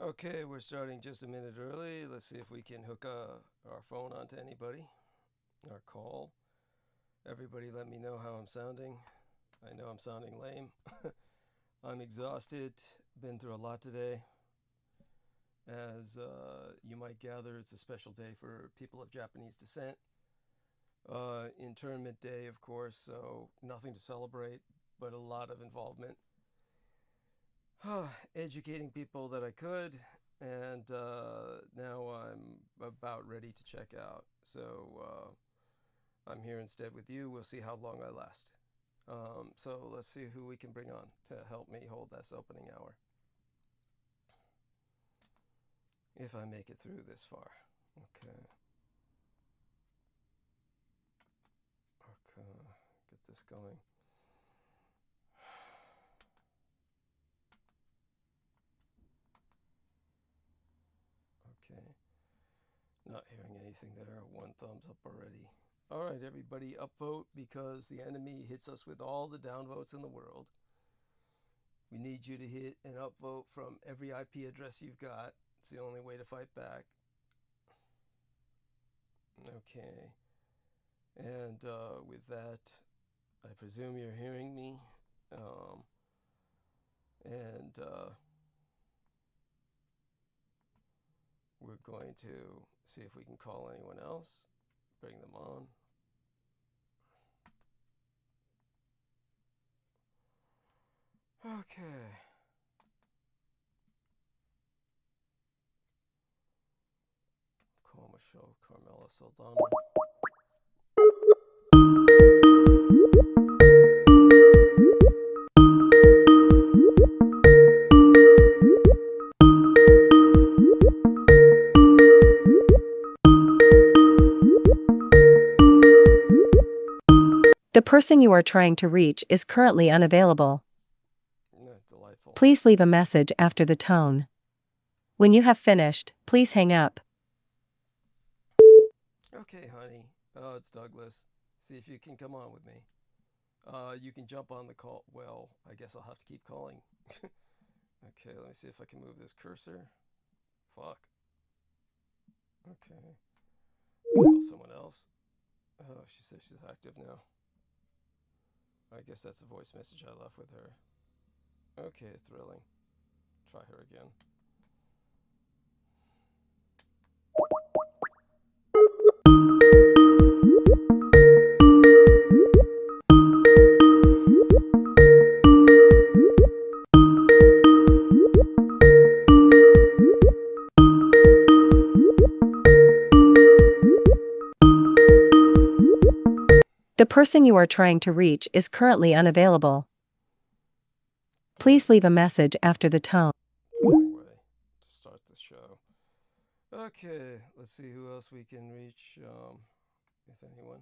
Okay, we're starting just a minute early. Let's see if we can hook our phone onto anybody. Our call. Everybody let me know how I'm sounding. I know I'm sounding lame. I'm exhausted. Been through a lot today. As you might gather, it's a special day for people of Japanese descent. Internment day, of course, so nothing to celebrate, but a lot of involvement. Educating people that I could, and now I'm about ready to check out. So I'm here instead with you. We'll see how long I last. So let's see who we can bring on to help me hold this opening hour. If I make it through this far. Okay. Okay. Get this going. Okay. Not hearing anything there. One thumbs up already. All right, everybody, upvote because the enemy hits us with all the downvotes in the world. We need you to hit an upvote from every IP address you've got. It's the only way to fight back. Okay. And with that, I presume you're hearing me. And we're going to see if we can call anyone else, bring them on. Okay. Call Michelle Carmela Saldana. The person you are trying to reach is currently unavailable. Delightful. Please leave a message after the tone. When you have finished, please hang up. Okay, honey. It's Douglas. See if you can come on with me. You can jump on the call. Well, I guess I'll have to keep calling. Okay, let me see if I can move this cursor. Fuck. Okay. Let's call someone else. Oh, she says she's active now. I guess that's a voice message I left with her. Okay, thrilling. Try her again. The person you are trying to reach is currently unavailable. Please leave a message after the tone. Thrilling way to start the show. Okay, let's see who else we can reach, if anyone.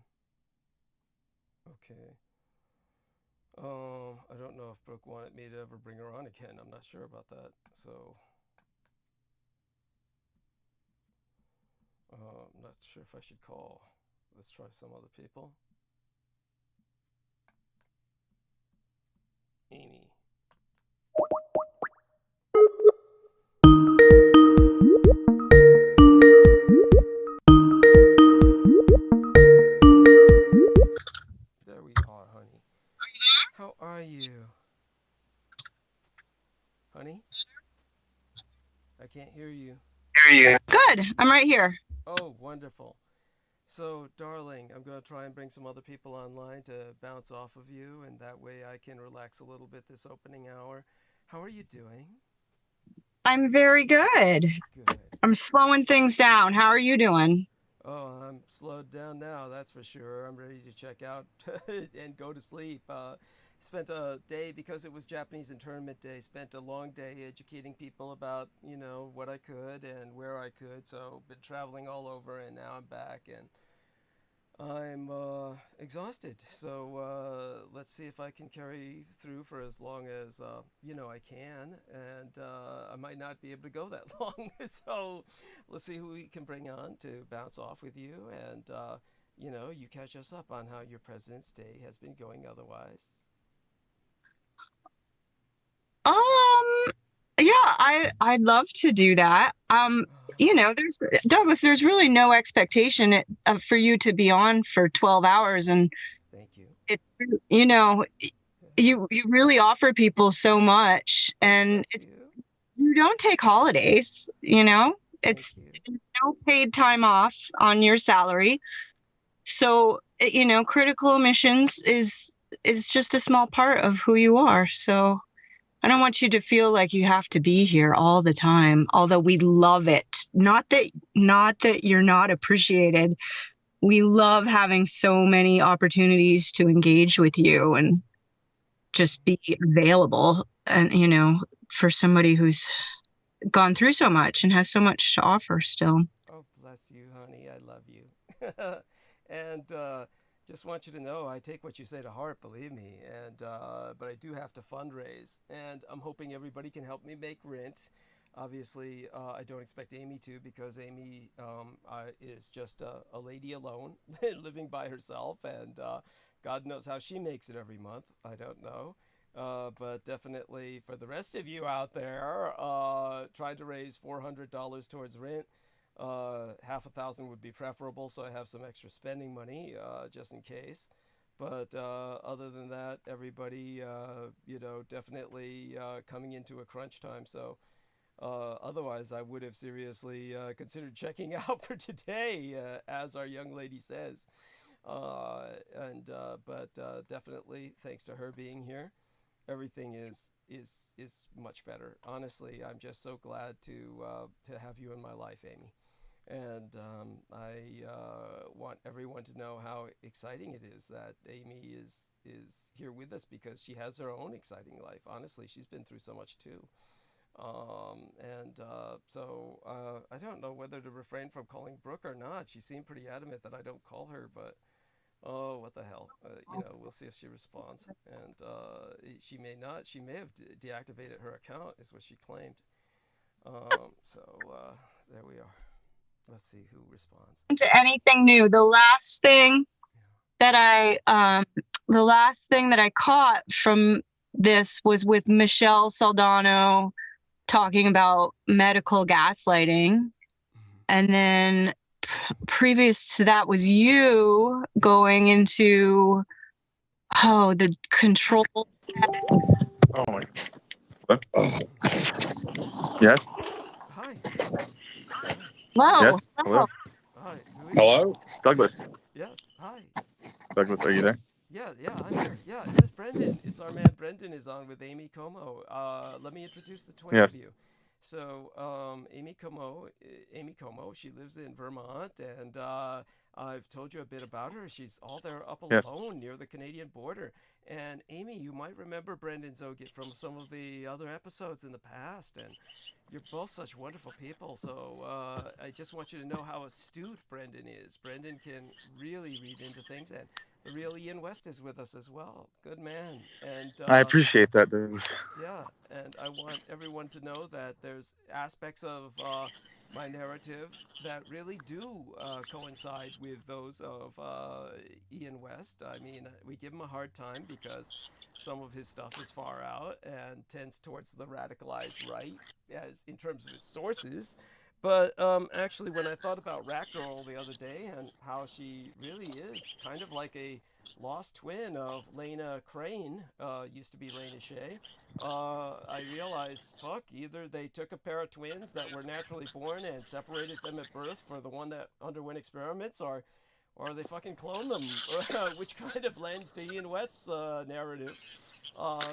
Okay. I don't know if Brooke wanted me to ever bring her on again. I'm not sure about that. So, I'm not sure if I should call. Let's try some other people. Amy. There we are, honey. How are you? Honey? I can't hear you. Hear you. Good. I'm right here. Oh, wonderful. So, darling, I'm going to try and bring some other people online to bounce off of you, and that way I can relax a little bit this opening hour. How are you doing? I'm very good. Good. I'm slowing things down. How are you doing? Oh, I'm slowed down now, that's for sure. I'm ready to check out and go to sleep. Spent a day, because it was Japanese internment day, spent a long day educating people about, what I could and where I could. So, been traveling all over, and now I'm back, and I'm exhausted. So let's see if I can carry through for as long as, I can. And I might not be able to go that long. So let's see who we can bring on to bounce off with you. And, you catch us up on how your President's Day has been going otherwise. Um, yeah, I'd love to do that. There's Douglas, there's really no expectation for you to be on for 12 hours, and Thank you. it, you really offer people so much, and you don't take holidays, it's no paid time off on your salary. So, critical emissions is just a small part of who you are. So I don't want you to feel like you have to be here all the time, although we love it. Not that you're not appreciated. We love having so many opportunities to engage with you and just be available, and for somebody who's gone through so much and has so much to offer still. Oh, bless you, honey. I love you. And just want you to know I take what you say to heart, believe me. And but I do have to fundraise, and I'm hoping everybody can help me make rent. Obviously, I don't expect Amy to, because Amy is just a lady alone, living by herself, and God knows how she makes it every month. I don't know. But definitely for the rest of you out there, trying to raise $400 towards rent. $500 would be preferable, so I have some extra spending money just in case. But other than that, everybody, definitely coming into a crunch time. So otherwise, I would have seriously considered checking out for today, as our young lady says. But definitely, thanks to her being here, everything is much better. Honestly, I'm just so glad to have you in my life, Amy. And I want everyone to know how exciting it is that Amy is here with us, because she has her own exciting life. Honestly, she's been through so much too. So I don't know whether to refrain from calling Brooke or not. She seemed pretty adamant that I don't call her, but oh, what the hell. We'll see if she responds. And she may not. She may have deactivated her account, is what she claimed. There we are. Let's see who responds. To anything new. The last thing that I caught from this was with Michelle Saldano talking about medical gaslighting. And then previous to that was you going into the control. Oh my. Yes. Hi. Hello. Yes. Hello. Hi. Hello. Douglas. Yes. Hi. Douglas, are you there? Yeah, I'm here. Yeah, is this Brendan? It's our man Brendan is on with Amy Como. Let me introduce the twin of you. So, Amy Como, she lives in Vermont, and I've told you a bit about her. She's all there up alone near the Canadian border. And Amy, you might remember Brendan Zogit from some of the other episodes in the past, and you're both such wonderful people. So I just want you to know how astute Brendan is. Brendan can really read into things, and the real Ian West is with us as well. Good man. And I appreciate that, dude. Yeah, and I want everyone to know that there's aspects of my narrative that really do coincide with those of Ian West. I mean, we give him a hard time because some of his stuff is far out and tends towards the radicalized right, as in terms of his sources. But actually, when I thought about Rat Girl the other day and how she really is kind of like a lost twin of Lena Crane, used to be Lena Shea, I realized, either they took a pair of twins that were naturally born and separated them at birth for the one that underwent experiments, or they fucking cloned them, which kind of lends to Ian West's narrative.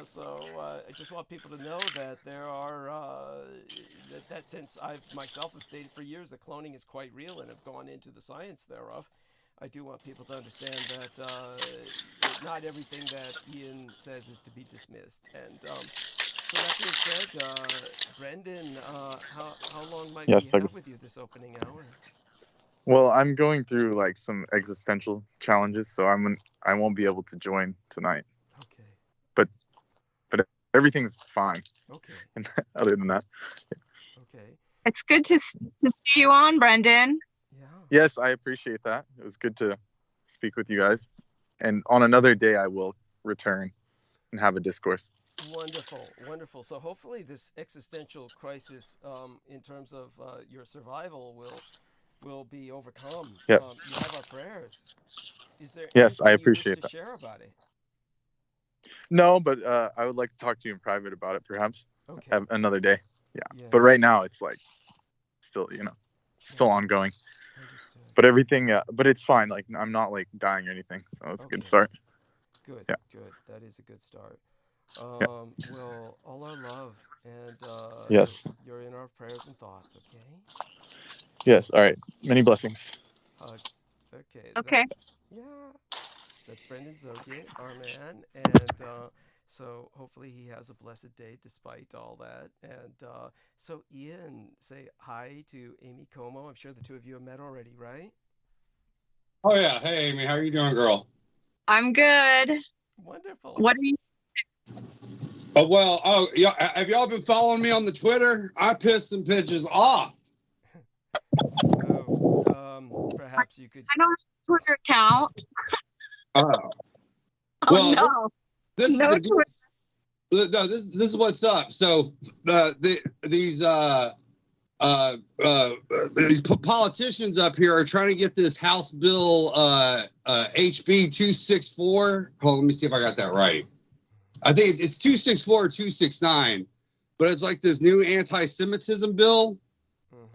So I just want people to know that there are, that since I've myself have stated for years that cloning is quite real and have gone into the science thereof, I do want people to understand that not everything that Ian says is to be dismissed. And so that being said, Brendan, how long might we have with you this opening hour? Well, I'm going through like some existential challenges, so I won't be able to join tonight. Okay. But everything's fine. Okay. And other than that. Okay. It's good to see you on, Brendan. Yeah. Yes, I appreciate that. It was good to speak with you guys. And on another day, I will return and have a discourse. Wonderful, wonderful. So hopefully this existential crisis, in terms of your survival, will be overcome. Yes. You have our prayers. Is there Yes, I anything you wish appreciate to that. share about it? No, but I would like to talk to you in private about it, perhaps. Okay. Have another day. Yeah. Yeah. But right now, it's like still, still ongoing. Understood. But everything, but it's fine. Like I'm not like dying or anything, so it's a good start. Good. Yeah. Good. That is a good start. Yeah. Well, all our love, and Yes. you're in our prayers and thoughts. Okay. Yes. All right. Many blessings. Hugs. Okay. Okay. That's Brendan Zogiet, our man, and so hopefully he has a blessed day despite all that. And so Ian, say hi to Amy Como. I'm sure the two of you have met already, right? Oh yeah. Hey Amy, how are you doing, girl? I'm good. Wonderful. What are you? Yeah. Have y'all been following me on the Twitter? I piss some bitches off. Perhaps you could. I don't have a Twitter account. Oh. Oh Well, no. This No is the deal. Twitter. No, this is what's up. So these politicians up here are trying to get this House Bill HB 264. Hold on, let me see if I got that right. I think it's 264 or 269, but it's like this new anti-Semitism bill.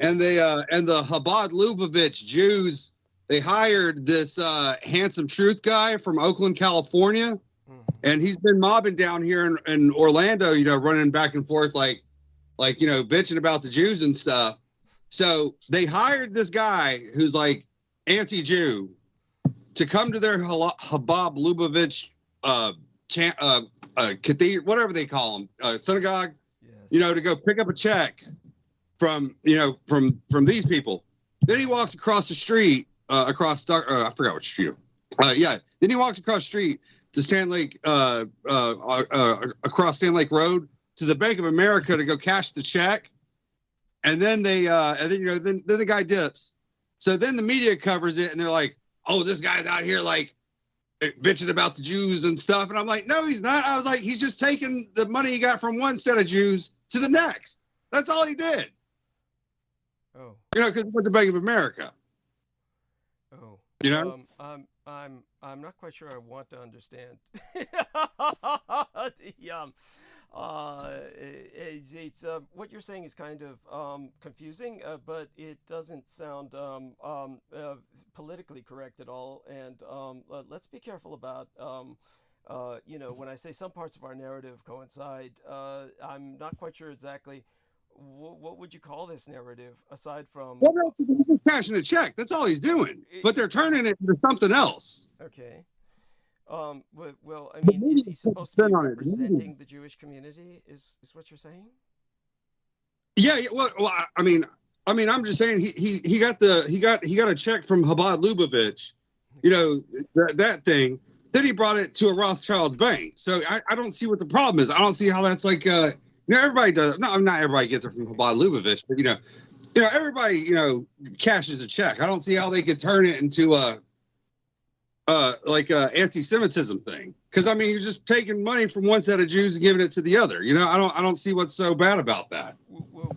And the Chabad Lubavitch Jews, they hired this Handsome Truth guy from Oakland, California. And he's been mobbing down here in Orlando, running back and forth like bitching about the Jews and stuff. So they hired this guy who's like anti-Jew to come to their Chabad Lubavitch cathedral, whatever they call them, synagogue, Yes. to go pick up a check from these people. Then he walks across the street, I forgot what street. Then he walks across the street to Sand Lake, across Sand Lake Road to the Bank of America to go cash the check. And then then the guy dips. So then the media covers it and they're like, oh, this guy's out here like bitching about the Jews and stuff. And I'm like, no, he's not. I was like, he's just taking the money he got from one set of Jews to the next. That's all he did. Oh. Because he went to Bank of America. Oh. I'm not quite sure I want to understand. It's what you're saying is kind of confusing, but it doesn't sound politically correct at all. And let's be careful about when I say some parts of our narrative coincide. I'm not quite sure exactly. What would you call this narrative aside from? Well, he's just cashing a check. That's all he's doing. But they're turning it into something else. Okay. Well, I mean, is he supposed to be representing the Jewish community? Is what you're saying? Yeah. Well, I'm just saying he got a check from Chabad Lubavitch, that thing. Then he brought it to a Rothschild's bank. So I don't see what the problem is. I don't see how that's like. Everybody does. No, not everybody gets it from Chabad Lubavitch, but everybody cashes a check. I don't see how they could turn it into a anti-Semitism thing. Because you're just taking money from one set of Jews and giving it to the other. I don't see what's so bad about that. Well,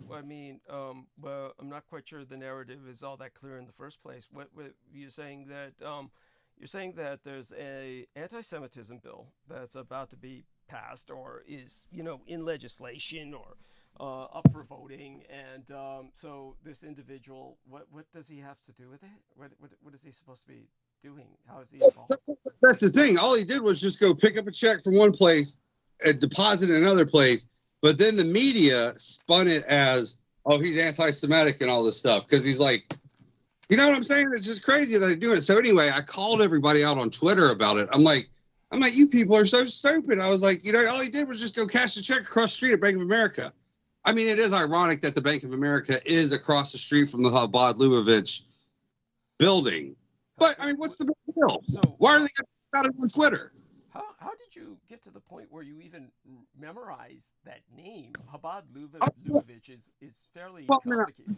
I'm not quite sure the narrative is all that clear in the first place. What you're saying that there's a anti-Semitism bill that's about to be passed or is in legislation or up for voting, and so this individual, what does he have to do with it? What is he supposed to be doing? How is he involved? That's the thing. All he did was just go pick up a check from one place and deposit it in another place. But then the media spun it as, oh, he's anti-Semitic and all this stuff because he's like, you know what I'm saying? It's just crazy that they're doing it. So anyway, I called everybody out on Twitter about it. I'm like, you people are so stupid. I was like, all he did was just go cash the check across the street at Bank of America. It is ironic that the Bank of America is across the street from the Chabad Lubavitch building. But, what's the big deal? Why are they about it on Twitter? How did you get to the point where you even memorize that name? Chabad Lubavitch is fairly complicated.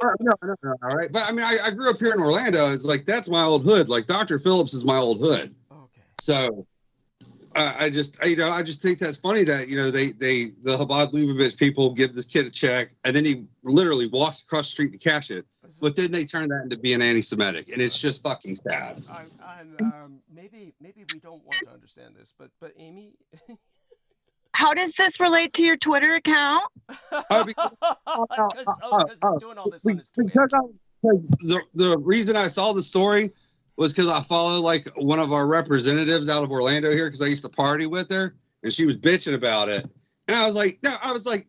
No, all right. But, I grew up here in Orlando. It's like, that's my old hood. Like, Dr. Phillips is my old hood. Okay. So, I just think that's funny that the Chabad Lubavitch people give this kid a check and then he literally walks across the street to cash it, but then they turn that into being anti-Semitic, and it's just fucking sad. Maybe we don't want to understand this, but Amy. How does this relate to your Twitter account? Because he's doing all this on his Twitter. The reason I saw the story was because I follow like one of our representatives out of Orlando here, because I used to party with her, and she was bitching about it. And I was like, no,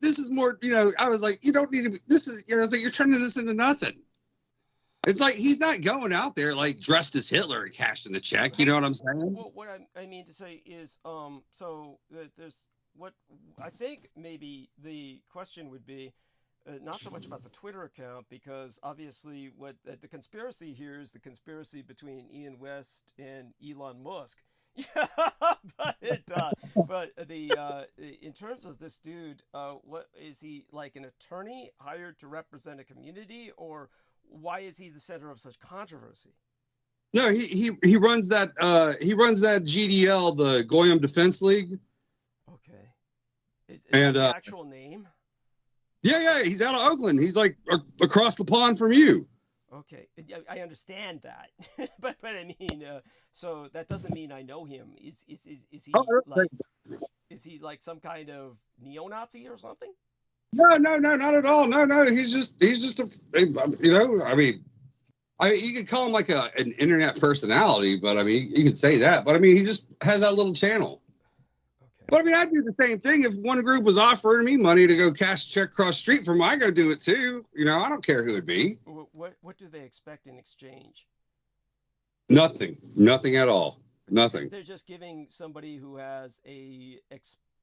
this is more, I was like, you don't need to, this is, I was like, you're turning this into nothing. It's like, he's not going out there like dressed as Hitler and cashing the check. You know what I'm saying? Well, what I mean to say is, so there's what I think maybe the question would be, not so much about the Twitter account, because obviously what the conspiracy here is the conspiracy between Ian West and Elon Musk. but in terms of this dude, what is he, like an attorney hired to represent a community, or why is he the center of such controversy? No, he runs that GDL, the Goyim Defense League. Okay, is that the actual name? Yeah, he's out of Oakland. He's like across the pond from you. Okay, I understand that, but I mean, so that doesn't mean I know him. Is he like some kind of neo-Nazi or something? No, not at all. No, he's just I mean, you could call him like an internet personality, but I mean, you could say that, but I mean, he just has that little channel. But I mean, I'd do the same thing if one group was offering me money to go cash a check across the street from. I go do it too. I don't care who it'd be. What do they expect in exchange? Nothing at all. Nothing. They're just giving somebody who has a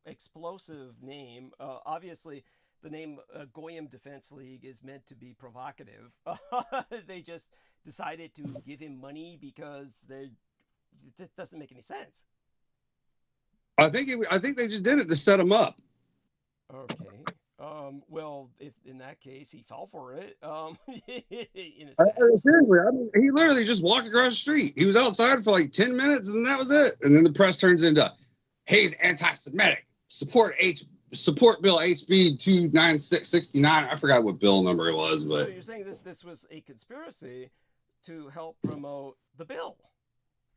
explosive name. Obviously, the name Goyim Defense League is meant to be provocative. They just decided to give him money because this doesn't make any sense. I think they just did it to set him up. Okay. Well, if in that case he fell for it, in a sense. Seriously, I mean, he literally just walked across the street. He was outside for like 10 minutes, and that was it. And then the press turns into, "Hey, he's anti-Semitic. Support Bill HB 29669." I forgot what bill number it was, but so you're saying this was a conspiracy to help promote the bill?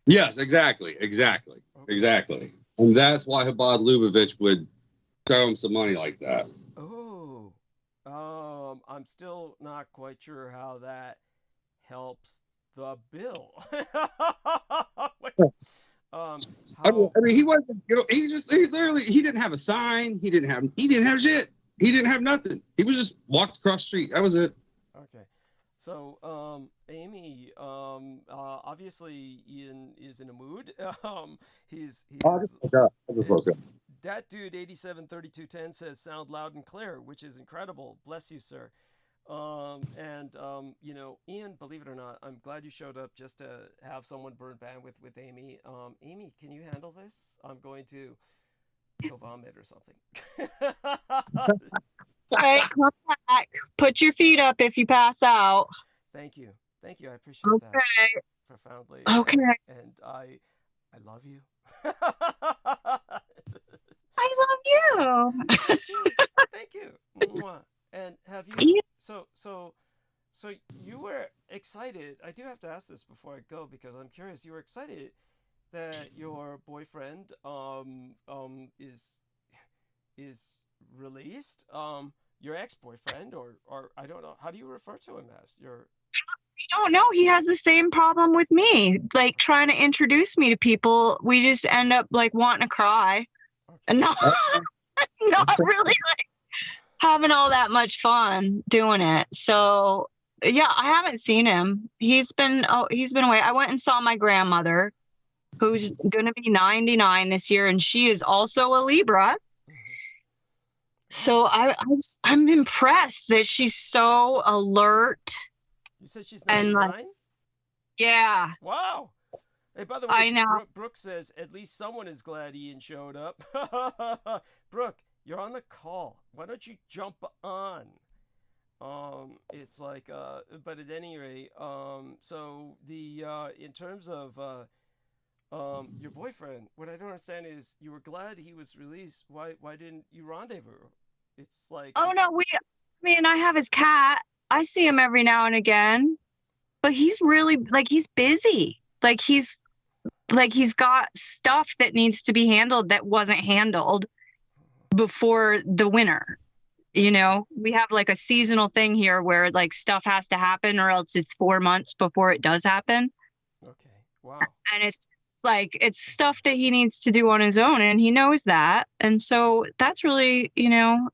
Yes, exactly. Okay. And that's why Chabad Lubavitch would throw him some money like that. Oh, I'm still not quite sure how that helps the bill. I mean, he wasn't. He didn't have a sign. He didn't have shit. He didn't have nothing. He was just walked across the street. That was it. Okay. So, Amy, obviously Ian is in a mood. He's that dude 873210 says sound loud and clear, which is incredible. Bless you, sir. Ian, believe it or not, I'm glad you showed up just to have someone burn bandwidth with Amy. Amy, can you handle this? I'm going to go vomit or something. Okay, come back. Put your feet up if you pass out. Thank you. I appreciate that profoundly. Okay. And I love you. I love you. Thank you. And have you? So you were excited. I do have to ask this before I go because I'm curious. You were excited that your boyfriend is released. Your ex-boyfriend, or I don't know. How do you refer to him as? I don't know. He has the same problem with me. Like trying to introduce me to people, we just end up like wanting to cry, and not really like having all that much fun doing it. So yeah, I haven't seen him. He's been away. I went and saw my grandmother, who's gonna be 99 this year, and she is also a Libra. So I'm impressed that she's so alert. You said she's 99? Yeah. Wow. Hey, by the way, I know. Brooke says at least someone is glad Ian showed up. Brooke, you're on the call. Why don't you jump on? It's like, but at any rate, so the in terms of your boyfriend. What I don't understand is you were glad he was released. Why didn't you rendezvous? It's like, Oh no, I have his cat. I see him every now and again, but he's really like he's busy. He's got stuff that needs to be handled that wasn't handled before the winter. You know, we have like a seasonal thing here where like stuff has to happen or else it's 4 months before it does happen. okay, wow. And it's like it's stuff that he needs to do on his own and he knows that. And so that's really,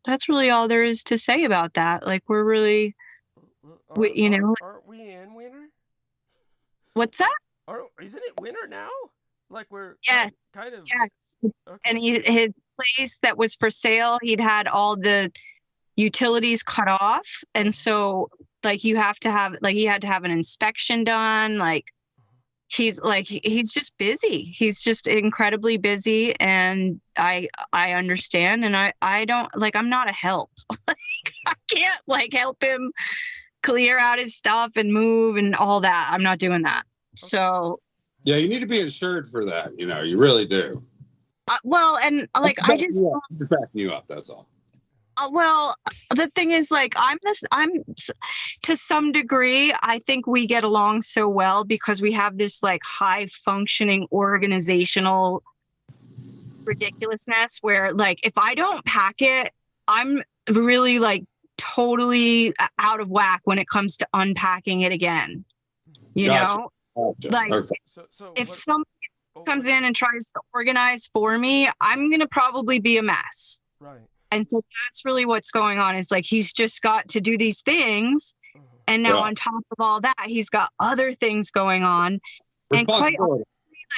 that's really all there is to say about that. Like we're really Aren't we in winter? What's that? Isn't it winter now? Like we're yes, kind of yes. Okay. And his place that was for sale, he'd had all the utilities cut off, and so like he had to have an inspection done. Like he's just busy. He's just incredibly busy, and I understand, and I don't like I'm not a help. Like I can't like help him clear out his stuff and move and all that. I'm not doing that. So yeah, you need to be insured for that. You really do. Well, and like I just backing you up. That's all. Well, the thing is, like, I'm to some degree, I think we get along so well because we have this like high functioning organizational ridiculousness where like, if I don't pack it, I'm really like totally out of whack when it comes to unpacking it again. You know, like if somebody comes in and tries to organize for me, I'm going to probably be a mess. Right. And so that's really what's going on is like he's just got to do these things. And now on top of all that, he's got other things going on. And quite honestly,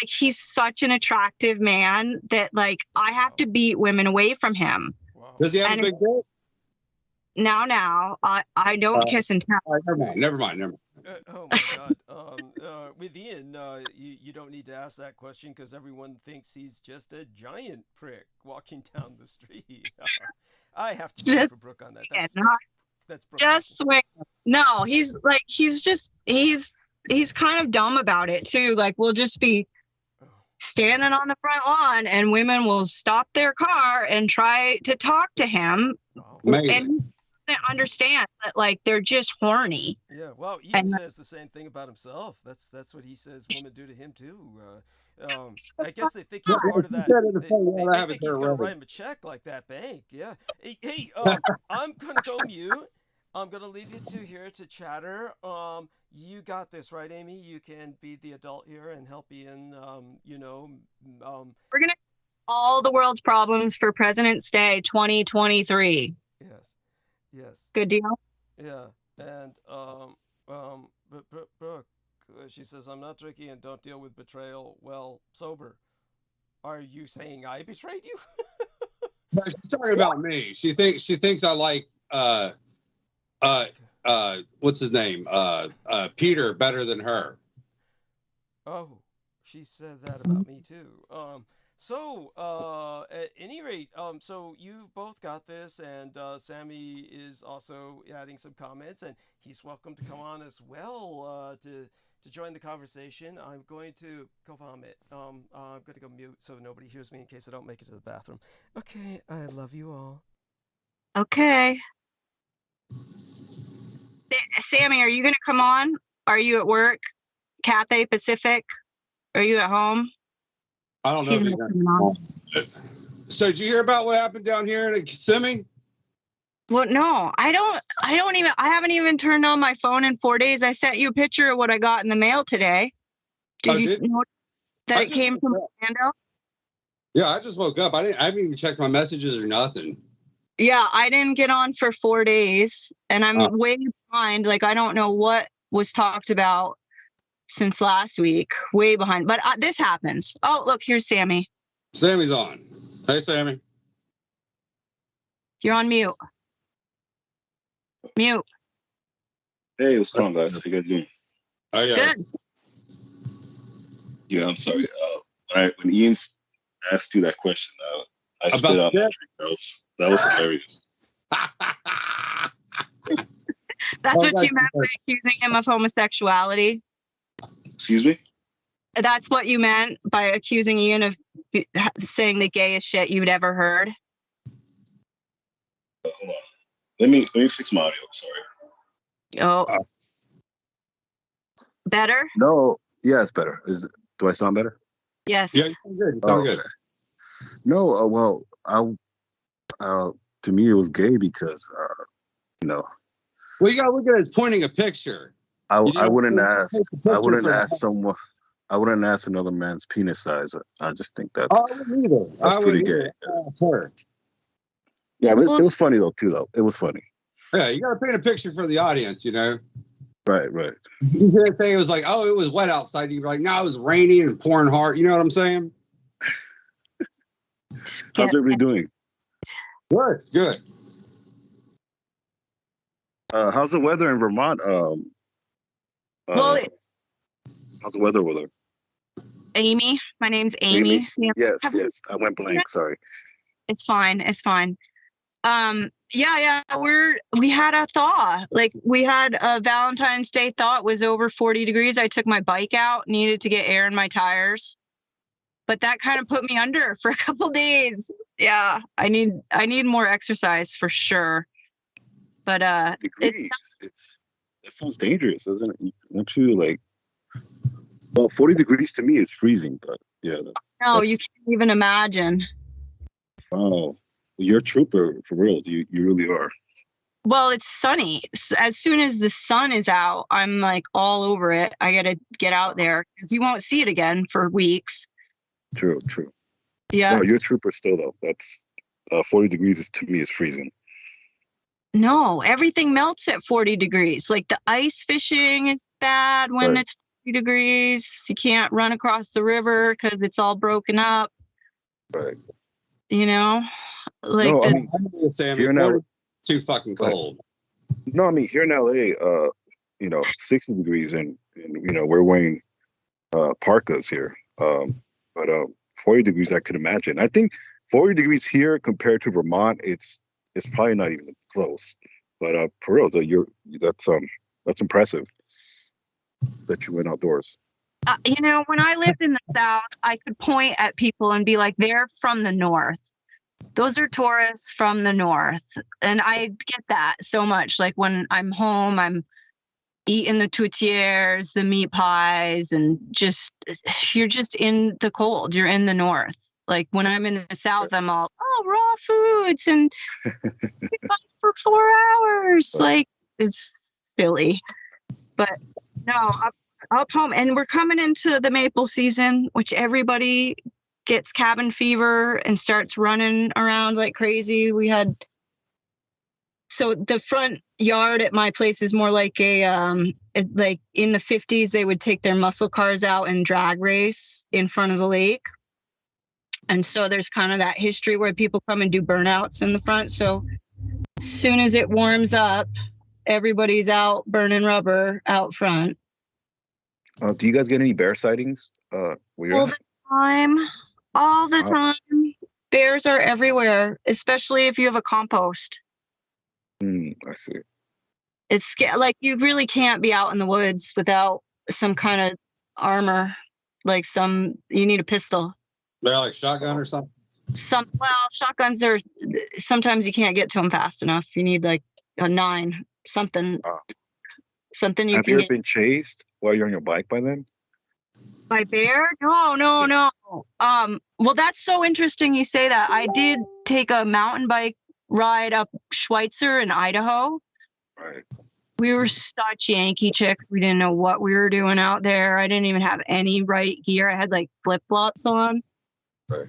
like he's such an attractive man that like I have to beat women away from him. Wow. Does he have a big dick? Now, I don't kiss and tell. Never mind. Oh my God. With Ian, you don't need to ask that question because everyone thinks he's just a giant prick walking down the street. I have to swing for Brooke on that. That's Brooke. Just swing. No, he's kind of dumb about it too. Like we'll just be standing on the front lawn and women will stop their car and try to talk to him. Wow. And understand that like they're just horny. Yeah, well, Ian says the same thing about himself. That's what he says women do to him too. I guess they think he's part of that. They think he's gonna write him a check like that bank. Yeah. Hey, I'm gonna go mute. I'm gonna leave you two here to chatter. You got this, right, Amy? You can be the adult here and help Ian. We're gonna all the world's problems for President's Day 2023. Yes. Good deal. Yeah, and but Brooke, she says, "I'm not drinking and don't deal with betrayal well sober." Are you saying I betrayed you? No, she's talking about me. She thinks I like what's his name? Peter better than her. Oh, she said that about me too. So, at any rate, so you've both got this, and Sammy is also adding some comments, and he's welcome to come on as well to join the conversation. I'm going to go vomit. I'm going to go mute so nobody hears me in case I don't make it to the bathroom. Okay, I love you all. Okay. Sammy, are you going to come on? Are you at work? Cathay Pacific? Are you at home? I don't know if he's gonna. So did you hear about what happened down here in Kissimmee? Well, no, I haven't even turned on my phone in 4 days. I sent you a picture of what I got in the mail today. Did you notice that it came from Orlando? Yeah, I just woke up. I haven't even checked my messages or nothing. Yeah, I didn't get on for 4 days and I'm way behind. Like, I don't know what was talked about since last week, way behind, but this happens. Oh, look, here's Sammy. Sammy's on. Hey, Sammy. You're on mute. Mute. Hey, what's going on, guys? How you guys doing? Oh, yeah. Good. Yeah, I'm sorry. When Ian asked you that question, I spit out my drink. That was hilarious. That's what you meant by accusing him of homosexuality? Excuse me? That's what you meant by accusing Ian of saying the gayest shit you'd ever heard? Hold on. Let me fix my audio. Sorry. Oh. Better? No, yeah, it's better. Do I sound better? Yes. Yeah, you sound good. You sound good. No, well, to me it was gay because, you know. Well, you gotta look at it as pointing a picture. I wouldn't ask another man's penis size. I just think that's pretty gay. Yeah, but it was funny though. It was funny. Yeah, you gotta paint a picture for the audience, you know. Right. You can't say it was like, oh, it was wet outside. You'd be like, no, it was rainy and pouring hard. You know what I'm saying? How's everybody doing? Good. How's the weather in Vermont? How's the weather over there? Amy, my name's Amy. Yes. I went blank. Sorry. It's fine. Yeah, we had a thaw. Like we had a Valentine's Day thaw. It was over 40 degrees. I took my bike out, needed to get air in my tires. But that kind of put me under for a couple days. Yeah, I need more exercise for sure. But degrees. That sounds dangerous, doesn't it? Don't you like? Well, 40 degrees to me is freezing, but yeah. No, you can't even imagine. Oh, you're a trooper for real. You really are. Well, it's sunny. As soon as the sun is out, I'm like all over it. I got to get out there because you won't see it again for weeks. True. Yeah. No, you're a trooper still, though. That's 40 degrees to me is freezing. No, everything melts at 40 degrees. Like the ice fishing is bad when it's 40 degrees. You can't run across the river because it's all broken up. Right. You know, like no, here in LA, too fucking cold. No, I mean here in LA, 60 degrees and we're wearing parkas here. But 40 degrees, I could imagine. I think 40 degrees here compared to Vermont, it's probably not even close. But for real, that's impressive that you went outdoors. When I lived in the South, I could point at people and be like, they're from the North. Those are tourists from the North. And I get that so much. Like when I'm home, I'm eating the tourtières, the meat pies, and you're just in the cold. You're in the North. Like when I'm in the South, I'm all, raw foods and for 4 hours. Like it's silly. But no, up home. And we're coming into the maple season, which everybody gets cabin fever and starts running around like crazy. So the front yard at my place is more like like in the 50s, they would take their muscle cars out and drag race in front of the lake. And so there's kind of that history where people come and do burnouts in the front. So as soon as it warms up, everybody's out burning rubber out front. Do you guys get any bear sightings? All the time. Bears are everywhere, especially if you have a compost. I see. It's like you really can't be out in the woods without some kind of armor. Like you need a pistol. They're like shotgun or something? Shotguns are, sometimes you can't get to them fast enough. You need like a 9, something. Something you Have can you ever get. been chased while you're on your bike by them? By bear? No. Well, that's so interesting you say that. I did take a mountain bike ride up Schweitzer in Idaho. Right. We were such Yankee chicks. We didn't know what we were doing out there. I didn't even have any right gear. I had like flip-flops on. Right.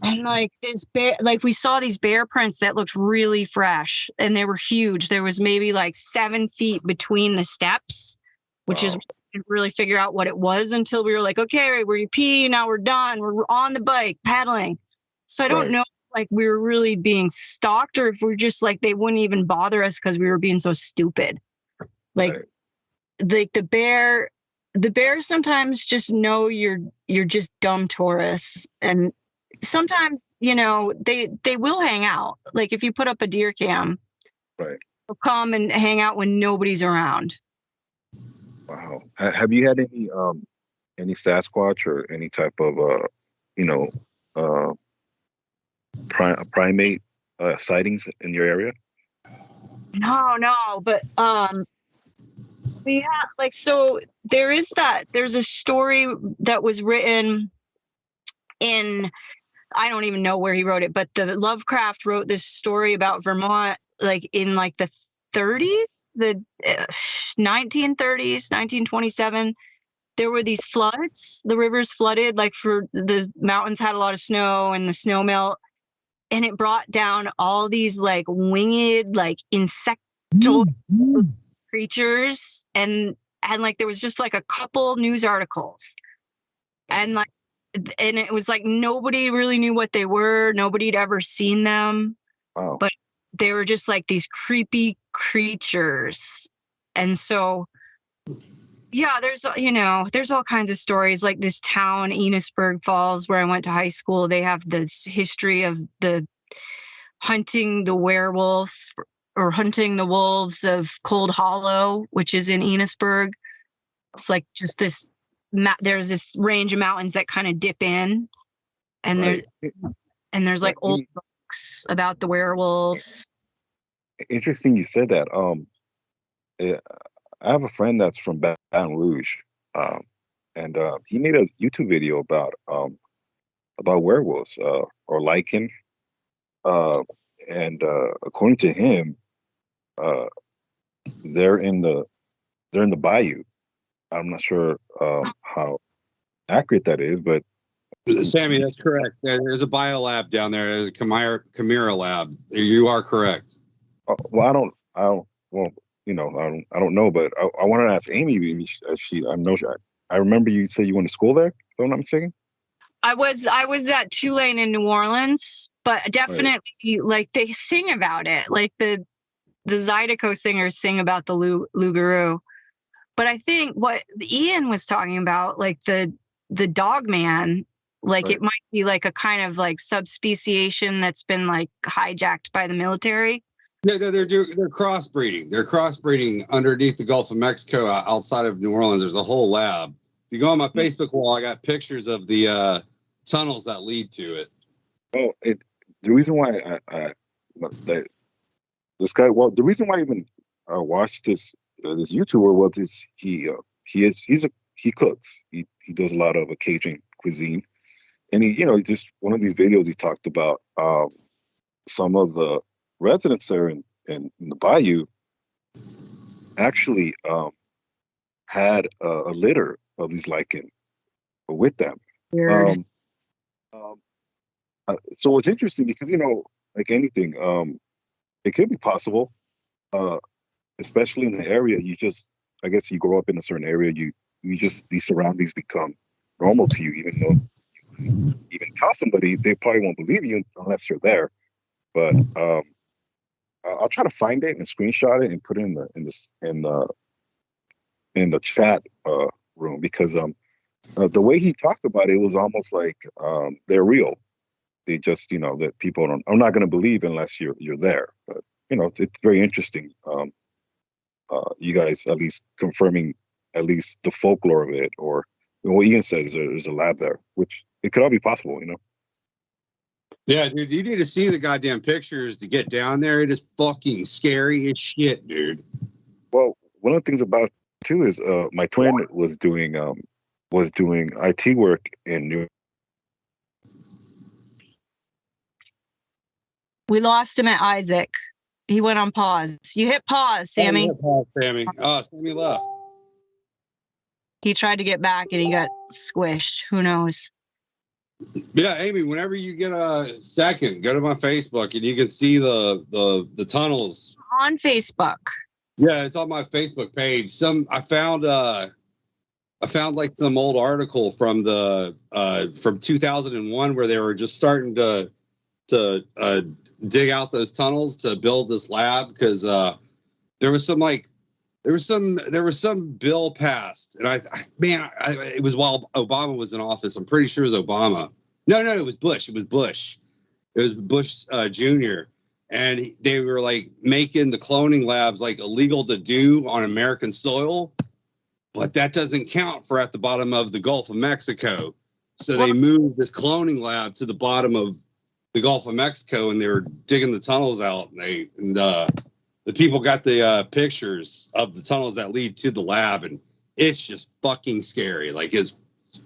And like this bear, like we saw these bear prints that looked really fresh and they were huge. There was maybe like 7 feet between the steps, which is, we didn't really figure out what it was until we were like, okay, we're pee, now we're done. We're on the bike paddling. So I don't know, like we were really being stalked or if we're just like, they wouldn't even bother us because we were being so stupid. Like the bears sometimes just know you're just dumb tourists. And sometimes, they will hang out. Like if you put up a deer cam, they'll come and hang out when nobody's around. Wow. Have you had any Sasquatch or any type of you know, primate sightings in your area? No, but we have like, so there's a story that was written in, I don't even know where he wrote it, but the Lovecraft wrote this story about Vermont like in like the 30s, the 1930s, 1927. There were these floods, the rivers flooded, like for the mountains had a lot of snow and the snow melt, and it brought down all these like winged, like insectoid creatures, and like there was just like a couple news articles, and it was like nobody really knew what they were, nobody'd ever seen them. Wow. But they were just like these creepy creatures. And so yeah, there's all kinds of stories. Like this town, Enosburg Falls, where I went to high school, they have this history of the hunting the werewolf or hunting the wolves of Cold Hollow, which is in Enosburg. It's like just this, there's this range of mountains that kind of dip in, and Right. there's like old books about the werewolves. Interesting you said that. I have a friend that's from Baton Rouge, and he made a YouTube video about werewolves or lichen, and according to him, they're in the bayou. I'm not sure how accurate that is, but Sammy, that's correct. There's a biolab down there, there's a Chimera lab. You are correct. well, I don't know, but I wanted to ask Amy. I remember you said you went to school there, if I'm not mistaken. I was at Tulane in New Orleans, but definitely like they sing about it. Like the Zydeco singers sing about the Lougarou. But I think what Ian was talking about, like the dog man, like it might be like a kind of like subspeciation that's been like hijacked by the military. Yeah, they're crossbreeding. They're crossbreeding underneath the Gulf of Mexico, outside of New Orleans. There's a whole lab. If you go on my Facebook wall, I got pictures of the tunnels that lead to it. Oh, the reason why this guy, well, the reason why I even watched this YouTuber was he cooks. He does a lot of Cajun cuisine, and he just one of these videos he talked about some of the residents there in the bayou actually had a litter of these lichen with them. So it's interesting because like anything, it could be possible, especially in the area. I guess you grow up in a certain area, you just, these surroundings become normal to you, even though you even tell somebody, they probably won't believe you unless you're there. But I'll try to find it and screenshot it and put it in the chat room, because the way he talked about it was almost like they're real. They just that people are not going to believe unless you're there. But it's very interesting. You guys at least confirming at least the folklore of it, or what Ian says, there's a lab there, which it could all be possible. Yeah, dude, you need to see the goddamn pictures to get down there. It is fucking scary as shit, dude. Well, one of the things about it too is my twin was doing IT work in New. We lost him at Isaac. He went on pause. You hit pause, Sammy. Sammy. Oh, Sammy left. He tried to get back and he got squished. Who knows? Yeah, Amy, whenever you get a second, go to my Facebook and you can see the tunnels. On Facebook. Yeah, it's on my Facebook page. I found like some old article from from 2001 where they were just starting to dig out those tunnels to build this lab, because there was some bill passed, and it was while Obama was in office. I'm pretty sure it was Obama. No, it was Bush. It was Bush Jr. And they were like making the cloning labs like illegal to do on American soil. but that doesn't count for at the bottom of the Gulf of Mexico. So they moved this cloning lab to the bottom of the Gulf of Mexico, and they were digging the tunnels out. And the people got the pictures of the tunnels that lead to the lab, and it's just fucking scary. Like, it's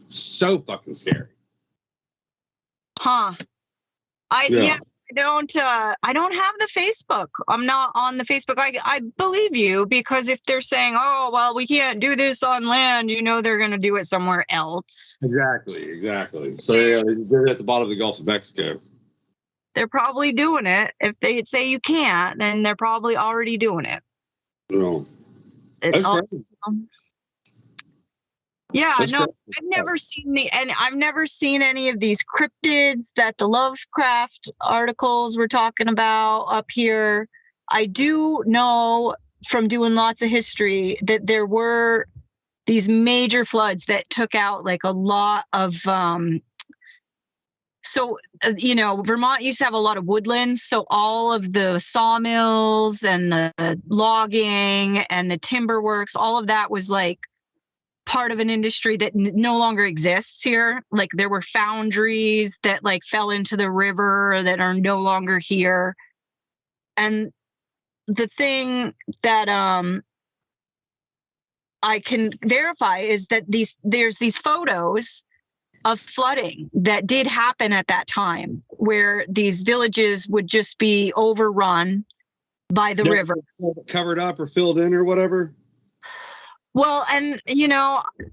so fucking scary. Huh. I don't have the Facebook. I'm not on the Facebook. I believe you, because if they're saying, oh, well, we can't do this on land, you know, they're going to do it somewhere else. Exactly. So they did it at the bottom of the Gulf of Mexico. They're probably doing it. If they say you can't, then they're probably already doing it. No. Yeah, no, I've never seen any of these cryptids that the Lovecraft articles were talking about up here. I do know from doing lots of history that there were these major floods that took out like a lot of Vermont used to have a lot of woodlands, so all of the sawmills and the logging and the timber works, all of that was like part of an industry that no longer exists here. Like, there were foundries that like fell into the river that are no longer here. And the thing that I can verify is that there's these photos of flooding that did happen at that time, where these villages would just be overrun by the river, covered up or filled in or whatever. Well, and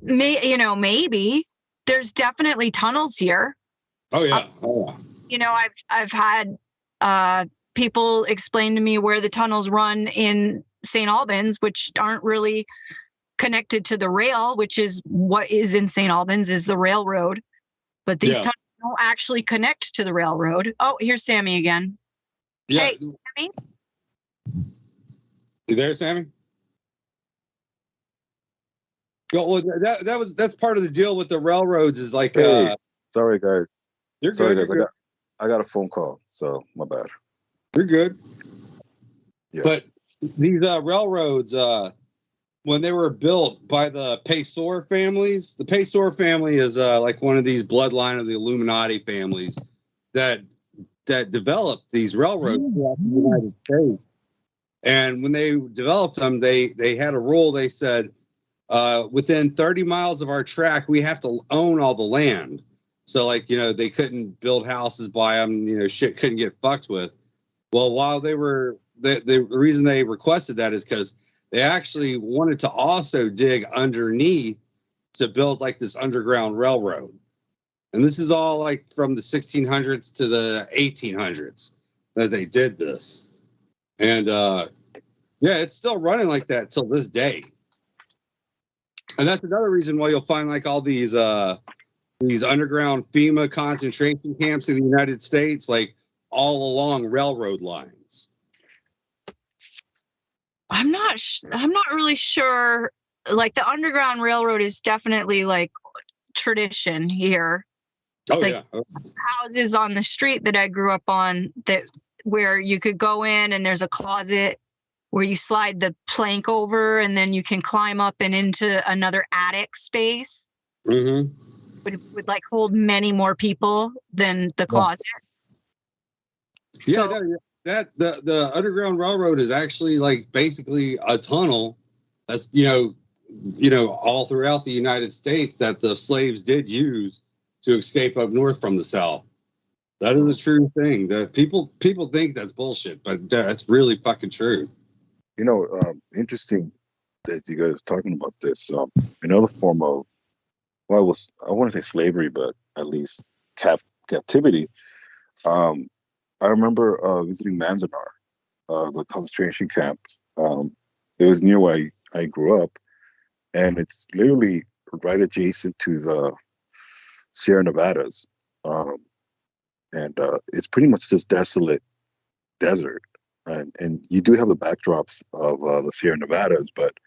maybe there's definitely tunnels here. Oh yeah. I've had people explain to me where the tunnels run in St. Albans, which aren't really connected to the rail, which is what is in St. Albans is the railroad. But these tunnels don't actually connect to the railroad. Oh, here's Sammy again. Yeah. Hey, Sammy? You there, Sammy? Well, that's part of the deal with the railroads is like. Hey, sorry guys. You're sorry good. guys. I got a phone call, so my bad. You're good. Yeah. But these railroads, when they were built by the Pesor families, the Pesor family is like one of these bloodline of the Illuminati families that developed these railroads throughout the United States. And when they developed them, they had a rule. They said, within 30 miles of our track, we have to own all the land. So, like, they couldn't build houses by them, shit couldn't get fucked with. Well, while they were, the reason they requested that is because they actually wanted to also dig underneath to build like this underground railroad. And this is all like from the 1600s to the 1800s that they did this. And it's still running like that till this day. And that's another reason why you'll find like all these underground FEMA concentration camps in the United States, like all along railroad lines. I'm not really sure. Like, the Underground Railroad is definitely like tradition here. Oh, like, yeah. Houses on the street that I grew up on, that where you could go in and there's a closet where you slide the plank over and then you can climb up and into another attic space. Mm-hmm. But it would like hold many more people than the closet. Yeah, that the Underground Railroad is actually like basically a tunnel that's all throughout the United States that the slaves did use to escape up north from the South. That is a true thing. That people think that's bullshit, but that's really fucking true. Interesting that you guys are talking about this. Another form of, I want to say slavery, but at least captivity. I remember visiting Manzanar, the concentration camp. It was near where I grew up, and it's literally right adjacent to the Sierra Nevadas. And it's pretty much just desolate desert. And you do have the backdrops of the Sierra Nevadas, but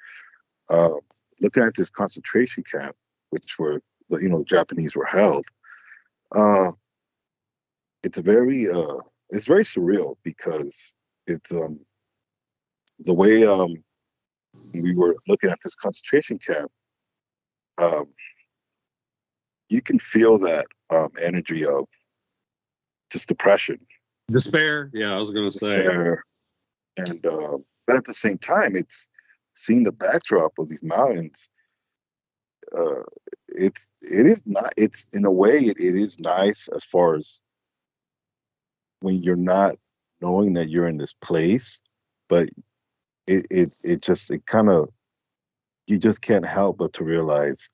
looking at this concentration camp, which were the Japanese were held, it's very surreal, because it's the way we were looking at this concentration camp. you can feel that energy of just depression, despair. Yeah, I was going to say. despair, and but at the same time, it's seeing the backdrop of these mountains. It is not. It's in a way it is nice as far as when you're not knowing that you're in this place, but it just it kind of you just can't help but to realize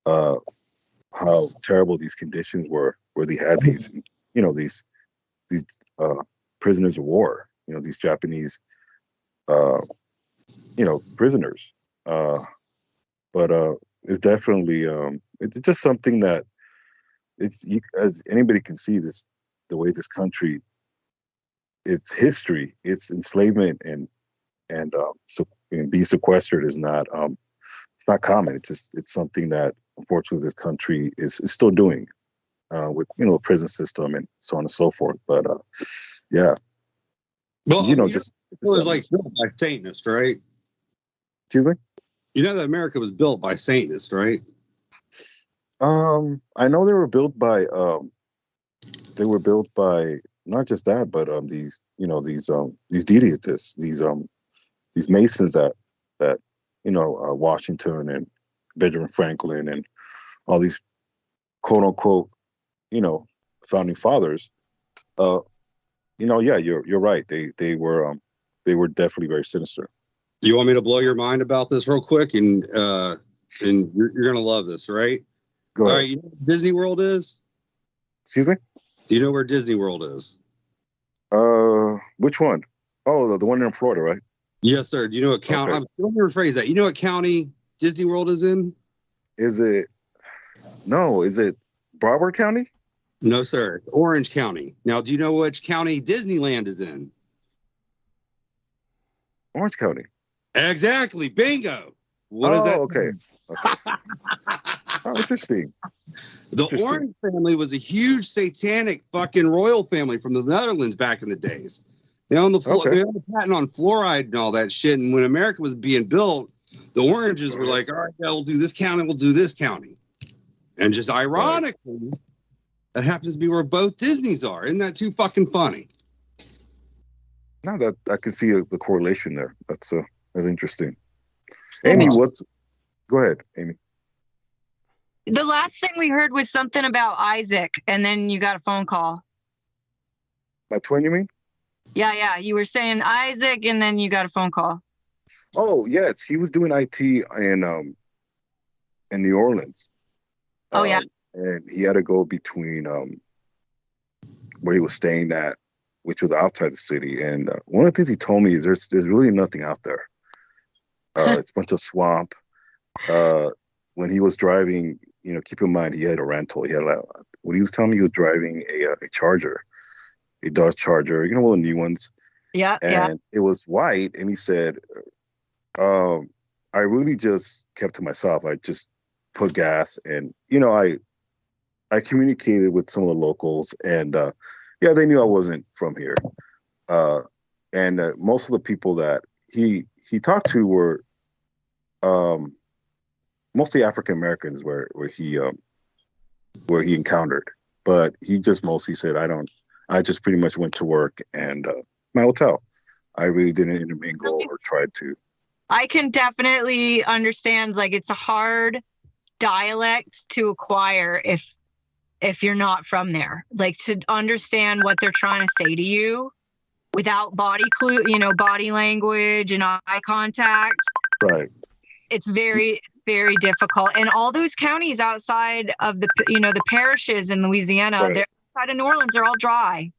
how terrible these conditions were, where they had these these prisoners of war, these Japanese prisoners. But it's definitely it's just something that as anybody can see, the way this country, its history, its enslavement and being sequestered is not it's not common. It's something that unfortunately this country is still doing with the prison system and so on and so forth. But yeah, well, just it was like built by Satanists, right? Excuse me. You know that America was built by Satanists, right? I know they were built by not just that, but these deities, these Masons that Washington and Benjamin Franklin and all these quote unquote founding fathers. Yeah, you're right. They were definitely very sinister. You want me to blow your mind about this real quick, and you're gonna love this, right? Go ahead. All right, you know where Disney World is? Excuse me? Do you know where Disney World is? Which one? Oh, the one in Florida, right? Yes, sir. Do you know what county? Okay. Let me rephrase that. You know what county Disney World is in? Is it Broward County? No, sir. It's Orange County. Now, do you know which county Disneyland is in? Orange County. Exactly. Bingo. What is that? Okay. Oh, interesting. The Orange family was a huge satanic fucking royal family from the Netherlands back in the days. They owned the patent on fluoride and all that shit. And when America was being built, the Oranges were like, all right, yeah, we'll do this county, we'll do this county. And just ironically, that happens to be where both Disneys are. Isn't that too fucking funny? Now that I can see the correlation there. That's interesting. Amy, go ahead, Amy. The last thing we heard was something about Isaac, and then you got a phone call. My twin, you mean? Yeah. You were saying Isaac, and then you got a phone call. Oh, yes. He was doing IT in New Orleans. Oh, yeah. And he had to go between where he was staying at, which was outside the city. And one of the things he told me is there's really nothing out there. It's a bunch of swamp. When he was driving, keep in mind he had a rental. He had when he was telling me he was driving a Charger, a Dodge Charger, one of the new ones. Yeah. And it was white. And he said, I really just kept to myself. I just put gas and, I communicated with some of the locals and, they knew I wasn't from here. And most of the people that he talked to were mostly African Americans where he encountered, but he just mostly said, I just pretty much went to work and my hotel. I really didn't intermingle or tried to. I can definitely understand, like, it's a hard dialect to acquire if you're not from there, like, to understand what they're trying to say to you without body language and eye contact. Right. It's very difficult. And all those counties outside of the parishes in Louisiana, right. They're outside of New Orleans, they're all dry.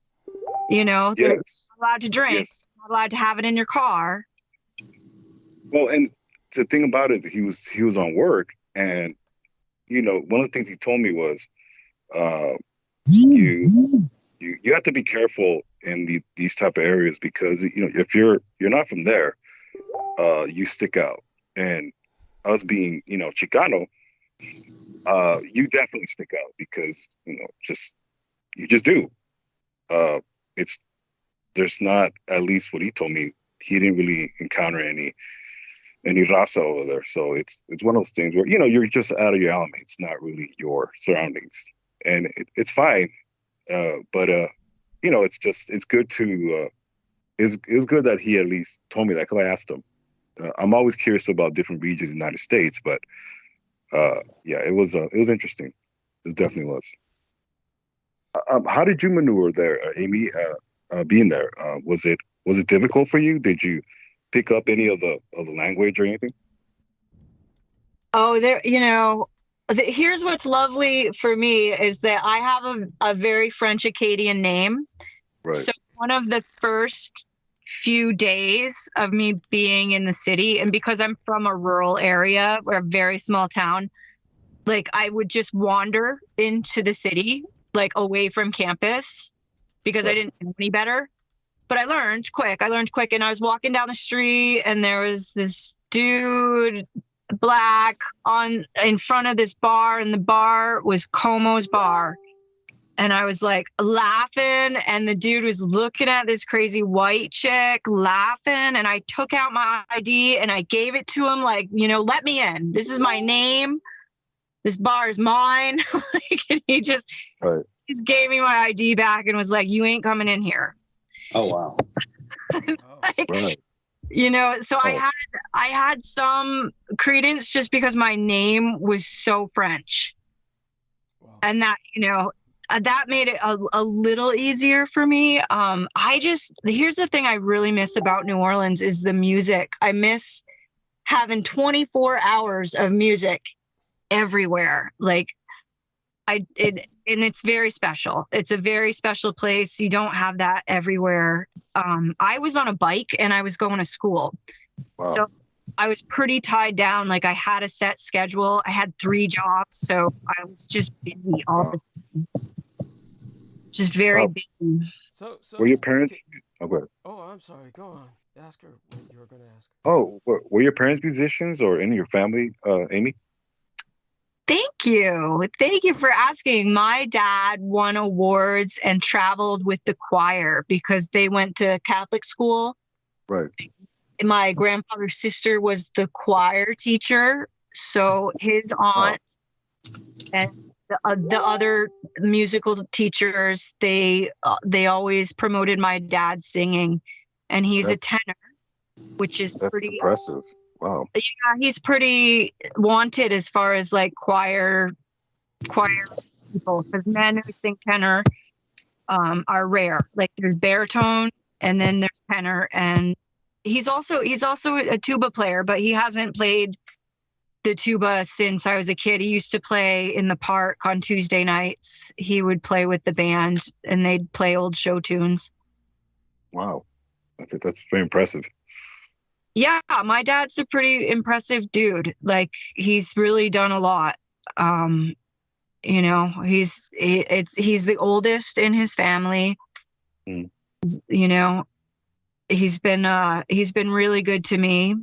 They're not allowed to drink, not allowed to have it in your car. Well, and the thing about it, he was on work, and one of the things he told me was, you have to be careful in these type of areas because if you're not from there, you stick out. And us being Chicano, you definitely stick out because you just do. There's not, at least what he told me, he didn't really encounter any any raza over there. So it's one of those things where, you're just out of your element. It's not really your surroundings, and it's fine. But it's good to it's good that he at least told me that, because I asked him. I'm always curious about different regions of the United States, but yeah, it was interesting. It definitely was. How did you maneuver there, Amy? Being there, was it difficult for you? Did you pick up any of the language or anything? Oh, there, here's what's lovely for me is that I have a very French Acadian name. Right. So one of the first few days of me being in the city, and because I'm from a rural area or a very small town, like I would just wander into the city, like away from campus, because I didn't know any better. But I learned quick, and I was walking down the street and there was this dude, black, in front of this bar, and the bar was Como's bar. And I was like laughing, and the dude was looking at this crazy white chick laughing, and I took out my ID and I gave it to him, like, let me in. This is my name. This bar is mine. And he just gave me my ID back and was like, you ain't coming in here. Oh, wow. Right. So I had some credence just because my name was so French. Wow. And that, that made it a little easier for me. Here's the thing I really miss about New Orleans is the music. I miss having 24 hours of music everywhere. And it's very special. It's a very special place. You don't have that everywhere. I was on a bike and I was going to school. Wow. So I was pretty tied down. Like I had a set schedule. I had 3 jobs. So I was just busy all the time. Just very busy. So were your parents? Okay. Oh, I'm sorry. Go on. Ask her what you were going to ask. Oh, were your parents musicians or any of your family, Amy? Thank you. Thank you for asking. My dad won awards and traveled with the choir because they went to Catholic school. Right. My grandfather's sister was the choir teacher. So his aunt and the other musical teachers, they always promoted my dad singing. And he's a tenor, which is pretty impressive. Wow. Yeah, he's pretty wanted as far as like choir people, because men who sing tenor are rare. Like there's baritone and then there's tenor, and he's also a tuba player, but he hasn't played the tuba since I was a kid. He used to play in the park on Tuesday nights. He would play with the band and they'd play old show tunes. Wow. I think that's very impressive. Yeah, my dad's a pretty impressive dude. Like he's really done a lot. He's the oldest in his family. Mm. He's been really good to me,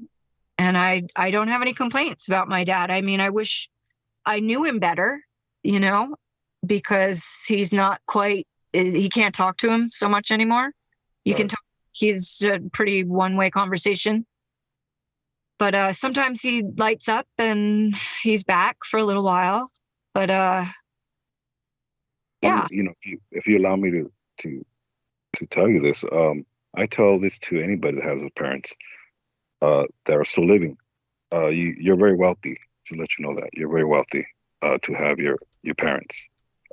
and I don't have any complaints about my dad. I mean, I wish I knew him better, because he's not quite. He can't talk to him so much anymore. You can talk. He's a pretty one-way conversation. But sometimes he lights up and he's back for a little while. But yeah. If you allow me to tell you this, I tell this to anybody that has parents that are still living. You're very wealthy. To let you know that you're very wealthy to have your parents.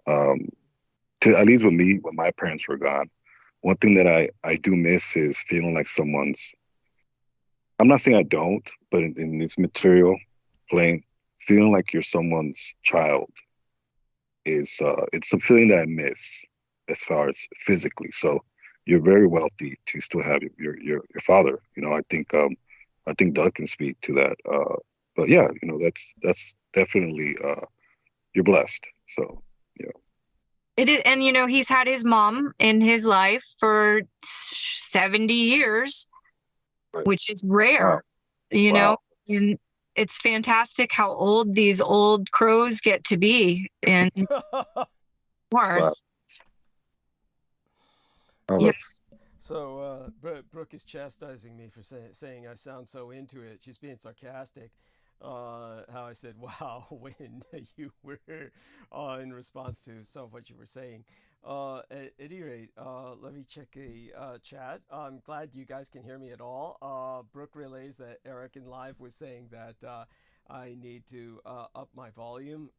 At least with me, when my parents were gone, one thing that I do miss is feeling like someone's. I'm not saying I don't, but in this material plane, feeling like you're someone's child is it's a feeling that I miss as far as physically. So you're very wealthy to still have your father. I think Doug can speak to that. But yeah, that's definitely you're blessed. So yeah. It is, and he's had his mom in his life for 70 years. Right. Which is rare, Wow. and it's fantastic how old these old crows get to be. And wow. Yeah. So Brooke is chastising me for saying I sound so into it. She's being sarcastic. How I said, wow, when you were in response to some of what you were saying. At any rate, let me check the chat. I'm glad you guys can hear me at all. Brooke relays that Eric in live was saying that I need to up my volume.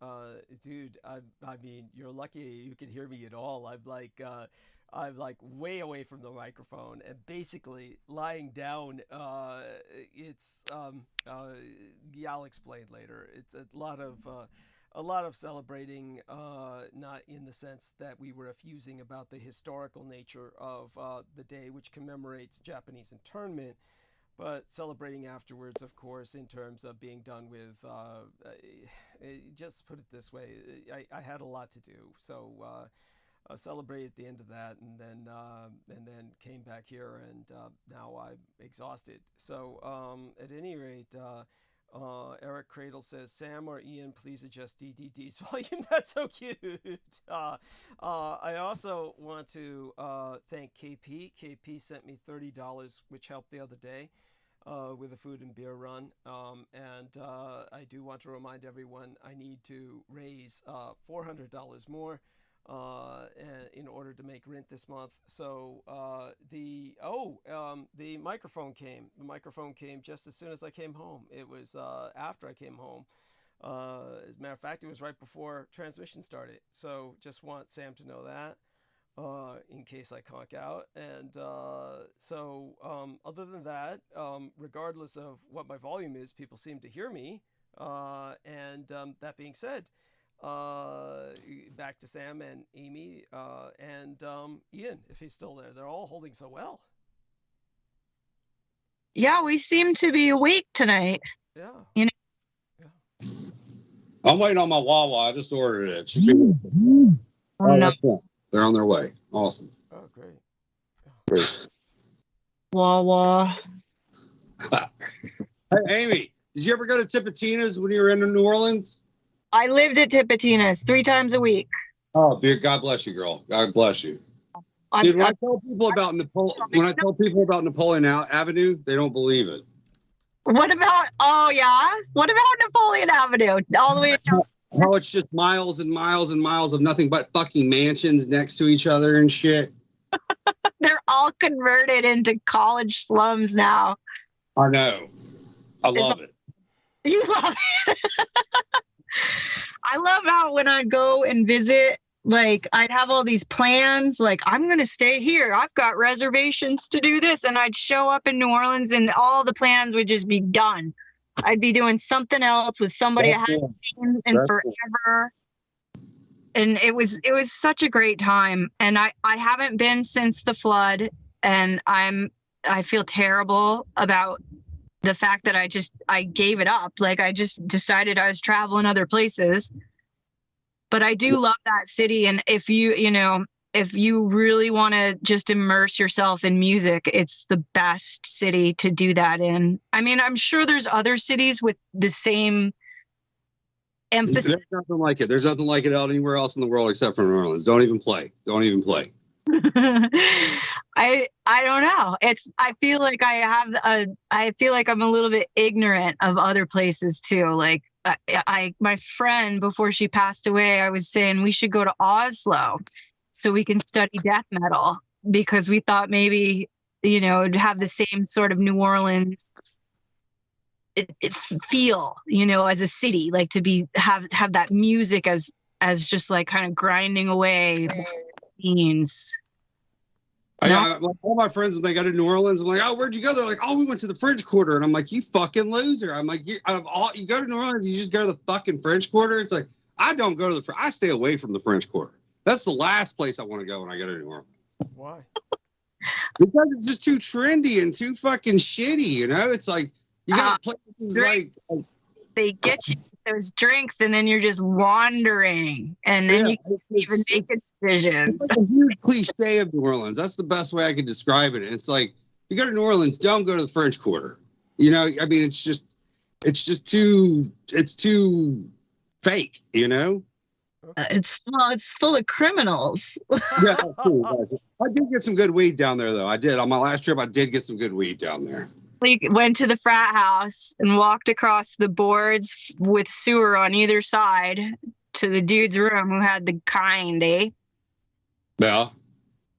Dude, I mean, you're lucky you can hear me at all. I'm like way away from the microphone and basically lying down. Yeah, I'll explain later. It's a lot of celebrating, not in the sense that we were effusing about the historical nature of the day, which commemorates Japanese internment, but celebrating afterwards, of course, in terms of being done with, just put it this way, I had a lot to do, so celebrated at the end of that, and then came back here, and now I'm exhausted. So at any rate, Eric Cradle says, Sam or Ian, please adjust DDD's volume. That's so cute. I also want to thank KP. KP sent me $30, which helped the other day with a food and beer run. And I do want to remind everyone I need to raise $400 more in order to make rent this month. So the microphone came. The microphone came just as soon as I came home. It was after I came home. As a matter of fact, it was right before transmission started. So just want Sam to know that in case I conk out. And so other than that, regardless of what my volume is, people seem to hear me. And that being said, back to Sam and Amy and Ian, if he's still there. They're all holding so well. Yeah, we seem to be awake tonight. Yeah. You know. Yeah. I'm waiting on my Wawa. I just ordered it. Oh, no. They're on their way. Awesome. Oh, great. Yeah. Great. Wawa. Hey, Amy, did you ever go to Tipitina's when you were in New Orleans? I lived at Tipitina's 3 times a week. Oh, dear, God bless you, girl. God bless you. Dude, when I tell people about Napoleon Avenue, they don't believe it. What about? Oh yeah. What about Napoleon Avenue? All the way to. How it's just miles and miles and miles of nothing but fucking mansions next to each other and shit. They're all converted into college slums now. I know. I love it. You love it. I love how when I go and visit, like I'd have all these plans, like I'm going to stay here. I've got reservations to do this. And I'd show up in New Orleans and all the plans would just be done. I'd be doing something else with somebody I hadn't seen in forever. And it was such a great time. And I haven't been since the flood, and I feel terrible about the fact that I gave it up. Like I just decided I was traveling other places. But I do love that city. And if you really want to just immerse yourself in music, it's the best city to do that in. I mean, I'm sure there's other cities with the same emphasis. There's nothing like it. There's nothing like it out anywhere else in the world except for New Orleans. Don't even play. I don't know. I feel like I feel like I'm a little bit ignorant of other places too. Like my friend, before she passed away, I was saying we should go to Oslo so we can study death metal, because we thought maybe, it'd have the same sort of New Orleans feel, as a city, like to have that music as just like kind of grinding away scenes. All my friends, when they go to New Orleans, I'm like, oh, where'd you go? They're like, oh, we went to the French Quarter. And I'm like, you fucking loser. I'm like, you go to New Orleans, you just go to the fucking French Quarter? It's like, I don't go to I stay away from the French Quarter. That's the last place I want to go when I go to New Orleans. Why? Because it's just too trendy and too fucking shitty, It's like, you got places like... They get you those drinks, and then you're just wandering, and then you can't even make a decision. It's like a huge cliche of New Orleans. That's the best way I could describe it. It's like, if you go to New Orleans, don't go to the French Quarter. I mean, it's too fake, Okay. It's full of criminals. Yeah, cool. I did get some good weed down there, though. I did. On my last trip, I did get some good weed down there. We went to the frat house and walked across the boards with sewer on either side to the dude's room who had the kind, eh? Yeah.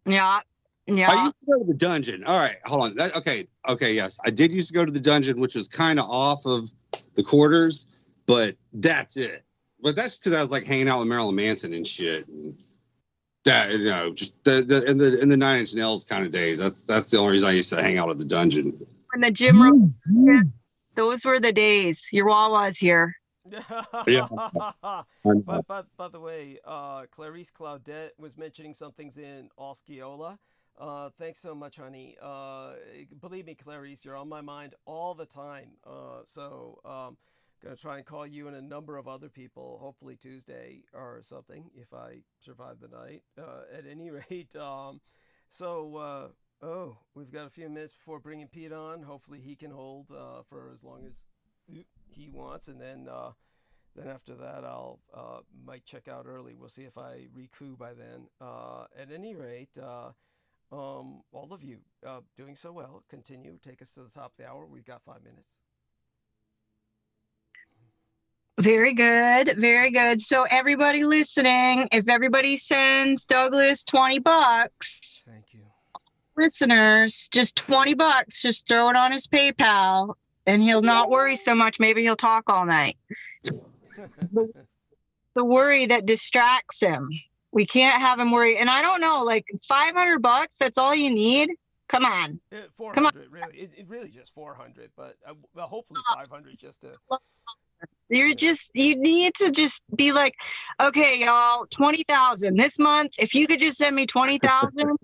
Yeah. Yeah. I used to go to the dungeon. All right, hold on. Okay, yes. I did used to go to the dungeon, which was kind of off of the quarters, but that's it. But that's because I was like hanging out with Marilyn Manson and shit. And that, just in the 9 Inch Nails kind of days. That's the only reason I used to hang out at the dungeon. When the gym rose, those were the days. Your Wawa's here. Yeah. But by the way, Clarice Claudette was mentioning some things in Osceola. Thanks so much, honey. Believe me, Clarice, you're on my mind all the time. Gonna try and call you and a number of other people, hopefully Tuesday or something, if I survive the night. At any rate, we've got a few minutes before bringing Pete on. Hopefully he can hold for as long as he wants, and then after that I'll might check out early. We'll see if I recoup by then. At any rate, all of you doing so well. Continue, take us to the top of the hour. We've got 5 minutes. Very good. Very good. So everybody listening, if everybody sends Douglas $20, thank you. Listeners, just $20, just throw it on his PayPal and he'll not worry so much. Maybe he'll talk all night. The worry that distracts him. We can't have him worry. And I don't know, like $500, that's all you need. Come on. 400, Come on. really. It's really just 400, but well, hopefully 500 just to. You need to just be like, okay, y'all, 20,000 this month. If you could just send me 20,000,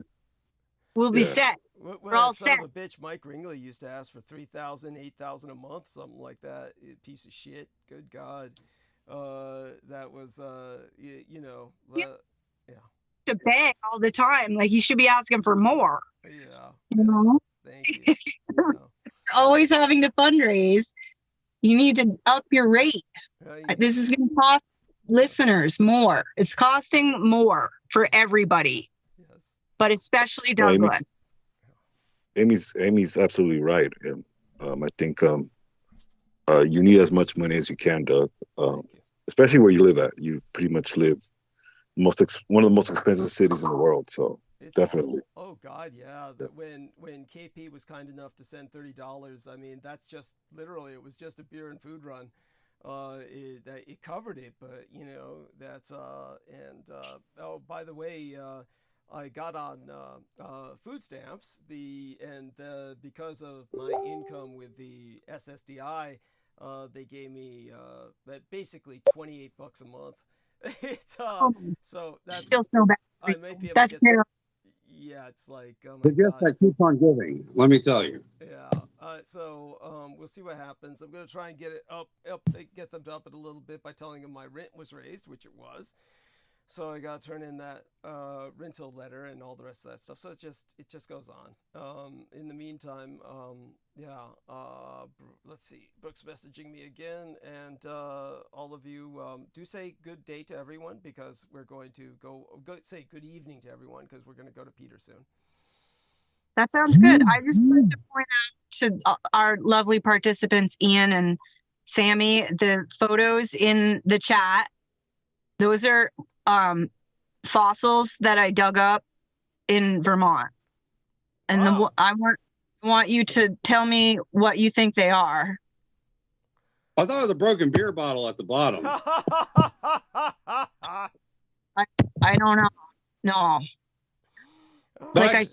we'll be set. We're all set. Of a bitch, Mike Ringley used to ask for 3,000, 8,000 a month, something like that. Piece of shit. Good God. That was, yeah. To beg all the time. Like, you should be asking for more. Yeah. You know? Thank you. Always having to fundraise. You need to up your rate. This is going to cost listeners more. It's costing more for everybody, yes. But especially Douglas. Amy's absolutely right, and I think you need as much money as you can, Doug. Especially where you live at. You pretty much live one of the most expensive cities in the world. So it's definitely. Oh God, yeah. When KP was kind enough to send $30, I mean that's just literally it was just a beer and food run. It covered it, but that's oh, by the way, I got on food stamps because of my income with the SSDI, they gave me basically $28 a month. It's so that's still so bad. I might be able that's to get, terrible. yeah, it's like The gift that keeps on giving. Let me tell you. yeah. We'll see what happens. I'm gonna try and get it up, get them to up it a little bit by telling them my rent was raised, which it was. So I got to turn in that rental letter and all the rest of that stuff. So it just goes on. In the meantime, let's see. Brooke's messaging me again, and all of you do say good day to everyone because we're going to go say good evening to everyone because we're going to go to Peter soon. That sounds good. I just wanted to point out to our lovely participants, Ian and Sammy, the photos in the chat. Those are fossils that I dug up in Vermont, and wow. I want you to tell me what you think they are. I thought it was a broken beer bottle at the bottom. I don't know. No. Like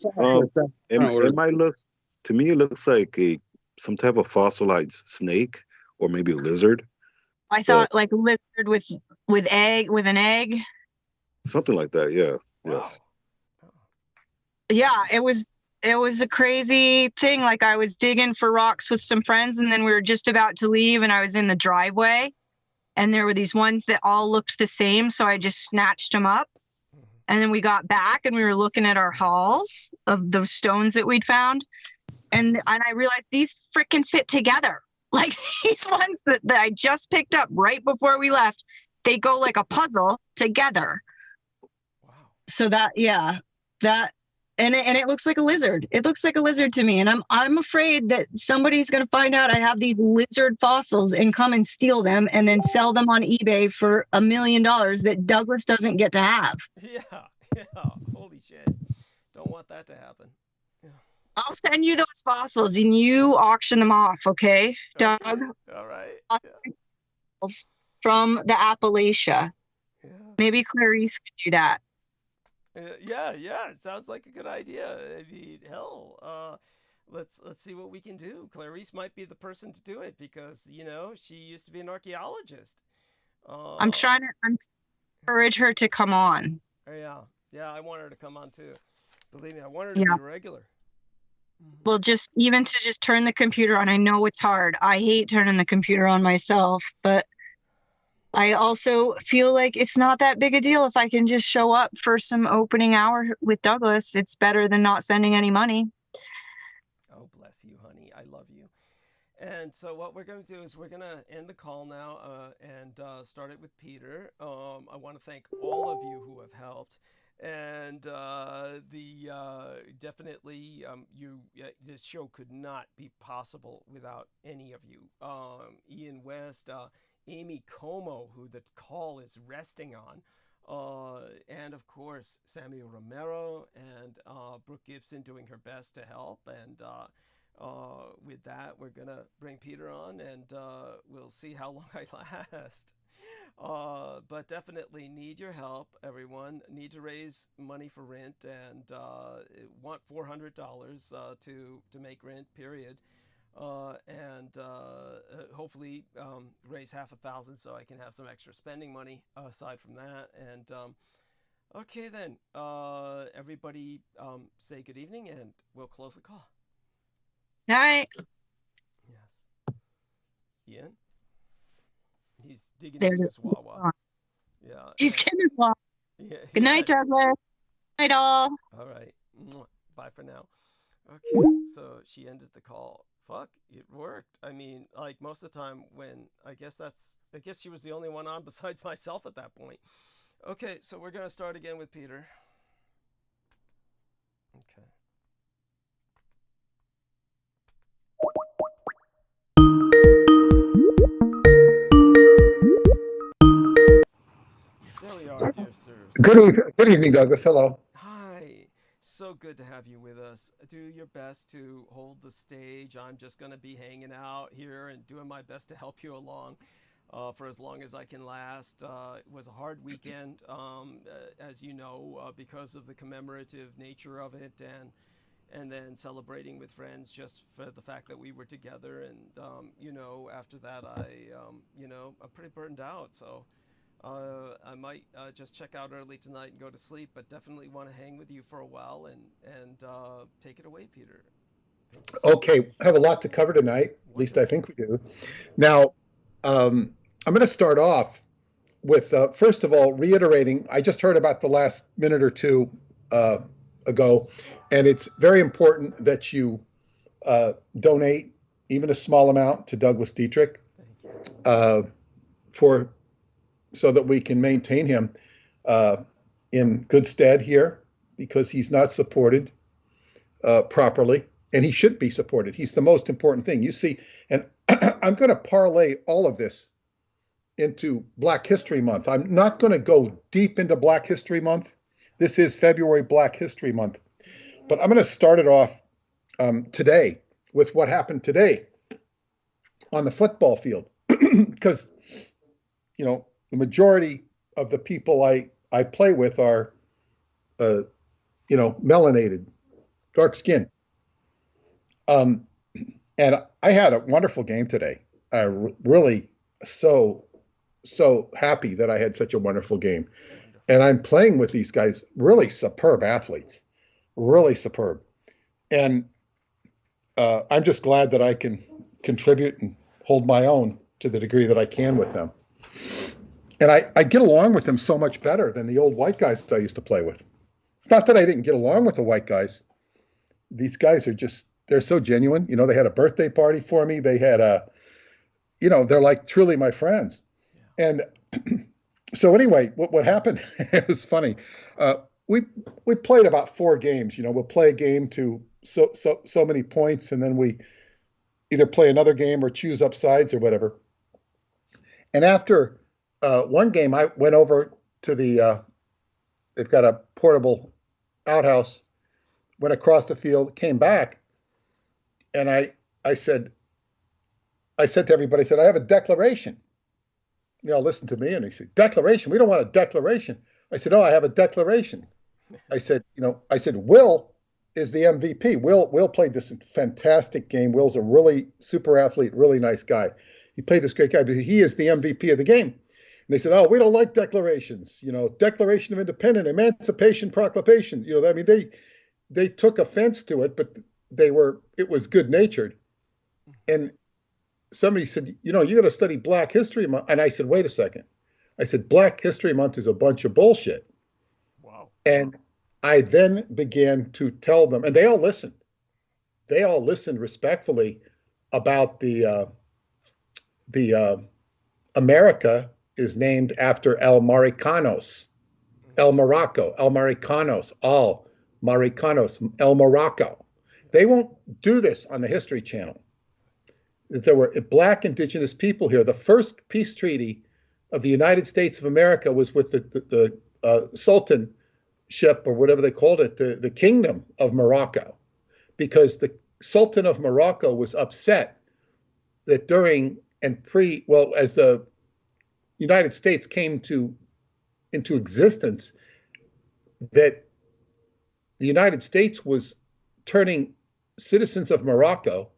it might look to me. It looks like some type of fossilized snake or maybe a lizard. I thought like a lizard with an egg. Something like that, yeah. Wow. Yes. Yeah, it was a crazy thing. Like I was digging for rocks with some friends, and then we were just about to leave, and I was in the driveway, and there were these ones that all looked the same, so I just snatched them up. And then we got back, and we were looking at our hauls of those stones that we'd found, and I realized these freaking fit together. Like these ones that I just picked up right before we left they go like a puzzle together. Wow. So that, yeah, that, and it looks like a lizard. It looks like a lizard to me. And I'm afraid that somebody's going to find out I have these lizard fossils and come and steal them and then sell them on eBay for $1 million that Douglas doesn't get to have. Yeah. Yeah. Holy shit. Don't want that to happen. Yeah. I'll send you those fossils and you auction them off, okay, Doug? Okay. All right. Yeah. From the Appalachia. Yeah. Maybe Clarice could do that. Yeah. It sounds like a good idea. I mean, hell, let's see what we can do. Clarice might be the person to do it because she used to be an archaeologist. I'm trying to encourage her to come on. Yeah. I want her to come on too. Believe me, I want her to be a regular. Well, just turn the computer on. I know it's hard. I hate turning the computer on myself, but I also feel like it's not that big a deal if I can just show up for some opening hour with Douglas. It's better than not sending any money. Oh, bless you, honey. I love you. And so what we're going to do is we're going to end the call now and start it with Peter. I want to thank all of you who have helped. And definitely this show could not be possible without any of you. Ian West, Amy Como, who the call is resting on, and of course Samuel Romero and Brooke Gibson doing her best to help. And with that, we're gonna bring Peter on, and we'll see how long I last. But definitely need your help, everyone. Need to raise money for rent, and want $400 to make rent, period. And hopefully raise $500,000 so I can have some extra spending money aside from that. And okay then, everybody say good evening, and we'll close the call. Night. Yes. Ian? He's digging into his Wawa. Yeah. He's getting his Wawa. Yeah, good night, Douglas. Good night, all. All right. Bye for now. Okay, so she ended the call. Fuck, it worked. I mean, like most of the time when I guess she was the only one on besides myself at that point. Okay, so we're gonna start again with Peter. Okay. There we are, dear sirs. Good evening, Douglas. Hello. Hi. So good to have you with us. Do your best to hold the stage. I'm just going to be hanging out here and doing my best to help you along for as long as I can last. It was a hard weekend, as you know, because of the commemorative nature of it, and then celebrating with friends just for the fact that we were together. And, after that, I'm pretty burned out. So I might just check out early tonight and go to sleep, but definitely want to hang with you for a while and take it away, Peter. Okay, I have a lot to cover tonight. At least I think we do. Now, I'm going to start off with, first of all, reiterating, I just heard about the last minute or two ago, and it's very important that you donate even a small amount to Douglas Dietrich so that we can maintain him in good stead here, because he's not supported properly, and he should be supported. He's the most important thing. You see, and I'm going to parlay all of this into Black History Month. I'm not going to go deep into Black History Month. This is February Black History Month. But I'm going to start it off today with what happened today on the football field, because, the majority of the people I play with are, melanated, dark skin. And I had a wonderful game today. I really so happy that I had such a wonderful game. And I'm playing with these guys, really superb athletes, really superb. And I'm just glad that I can contribute and hold my own to the degree that I can with them. And I get along with them so much better than the old white guys that I used to play with. It's not that I didn't get along with the white guys. These guys are they're so genuine. They had a birthday party for me. They had they're like truly my friends. Yeah. And So anyway, what happened? It was funny. Uh, we we played about 4 games. We'll play a game to so many points, and then we either play another game or choose up sides or whatever. And after one game, I went over to they've got a portable outhouse, went across the field, came back, and I said to everybody, I said, I have a declaration. They all listened to me, and they said, declaration? We don't want a declaration. I said, oh, I have a declaration. I said, Will is the MVP. Will played this fantastic game. Will's a really super athlete, really nice guy. He played this great guy, but he is the MVP of the game. And they said, oh, we don't like declarations. Declaration of Independence, Emancipation Proclamation. I mean, they took offense to it, but it was good natured. And somebody said, you got to study Black History Month. And I said, wait a second. I said, Black History Month is a bunch of bullshit. Wow. And I then began to tell them, and they all listened. They all listened respectfully about the America is named after El Maricanos, El Morocco, El Maricanos, all Maricanos, El Morocco. They won't do this on the History Channel. There were Black indigenous people here. The first peace treaty of the United States of America was with the Sultanship, or whatever they called it, the Kingdom of Morocco, because the Sultan of Morocco was upset that during and as the United States came into existence, that the United States was turning citizens of Morocco,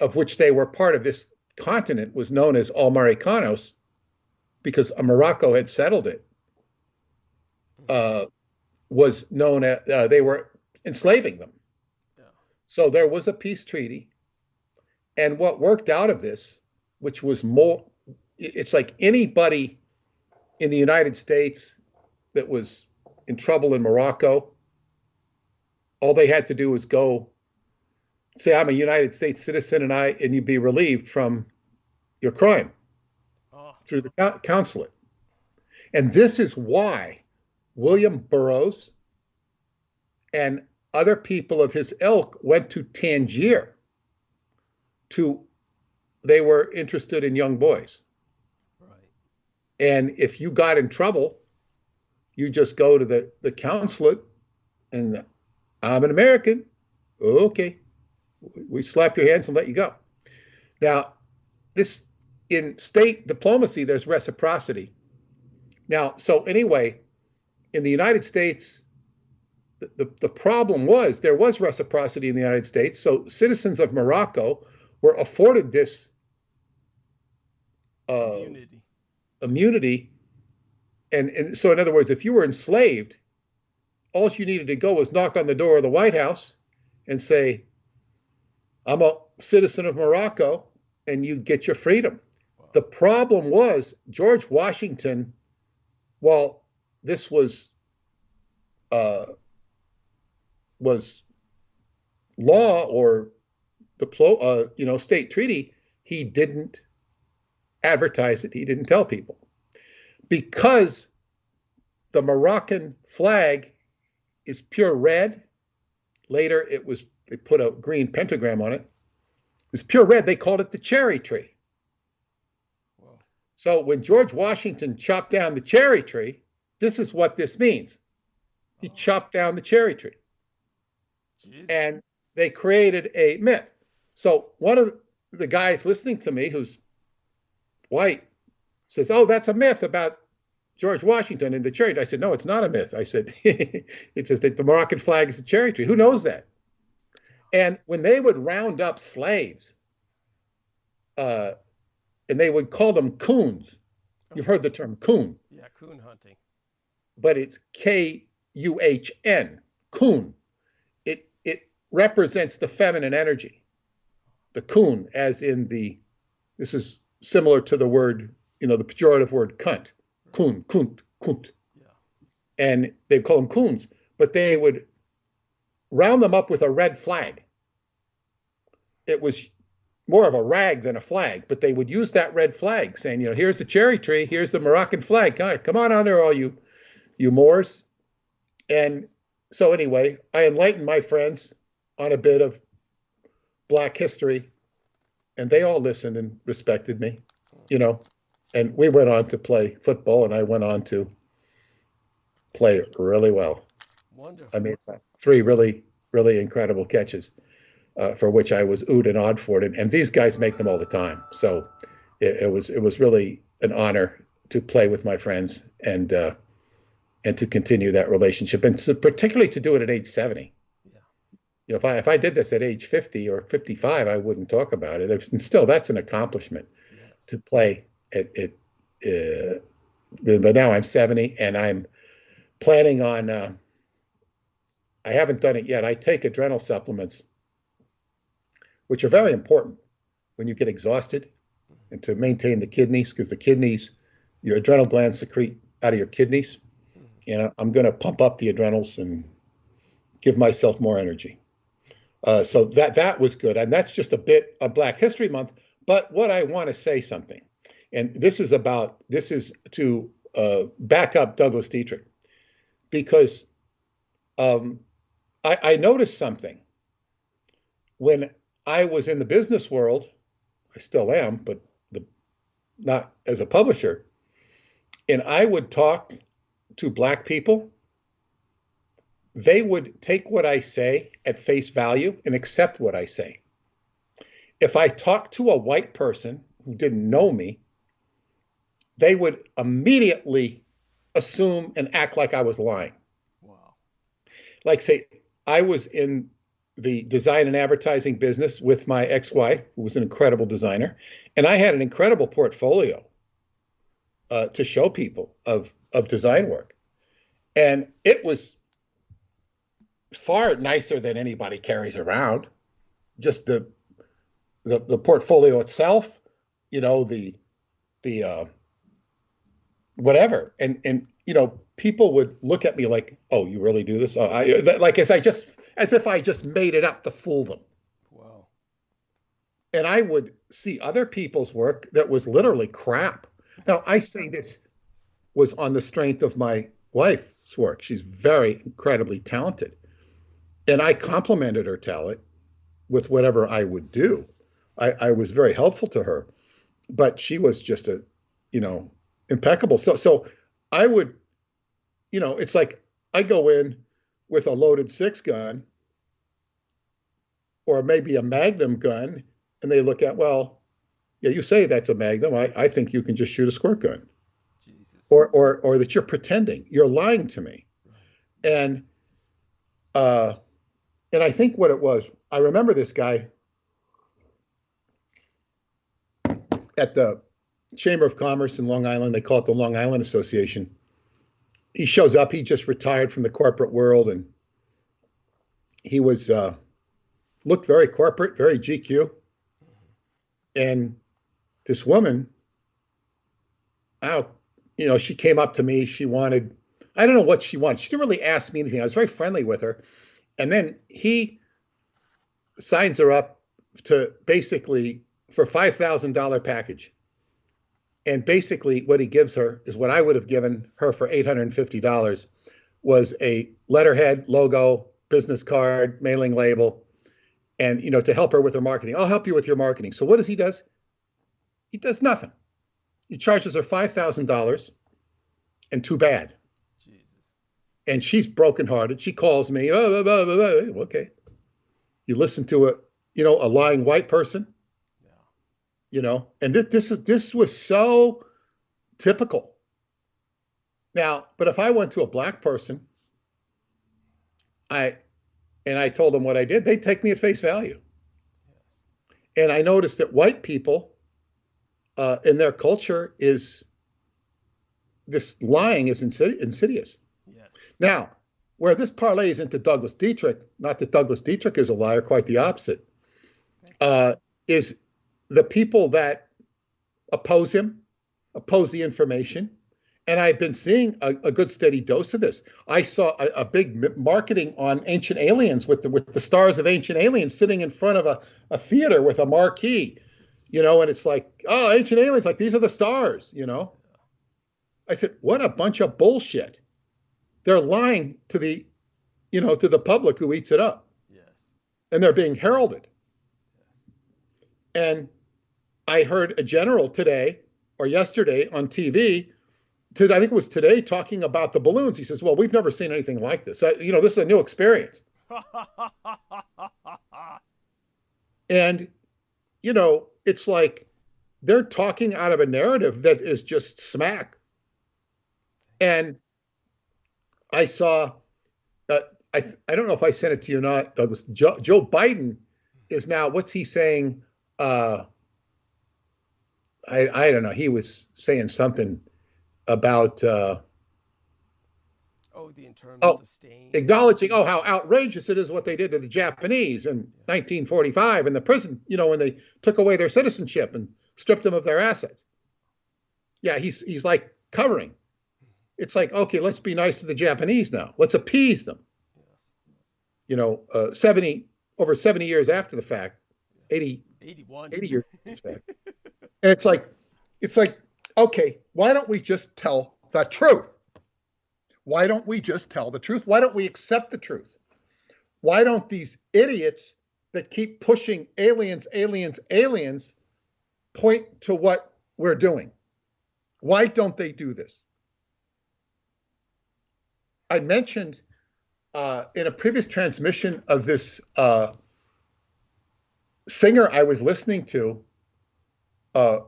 of which they were part of this continent, was known as All Maricanos, because Morocco had settled it, was known as, they were enslaving them. Yeah. So there was a peace treaty. And what worked out of this, which was more, it's like anybody in the United States that was in trouble in Morocco, all they had to do was go say, I'm a United States citizen, and you'd be relieved from your crime through the consulate. And this is why William Burroughs and other people of his ilk went to Tangier. They were interested in young boys. Right. And if you got in trouble, you just go to the consulate and, I'm an American. Okay. We slap your hands and let you go. Now, in state diplomacy, there's reciprocity. Now, so anyway, in the United States, the problem was there was reciprocity in the United States. So citizens of Morocco were afforded this immunity. And so, in other words, if you were enslaved, all you needed to go was knock on the door of the White House and say, I'm a citizen of Morocco, and you get your freedom. Wow. The problem was George Washington, while this was law or state treaty, he didn't advertise it. He didn't tell people, because the Moroccan flag is pure red. Later, they put a green pentagram on it. It's pure red. They called it the cherry tree. Wow. So when George Washington chopped down the cherry tree, this is what this means. He chopped down the cherry tree. Jeez. And they created a myth. So one of the guys listening to me, who's white, says, oh, that's a myth about George Washington and the cherry tree. I said, no, it's not a myth. I said, it says that the Moroccan flag is a cherry tree. Who knows that? And when they would round up slaves, and they would call them coons. You've heard the term coon. Yeah, coon hunting. But it's K-U-H-N, coon. It represents the feminine energy. The coon, as in this is similar to the word, the pejorative word cunt. Coon, kunt. Yeah. And they'd call them coons, but they would round them up with a red flag. It was more of a rag than a flag, but they would use that red flag saying, you know, here's the cherry tree, here's the Moroccan flag. Come on out there, all you Moors. And so anyway, I enlightened my friends on a bit of Black history, and they all listened and respected me, you know, and we went on to play football, and I went on to play really well. Wonderful. I made 3 really, really incredible catches, for which I was oohed and awed for it. And these guys make them all the time. So it was really an honor to play with my friends and to continue that relationship, and particularly to do it at age 70. Yeah. You know, if I did this at age 50 or 55, I wouldn't talk about it. And still, that's an accomplishment. Yes. To play at but now I'm 70, and I'm planning on. I haven't done it yet. I take adrenal supplements, which are very important when you get exhausted, and to maintain the kidneys, because the kidneys, your adrenal glands secrete out of your kidneys. And I'm going to pump up the adrenals and give myself more energy. So that was good. And that's just a bit of Black History Month. But what I want to say something, and this is to back up Douglas Dietrich, because I noticed something when I was in the business world. I still am, but not as a publisher. And I would talk to Black people. They would take what I say at face value and accept what I say. If I talked to a white person who didn't know me, they would immediately assume and act like I was lying. Wow. Like, say, I was in the design and advertising business with my ex-wife, who was an incredible designer, and I had an incredible portfolio to show people of design work. And it was far nicer than anybody carries around. Just the portfolio itself, you know, the whatever. And you know, people would look at me like, "Oh, you really do this?" Like as if I just made it up to fool them. Wow. And I would see other people's work that was literally crap. Now, I say this was on the strength of my wife's work. She's very incredibly talented. And I complimented her talent with whatever I would do. I was very helpful to her, but she was just impeccable. So I would, it's like I go in with a loaded 6-gun or maybe a Magnum gun, and they look at, well, yeah, you say that's a Magnum. I think you can just shoot a squirt gun. Jesus. Or that you're pretending. You're lying to me. Right. And I think what it was, I remember this guy at the Chamber of Commerce in Long Island. They call it the Long Island Association. He shows up. He just retired from the corporate world, and he was looked very corporate, very GQ. And this woman, she came up to me. I don't know what she wanted. She didn't really ask me anything. I was very friendly with her. And then he signs her up to basically for $5,000 package. And basically what he gives her is what I would have given her for $850, was a letterhead, logo, business card, mailing label, and, to help her with her marketing. I'll help you with your marketing. So what does he do? He does nothing. He charges her $5,000, and too bad. Jesus. And she's brokenhearted. She calls me. Okay. You listen to a lying white person. Yeah. And this was so typical. Now, but if I went to a Black person, I told them what I did, they'd take me at face value. Yes. And I noticed that white people, in their culture, is this lying is insidious. Yes. Now, where this parlays into Douglas Dietrich, not that Douglas Dietrich is a liar, quite the opposite, is the people that oppose him, oppose the information, And I've been seeing a good steady dose of this. I saw a big marketing on Ancient Aliens with the stars of Ancient Aliens sitting in front of a theater with a marquee, and it's like, oh, Ancient Aliens, like these are the stars, I said, what a bunch of bullshit. They're lying to the public who eats it up. Yes. And they're being heralded. Yes. And I heard a general today or yesterday on TV, I think it was today, talking about the balloons. He says, well, we've never seen anything like this. This is a new experience. And, it's like they're talking out of a narrative that is just smack. And I saw, I don't know if I sent it to you or not, Douglas. Joe Biden is now, what's he saying? I don't know. He was saying something about the internment sustained. Acknowledging how outrageous it is what they did to the Japanese in 1945 in the prison, when they took away their citizenship and stripped them of their assets. Yeah, he's like covering. It's like, okay, let's be nice to the Japanese now. Let's appease them. Yes. over 70 years after the fact, 80 years after the fact. And it's like, okay, why don't we just tell the truth? Why don't we just tell the truth? Why don't we accept the truth? Why don't these idiots that keep pushing aliens point to what we're doing? Why don't they do this? I mentioned in a previous transmission of this singer I was listening to,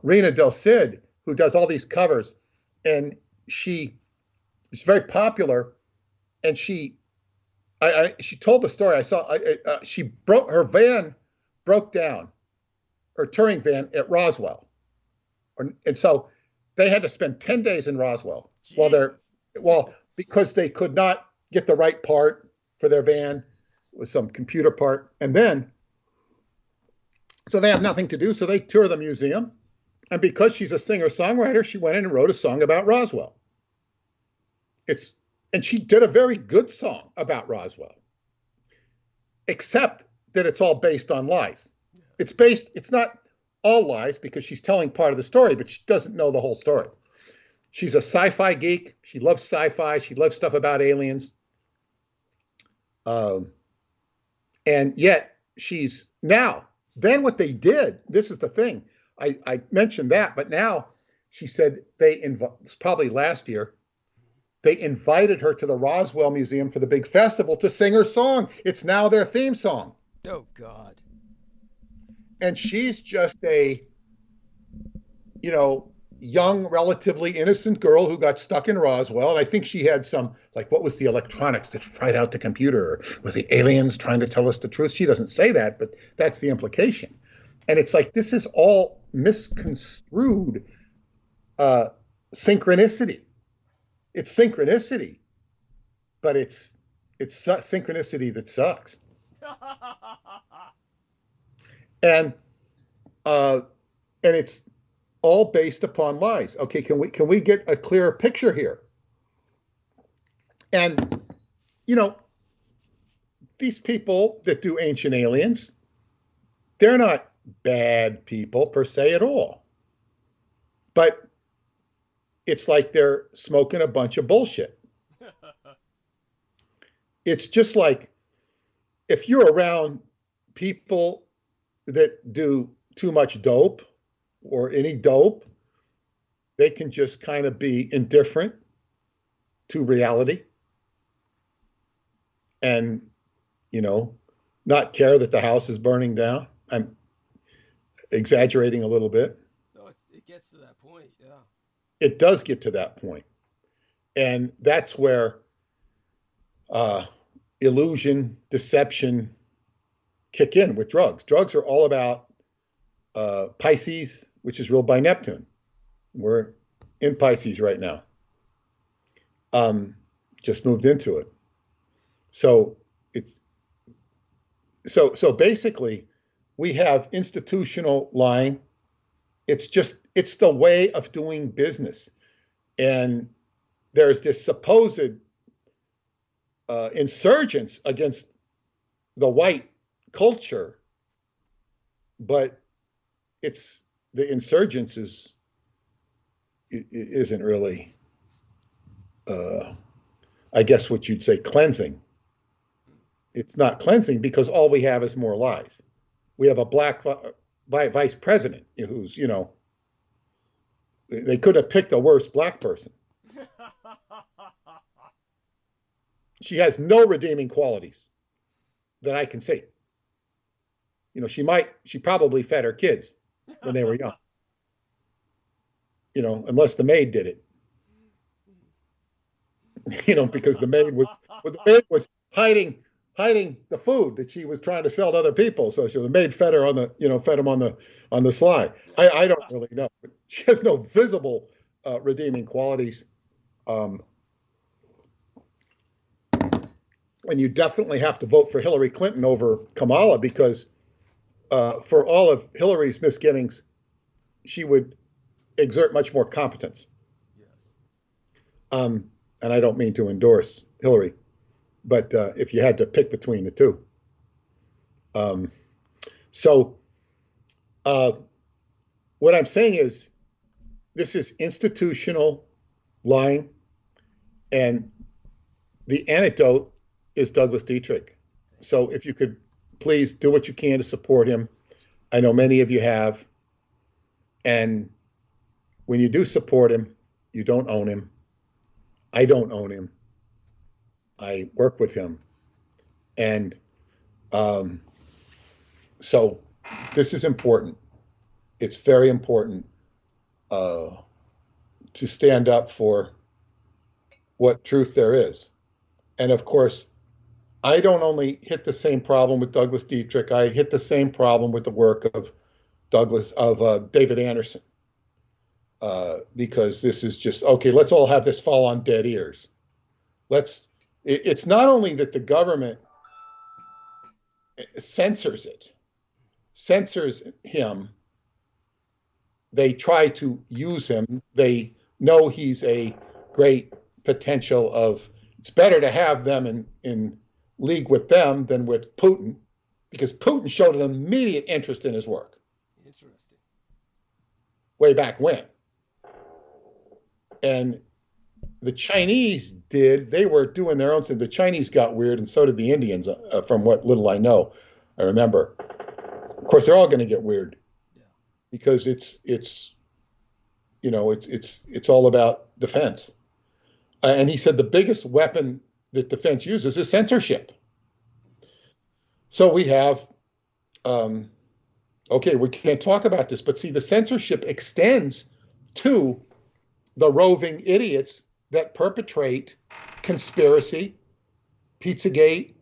Rena Del Cid, who does all these covers, and she is very popular. And she told the story. I saw her van broke down, her touring van at Roswell, and so they had to spend 10 days in Roswell because they could not get the right part for their van. It was some computer part, and then so they have nothing to do, so they tour the museum. And because she's a singer-songwriter, she went in and wrote a song about Roswell. And she did a very good song about Roswell, except that it's all based on lies. It's not all lies because she's telling part of the story, but she doesn't know the whole story. She's a sci-fi geek. She loves sci-fi. She loves stuff about aliens. And yet then what they did, this is the thing. I mentioned that, but now she said it's probably last year, they invited her to the Roswell Museum for the big festival to sing her song. It's now their theme song. Oh, God. And she's just a, young, relatively innocent girl who got stuck in Roswell. And I think she had some, what was the electronics that fried out the computer? Or was the aliens trying to tell us the truth? She doesn't say that, but that's the implication. And it's like, this is all misconstrued synchronicity. It's synchronicity, but it's synchronicity that sucks. And it's all based upon lies. Okay, can we get a clearer picture here? And these people that do Ancient Aliens, they're not bad people per se at all. But it's like they're smoking a bunch of bullshit. It's just like if you're around people that do too much dope or any dope, they can just kind of be indifferent to reality and, not care that the house is burning down. I'm exaggerating a little bit. No, it gets to that point, yeah. It does get to that point. And that's where illusion, deception kick in with drugs. Drugs are all about Pisces, which is ruled by Neptune. We're in Pisces right now. Just moved into it. So so basically we have institutional lying. It's the way of doing business. And there's this supposed insurgence against the white culture, but the insurgence isn't really, I guess what you'd say, cleansing. It's not cleansing because all we have is more lies. We have a black vice president who's, they could have picked a worse black person. She has no redeeming qualities that I can see. She probably fed her kids when they were young. Unless the maid did it. Because the maid was hiding the food that she was trying to sell to other people. So the maid fed her fed him on the sly. I don't really know. But she has no visible redeeming qualities. And you definitely have to vote for Hillary Clinton over Kamala because for all of Hillary's misgivings, she would exert much more competence. Yes. And I don't mean to endorse Hillary, but if you had to pick between the two. What I'm saying is this is institutional lying, and the antidote is Douglas Dietrich. So if you could please do what you can to support him. I know many of you have. And when you do support him, you don't own him. I don't own him. I work with him. And so this is important. It's very important to stand up for what truth there is. And of course, I don't only hit the same problem with Douglas Dietrich. I hit the same problem with the work of David Anderson, because this is just, okay, let's all have this fall on dead ears. It's not only that the government censors him, they try to use him. They know he's a great potential it's better to have them in league with them than with Putin, because Putin showed an immediate interest in his work. Interesting. Way back when. And the Chinese they were doing their own thing. The Chinese got weird, and so did the Indians, from what little I know. I remember. Of course, they're all going to get weird, because it's all about defense. And he said the biggest weapon that defense uses is censorship. So we have, okay, we can't talk about this, but see, the censorship extends to the roving idiots that perpetrate conspiracy, Pizzagate,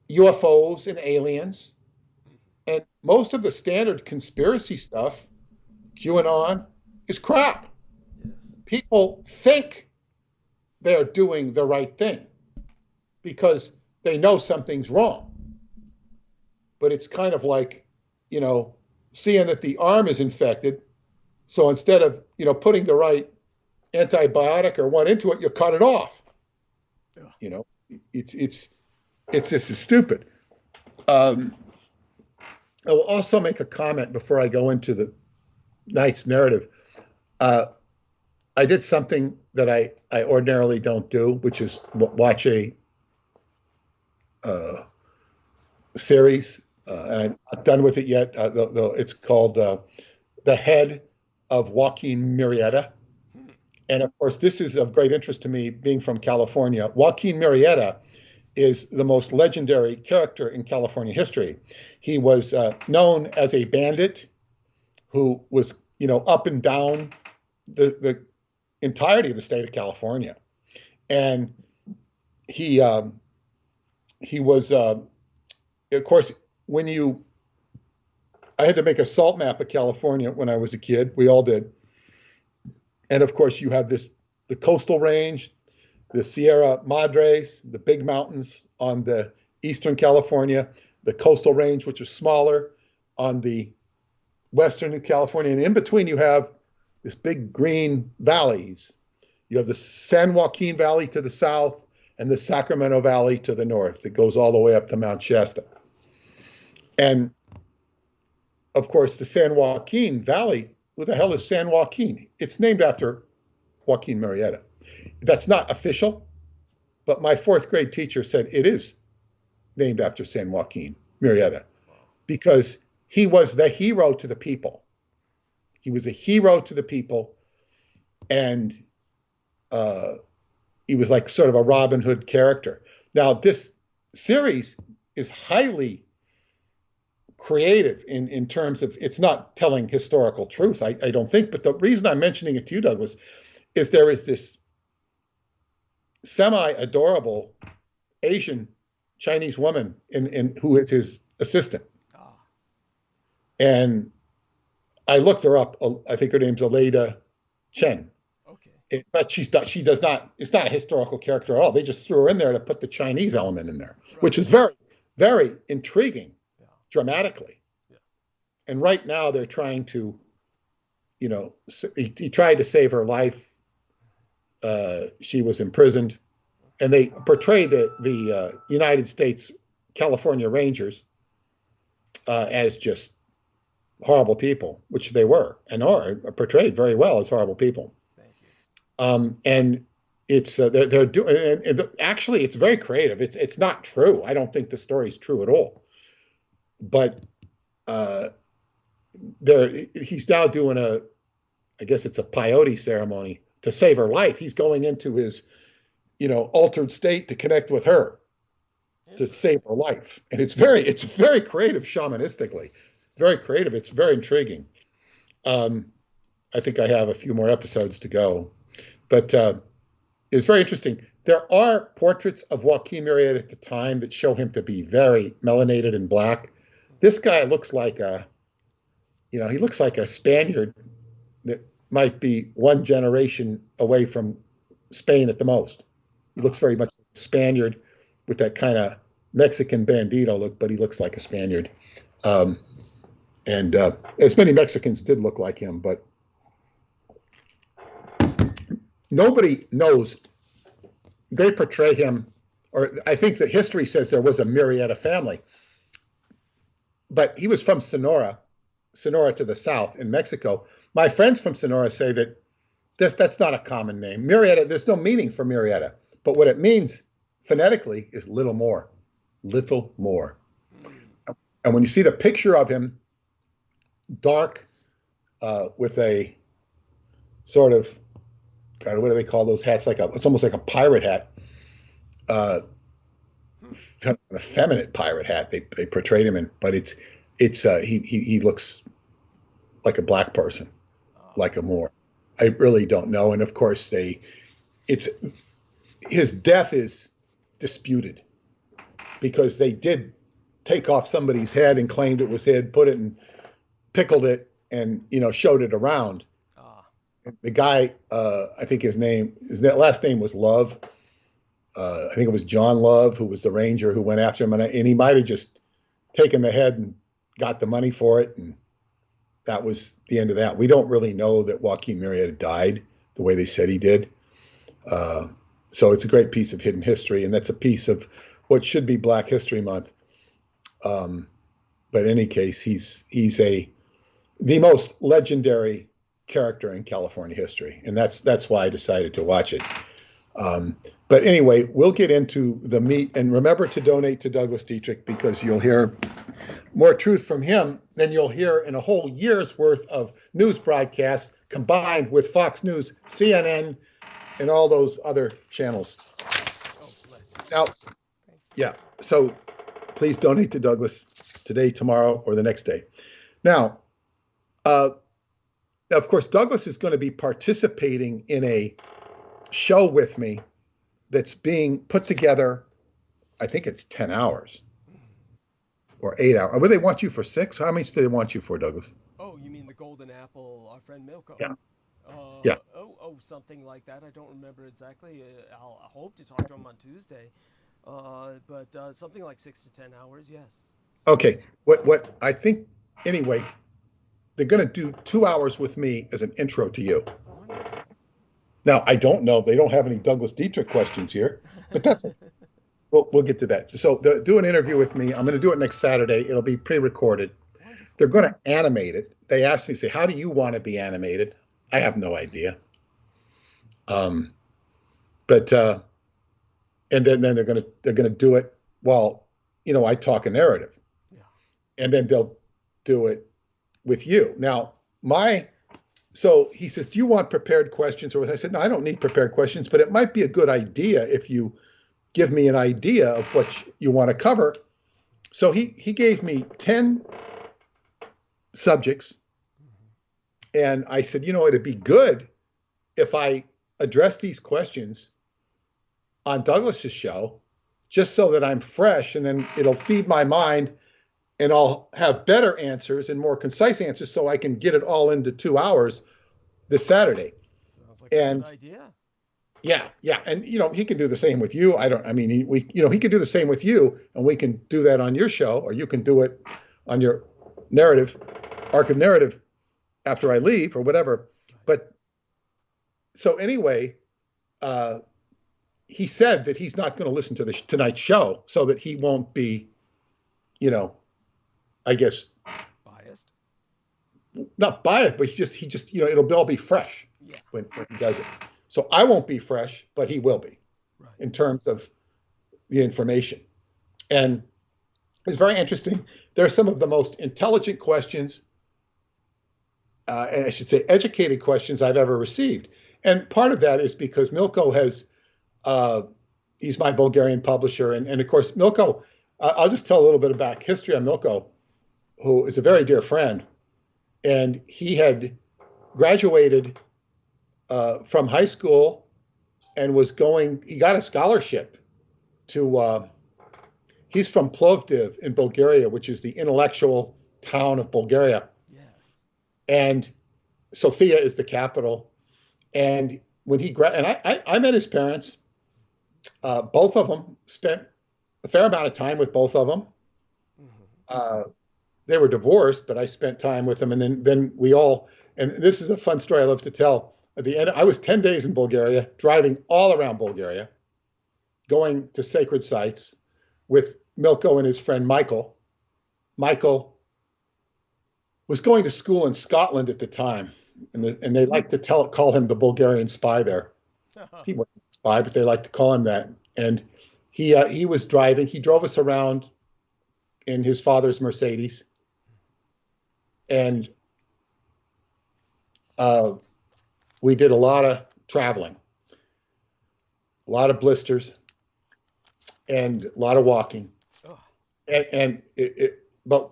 UFOs, and aliens. And most of the standard conspiracy stuff, QAnon, is crap. Yes. People think they're doing the right thing because they know something's wrong. But it's kind of like, seeing that the arm is infected. So instead of, putting the right antibiotic or one into it, you cut it off. Yeah. This is stupid. I will also make a comment before I go into the night's narrative. I did something that I ordinarily don't do, which is watch a series, and I'm not done with it yet. Though it's called The Head of Joaquin Murrieta. And of course, this is of great interest to me, being from California. Joaquin Murrieta is the most legendary character in California history. He was known as a bandit who was, up and down the entirety of the state of California. And he was, of course, I had to make a salt map of California when I was a kid. We all did. And of course, you have the coastal range, the Sierra Madres, the big mountains on the eastern California, the coastal range, which is smaller on the western California. And in between, you have this big green valleys. You have the San Joaquin Valley to the south and the Sacramento Valley to the north that goes all the way up to Mount Shasta. And of course, the San Joaquin Valley, who the hell is San Joaquin? It's named after Joaquin Murrieta. That's not official, but my fourth grade teacher said it is named after San Joaquin Murrieta because he was the hero to the people. He was a hero to the people, and he was like sort of a Robin Hood character. Now, this series is highly creative in terms of, it's not telling historical truth, I don't think, but the reason I'm mentioning it to you, Douglas, is there is this semi-adorable Asian Chinese woman in who is his assistant. And I looked her up. I think her name's Aleida Chen. Okay. But she does not, it's not a historical character at all. They just threw her in there to put the Chinese element in there, right, which is very, very intriguing, yeah, dramatically. Yes. And right now they're trying to, you know, he tried to save her life. She was imprisoned, and they portray the United States California Rangers as just horrible people, which they were and are portrayed very well as horrible people. Thank you. And it's they're doing, and actually it's very creative. It's not true. I don't think the story's true at all. But he's now doing I guess it's a peyote ceremony to save her life. He's going into his, you know, altered state to connect with her to save her life. And it's very creative shamanistically. Very creative. It's very intriguing. I think I have a few more episodes to go, but it's very interesting. There are portraits of Joaquin Murrieta at the time that show him to be very melanated and black. This guy looks like he looks like a Spaniard that might be one generation away from Spain at the most. He looks very much like a Spaniard with that kind of Mexican bandito look, but he looks like a Spaniard. And as many Mexicans did look like him, but nobody knows. They portray him, or I think that history says there was a Murrieta family, but he was from Sonora to the south in Mexico. My friends from Sonora say that that's not a common name. Murrieta, there's no meaning for Murrieta, but what it means phonetically is little more, little more. And when you see the picture of him, dark, with a sort of, God, what do they call those hats? It's almost like a pirate hat, kind of an effeminate pirate hat. They portrayed him in, but he looks like a black person, like a Moor. I really don't know. And of course his death is disputed because they did take off somebody's head and claimed it was his, put it in, pickled it, and showed it around. The guy, I think his last name was Love. I think it was John Love, who was the ranger who went after him, and he might have just taken the head and got the money for it, and that was the end of that. We don't really know that Joaquin Murrieta died the way they said he did. So it's a great piece of hidden history, and that's a piece of what should be Black History Month. But in any case, he's the most legendary character in California history, and that's why I decided to watch it. But anyway, we'll get into the meat, and remember to donate to Douglas Dietrich, because you'll hear more truth from him than you'll hear in a whole year's worth of news broadcasts combined with Fox News, CNN, and all those other channels. Now, yeah, so please donate to Douglas today, tomorrow, or the next day. Now, of course, Douglas is going to be participating in a show with me that's being put together. I think it's 10 hours or 8 hours. Would they want you for 6? How much do they want you for, Douglas? Oh, you mean the Golden Apple, our friend Milko? Yeah. Yeah. Oh, something like that. I don't remember exactly. I hope to talk to him on Tuesday. But something like 6 to 10 hours, yes. Okay. What I think, anyway, they're going to do 2 hours with me as an intro to you. Wonderful. Now, I don't know. They don't have any Douglas Dietrich questions here, but that's we'll get to that. So do an interview with me. I'm going to do it next Saturday. It'll be pre-recorded. They're going to animate it. They asked me, say, how do you want to be animated? I have no idea. And then they're going to do it while, I talk a narrative. Yeah. And then they'll do it with you. Now, so he says, do you want prepared questions? Or I said, no, I don't need prepared questions, but it might be a good idea if you give me an idea of what you want to cover. So he gave me 10 subjects. And I said, it'd be good if I address these questions on Douglas's show, just so that I'm fresh, and then it'll feed my mind and I'll have better answers and more concise answers so I can get it all into 2 hours this Saturday. Sounds like a good idea. Yeah. And, he can do the same with you. He can do the same with you, and we can do that on your show, or you can do it on your arc of narrative after I leave or whatever. But so anyway, he said that he's not going to listen to tonight's show so that he won't be, I guess, biased. Not biased, but he just, it'll all be fresh when he does it. So I won't be fresh, but he will be, in terms of the information. And it's very interesting. There are some of the most intelligent questions, and I should say educated questions I've ever received. And part of that is because Milko has, he's my Bulgarian publisher. And of course, Milko, I'll just tell a little bit about history on Milko, who is a very dear friend. And he had graduated from high school and he got a scholarship to, he's from Plovdiv in Bulgaria, which is the intellectual town of Bulgaria. Yes. And Sofia is the capital. And when I met his parents, both of them spent a fair amount of time with both of them. Mm-hmm. They were divorced, but I spent time with them. And then we all, and this is a fun story I love to tell. At the end, I was 10 days in Bulgaria, driving all around Bulgaria, going to sacred sites with Milko and his friend Michael. Michael was going to school in Scotland at the time, and they like to call him the Bulgarian spy there. He wasn't a spy, but they like to call him that. And he was driving. He drove us around in his father's Mercedes, and we did a lot of traveling, a lot of blisters, and a lot of walking. Oh. But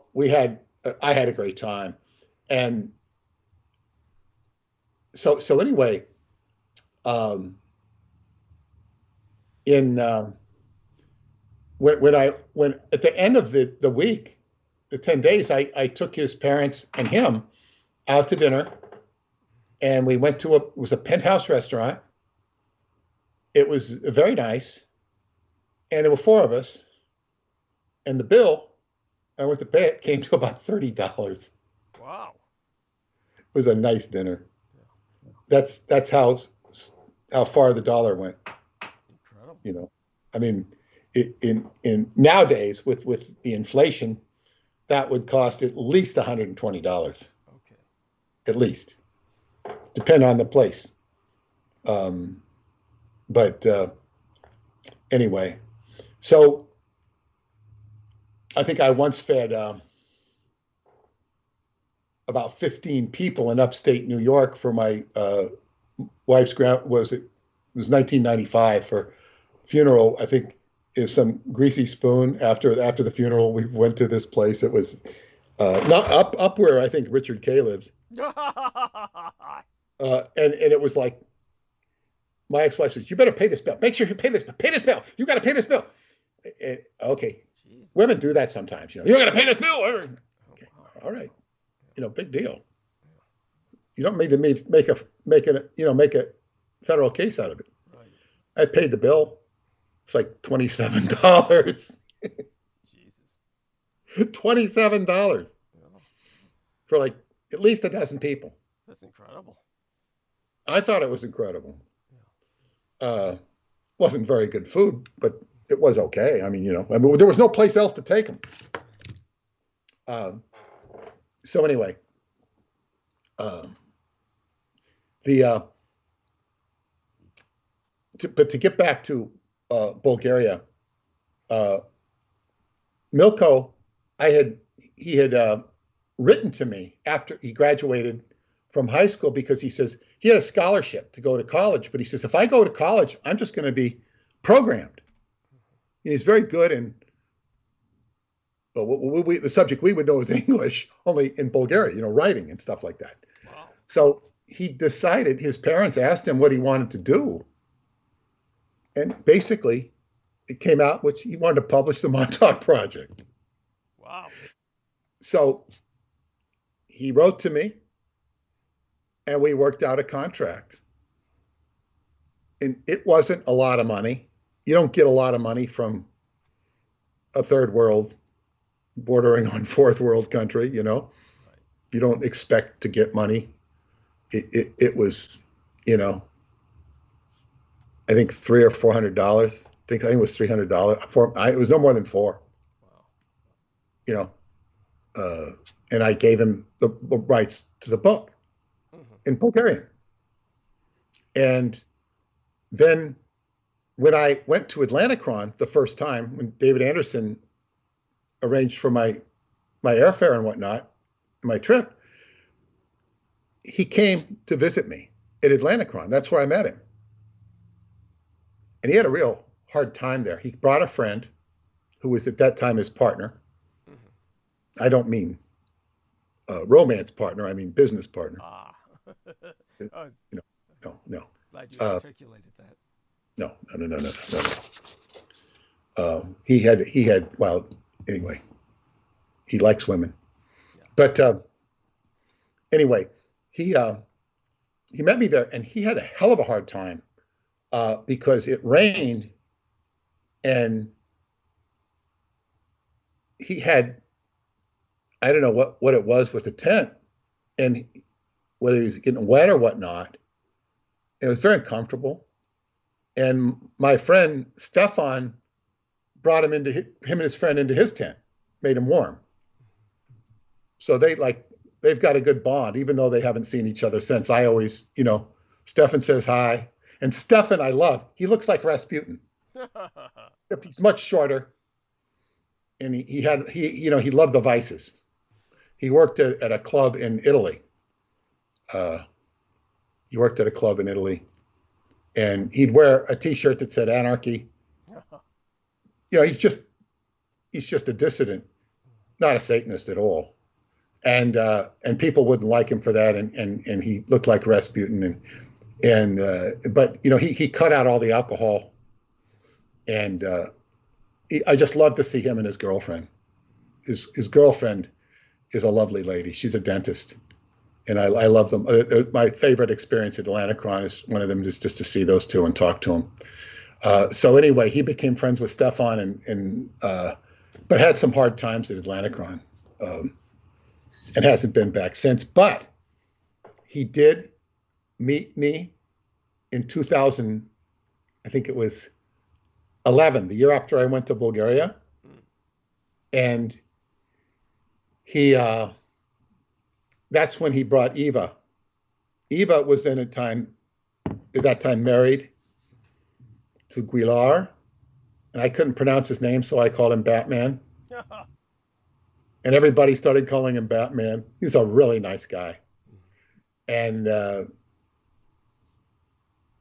I had a great time. And so anyway, when at the end of the week, the 10 days, I took his parents and him out to dinner. And we went to it was a penthouse restaurant. It was very nice. And there were 4 of us. And the bill, I went to pay it, came to about $30. Wow. It was a nice dinner. Yeah. That's how far the dollar went. Incredible. I mean, in nowadays with the inflation, that would cost at least $120. Okay. At least. Depend on the place. But anyway, so I think I once fed about 15 people in upstate New York for my wife's it was 1995 for funeral. I think is some greasy spoon after the funeral. We went to this place. It was not up where I think Richard K lives. And it was like, my ex-wife says, you better pay this bill. Make sure you pay this bill. Pay this bill. You got to pay this bill. Okay. Jesus. Women do that sometimes. You got to pay this bill. Okay. All right. Big deal. You don't need to make a federal case out of it. Right. I paid the bill. It's like $27. Jesus. $27 for like at least a dozen people. That's incredible. I thought it was incredible. Wasn't very good food, but it was okay. I mean, there was no place else to take them. So anyway, but to get back to Bulgaria, Milko, he had written to me after he graduated from high school because he says he had a scholarship to go to college, but he says, if I go to college, I'm just going to be programmed. And he's very good in the subject we would know is English, only in Bulgaria, writing and stuff like that. Wow. So he decided, his parents asked him what he wanted to do. And basically, it came out, which he wanted to publish the Montauk Project. Wow. So he wrote to me, and we worked out a contract. And it wasn't a lot of money. You don't get a lot of money from a third world, bordering on fourth world country, Right. You don't expect to get money. It was, I think $300 or $400. I think it was $300. It was no more than $4. Wow. And I gave him the rights to the book in Bulgarian. And then when I went to Atlanticron the first time, when David Anderson arranged for my airfare and whatnot, my trip, he came to visit me at Atlanticron. That's where I met him. And he had a real hard time there. He brought a friend who was at that time his partner. Mm-hmm. I don't mean romance partner. I mean business partner. Ah. No. Glad you articulated that. No. He had. Well, anyway, he likes women. Yeah. But anyway, he met me there, and he had a hell of a hard time because it rained, and he had, I don't know what it was with the tent, and whether he was getting wet or whatnot. It was very uncomfortable. And my friend Stefan brought him and his friend into his tent, made him warm. So they've got a good bond, even though they haven't seen each other since. I always, Stefan says hi. And Stefan, I love. He looks like Rasputin. He's much shorter. And he loved the vices. He worked at a club in Italy. And he'd wear a T-shirt that said "Anarchy." He's just a dissident, not a Satanist at all. And people wouldn't like him for that. And he looked like Rasputin. But he cut out all the alcohol. And I just love to see him and his girlfriend. His girlfriend is a lovely lady. She's a dentist. And I love them. My favorite experience at Atlanticron is one of them is just to see those two and talk to them. So anyway, he became friends with Stefan but had some hard times at Atlanticron and hasn't been back since. But he did meet me in 2000, I think it was 11, the year after I went to Bulgaria. And that's when he brought Eva. Eva was then at that time married to Guilar, and I couldn't pronounce his name, so I called him Batman. And everybody started calling him Batman. He's a really nice guy. And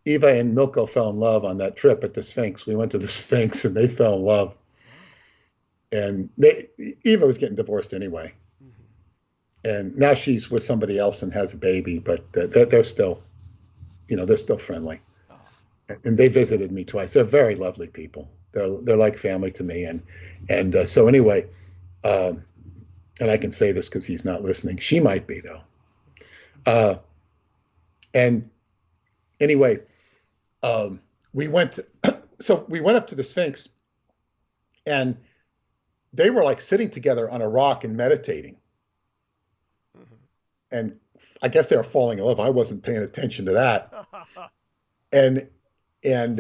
Eva and Milko fell in love on that trip at the Sphinx. We went to the Sphinx, and they fell in love. And Eva was getting divorced anyway. And now she's with somebody else and has a baby, but they're still, they're still friendly. And they visited me twice. They're very lovely people. They're like family to me. And so anyway, and I can say this because he's not listening. She might be though. And anyway, we went up to the Sphinx, and they were like sitting together on a rock and meditating. And I guess they were falling in love. I wasn't paying attention to that. And And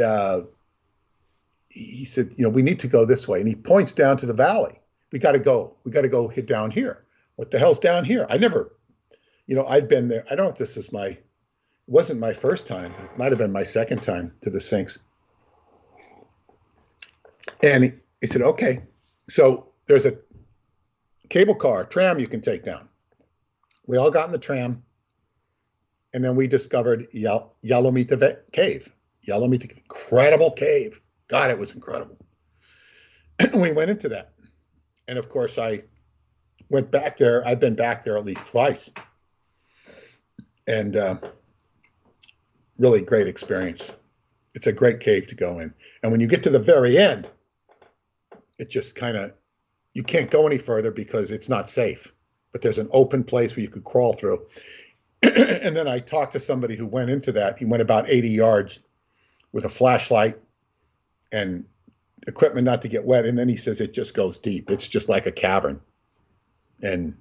he said, we need to go this way. And he points down to the valley. We got to go. We got to go hit down here. What the hell's down here? I never, I'd been there. I don't know if this was it wasn't my first time. It might have been my second time to the Sphinx. And he said, okay, so there's a cable car, tram you can take down. We all got in the tram, and then we discovered Yalomita Cave. Yalomita, incredible cave. God, it was incredible. And we went into that. And of course, I went back there. I've been back there at least twice. And really great experience. It's a great cave to go in. And when you get to the very end, it just you can't go any further because it's not safe. But there's an open place where you could crawl through. And then I talked to somebody who went into that. He went about 80 yards with a flashlight and equipment not to get wet. And then he says it just goes deep. It's just like a cavern. And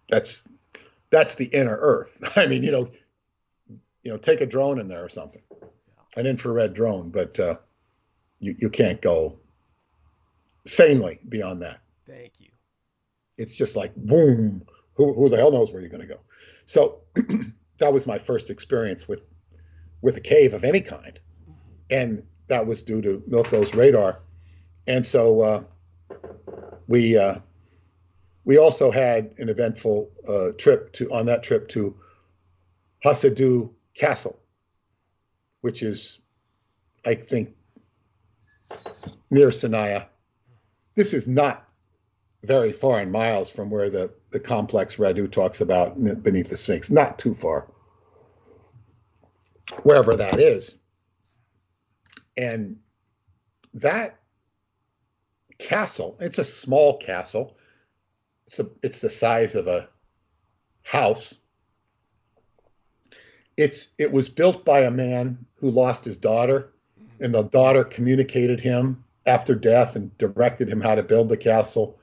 that's the inner earth. I mean, take a drone in there or something, an infrared drone, but you can't go sanely beyond that. Thank you. It's just like, boom, who the hell knows where you're going to go? So that was my first experience with a cave of any kind. And that was due to Milko's radar. And so we also had an eventful trip to Hasadu Castle, which is, I think, near Sanaya. This is not very far in miles from where the complex Radu talks about beneath the Sphinx, not too far, wherever that is. And that castle, it's a small castle. It's the size of a house. It was built by a man who lost his daughter, and the daughter communicated him after death and directed him how to build the castle.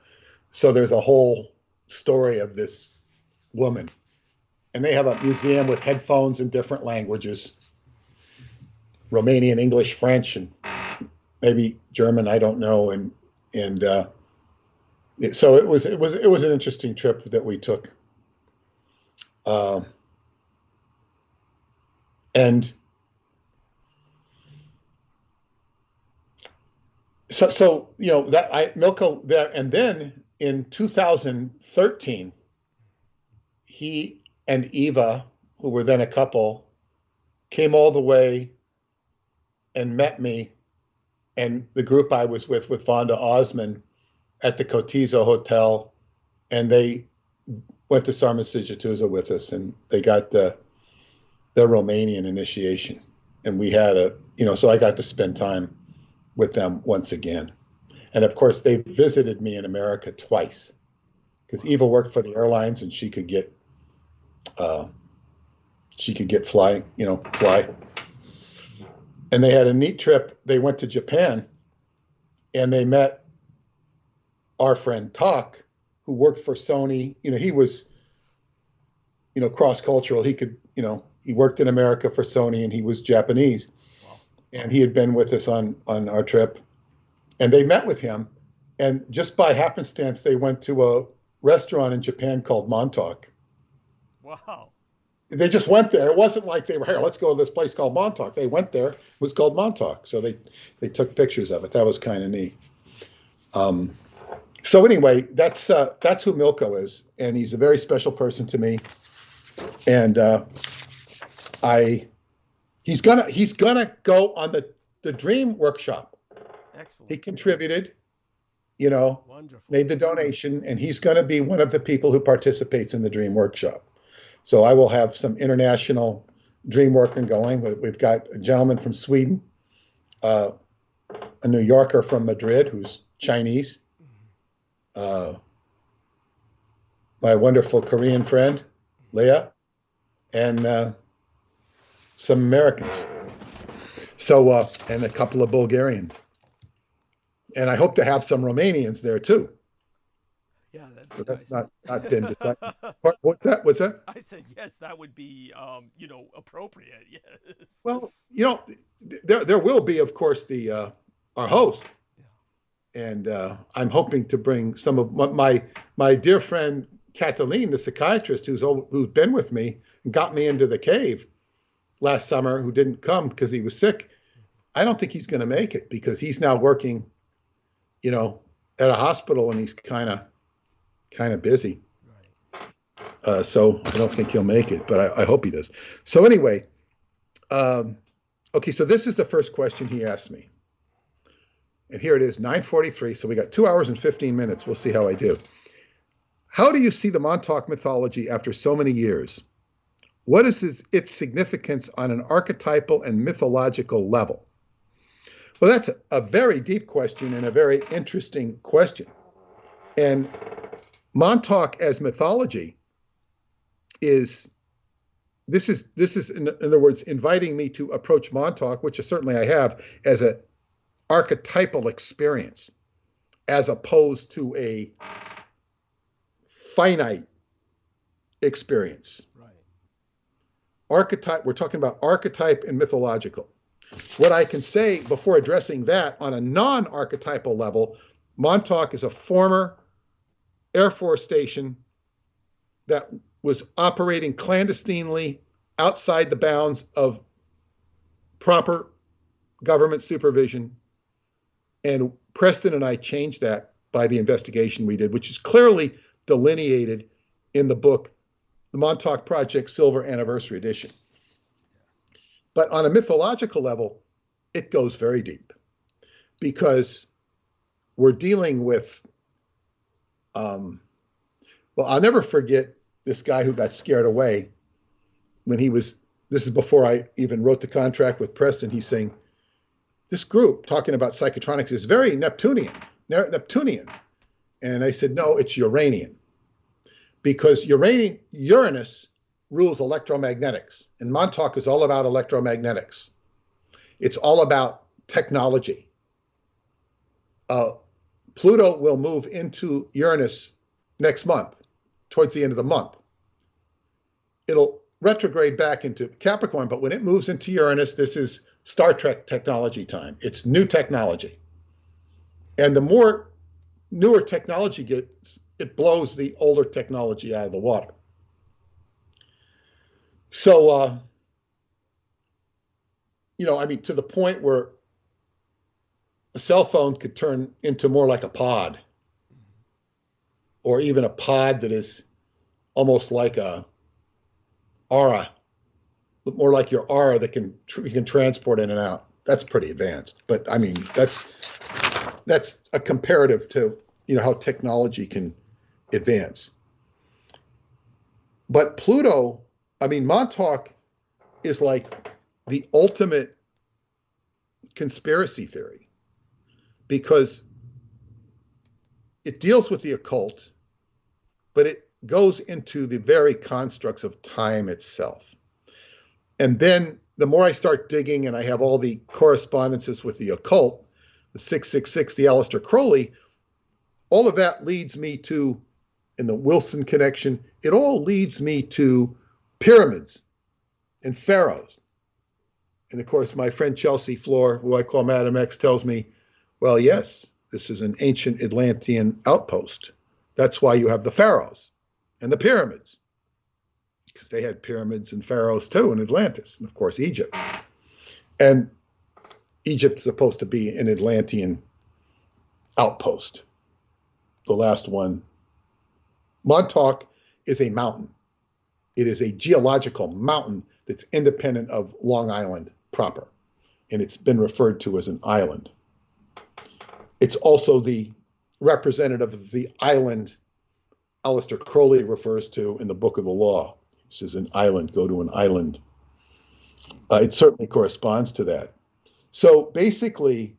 So there's a whole story of this woman. And they have a museum with headphones in different languages, Romanian, English, French, and maybe German, I don't know. So it was an interesting trip that we took. And so that Milko there, and then in 2013, he and Eva, who were then a couple, came all the way and met me and the group I was with Vonda Osman at the Cotizo Hotel, and they went to Sarmasijatuza with us, and they got their Romanian initiation. And we had so I got to spend time with them once again. And of course, they visited me in America twice, because Eva worked for the airlines and she could get fly. And they had a neat trip. They went to Japan and they met our friend Tak, who worked for Sony. He was, cross-cultural. He could, he worked in America for Sony and he was Japanese. Wow. And he had been with us on our trip. And they met with him. And just by happenstance, they went to a restaurant in Japan called Montauk. Wow. They just went there. It wasn't like they were here, let's go to this place called Montauk. They went there. It was called Montauk. So they took pictures of it. That was kind of neat. So anyway, that's who Milko is. And he's a very special person to me. And he's gonna go on the Dream Workshop. Excellent. He contributed, wonderful, made the donation, and he's going to be one of the people who participates in the Dream Workshop. So I will have some international dream working going. We've got a gentleman from Sweden, a New Yorker from Madrid who's Chinese, my wonderful Korean friend, Leah, and some Americans. So, and a couple of Bulgarians. And I hope to have some Romanians there too. Yeah, that'd be So that's nice. not been decided. What's that? What's that? I said yes, that would be appropriate. Yes. Well, there will be, of course, the our host, and I'm hoping to bring some of my dear friend Kathleen, the psychiatrist who's been with me and got me into the cave last summer, who didn't come because he was sick. I don't think he's going to make it because he's now working, at a hospital, and he's kind of busy. Right. So I don't think he'll make it, but I hope he does. So anyway, okay, so this is the first question he asked me. And here it is, 9:43. So we got 2 hours and 15 minutes. We'll see how I do. How do you see the Montauk mythology after so many years? What is its significance on an archetypal and mythological level? Well, that's a very deep question and a very interesting question. And Montauk as mythology is in other words, inviting me to approach Montauk, which certainly I have, as an archetypal experience, as opposed to a finite experience. Right. Archetype, we're talking about archetype and mythological. What I can say before addressing that on a non-archetypal level, Montauk is a former Air Force station that was operating clandestinely outside the bounds of proper government supervision. And Preston and I changed that by the investigation we did, which is clearly delineated in the book, The Montauk Project Silver Anniversary Edition. But on a mythological level, it goes very deep because we're dealing with, well, I'll never forget this guy who got scared away when this is before I even wrote the contract with Preston. He's saying, this group talking about psychotronics is very Neptunian. And I said, no, it's Uranian, because Uranus rules electromagnetics, and Montauk is all about electromagnetics. It's all about technology. Pluto will move into Uranus next month, towards the end of the month. It'll retrograde back into Capricorn, but when it moves into Uranus, this is Star Trek technology time. It's new technology. And the more newer technology gets, it blows the older technology out of the water. So, to the point where a cell phone could turn into more like a pod, or even a pod that is almost like a aura, more like your aura that you can transport in and out. That's pretty advanced, but I mean that's a comparative to how technology can advance. But Montauk is like the ultimate conspiracy theory, because it deals with the occult, but it goes into the very constructs of time itself. And then the more I start digging, and I have all the correspondences with the occult, the 666, the Aleister Crowley, all of that leads me to, in the Wilson connection, it all leads me to pyramids and pharaohs. And of course, my friend Chelsea Floor, who I call Madam X, tells me, well, yes, this is an ancient Atlantean outpost. That's why you have the pharaohs and the pyramids, because they had pyramids and pharaohs too in Atlantis, and of course Egypt. And Egypt's supposed to be an Atlantean outpost, the last one. Montauk is a mountain. It is a geological mountain that's independent of Long Island proper, and it's been referred to as an island. It's also the representative of the island Aleister Crowley refers to in the Book of the Law. This is an island, go to an island. It certainly corresponds to that. So basically,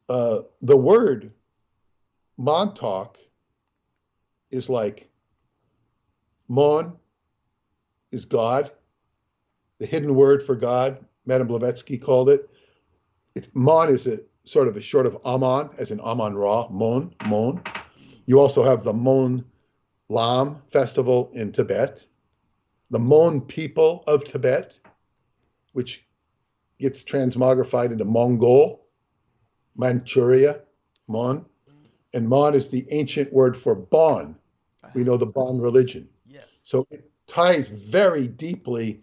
the word Montauk is like Mon is God, the hidden word for God. Madame Blavatsky called it. Mon is a sort of a short of Amon, as in Amon Ra, Mon. You also have the Mon Lam festival in Tibet, the Mon people of Tibet, which gets transmogrified into Mongol, Manchuria, Mon. And Mon is the ancient word for Bon. We know the Bon religion. Yes. So it ties very deeply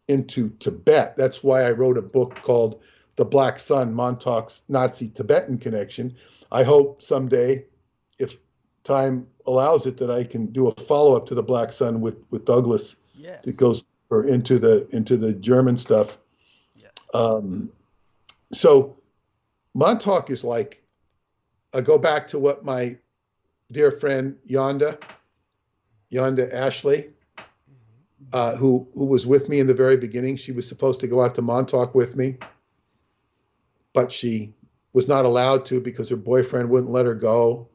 into Tibet. That's why I wrote a book called The Black Sun, Montauk's Nazi-Tibetan Connection. I hope someday, if time allows it, that I can do a follow-up to The Black Sun with Douglas. Yes. That goes into the German stuff. Yes. So Montauk is like, I go back to what my dear friend Yonda Ashley, who was with me in the very beginning. She was supposed to go out to Montauk with me, but she was not allowed to because her boyfriend wouldn't let her go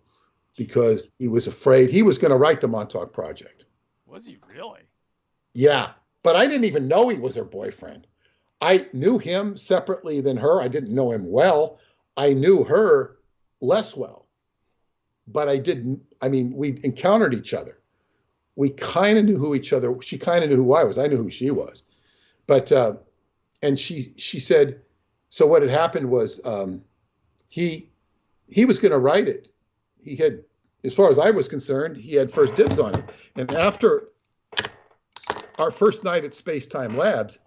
because he was afraid he was going to write the Montauk Project. Was he really? Yeah, but I didn't even know he was her boyfriend. I knew him separately than her. I didn't know him well. I knew her less well, but we encountered each other. We kind of knew who each other, she kind of knew who I was. I knew who she was. But, and she said, so what had happened was he was going to write it. He had, as far as I was concerned, he had first dibs on it. And after our first night at Space Time Labs,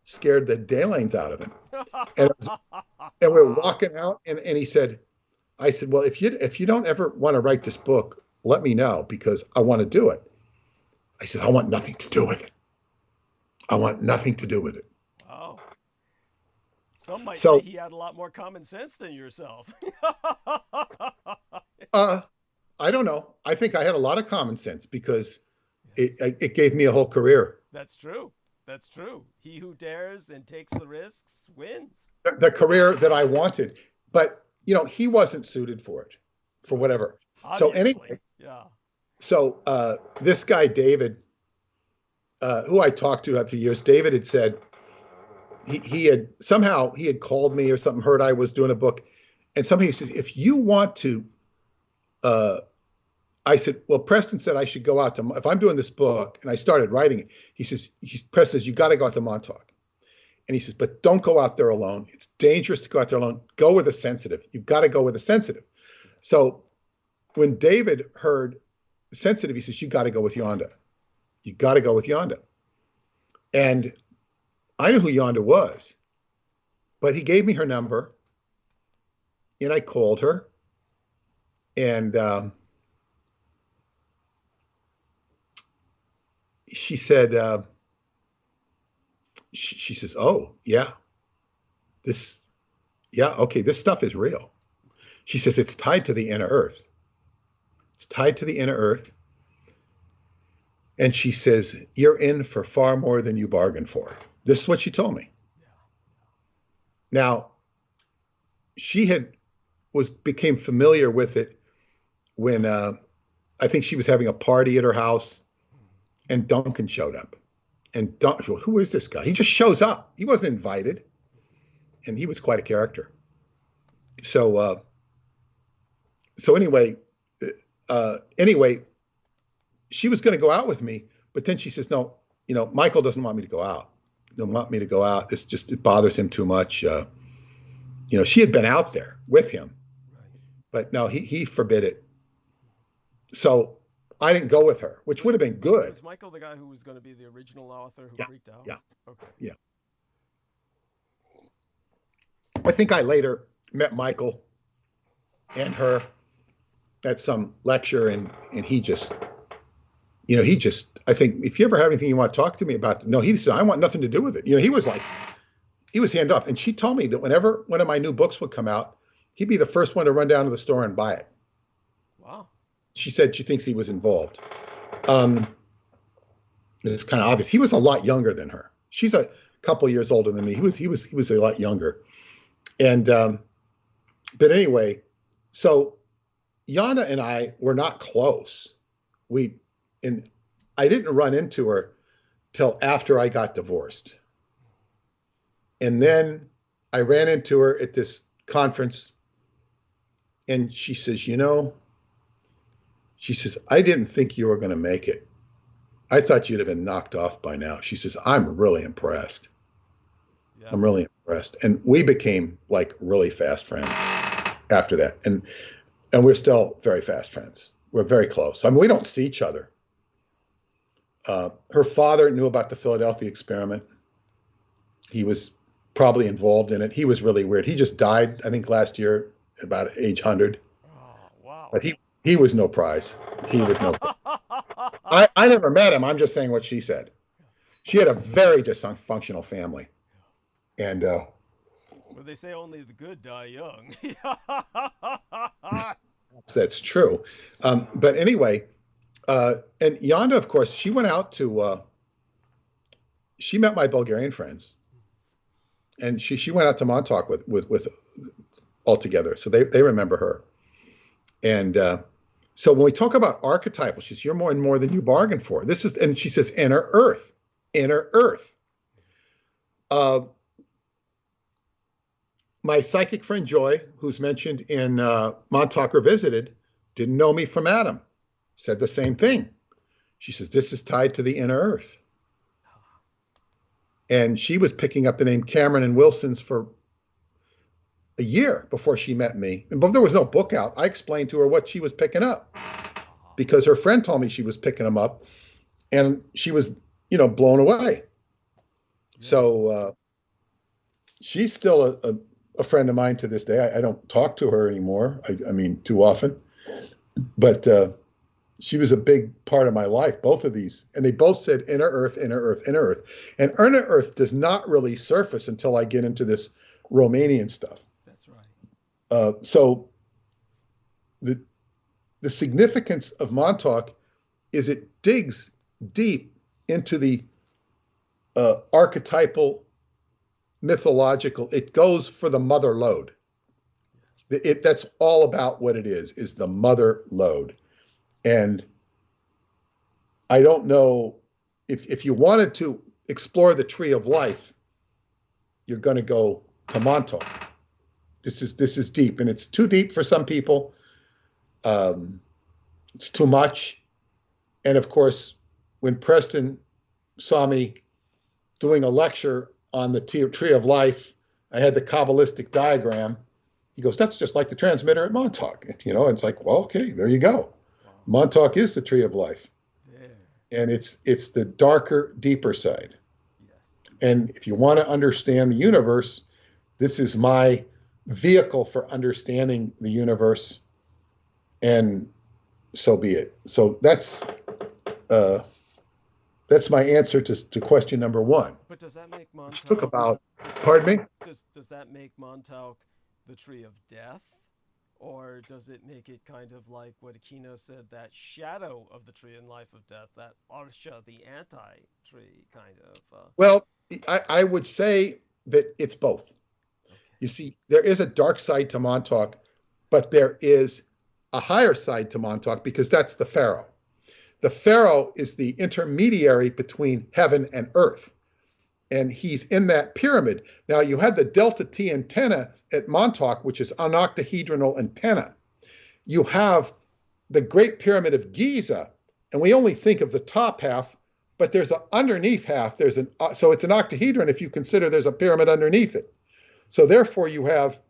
scared the daylights out of him. And we're walking out, and he said, I said, well, if you don't ever want to write this book, let me know because I want to do it. I said, I want nothing to do with it. I want nothing to do with it. Wow. Some might say he had a lot more common sense than yourself. I don't know. I think I had a lot of common sense because it gave me a whole career. That's true. That's true. He who dares and takes the risks wins. The career that I wanted. But, he wasn't suited for it, for whatever. Obviously. So anyway. Yeah. So this guy, David, who I talked to after years, David had said he had called me or something, heard I was doing a book. And somebody says, if you want to, I said, well, Preston said I should go out to, if I'm doing this book, and I started writing it, Preston says, you got to go out to Montauk. And he says, but don't go out there alone. It's dangerous to go out there alone. Go with a sensitive. You've got to go with a sensitive. So when David heard sensitive, he says, you got to go with Yonda. You got to go with Yonda. And I knew who Yonda was, but he gave me her number and I called her and she said, she says, oh yeah, this stuff is real. She says, it's tied to the inner earth. It's tied to the inner earth. And she says, you're in for far more than you bargained for. This is what she told me. Yeah. Now, she became familiar with it when I think she was having a party at her house and Duncan showed up. And who is this guy? He just shows up. He wasn't invited. And he was quite a character. So anyway, she was going to go out with me, but then she says, no, Michael doesn't want me to go out. He doesn't want me to go out. It bothers him too much. She had been out there with him, but no, he forbid it. So I didn't go with her, which would have been good. Was Michael the guy who was going to be the original author who freaked out? Yeah. Okay. Yeah. I think I later met Michael and her at some lecture, and he just, I think if you ever have anything you want to talk to me about, no, he said, I want nothing to do with it. He was hand off. And she told me that whenever one of my new books would come out, he'd be the first one to run down to the store and buy it. Wow. She said she thinks he was involved. It's kind of obvious. He was a lot younger than her. She's a couple years older than me. He was a lot younger. And, but anyway, so Yana and I were not close. And I didn't run into her till after I got divorced. And then I ran into her at this conference and she says, She says, I didn't think you were going to make it. I thought you'd have been knocked off by now. She says, I'm really impressed. Yeah. I'm really impressed. And we became like really fast friends after that. And we're still very fast friends. We're very close. I mean, we don't see each other. Her father knew about the Philadelphia experiment. He was probably involved in it. He was really weird. He just died, I think, last year, about age 100. Oh, wow. But he was no prize. He was no prize. I never met him. I'm just saying what she said. She had a very dysfunctional family. And well, they say only the good die young. That's true. But anyway, and Yonda, of course, she went out to, she met my Bulgarian friends. And she went out to Montauk with all together. So they remember her. And so when we talk about archetypal, she says, you're more than you bargained for. This is, and she says, inner earth. My psychic friend Joy, who's mentioned in Montauk Revisited, didn't know me from Adam. Said the same thing. She says, this is tied to the inner earth. And she was picking up the name Cameron and Wilson's for a year before she met me. And but there was no book out. I explained to her what she was picking up because her friend told me she was picking them up, and she was, blown away. Yeah. So she's still a friend of mine to this day. I don't talk to her anymore. I mean, too often. But she was a big part of my life, both of these. And they both said inner earth, inner earth, inner earth. And inner earth does not really surface until I get into this Romanian stuff. That's right. So the significance of Montauk is it digs deep into the archetypal, mythological. It goes for the mother lode. That's all about what it is the mother lode. And I don't know if you wanted to explore the tree of life, you're going to go to Montauk. This is deep, and it's too deep for some people. It's too much. And of course, when Preston saw me doing a lecture on the tree of life, I had the Kabbalistic diagram. He goes, that's just like the transmitter at Montauk. It's like, well, okay, there you go. Montauk is the tree of life. Yeah. And it's the darker, deeper side. Yes. And if you want to understand the universe, this is my vehicle for understanding the universe. And so be it. So that's my answer to question number one. But does that make Montauk? Which took about, pardon me? Does that make Montauk the tree of death? Or does it make it kind of like what Aquino said, that shadow of the tree in life of death, that Arsha, the anti-tree kind of? Well, I would say that it's both. Okay. You see, there is a dark side to Montauk, but there is a higher side to Montauk because that's the Pharaoh. The Pharaoh is the intermediary between heaven and earth. And he's in that pyramid. Now, you had the delta T antenna at Montauk, which is an octahedral antenna. You have the Great Pyramid of Giza, and we only think of the top half, but there's an underneath half. So it's an octahedron if you consider there's a pyramid underneath it. So therefore, you have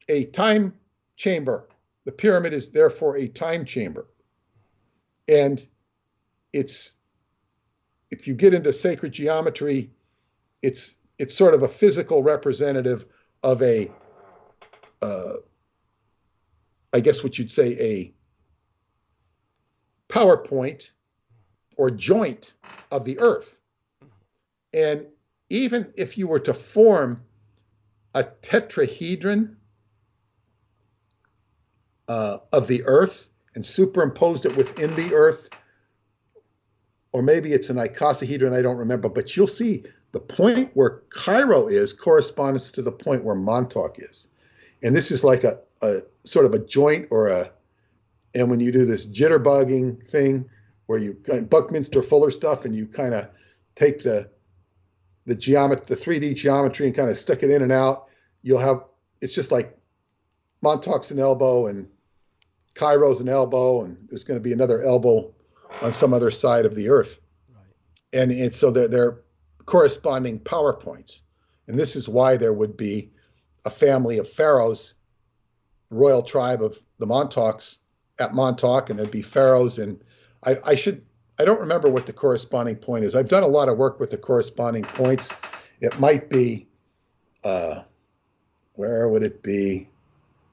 a time chamber. The pyramid is therefore a time chamber. And if you get into sacred geometry, it's sort of a physical representative of I guess what you'd say a PowerPoint or joint of the earth. And even if you were to form a tetrahedron of the earth and superimposed it within the earth, or maybe it's an icosahedron, I don't remember, but you'll see the point where Cairo is corresponds to the point where Montauk is. And this is like a sort of a joint and when you do this jitterbugging thing where you Buckminster Fuller stuff and you kind of take the 3D geometry and kind of stick it in and out, it's just like Montauk's an elbow and Cairo's an elbow, and there's going to be another elbow on some other side of the earth. Right. And so they're corresponding power points. And this is why there would be a family of pharaohs, the royal tribe of the Montauk's at Montauk, and there'd be pharaohs. And I don't remember what the corresponding point is. I've done a lot of work with the corresponding points. It might be, where would it be?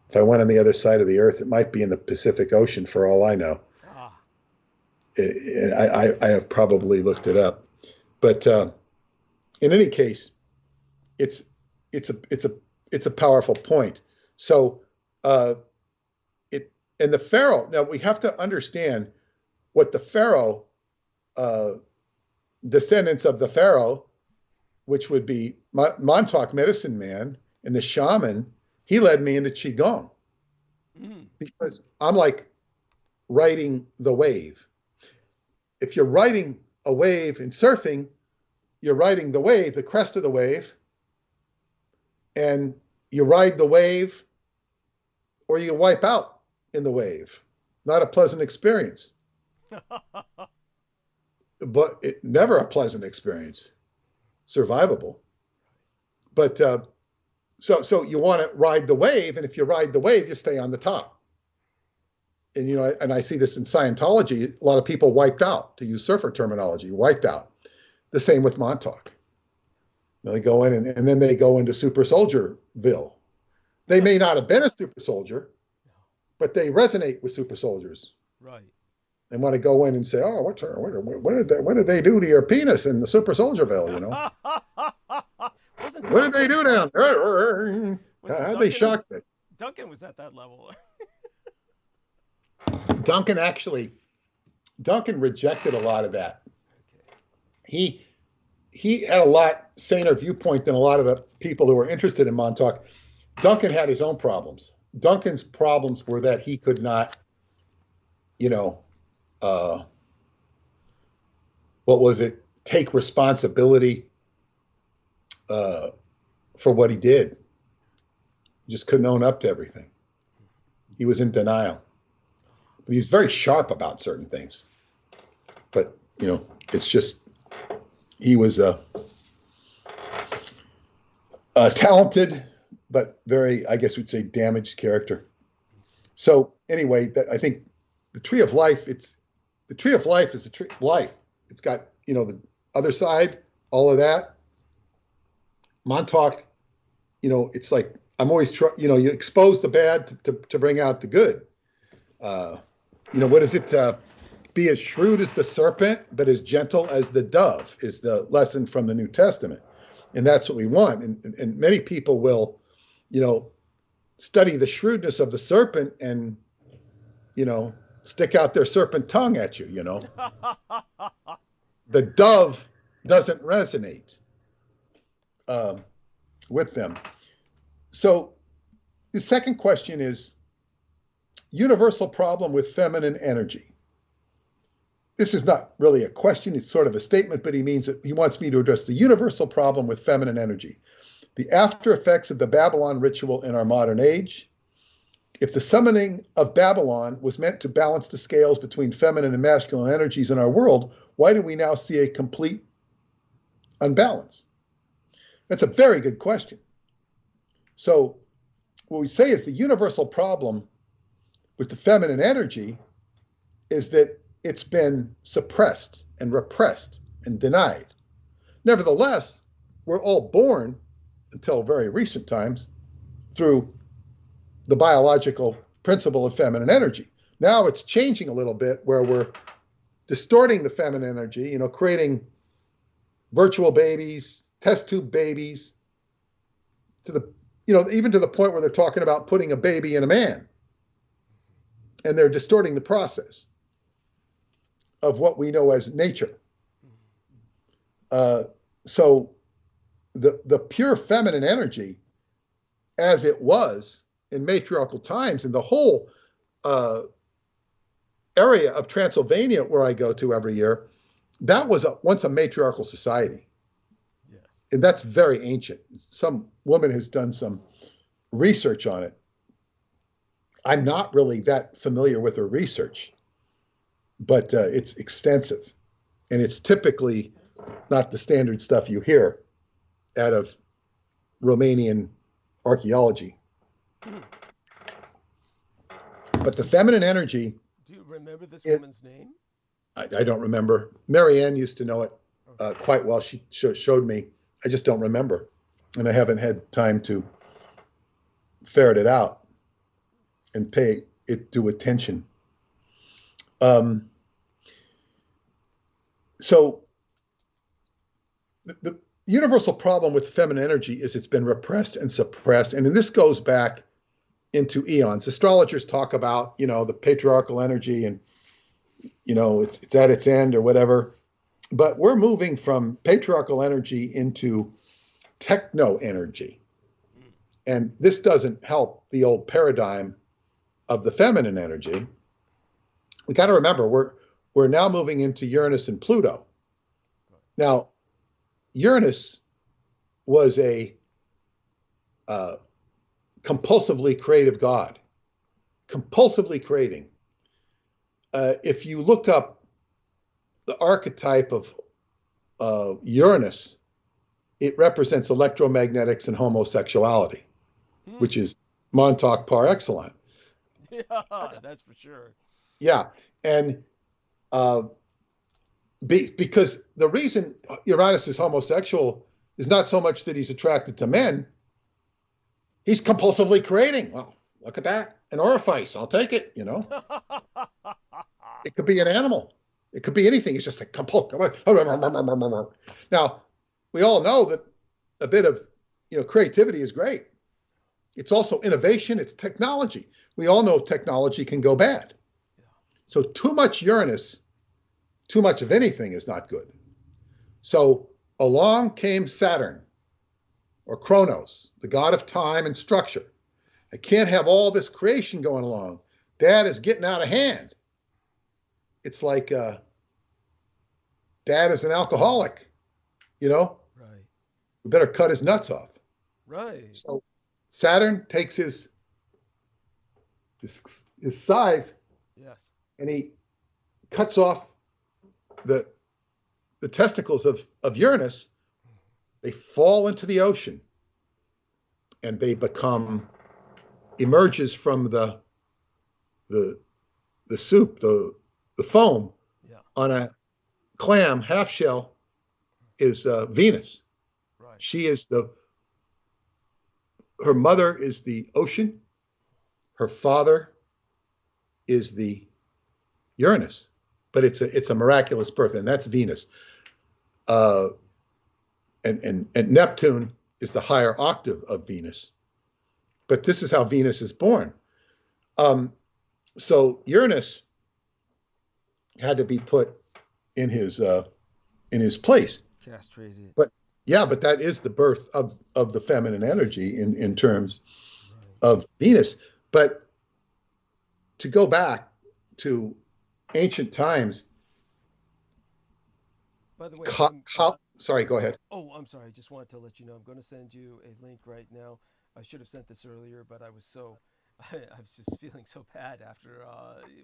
If I went on the other side of the earth, it might be in the Pacific Ocean for all I know. Ah. I have probably looked it up. But in any case, it's a powerful point. So and the pharaoh, now we have to understand what the pharaoh, descendants of the pharaoh, which would be Montauk medicine man and the shaman, he led me into Qigong. Because I'm like riding the wave. If you're riding a wave in surfing, you're riding the wave, the crest of the wave, and you ride the wave or you wipe out in the wave. Not a pleasant experience. But never a pleasant experience. Survivable. But so you want to ride the wave, and if you ride the wave, you stay on the top. And and I see this in Scientology. A lot of people wiped out, to use surfer terminology, wiped out. The same with Montauk. They go in and then they go into Super Soldierville. They may not have been a super soldier, but they resonate with super soldiers. Right. And want to go in and say, "Oh, what did they do to your penis in the Super Soldierville?" What did they do down there? How'd they shock me? Duncan was at that level. Duncan rejected a lot of that. Okay. He had a lot saner viewpoint than a lot of the people who were interested in Montauk. Duncan had his own problems. Duncan's problems were that he could not, take responsibility for what he did. He just couldn't own up to everything. He was in denial. But he was very sharp about certain things. But, it's just, he was a talented, but very, I guess we'd say, damaged character. So anyway, I think the tree of life, the tree of life is the tree of life. It's got, the other side, all of that. Montauk, it's like, I'm always you expose the bad to bring out the good. What is it? Be as shrewd as the serpent, but as gentle as the dove is the lesson from the New Testament. And that's what we want. And many people will, study the shrewdness of the serpent and, stick out their serpent tongue at you, The dove doesn't resonate with them. So the second question is universal problem with feminine energy. This is not really a question, it's sort of a statement, but he means that he wants me to address the universal problem with feminine energy. The after effects of the Babylon ritual in our modern age. If the summoning of Babylon was meant to balance the scales between feminine and masculine energies in our world, why do we now see a complete unbalance? That's a very good question. So what we say is the universal problem with the feminine energy is that it's been suppressed and repressed and denied. Nevertheless, we're all born, until very recent times, through the biological principle of feminine energy. Now it's changing a little bit where we're distorting the feminine energy, creating virtual babies, test tube babies, to the, even to the point where they're talking about putting a baby in a man. And they're distorting the process of what we know as nature. So the pure feminine energy, as it was in matriarchal times, and the whole area of Transylvania where I go to every year, that was once a matriarchal society. Yes. And that's very ancient. Some woman has done some research on it. I'm not really that familiar with her research, but it's extensive. And it's typically not the standard stuff you hear out of Romanian archaeology. But the feminine energy. Do you remember this woman's name? I don't remember. Marianne used to know it quite well. She showed me. I just don't remember. And I haven't had time to ferret it out and pay it due attention. So the universal problem with feminine energy is it's been repressed and suppressed. And this goes back into eons. Astrologers talk about, the patriarchal energy and, it's at its end or whatever. But we're moving from patriarchal energy into techno energy. And this doesn't help the old paradigm of the feminine energy. We got to remember, we're now moving into Uranus and Pluto. Now, Uranus was a compulsively creative god, compulsively creating. If you look up the archetype of Uranus, it represents electromagnetics and homosexuality, which is Montauk par excellence. Yeah, that's for sure. Yeah, and because the reason Uranus is homosexual is not so much that he's attracted to men. He's compulsively creating. Well, look at that. An orifice. I'll take it, It could be an animal. It could be anything. It's just a compulsive. Now, we all know that a bit of creativity is great. It's also innovation. It's technology. We all know technology can go bad. So too much Uranus, too much of anything is not good. So along came Saturn, or Kronos, the god of time and structure. I can't have all this creation going along. Dad is getting out of hand. It's like Dad is an alcoholic, Right. We better cut his nuts off. Right. So Saturn takes his scythe. Yes. And he cuts off the testicles of Uranus. They fall into the ocean, and they emerges from the soup, the foam, on a clam half shell is Venus. Right. She is her mother is the ocean. Her father is the Uranus, but it's a miraculous birth, and that's Venus. And Neptune is the higher octave of Venus. But this is how Venus is born. So Uranus had to be put in his place. Castrated. But that is the birth of the feminine energy in terms of Venus. But to go back to ancient times. By the way, sorry, go ahead. Oh, I'm sorry. I just wanted to let you know I'm going to send you a link right now. I should have sent this earlier, but I was just feeling so bad after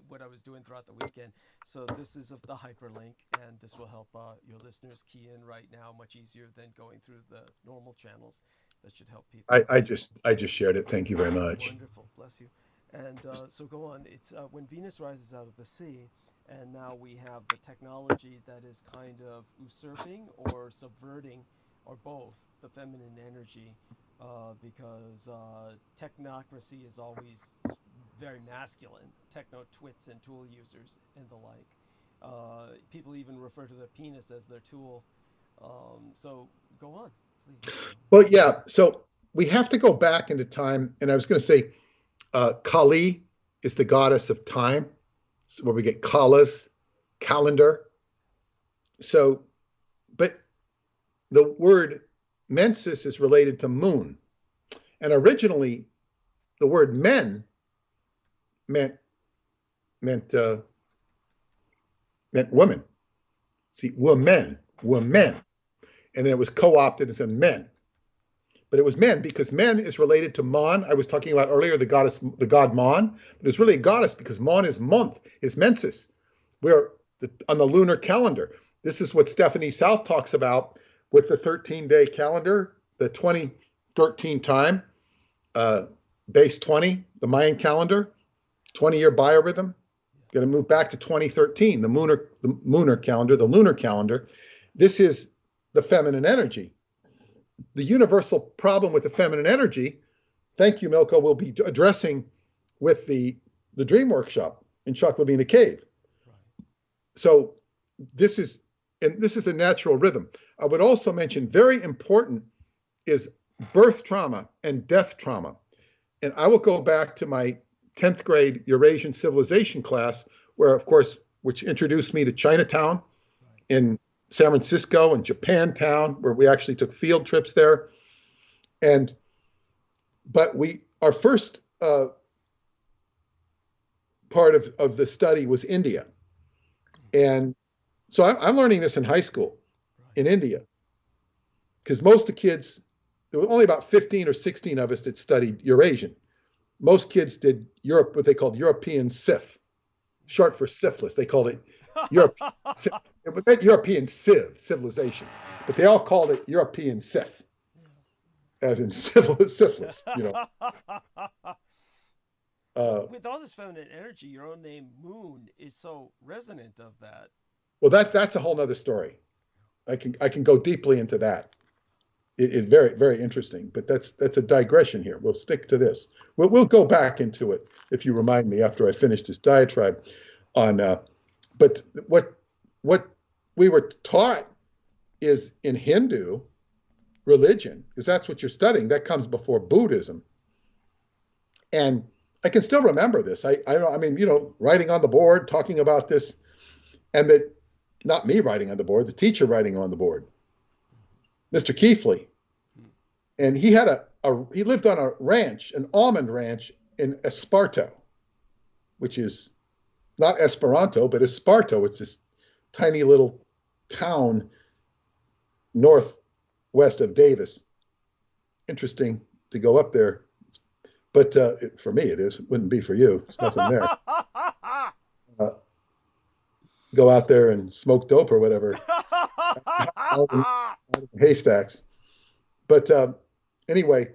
what I was doing throughout the weekend. So this is the hyperlink, and this will help your listeners key in right now much easier than going through the normal channels. That should help people. I just shared it. Thank you very much. Wonderful. Bless you. And so go on. It's when Venus rises out of the sea, and now we have the technology that is kind of usurping or subverting, or both, the feminine energy, because technocracy is always very masculine. Techno twits and tool users and the like. People even refer to their penis as their tool. So go on, please. Well, yeah. So we have to go back into time, and I was going to say, Kali is the goddess of time, where we get Kalas, calendar. So, but the word mensis is related to moon. And originally, the word men meant women. See, women. And then it was co-opted as a men. but it was Men, because Men is related to Mon. I was talking about earlier the god Mon, but it's really a goddess because Mon is month, is menses. We're on the lunar calendar. This is what Stephanie South talks about with the 13-day calendar, the 2013 time, base 20, the Mayan calendar, 20-year biorhythm. Going to move back to 2013, the lunar calendar. This is the feminine energy. The universal problem with the feminine energy, thank you, Milko, we'll be addressing with the Dream Workshop in Chaklavina Cave. Right. So this is a natural rhythm. I would also mention very important is birth trauma and death trauma. And I will go back to my 10th grade Eurasian civilization class, where, of course, which introduced me to Chinatown in San Francisco and Japantown, where we actually took field trips there. But our first part of the study was India. And so I'm learning this in high school in India, because most of the kids, there were only about 15 or 16 of us that studied Eurasian. Most kids did Europe, what they called European Civ, short for syphilis. They called it European Civ. It meant European civilization, but they all called it European Civ, as in syphilis, you know. With all this feminine energy, your own name Moon is so resonant of that. Well, that's a whole nother story. I can go deeply into that. It very, very interesting, but that's a digression here. We'll stick to this. We'll go back into it if you remind me after I finish this diatribe on. But what we were taught is in Hindu religion, because that's what you're studying. That comes before Buddhism, and I can still remember this. I mean, you know, writing on the board, talking about this, and that not me writing on the board, the teacher writing on the board, Mr. Keithley. And he had he lived on a ranch, an almond ranch in Esparto, which is not Esperanto, but Esparto. It's this tiny little town northwest of Davis. Interesting to go up there. But for me, it is. It wouldn't be for you. There's nothing there. Go out there and smoke dope or whatever. out in haystacks. But anyway,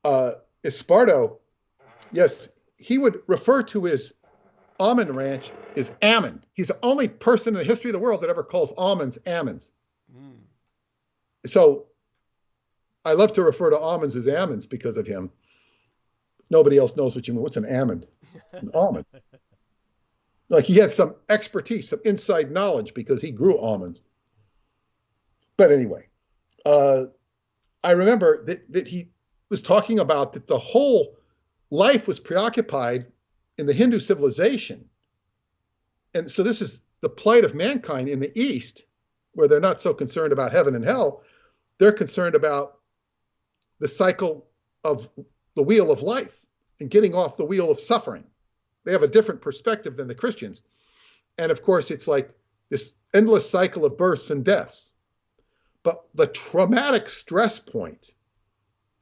Esparto, yes, he would refer to his almond ranch as almond. He's the only person in the history of the world that ever calls almonds almonds. Mm. So I love to refer to almonds as almonds because of him. Nobody else knows what you mean. What's an almond? An almond. Like he had some expertise, some inside knowledge because he grew almonds. But anyway, I remember that he was talking about that the whole life was preoccupied in the Hindu civilization. And so this is the plight of mankind in the East, where they're not so concerned about heaven and hell. They're concerned about the cycle of the wheel of life and getting off the wheel of suffering. They have a different perspective than the Christians. And of course, it's like this endless cycle of births and deaths. But the traumatic stress point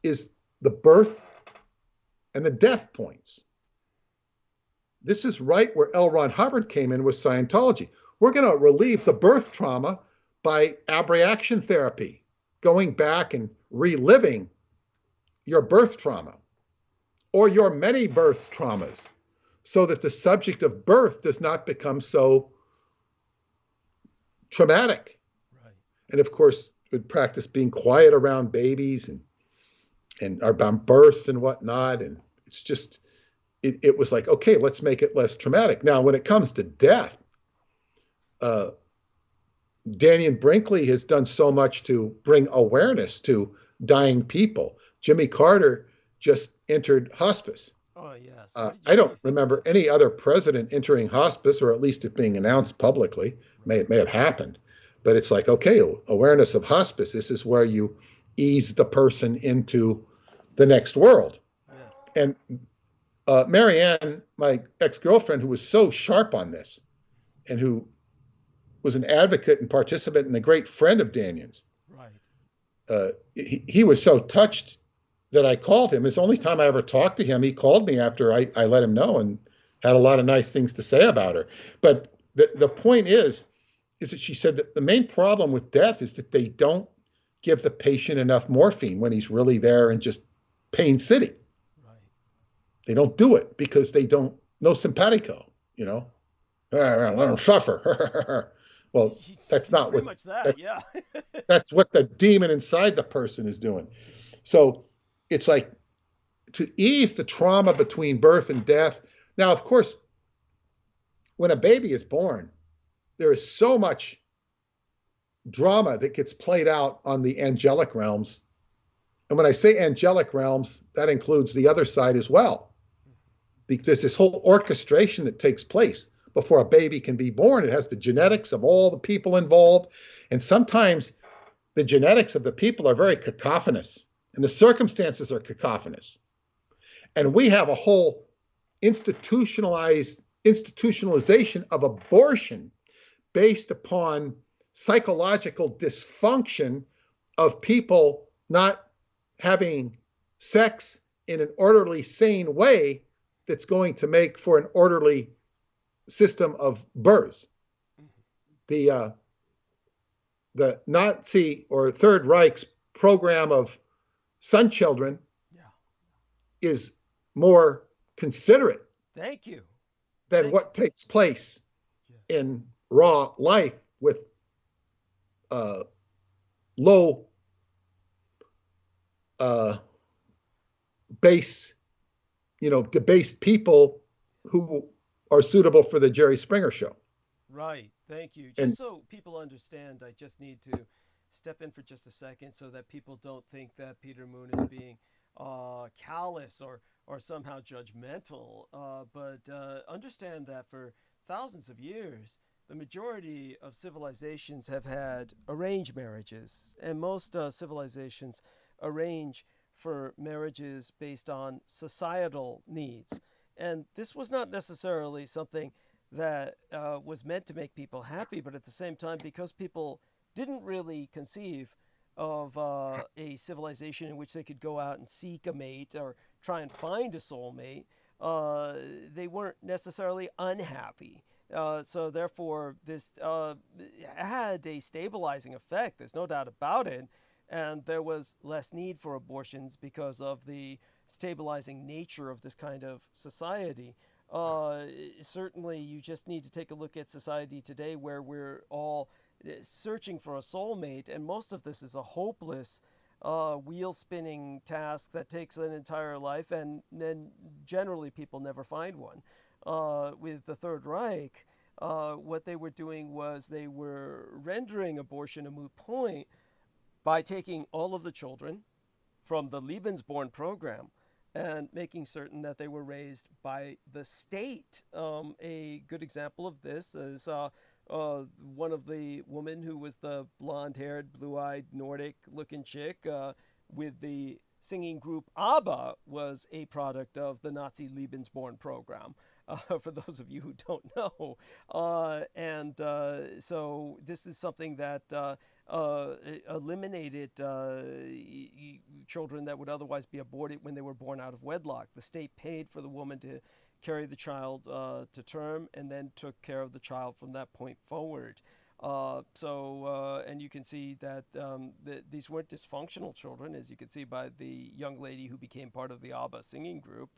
is the birth and the death points. This is right where L. Ron Hubbard came in with Scientology. We're going to relieve the birth trauma by abreaction therapy, going back and reliving your birth trauma or your many birth traumas so that the subject of birth does not become so traumatic. Right. And of course, would practice being quiet around babies and about births and whatnot. And it's just, it was like, okay, let's make it less traumatic. Now, when it comes to death, Daniel Brinkley has done so much to bring awareness to dying people. Jimmy Carter just entered hospice. Oh, yes. I don't remember any other president entering hospice, or at least it being announced publicly. It may have happened. But it's like, okay, awareness of hospice. This is where you ease the person into the next world. Yes. And Marianne, my ex-girlfriend, who was so sharp on this and who was an advocate and participant and a great friend of Daniel's. Right. he was so touched that I called him. It's the only time I ever talked to him. He called me after I let him know and had a lot of nice things to say about her. But the point is that she said that the main problem with death is that they don't give the patient enough morphine when he's really there and just pain sitting. Right. They don't do it because they don't, no simpatico, let them suffer. Well, that's not pretty what, much that, yeah. That's what the demon inside the person is doing. So it's like to ease the trauma between birth and death. Now, of course, when a baby is born, there is so much drama that gets played out on the angelic realms. And when I say angelic realms, that includes the other side as well. Because there's this whole orchestration that takes place before a baby can be born. It has the genetics of all the people involved. And sometimes the genetics of the people are very cacophonous and the circumstances are cacophonous. And we have a whole institutionalization of abortion based upon psychological dysfunction of people not having sex in an orderly, sane way that's going to make for an orderly system of births. The Nazi or Third Reich's program of son children is more considerate Thank you. than what takes place in raw life with low base, debased people who are suitable for the Jerry Springer show. Right. Thank you. Just so people understand, I just need to step in for just a second so that people don't think that Peter Moon is being callous or somehow judgmental. But understand that for thousands of years, the majority of civilizations have had arranged marriages, and most civilizations arrange for marriages based on societal needs. And this was not necessarily something that was meant to make people happy, but at the same time, because people didn't really conceive of a civilization in which they could go out and seek a mate or try and find a soulmate, they weren't necessarily unhappy. So therefore, this had a stabilizing effect. There's no doubt about it. And there was less need for abortions because of the stabilizing nature of this kind of society. Certainly, you just need to take a look at society today where we're all searching for a soulmate. And most of this is a hopeless wheel-spinning task that takes an entire life. And then generally, people never find one. With the Third Reich, what they were doing was they were rendering abortion a moot point by taking all of the children from the Lebensborn program and making certain that they were raised by the state. A good example of this is one of the women who was the blonde-haired, blue-eyed, Nordic-looking chick with the singing group ABBA was a product of the Nazi Lebensborn program. For those of you who don't know. So this is something that eliminated children that would otherwise be aborted when they were born out of wedlock. The state paid for the woman to carry the child to term and then took care of the child from that point forward. And you can see that these weren't dysfunctional children, as you can see by the young lady who became part of the ABBA singing group.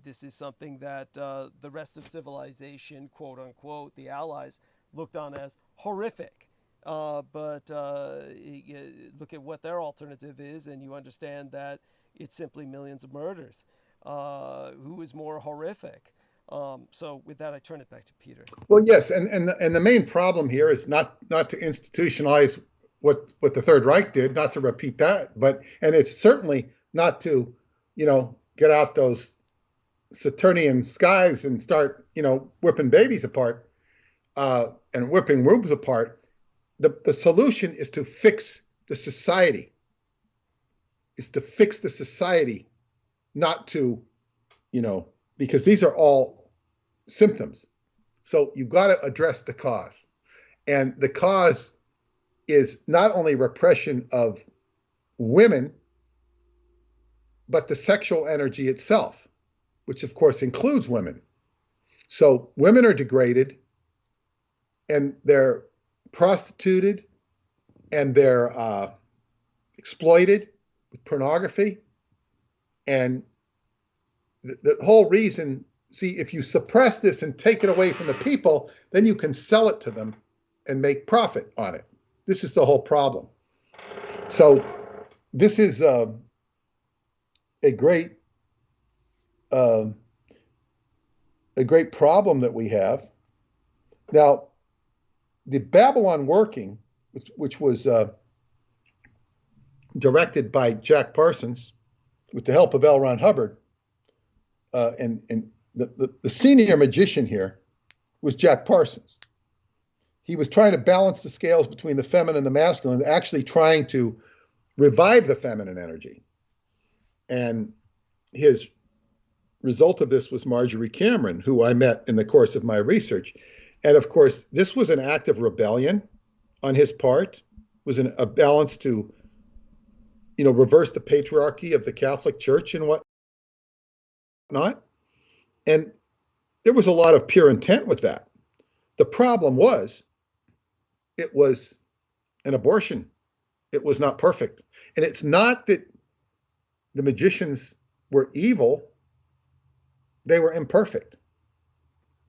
This is something that the rest of civilization, quote unquote, the Allies, looked on as horrific. But look at what their alternative is, and you understand that it's simply millions of murders. Who is more horrific? So with that, I turn it back to Peter. Well, yes, and the main problem here is not to institutionalize what the Third Reich did, not to repeat that, and it's certainly not to get out those Saturnian skies and start whipping babies apart and whipping rooms apart. The solution is to fix the society. Is to fix the society, not to because these are all symptoms. So you've got to address the cause. And the cause is not only repression of women, but the sexual energy itself, which of course includes women. So women are degraded and they're prostituted and they're exploited with pornography. And the whole reason, see, if you suppress this and take it away from the people, then you can sell it to them and make profit on it. This is the whole problem. So this is a great problem that we have. Now, the Babylon Working, which was directed by Jack Parsons with the help of L. Ron Hubbard, and the senior magician here was Jack Parsons. He was trying to balance the scales between the feminine and the masculine, actually trying to revive the feminine energy. And his result of this was Marjorie Cameron, who I met in the course of my research. And of course, this was an act of rebellion on his part. It was a balance to, reverse the patriarchy of the Catholic Church and whatnot. And there was a lot of pure intent with that. The problem was, it was an abortion. It was not perfect. And it's not that the magicians were evil. They were imperfect.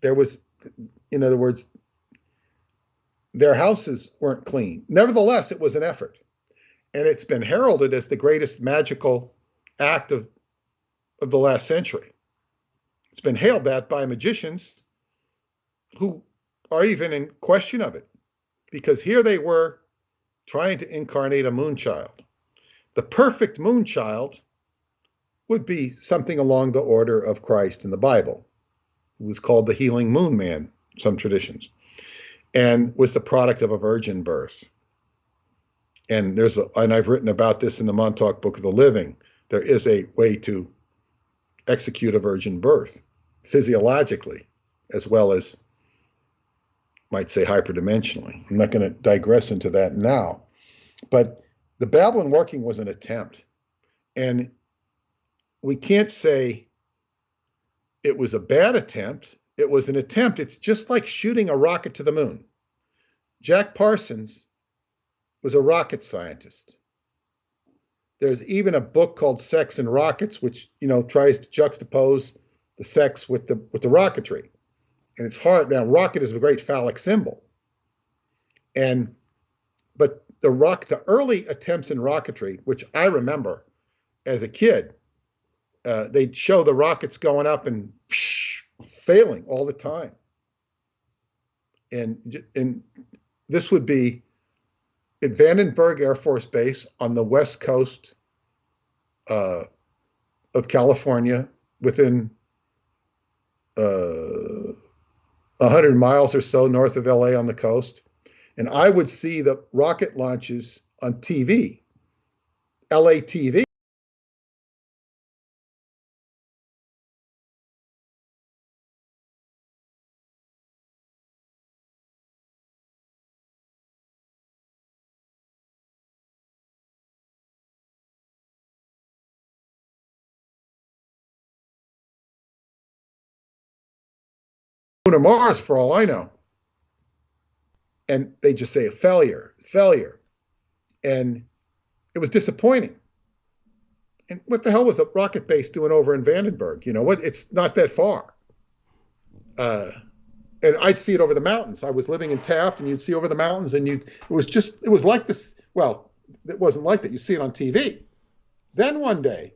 There was, in other words, their houses weren't clean. Nevertheless, it was an effort. And it's been heralded as the greatest magical act of the last century. It's been hailed that by magicians who are even in question of it. Because here they were trying to incarnate a moon child. The perfect moon child would be something along the order of Christ in the Bible. It was called the healing moon man, some traditions, and was the product of a virgin birth. And and I've written about this in the Montauk Book of the Living. There is a way to execute a virgin birth physiologically, as well as, might say, hyperdimensionally. I'm not going to digress into that now. But the Babylon Working was an attempt. And we can't say it was a bad attempt. It was an attempt. It's just like shooting a rocket to the moon. Jack Parsons was a rocket scientist. There's even a book called Sex and Rockets, which tries to juxtapose the sex with the rocketry. And it's hard. Now, rocket is a great phallic symbol. But the early attempts in rocketry, which I remember as a kid, they'd show the rockets going up and failing all the time. And this would be at Vandenberg Air Force Base on the west coast of California, within 100 miles or so north of LA on the coast. And I would see the rocket launches on TV, LA TV. To Mars, for all I know. And they just say failure. And it was disappointing. And what the hell was a rocket base doing over in Vandenberg? It's not that far. And I'd see it over the mountains. I was living in Taft, and you'd see over the mountains, and it was like this. Well, it wasn't like that. You see it on TV. Then one day,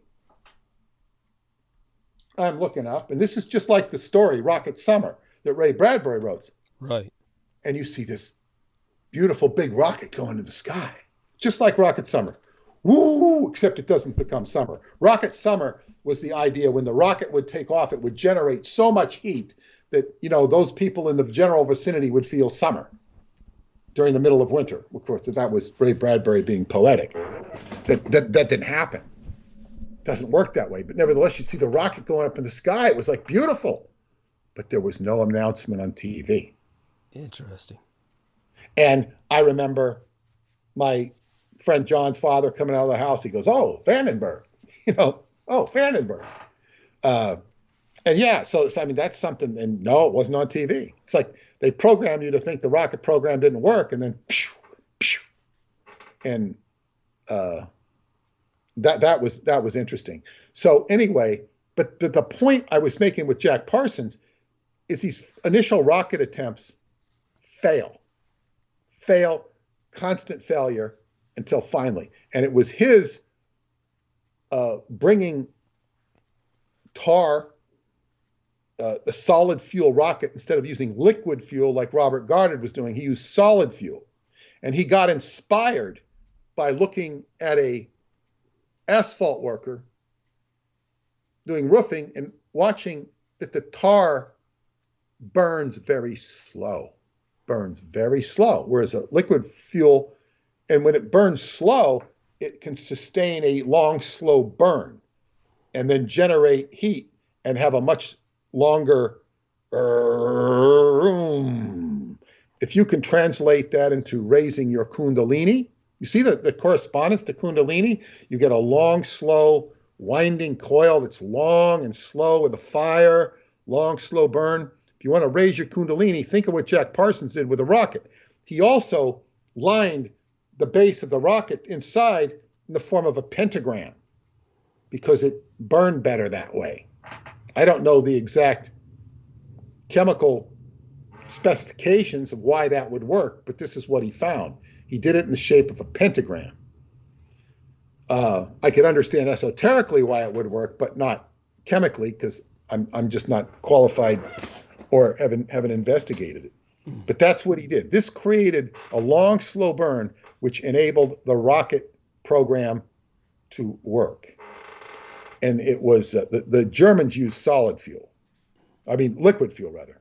I'm looking up, and this is just like the story, Rocket Summer, that Ray Bradbury wrote. Right. And you see this beautiful big rocket going into the sky, just like Rocket Summer. Woo! Except it doesn't become summer. Rocket Summer was the idea when the rocket would take off, it would generate so much heat that, those people in the general vicinity would feel summer during the middle of winter. Of course, that was Ray Bradbury being poetic. That didn't happen. It doesn't work that way. But nevertheless, you'd see the rocket going up in the sky. It was like beautiful. But there was no announcement on TV. Interesting. And I remember my friend John's father coming out of the house, he goes, "Oh, Vandenberg," "Oh, Vandenberg." And yeah, so I mean, that's something. And no, it wasn't on TV. It's like they programmed you to think the rocket program didn't work, and then, and that was interesting. So anyway, but the point I was making with Jack Parsons is these initial rocket attempts fail, constant failure until finally, and it was his bringing tar. A solid fuel rocket, instead of using liquid fuel like Robert Goddard was doing, he used solid fuel. And he got inspired by looking at a asphalt worker doing roofing and watching that the tar burns very slow, whereas a liquid fuel, and when it burns slow, it can sustain a long, slow burn and then generate heat and have a much longer. If you can translate that into raising your Kundalini, you see the correspondence to Kundalini? You get a long, slow, winding coil that's long and slow with a fire, long, slow burn. If you want to raise your Kundalini, think of what Jack Parsons did with a rocket. He also lined the base of the rocket inside in the form of a pentagram because it burned better that way. I don't know the exact chemical specifications of why that would work, but this is what he found. He did it in the shape of a pentagram. I could understand esoterically why it would work, but not chemically, because I'm just not qualified or haven't investigated it. But that's what he did. This created a long, slow burn, which enabled the rocket program to work. And it was the Germans used solid fuel. I mean, liquid fuel, rather.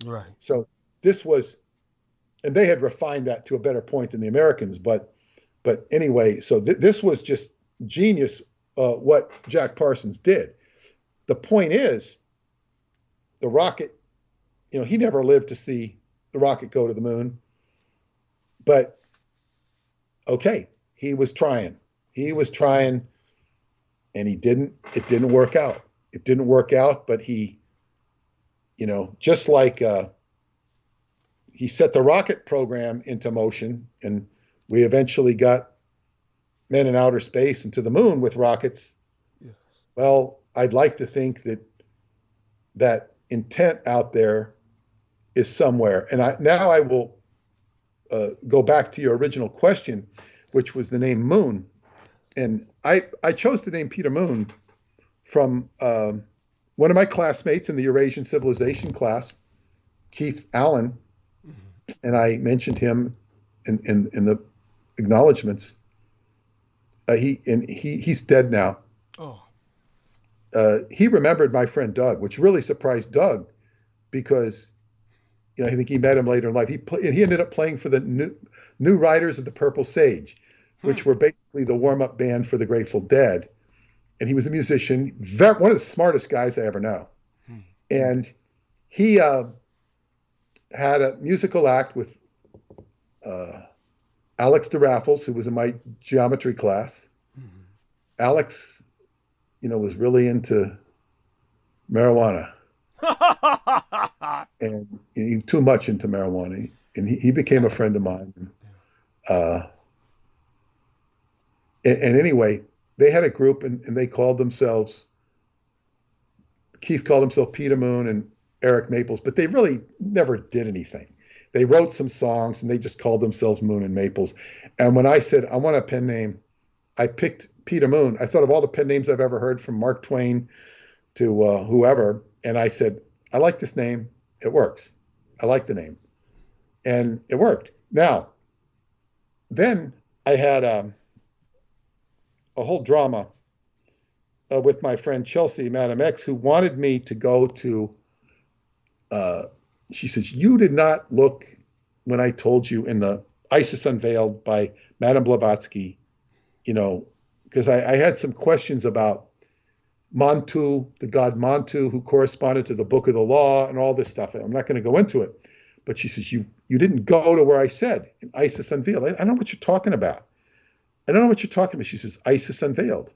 Right. So this was, and they had refined that to a better point than the Americans. But anyway, so this was just genius, what Jack Parsons did. The point is, the rocket, he never lived to see the rocket go to the moon. But, okay, he was trying. And it didn't work out. But he, just like he set the rocket program into motion, and we eventually got men in outer space and to the moon with rockets. Yes. Well, I'd like to think that intent out there is somewhere. And I will go back to your original question, which was the name Moon. And I chose the name Peter Moon from one of my classmates in the Eurasian Civilization class, Keith Allen, and I mentioned him in the acknowledgments. He's dead now. Oh. He remembered my friend Doug, which really surprised Doug, because I think he met him later in life. He ended up playing for the New Riders of the Purple Sage, which were basically the warm-up band for the Grateful Dead. And he was a musician, one of the smartest guys I ever know. And he had a musical act with Alex DeRaffles, who was in my geometry class. Alex, was really into marijuana. And too much into marijuana. And he became a friend of mine. And anyway, they had a group, and they called themselves, Keith called himself Peter Moon and Eric Maples, but they really never did anything. They wrote some songs, and they just called themselves Moon and Maples. And when I said, I want a pen name, I picked Peter Moon. I thought of all the pen names I've ever heard, from Mark Twain to whoever. And I said, I like this name. It works. I like the name. And it worked. Now, then I had a whole drama with my friend Chelsea, Madam X, who wanted me to go to, she says, you did not look when I told you in the Isis Unveiled by Madame Blavatsky, because I had some questions about Montu, the god Montu, who corresponded to the Book of the Law and all this stuff. I'm not going to go into it, but she says, You didn't go to where I said, ISIS unveiled. I don't know what you're talking about. I don't know what you're talking about. She says, ISIS unveiled.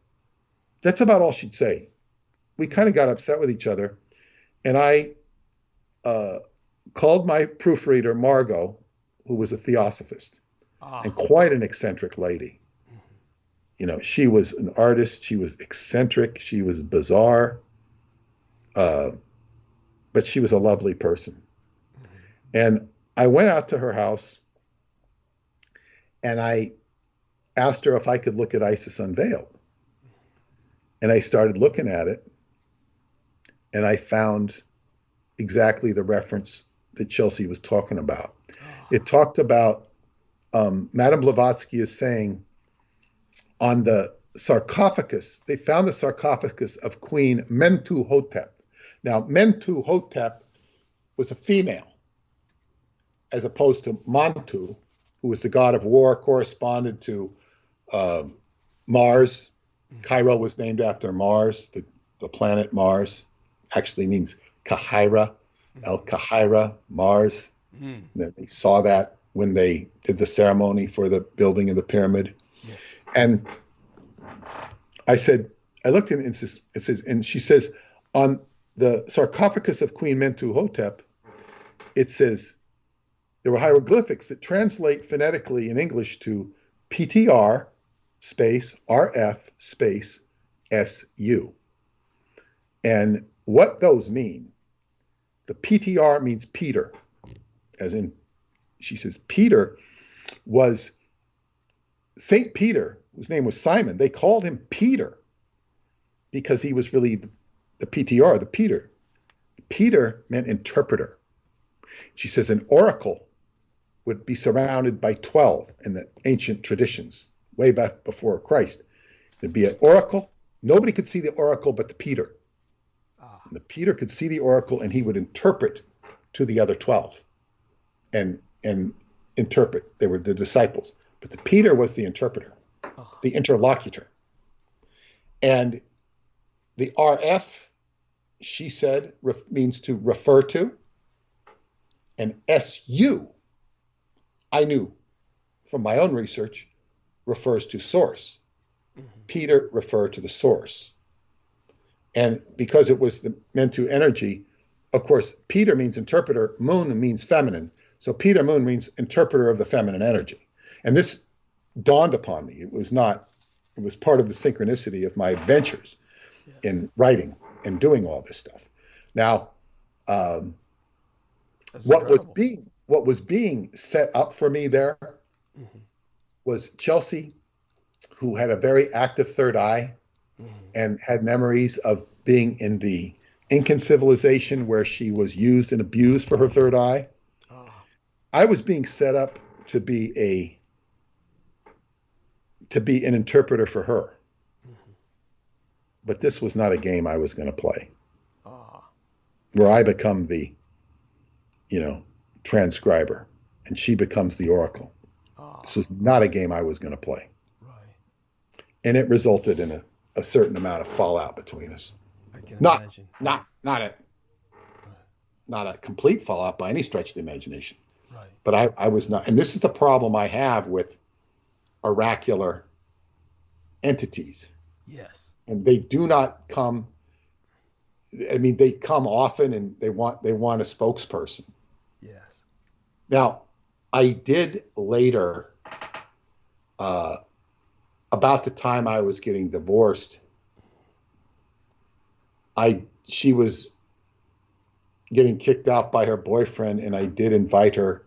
That's about all she'd say. We kind of got upset with each other. And I called my proofreader, Margot, who was a theosophist and quite an eccentric lady. You know, she was an artist. She was eccentric. She was bizarre. But she was a lovely person. And I went out to her house and I asked her if I could look at ISIS Unveiled. And I started looking at it and I found exactly the reference that Chelsea was talking about. It talked about Madame Blavatsky is saying on the sarcophagus, they found the sarcophagus of Queen Mentuhotep. Now, Mentuhotep was a female, as opposed to Montu, who was the god of war, corresponded to Mars. Cairo was named after Mars. The planet Mars actually means Kahira, El Kahira, Mars. They saw that when they did the ceremony for the building of the pyramid. Yes. And I said, I looked at it and she says, on the sarcophagus of Queen Mentuhotep, it says, there were hieroglyphics that translate phonetically in English to PTR space RF space SU. And what those mean, the PTR means Peter, as in, she says, Peter was St. Peter, whose name was Simon. They called him Peter because he was really the PTR, the Peter. Peter meant interpreter. She says an oracle would be surrounded by 12 in the ancient traditions, way back before Christ. There'd be an oracle. Nobody could see the oracle but the Peter. And the Peter could see the oracle and he would interpret to the other 12 and interpret. They were the disciples. But the Peter was the interpreter, the interlocutor. And the RF, she said, means to refer to. And SU, I knew from my own research, refers to source. Peter referred to the source. And because it was meant to energy, of course, Peter means interpreter, moon means feminine. So Peter Moon means interpreter of the feminine energy. And this dawned upon me. It was part of the synchronicity of my adventures in writing and doing all this stuff. Now, what was being set up for me there was Chelsea, who had a very active third eye and had memories of being in the Incan civilization where she was used and abused for her third eye. I was being set up to be an interpreter for her. But this was not a game I was going to play. Where I become the, transcriber and she becomes the oracle. This was not a game I was going to play. Right. And it resulted in a certain amount of fallout between us. I can imagine. Not a complete fallout by any stretch of the imagination. Right. But I was not, and this is the problem I have with oracular entities. Yes. And they do not come, they come often and they want a spokesperson. Yes. Now, I did later, about the time I was getting divorced, she was getting kicked out by her boyfriend, and I did invite her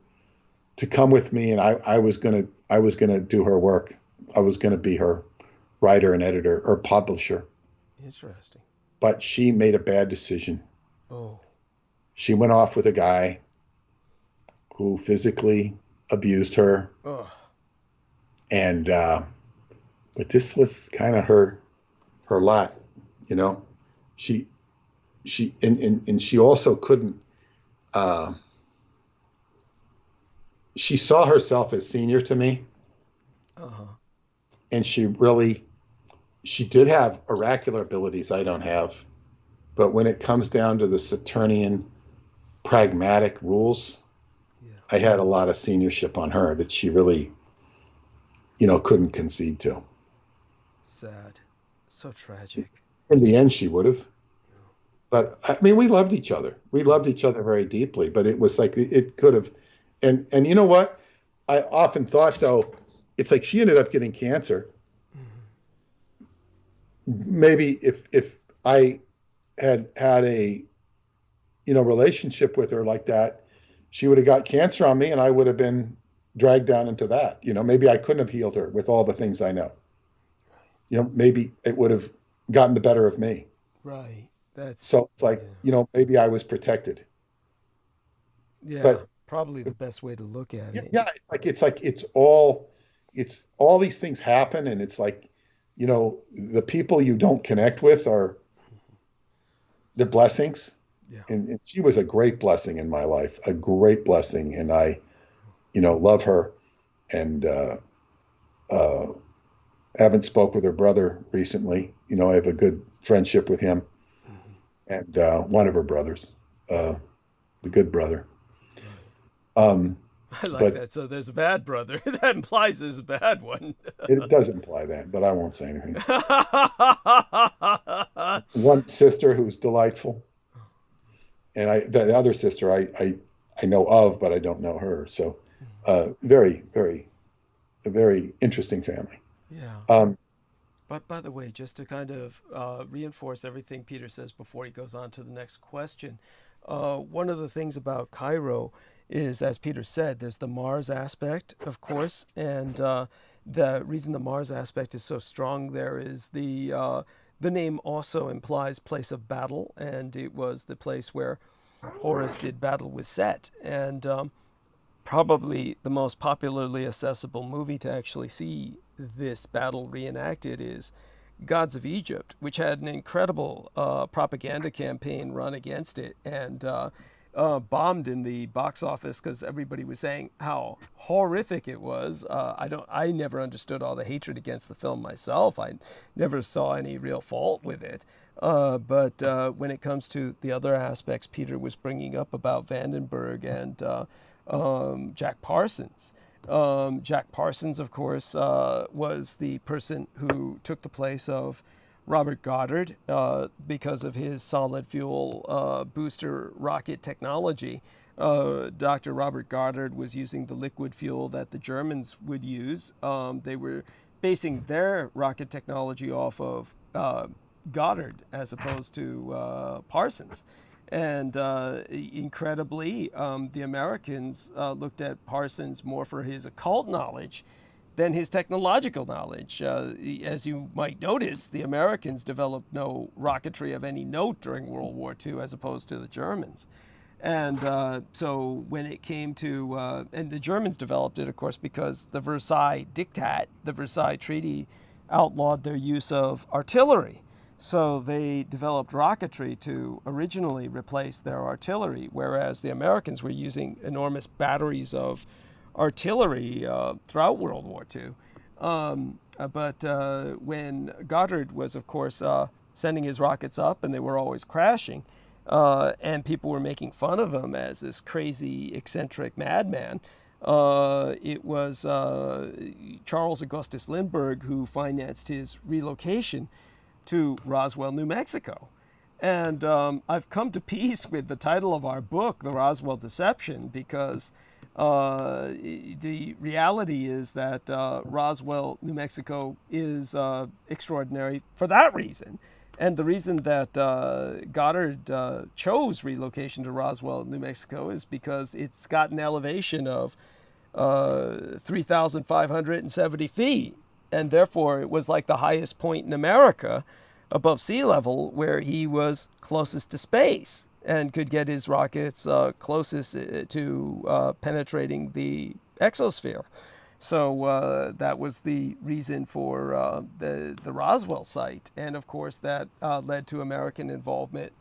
to come with me, and I was gonna do her work. I was gonna be her writer and editor or publisher. Interesting. But she made a bad decision. Oh. She went off with a guy who physically abused her. Oh. And but this was kind of her lot, She and she also couldn't. She saw herself as senior to me. And she did have oracular abilities I don't have. But when it comes down to the Saturnian pragmatic rules, I had a lot of seniorship on her that she really, couldn't concede to. Sad. So tragic. In the end, she would have. But I mean, we loved each other. We loved each other very deeply, but it was like it could have. And you know what? I often thought, though, it's like she ended up getting cancer. Maybe if I had a relationship with her like that, she would have got cancer on me and I would have been dragged down into that. Maybe I couldn't have healed her with all the things I know. Maybe it would have gotten the better of me. Right. So it's like, maybe I was protected. Yeah. But probably the best way to look at it. Yeah. It's all these things happen. And it's like, the people you don't connect with are the blessings. Yeah. And she was a great blessing in my life, a great blessing. And I, love her, and haven't spoke with her brother recently. I have a good friendship with him, and one of her brothers, the good brother. I like that. So there's a bad brother. That implies there's a bad one. It does imply that, but I won't say anything. One sister who's delightful, and the other sister I know of, but I don't know her. So, very, very, a very interesting family. Yeah. But by the way, just to kind of reinforce everything Peter says before he goes on to the next question, one of the things about Cairo is, as Peter said, there's the Mars aspect, of course, and the reason the Mars aspect is so strong there is the name also implies place of battle, and it was the place where Horus did battle with Set, and probably the most popularly accessible movie to actually see this battle reenacted is Gods of Egypt, which had an incredible propaganda campaign run against it, and bombed in the box office because everybody was saying how horrific it was. I never understood all the hatred against the film myself. I never saw any real fault with it. But when it comes to the other aspects Peter was bringing up about Vandenberg and Jack Parsons. Jack Parsons, of course, was the person who took the place of Robert Goddard because of his solid fuel booster rocket technology. Dr. Robert Goddard was using the liquid fuel that the Germans would use. They were basing their rocket technology off of Goddard as opposed to Parsons. And incredibly, the Americans looked at Parsons more for his occult knowledge than his technological knowledge. As you might notice, the Americans developed no rocketry of any note during World War II as opposed to the Germans. And so when it came to, and the Germans developed it, of course, because the Versailles Diktat, the Versailles Treaty, outlawed their use of artillery. So they developed rocketry to originally replace their artillery, whereas the Americans were using enormous batteries of artillery throughout World War II. But when Goddard was, of course, sending his rockets up and they were always crashing, and people were making fun of him as this crazy, eccentric madman, it was Charles Augustus Lindbergh who financed his relocation to Roswell, New Mexico. And I've come to peace with the title of our book, The Roswell Deception, because the reality is that Roswell, New Mexico is extraordinary for that reason. And the reason that Goddard chose relocation to Roswell, New Mexico is because it's got an elevation of 3,570 feet. And therefore, it was like the highest point in America above sea level where he was closest to space and could get his rockets closest to penetrating the exosphere. So that was the reason for the Roswell site. And of course, that led to American involvement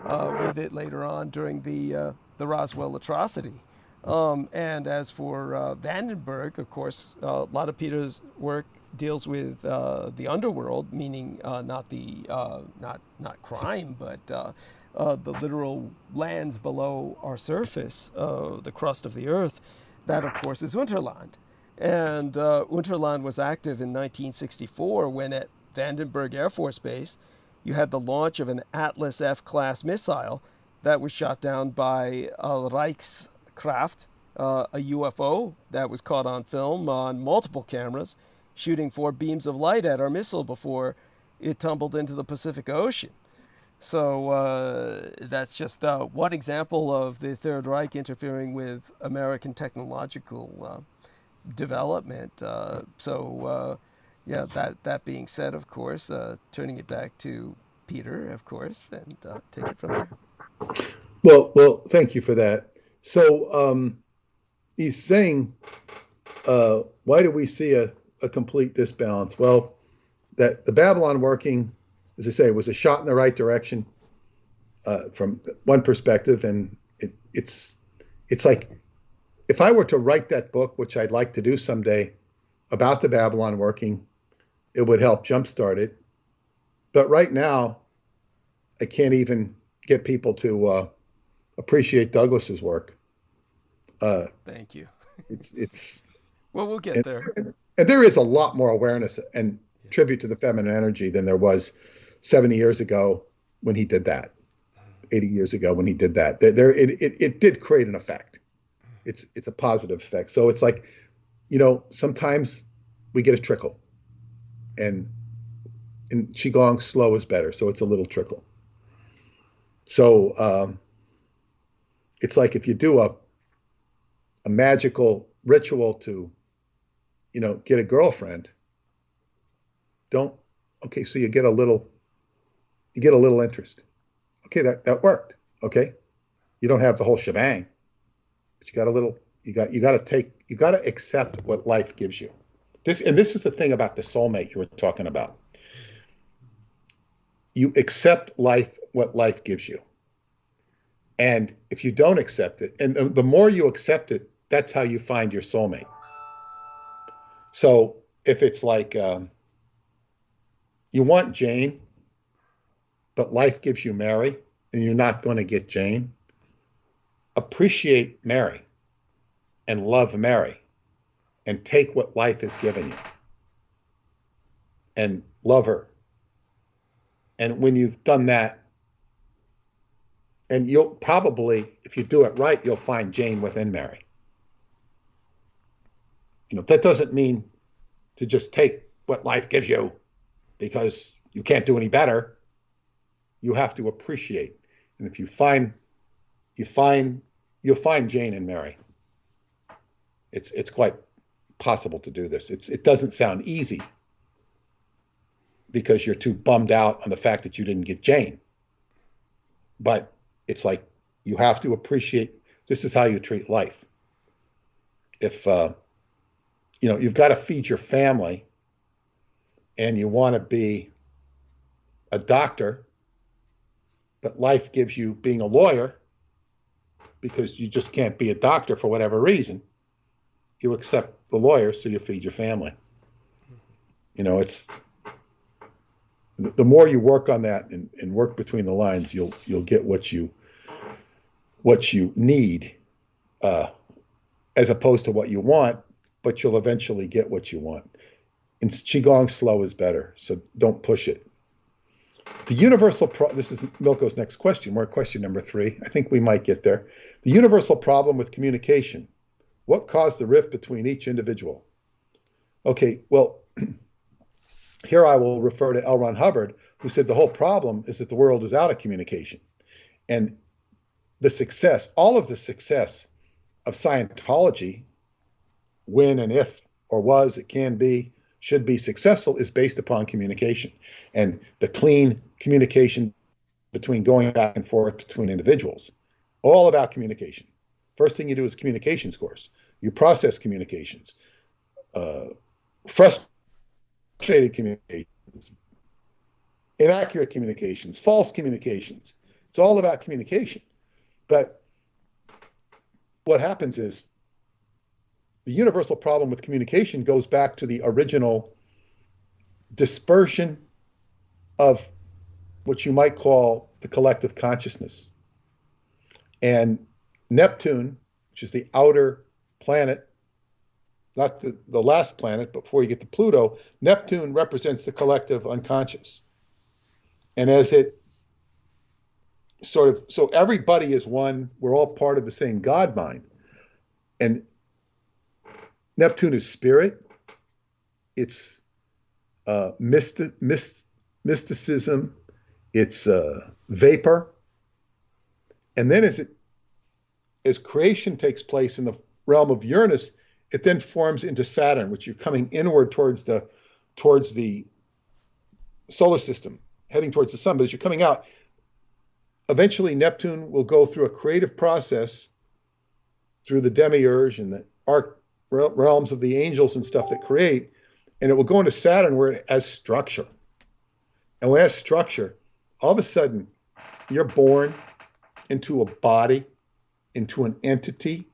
with it later on during the Roswell atrocity. And as for Vandenberg, of course, a lot of Peter's work deals with the underworld, meaning not crime, but the literal lands below our surface, the crust of the earth. That, of course, is Unterland. And Unterland was active in 1964 when at Vandenberg Air Force Base you had the launch of an Atlas F-class missile that was shot down by Reichskraft, a UFO that was caught on film on multiple cameras, shooting 4 beams of light at our missile before it tumbled into the Pacific Ocean. So that's just one example of the Third Reich interfering with American technological development. Yeah, that being said, of course, turning it back to Peter, of course, and take it from there. Well, thank you for that. So he's saying, why do we see a complete disbalance? Well, that the Babylon working, as I say, was a shot in the right direction from one perspective, and it's like if I were to write that book, which I'd like to do someday, about the Babylon working, it would help jumpstart it. But right now, I can't even get people to appreciate Douglas's work. Thank you. It's well, we'll get there. And there is a lot more awareness and tribute to the feminine energy than there was 70 years ago when he did that. 80 years ago when he did that. It did create an effect. It's a positive effect. So it's like, sometimes we get a trickle, and Qigong slow is better. So it's a little trickle. So it's like if you do a magical ritual to, get a girlfriend, so you get a little interest. Okay, that worked. Okay. You don't have the whole shebang, but you got a little, you got to accept what life gives you. This is the thing about the soulmate you were talking about. You accept what life gives you. And if you don't accept it, and the more you accept it, that's how you find your soulmate. So if it's like, you want Jane, but life gives you Mary, and you're not going to get Jane, appreciate Mary and love Mary and take what life has given you and love her. And when you've done that, and you'll probably, if you do it right, you'll find Jane within Mary. That doesn't mean to just take what life gives you because you can't do any better. You have to appreciate. And if you'll find Jane and Mary. It's quite possible to do this. It doesn't sound easy because you're too bummed out on the fact that you didn't get Jane. But it's like you have to appreciate, this is how you treat life. If you've got to feed your family and you want to be a doctor, but life gives you being a lawyer because you just can't be a doctor for whatever reason, you accept the lawyer, so you feed your family. It's the more you work on that and work between the lines, you'll get what you need, as opposed to what you want, but you'll eventually get what you want. And Qigong slow is better, so don't push it. The universal this is Milko's next question. We're at question number 3. I think we might get there. The universal problem with communication. What caused the rift between each individual? Okay, well, here I will refer to L. Ron Hubbard, who said the whole problem is that the world is out of communication. And all of the success of Scientology, when and if or was, it can be, should be successful, is based upon communication and the clean communication between going back and forth between individuals. All about communication. First thing you do is communications course. You process communications, frustrated communications, inaccurate communications, false communications. It's all about communication. But what happens is the universal problem with communication goes back to the original dispersion of what you might call the collective consciousness. And Neptune, which is the outer planet, not the last planet, but before you get to Pluto, Neptune represents the collective unconscious. And as it sort of, so everybody is one, we're all part of the same God mind. And Neptune is spirit, it's mysticism, it's vapor. And then as creation takes place in the realm of Uranus, it then forms into Saturn, which you're coming inward towards the solar system, heading towards the sun. But as you're coming out, eventually Neptune will go through a creative process through the demiurge and the realms of the angels and stuff that create, and it will go into Saturn where it has structure. And when it has structure, all of a sudden, you're born into a body, into an entity.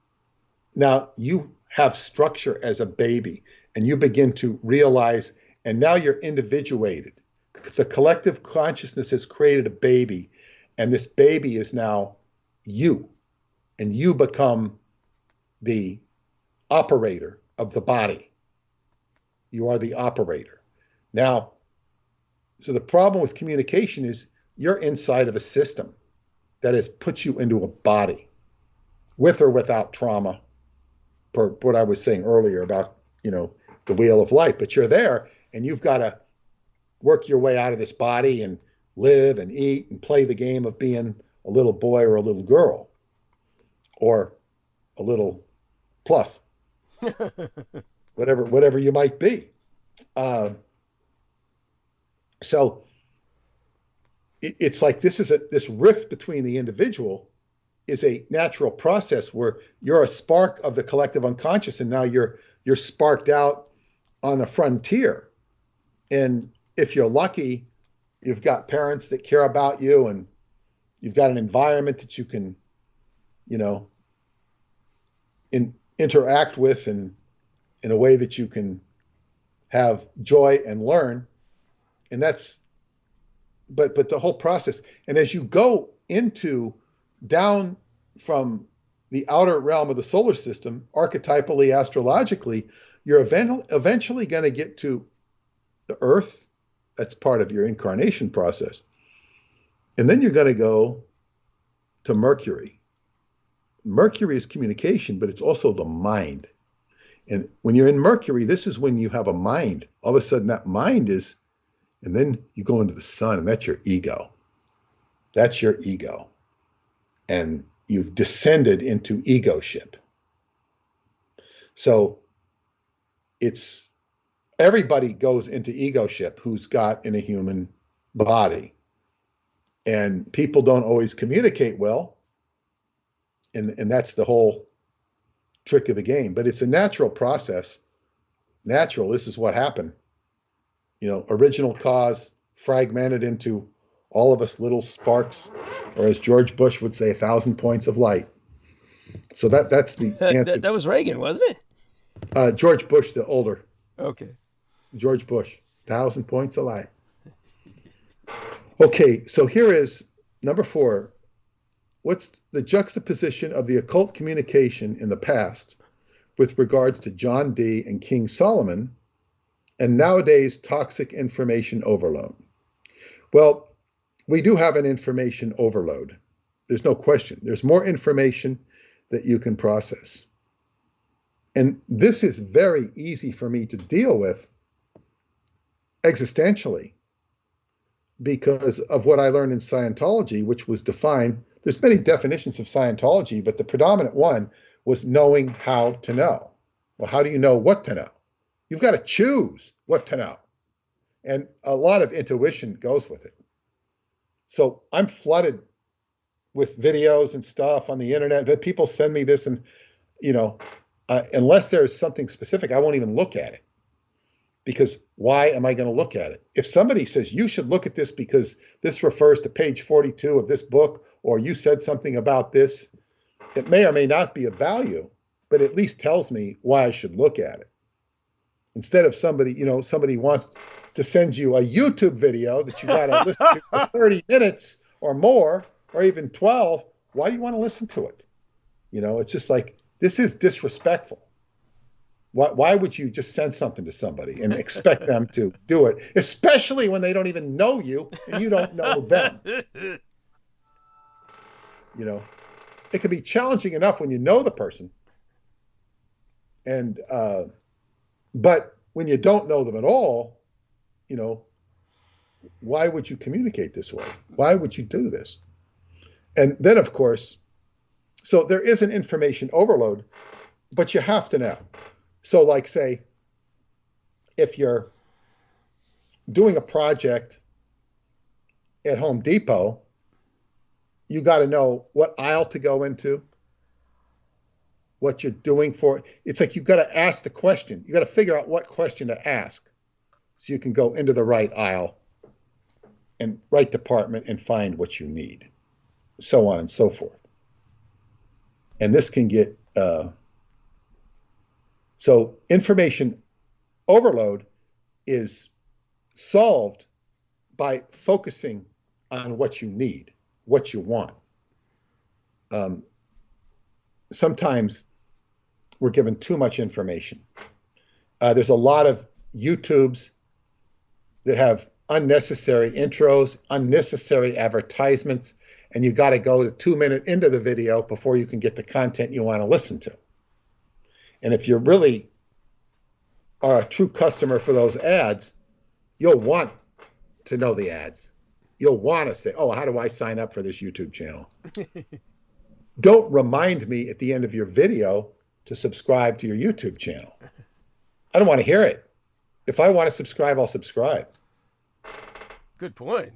Now you have structure as a baby, and you begin to realize, and now you're individuated. The collective consciousness has created a baby, and this baby is now you, and you become the operator of the body. You are the operator. Now, so the problem with communication is you're inside of a system that has put you into a body, with or without trauma, per what I was saying earlier about, the wheel of life. But you're there, and you've got to work your way out of this body and live and eat and play the game of being a little boy or a little girl, or a little plus, whatever you might be. So it's like this rift between the individual is a natural process where you're a spark of the collective unconscious, and now you're sparked out on a frontier. And if you're lucky, you've got parents that care about you, and you've got an environment that you can, interact with in a way that you can have joy and learn. And that's, but the whole process. And as you go down from the outer realm of the solar system, archetypally, astrologically, you're eventually going to get to the Earth. That's part of your incarnation process. And then you're going to go to Mercury. Mercury is communication, but it's also the mind. And when you're in Mercury, this is when you have a mind. All of a sudden that mind is, and then you go into the sun, and that's your ego. That's your ego. And you've descended into egoship. So everybody goes into egoship who's got in a human body. And people don't always communicate well. And that's the whole trick of the game. But it's a natural process. Natural, this is what happened. Original cause fragmented into all of us little sparks, or as George Bush would say, 1,000 points of light. So that's the answer. That was Reagan, wasn't it? George Bush, the older. Okay. George Bush, 1,000 points of light. Okay, so here is number 4. What's the juxtaposition of the occult communication in the past with regards to John Dee and King Solomon, and nowadays toxic information overload? Well, we do have an information overload. There's no question. There's more information that you can process. And this is very easy for me to deal with existentially because of what I learned in Scientology, which was defined. There's many definitions of Scientology, but the predominant one was knowing how to know. Well, how do you know what to know? You've got to choose what to know. And a lot of intuition goes with it. So I'm flooded with videos and stuff on the internet that people send me this, and, unless there's something specific, I won't even look at it. Because why am I going to look at it? If somebody says you should look at this because this refers to page 42 of this book, or you said something about this, it may or may not be of value, but at least tells me why I should look at it. Instead of somebody wants to send you a YouTube video that you got to listen to for 30 minutes or more, or even 12, why do you want to listen to it? You know, it's just like, this is disrespectful. Why would you just send something to somebody and expect them to do it, especially when they don't even know you and you don't know them? You know, it can be challenging enough when you know the person. And, but when you don't know them at all, you know, why would you communicate this way? Why would you do this? And then, of course, so there is an information overload, but you have to know. So like, say, if you're doing a project at Home Depot, you got to know what aisle to go into, what you're doing for it. It's like, you've got to ask the question. You got to figure out what question to ask so you can go into the right aisle and right department and find what you need, so on and so forth. And this can get, so information overload is solved by focusing on what you need, what you want. Sometimes we're given too much information. There's a lot of YouTubes that have unnecessary intros, unnecessary advertisements, and you got to go to 2 minutes into the video before you can get the content you want to listen to. And if you really are a true customer for those ads, you'll want to know the ads. You'll want to say, oh, how do I sign up for this YouTube channel? Don't remind me at the end of your video to subscribe to your YouTube channel. I don't want to hear it. If I want to subscribe, I'll subscribe. Good point.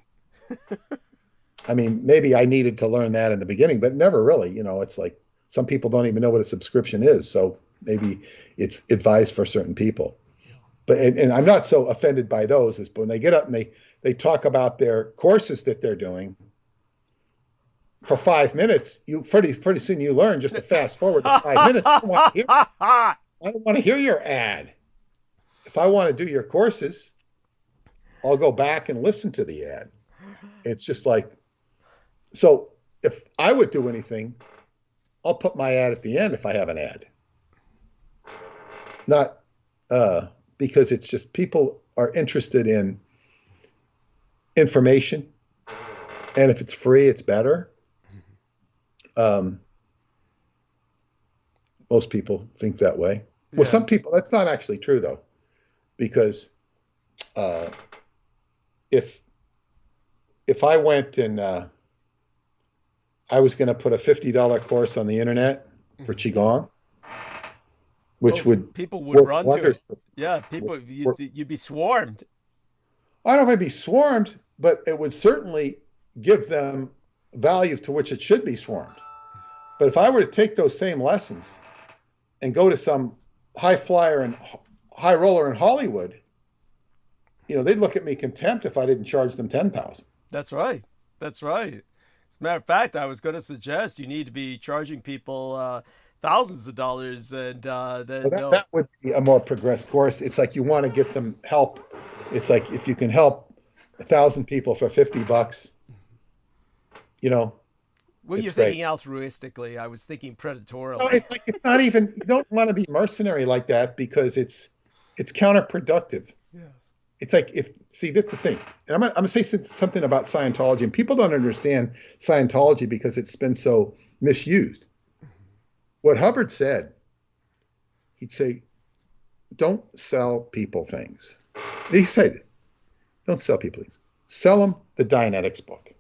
I mean, maybe I needed to learn that in the beginning, but never really. You know, it's like some people don't even know what a subscription is. So maybe it's advised for certain people. But and I'm not so offended by those, is when they get up and they talk about their courses that they're doing for 5 minutes, you pretty soon you learn just to fast forward to 5 minutes. I don't want to hear your ad. If I want to do your courses, I'll go back and listen to the ad. It's just like, so if I would do anything, I'll put my ad at the end if I have an ad. Not because it's just, people are interested in information, and if it's free, it's better. Most people think that way. Well, some people, that's not actually true though, because if I went and I was going to put a $50 course on the internet for Qigong, which people would run to it. Yeah, people, you'd be swarmed. I don't know if I'd be swarmed, but it would certainly give them value to which it should be swarmed. But if I were to take those same lessons and go to some high flyer and high roller in Hollywood, you know, they'd look at me contempt if I didn't charge them $10,000. That's right. That's right. As a matter of fact, I was going to suggest you need to be charging people thousands of dollars, and that would be a more progressed course. It's like, you want to get them help. It's like, if you can help 1,000 people for $50, you know. Well, you're thinking altruistically. I was thinking predatorially. No, it's like, it's not even, you don't want to be mercenary like that, because it's counterproductive. Yes. It's like, see, that's the thing. And I'm going to say something about Scientology, and people don't understand Scientology because it's been so misused. What Hubbard said, he'd say, don't sell people things. He said, don't sell people things. Sell them the Dianetics book.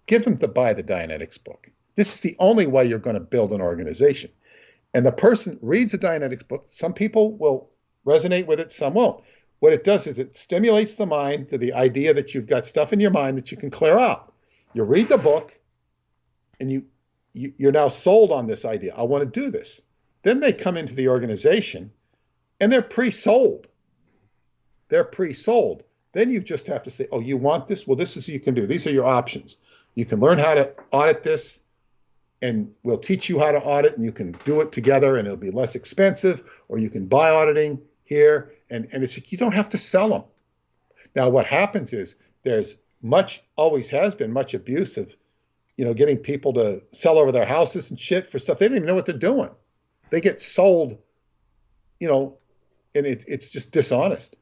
Give them to buy the Dianetics book. This is the only way you're going to build an organization. And the person reads the Dianetics book. Some people will resonate with it, some won't. What it does is it stimulates the mind to the idea that you've got stuff in your mind that you can clear out. You read the book, and you're now sold on this idea. I want to do this. Then they come into the organization, and they're pre-sold. They're pre-sold. Then you just have to say, oh, you want this? Well, this is what you can do. These are your options. You can learn how to audit this, and we'll teach you how to audit, and you can do it together, and it'll be less expensive, or you can buy auditing here. And it's, you don't have to sell them. Now, what happens is there's always has been much abuse of, getting people to sell over their houses and shit for stuff. They don't even know what they're doing. They get sold, and it's just dishonest.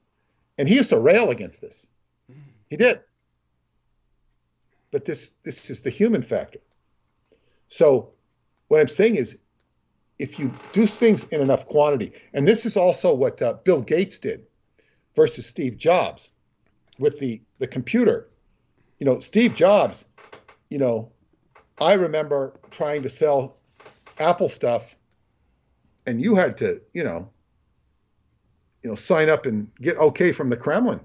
And he used to rail against this. He did. But this is the human factor. So what I'm saying is, if you do things in enough quantity, and this is also what Bill Gates did versus Steve Jobs with the computer. Steve Jobs, I remember trying to sell Apple stuff, and you had to, sign up and get okay from the Kremlin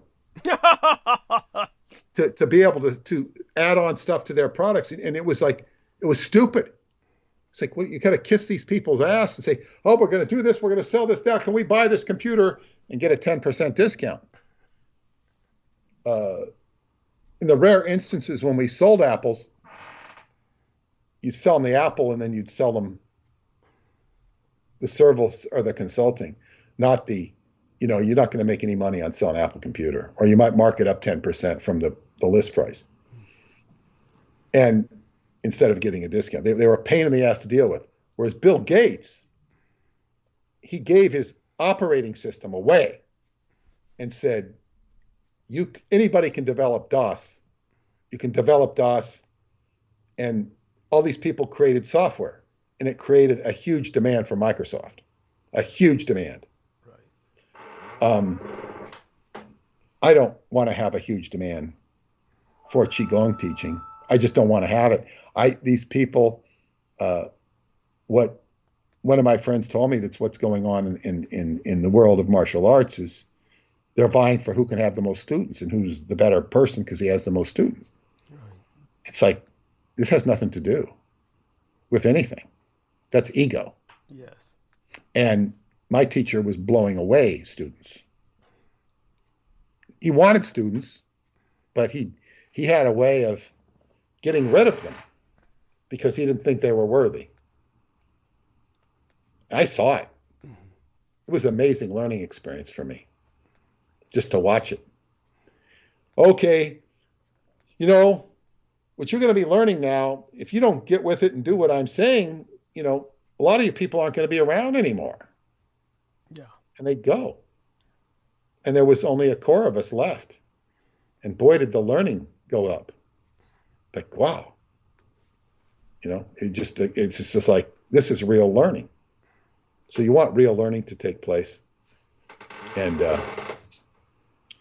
to be able to add on stuff to their products. And it was stupid. It's like, well, you got to kiss these people's ass and say, oh, we're going to do this. We're going to sell this now. Can we buy this computer and get a 10% discount? In the rare instances when we sold apples, you'd sell them the apple and then you'd sell them the service or the consulting, not the, you're not going to make any money on selling Apple computer, or you might mark it up 10% from the list price. And instead of getting a discount, they were a pain in the ass to deal with. Whereas Bill Gates, he gave his operating system away and said, anybody can develop DOS. You can develop DOS, and all these people created software, and it created a huge demand for Microsoft, a huge demand. Right. I don't want to have a huge demand for Qigong teaching. I just don't want to have it. These people, what one of my friends told me, that's what's going on in the world of martial arts, is they're vying for who can have the most students and who's the better person because he has the most students. Right. It's like, this has nothing to do with anything. That's ego. Yes. And my teacher was blowing away students. He wanted students, but he had a way of getting rid of them because he didn't think they were worthy. I saw it. It was an amazing learning experience for me, just to watch it. Okay, what you're going to be learning now, if you don't get with it and do what I'm saying, a lot of you people aren't going to be around anymore. Yeah. And they'd go. And there was only a core of us left. And boy, did the learning go up. Like, wow. It's just like, this is real learning. So you want real learning to take place. And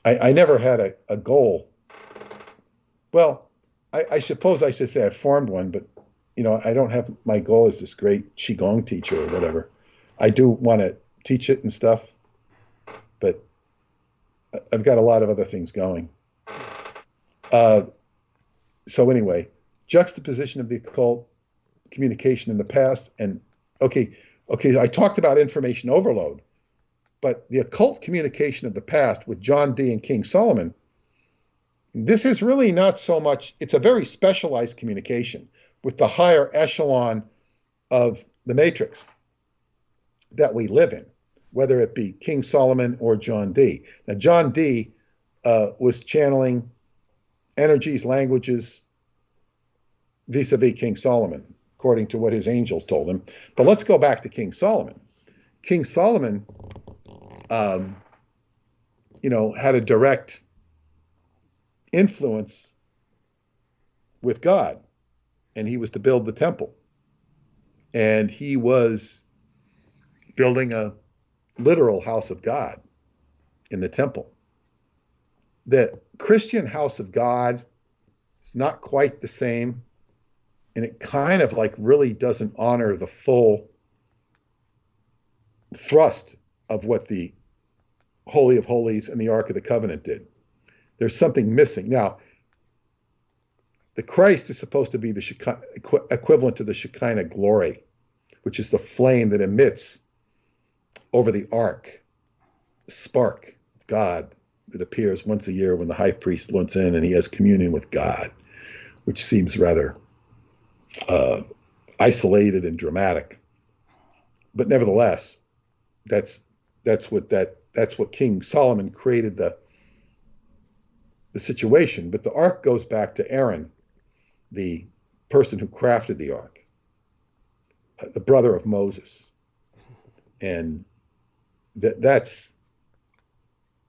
I never had a goal. Well, I suppose I should say I formed one, but I don't have, my goal as this great Qigong teacher or whatever. I do want to teach it and stuff, but I've got a lot of other things going. So anyway, juxtaposition of the occult, communication in the past, and okay, I talked about information overload, but the occult communication of the past with John Dee and King Solomon, this is really not so much, it's a very specialized communication with the higher echelon of the matrix that we live in, whether it be King Solomon or John Dee. Now, John Dee was channeling energies, languages, vis-a-vis King Solomon, according to what his angels told him. But let's go back to King Solomon. King Solomon, had a direct influence with God, and he was to build the temple. And he was building a literal house of God in the temple. The Christian house of God is not quite the same, and it kind of really doesn't honor the full thrust of what the Holy of Holies and the Ark of the Covenant did. There's something missing. Now, the Christ is supposed to be the equivalent to the Shekinah glory, which is the flame that emits over the ark, the spark of God that appears once a year when the high priest looks in and he has communion with God, which seems rather isolated and dramatic. But nevertheless, that's what King Solomon created, the situation. But the ark goes back to Aaron, the person who crafted the ark, the brother of Moses. And that's,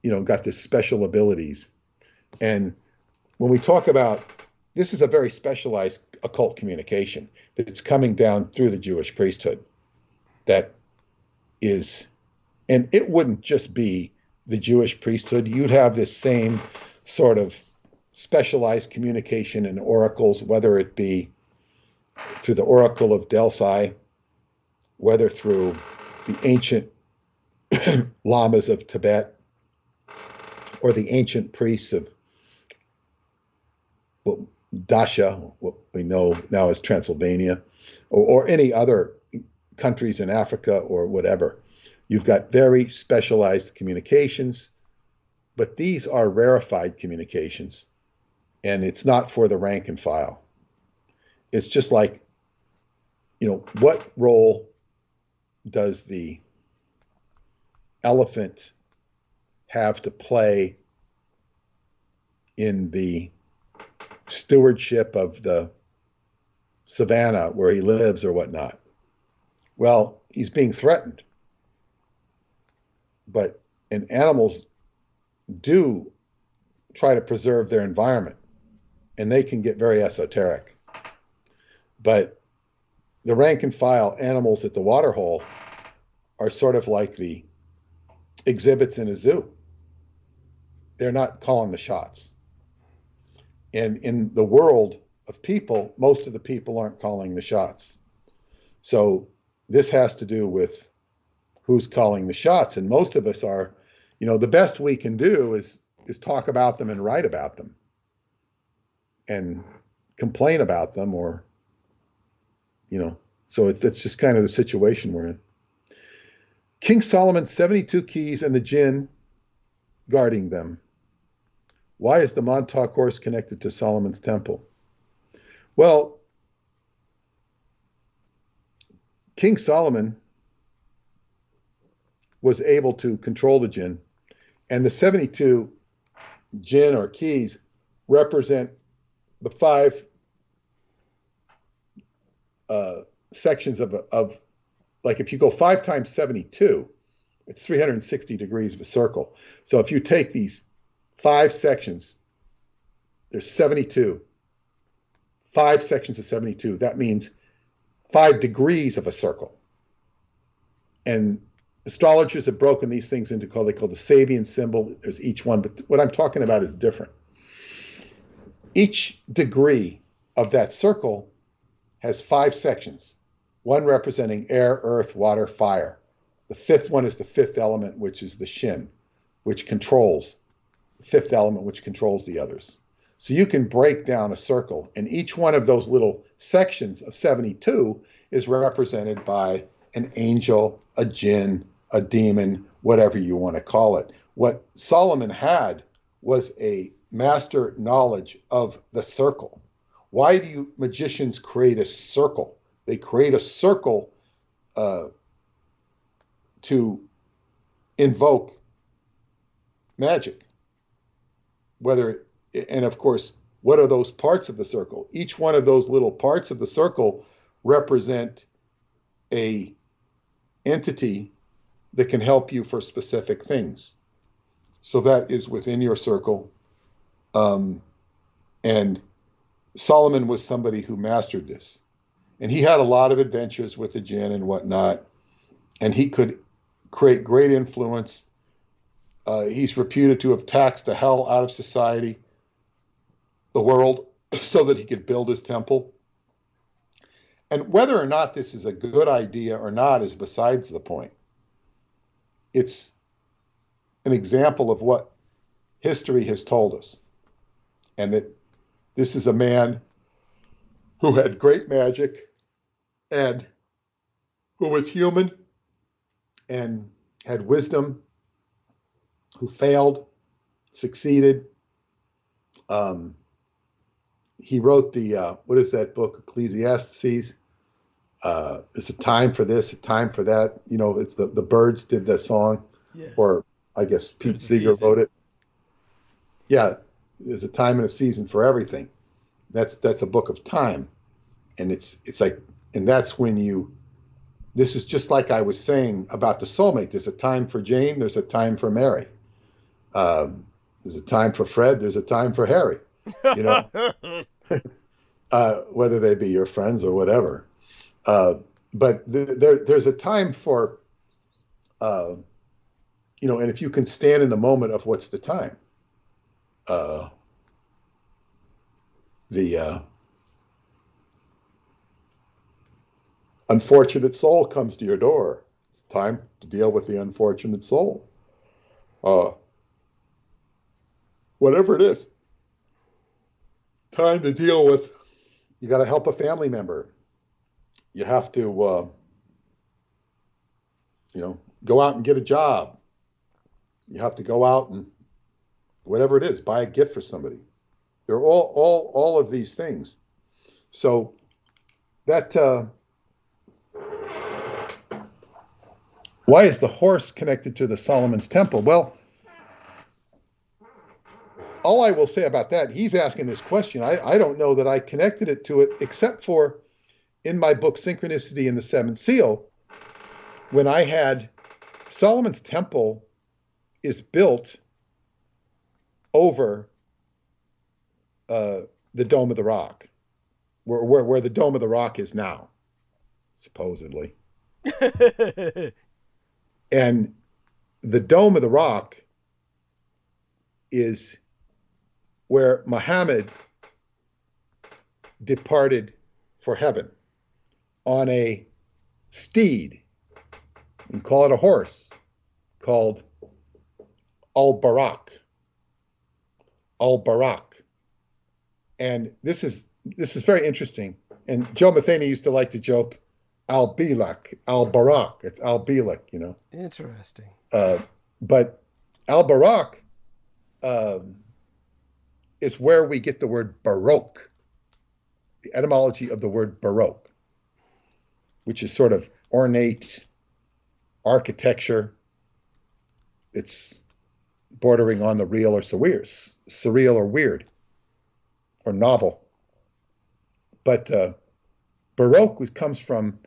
got this special abilities. And when we talk about, this is a very specialized occult communication that's coming down through the Jewish priesthood. That is, and it wouldn't just be the Jewish priesthood. You'd have this same sort of specialized communication in oracles, whether it be through the Oracle of Delphi, whether through the ancient lamas of Tibet, or the ancient priests of Dasha, what we know now as Transylvania, or any other countries in Africa or whatever. You've got very specialized communications, but these are rarefied communications, and it's not for the rank and file. It's just like, what role does the elephant have to play in the stewardship of the savannah where he lives or whatnot? Well, he's being threatened. And animals do try to preserve their environment, and they can get very esoteric. But the rank and file animals at the waterhole are sort of like the exhibits in a zoo. They're not calling the shots. And in the world of people, most of the people aren't calling the shots. So this has to do with who's calling the shots. And most of us are, the best we can do is talk about them and write about them and complain about them, or, so it's just kind of the situation we're in. King Solomon's 72 keys and the jinn guarding them. Why is the Montauk horse connected to Solomon's temple? Well, King Solomon was able to control the jinn, and the 72 jinn or keys represent the 5 sections of, like, if you go 5 times 72, it's 360 degrees of a circle. So if you take these 5 sections, there's 72. 5 sections of 72. That means 5 degrees of a circle. And astrologers have broken these things into they call the Sabian symbol. There's each one, but what I'm talking about is different. Each degree of that circle has 5 sections, one representing air, earth, water, fire. The 5th one is the 5th element, which is the Shin, which controls the 5th element, which controls the others. So you can break down a circle, and each one of those little sections of 72 is represented by an angel, a jinn, a demon, whatever you want to call it. What Solomon had was a master knowledge of the circle. Why do magicians create a circle? They create a circle to invoke magic. And of course, what are those parts of the circle? Each one of those little parts of the circle represent a entity that can help you for specific things. So that is within your circle. And Solomon was somebody who mastered this. And he had a lot of adventures with the jinn and whatnot. And he could create great influence. He's reputed to have taxed the hell out of society, the world, so that he could build his temple. And whether or not this is a good idea or not is besides the point. It's an example of what history has told us. And that this is a man who had great magic and who was human and had wisdom, who failed, succeeded. He wrote what is that book, Ecclesiastes? There's a time for this, a time for that. It's the Byrds did the song, yes. Or I guess Pete Seeger wrote it. Yeah, there's a time and a season for everything. That's a book of time, and it's like, and that's when you. This is just like I was saying about the soulmate. There's a time for Jane. There's a time for Mary. There's a time for Fred. There's a time for Harry. You know, whether they be your friends or whatever. But there's a time for, you know, and if you can stand in the moment of what's the time, the unfortunate soul comes to your door. It's time to deal with the unfortunate soul. Whatever it is, time to deal with, you got to help a family member. You have to, you know, go out and get a job. You have to go out and, whatever it is, buy a gift for somebody. They're all of these things. So that, why is the horse connected to the Solomon's Temple? Well, all I will say about that, he's asking this question. I don't know that I connected it to it, except for in my book, Synchronicity and the Seventh Seal, when I had Solomon's Temple is built over the Dome of the Rock, where the Dome of the Rock is now, supposedly. And the Dome of the Rock is where Muhammad departed for heaven on a steed. You can call it a horse, called Al-Barak. Al-Barak. And this is very interesting. And Joe Matheny used to like to joke, Al-Bilak, Al-Barak. It's Al-Bilak, you know. Interesting. But Al-Barak is where we get the word Baroque, the etymology of the word Baroque, which is sort of ornate architecture. It's bordering on the real or surreal or weird or novel. But Baroque comes from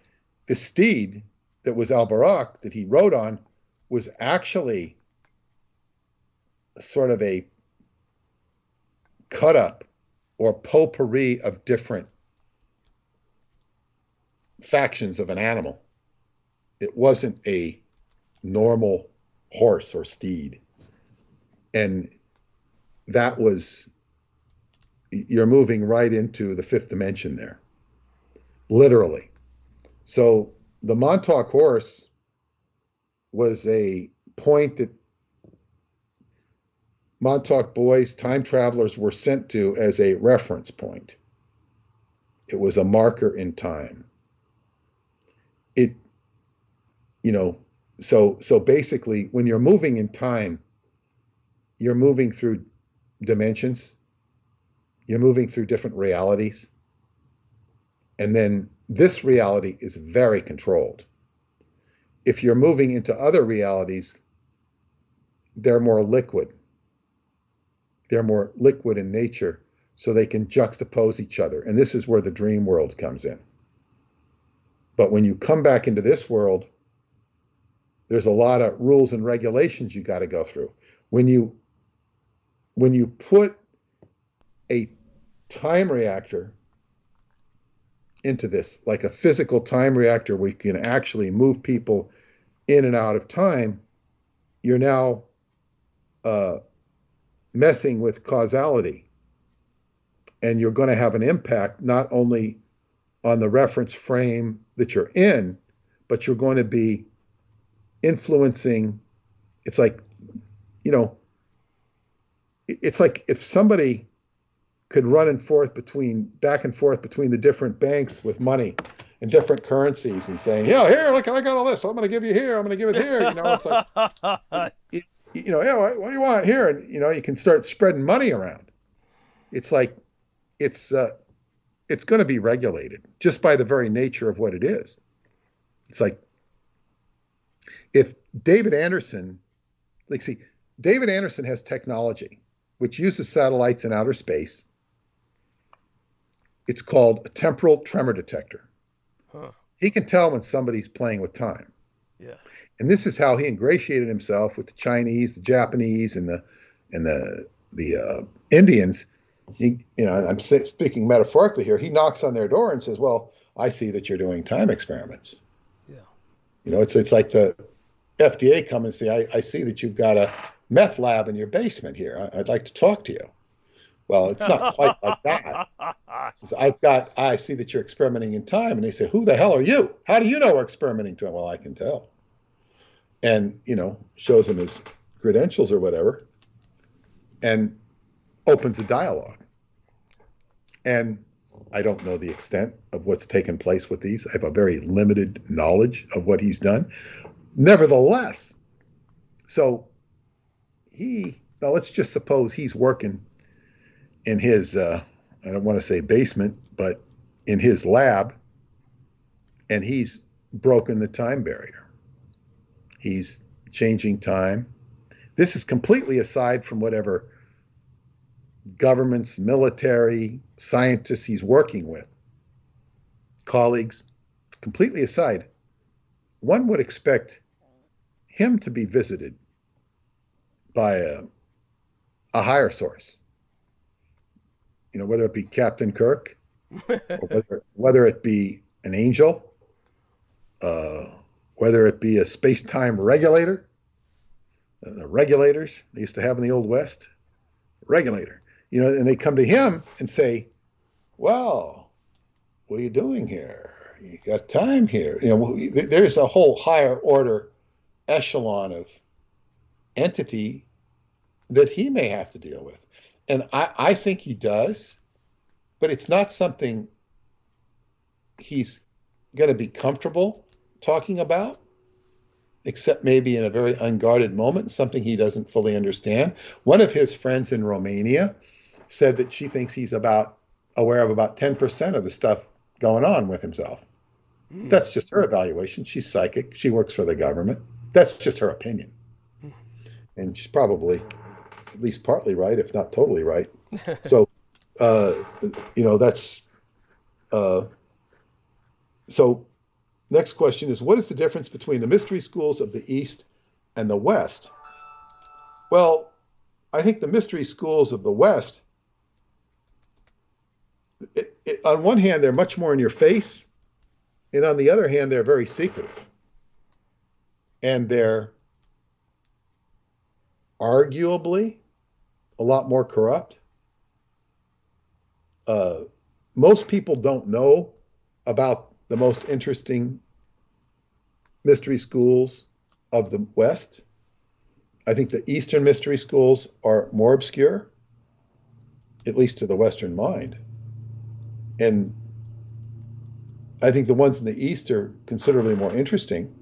the steed that was Al-Barak that he rode on, was actually sort of a cut up or potpourri of different factions of an animal. It wasn't a normal horse or steed. And that was, you're moving right into the fifth dimension there, literally. So the Montauk horse was a point that Montauk boys, time travelers, were sent to as a reference point. It was a marker in time. It, you know, so basically when you're moving in time, you're moving through dimensions, you're moving through different realities. And then this reality is very controlled. If you're moving into other realities, they're more liquid. They're more liquid in nature, so they can juxtapose each other. And this is where the dream world comes in. But when you come back into this world, there's a lot of rules and regulations you got to go through. When you put a time reactor into this, like a physical time reactor where you can actually move people in and out of time, you're now messing with causality. And you're going to have an impact not only on the reference frame that you're in, but you're going to be influencing. It's like, you know, it's like if somebody could run back and forth between the different banks with money and different currencies and saying, yeah, here, look, I got all this. I'm going to give you here. I'm going to give it here. You know, it's like, you know, yeah, what do you want here? And, you know, you can start spreading money around. It's like, it's going to be regulated just by the very nature of what it is. It's like, if David Anderson, David Anderson has technology. which uses satellites in outer space. It's called a temporal tremor detector. Huh. He can tell when somebody's playing with time. Yes. And this is how he ingratiated himself with the Chinese, the Japanese, and the Indians. I'm speaking metaphorically here. He knocks on their door and says, "Well, I see that you're doing time experiments." Yeah. It's like the FDA come and say, I see that you've got a meth lab in your basement here. I'd like to talk to you. Well, it's not quite like that. Says, I see that you're experimenting in time. And they say, "Who the hell are you? How do you know we're experimenting time?" Well, I can tell. And, shows him his credentials or whatever, and opens a dialogue. And I don't know the extent of what's taken place with these. I have a very limited knowledge of what he's done. Nevertheless, so let's just suppose he's working in his, I don't want to say basement, but in his lab, and he's broken the time barrier. He's changing time. This is completely aside from whatever governments, military, scientists he's working with, colleagues, completely aside. One would expect him to be visited by a higher source, whether it be Captain Kirk, or whether it be an angel, whether it be a space-time regulator, regulators they used to have in the Old West, regulator, and they come to him and say, "Well, what are you doing here? You got time here." There's a whole higher order echelon of entity that he may have to deal with. And I think he does, but it's not something he's going to be comfortable talking about, except maybe in a very unguarded moment, something he doesn't fully understand. One of his friends in Romania said that she thinks he's aware of about 10% of the stuff going on with himself. That's just her evaluation. She's psychic. She works for the government. That's just her opinion. And she's probably at least partly right, if not totally right. So, that's, so next question is, what is the difference between the mystery schools of the East and the West? Well, I think the mystery schools of the West, on one hand, they're much more in your face, and on the other hand, they're very secretive. And they're arguably a lot more corrupt. Most people don't know about the most interesting mystery schools of the West. I think the Eastern mystery schools are more obscure, at least to the Western mind. And I think the ones in the East are considerably more interesting,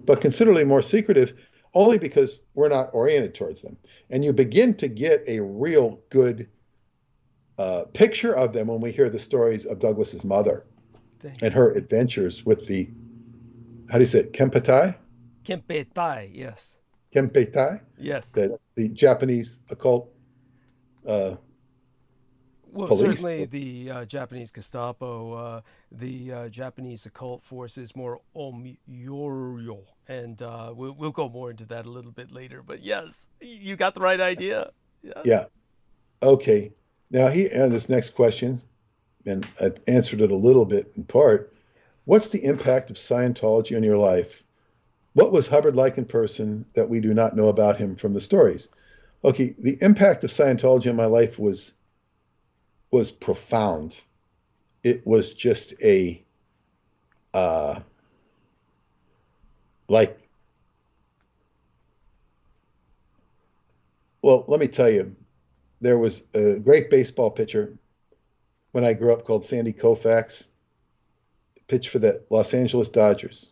but considerably more secretive, only because we're not oriented towards them. And you begin to get a real good picture of them when we hear the stories of Douglas's mother and her adventures with the, how do you say it, Kempetai? Kempetai, yes. Kempetai? Yes. The Japanese occult police. Certainly the Japanese Gestapo, the Japanese occult force is more omyoryo, and we'll go more into that a little bit later. But yes, you got the right idea. Yes. Yeah. Okay. Now this next question, and I've answered it a little bit in part. What's the impact of Scientology on your life? What was Hubbard like in person that we do not know about him from the stories? Okay, the impact of Scientology on my life was profound. It was just well, let me tell you, there was a great baseball pitcher when I grew up called Sandy Koufax, pitched for the Los Angeles Dodgers.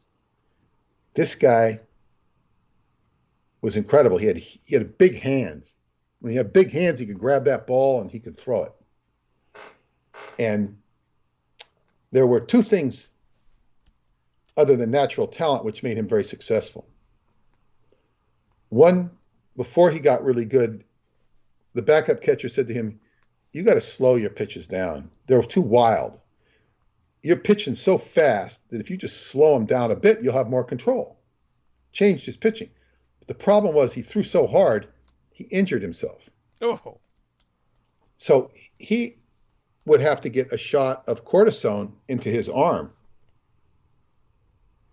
This guy was incredible. He had big hands. When he had big hands, he could grab that ball and he could throw it. And there were two things other than natural talent which made him very successful. One, before he got really good, the backup catcher said to him, "You got to slow your pitches down. They're too wild. You're pitching so fast that if you just slow them down a bit, you'll have more control." Changed his pitching. But the problem was he threw so hard, he injured himself. Oh. So he would have to get a shot of cortisone into his arm.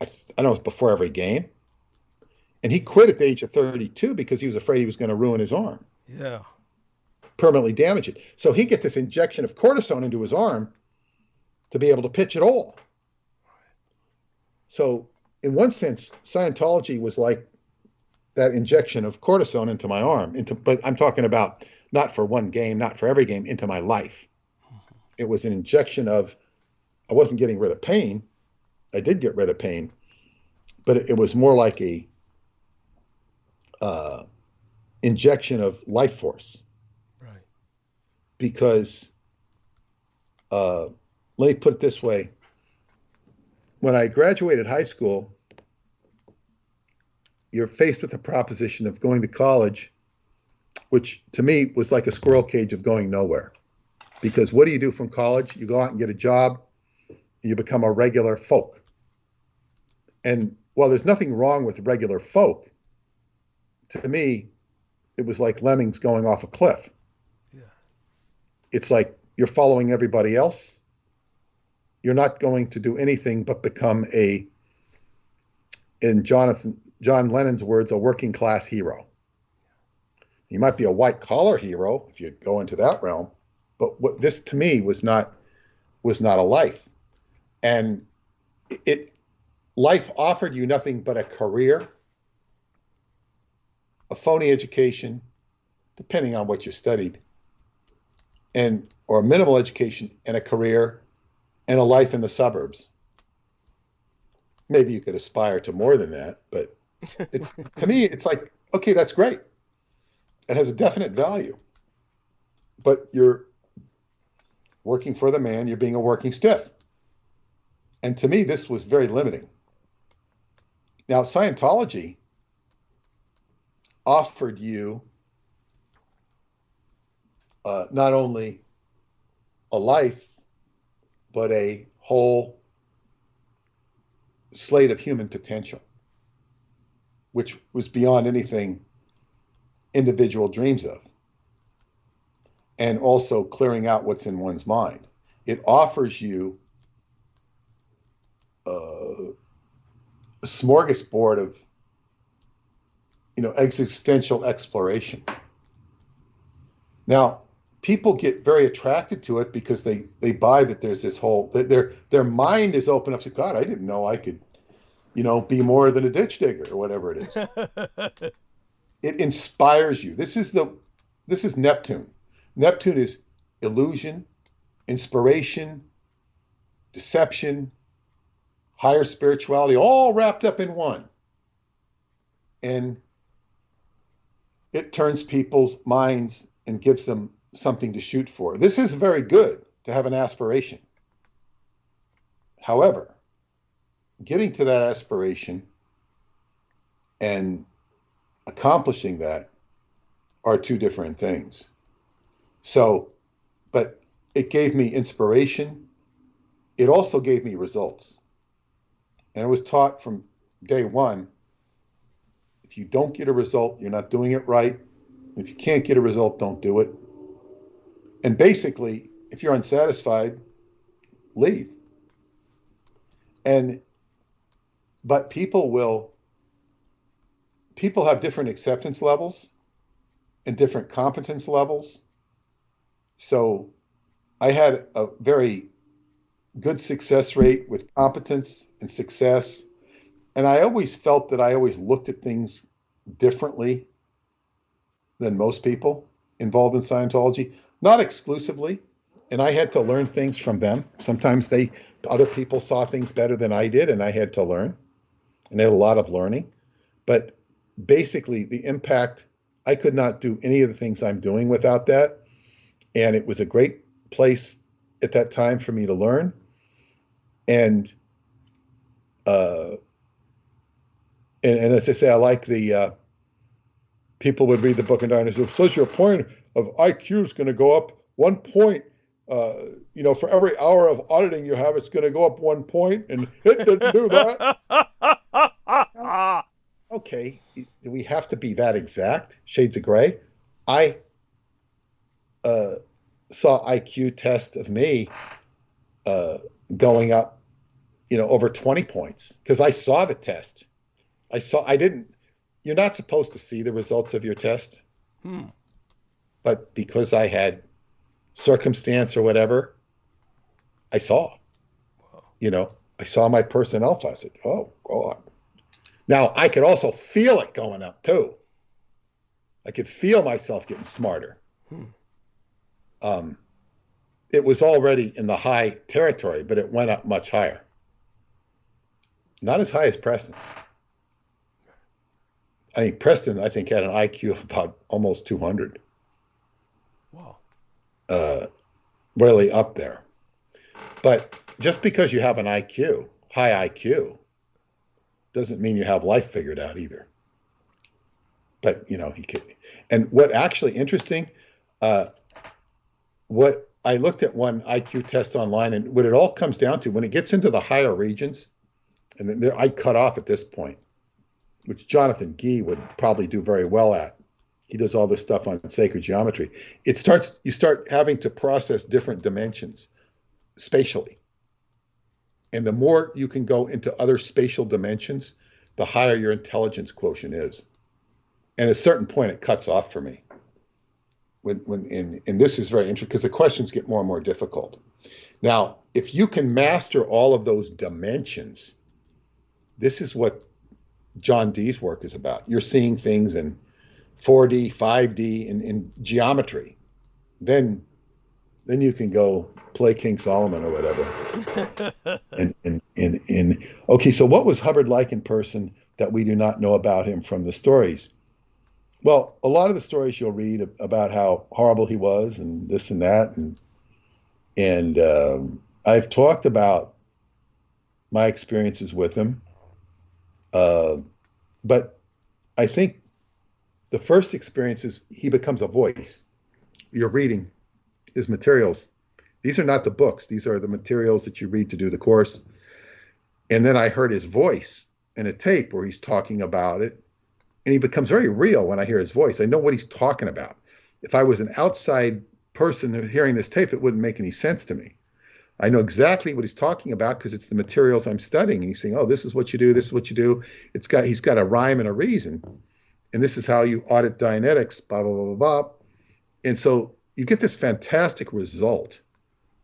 I don't know, it was before every game. And he quit at the age of 32 because he was afraid he was going to ruin his arm. Yeah. Permanently damage it. So he gets this injection of cortisone into his arm to be able to pitch at all. So in one sense, Scientology was like that injection of cortisone into my arm. But I'm talking about not for one game, not for every game, into my life. It was an injection of, I wasn't getting rid of pain. I did get rid of pain, but it was more like a injection of life force. Right. Because, let me put it this way. When I graduated high school, you're faced with the proposition of going to college, which to me was like a squirrel cage of going nowhere. Because what do you do from college? You go out and get a job, you become a regular folk. And while there's nothing wrong with regular folk, to me, it was like lemmings going off a cliff. Yeah. It's like you're following everybody else. You're not going to do anything but become in John Lennon's words, a working class hero. You might be a white collar hero if you go into that realm, but what this to me was not a life. And life offered you nothing but a career, a phony education, depending on what you studied, or a minimal education and a career and a life in the suburbs. Maybe you could aspire to more than that, but to me, it's like, okay, that's great. It has a definite value, but you're working for the man, you're being a working stiff. And to me, this was very limiting. Now, Scientology offered you not only a life, but a whole slate of human potential, which was beyond anything individual dreams of, and also clearing out what's in one's mind. It offers you a smorgasbord of, existential exploration. Now, people get very attracted to it because they buy that there's this whole, their mind is open up to, God, I didn't know I could, be more than a ditch digger or whatever it is. It inspires you. This is Neptune. Neptune is illusion, inspiration, deception, higher spirituality, all wrapped up in one. And it turns people's minds and gives them something to shoot for. This is very good to have an aspiration. However, getting to that aspiration and accomplishing that are two different things. So, but it gave me inspiration. It also gave me results. And I was taught from day one, if you don't get a result, you're not doing it right. If you can't get a result, don't do it. And basically, if you're unsatisfied, leave. But people have different acceptance levels and different competence levels. So I had a very good success rate with competence and success. And I always felt that I always looked at things differently than most people involved in Scientology, not exclusively. And I had to learn things from them. Sometimes other people saw things better than I did, and I had to learn. And they had a lot of learning. But basically, the impact, I could not do any of the things I'm doing without that. And it was a great place at that time for me to learn. And as I say, I like the people would read the book and say, so your point of IQ is going to go up 1 point. You know, for every hour of auditing you have, it's going to go up 1 point, and it didn't do that. Okay, do we have to be that exact? Shades of gray. I saw IQ test of me going up, you know, over 20 points because I saw the test. I didn't. You're not supposed to see the results of your test, but because I had circumstance or whatever, I saw. You know, I saw my personnel file. I said, "Oh God." Now I could also feel it going up too. I could feel myself getting smarter. It was already in the high territory, but it went up much higher. Not as high as Preston's. I mean, Preston, I think, had an IQ of about almost 200. Wow. Really up there. But just because you have an IQ, high IQ, doesn't mean you have life figured out either. But, you know, he could. And what actually interesting, what I looked at one IQ test online, and what it all comes down to, when it gets into the higher regions, and then I cut off at this point, which Jonathan Gee would probably do very well at. He does all this stuff on sacred geometry. You start having to process different dimensions spatially. And the more you can go into other spatial dimensions, the higher your intelligence quotient is. And at a certain point, it cuts off for me. And this is very interesting because the questions get more and more difficult. Now, if you can master all of those dimensions, this is what John Dee's work is about. You're seeing things in 4D, 5D, in geometry. Then you can go play King Solomon or whatever. Okay, so what was Hubbard like in person that we do not know about him from the stories? Well, a lot of the stories you'll read about how horrible he was and this and that. And I've talked about my experiences with him. But I think the first experience is he becomes a voice. You're reading his materials. These are not the books. These are the materials that you read to do the course. And then I heard his voice in a tape where he's talking about it. And he becomes very real when I hear his voice. I know what he's talking about. If I was an outside person hearing this tape, it wouldn't make any sense to me. I know exactly what he's talking about because it's the materials I'm studying. And he's saying, oh, this is what you do. This is what you do. He's got a rhyme and a reason. And this is how you audit Dianetics, blah, blah, blah, blah, blah. And so you get this fantastic result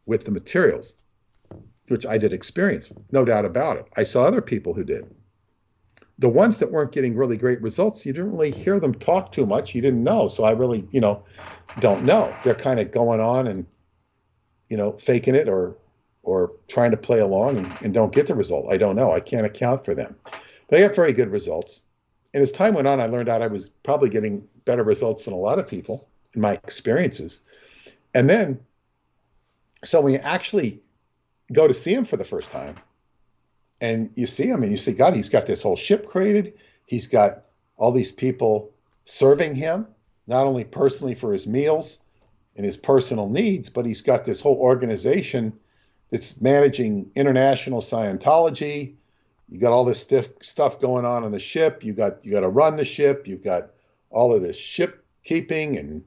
with the materials, which I did experience, no doubt about it. I saw other people who did. The ones that weren't getting really great results, you didn't really hear them talk too much. You didn't know. So I really, don't know. They're kind of going on and, faking it or trying to play along and don't get the result. I don't know. I can't account for them. They got very good results. And as time went on, I learned out I was probably getting better results than a lot of people in my experiences. And then, so when you actually go to see him for the first time, and you see him and you say, God, he's got this whole ship created. He's got all these people serving him, not only personally for his meals and his personal needs, but he's got this whole organization that's managing international Scientology. You got all this stuff going on the ship. You got to run the ship. You've got all of this ship keeping and,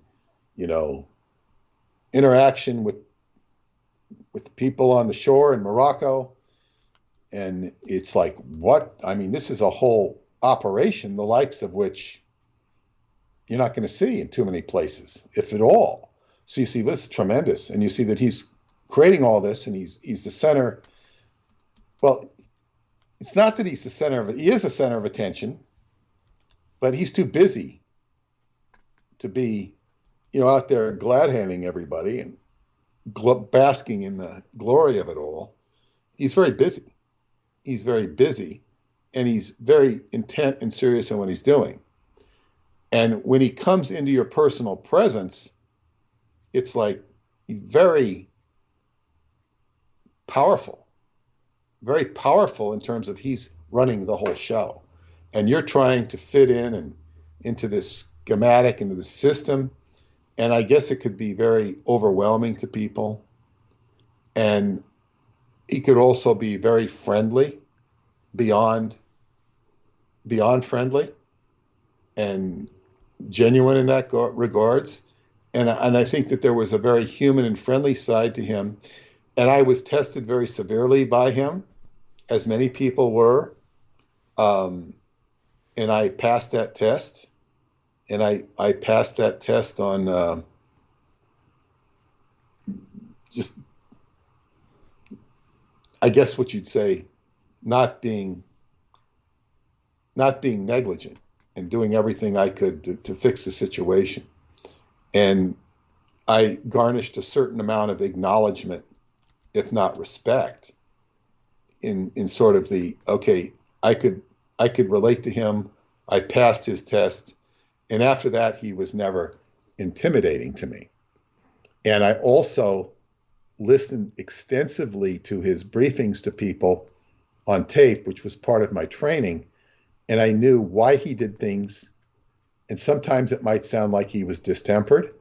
interaction with people on the shore in Morocco. And it's like, what? I mean, this is a whole operation, the likes of which you're not going to see in too many places, if at all. So you see, this is tremendous. And you see that he's creating all this and he's the center. Well, it's not that he's the center of it. He is the center of attention, but he's too busy to be, out there glad-handing everybody and basking in the glory of it all. He's very busy. He's very busy, and he's very intent and serious on what he's doing. And when he comes into your personal presence, it's like he's very powerful in terms of he's running the whole show. And you're trying to fit in and into this schematic, into the system, And I guess it could be very overwhelming to people. And he could also be very friendly, beyond friendly, and genuine in that regards. And I think that there was a very human and friendly side to him. And I was tested very severely by him, as many people were. And I passed that test. And I passed that test on just, I guess what you'd say, not being negligent and doing everything I could to fix the situation. And I garnished a certain amount of acknowledgement, if not respect, in sort of the, okay, I could relate to him. I passed his test. And after that, he was never intimidating to me. And I also listened extensively to his briefings to people on tape, which was part of my training. And I knew why he did things. And sometimes it might sound like he was distempered.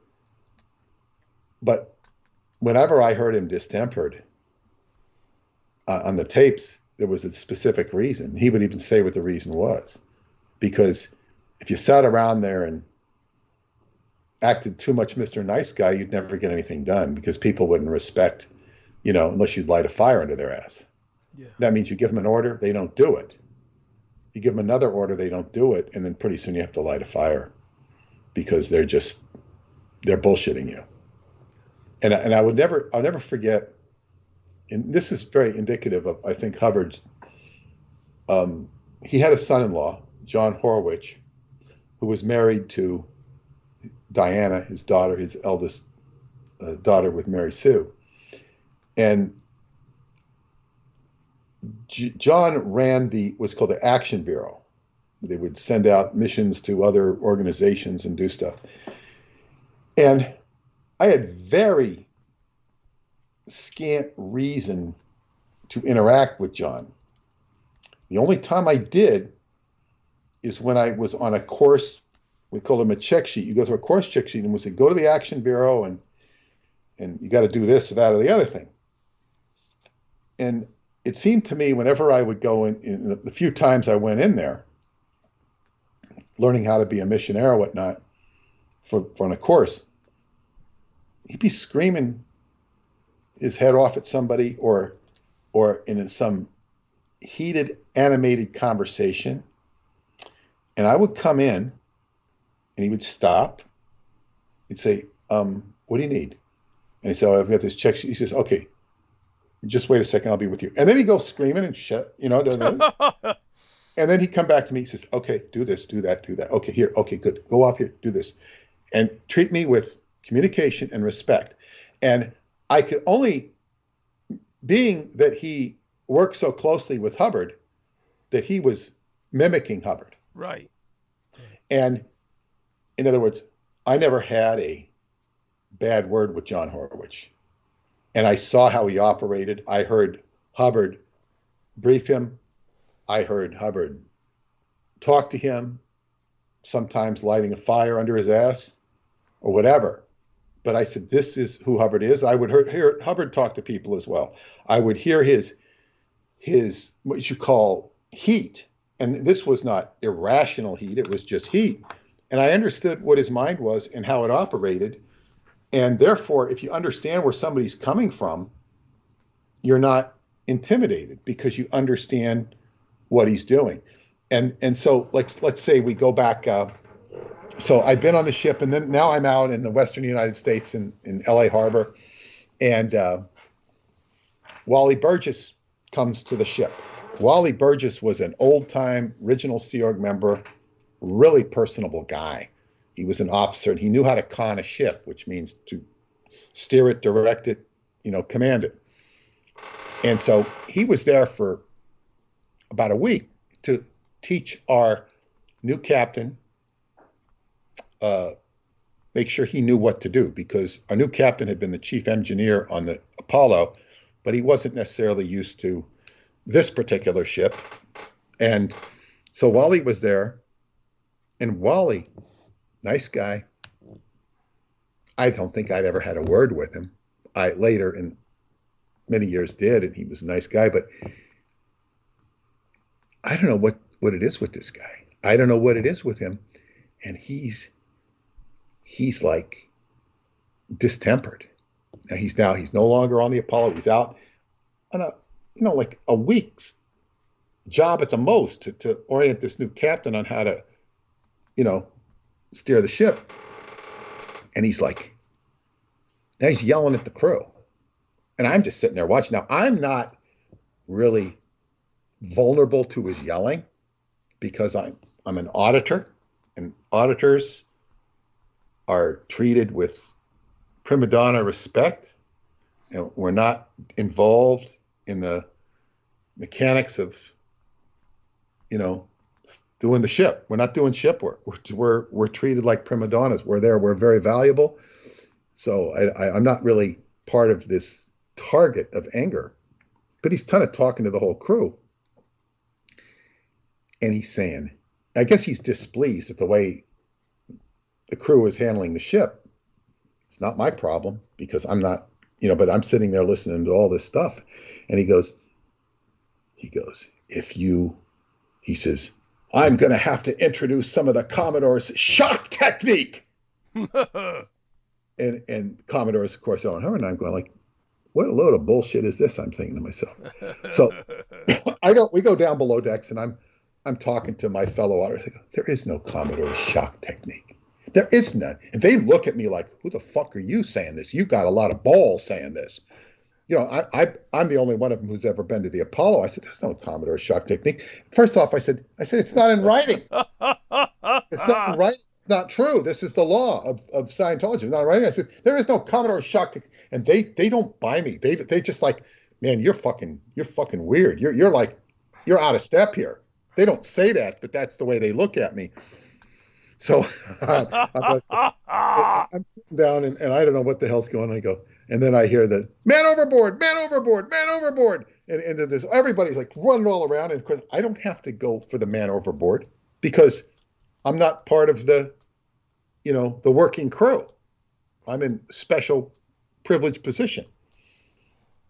But whenever I heard him distempered on the tapes, there was a specific reason. He would even say what the reason was. Because if you sat around there and acted too much Mr. Nice Guy, you'd never get anything done, because people wouldn't respect, unless you'd light a fire under their ass. Yeah. That means you give them an order, they don't do it. You give them another order, they don't do it, and then pretty soon you have to light a fire because they're bullshitting you. And I'll never forget, and this is very indicative of, I think, Hubbard's. He had a son-in-law, John Horwich, who was married to Diana, his daughter, his eldest daughter with Mary Sue. And John ran what's called the Action Bureau. They would send out missions to other organizations and do stuff. And I had very scant reason to interact with John. The only time I did is when I was on a course. We called them a check sheet. You go through a course check sheet and we say, go to the Action Bureau and you got to do this or that or the other thing. And it seemed to me whenever I would go in the few times I went in there, learning how to be a missionary or whatnot on a course, he'd be screaming his head off at somebody or in some heated, animated conversation. And I would come in and he would stop. He'd say, what do you need? And he'd say, oh, I've got this check sheet. He says, okay, just wait a second, I'll be with you. And then he'd go screaming and shit, and then he'd come back to me. He says, okay, do this, do that, do that. Okay, here, okay, good. Go off here, do this. And treat me with communication and respect. And I could only, being that he worked so closely with Hubbard, that he was mimicking Hubbard. Right. And in other words, I never had a bad word with John Horwich. And I saw how he operated. I heard Hubbard brief him. I heard Hubbard talk to him, sometimes lighting a fire under his ass or whatever. But I said, this is who Hubbard is. I would hear Hubbard talk to people as well. I would hear his what you call heat. And this was not irrational heat. It was just heat. And I understood what his mind was and how it operated. And therefore, if you understand where somebody's coming from, you're not intimidated because you understand what he's doing. And so let's say we go back. So I'd been on the ship, and then now I'm out in the Western United States in LA Harbor. And Wally Burgess comes to the ship. Wally Burgess was an old-time original Sea Org member, really personable guy. He was an officer, and he knew how to con a ship, which means to steer it, direct it, command it. And so he was there for about a week to teach our new captain, make sure he knew what to do, because our new captain had been the chief engineer on the Apollo, but he wasn't necessarily used to this particular ship. And so Wally was there, and Wally, nice guy, I don't think I'd ever had a word with him. I later in many years did, and he was a nice guy, but I don't know what it is with this guy. I don't know what it is with him. And he's like distempered. Now he's no longer on the Apollo. He's out on like a week's job at the most to orient this new captain on how to, steer the ship. And he's like, now he's yelling at the crew. And I'm just sitting there watching. Now, I'm not really vulnerable to his yelling because I'm an auditor, and auditors are treated with prima donna respect. And we're not involved in the mechanics of, doing the ship. We're not doing ship work. We're treated like prima donnas. We're there. We're very valuable. So I'm not really part of this target of anger. But he's kind of talking to the whole crew. And he's saying, I guess he's displeased at the way the crew is handling the ship. It's not my problem because I'm not, but I'm sitting there listening to all this stuff. And he goes, he says, I'm going to have to introduce some of the Commodore's shock technique. and Commodore's, of course, on her, and I'm going like, what a load of bullshit is this? I'm thinking to myself. So we go down below decks, and I'm talking to my fellow auditors. I go, there is no Commodore shock technique. There is none. And they look at me like, who the fuck are you saying this? You got a lot of balls saying this. I'm the only one of them who's ever been to the Apollo. I said, there's no Commodore shock technique. First off, I said, it's not in writing. It's not in writing. It's not true. This is the law of Scientology. It's not in writing. I said, there is no Commodore shock technique. And they don't buy me. They just like, man, you're fucking weird. You're like, you're out of step here. They don't say that, but that's the way they look at me. So I'm sitting down and I don't know what the hell's going on. I go, and then I hear the man overboard, man overboard, man overboard. And there's everybody's like running all around. And of course, I don't have to go for the man overboard because I'm not part of the working crew. I'm in special privileged position.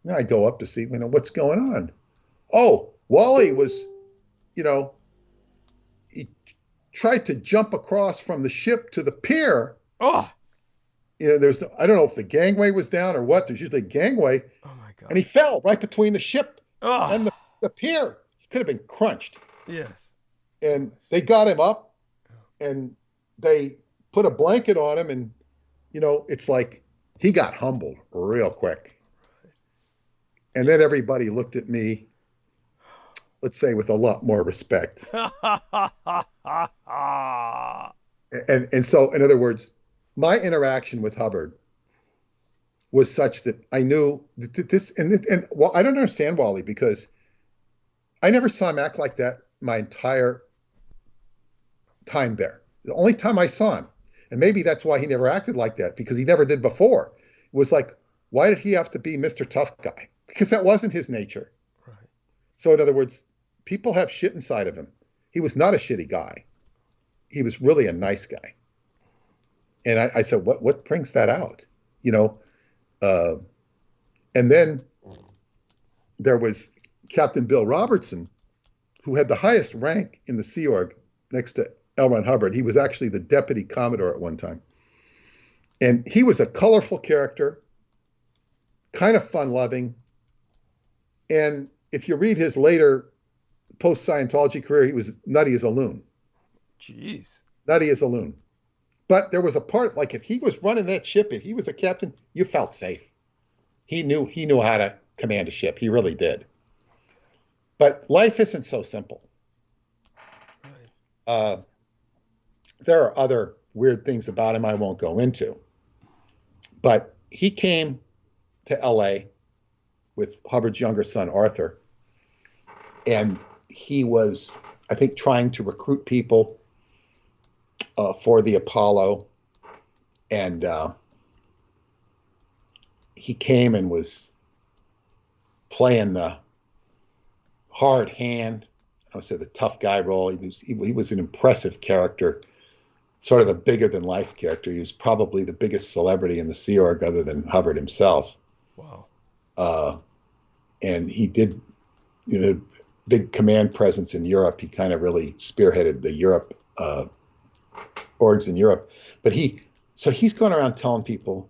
Now I go up to see, what's going on. Oh, Wally was, he tried to jump across from the ship to the pier. Oh. I don't know if the gangway was down or what. There's usually a gangway. Oh my God. And he fell right between the ship and the pier. He could have been crunched. Yes. And they got him up and they put a blanket on him. And, it's like he got humbled real quick. And then everybody looked at me, let's say, with a lot more respect. And so, in other words, my interaction with Hubbard was such that I knew this, and well, I don't understand Wally because I never saw him act like that my entire time there. The only time I saw him, and maybe that's why he never acted like that because he never did before, was like, why did he have to be Mr. Tough Guy? Because that wasn't his nature. Right. So in other words, people have shit inside of him. He was not a shitty guy. He was really a nice guy. And I said, what brings that out? And then there was Captain Bill Robertson, who had the highest rank in the Sea Org next to L. Ron Hubbard. He was actually the deputy commodore at one time. And he was a colorful character, kind of fun-loving. And if you read his later post-Scientology career, he was nutty as a loon. Jeez. Nutty as a loon. But there was a part, like if he was running that ship, if he was the captain, you felt safe. He knew how to command a ship. He really did. But life isn't so simple. Right. There are other weird things about him I won't go into. But he came to L.A. with Hubbard's younger son, Arthur. And he was, I think, trying to recruit people for the Apollo. And he came and was playing the hard hand. I would say the tough guy role. He was an impressive character, sort of a bigger than life character. He was probably the biggest celebrity in the Sea Org other than Hubbard himself. Wow. And he did, big command presence in Europe. He kind of really spearheaded the Europe orgs in Europe. But he's going around telling people,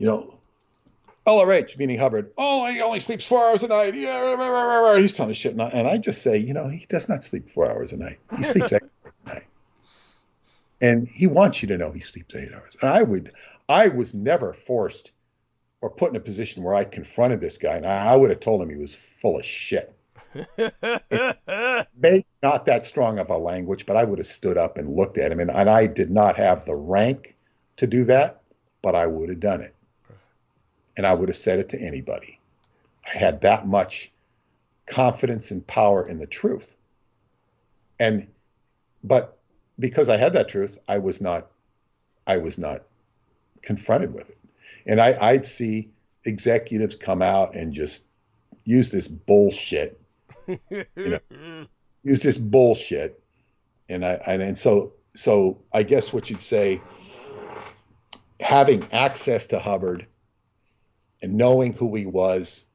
LRH, meaning Hubbard, he only sleeps 4 hours a night. Yeah, he's telling us shit. And I just say, he does not sleep 4 hours a night. He sleeps 8 hours a night. And he wants you to know he sleeps 8 hours. And I was never forced or put in a position where I confronted this guy, and I would have told him he was full of shit. Maybe not that strong of a language, but I would have stood up and looked at him. And I did not have the rank to do that, but I would have done it. And I would have said it to anybody. I had that much confidence and power in the truth. But because I had that truth, I was not confronted with it. And I'd see executives come out and just use this bullshit, use this bullshit. And so I guess what you'd say, having access to Hubbard and knowing who he was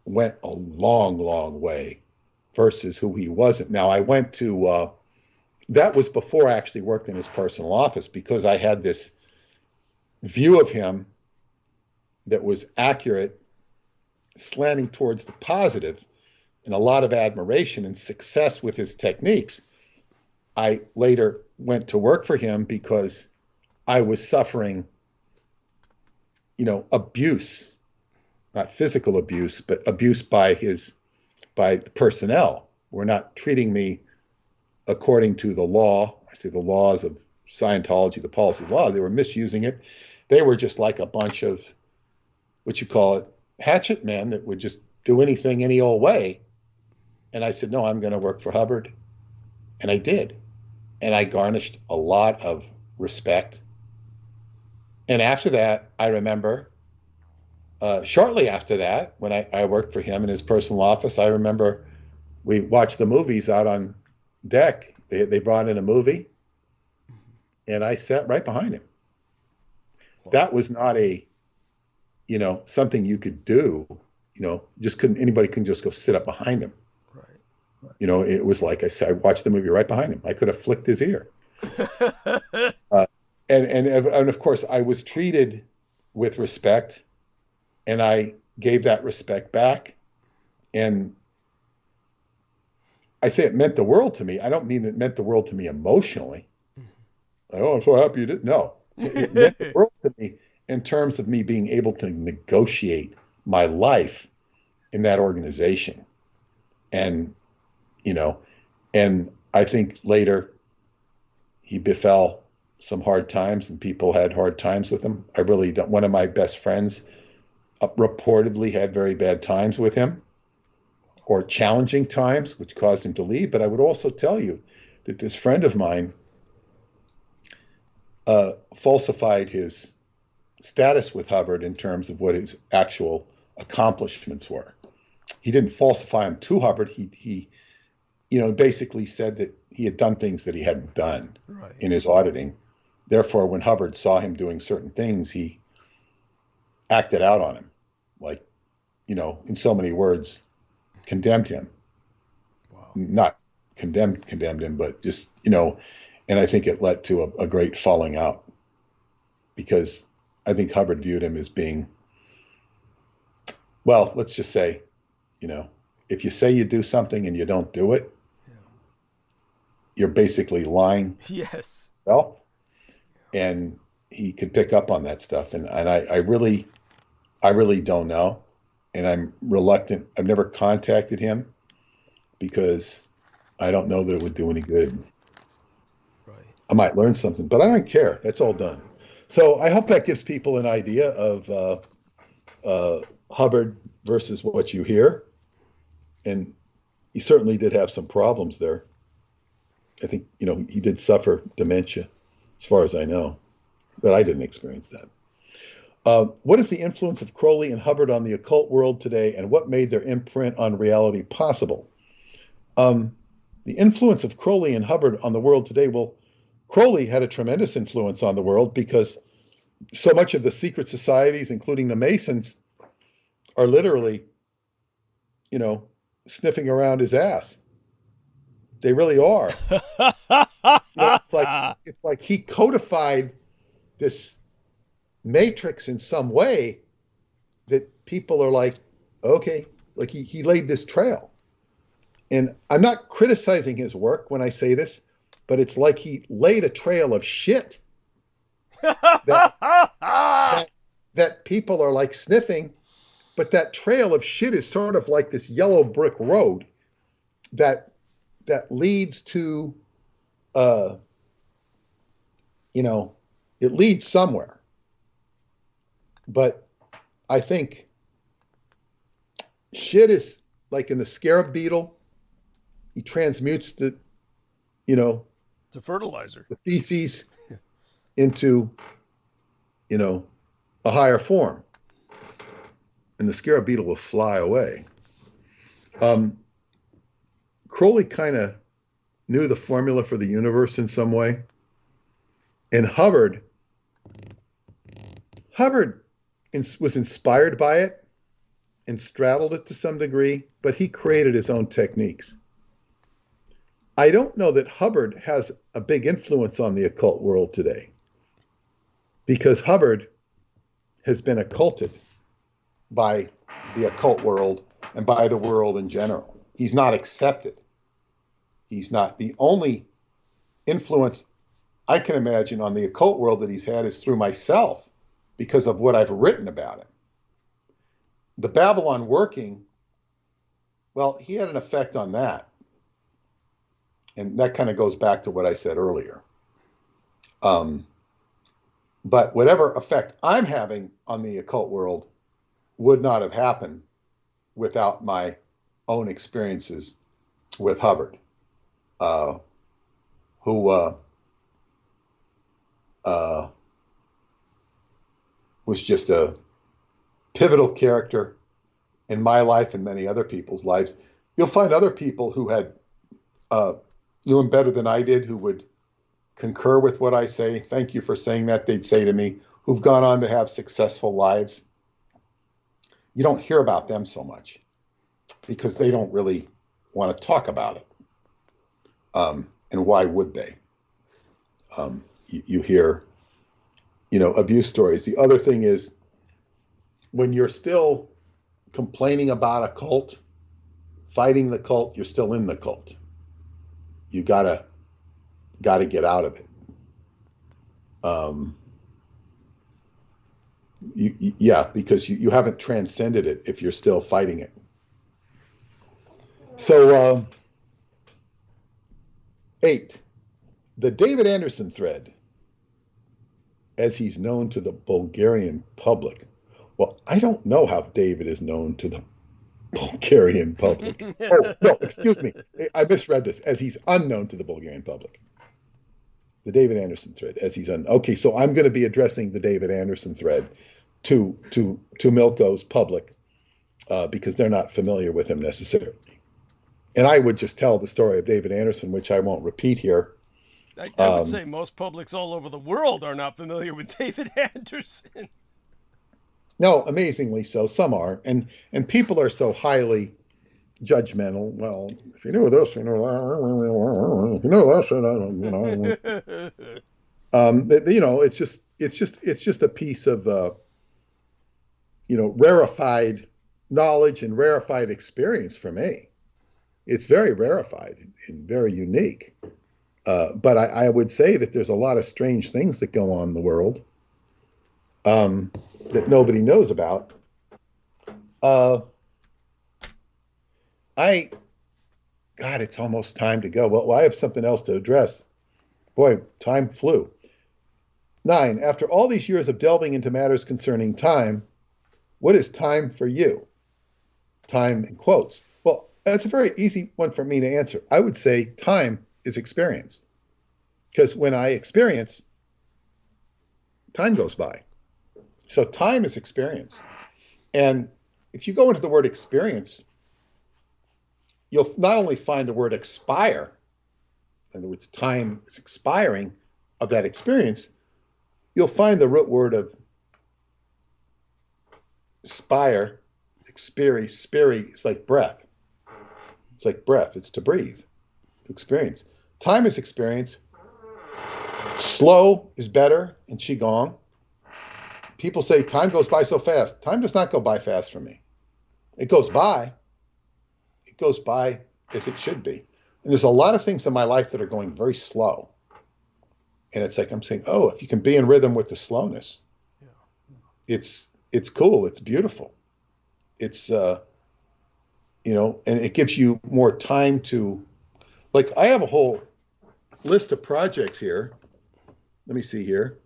went a long, long way versus who he wasn't. Now, I went to, that was before I actually worked in his personal office, because I had this view of him that was accurate, slanting towards the positive, and a lot of admiration and success with his techniques. I later went to work for him because I was suffering, abuse, not physical abuse, but abuse by the personnel. Were not treating me according to the law. I say the laws of Scientology, the policy law. They were misusing it. They were just like a bunch of, hatchet men that would just do anything any old way. And I said, no, I'm going to work for Hubbard. And I did. And I garnished a lot of respect. And after that, I remember, shortly after that, when I worked for him in his personal office, I remember we watched the movies out on deck. They brought in a movie, and I sat right behind him. That was not something you could do, anybody couldn't just go sit up behind him. Right. It was like I said, I watched the movie right behind him. I could have flicked his ear. And of course, I was treated with respect, and I gave that respect back. And I say it meant the world to me. I don't mean it meant the world to me emotionally. Like, I'm so happy you did. No, it meant the world to me in terms of me being able to negotiate my life in that organization. And, and I think later he befell some hard times, and people had hard times with him. I really don't. One of my best friends reportedly had very bad times with him, or challenging times, which caused him to leave. But I would also tell you that this friend of mine falsified his status with Hubbard in terms of what his actual accomplishments were. He didn't falsify them to Hubbard. He basically said that he had done things that he hadn't done in his auditing. Therefore, when Hubbard saw him doing certain things, he acted out on him, like, in so many words, condemned him. Wow. Not condemned him, but just, and I think it led to a great falling out, because I think Hubbard viewed him as being, well, let's just say, if you say you do something and you don't do it, you're basically lying. Yes. Self. And he could pick up on that stuff. And I really don't know. And I'm reluctant. I've never contacted him because I don't know that it would do any good. Right. I might learn something, but I don't care. That's all done. So I hope that gives people an idea of Hubbard versus what you hear. And he certainly did have some problems there. I think, he did suffer dementia, as far as I know, but I didn't experience that. What is the influence of Crowley and Hubbard on the occult world today, and what made their imprint on reality possible? the influence of Crowley and Hubbard on the world today. Well, Crowley had a tremendous influence on the world because so much of the secret societies, including the Masons, are literally, sniffing around his ass. They really are. It's like he codified this matrix in some way that people are like, okay, like he laid this trail. And I'm not criticizing his work when I say this, but it's like he laid a trail of shit that people are like sniffing, but that trail of shit is sort of like this yellow brick road that leads to, it leads somewhere. But I think shit is like in the scarab beetle. He transmutes the, to fertilizer, the feces into, a higher form. And the scarab beetle will fly away. Crowley kind of knew the formula for the universe in some way. And Hubbard was inspired by it and straddled it to some degree, but he created his own techniques. I don't know that Hubbard has a big influence on the occult world today, because Hubbard has been occulted by the occult world and by the world in general. He's not accepted. He's not. The only influence I can imagine on the occult world that he's had is through myself, because of what I've written about him. The Babylon working, well, he had an effect on that. And that kind of goes back to what I said earlier. But whatever effect I'm having on the occult world would not have happened without my own experiences with Hubbard, who was just a pivotal character in my life and many other people's lives. You'll find other people who had knew him better than I did, who would concur with what I say. Thank you for saying that, they'd say to me, who've gone on to have successful lives. You don't hear about them so much because they don't really want to talk about it. And why would they? You hear, abuse stories. The other thing is, when you're still complaining about a cult, fighting the cult, you're still in the cult. You gotta get out of it. Because you haven't transcended it if you're still fighting it. So, 8, the David Anderson thread, as he's known to the Bulgarian public. Well, I don't know how David is known to the Bulgarian public. Oh, no, excuse me. I misread this. As he's unknown to the Bulgarian public. The David Anderson thread, as he's okay, so I'm going to be addressing the David Anderson thread to Milko's public because they're not familiar with him necessarily. And I would just tell the story of David Anderson, which I won't repeat here. I would say most publics all over the world are not familiar with David Anderson. No, amazingly so. Some are. And people are so highly judgmental. Well, if you knew this, you know that. If you know this, it's just a piece of rarefied knowledge and rarefied experience for me. It's very rarefied and very unique. But I would say that there's a lot of strange things that go on in the world that nobody knows about. It's almost time to go. Well, I have something else to address. Boy, time flew. 9, after all these years of delving into matters concerning time, what is time for you? Time in quotes. Well, that's a very easy one for me to answer. I would say time is experience. Because when I experience, time goes by. So time is experience. And if you go into the word experience, you'll not only find the word expire, in other words, time is expiring of that experience, you'll find the root word of spire, spiri, it's like breath. It's like breath, it's to breathe, experience. Time is experience. Slow is better in Qigong. People say time goes by so fast. Time does not go by fast for me. It goes by. It goes by as it should be. And there's a lot of things in my life that are going very slow. And it's like I'm saying, oh, if you can be in rhythm with the slowness, it's cool. It's beautiful. It's and it gives you more time to, like, I have a whole list of projects here. Let me see here.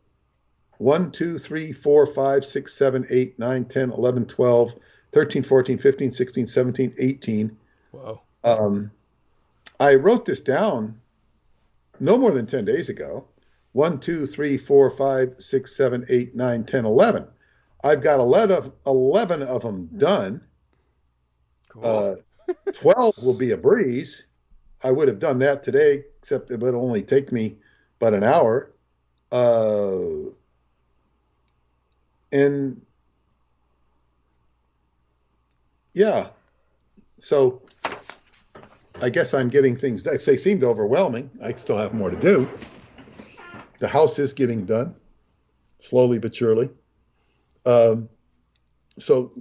1, 2, 3, 4, 5, 6, 7, 8, 9, 10, 11, 12, 13, 14, 15, 16, 17, 18. Wow. I wrote this down no more than 10 days ago. 1, 2, 3, 4, 5, 6, 7, 8, 9, 10, 11. I've got 11 of them done. Cool. 12 will be a breeze. I would have done that today, except it would only take me about an hour. And yeah, so I guess I'm getting things done. They seemed overwhelming. I still have more to do. The house is getting done, slowly but surely. So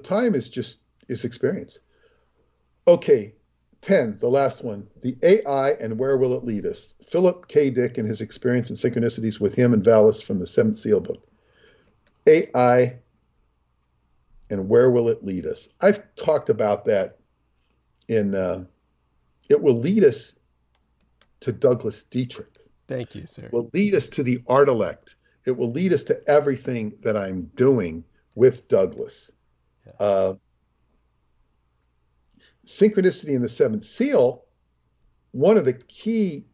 time is experience. Okay, 10, the last one. The AI and where will it lead us? Philip K. Dick and his experience and synchronicities with him and Valis from the Seventh Seal book. AI and where will it lead us? I've talked about that in, it will lead us to Douglas Dietrich. Thank you, sir. It will lead us to the art elect. It will lead us to everything that I'm doing with Douglas. Yes. Synchronicity in the Seventh Seal, one of the key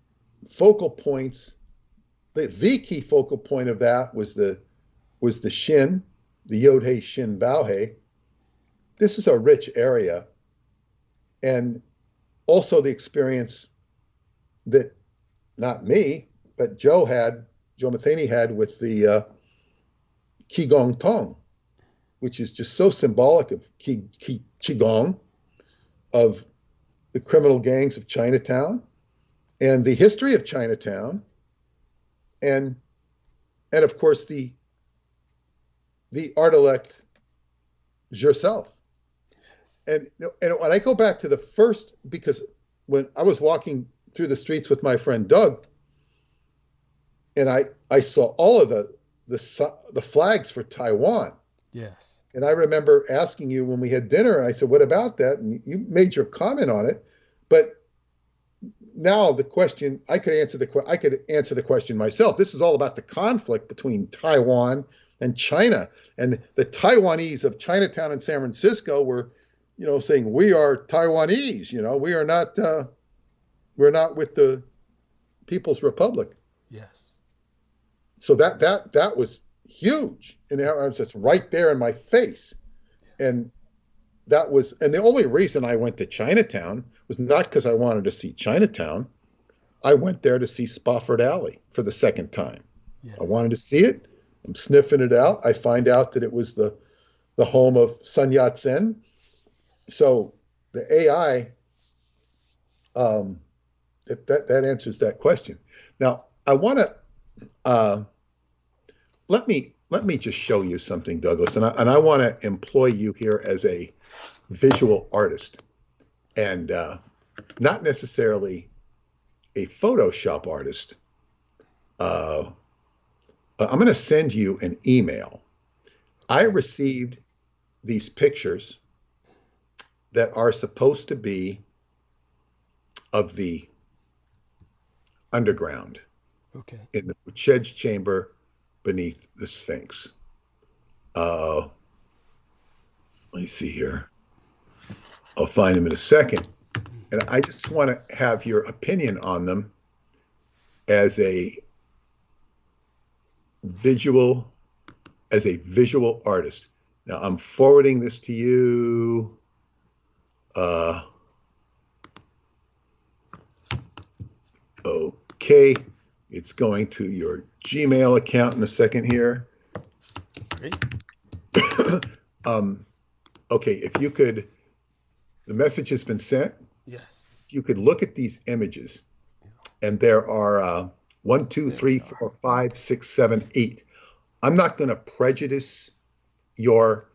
focal points, the key focal point of that was the Shin, the Yod-Hei Shin Bao-Hei. This is a rich area. And also the experience that not me, but Joe Matheny had with the Qigong Tong, which is just so symbolic of Qigong, of the criminal gangs of Chinatown and the history of Chinatown, and of course the art elect yourself. And when I go back to the first, because when I was walking through the streets with my friend Doug, and I saw all of the flags for Taiwan. Yes. And I remember asking you when we had dinner, I said, what about that? And you made your comment on it. But now the question, I could answer the question myself. This is all about the conflict between Taiwan and China. And the Taiwanese of Chinatown and San Francisco were, saying, we are Taiwanese, we are not, we're not with the People's Republic. Yes. So that was huge. And it's right there in my face. And the only reason I went to Chinatown was not because I wanted to see Chinatown. I went there to see Spofford Alley for the second time. Yes. I wanted to see it. I'm sniffing it out. I find out that it was the home of Sun Yat-sen. So the AI, that answers that question. Now I want to let me just show you something, Douglas, and I want to employ you here as a visual artist, and not necessarily a Photoshop artist. I'm going to send you an email. I received these pictures that are supposed to be of the underground, in the Puchej chamber beneath the Sphinx. Let me see here. I'll find them in a second. And I just want to have your opinion on them as a visual artist. Now I'm forwarding this to you. Okay, it's going to your Gmail account in a second here. Great. Okay, if you could, the message has been sent. Yes. If you could look at these images, and there are 1, 2, 3, 4, 5, 6, 7, 8. I'm not going to prejudice your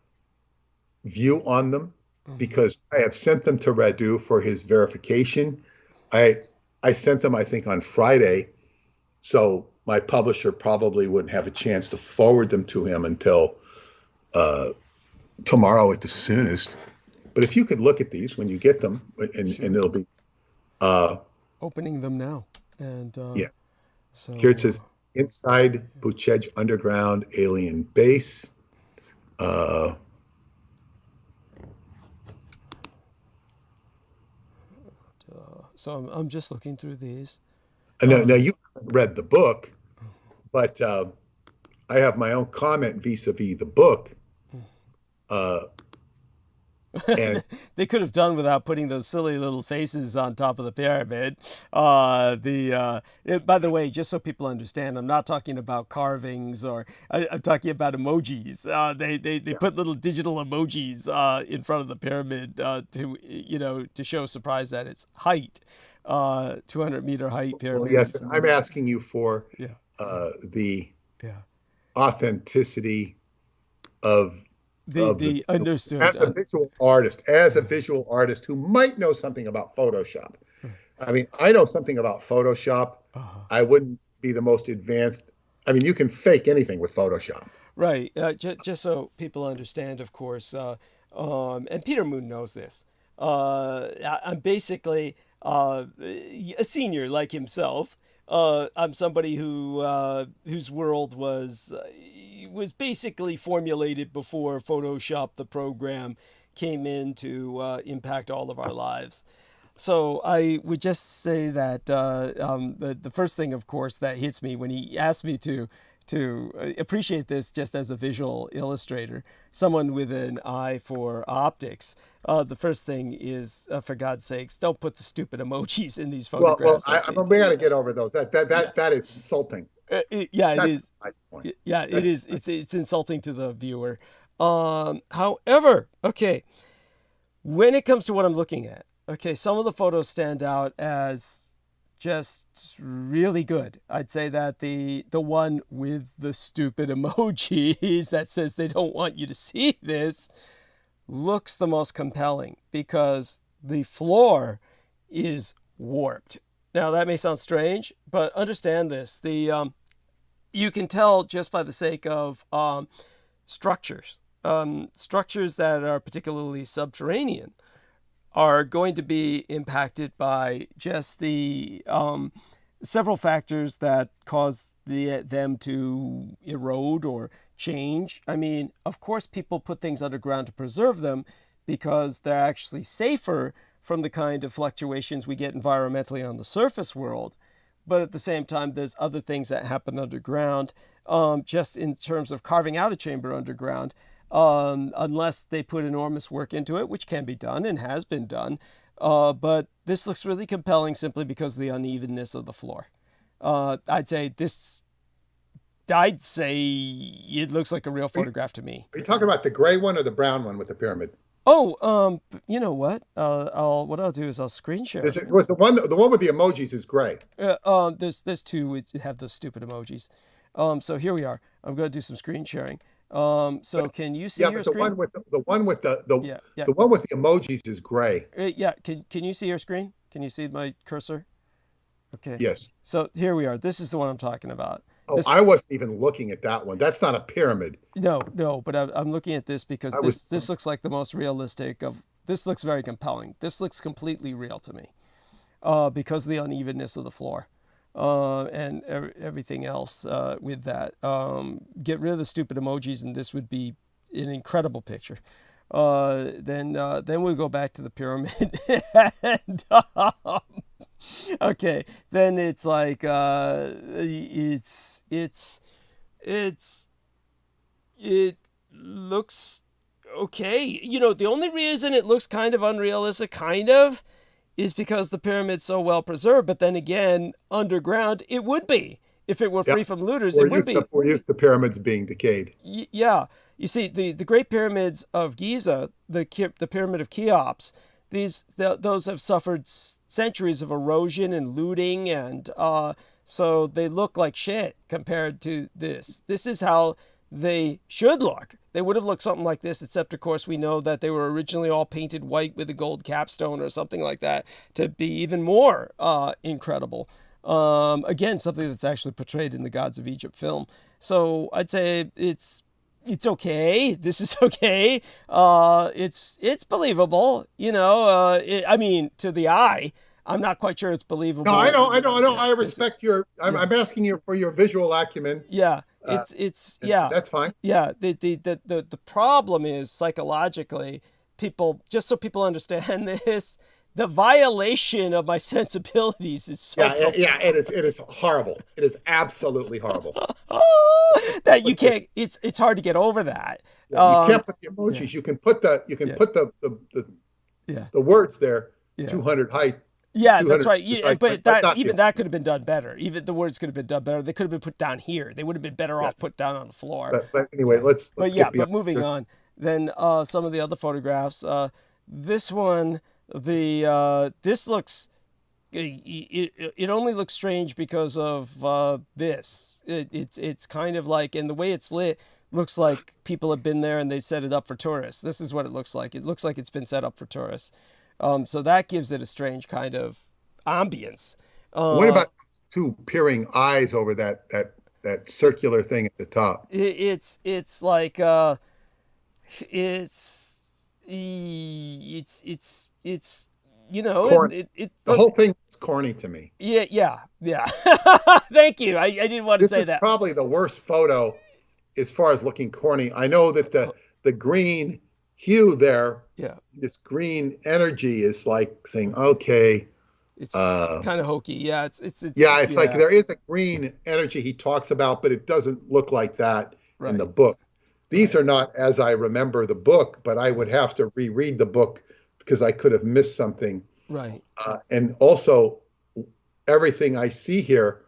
view on them because I have sent them to Radu for his verification. I sent them, I think, on Friday, so my publisher probably wouldn't have a chance to forward them to him until tomorrow at the soonest. But if you could look at these when you get them, and it'll be opening them now, and yeah. So Here it says inside Buchej underground alien base. So I'm just looking through these. Now you read the book, but I have my own comment vis-a-vis the book. And they could have done without putting those silly little faces on top of the pyramid. By the way, just so people understand, I'm not talking about carvings, or I'm talking about emojis. They put little digital emojis in front of the pyramid to show surprise at its height, 200-meter height pyramid. Well, yes, I'm asking you for the authenticity of. The understood as a visual artist who might know something about Photoshop. I mean, I know something about Photoshop. I wouldn't be the most advanced. I mean, you can fake anything with Photoshop. Right. Just so people understand, of course, and Peter Moon knows this. I'm basically a senior like himself. I'm somebody whose world was basically formulated before Photoshop, the program, came in to impact all of our lives. So I would just say that the first thing, of course, that hits me when he asked me to appreciate this just as a visual illustrator, someone with an eye for optics, the first thing is, for God's sakes, don't put the stupid emojis in these photographs. We got to get over those. That is insulting. It is. Yeah, it is. It's insulting to the viewer. However, okay, when it comes to what I'm looking at, okay, some of the photos stand out as just really good. I'd say that the one with the stupid emojis that says they don't want you to see this looks the most compelling because the floor is warped. Now that may sound strange, but understand this. You can tell just by the sake of structures that are particularly subterranean are going to be impacted by just the several factors that cause them to erode or change. I mean, of course, people put things underground to preserve them because they're actually safer from the kind of fluctuations we get environmentally on the surface world. But at the same time, there's other things that happen underground, just in terms of carving out a chamber underground, unless they put enormous work into it, which can be done and has been done. But this looks really compelling simply because of the unevenness of the floor. I'd say it looks like a real photograph to me. Are you talking about the gray one or the brown one with the pyramid? Oh, you know what? What I'll do is I'll screen share. Was the one with the emojis is gray? There's two which have those stupid emojis. So here we are. I'm going to do some screen sharing. So can you see your screen? Yeah, but the one with the emojis is gray. Yeah. Can you see your screen? Can you see my cursor? Okay. Yes. So here we are. This is the one I'm talking about. Oh, I wasn't even looking at that one. That's not a pyramid. No, but I'm looking at this because this looks like the most realistic of. This looks very compelling. This looks completely real to me, because of the unevenness of the floor, and everything else with that. Get rid of the stupid emojis, and this would be an incredible picture. Then we go back to the pyramid, and okay, then it's like it looks okay. You know, the only reason it looks kind of unrealistic, is because the pyramid's so well preserved. But then again, underground, it would be. If it were free from looters, it would be. We're used to pyramids being decayed. Yeah. You see, the Great Pyramids of Giza, the Pyramid of Cheops, those have suffered centuries of erosion and looting, and so they look like shit compared to this. This is how they should look. They would have looked something like this, except, of course, we know that they were originally all painted white with a gold capstone or something like that to be even more incredible. Again, something that's actually portrayed in the Gods of Egypt film. So I'd say it's okay. This is okay. It's believable. You know, I mean, to the eye, I'm not quite sure it's believable. No, I know. I respect your. I'm asking you for your visual acumen. Yeah, it's yeah. That's fine. Yeah, the problem is psychologically, just so people understand this. The violation of my sensibilities is so it is horrible. It is absolutely horrible. That you can't. It's hard to get over that. Yeah, you can't put the emojis. Yeah. You can put the words there. Yeah. 200 height. Yeah, that's right. But that could have been done better. Even the words could have been done better. They could have been put down here. They would have been better off put down on the floor. But anyway, let's but moving on. Then some of the other photographs. This one. This looks, it only looks strange because of this. It's kind of like, and the way it's lit looks like people have been there and they set it up for tourists. This is what it looks like. It looks like it's been set up for tourists. So that gives it a strange kind of ambience. What about two peering eyes over that circular thing at the top? It's like it's you know, the whole thing is corny to me. Yeah. Thank you. I didn't want to say that. This is probably the worst photo as far as looking corny. I know that the green hue there, this green energy is like saying, okay. It's kind of hokey. Yeah, it's like there is a green energy he talks about, but it doesn't look like that in the book. These are not as I remember the book, but I would have to reread the book because I could have missed something. Right. And also, everything I see here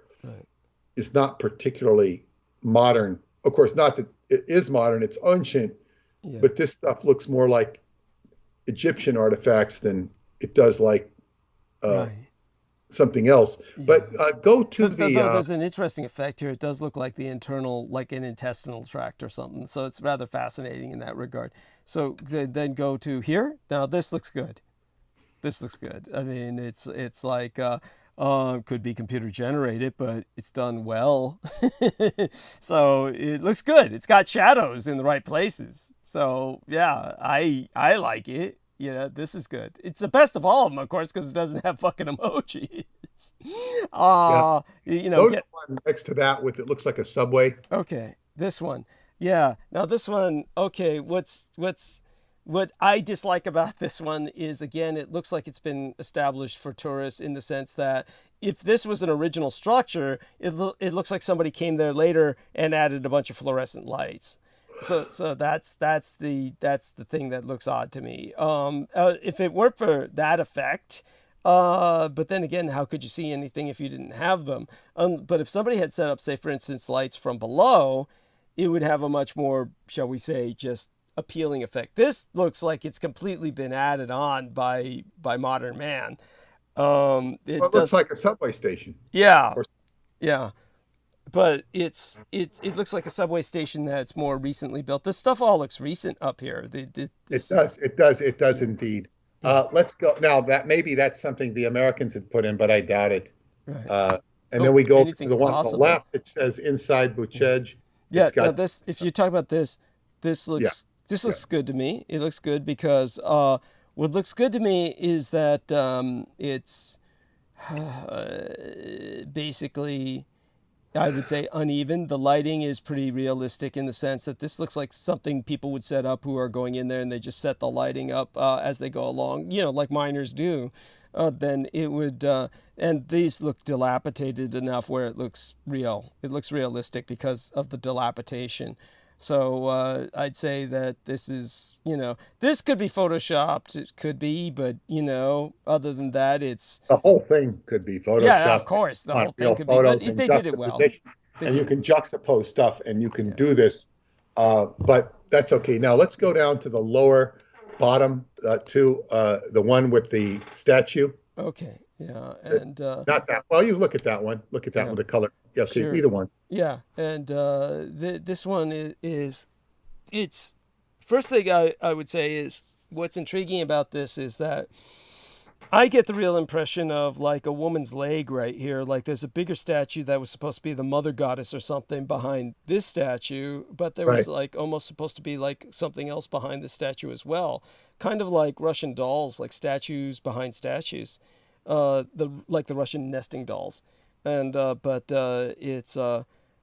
is not particularly modern. Of course, not that it is modern, it's ancient, but this stuff looks more like Egyptian artifacts than it does like something else. But go to there's an interesting effect here. It does look like the internal, like an intestinal tract or something. So it's rather fascinating in that regard. So then go to here. Now this looks good. This looks good. I mean, it's like could be computer generated, but it's done well. So it looks good. It's got shadows in the right places. So yeah, I like it. You know, this is good. It's the best of all of them, of course, because it doesn't have fucking emojis. You know, one next to that with it looks like a subway. Okay, this one. Yeah. Now this one. Okay, what I dislike about this one is, again, it looks like it's been established for tourists in the sense that if this was an original structure, it looks like somebody came there later and added a bunch of fluorescent lights. So that's the thing that looks odd to me. If it weren't for that effect, but then again, how could you see anything if you didn't have them? But if somebody had set up, say, for instance, lights from below, it would have a much more, shall we say, just appealing effect. This looks like it's completely been added on by modern man. It looks like a subway station. Yeah. Yeah. But it looks like a subway station that's more recently built. This stuff all looks recent up here. It does indeed. Let's go now. That's something the Americans had put in, but I doubt it. Right. And then we go to the one on the left. It says inside Buchej. Yeah. Now this, if you talk about this looks good to me. It looks good because what looks good to me is that it's basically, I would say, uneven. The lighting is pretty realistic in the sense that this looks like something people would set up who are going in there and they just set the lighting up as they go along, you know, like miners do. Then it would, and these look dilapidated enough where it looks real. It looks realistic because of the dilapidation. So I'd say that this is, this could be photoshopped. It could be, but, other than that, it's... The whole thing could be photoshopped. Yeah, of course. The whole thing could be, but they did it well. And you can juxtapose stuff, and you can do this. But that's okay. Now let's go down to the lower bottom to the one with the statue. Okay. Yeah. And not that. Well, you look at that one. Look at that with the color. Yeah, okay, sure. Either one. Yeah. And this one is it's first thing I would say is what's intriguing about this is that I get the real impression of like a woman's leg right here. Like there's a bigger statue that was supposed to be the mother goddess or something behind this statue, but there was like almost supposed to be like something else behind the statue as well. Kind of like Russian dolls, like statues behind statues, like the Russian nesting dolls. And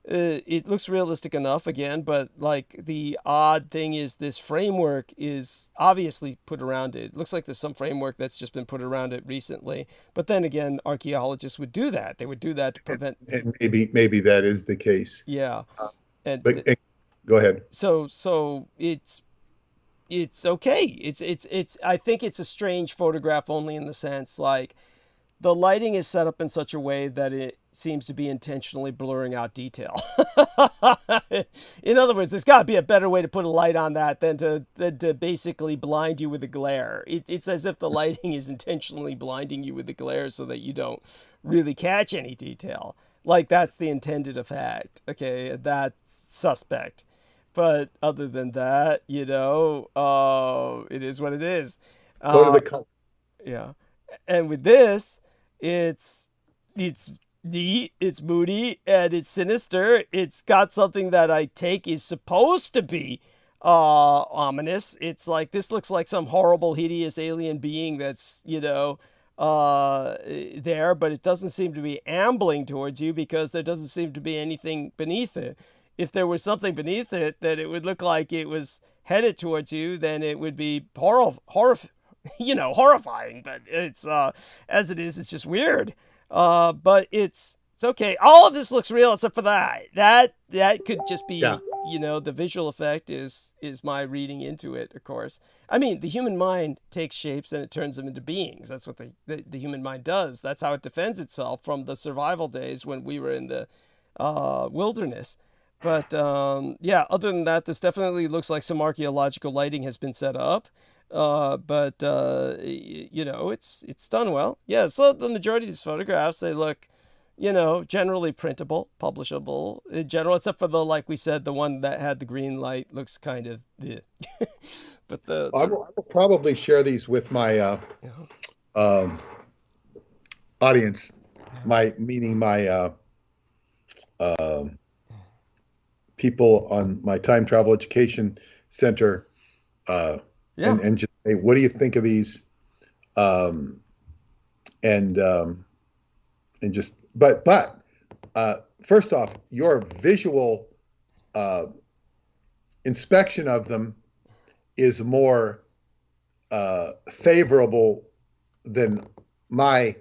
it looks realistic enough again, but like the odd thing is this framework is obviously put around it. It looks like there's some framework that's just been put around it recently. But then again, archaeologists would do that. They would do that to prevent. And maybe that is the case. Yeah. Go ahead. So it's okay. It's I think it's a strange photograph only in the sense like the lighting is set up in such a way that it seems to be intentionally blurring out detail. In other words, there's got to be a better way to put a light on that than to basically blind you with the glare. It's as if the lighting is intentionally blinding you with the glare so that you don't really catch any detail. Like that's the intended effect. Okay, that's suspect. But other than that, it is what it is. Go to the color. Yeah. And with this, it's neat, it's moody, and it's sinister. It's got something that I take is supposed to be ominous. It's like, this looks like some horrible, hideous alien being that's, there, but it doesn't seem to be ambling towards you because there doesn't seem to be anything beneath it. If there was something beneath it that it would look like it was headed towards you, then it would be horrifying. But it's as it is, it's just weird. But it's okay. All of this looks real except for that. That could just be, the visual effect is my reading into it, of course. I mean, the human mind takes shapes and it turns them into beings. That's what the human mind does. That's how it defends itself from the survival days when we were in the wilderness. But other than that, this definitely looks like some archaeological lighting has been set up. But it's done well. Yeah, so the majority of these photographs, they look, generally printable, publishable in general, except for like we said, the one that had the green light looks kind of, but I will probably share these with my audience, my people on my time travel education center, and just say, what do you think of these? But first off, your visual inspection of them is more favorable than my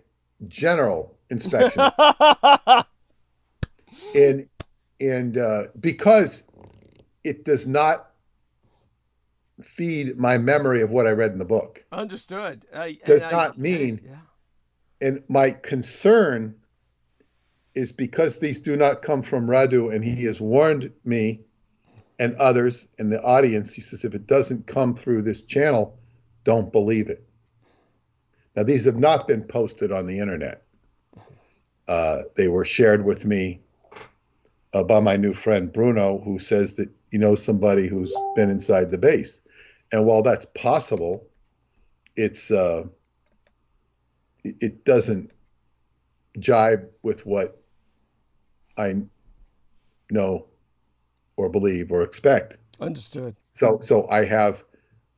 general inspection. And because it does not feed my memory of what I read in the book. Understood. And my concern is because these do not come from Radu, and he has warned me and others in the audience. He says, if it doesn't come through this channel, don't believe it. Now, these have not been posted on the internet. They were shared with me by my new friend Bruno, who says that he knows somebody who's been inside the base. And while that's possible, it doesn't jibe with what I know or believe or expect. Understood. So I have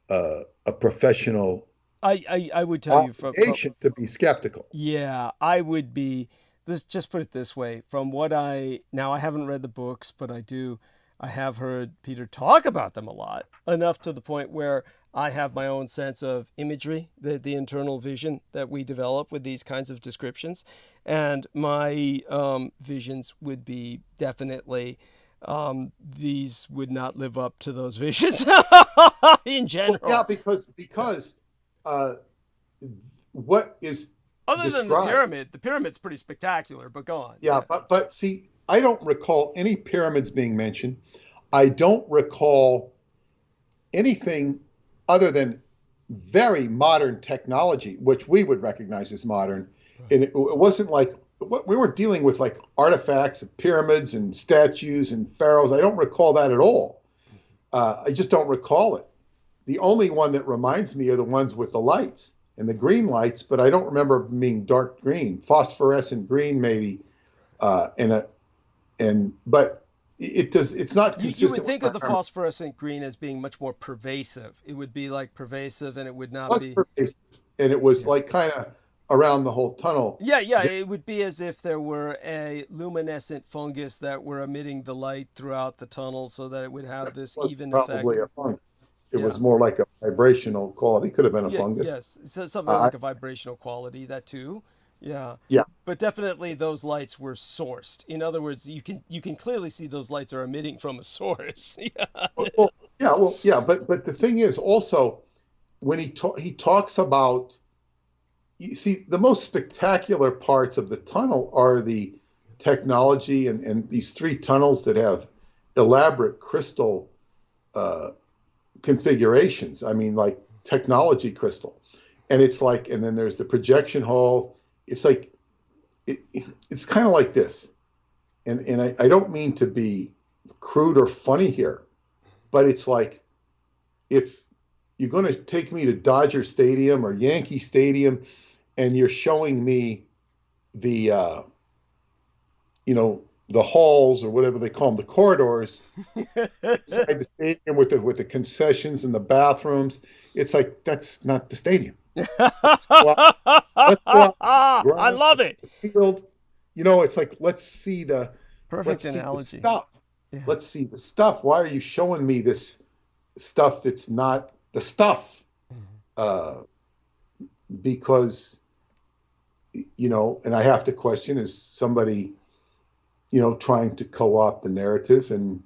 a professional I would tell you to be skeptical. Yeah, I would be. Let's just put it this way. From what I haven't read the books, but I have heard Peter talk about them a lot, enough to the point where I have my own sense of imagery, the internal vision that we develop with these kinds of descriptions. And my visions would be definitely these would not live up to those visions in general. Well, yeah, because what is other than the pyramid's pretty spectacular, but go on. Yeah, but see, I don't recall any pyramids being mentioned. I don't recall anything other than very modern technology, which we would recognize as modern. Right. And it wasn't like we weren't dealing with like artifacts of pyramids and statues and pharaohs. I don't recall that at all. I just don't recall it. The only one that reminds me are the ones with the lights and the green lights, but I don't remember being dark green, phosphorescent green maybe. But it does. It's not consistent. You would think of the phosphorescent green as being much more pervasive. It would be like pervasive, and it would not be pervasive. And it was like kind of around the whole tunnel. Yeah. It would be as if there were a luminescent fungus that were emitting the light throughout the tunnel, so that it would have this even effect. Probably a fungus. It was more like a vibrational quality. Could have been a fungus. Yes, so something like a vibrational quality. That too. Yeah. But definitely those lights were sourced. In other words, you can clearly see those lights are emitting from a source. But the thing is also when he talks about, you see, the most spectacular parts of the tunnel are the technology and these three tunnels that have elaborate crystal configurations. I mean, like technology crystal. And it's like, and then there's the projection hall. It's like, it's kind of like this. And I don't mean to be crude or funny here, but it's like, if you're going to take me to Dodger Stadium or Yankee Stadium and you're showing me the, the halls or whatever they call them, the corridors inside the stadium with the concessions and the bathrooms, it's like, that's not the stadium. I love it. Field. It's like, let's see the perfect analogy. The stuff. Yeah. Let's see the stuff. Why are you showing me this stuff that's not the stuff? Because, and I have to question, is somebody, trying to co-opt the narrative? And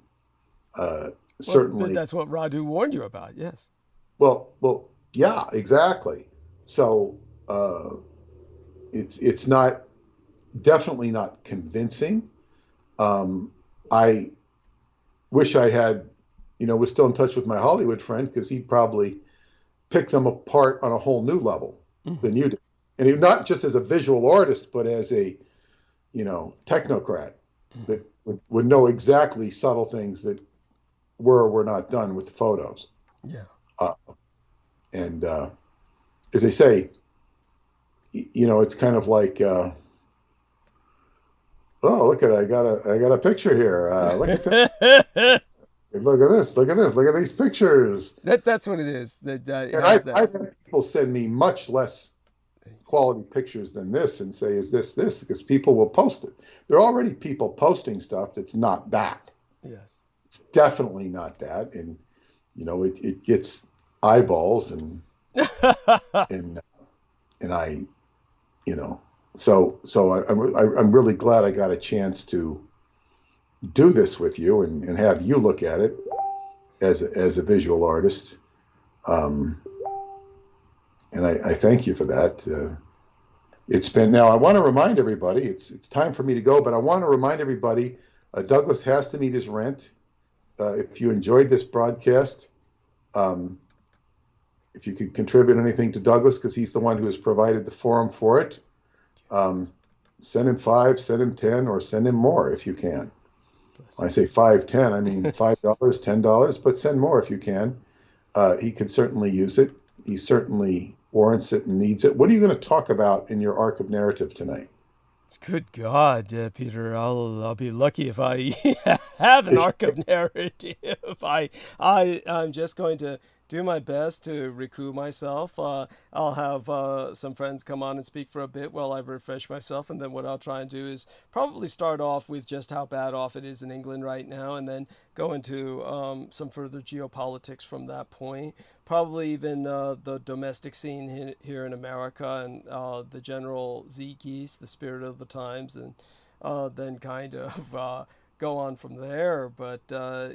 certainly that's what Radu warned you about. Yes. Well, yeah, exactly. So it's not, definitely not convincing. I wish I had, was still in touch with my Hollywood friend, because he'd probably pick them apart on a whole new level than you did. And he, not just as a visual artist, but as a, technocrat that would know exactly subtle things that were or were not done with the photos. Yeah. And as they say, it's kind of like, oh, look at, I got a picture here. Look at that. Look at this. Look at this. Look at these pictures. That's what it is. I've had people send me much less quality pictures than this and say, is this? Because people will post it. There are already people posting stuff that's not that. Yes. It's definitely not that. And, it gets eyeballs and I, so I'm really glad I got a chance to do this with you and have you look at it as a visual artist. And I thank you for that. It's been, now I want to remind everybody, it's time for me to go, but I want to remind everybody, Douglas has to meet his rent. If you enjoyed this broadcast, if you could contribute anything to Douglas, because he's the one who has provided the forum for it, send him 5, send him 10, or send him more if you can. When I say 5, 10, I mean $5, $10, but send more if you can. He could certainly use it. He certainly warrants it and needs it. What are you going to talk about in your arc of narrative tonight? Good God, Peter! I'll be lucky if I have an arc of narrative. I'm just going to do my best to recoup myself. I'll have some friends come on and speak for a bit while I refresh myself, and then what I'll try and do is probably start off with just how bad off it is in England right now, and then go into some further geopolitics from that point. Probably even the domestic scene here in America, and the general zeitgeist, the spirit of the times, and then kind of go on from there. But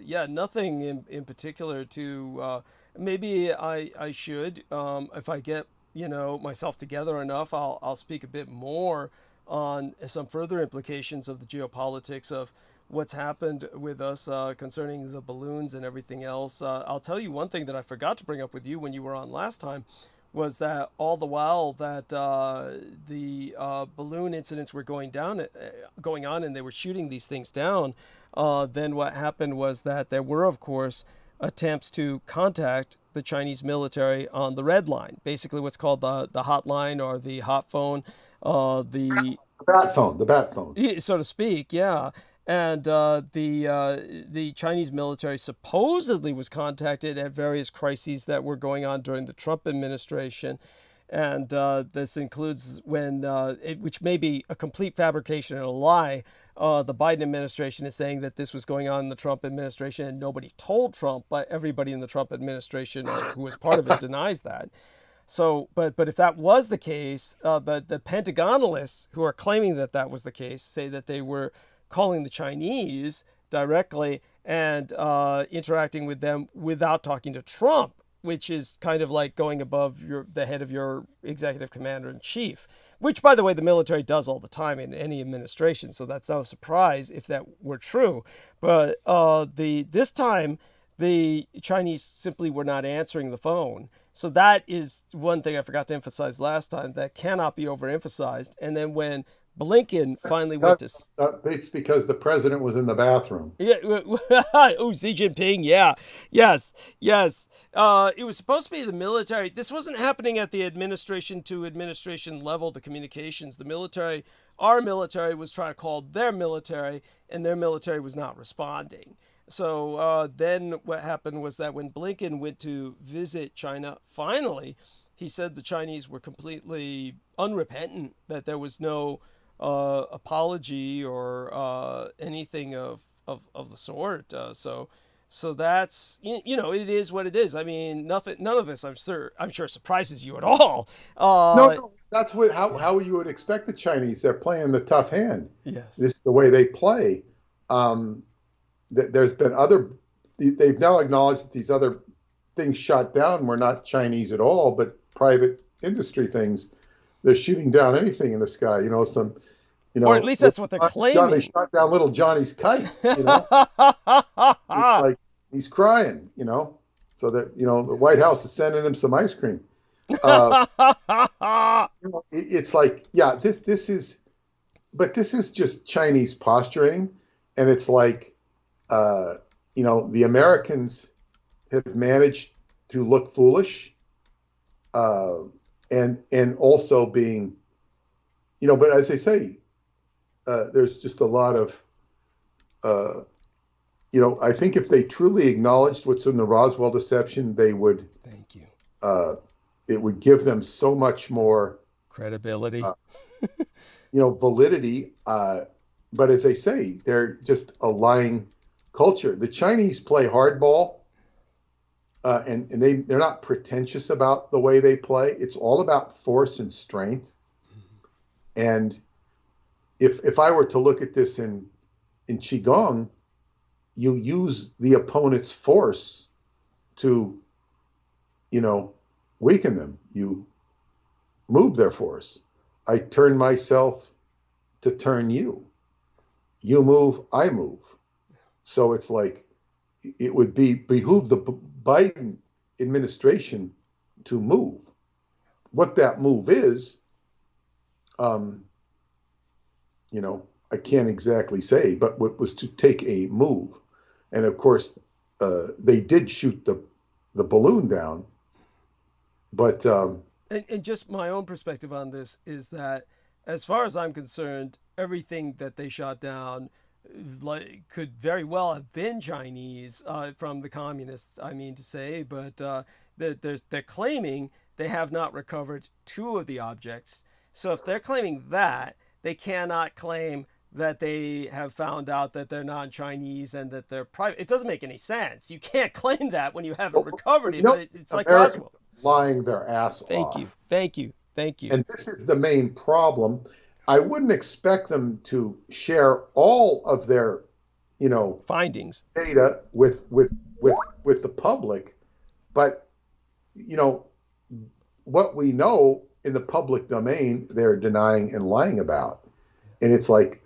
yeah, nothing in particular to. Maybe I should, if I get myself together enough, I'll speak a bit more on some further implications of the geopolitics of what's happened with us concerning the balloons and everything else. I'll tell you one thing that I forgot to bring up with you when you were on last time was that all the while that the balloon incidents were going on and they were shooting these things down, then what happened was that there were, of course, attempts to contact the Chinese military on the red line, basically what's called the hotline or the hot phone, the bat phone, so to speak. Yeah. And the Chinese military supposedly was contacted at various crises that were going on during the Trump administration. And this includes when, which may be a complete fabrication and a lie, the Biden administration is saying that this was going on in the Trump administration and nobody told Trump, but everybody in the Trump administration who was part of it denies that. So, but if that was the case, the Pentagonalists who are claiming that that was the case say that they were calling the Chinese directly and interacting with them without talking to Trump, which is kind of like going above the head of your executive commander in chief, which, by the way, the military does all the time in any administration. So that's no surprise if that were true. But this time, the Chinese simply were not answering the phone. So that is one thing I forgot to emphasize last time that cannot be overemphasized. And then when Blinken finally went to... It's because the president was in the bathroom. Yeah. Oh, Xi Jinping. Yeah. Yes. It was supposed to be the military. This wasn't happening at the administration to administration level, the communications. The military, our military was trying to call their military, and their military was not responding. So then what happened was that when Blinken went to visit China, finally, he said the Chinese were completely unrepentant, that there was no apology or anything of the sort. So that's, it is what it is. I mean, none of this, I'm sure surprises you at all. No, that's how you would expect the Chinese. They're playing the tough hand. Yes. This is the way they play. There's been they've now acknowledged that these other things shot down were not Chinese at all, but private industry things. They're shooting down anything in the sky, or at least that's what they're claiming. They shot down little Johnny's kite, It's like he's crying, so that, the White House is sending him some ice cream. It's like, yeah, this is just Chinese posturing. And it's like, the Americans have managed to look foolish, and also being, but as they say, there's just a lot of, I think if they truly acknowledged what's in the Roswell deception, they would. Thank you. It would give them so much more credibility, validity. But as they say, they're just a lying culture. The Chinese play hardball, and they're not pretentious about the way they play. It's all about force and strength. And if I were to look at this in Qigong, you use the opponent's force to, weaken them. You move their force. I turn myself to turn you. You move, I move. So it's like it would behoove the Biden administration to move. What that move is, I can't exactly say, but what was to take a move. And of course, they did shoot the balloon down. But and just my own perspective on this is that, as far as I'm concerned, everything that they shot down could very well have been Chinese from the communists, I mean to say, but they're claiming they have not recovered 2 of the objects. So if they're claiming that, they cannot claim that they have found out that they're non-Chinese and that they're private. It doesn't make any sense. You can't claim that when you haven't recovered it. But it's like Roswell. Lying their ass off. Thank you. And this is the main problem. I wouldn't expect them to share all of their findings, data with the public, but what we know in the public domain, they're denying and lying about. And it's like,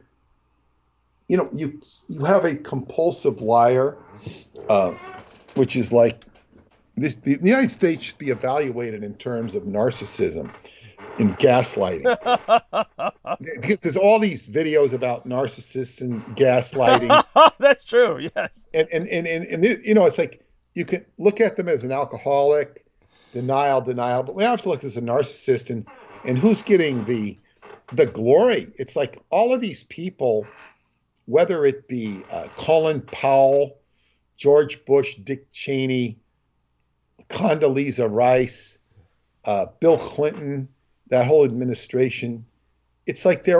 you have a compulsive liar, which is like this. The United States should be evaluated in terms of narcissism and gaslighting, because there's all these videos about narcissists and gaslighting. That's true. Yes. And it's like you can look at them as an alcoholic, denial, but we have to look as a narcissist, and who's getting the glory. It's like all of these people, whether it be Colin Powell, George Bush, Dick Cheney, Condoleezza Rice, Bill Clinton, that whole administration, it's like they're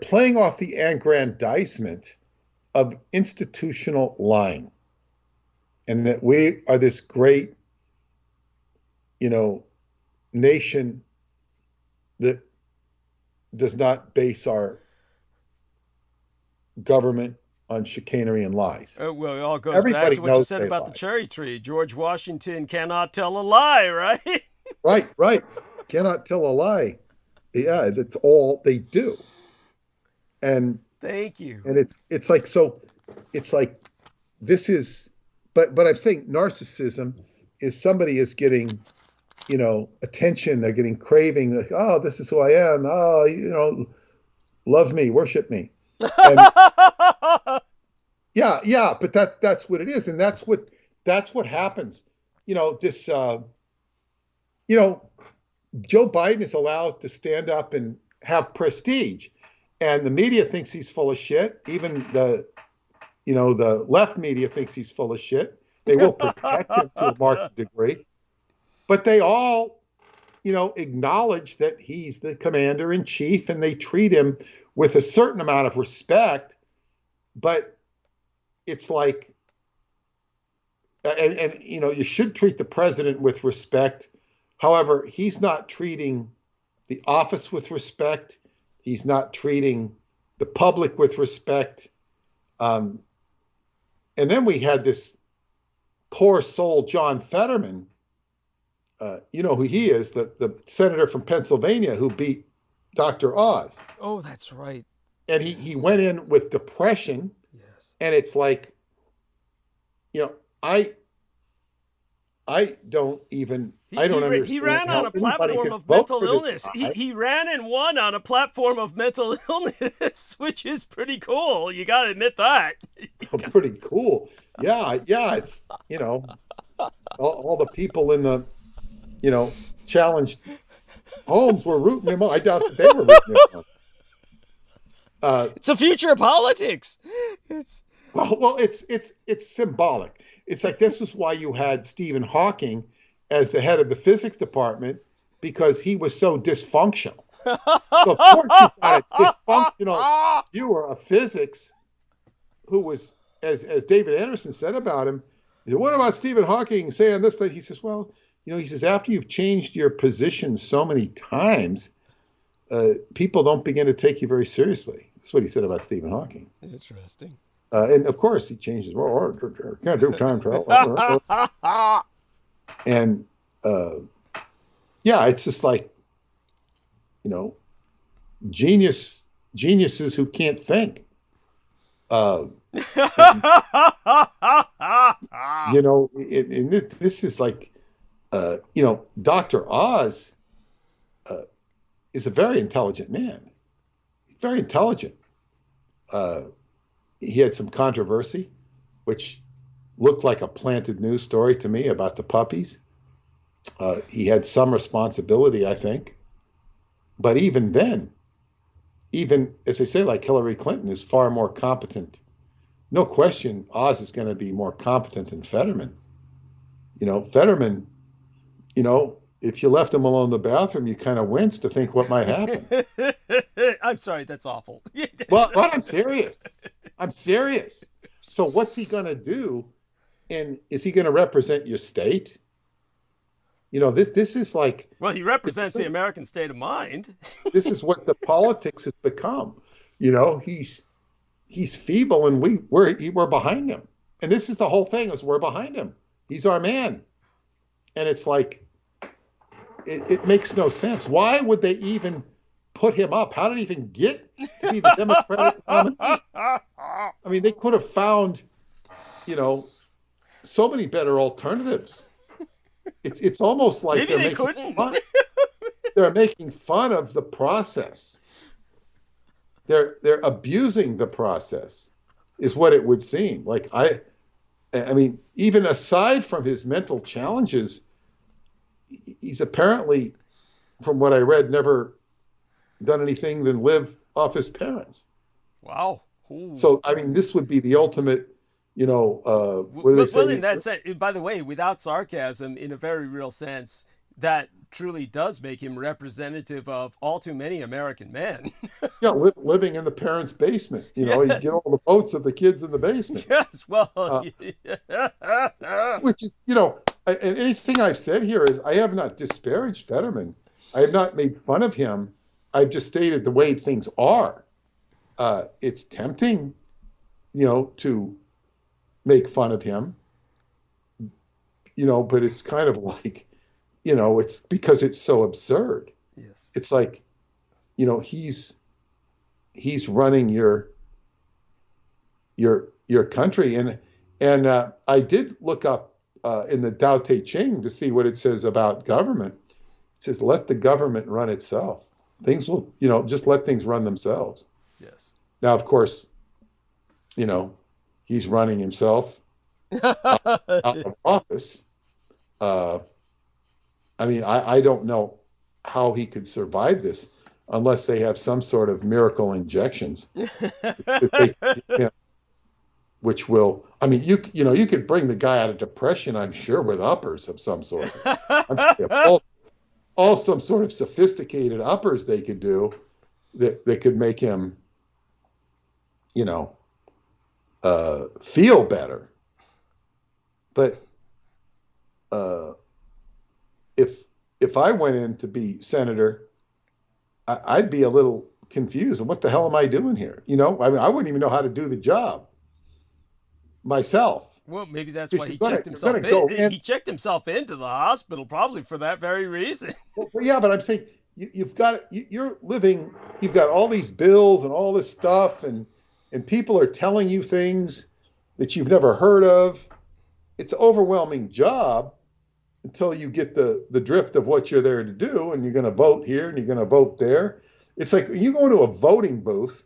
playing off the aggrandizement of institutional lying, and that we are this great, nation that does not base our government on chicanery and lies. Well, it all goes back to what you said about the cherry tree. George Washington cannot tell a lie, right? Right. Cannot tell a lie. Yeah, that's all they do. And thank you. And it's like, so it's like, this is, but I'm saying narcissism is somebody is getting, attention. They're getting craving. Like, oh, this is who I am. Oh, love me, worship me. And, yeah, but that's what it is, and that's what happens. Joe Biden is allowed to stand up and have prestige, and the media thinks he's full of shit. Even the left media thinks he's full of shit. They will protect him to a marked degree, but they all, acknowledge that he's the commander in chief, and they treat him with a certain amount of respect. But it's like, and you should treat the president with respect. However, he's not treating the office with respect. He's not treating the public with respect. And then we had this poor soul, John Fetterman. You know who he is, the senator from Pennsylvania who beat Dr. Oz. Oh, that's right. And he went in with depression. Yes. And it's like, I don't understand. He ran on a platform of mental illness. He ran and won on a platform of mental illness, which is pretty cool. You got to admit that. Pretty cool. Yeah. It's, all the people in the, challenged homes were rooting him on. I doubt that they were rooting him on. It's the future of politics. It's symbolic. It's like, this is why you had Stephen Hawking as the head of the physics department, because he was so dysfunctional. So of course you got a dysfunctional viewer of physics who was, as David Anderson said about him, he said, what about Stephen Hawking saying this? He says, well, he says, after you've changed your position so many times, people don't begin to take you very seriously. That's what he said about Stephen Hawking. Interesting. And of course he changes. Well, can't do time travel. And it's just like, geniuses who can't think. This is like, Dr. Oz is a very intelligent man. Very intelligent. He had some controversy, which looked like a planted news story to me about the puppies. He had some responsibility, I think. But even then, even as they say, like Hillary Clinton is far more competent. No question, Oz is going to be more competent than Fetterman. Fetterman, if you left him alone in the bathroom, you kind of wince to think what might happen. I'm sorry, that's awful. Well, I'm serious. So what's he going to do? And is he going to represent your state? This is like... Well, he represents the American state of mind. This is what the politics has become. He's he's feeble, and we're behind him. And this is the whole thing: is we're behind him. He's our man, and it's like it makes no sense. Why would they even put him up? How did he even get to be the Democratic nominee? I mean, they could have found, so many better alternatives. It's almost like maybe they couldn't. They're making fun of the process. They're abusing the process, is what it would seem. Like I mean, even aside from his mental challenges, he's apparently, from what I read, never done anything than live off his parents. Wow. Ooh. So I mean, this would be the ultimate. What do they say? Well, in that sense, by the way, without sarcasm, in a very real sense, that truly does make him representative of all too many American men. Yeah, living in the parents' basement. You get all the votes of the kids in the basement. Yes, well, which is, and anything I've said here is I have not disparaged Fetterman. I have not made fun of him. I've just stated the way things are. It's tempting, to make fun of him, but it's kind of like, it's because it's so absurd. Yes. It's like, he's running your country. And I did look up in the Tao Te Ching to see what it says about government. It says, let the government run itself. Things will, just let things run themselves. Yes. Now, of course, he's running himself out of office. I mean, I don't know how he could survive this unless they have some sort of miracle injections, which will. I mean, you could bring the guy out of depression, I'm sure, with uppers of some sort. I'm sure all some sort of sophisticated uppers they could do that could make him, feel better. But if I went in to be senator, I'd be a little confused. What the hell am I doing here? I mean, I wouldn't even know how to do the job myself. Well, maybe that's why he checked himself in. He checked himself into the hospital probably for that very reason. Well, yeah, but I'm saying you've got all these bills and all this stuff, and people are telling you things that you've never heard of. It's an overwhelming job until you get the drift of what you're there to do, and you're going to vote here and you're going to vote there. It's like you go into a voting booth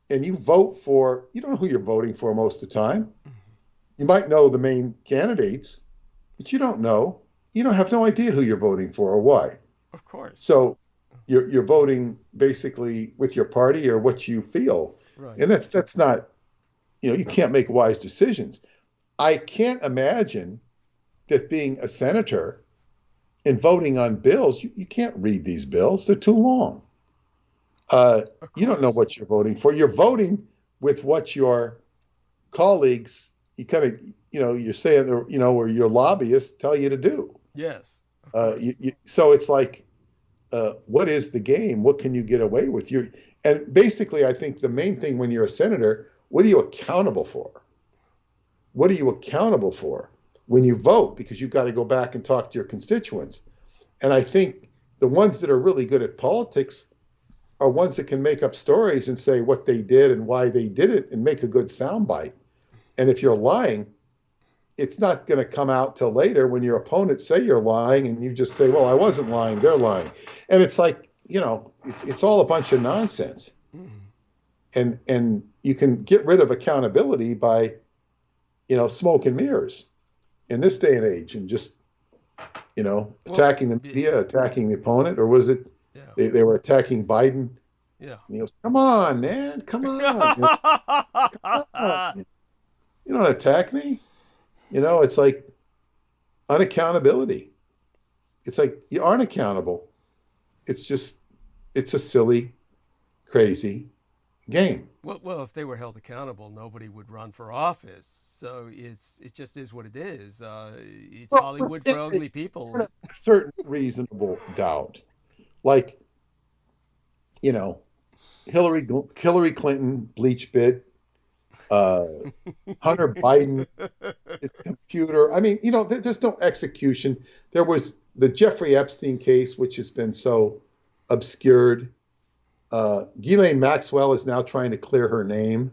and you vote for, you don't know who you're voting for most of the time. You might know the main candidates, but you don't know. You don't have no idea who you're voting for or why. Of course. So you're voting basically with your party or what you feel. Right. And that's not, you can't make wise decisions. I can't imagine that being a senator and voting on bills, you can't read these bills. They're too long. You don't know what you're voting for. You're voting with what your colleagues, you kind of, you're saying, or your lobbyists tell you to do. Yes. So it's like, what is the game? What can you get away with? And basically, I think the main thing when you're a senator, what are you accountable for? What are you accountable for when you vote? Because you've got to go back and talk to your constituents. And I think the ones that are really good at politics are ones that can make up stories and say what they did and why they did it and make a good soundbite. And if you're lying, it's not going to come out till later when your opponents say you're lying and you just say, well, I wasn't lying, they're lying. And it's like, it's all a bunch of nonsense. Mm-hmm. And you can get rid of accountability by, smoke and mirrors in this day and age, and just, attacking the media, attacking the opponent, or was it? Yeah. They were attacking Biden. Yeah. Come on, man, come on. Come on. You don't attack me. It's like unaccountability. It's like you aren't accountable. It's a silly, crazy game. Well, if they were held accountable, nobody would run for office. So it just is what it is. It's Hollywood for ugly people. A certain reasonable doubt, like, Hillary Clinton bleach bit, Hunter Biden, his computer. I mean, there's no execution. There was the Jeffrey Epstein case, which has been so obscured. Ghislaine Maxwell is now trying to clear her name.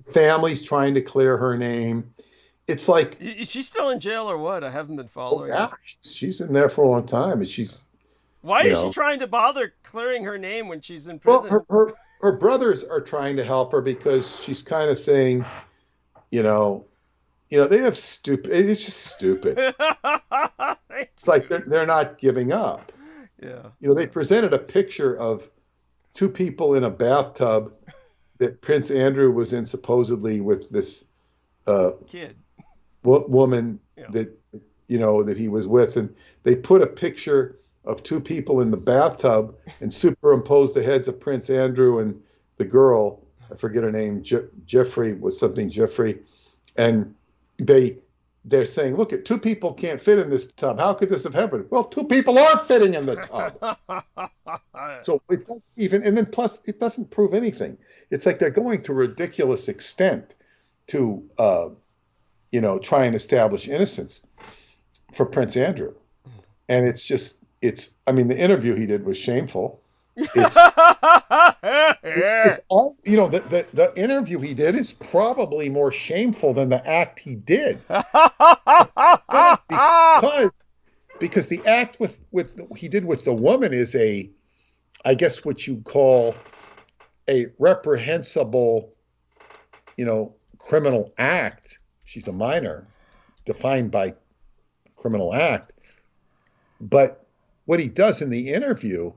Family's trying to clear her name. It's like, is she still in jail or what? I haven't been following. Yeah, she's in there for a long time, and she's. Why is she trying to bother clearing her name when she's in prison? Well, her brothers are trying to help her because she's kind of saying, they have stupid. It's just stupid. It's like they're not giving up. Yeah. They presented a picture of two people in a bathtub that Prince Andrew was in, supposedly with this kid woman that that he was with, and they put a picture of two people in the bathtub and superimposed the heads of Prince Andrew and the girl. I forget her name. Jeffrey, and they're saying, look, two people can't fit in this tub. How could this have happened? Well, two people are fitting in the tub. So it doesn't even, and then plus it doesn't prove anything. It's like they're going to a ridiculous extent to, try and establish innocence for Prince Andrew. And the interview he did was shameful. It's all, the interview he did is probably more shameful than the act he did. because the act he did with the woman is I guess what you call a reprehensible, criminal act. She's a minor, defined by criminal act. But what he does in the interview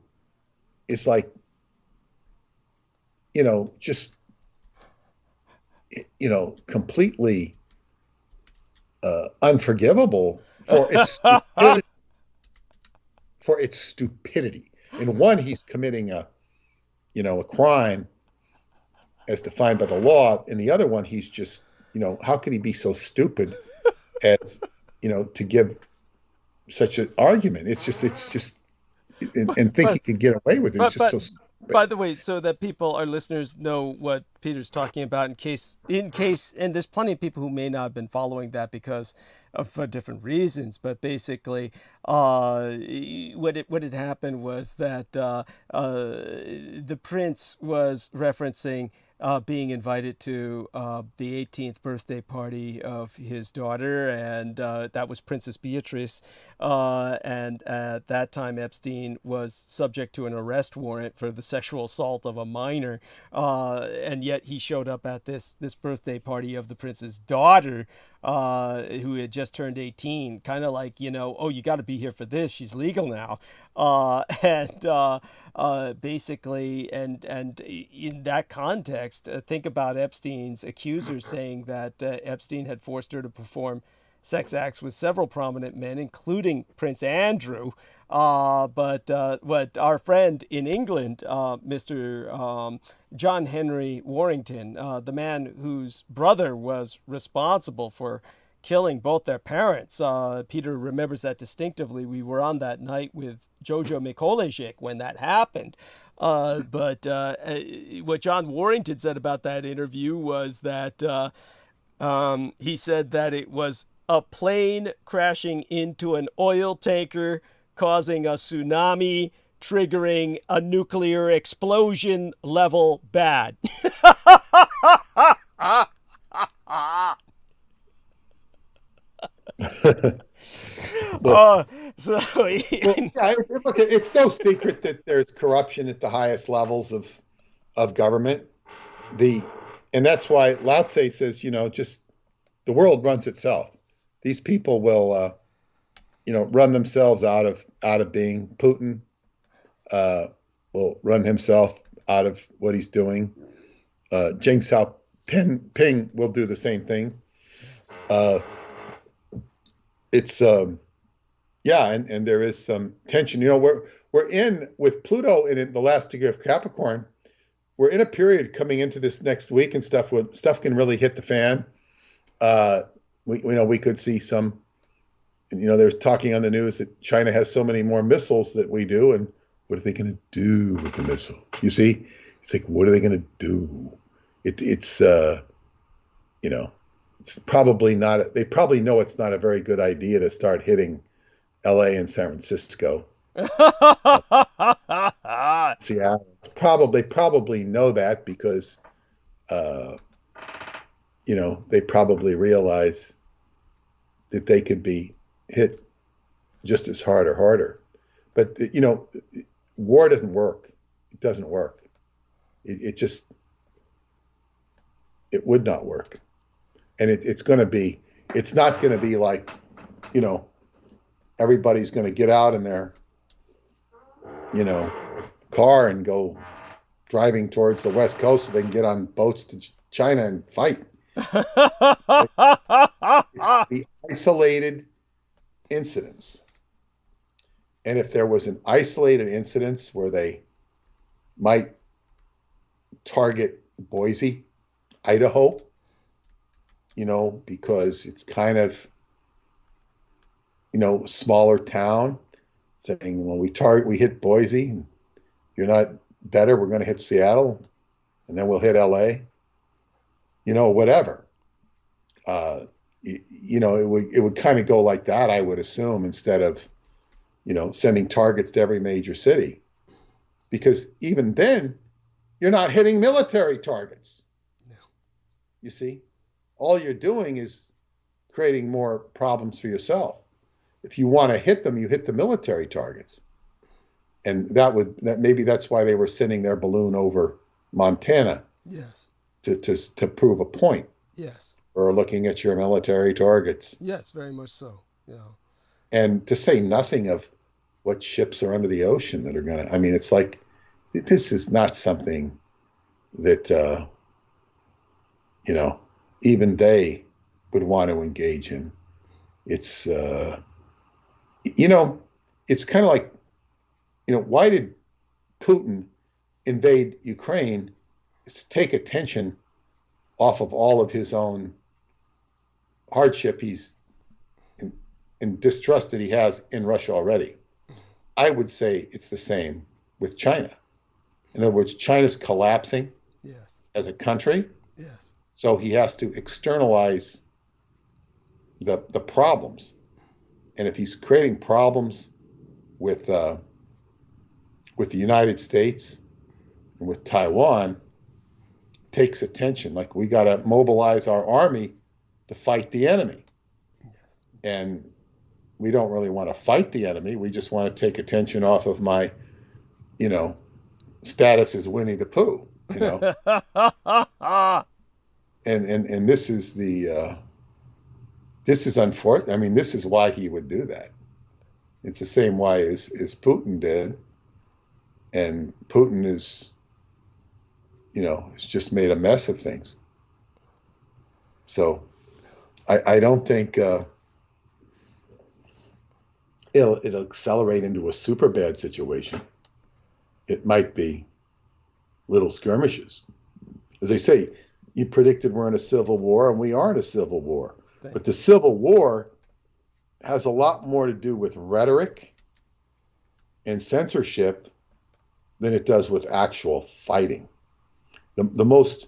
is like, just, completely unforgivable for its stupidity. In one, he's committing a crime as defined by the law. In the other one, he's just, how could he be so stupid as, to give such an argument? It's just, and think he could get away with it. It's just so stupid. By the way, so that our listeners know what Peter's talking about, in case, and there's plenty of people who may not have been following that for different reasons, but basically, what had happened was that the prince was referencing being invited to the 18th birthday party of his daughter, and that was Princess Beatrice. And at that time, Epstein was subject to an arrest warrant for the sexual assault of a minor, and yet he showed up at this birthday party of the prince's daughter, who had just turned 18, kind of like, oh, you got to be here for this. She's legal now. Basically, and in that context, think about Epstein's accusers saying that Epstein had forced her to perform sex acts with several prominent men, including Prince Andrew. But what our friend in England, Mr. John Henry Warrington, the man whose brother was responsible for killing both their parents. Peter remembers that distinctively. We were on that night with Jojo Mikolasik when that happened. But what John Warrington said about that interview was that he said that it was a plane crashing into an oil tanker, causing a tsunami, triggering a nuclear explosion level bad. Look, it's no secret that there's corruption at the highest levels of government. And that's why Lao Tse says, just the world runs itself. These people will, run themselves out of being. Putin will run himself out of what he's doing. Deng Xiaoping will do the same thing. It's and there is some tension. We're in with Pluto in the last degree of Capricorn. We're in a period coming into this next week and stuff when stuff can really hit the fan. We could see some. They're talking on the news that China has so many more missiles that we do, and what are they going to do with the missile? You see, it's like, what are they going to do? It's it's probably not. They probably know it's not a very good idea to start hitting L.A. and San Francisco. Seattle. They probably know that because, they probably realize that they could be hit just as hard or harder. But, war doesn't work. It doesn't work. It would not work. And it's not going to be like, everybody's going to get out in their, car and go driving towards the West Coast so they can get on boats to China and fight. The isolated incidents. And if there was an isolated incident where they might target Boise, Idaho, because it's kind of, smaller town, saying, well, we hit Boise, and you're not better, we're going to hit Seattle, and then we'll hit LA, whatever. It would kind of go like that, I would assume, instead of, sending targets to every major city, because even then you're not hitting military targets. No. You see, all you're doing is creating more problems for yourself. If you want to hit them, you hit the military targets. And maybe that's why they were sending their balloon over Montana. Yes. To prove a point. Yes. Or looking at your military targets. Yes, very much so. Yeah. And to say nothing of what ships are under the ocean that are going to, it's like, this is not something that, even they would want to engage in. It's, it's kind of like, why did Putin invade Ukraine? It's to take attention off of all of his own hardship he's in distrust that he has in Russia already. I would say it's the same with China. In other words, China's collapsing as a country. Yes. So he has to externalize the problems. And if he's creating problems with the United States and with Taiwan, takes attention. Like, we got to mobilize our army to fight the enemy. And we don't really want to fight the enemy. We just want to take attention off of my, status as Winnie the Pooh, and this is this is unfortunate. This is why he would do that. It's the same way as Putin did. And Putin is, has just made a mess of things. So I don't think it'll accelerate into a super bad situation. It might be little skirmishes. As I say, you predicted we're in a civil war, and we are in a civil war. But the Civil War has a lot more to do with rhetoric and censorship than it does with actual fighting. The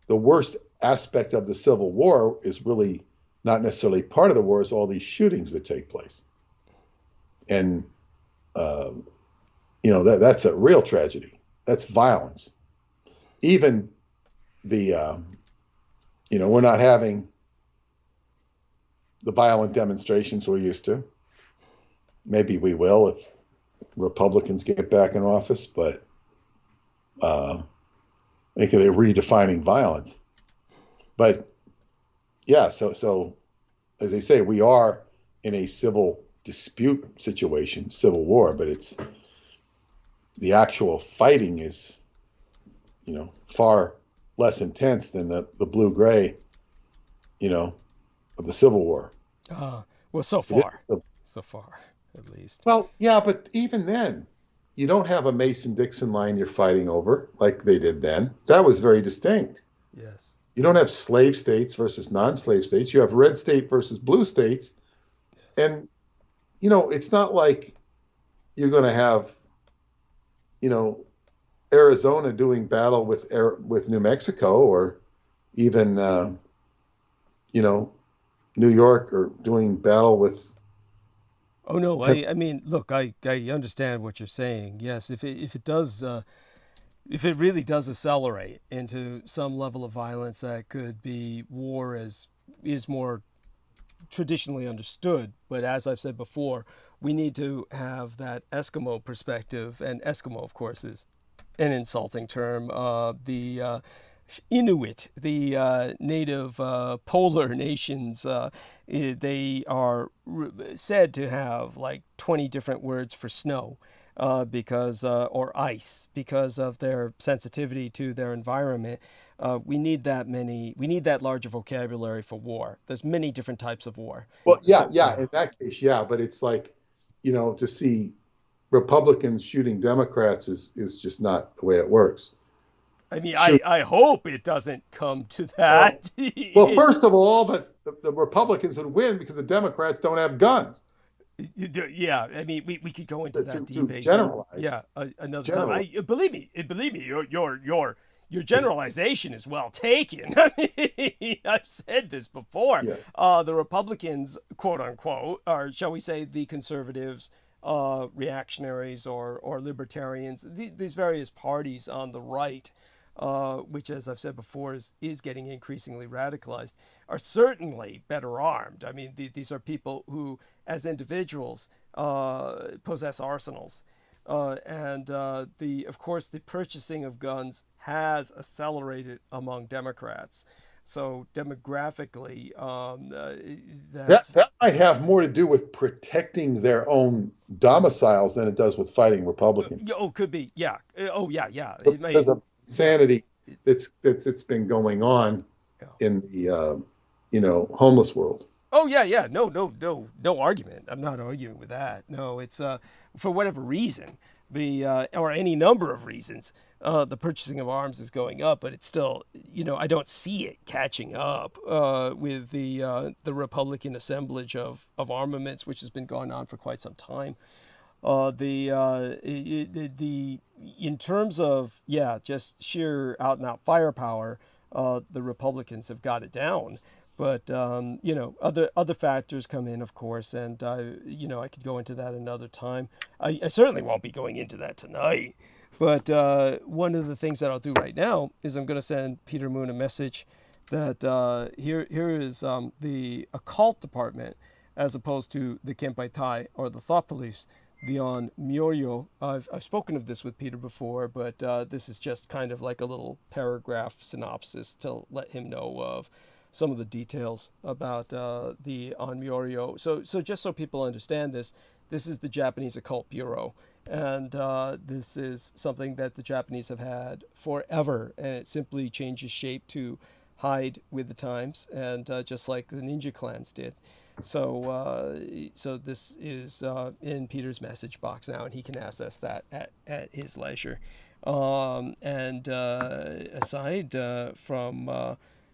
worst aspect of the Civil War is really not necessarily part of the war, is all these shootings that take place. And, that's a real tragedy. That's violence. Even the, we're not having the violent demonstrations we're used to. Maybe we will if Republicans get back in office, but they're redefining violence. But yeah, so as they say, we are in a civil dispute situation, civil war, but it's the actual fighting is, far less intense than the blue-gray, of the Civil War. Well, so far, at least. Well, yeah, but even then, you don't have a Mason-Dixon line you're fighting over like they did then. That was very distinct. Yes. You don't have slave states versus non-slave states. You have red state versus blue states. Yes. And, it's not like you're going to have, Arizona doing battle with New Mexico, or even New York, or doing battle with. Oh no, I mean, look, I understand what you're saying. Yes, if it does, if it really does accelerate into some level of violence, that could be war as is more traditionally understood. But as I've said before, we need to have that Eskimo perspective, and Eskimo, of course, is an insulting term. The Inuit, the native polar nations, they are said to have like 20 different words for snow. Because or ice, because of their sensitivity to their environment. We need that many. We need that larger vocabulary for war. There's many different types of war. Well, yeah. In that case, yeah. But it's like, to see Republicans shooting Democrats is just not the way it works. I mean, I hope it doesn't come to that. Well, first of all, the Republicans would win because the Democrats don't have guns. Yeah, I mean, we could go into that debate. Generalize. Yeah, another time. Believe me, your generalization is well taken. I mean, I've said this before. Yeah. The Republicans, quote unquote, or shall we say, the conservatives, reactionaries, or libertarians, these various parties on the right, which, as I've said before, is getting increasingly radicalized, are certainly better armed. I mean, these are people who, as individuals, possess arsenals. Of course, the purchasing of guns has accelerated among Democrats. So demographically, that might have more to do with protecting their own domiciles than it does with fighting Republicans. Oh, could be. Yeah. Oh, yeah. Because of insanity that's been going on in the homeless world. Oh yeah. No argument. I'm not arguing with that. No, it's for whatever reason, or any number of reasons, the purchasing of arms is going up, but it's still, I don't see it catching up with the Republican assemblage of armaments, which has been going on for quite some time. In terms of just sheer out and out firepower, the Republicans have got it down. But other factors come in, of course, and I could go into that another time. I certainly won't be going into that tonight. But one of the things that I'll do right now is I'm going to send Peter Moon a message that here is the occult department, as opposed to the Kempaitai or the thought police, the on Myoryo. I've spoken of this with Peter before, but this is just kind of like a little paragraph synopsis to let him know of some of the details about the Onmyoryo. So just so people understand this is the Japanese Occult Bureau. And this is something that the Japanese have had forever, and it simply changes shape to hide with the times, and just like the ninja clans did. So this is in Peter's message box now, and he can access that at his leisure. Aside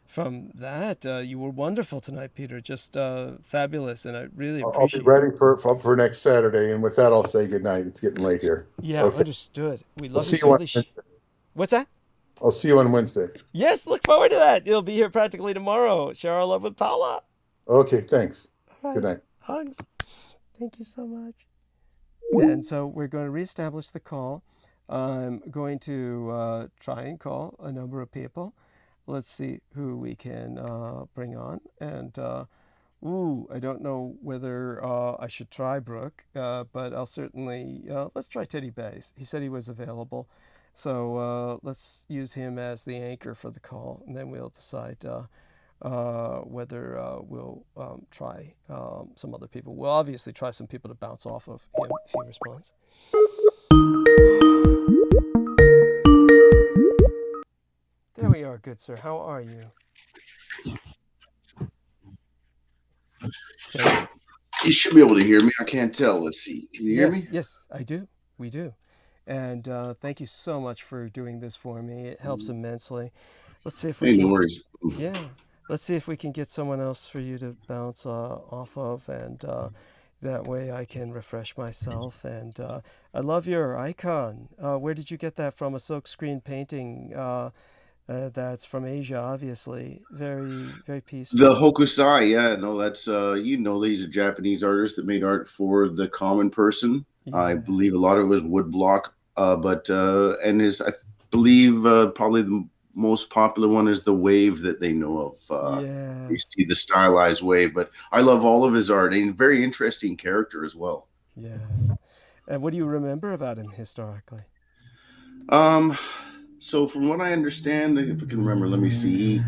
from that, you were wonderful tonight, Peter. Just fabulous, and I really appreciate it. I'll be ready for next Saturday, and with that, I'll say goodnight. It's getting late here. Yeah, okay. Understood. We love you. What's that? I'll see you on Wednesday. Yes, look forward to that. You'll be here practically tomorrow. Share our love with Paula. Okay, thanks. All right. Good night. Hugs. Thank you so much. And so we're going to reestablish the call. I'm going to try and call a number of people. Let's see who we can bring on. And, I don't know whether I should try Brooke, but I'll certainly, let's try Teddy Bays. He said he was available. So let's use him as the anchor for the call, and then we'll decide whether we'll try some other people. We'll obviously try some people to bounce off of him if he responds. There we are, good sir. How are you? You should be able to hear me. I can't tell. Let's see. Can you hear me? Yes, I do. We do. And thank you so much for doing this for me. It helps immensely. Let's see if we can. No worries. Yeah. Let's see if we can get someone else for you to bounce off of. And That way I can refresh myself. And I love your icon. Where did you get that from? A silkscreen painting that's from Asia, obviously. Very, very peaceful. The Hokusai, yeah, no, that's he's a Japanese artist that made art for the common person. Yeah. I believe a lot of it was woodblock, and I believe probably the most popular one is the wave that they know of. Yes. You see the stylized wave, but I love all of his art, and very interesting character as well. Yes. And what do you remember about him historically? So from what I understand, if I can remember, let me see.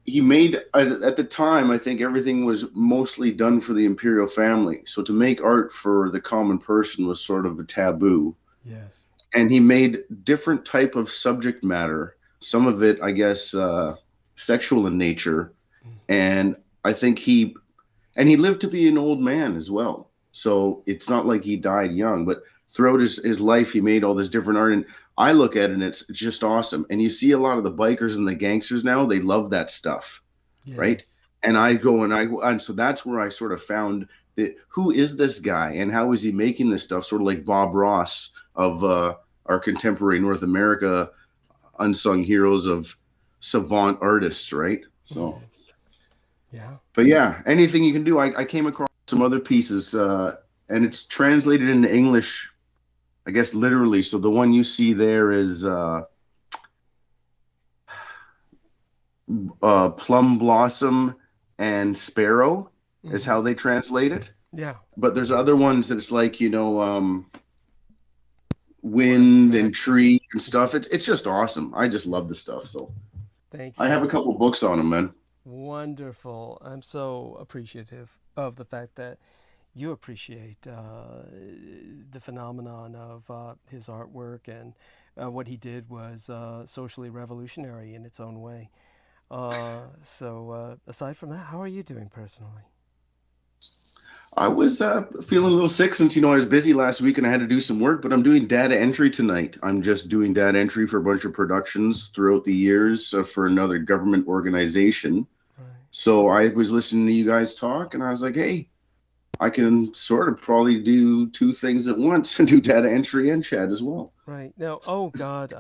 He made, at the time, I think everything was mostly done for the imperial family. So to make art for the common person was sort of a taboo. Yes. And he made different type of subject matter. Some of it, I guess, sexual in nature. And I think he lived to be an old man as well. So it's not like he died young, but throughout his life, he made all this different art. And I look at it and it's just awesome. And you see a lot of the bikers and the gangsters now, they love that stuff. Yes. Right. And I go and so that's where I sort of found that who is this guy and how is he making this stuff? Sort of like Bob Ross of our contemporary North America, unsung heroes of savant artists. Right. So, yeah. But yeah, anything you can do. I came across some other pieces and it's translated into English, I guess literally. So the one you see there is plum blossom and sparrow is how they translate it. Yeah. But there's other ones that it's like, wind and tree and stuff. It's just awesome. I just love the stuff. So thank you. I have a couple books on them, man. Wonderful. I'm so appreciative of the fact that you appreciate the phenomenon of his artwork, and what he did was socially revolutionary in its own way. So aside from that, how are you doing personally? I was feeling a little sick since, I was busy last week and I had to do some work, but I'm doing data entry tonight. I'm just doing data entry for a bunch of productions throughout the years for another government organization. Right. So I was listening to you guys talk and I was like, hey, I can sort of probably do two things at once and do data entry and chat as well. Right. Now, oh God,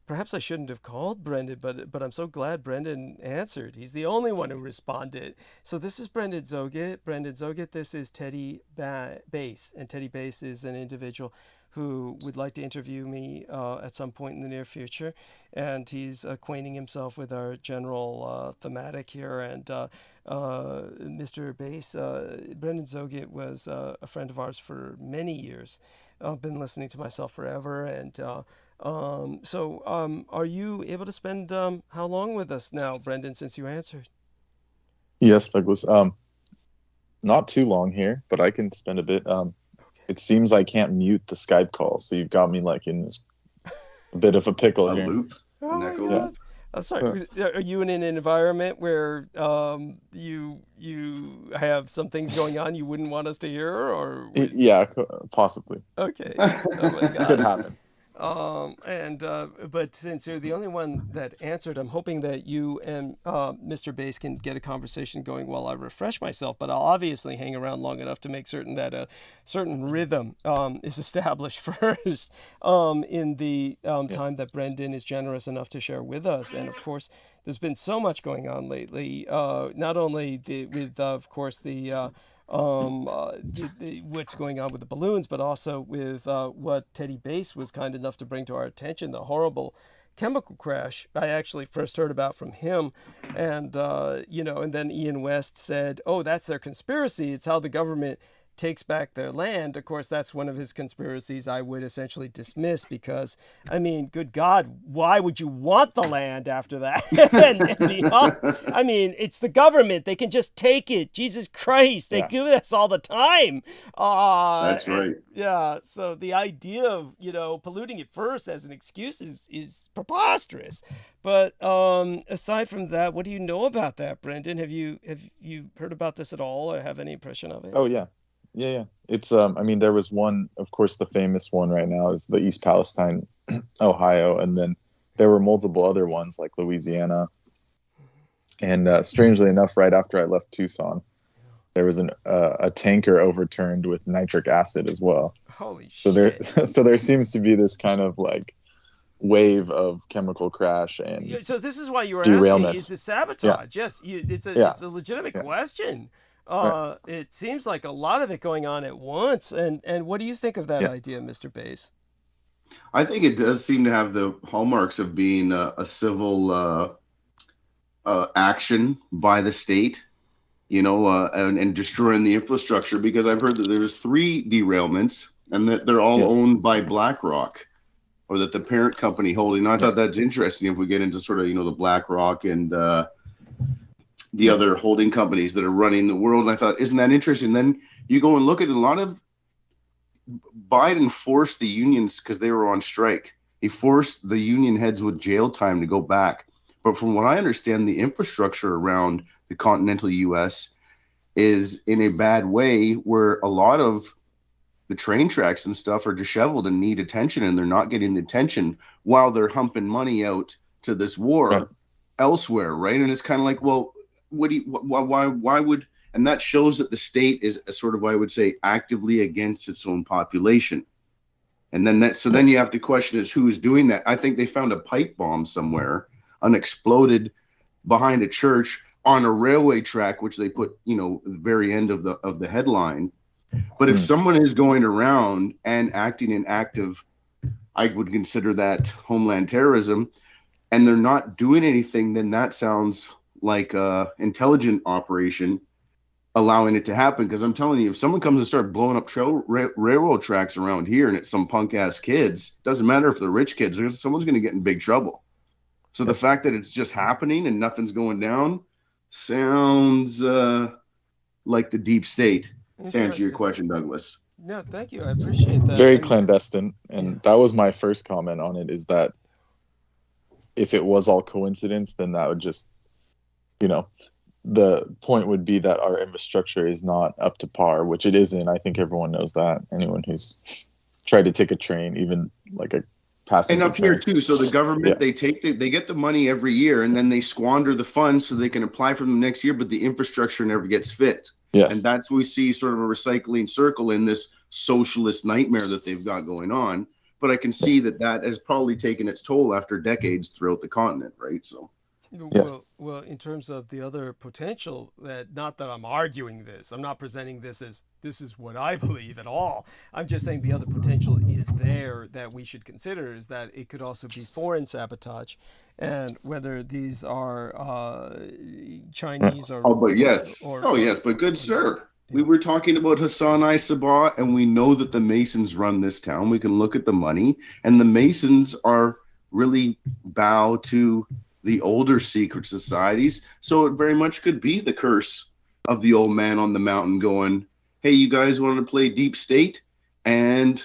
perhaps I shouldn't have called Brendan, but I'm so glad Brendan answered. He's the only one who responded. So this is Brendan Zoget. Brendan Zoget, this is Teddy Bass. And Teddy Bass is an individual who would like to interview me at some point in the near future. And he's acquainting himself with our general thematic here. And Mr. Bass, Brendan Zoget was a friend of ours for many years. I've been listening to myself forever. And are you able to spend how long with us now, Brendan, since you answered? Yes, Douglas. Not too long here, but I can spend a bit. Okay. It seems I can't mute the Skype call, so you've got me like in this a bit of a pickle here. Loop. Oh my God. I'm sorry. Are you in an environment where you have some things going on you wouldn't want us to hear, or? Yeah, possibly. Okay. Oh my God. Could happen. But since you're the only one that answered, I'm hoping that you and Mr. Bass can get a conversation going while I refresh myself. But I'll obviously hang around long enough to make certain that a certain rhythm is established first in the time that Brendan is generous enough to share with us. And of course, there's been so much going on lately, not only with of course the what's going on with the balloons, but also with what Teddy Bass was kind enough to bring to our attention, the horrible chemical crash I actually first heard about from him. And, and then Ian West said, oh, that's their conspiracy. It's how the government takes back their land. Of course, that's one of his conspiracies I would essentially dismiss because, I mean, good God, why would you want the land after that? I mean, it's the government. They can just take it. Jesus Christ, they do this all the time. That's right. Yeah, so the idea of, polluting it first as an excuse is preposterous. But aside from that, what do you know about that, Brendan? Have you heard about this at all or have any impression of it? Oh, yeah. Yeah. It's, there was one, of course, the famous one right now is the East Palestine, Ohio. And then there were multiple other ones like Louisiana. And strangely enough, right after I left Tucson, there was a tanker overturned with nitric acid as well. Holy so shit. So there seems to be this kind of like wave of chemical crash and so this is why you were derailment. asking, is this sabotage? Yes, it's a legitimate question. It seems like a lot of it going on at once. And what do you think of that idea, Mr. Bass? I think it does seem to have the hallmarks of being a civil action by the state, and destroying the infrastructure, because I've heard that there's 3 derailments and that they're all owned by BlackRock, or that the parent company holding. I thought that's interesting if we get into sort of, the BlackRock and the other holding companies that are running the world. And I thought, isn't that interesting? Then you go and look at a lot of Biden forced the unions, because they were on strike. He forced the union heads with jail time to go back. But from what I understand, the infrastructure around the continental U.S. is in a bad way, where a lot of the train tracks and stuff are disheveled and need attention, and they're not getting the attention while they're humping money out to this war elsewhere, right? And it's kind of like, well, why would, and that shows that the state is a sort of, I would say, actively against its own population. And then then you have to question is who's doing that. I think they found a pipe bomb somewhere, unexploded, behind a church on a railway track, which they put, the very end of the headline. But if someone is going around and acting in active, I would consider that homeland terrorism, and they're not doing anything, then that sounds like a intelligent operation allowing it to happen. Because I'm telling you, if someone comes and start blowing up railroad tracks around here and it's some punk ass kids, doesn't matter if they're rich kids, someone's going to get in big trouble. So the fact that it's just happening and nothing's going down sounds like the deep state, to answer your question, Douglas. No, thank you. I appreciate that. Very clandestine. And that was my first comment on it, is that if it was all coincidence, then that would just, the point would be that our infrastructure is not up to par, which it isn't. I think everyone knows that. Anyone who's tried to take a train, even like a passenger and up train. Here too. So the government, they get the money every year, and then they squander the funds so they can apply for them next year, but the infrastructure never gets fit. Yes. And that's we see sort of a recycling circle in this socialist nightmare that they've got going on. But I can see that has probably taken its toll after decades throughout the continent, right? So. Well, in terms of the other potential, that not that I'm arguing this, I'm not presenting this as this is what I believe at all. I'm just saying the other potential is there that we should consider, is that it could also be foreign sabotage, and whether these are Chinese or but yes, but good sir. We were talking about Hassan I-Sabah, and we know that the Masons run this town. We can look at the money, and the Masons are really bow to the older secret societies. So it very much could be the curse of the old man on the mountain going, hey, you guys want to play deep state? And,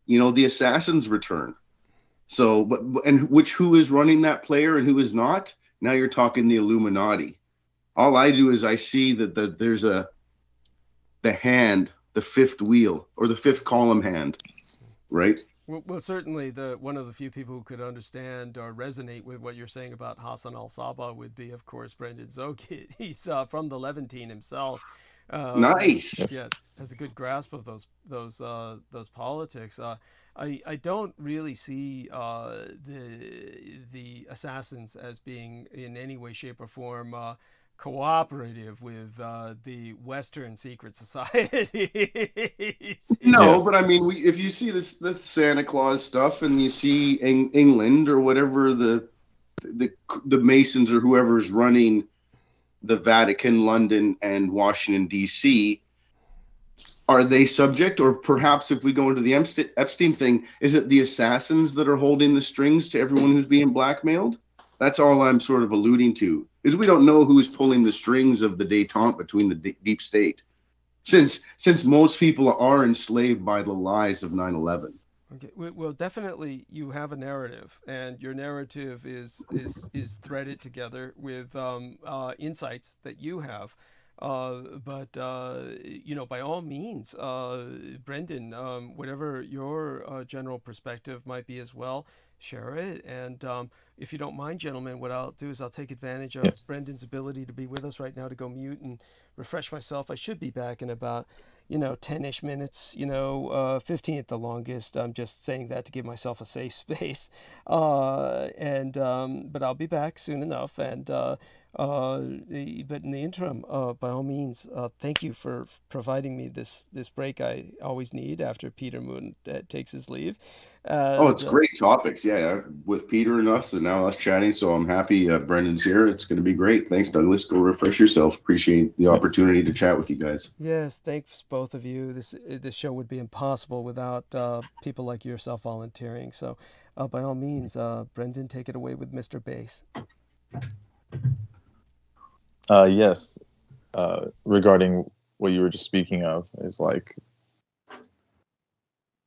the assassins return. So, who is running that player and who is not? Now you're talking the Illuminati. All I do is I see that there's the hand, the fifth wheel, or the fifth column hand, right? Well, certainly one of the few people who could understand or resonate with what you're saying about Hassan al-Sabah would be, of course, Brendan Zogit. He's from the Levantine himself. Nice. Yes, has a good grasp of those politics. I don't really see the assassins as being in any way, shape, or form cooperative with the Western secret society. No, but I mean, if you see this Santa Claus stuff, and you see England or whatever the Masons or whoever is running the Vatican, London, and Washington D.C., are they subject? Or perhaps if we go into the Epstein thing, is it the assassins that are holding the strings to everyone who's being blackmailed? That's all I'm sort of alluding to, is we don't know who's pulling the strings of the détente between the deep state, since most people are enslaved by the lies of 9/11. Okay. Well, definitely you have a narrative, and your narrative is threaded together with insights that you have. But you know, by all means, Brendan, whatever your general perspective might be as well, share it. And if you don't mind, gentlemen, what I'll do is I'll take advantage of Brendan's ability to be with us right now to go mute and refresh myself. I should be back in about, you know, 10-ish minutes, you know, 15 at the longest. I'm just saying that to give myself a safe space. But I'll be back soon enough. And but in the interim, by all means, thank you for providing me this break I always need after Peter Moon takes his leave. Oh, it's great topics. Yeah, with Peter and us, and now us chatting. So I'm happy Brendan's here. It's going to be great. Thanks, Douglas. Go refresh yourself. Appreciate the opportunity to chat with you guys. Yes, thanks both of you. This show would be impossible without people like yourself volunteering. So by all means, Brendan, take it away with Mr. Bass. Yes. Regarding what you were just speaking of, is like,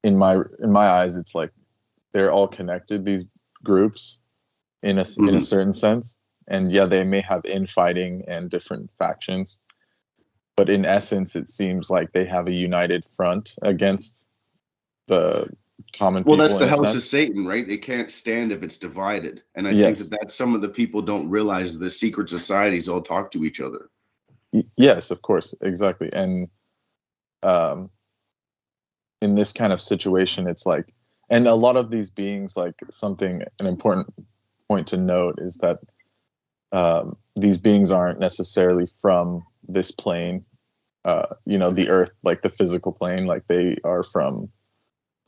in my eyes, it's like they're all connected, these groups, in a certain sense. And yeah, they may have infighting and different factions, but in essence, it seems like they have a united front against the common people. Well, that's the house of Satan, right? It can't stand if it's divided. And I think that's some of the people don't realize the secret societies all talk to each other. Yes, of course. Exactly. And in this kind of situation, it's like, and a lot of these beings, like an important point to note is that these beings aren't necessarily from this plane, you know, the earth, like the physical plane, like they are from,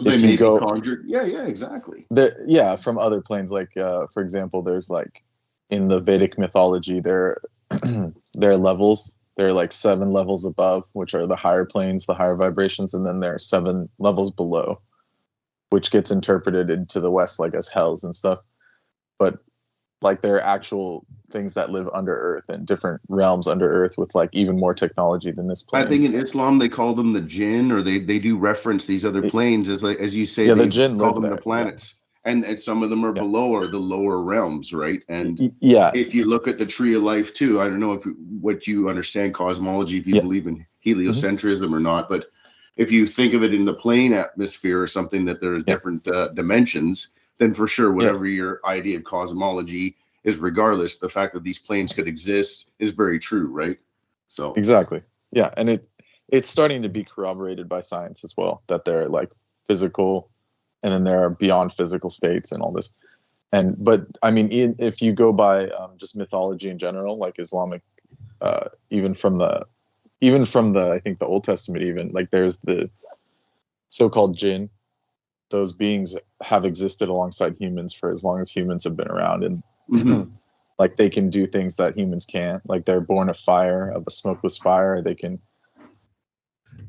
they may be conjured. Yeah, exactly. From other planes. Like, for example, there's like in the Vedic mythology, there are levels. There are like 7 levels above, which are the higher planes, the higher vibrations, and then there are 7 levels below, which gets interpreted into the West like as hells and stuff. But like there are actual things that live under Earth and different realms under Earth with like even more technology than this plane. I think in Islam they call them the jinn, or they do reference these other planes as, like, as you say, the jinn call them the planets. And some of them are below, or the lower realms, right? And if you look at the tree of life too, I don't know what you understand cosmology, if you believe in heliocentrism or not, but if you think of it in the plane atmosphere or something, that there's different dimensions, then for sure, whatever your idea of cosmology is, regardless, the fact that these planes could exist is very true, right? So exactly, yeah, and it's starting to be corroborated by science as well, that they're like physical. And then there are beyond physical states and all this. But I mean, if you go by just mythology in general, like Islamic, even from the I think the Old Testament, even like there's the so-called jinn. Those beings have existed alongside humans for as long as humans have been around, and like they can do things that humans can't. Like they're born of fire, of a smokeless fire. They can.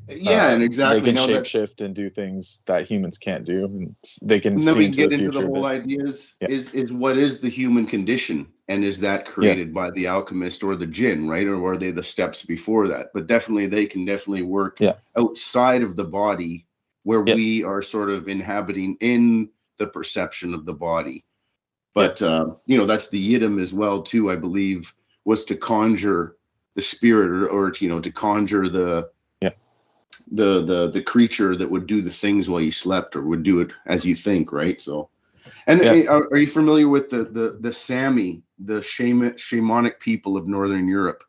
And exactly. They can shapeshift and do things that humans can't do. And they can. And then see we into get the into future, the whole idea is what is the human condition, and is that created by the alchemist or the jinn, right? Or are they the steps before that? But definitely, they can work outside of the body, where we are sort of inhabiting in the perception of the body. But you know, that's the Yidam as well too. I believe was to conjure the spirit, or to conjure the creature that would do the things while you slept, or would do it as you think, right? So, and are you familiar with the Sami, the shamanic people of Northern Europe?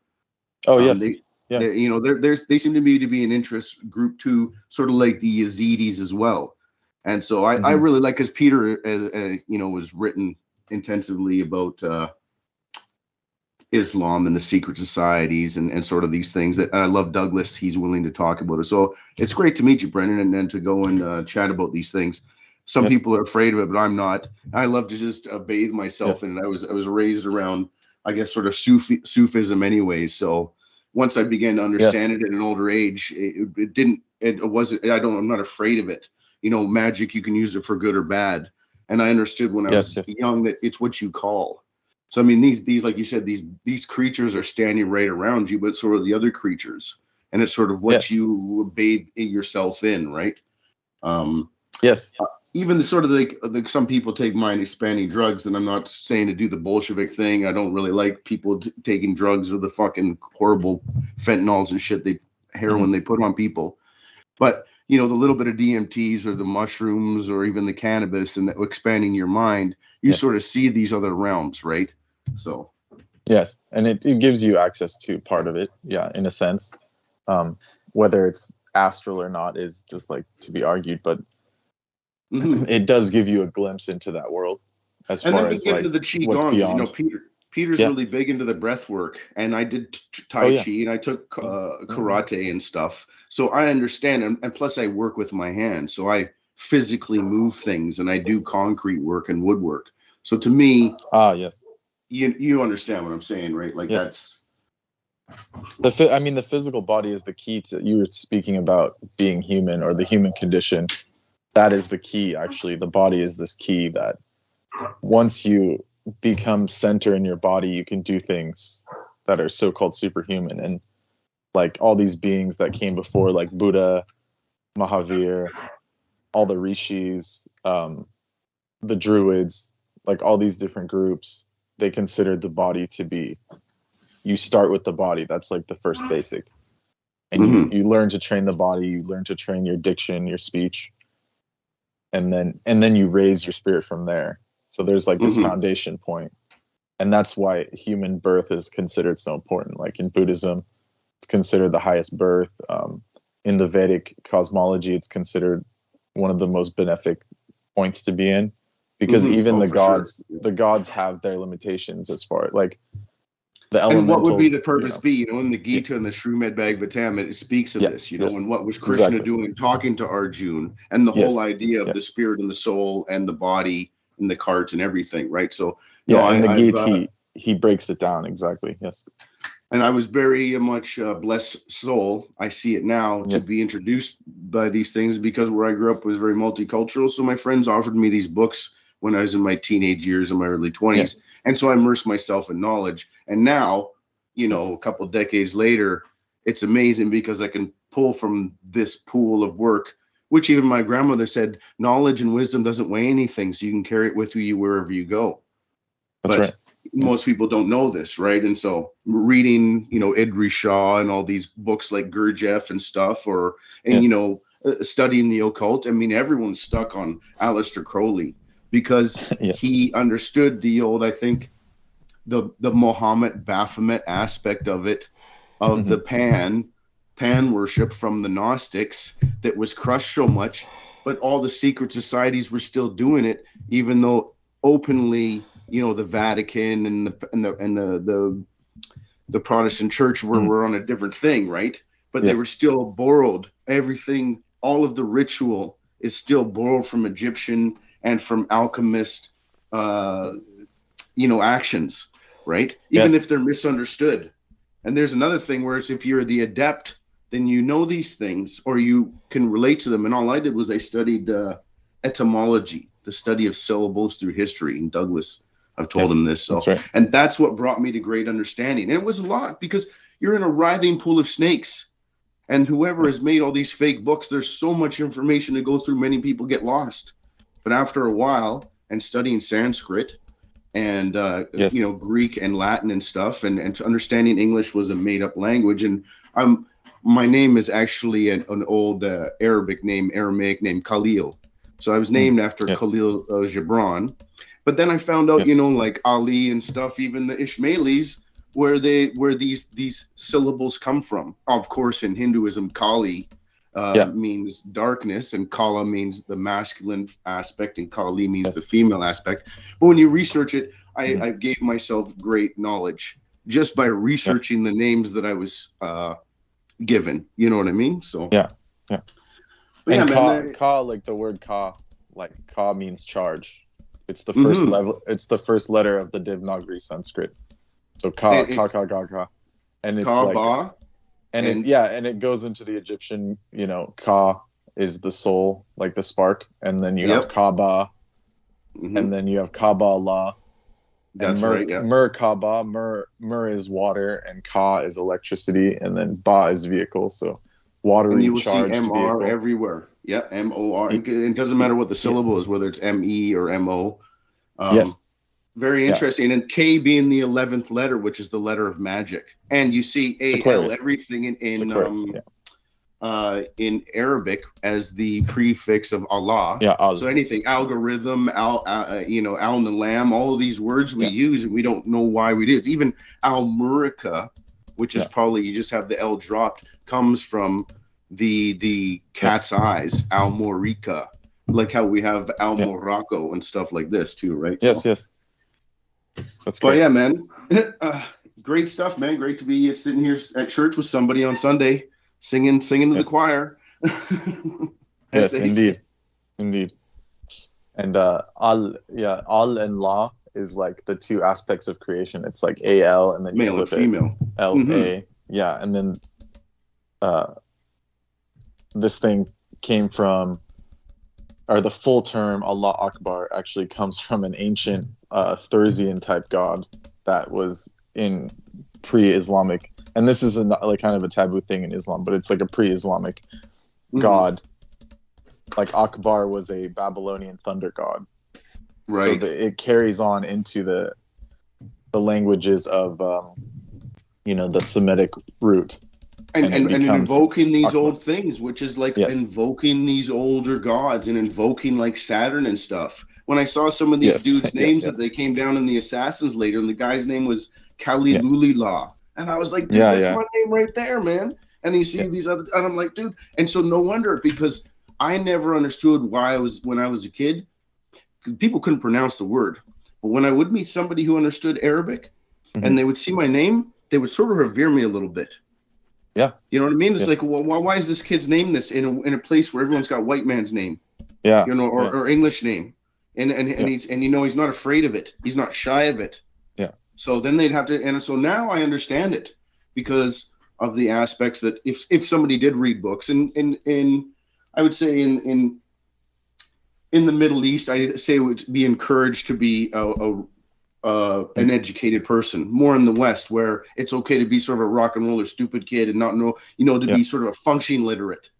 Oh, yes. They seem to be an interest group too, sort of like the Yazidis as well. And so I really like, because Peter, was written intensively about Islam and the secret societies and sort of these things that I love. Douglas, he's willing to talk about it. So it's great to meet you, Brendan, and then to go and chat about these things. Some people are afraid of it, but I'm not. I love to just bathe myself in it. I was raised around, I guess, sort of Sufism anyways. So once I began to understand it at an older age, I'm not afraid of it. Magic, you can use it for good or bad. And I understood when I was young that it's what you call. So I mean, these like you said, these creatures are standing right around you, but so are the other creatures, and it's sort of what you bathe yourself in, right? Yes. even the sort of like some people take mind expanding drugs, and I'm not saying to do the Bolshevik thing. I don't really like people taking drugs or the fucking horrible fentanyls and shit, heroin they put on people. But the little bit of DMTs or the mushrooms or even the cannabis and expanding your mind, you sort of see these other realms, right? So yes, and it gives you access to part of it, in a sense. Whether it's astral or not is just like to be argued, but it does give you a glimpse into that world. As and far then we as get like into the qi what's gong. beyond. Peter's really big into the breath work, and I did Tai Chi, and I took karate and stuff. So I understand, and plus I work with my hands, so I physically move things, and I do concrete work and woodwork. So to me, yes, you understand what I'm saying, right? Like that's the physical body is the key to, you were speaking about being human or the human condition. That is the key, actually. The body is this key that once you become center in your body, you can do things that are so-called superhuman. And like all these beings that came before, like Buddha, Mahavir, all the rishis, the druids, like all these different groups, they considered the body to be, you start with the body. That's like the first basic. And you learn to train the body, you learn to train your diction, your speech, and then you raise your spirit from there. So there's like this foundation point. And that's why human birth is considered so important. Like in Buddhism, it's considered the highest birth. In the Vedic cosmology, it's considered one of the most benefic points to be in, because even the gods have their limitations as far like the elementals. And what would be the purpose be? In the Gita and the Srimad Bhagavatam, it speaks of this, and what was Krishna doing, talking to Arjuna, and the whole idea of the spirit and the soul and the body and the cart and everything, right? So in the Gita, he breaks it down exactly. Yes. And I was very much blessed soul. I see it now to be introduced by these things, because where I grew up was very multicultural. So my friends offered me these books when I was in my teenage years, in my early 20s. And so I immersed myself in knowledge. And now, a couple of decades later, it's amazing because I can pull from this pool of work, which even my grandmother said, knowledge and wisdom doesn't weigh anything. So you can carry it with you wherever you go. That's right. Most people don't know this, right? And so reading, Idris Shah and all these books like Gurdjieff and stuff, studying the occult. I mean, everyone's stuck on Aleister Crowley because he understood the old, I think, the Mohammed Baphomet aspect of it, of the pan worship from the Gnostics that was crushed so much, but all the secret societies were still doing it, even though openly, the Vatican and the Protestant Church were on a different thing, right? But they were still borrowed. Everything, all of the ritual is still borrowed from Egyptian and from alchemist, actions, right? Even if they're misunderstood. And there's another thing where it's if you're the adept, then you know these things or you can relate to them. And all I did was I studied etymology, the study of syllables through history. And Douglas, I've told him this. So, that's right. And that's what brought me to great understanding. And it was a lot because you're in a writhing pool of snakes. And whoever has made all these fake books, there's so much information to go through. Many people get lost. But after a while, and studying Sanskrit and Greek and Latin and stuff, and understanding English was a made-up language. And my name is actually an old Aramaic name Khalil. So I was named after Khalil Gibran. But then I found out, like Ali and stuff, even the Ishmaelis, where these syllables come from. Of course, in Hinduism, Kali means darkness, and Kala means the masculine aspect, and Kali means the female aspect. But when you research it, I gave myself great knowledge just by researching the names that I was given. You know what I mean? So But and ka, like the word ka, like ka means charge. It's the first level. It's the first letter of the Devanagari Sanskrit. So ka, and it's ka, like, ba, and it goes into the Egyptian. Ka is the soul, like the spark, and then you have Kaaba, and then you have Kaaba Allah. That's Mur, right. Yeah. Mur Kaaba, Mur is water, and Ka is electricity, and then Ba is vehicle. So water. And you will charged see MR vehicle everywhere. Yeah, M-O-R. It doesn't matter what the syllable is, whether it's M-E or M-O. Yes. Very interesting. And K being the 11th letter, which is the letter of magic. And you see A-L, everything in Arabic as the prefix of Allah. Yeah. So anything, algorithm, al-nalam, all of these words we use and we don't know why we do. It's even al-murika, which is probably, you just have the L dropped, comes from the cat's eyes, al-morika, like how we have al-morocco and stuff like this too, right? Yes, yes. That's great. But yeah, man, great stuff, man. Great to be sitting here at church with somebody on Sunday, singing to the choir. Yes, indeed. And al and la is like the two aspects of creation. It's like al and then male and female. La, yeah, and then this thing came from, or the full term Allah Akbar actually comes from an ancient Thursian type god that was in pre-Islamic, and this is like kind of a taboo thing in Islam, but it's like a pre-Islamic god. Like Akbar was a Babylonian thunder god, right? So it carries on into the languages of the Semitic root. And invoking these old things, which is like invoking these older gods and invoking like Saturn and stuff. When I saw some of these dudes' names that they came down in the Assassins later, and the guy's name was Kalilulillah, and I was like, dude, that's my name right there, man. And you see these other, and I'm like, dude, and so no wonder, because I never understood why when I was a kid, people couldn't pronounce the word, but when I would meet somebody who understood Arabic, and they would see my name, they would sort of revere me a little bit. Yeah, you know what I mean. It's like, well, why is this kid's name this in a place where everyone's got white man's name? Yeah, or English name, and he's he's not afraid of it. He's not shy of it. Yeah. So then they'd have to, and so now I understand it because of the aspects that if somebody did read books, and I would say in the Middle East, I say it would be encouraged to be an educated person. More in the West, where it's okay to be sort of a rock and roller stupid kid and not know, to be sort of a functioning literate.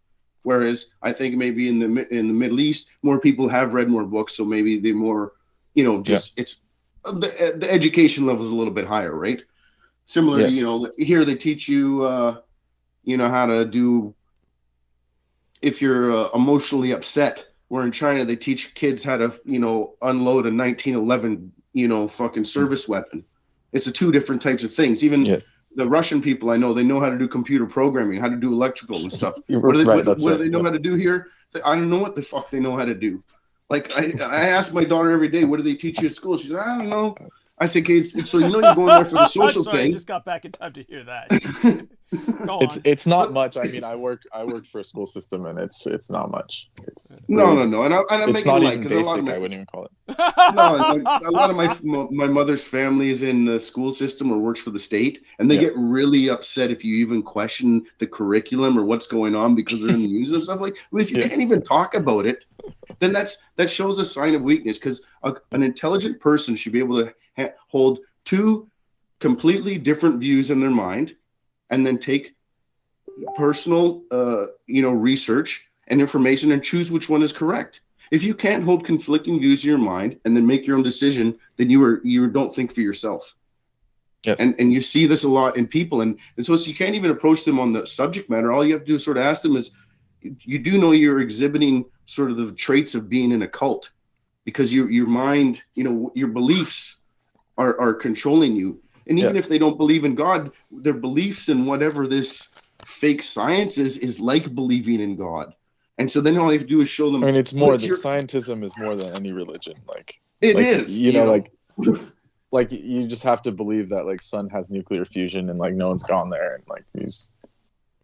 Whereas I think maybe in the Middle East, more people have read more books, so maybe they more, it's the education level is a little bit higher, right? Similarly, here they teach you, how to do if you're emotionally upset. Where in China they teach kids how to, unload a 1911 fucking service weapon. It's two different types of things. Even the Russian people I know, they know how to do computer programming, how to do electrical and stuff. What do they know how to do here? I don't know what the fuck they know how to do. Like I ask my daughter every day, what do they teach you at school? She's like, I don't know. I say, kids, so you're going there for the social thing. I just got back in time to hear that. It's not much. I mean, I work for a school system, and it's not much. It's no. And I'm it's making not light, even 'cause a lot basic. of I wouldn't even call it. No, a lot of my mother's family is in the school system or works for the state, and they get really upset if you even question the curriculum or what's going on because they're in the news and stuff. Like, well, if you can't even talk about it, then that shows a sign of weakness. Because an intelligent person should be able to hold two completely different views in their mind, and then take personal, research and information and choose which one is correct. If you can't hold conflicting views in your mind and then make your own decision, then you don't think for yourself. Yes. And you see this a lot in people, and so you can't even approach them on the subject matter. All you have to do is sort of ask them is, you do know you're exhibiting sort of the traits of being in a cult, because your mind, your beliefs are controlling you. And even if they don't believe in God, their beliefs in whatever this fake science is like believing in God. And so then all you have to do is show them. I mean, it's more that scientism is more than any religion. Like it is, like you just have to believe that like sun has nuclear fusion and like no one's gone there, and like these.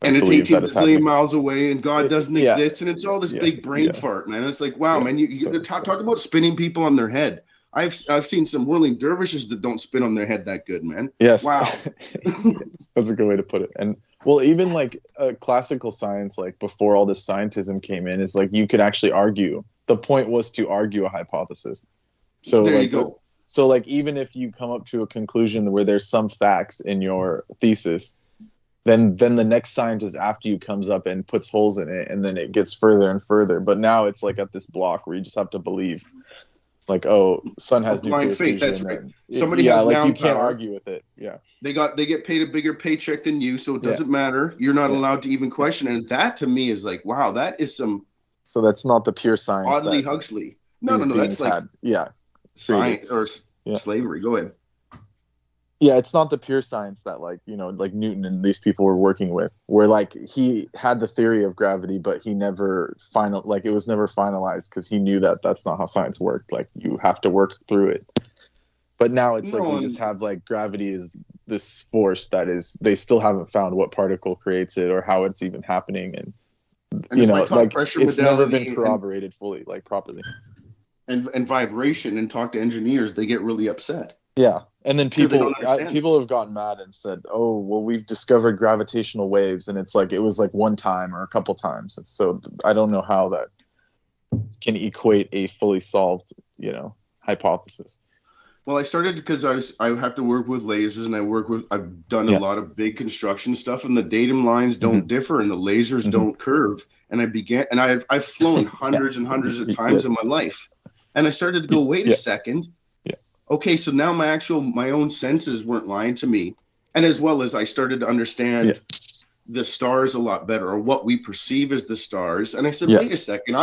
And it's 18 billion miles away, and God doesn't exist, and it's all this big brain fart, man. It's like, wow, man, you talk about spinning people on their head. I've seen some whirling dervishes that don't spin on their head that good, man. Yes. Wow. That's a good way to put it. And well, even like classical science, like before all this scientism came in, is like you could actually argue. The point was to argue a hypothesis. So there you go. So like even if you come up to a conclusion where there's some facts in your thesis, then the next scientist after you comes up and puts holes in it, and then it gets further and further. But now it's like at this block where you just have to believe, like, oh, sun has nuclear blind faith. fusion. That's right. And Somebody yeah, has like noun you can't power. argue with it. Yeah, they get paid a bigger paycheck than you, so it doesn't matter. You're not allowed to even question it. And that to me is like, wow, that is some. So that's not the pure science. Oddly Huxley. No, that's like science or slavery. Go ahead. Yeah, it's not the pure science that, like, you know, like Newton and these people were working with, where like he had the theory of gravity, but he never it was never finalized because he knew that that's not how science worked. Like, you have to work through it. But now it's like we just have like gravity is this force that is, they still haven't found what particle creates it or how it's even happening, and you know, like it's never been corroborated fully, like properly. And vibration, and talk to engineers, they get really upset. Yeah, and then people have gotten mad and said, "Oh, well, we've discovered gravitational waves," and it's like it was like one time or a couple times. And so I don't know how that can equate a fully solved, you know, hypothesis. Well, I started because I have to work with lasers, and I've done a lot of big construction stuff, and the datum lines don't differ, and the lasers don't curve. And I've flown hundreds and hundreds of times in my life, and I started to go, wait a second. Okay, so now my own senses weren't lying to me. And as well as I started to understand the stars a lot better, or what we perceive as the stars. And I said, wait a second,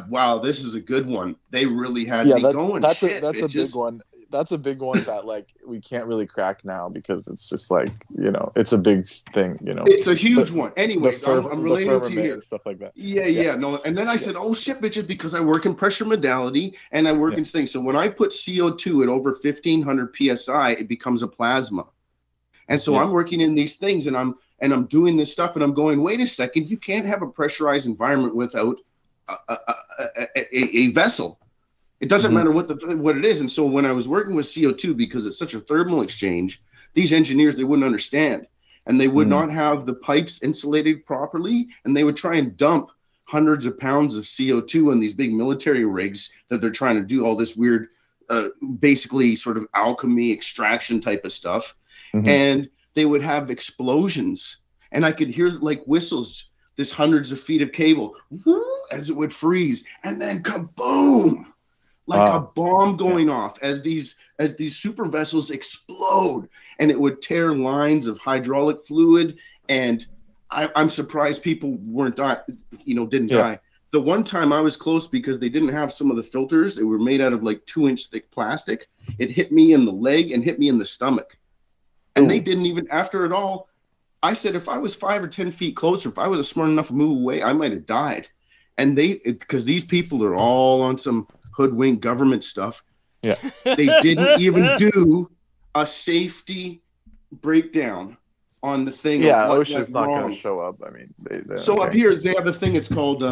wow, this is a good one. They really had me going. That's a big one. That's a big one that like we can't really crack now because it's just like, you know, it's a big thing, you know. It's a huge one. Anyways, I'm relating to you here. And stuff like that. Yeah. No, and then I said, oh shit, bitches, because I work in pressure modality and I work in things. So when I put CO2 at over 1500 psi, it becomes a plasma. And so I'm working in these things, and I'm doing this stuff, and I'm going, wait a second, you can't have a pressurized environment without a vessel. It doesn't matter what it is. And so when I was working with CO2, because it's such a thermal exchange, these engineers, they wouldn't understand, and they would not have the pipes insulated properly, and they would try and dump hundreds of pounds of CO2 in these big military rigs that they're trying to do all this weird, basically sort of alchemy extraction type of stuff. And they would have explosions, and I could hear like whistles, this hundreds of feet of cable as it would freeze, and then kaboom, like a bomb going off as these super vessels explode, and it would tear lines of hydraulic fluid. And I'm surprised people didn't die. The one time I was close because they didn't have some of the filters. They were made out of like 2-inch thick plastic. It hit me in the leg and hit me in the stomach. And they didn't even, after it all, I said, if I was 5 or 10 feet closer, if I was smart enough to move away, I might have died. And because these people are all on some hoodwink government stuff. Yeah. They didn't even do a safety breakdown on the thing. Yeah, OSHA's not going to show up. I mean, so up here, they have a thing, it's called,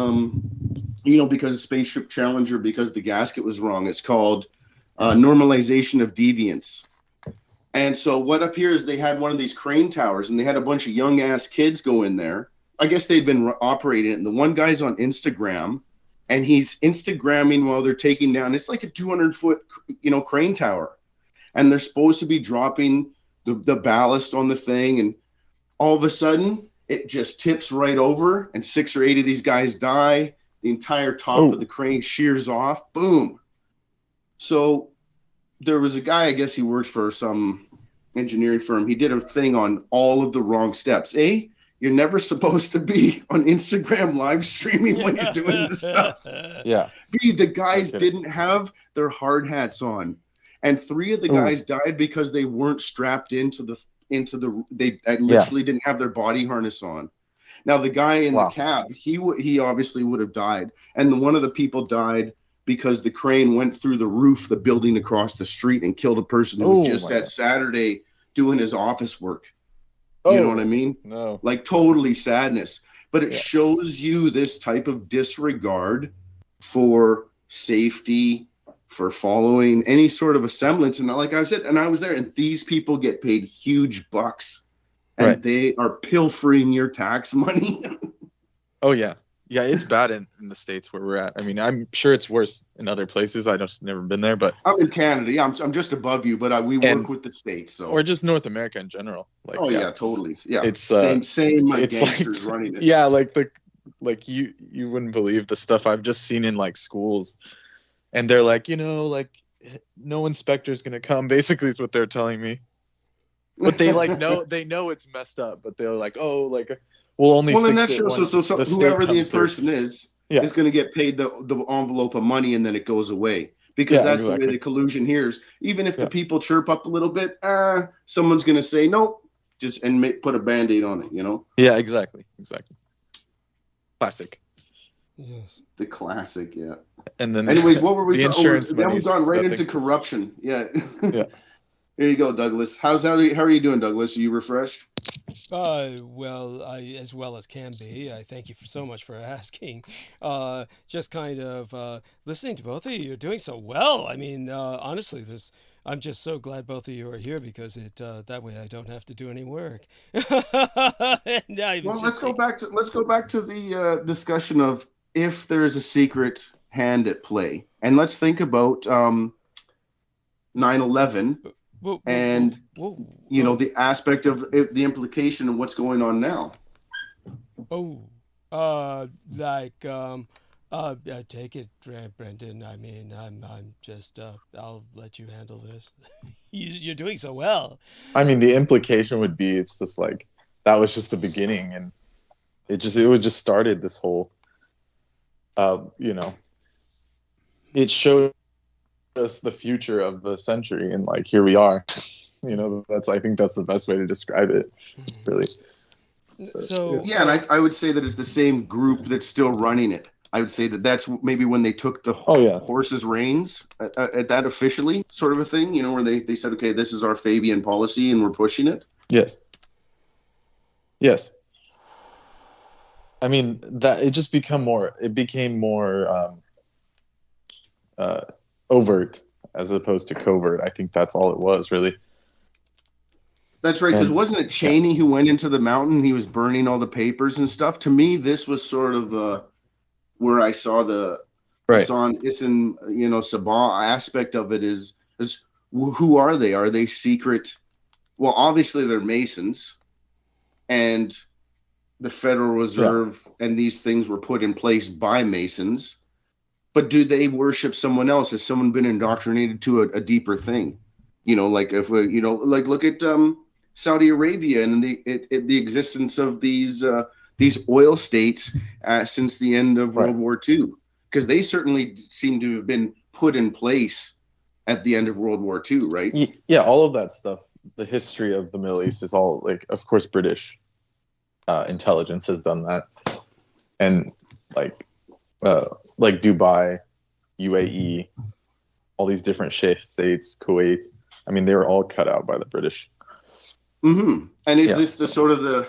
because of Spaceship Challenger, because the gasket was wrong, it's called normalization of deviance. And so what up here is they had one of these crane towers, and they had a bunch of young ass kids go in there. I guess they'd been operating it. And the one guy's on Instagram, and he's Instagramming while they're taking down. It's like a 200-foot, crane tower. And they're supposed to be dropping the ballast on the thing. And all of a sudden it just tips right over, and 6 or 8 of these guys die. The entire top of the crane shears off. Boom. So there was a guy, I guess he worked for some engineering firm. He did a thing on all of the wrong steps. A, you're never supposed to be on Instagram live streaming when you're doing this stuff. Yeah. B, the guys didn't have their hard hats on. And 3 of the guys died because they weren't strapped into the they literally didn't have their body harness on. Now the guy in the cab, he obviously would have died. And one of the people died because the crane went through the roof, the building across the street, and killed a person who was just that Saturday doing his office work. You know what I mean? No. Like totally sadness. But it shows you this type of disregard for safety, for following any sort of a semblance. And like I said, and I was there, and these people get paid huge bucks, and they are pilfering your tax money. Yeah, it's bad in the States where we're at. I mean, I'm sure it's worse in other places. I just never been there, but I'm in Canada. Yeah, I'm just above you, but we work with the States, so or just North America in general. Like, yeah, totally. Yeah, it's same it's gangsters like, running it. Yeah, like you wouldn't believe the stuff I've just seen in like schools, and they're like, like no inspector's gonna come. Basically, is what they're telling me. But they know it's messed up, but they're like, oh, like we'll only fix it. So whoever the person is going to get paid the envelope of money, and then it goes away, because that's the way the collusion here is. Even if the people chirp up a little bit, someone's going to say no, put a Band-Aid on it, Yeah, exactly. Classic. Yes. The classic, yeah. And then, anyways, what were we? The insurance money. We've gone right into corruption. Yeah. Yeah. Here you go, Douglas. How are you doing, Douglas? Are you refreshed? Well, as well as can be. I thank you so much for asking. Just kind of listening to both of you. You're doing so well. I mean, honestly, I'm just so glad both of you are here, because that way I don't have to do any work. Let's go back to the discussion of if there's a secret hand at play, and let's think about 9/11. And the aspect of the implication of what's going on now. Take it, Brendan. I mean, I'm just I'll let you handle this. You're doing so well. I mean, the implication would be it's just like that was just the beginning, and it would just started this whole it showed us the future of the century, and like here we are. I think that's the best way to describe it, really. So and I would say that it's the same group that's still running it. I would say that's maybe when they took the horse's reins at that officially sort of a thing, where they said, okay, this is our Fabian policy and we're pushing it. Yes. I mean, that it became more overt as opposed to covert. I think that's all it was, really. That's right, because wasn't it Cheney who went into the mountain? He was burning all the papers and stuff. To me, this was sort of where I saw the Hassan Issin, Sabah aspect of it is who are they? Are they secret? Well, obviously they're Masons, and the Federal Reserve and these things were put in place by Masons. But do they worship someone else? Has someone been indoctrinated to a deeper thing? Like if look at Saudi Arabia and the existence of these oil states since the end of World War II, because they certainly seem to have been put in place at the end of World War II, right? Yeah, all of that stuff. The history of the Middle East is all of course, British intelligence has done that, and like Dubai, UAE, all these different Sheikh states, Kuwait. I mean, they were all cut out by the British. Mm-hmm. And is this the sort of the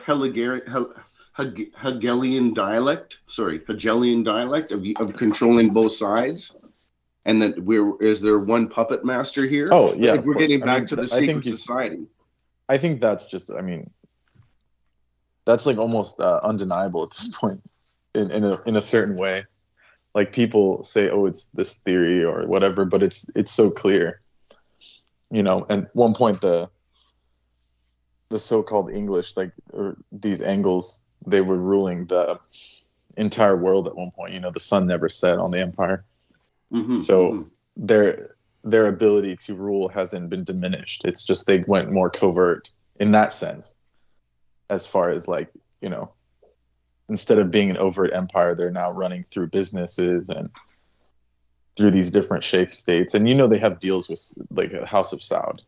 Hegelian dialect? Sorry, Hegelian dialect of controlling both sides? And that is there one puppet master here? Oh, yeah. If we're getting back to the secret society. I think that's just, that's like almost undeniable at this point in a certain way. Like people say, oh, it's this theory or whatever, but it's so clear. And at one point the so-called English, or these Angles, they were ruling the entire world at one point. The sun never set on the empire. Mm-hmm, so their ability to rule hasn't been diminished. It's just they went more covert in that sense, as far as instead of being an overt empire, they're now running through businesses and through these different Sheikh states. And they have deals with House of Saud.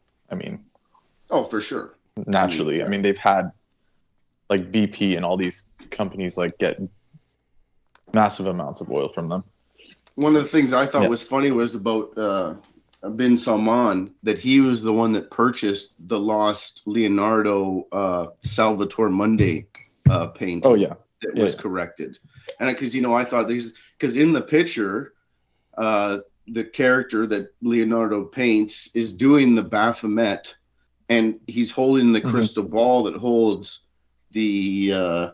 Oh, for sure. Naturally. They've had BP and all these companies get massive amounts of oil from them. One of the things I thought was funny was about bin Salman, that he was the one that purchased the lost Leonardo Salvatore Mundi painting. Oh, yeah. That was corrected. And because, I thought because in the picture, the character that Leonardo paints is doing the Baphomet, and he's holding the crystal ball that holds the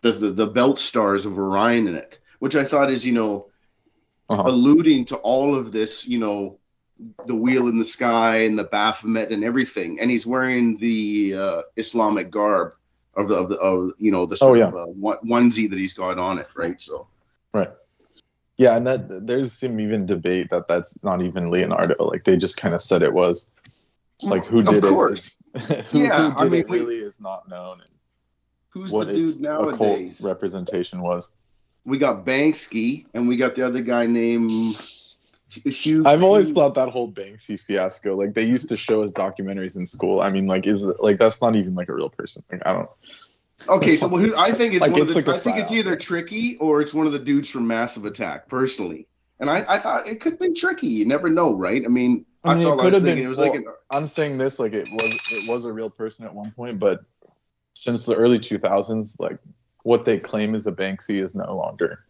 the belt stars of Orion in it, which I thought is, alluding to all of this, the wheel in the sky and the Baphomet and everything. And he's wearing the Islamic garb of the sort of onesie that he's got on it, right? So, right. Yeah, and that there's some even debate that that's not even Leonardo. Like they just kind of said it was. Like who did it? Of course. who did it really is not known. And who's what the dude its nowadays? Occult representation was. We got Banksy, and we got the other guy named Hugh. I've always thought that whole Banksy fiasco. Like they used to show us documentaries in school. I mean, like that's not even like a real person. Like I don't. Okay, so I think it's like one it's of the, like I think it's either Tricky or it's one of the dudes from Massive Attack. Personally, and I thought it could be Tricky. You never know, right? I mean it could have been. It was I'm saying this like it was a real person at one point, but since the early 2000s, like what they claim is a Banksy is no longer.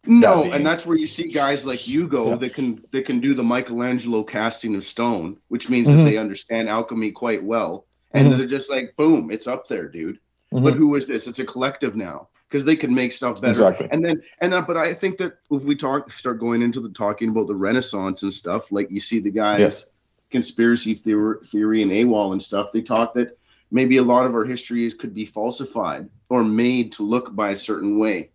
No, and that's where you see guys like Hugo that can do the Michelangelo casting of stone, which means that they understand alchemy quite well, and they're just like, boom, it's up there, dude. But who is this? It's a collective now because they can make stuff better. Exactly. But I think that if we start going into talking about the Renaissance and stuff, like you see the guys conspiracy theory and AWOL and stuff, they talk that maybe a lot of our histories could be falsified or made to look by a certain way.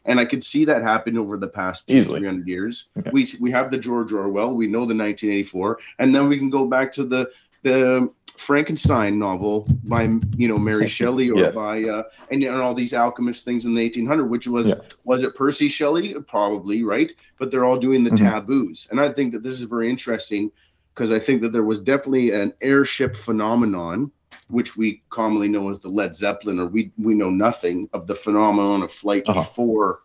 And I could see that happen over the past 300 years. Yeah. We have the George Orwell, we know the 1984, and then we can go back to the Frankenstein novel by Mary Shelley or by and all these alchemist things in the 1800s, which was it Percy Shelley? Probably, right? But they're all doing the taboos. And I think that this is very interesting because I think that there was definitely an airship phenomenon, which we commonly know as the Led Zeppelin, or we know nothing of the phenomenon of flight before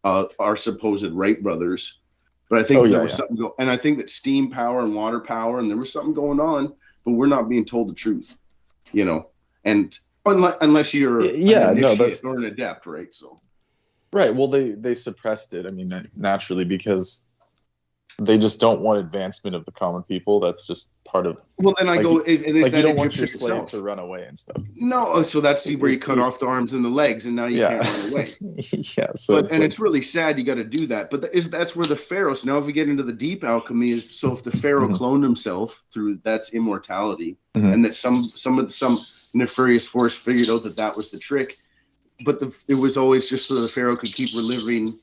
our supposed Wright brothers. But I think there was something and I think that steam power and water power, and there was something going on, but we're not being told the truth, and unless you're or an adept, right? So, right. Well, they suppressed it. I mean, naturally, because they just don't want advancement of the common people. That's just part of. Well, then I go, is like that you don't want your Egyptian slave itself to run away and stuff. No, so that's where you cut off the arms and the legs, and now you can't run away. So it's really sad you got to do that. But that's where the pharaohs. Now, if we get into the deep alchemy, if the pharaoh cloned himself that's immortality, and that some nefarious force figured out that was the trick, but it was always just so the pharaoh could keep reliving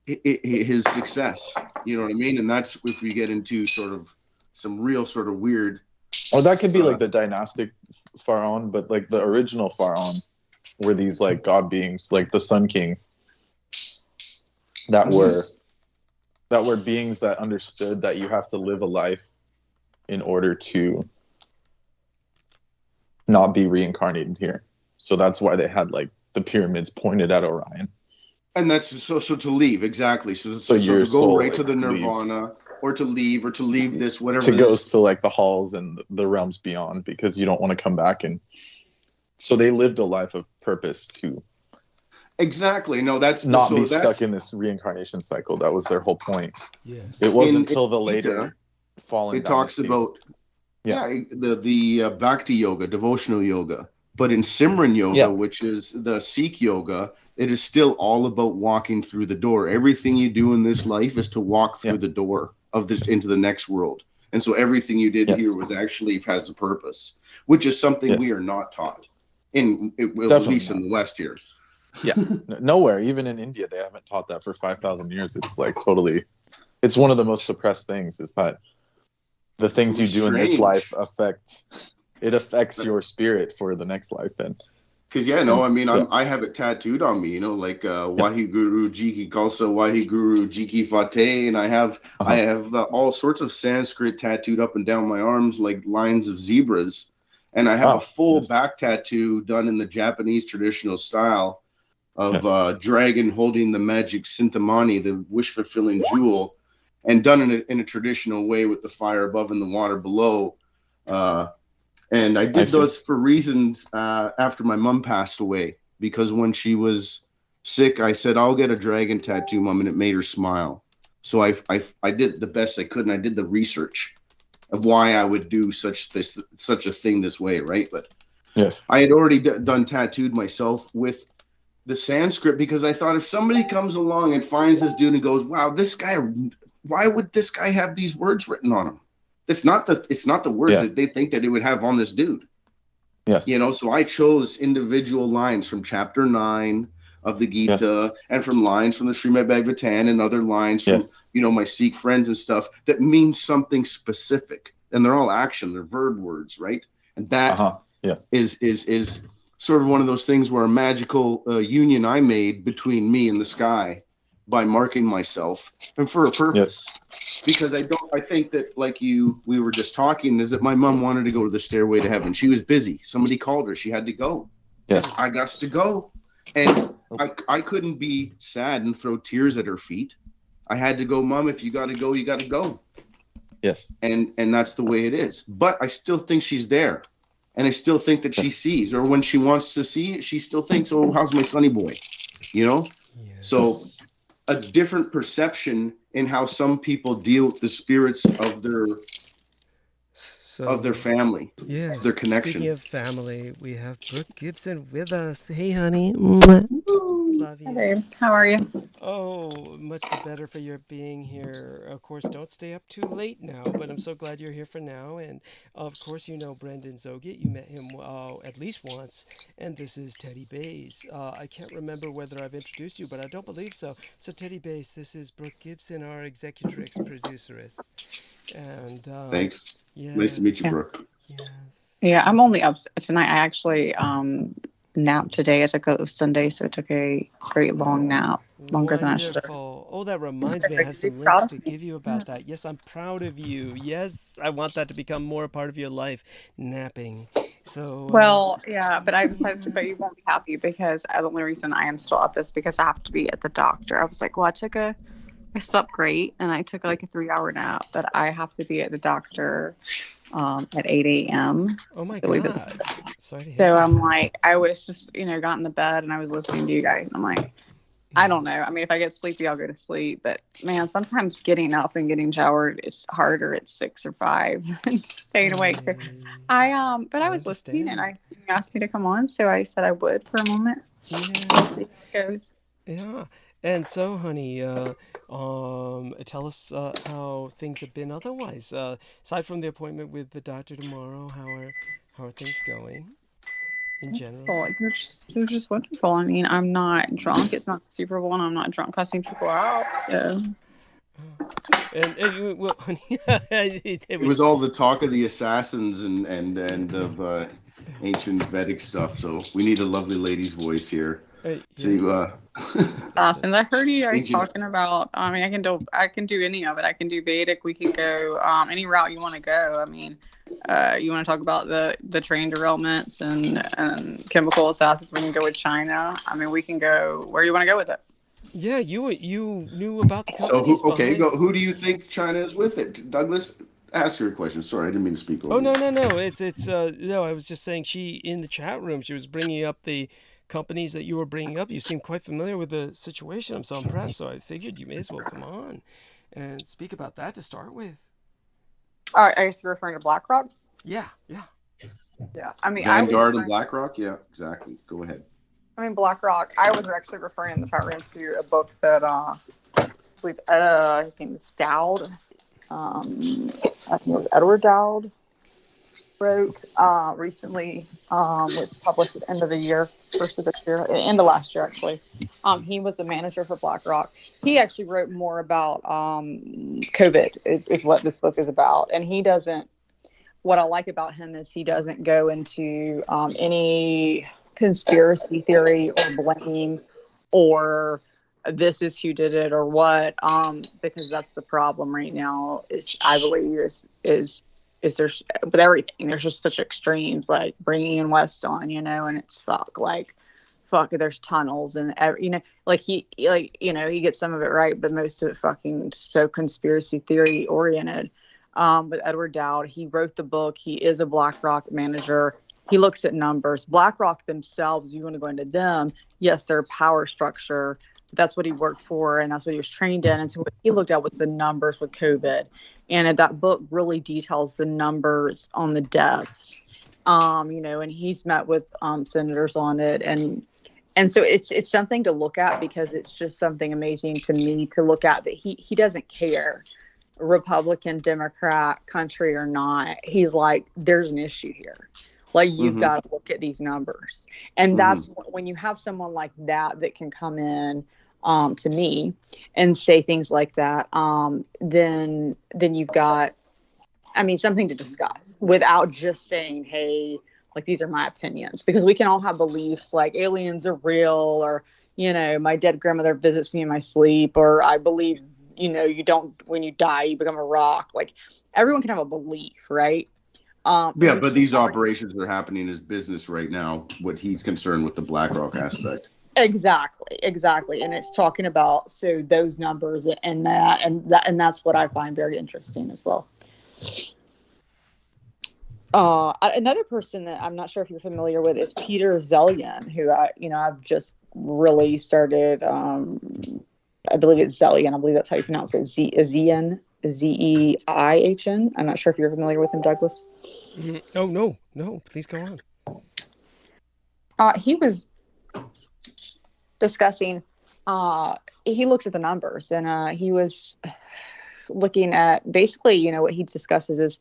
his success. You know what I mean? And that's if we get into sort of some real sort of weird. Or that could be like the dynastic pharaoh, but like the original pharaoh were these like god beings, like the sun kings, that were beings that understood that you have to live a life in order to not be reincarnated here. So that's why they had like the pyramids pointed at Orion. And that's so to leave, exactly. So your to go soul, right to the nirvana, or to leave this, whatever. To go to like the halls and the realms beyond, because you don't want to come back. And so they lived a life of purpose to exactly. No, that's not be stuck in this reincarnation cycle. That was their whole point. Yes. It wasn't until the later fallen. It talks about the Bhakti yoga, devotional yoga. But in Simran yoga, which is the Sikh yoga, it is still all about walking through the door. Everything you do in this life is to walk through the door of this into the next world. And so everything you did here has a purpose, which is something we are not taught at least in the West here. Yeah, nowhere. Even in India, they haven't taught that for 5,000 years. It's like it's one of the most suppressed things is that the things you do in this life affects your spirit for the next life. And because I have it tattooed on me, like Waheguru Jiki Khalsa, Waheguru Jiki Fateh, and I have all sorts of Sanskrit tattooed up and down my arms like lines of zebras, and I have a full back tattoo done in the Japanese traditional style of dragon holding the magic Sintamani, the wish-fulfilling jewel, and done in a traditional way with the fire above and the water below. And I did those for reasons after my mom passed away, because when she was sick, I said, I'll get a dragon tattoo, Mom, and it made her smile. So I did the best I could, and I did the research of why I would do such a thing this way, right? But Yes. I had already done tattooed myself with the Sanskrit because I thought if somebody comes along and finds this dude and goes, wow, this guy, why would this guy have these words written on him? It's not the words that they think that it would have on this dude. Yes. You know, so I chose individual lines from chapter 9 of the Gita and from lines from the Srimad Bhagavatam and other lines from, you know, my Sikh friends and stuff that mean something specific. And they're all action, they're verb words, right? And that is sort of one of those things where a magical union I made between me and the sky by marking myself and for a purpose. Because I think that, like we were just talking, is that my mom wanted to go to the Stairway to Heaven. She was busy. Somebody called her. She had to go. Yes. I got to go. And I couldn't be sad and throw tears at her feet. I had to go, Mom, if you got to go, you got to go. Yes. And that's the way it is. But I still think she's there. And I still think that she sees, or when she wants to see, she still thinks, oh, how's my sonny boy? You know? So a different perception in how some people deal with the spirits of their family, their connection. Speaking of family, we have Brooke Gibson with us. Hey, honey. Love you. Hi, babe. How are you? Oh, much the better for your being here. Of course, don't stay up too late now, but I'm so glad you're here for now. And of course, you know Brendan Zogit. You met him at least once. And this is Teddy Bays. I can't remember whether I've introduced you, but I don't believe so. So Teddy Bays, this is Brooke Gibson, our executrix produceress. And thanks. Nice to meet you, Brooke. Yeah, I'm only up tonight. I actually napped today. I took a Sunday, so I took a great long nap, longer than I should have. Oh, that reminds me. I have some links to give you about that. Yes, I'm proud of you. Yes, I want that to become more a part of your life, napping. So well, yeah, but I decided to, but you won't be happy because the only reason I am still up is because I have to be at the doctor. I was like, well, I slept great and I took like a 3-hour nap, but I have to be at the doctor at 8 a.m. Oh my God. Sorry to hear so that. I'm like, I was just, got in the bed and I was listening to you guys. And I'm like, I don't know. I mean, if I get sleepy, I'll go to sleep. But man, sometimes getting up and getting showered is harder at 6 or 5 than staying awake. So but I was listening and you asked me to come on. So I said I would for a moment. Yes. See how it goes. Yeah. And so, honey, tell us how things have been otherwise. Aside from the appointment with the doctor tomorrow, how are things going in general? They're just wonderful. I mean, I'm not drunk. It's not Super Bowl, and I'm not drunk cussing people out. So. And well, honey, it was all the talk of the assassins and of ancient Vedic stuff. So we need a lovely lady's voice here. Awesome. I heard you guys talking about. I mean, I can do any of it. I can do Vedic. We can go any route you want to go. I mean, you want to talk about the train derailments and chemical assassins. We can go with China. I mean, we can go where you want to go with it. Yeah, you knew about the companies. So who do you think China is with it? Douglas, ask her a question. Sorry, I didn't mean to speak over. Oh no. It's no. I was just saying in the chat room she was bringing up the companies that you were bringing up. You seem quite familiar with the situation. I'm so impressed. So I figured you may as well come on and speak about that to start with. All right, I guess you're referring to BlackRock? Yeah. I mean, Vanguard and BlackRock? Yeah, exactly. Go ahead. I mean, BlackRock, I was actually referring in the chat room to a book that his name is Dowd. I think it was Edward Dowd wrote recently. Was published at the end of the year, end of last year, actually. He was a manager for BlackRock. He actually wrote more about COVID is what this book is about. And he doesn't, what I like about him is he doesn't go into any conspiracy theory or blame or this is who did it or what, because that's the problem right now is I believe is there's with everything there's just such extremes like bringing in West on, and it's fuck there's tunnels and he gets some of it right but most of it fucking so conspiracy theory oriented. With Edward Dowd, he wrote the book. He is a BlackRock manager. He looks at numbers. BlackRock themselves, if you want to go into them, yes, they're a power structure. That's what he worked for, and that's what he was trained in. And so what he looked at was the numbers with COVID. And that book really details the numbers on the deaths. And he's met with senators on it, and so it's something to look at, because it's just something amazing to me to look at, that he doesn't care, Republican, Democrat, country or not. He's like, there's an issue here. Like, you've got to look at these numbers. And that's when you have someone like that can come in to me and say things like that, then you've got, something to discuss, without just saying, hey, like, these are my opinions, because we can all have beliefs like aliens are real, or, my dead grandmother visits me in my sleep, or I believe, you don't, when you die, you become a rock. Like, everyone can have a belief, right? But these operations are happening as business right now. What he's concerned with the BlackRock aspect. Exactly. And it's talking about, so those numbers and that's what I find very interesting as well. Another person that I'm not sure if you're familiar with is Peter Zellian, who I've just really started. I believe it's Zellian. I believe that's how you pronounce it. Zeihen, Zeihen. I'm not sure if you're familiar with him, Douglas. Oh no, please go on. He was discussing. He looks at the numbers, and he was looking at, basically, what he discusses is.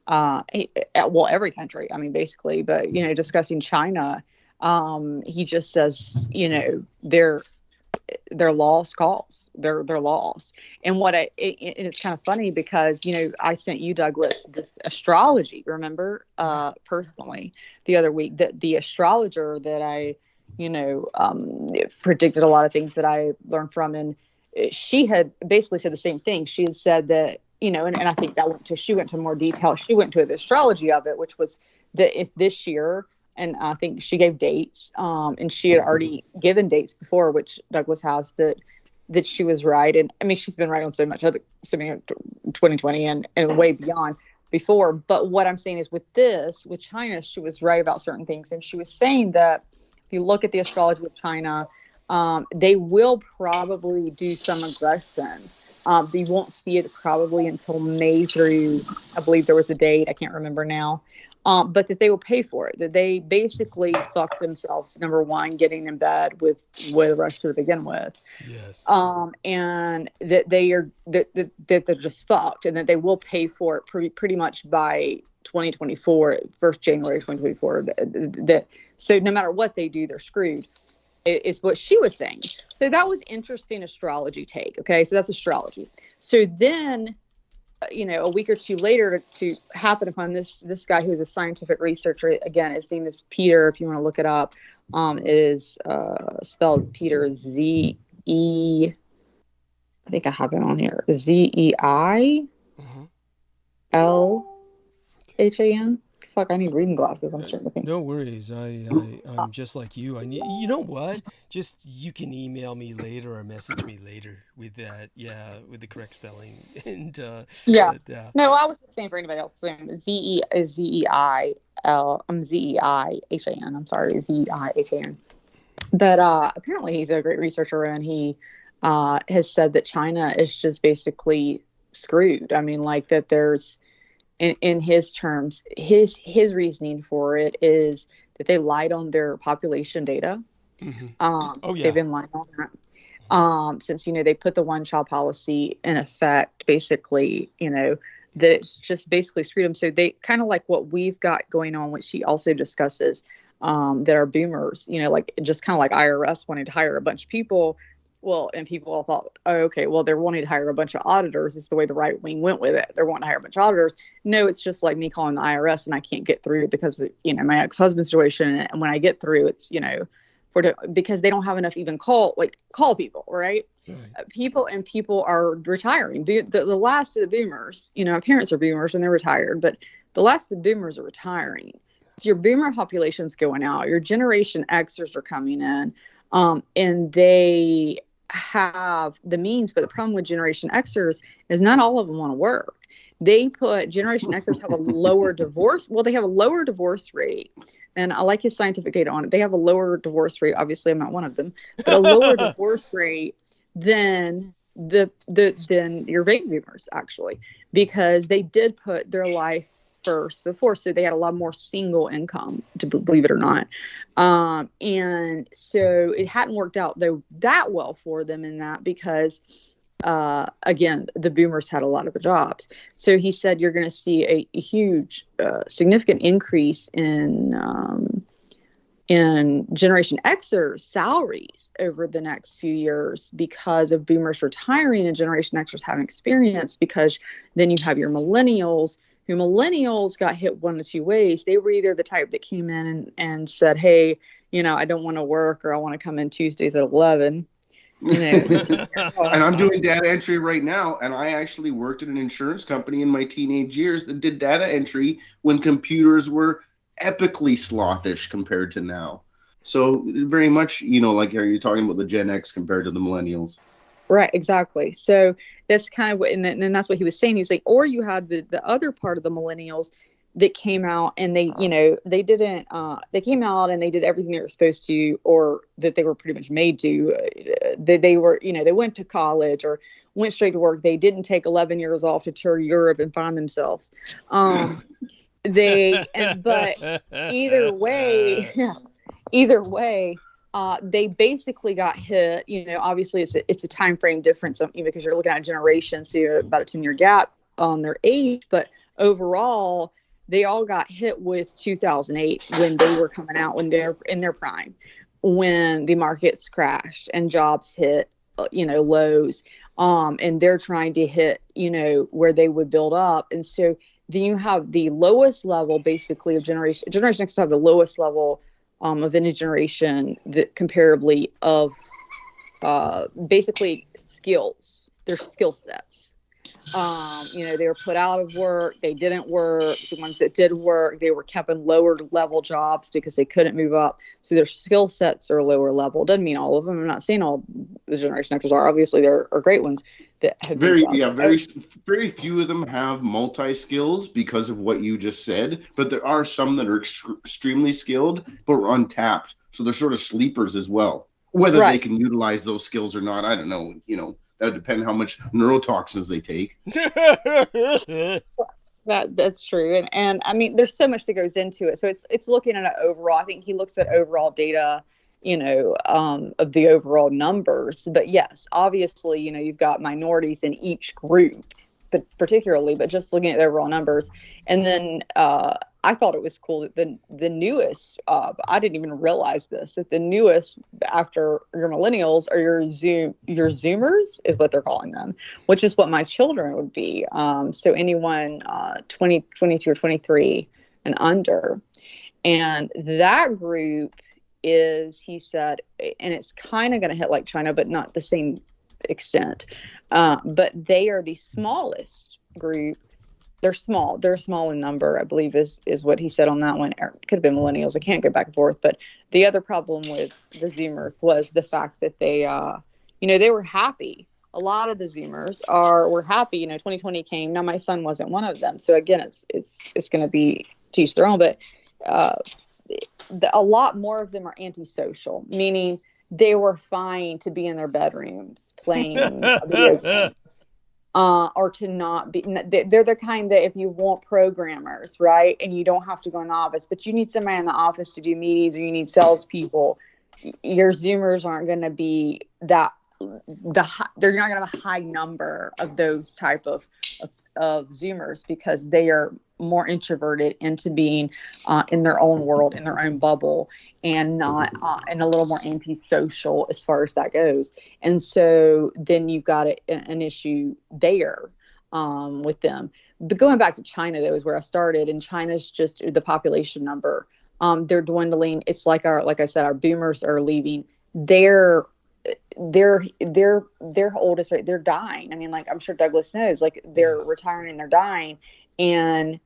Every country, basically, but, discussing China, he just says, they're lost cause, they're lost. And it's kind of funny, because, I sent you, Douglas, this astrology, remember, personally, the other week, that the astrologer that I, predicted a lot of things that I learned from, and she had basically said the same thing. She had said that, and I think she went to more detail. She went to the astrology of it, which was that if this year, and I think she gave dates, and she had already given dates before, which Douglas has, that she was right. And she's been right on so many 2020 and way beyond before. But what I'm saying is, with China, she was right about certain things. And she was saying that if you look at the astrology of China, they will probably do some aggression. You won't see it probably until May through, I believe there was a date, I can't remember now, but that they will pay for it, that they basically fuck themselves, number one, getting in bed with Russia to begin with. Yes. And that they're just fucked, and that they will pay for it pretty much by 2024, 1st January 2024. So no matter what they do, they're screwed. Is what she was saying. So that was interesting astrology take. Okay, so that's astrology. So then, a week or two later, to happen upon this guy who's a scientific researcher. Again, his name is Peter. If you want to look it up, it is spelled Peter, Z-E. I think I have it on here. Zeihlhan. Fuck, I need reading glasses. I'm trying to think. No worries. I'm just like you. You know what? Just, you can email me later or message me later with that. Yeah, with the correct spelling. And no, I was the same for anybody else. Zeihlhan. I'm sorry, Zeihlhan. But apparently he's a great researcher, and he has said that China is just basically screwed. Like that there's. In his terms, his reasoning for it is that they lied on their population data. They've been lying on that since they put the one-child policy in effect. Basically, that it's just basically screwed them. So they kind of like what we've got going on, which she also discusses, that are boomers. Like just kind of like IRS wanting to hire a bunch of people. Well, and people all thought, oh, okay, well, they're wanting to hire a bunch of auditors. It's the way the right wing went with it. They're wanting to hire a bunch of auditors. No, it's just like me calling the IRS, and I can't get through because of, my ex-husband's situation. And when I get through, it's, because they don't have enough even call people, right? People are retiring. The last of the boomers, my parents are boomers and they're retired, but the last of the boomers are retiring. So your boomer population's going out. Your Generation Xers are coming in, and they have the means, but the problem with Generation Xers is not all of them want to work. They put Generation Xers have a lower divorce. Well, they have a lower divorce rate, and I like his scientific data on it. They have a lower divorce rate. Obviously, I'm not one of them, but a lower divorce rate than than your baby boomers, actually, because they did put their life first before, so they had a lot more single income, to believe it or not. And so it hadn't worked out though that well for them in that, because again, the boomers had a lot of the jobs. So he said you're going to see a huge, significant increase in Generation Xers salaries over the next few years because of boomers retiring and Generation Xers having experience, because then you have your millennials, who millennials got hit one of two ways. They were either the type that came in and said, hey, I don't want to work, or I want to come in Tuesdays at 11. And I'm doing data entry right now, and I actually worked at an insurance company in my teenage years that did data entry when computers were epically slothish compared to now. So very much, like you're talking about the Gen X compared to the millennials. Right, exactly. So that's kind of what, and then that's what he was saying. He's like, or you had the other part of the millennials that came out and they came out and they did everything they were supposed to, or that they were pretty much made to. They were, they went to college or went straight to work. They didn't take 11 years off to tour Europe and find themselves. But either way, they basically got hit. Obviously it's a time frame difference, because you're looking at a generation, so you're about a 10-year gap on their age. But overall, they all got hit with 2008 when they were coming out, when they're in their prime, when the markets crashed and jobs hit, lows, and they're trying to hit, where they would build up. And so then you have the lowest level, basically, of Generation X to have the lowest level of any generation that comparably of basically skills, their skill sets. They were put out of work. They didn't work. The ones that did work, they were kept in lower level jobs because they couldn't move up. So their skill sets are lower level. Doesn't mean all of them. I'm not saying all the Generation Xers are. Obviously, there are great ones that have very few of them have multi skills because of what you just said. But there are some that are extremely skilled but are untapped. So they're sort of sleepers as well. Whether they can utilize those skills or not, I don't know. That would depend how much neurotoxins they take. That's true. And I mean, there's so much that goes into it. So it's looking at it overall. I think he looks at overall data, of the overall numbers. But yes, obviously, you've got minorities in each group, but particularly, but just looking at the overall numbers. And then I thought it was cool that the newest, I didn't even realize this, that the newest after your millennials are your Zoomers, is what they're calling them, which is what my children would be. So anyone 20, 22 or 23 and under. And that group is, he said, and it's kind of going to hit like China, but not the same extent. But they are the smallest group. They're small. They're small in number, I believe, is what he said on that one. Or it could have been millennials. I can't go back and forth. But the other problem with the Zoomers was the fact that they, they were happy. A lot of the Zoomers were happy. 2020 came. Now my son wasn't one of them. So again, it's going to be to each their own. But a lot more of them are antisocial, meaning they were fine to be in their bedrooms playing video games. Or to not be, they're the kind that if you want programmers, right, and you don't have to go in the office, but you need somebody in the office to do meetings, or you need salespeople, your Zoomers aren't going to be that, they're not going to have a high number of those type of Zoomers, because they are more introverted into being in their own world, in their own bubble, and not and a little more antisocial as far as that goes. And so then you've got an issue there with them. But going back to China, though, is where I started. And China's just the population number. They're dwindling. It's like I said, our boomers are leaving. They're oldest, right? They're dying. I mean, like, I'm sure Douglas knows, like, they're retiring and they're dying, and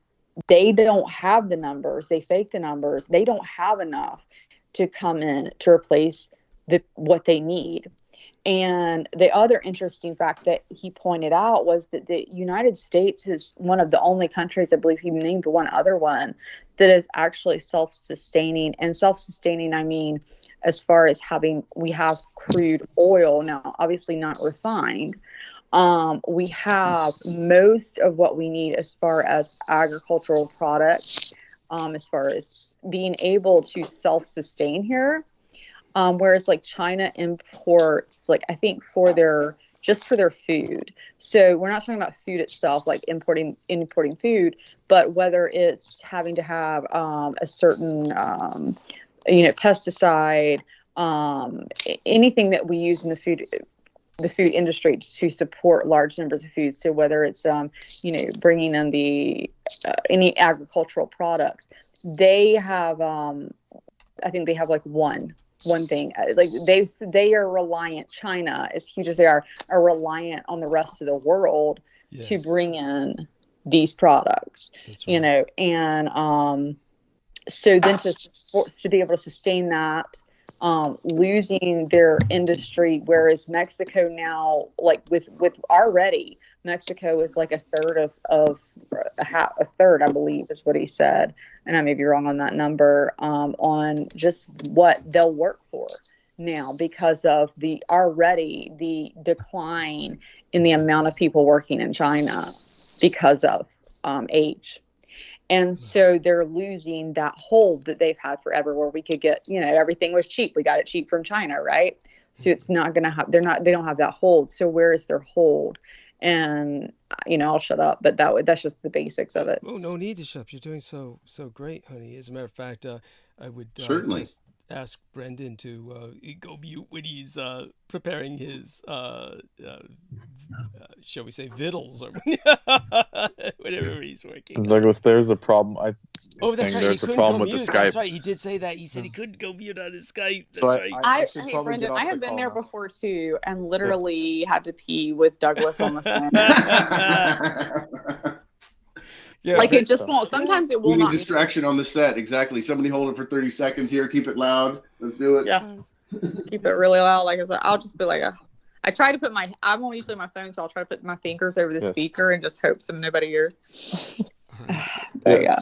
they don't have the numbers. They fake the numbers. They don't have enough to come in to replace what they need. And the other interesting fact that he pointed out was that the United States is one of the only countries, I believe he named one other one, that is actually self-sustaining. And self-sustaining, I mean, as far as we have crude oil now, obviously not refined, We have most of what we need as far as agricultural products, as far as being able to self-sustain here. Whereas like China imports, like I think for their food. So we're not talking about food itself, like importing food, but whether it's having to have a certain pesticide, anything that we use in the food industry to support large numbers of food. So whether it's bringing in the any agricultural products, they have I think they have like one thing, like they are reliant. China, as huge as they are reliant on the rest of the world to bring in these products. That's right. And so then to be able to sustain that, losing their industry, whereas Mexico now, like with already Mexico is like a third, I believe is what he said, and I may be wrong on that number, on just what they'll work for now because of the decline in the amount of people working in China because of age. And so they're losing that hold that they've had forever, where we could get, everything was cheap. We got it cheap from China, right? So it's not going to have, they don't have that hold. So where is their hold? And, I'll shut up, but that's just the basics of it. Oh, no need to shut up. You're doing so great, honey. As a matter of fact, I would certainly just ask Brendan to go mute when he's preparing his, shall we say, vittles or whatever he's working on. Douglas, there's a problem. That's right. There's a problem with the Skype. That's right. He did say that. He said he couldn't go mute on his Skype. That's right. Hey, Brendan, I have been there before too, and literally had to pee with Douglas on the phone. It just won't. Sometimes it will not. Distraction on the set. Exactly. Somebody hold it for 30 seconds here. Keep it loud. Let's do it. Yeah. Keep it really loud. Like I said, I'll just be like, I try to put I'm only usually my phone, so I'll try to put my fingers over the speaker and just hope nobody hears.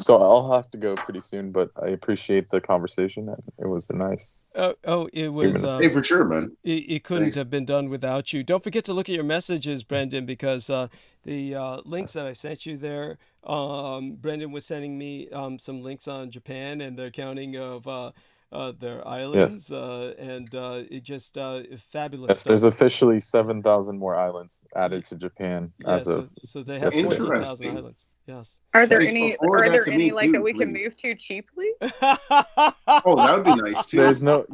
So I'll have to go pretty soon, but I appreciate the conversation. And it was a nice. It was. Hey, for sure, man. It couldn't have been done without you. Don't forget to look at your messages, Brendan, because the links that I sent you there. Brendan was sending me some links on Japan and their counting of their islands, and it just fabulous. Yes, there's officially 7,000 more islands added to Japan as of. So they have 14,000 islands. Yes. Are there any like that we can move to cheaply? Oh, that would be nice too. There's no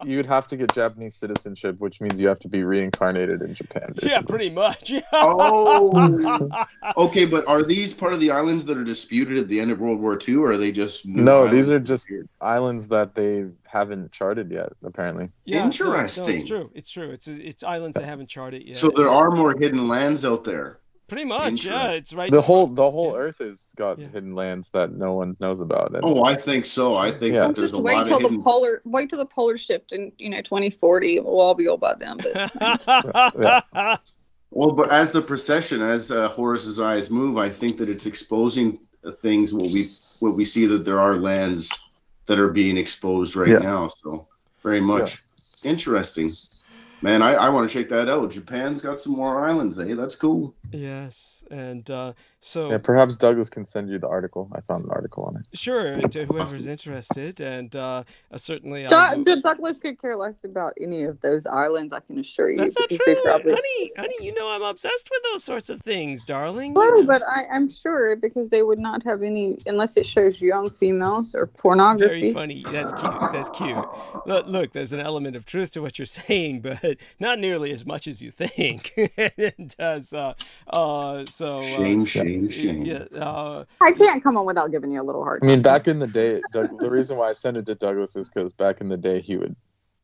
you'd have to get Japanese citizenship, which means you have to be reincarnated in Japan. Basically. Yeah, pretty much. Oh, okay, but are these part of the islands that are disputed at the end of World War II, or are they just no? These are just islands that they haven't charted yet, apparently. Yeah, interesting. No, it's true. It's islands that haven't charted yet. So there are more hidden lands out there. Pretty much, yeah. It's right. The whole Earth has got hidden lands that no one knows about. Oh, I think so. I think that there's a lot of hidden... Wait till the polar shift in 2040. We'll all be old by then. But Well, but as the procession, as Horus's eyes move, I think that it's exposing things. What we see that there are lands that are being exposed right now. So very much interesting. Man, I want to check that out. Japan's got some more islands, eh? That's cool. Yes, and so... Yeah, perhaps Douglas can send you the article. I found an article on it. Sure, to whoever's interested, and certainly... Douglas could care less about any of those islands, I can assure you. That's not true, honey, you know I'm obsessed with those sorts of things, darling. Well, but I'm sure, because they would not have any, unless it shows young females or pornography. Very funny. That's cute. Look, there's an element of truth to what you're saying, but not nearly as much as you think. It does. Shame. Yeah. I can't come on without giving you a little hard time. I mean, back in the day, the reason why I sent it to Douglas is because back in the day, he would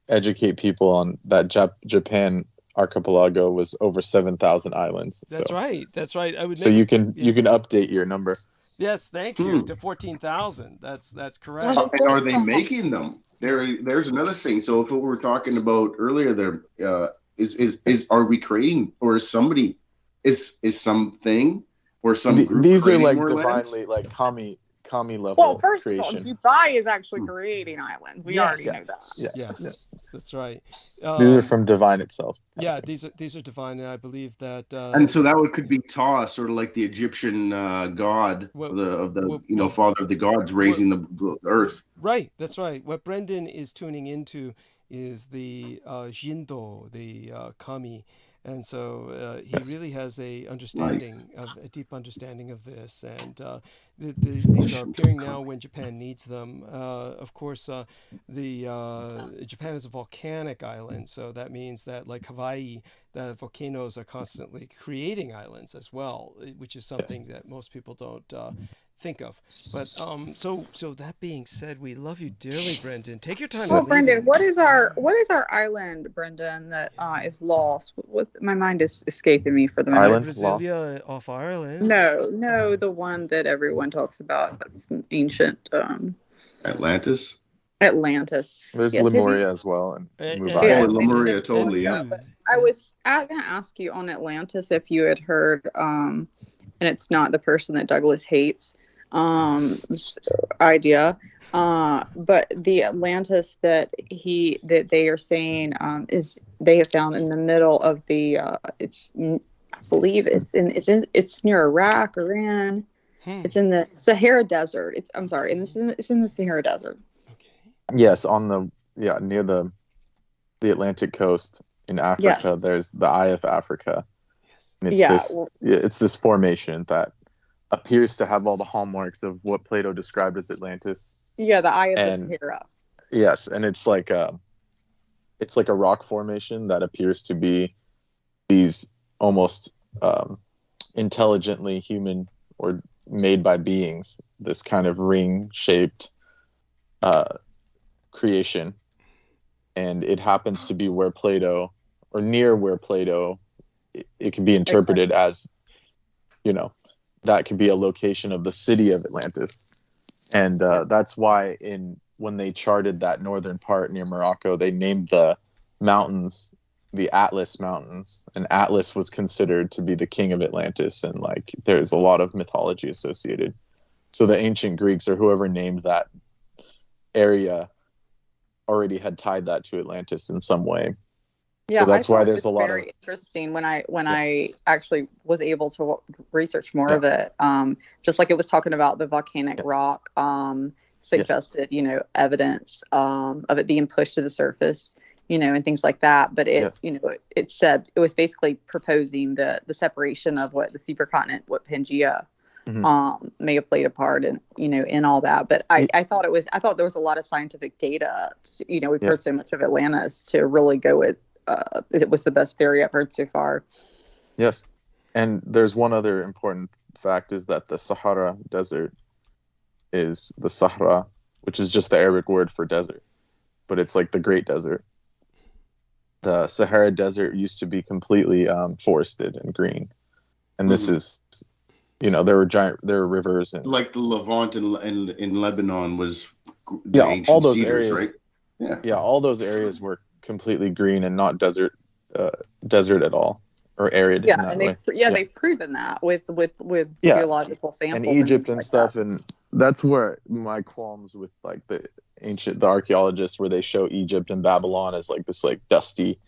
educate people on that Japan archipelago was over 7,000 islands. That's right. You can update your number. Yes, thank you, to 14,000. That's correct. And are they making them? There's another thing. So if what we were talking about earlier, there are we creating, or is somebody is something or some group? These are like divinely, like kami level Well, first creation. of all, Dubai is actually creating islands. We already know that. Yes, that's right. These are from divine itself. Yeah, these are divine, and I believe that. And so that could be Ta, sort of like the Egyptian god of the father of the gods raising the earth. Right, that's right. What Brendan is tuning into is the Jindo, the kami. And so he really has a deep understanding of this, and these are appearing now when Japan needs them. Of course, Japan is a volcanic island, so that means that, like Hawaii, the volcanoes are constantly creating islands as well, which is something that most people don't think of. But so that being said, we love you dearly, Brendan. Take your time. Well, Brendan, what is our island, Brendan, that is lost? What my mind is escaping me for the moment. Island Brasilia off Ireland. No, the one that everyone talks about, ancient Atlantis. There's Lemuria as well, and Lemuria, totally. Yeah. I was going to ask you on Atlantis if you had heard, and it's not the person that Douglas hates. Idea, but the Atlantis that they are saying is they have found in the middle of the I believe it's near Iraq, Iran. It's in the Sahara Desert. It's in the Sahara Desert. Yes, near the Atlantic coast in Africa. Yes. There's the Eye of Africa. Yes. And it's this formation that appears to have all the hallmarks of what Plato described as Atlantis. Yeah, the Eye of the Sahara. Yes, and it's like a rock formation that appears to be these almost intelligently human or made by beings, this kind of ring-shaped creation. And it happens to be where Plato, or near where Plato, it can be interpreted as, that could be a location of the city of Atlantis. And that's why when they charted that northern part near Morocco, they named the mountains the Atlas Mountains. And Atlas was considered to be the king of Atlantis. And there's a lot of mythology associated. So the ancient Greeks, or whoever named that area, already had tied that to Atlantis in some way. Yeah, so that's why there's a lot very interesting when I actually was able to research more of it. Just like it was talking about the volcanic rock, suggested evidence of it being pushed to the surface, and things like that. But it said it was basically proposing the separation of what the supercontinent, what Pangea may have played a part in all that. But I thought there was a lot of scientific data. We've heard so much of Atlantis to really go with. It was the best theory I've heard so far. Yes. And there's one other important fact is that the Sahara Desert is the Sahara, which is just the Arabic word for desert. But it's like the Great Desert. The Sahara Desert used to be completely forested and green. And this is, there were rivers. And like the Levant in Lebanon was all those cedars, areas, right? Yeah, all those areas were completely green and not desert at all, or arid. They've proven that with geological samples and Egypt and stuff. And that's where my qualms with the archaeologists, where they show Egypt and Babylon as this dusty,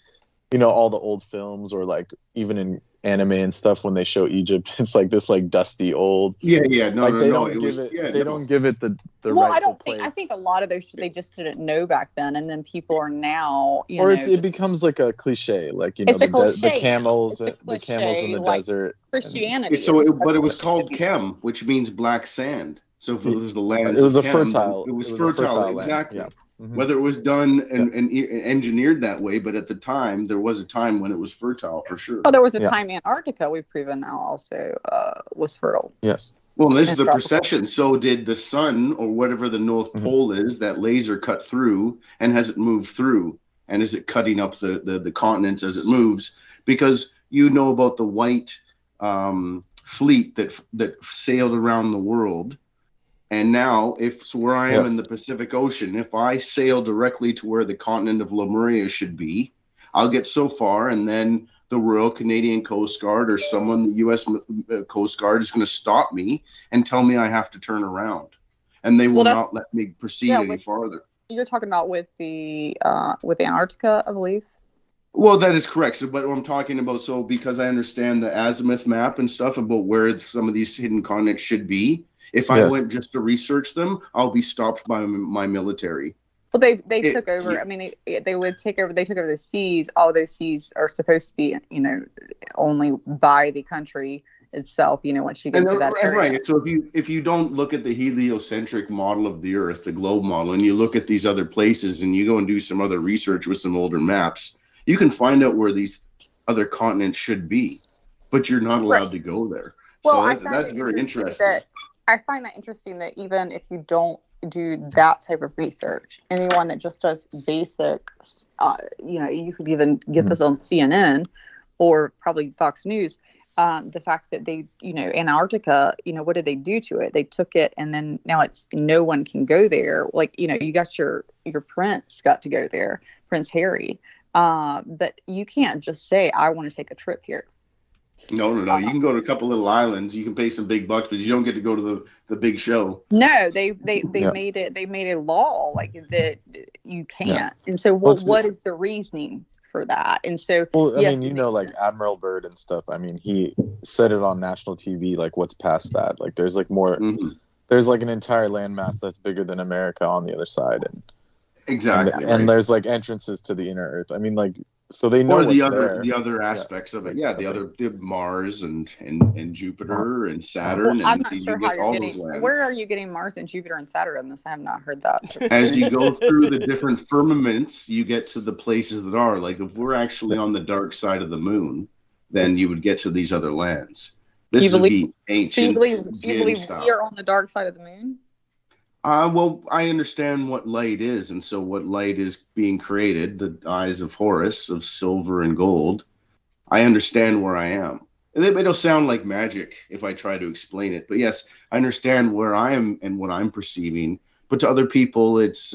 all the old films, or even in anime and stuff, when they show Egypt, it's this dusty old. They don't give it the rightful place. I think a lot of those they just didn't know back then, and then people are now. It becomes like a cliche, the camels, in the desert. Christianity. But it was called Chem, which means black sand. So if it was the land, it was a fertile. It was fertile, exactly. Yeah. Mm-hmm. Whether it was done and engineered that way, but at the time, there was a time when it was fertile for sure. Oh, there was a time Antarctica, we've proven now, also was fertile. Yes. Well, this is the precession. So did the sun, or whatever the North Pole is, that laser cut through, and has it moved through? And is it cutting up the continents as it moves? Because about the white fleet that sailed around the world. And now, where I am in the Pacific Ocean, if I sail directly to where the continent of Lemuria should be, I'll get so far, and then the Royal Canadian Coast Guard or someone, the U.S. Coast Guard, is going to stop me and tell me I have to turn around. and they will not let me proceed any farther. You're talking about with Antarctica, I believe. Well, that is correct. So, but what I'm talking about, so because I understand the azimuth map and stuff about where some of these hidden continents should be, if I went just to research them, I'll be stopped by my military. Well, they took over. I mean, they would take over. They took over the seas. All those seas are supposed to be, only by the country itself. Once you get to that area. Right. So if you don't look at the heliocentric model of the Earth, the globe model, and you look at these other places, and you go and do some other research with some older maps, you can find out where these other continents should be, but you're not allowed to go there. Well, so that's very interesting. I find that interesting that even if you don't do that type of research, anyone that just does basics, you could even get this on CNN or probably Fox News. The fact that they, Antarctica, what did they do to it? They took it, and then now it's no one can go there. Like, you got your prince got to go there, Prince Harry. But you can't just say, I want to take a trip here. No. You can go to a couple little islands. You can pay some big bucks, but you don't get to go to the big show. No, they made it. They made a law like that you can't. Yeah. And so, what is the reasoning for that? And so, I mean, like Admiral Byrd and stuff. I mean, he said it on national TV. Like, what's past that? Like, there's like more. Mm-hmm. There's like an entire landmass that's bigger than America on the other side, and exactly, and there's like entrances to the inner Earth. I mean, like. So they know the other aspects of it. Yeah, the Mars and Jupiter and Saturn. Well, I'm not sure how you're getting. Where are you getting Mars and Jupiter and Saturn on this? I have not heard that. As you go through the different firmaments, you get to the places that are like, if we're actually on the dark side of the moon, then you would get to these other lands. This would be ancient. So you believe we are on the dark side of the moon? Well, I understand what light is, and so what light is being created, the eyes of Horus, of silver and gold, I understand where I am. It'll sound like magic if I try to explain it, but yes, I understand where I am and what I'm perceiving, but to other people, it's,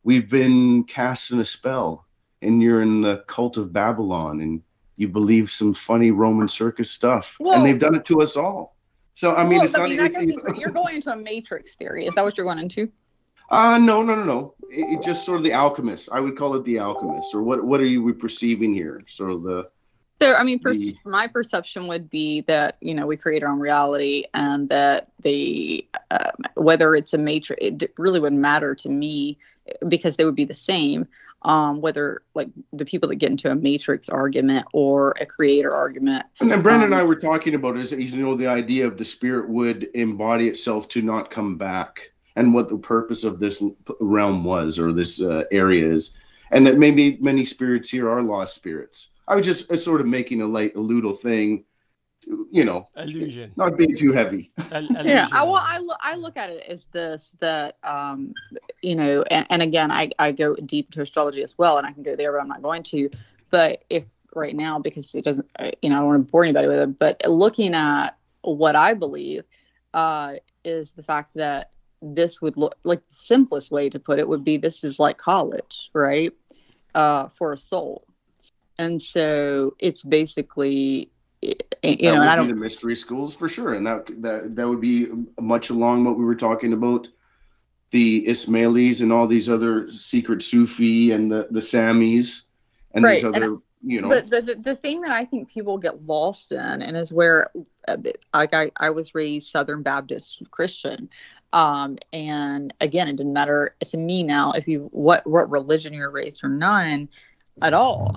we've been cast in a spell, and you're in the cult of Babylon, and you believe some funny Roman circus stuff, and they've done it to us all. So, I mean, you're going into a Matrix theory. Is that what you're going into? No. It just sort of the alchemist. I would call it the alchemist. Or what are you perceiving here? Sort of my perception would be that, we create our own reality, and that whether it's a Matrix, it really wouldn't matter to me because they would be the same. Whether like the people that get into a Matrix argument or a creator argument. And then Brandon and I were talking about is the idea of the spirit would embody itself to not come back, and what the purpose of this realm was, or this area is, and that maybe many spirits here are lost spirits. I was just sort of making a little thing, illusion, not being too heavy. Yeah, I look at it as this, that and again, I go deep into astrology as well, and I can go there, but I'm not going to. But if right now, because it doesn't, I don't want to bore anybody with it, but looking at what I believe is the fact that this would look like the simplest way to put it would be, this is like college, right? For a soul. And so it's basically, and I don't, the mystery schools for sure, and that would be much along what we were talking about, the Ismailis and all these other secret Sufi and the Samis and these other, But the thing that I think people get lost in, and is where, I was raised Southern Baptist Christian, and again, it didn't matter to me now if what religion you're raised or none at all,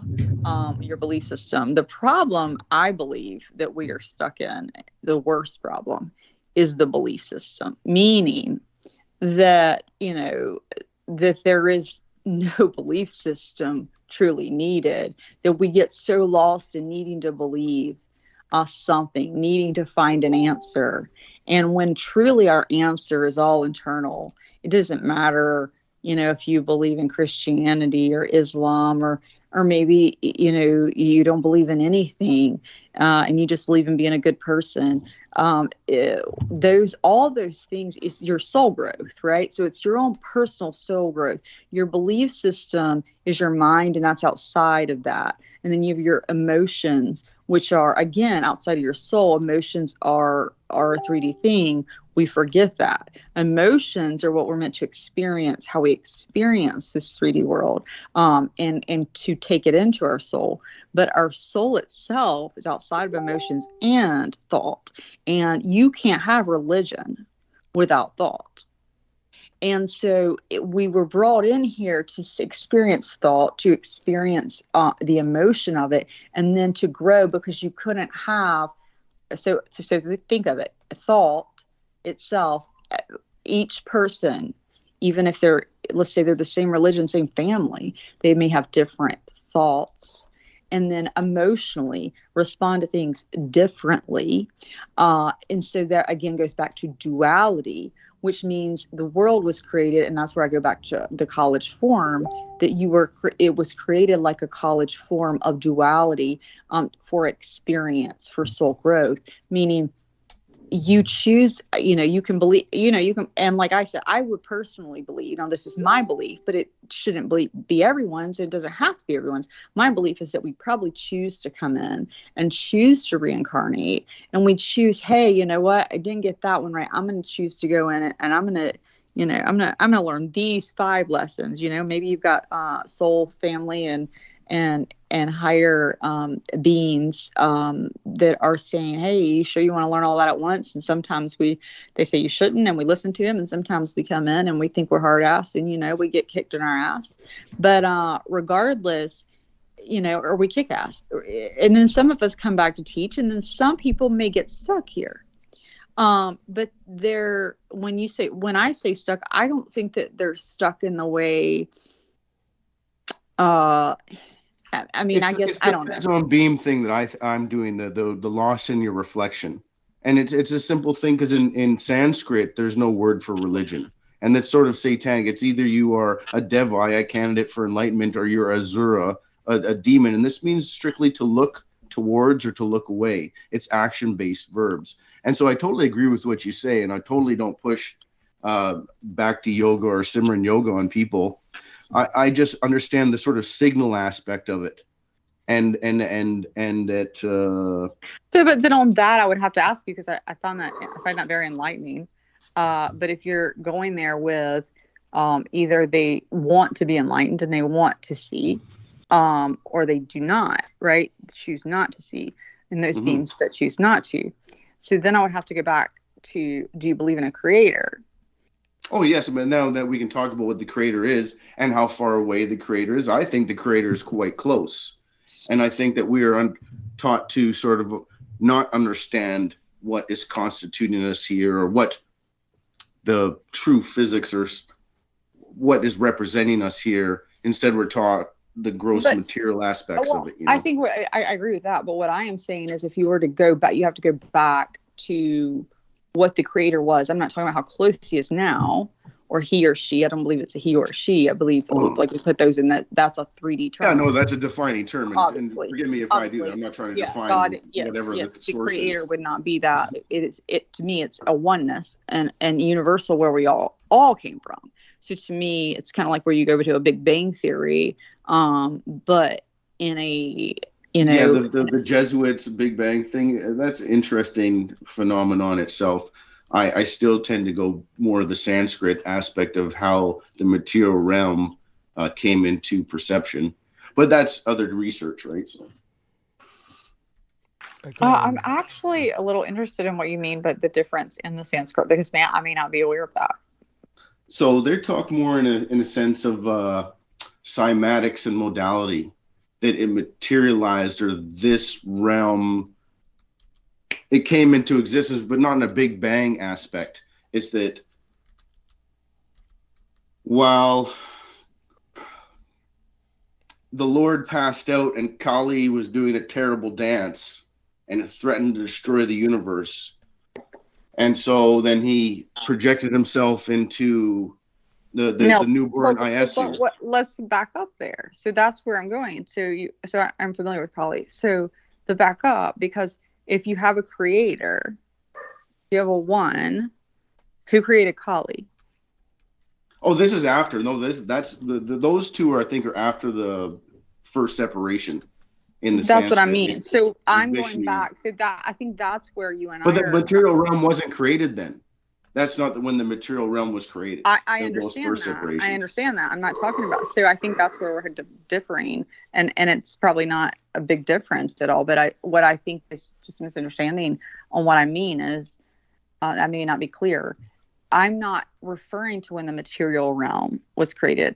your belief system. The problem I believe that we are stuck in, the worst problem, is the belief system, meaning that, that there is no belief system truly needed, that we get so lost in needing to believe something, needing to find an answer. And when truly our answer is all internal, it doesn't matter, if you believe in Christianity or Islam, or maybe, you don't believe in anything, and you just believe in being a good person. All those things is your soul growth, right? So it's your own personal soul growth. Your belief system is your mind, and that's outside of that. And then you have your emotions, which are, again, outside of your soul. Emotions are a 3D thing, We forget that. Emotions are what we're meant to experience, how we experience this 3D world, and to take it into our soul. But our soul itself is outside of emotions and thought. And you can't have religion without thought. And so we were brought in here to experience thought, to experience the emotion of it, and then to grow, because you couldn't have. So think of it. Thought itself, each person, even if they're, let's say they're the same religion, same family, they may have different thoughts, and then emotionally respond to things differently. And so that again goes back to duality, which means the world was created, and that's where I go back to the college form, that it was created like a college form of duality, for experience, for soul growth, meaning you choose, you can believe, you can, and like I said, I would personally believe, this is my belief, but it shouldn't be everyone's. It doesn't have to be everyone's. My belief is that we probably choose to come in and choose to reincarnate, and we choose, hey, you know what? I didn't get that one right. I'm going to choose to go in and I'm going to, I'm going to learn these 5 lessons. Maybe you've got soul, family, and higher beings that are saying, hey, you sure you want to learn all that at once? And sometimes they say you shouldn't, and we listen to them. And sometimes we come in and we think we're hard ass, and we get kicked in our ass. But regardless, or we kick ass. And then some of us come back to teach, and then some people may get stuck here. But when I say stuck, I don't think that they're stuck in the way. I guess I don't know. It's on beam thing that I'm doing, the loss in your reflection, and it's a simple thing, because in Sanskrit there's no word for religion, and that's sort of satanic. It's either you are a Devi, a candidate for enlightenment, or you're Asura, a demon, and this means strictly to look towards or to look away. It's action-based verbs, and so I totally agree with what you say, and I totally don't push back to yoga or Simran yoga on people. I just understand the sort of signal aspect of it, and that. But then on that, I would have to ask you, because I find that very enlightening. But if you're going there with either they want to be enlightened and they want to see, or they do not, right? Choose not to see, and those beings that choose not to. So then I would have to go back to: do you believe in a creator? Oh, yes, but now that we can talk about what the creator is and how far away the creator is, I think the creator is quite close. And I think that we are taught to sort of not understand what is constituting us here, or what the true physics, or what is representing us here. Instead, we're taught the gross material aspects of it. I think I agree with that. But what I am saying is, if you were to go back, you have to go back to what the creator was. I'm not talking about how close he is now, or he or she. I don't believe it's a he or a she. I believe like we put those in that's a 3D term. Yeah, no, that's a defining term. And forgive me if I do that. I'm not trying to define God, whatever the the source creator is. would not be that. To me, it's a oneness and universal, where we all came from. So to me, it's kind of like where you go to a Big Bang theory, but in a the Jesuits Big Bang thing, that's an interesting phenomenon itself. I still tend to go more of the Sanskrit aspect of how the material realm came into perception, but that's other research, right? So I'm actually a little interested in what you mean, but the difference in the Sanskrit, because I may not be aware of that. So they talk more in a sense of cymatics and modality, that it materialized, or this realm, it came into existence, but not in a Big Bang aspect. It's that while the Lord passed out and Kali was doing a terrible dance and it threatened to destroy the universe, and so then he projected himself into the newborn Iesu. Let's back up there. So that's where I'm going. So I'm familiar with Kali. So the back up, because if you have a creator, you have a one who created Kali. Oh, this is after. No, those two I think are after the first separation. That's what I mean. So I'm going back. So that I think that's where you and I. But the material realm wasn't created then. That's not when the material realm was created. I understand that. I understand that. I'm not talking about. So I think that's where we're differing, and it's probably not a big difference at all. But what I think is just misunderstanding on what I mean is, I may not be clear. I'm not referring to when the material realm was created.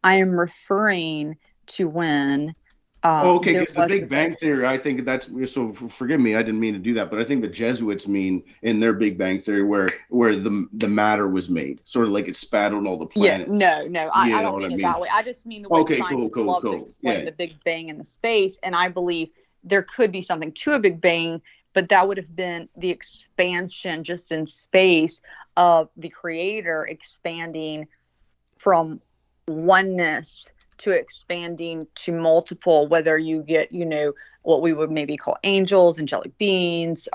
I am referring to when. Okay, because the Big Bang Theory, I think that's so. Forgive me, I didn't mean to do that, but I think the Jesuits mean in their Big Bang Theory where the matter was made, sort of like it spat on all the planets. Yeah, no, I don't mean it that way. I just mean the way scientists love to explain the Big Bang and the space, and I believe there could be something to a Big Bang, but that would have been the expansion just in space of the Creator expanding from oneness to expanding to multiple, whether you get, what we would maybe call angels, angelic beings,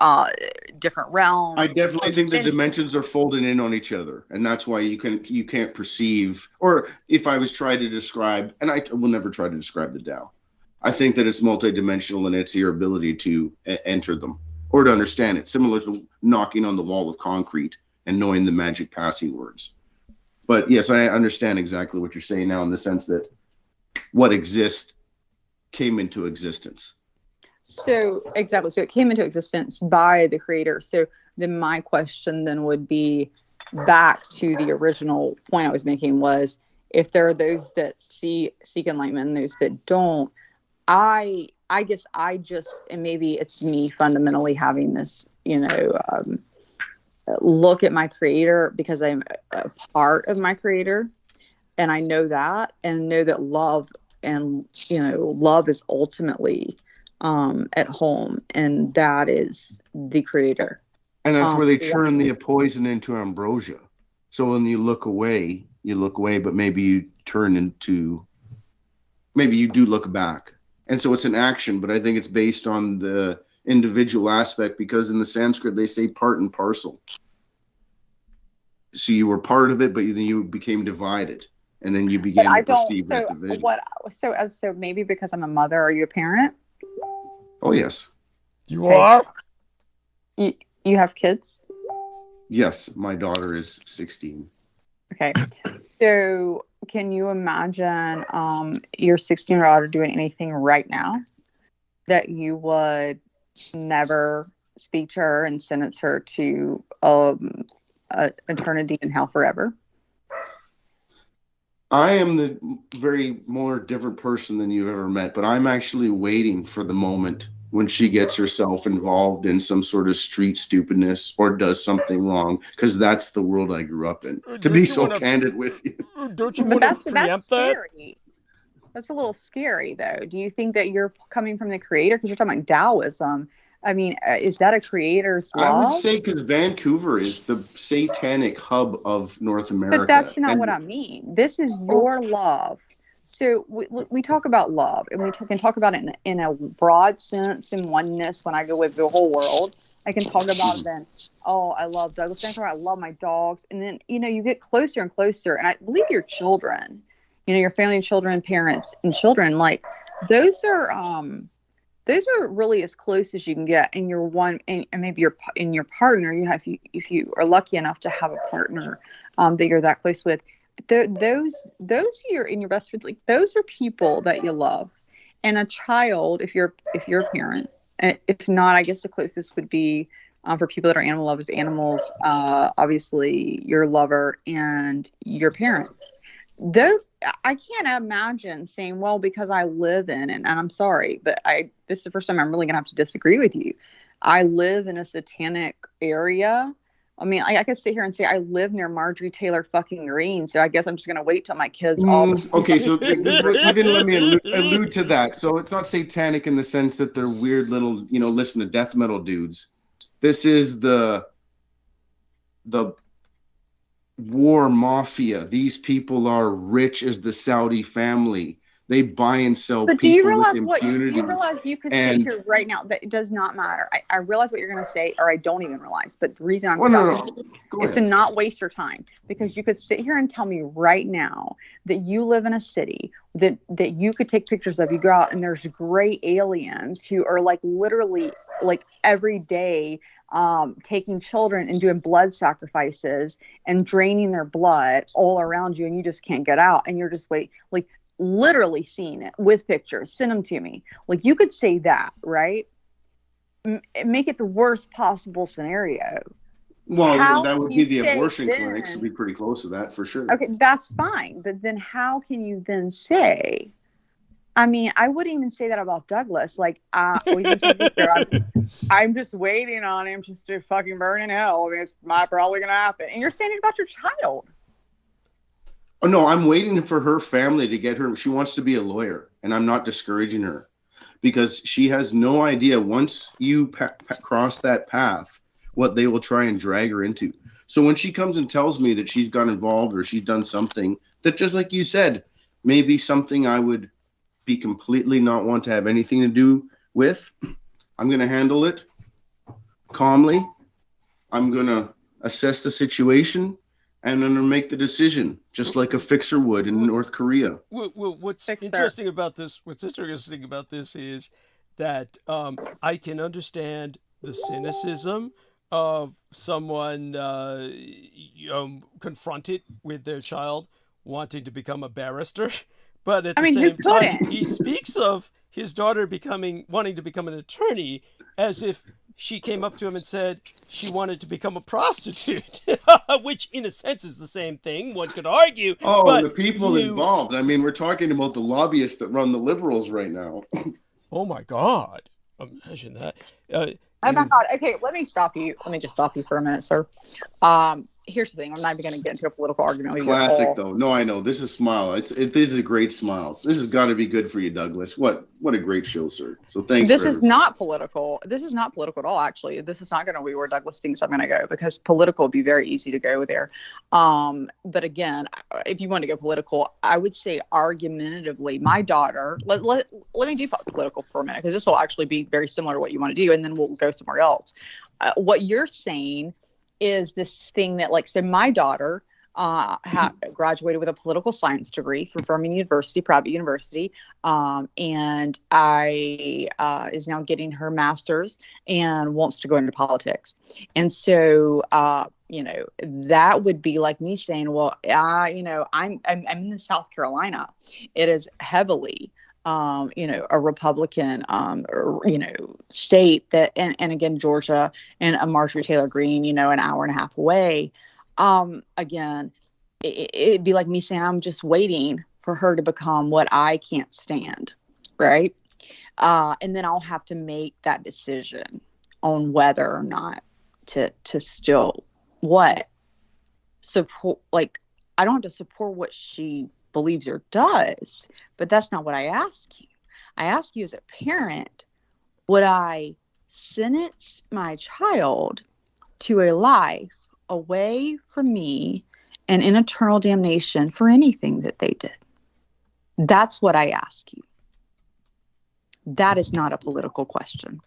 different realms. I definitely think the dimensions are folded in on each other, and that's why you can't perceive. Or if I was trying to describe, and I will never try to describe the Tao, I think that it's multidimensional and it's your ability to enter them or to understand it, similar to knocking on the wall of concrete and knowing the magic passing words. But yes, I understand exactly what you're saying now in the sense that what exists came into existence. So exactly. So it came into existence by the Creator. So then my question then would be back to the original point I was making was, if there are those that seek enlightenment and those that don't, I guess I just, and maybe it's me fundamentally having this, look at my Creator because I'm a part of my Creator. And I know that, and know that love is ultimately at home, and that is the Creator. And that's where they turn the poison into ambrosia. So when you look away, but maybe you do look back. And so it's an action, but I think it's based on the individual aspect, because in the Sanskrit they say part and parcel. So you were part of it, but then you became divided. And then you began to perceive that division. So maybe because I'm a mother, are you a parent? Oh, yes. You are? You have kids? Yes, my daughter is 16. Okay. So can you imagine your 16-year-old daughter doing anything right now that you would never speak to her and sentence her to eternity in hell forever? I am the very more different person than you've ever met, but I'm actually waiting for the moment when she gets herself involved in some sort of street stupidness or does something wrong, because that's the world I grew up in. To be so candid with you. Don't you want to preempt that? Scary. That's a little scary, though. Do you think that you're coming from the Creator? Because you're talking about Taoism. I mean, is that a Creator's love? I would say because Vancouver is the satanic hub of North America. But that's not what I mean. This is your love. So we talk about love, and we can talk about it in a broad sense and oneness. When I go with the whole world, I can talk about then, I love Douglas Vancouver, I love my dogs. And then, you get closer and closer. And I believe your children, your family, children, parents, and children, like those are really as close as you can get. And you're one, and maybe you're in your partner. You have, if you are lucky enough to have a partner that you're that close with. But those you're in your best friends, like those are people that you love. And a child, if you're a parent, if not, I guess the closest would be for people that are animal lovers, animals. Obviously, your lover and your parents. Though I can't imagine saying, well, because I live in, and I'm sorry, but this is the first time I'm really gonna have to disagree with you. I live in a satanic area. I mean, I could sit here and say I live near Marjorie Taylor fucking Greene, so I guess I'm just gonna wait till my kids all. Okay, so you didn't let me allude to that. So it's not satanic in the sense that they're weird little, listen to death metal dudes. This is the war mafia. These people are rich as the Saudi family. They buy and sell But people do you realize with impunity. Do you realize you could sit here right now? That it does not matter. I realize what you're going to say, or I don't even realize. But the reason I'm stopping is to not waste your time, because you could sit here and tell me right now that you live in a city that you could take pictures of. You go out and there's gray aliens who are like literally like every day taking children and doing blood sacrifices and draining their blood all around you, and you just can't get out, and you're just like literally seeing it with pictures. Send them to me. Like, you could say that, right? Make it the worst possible scenario. Well, that would be the abortion clinics. Would be pretty close to that for sure. Okay, that's fine. But then how can you then say, I mean, I wouldn't even say that about Douglas. Like, I'm just waiting on him just to fucking burn in hell. I mean, it's probably going to happen. And you're saying it about your child. Oh, no, I'm waiting for her family to get her. She wants to be a lawyer, and I'm not discouraging her, because she has no idea once you cross that path what they will try and drag her into. So when she comes and tells me that she's got involved or she's done something that, just like you said, maybe something I would be completely not want to have anything to do with, I'm going to handle it calmly. I'm going to assess the situation, and then make the decision, just like a fixer would in North Korea. What's interesting about this? What's interesting about this is that I can understand the cynicism of someone confronted with their child wanting to become a barrister, but at the same time, he speaks of his daughter wanting to become an attorney as if she came up to him and said she wanted to become a prostitute, which in a sense is the same thing, one could argue. Oh, but the people involved. I mean, we're talking about the lobbyists that run the Liberals right now. Oh my God. Imagine that. Oh my God. Okay, let me stop you. Let me just stop you for a minute, sir. Here's the thing. I'm not even going to get into a political argument with you. Classic, though. No, I know. This is Smile. This is a great Smile. This has got to be good for you, Douglas. What a great show, sir. So thanks. This is not political. This is not political at all, actually. This is not going to be where Douglas thinks I'm going to go, because political would be very easy to go there. But again, if you want to go political, I would say argumentatively, my daughter, let me do political for a minute, because this will actually be very similar to what you want to do, and then we'll go somewhere else. What you're saying is this thing that, like, so my daughter graduated with a political science degree from Furman University, private university, and is now getting her master's and wants to go into politics. And so, that would be like me saying, well, I'm in the South Carolina. It is heavily a Republican, state that, and again, Georgia and Marjorie Taylor Greene, an hour and a half away. Again, it'd be like me saying, I'm just waiting for her to become what I can't stand. Right. And then I'll have to make that decision on whether or not to still support. Like, I don't have to support what she believes or does, but that's not what I ask you. I ask you as a parent, would I sentence my child to a life away from me and in eternal damnation for anything that they did? That's what I ask you. That is not a political question.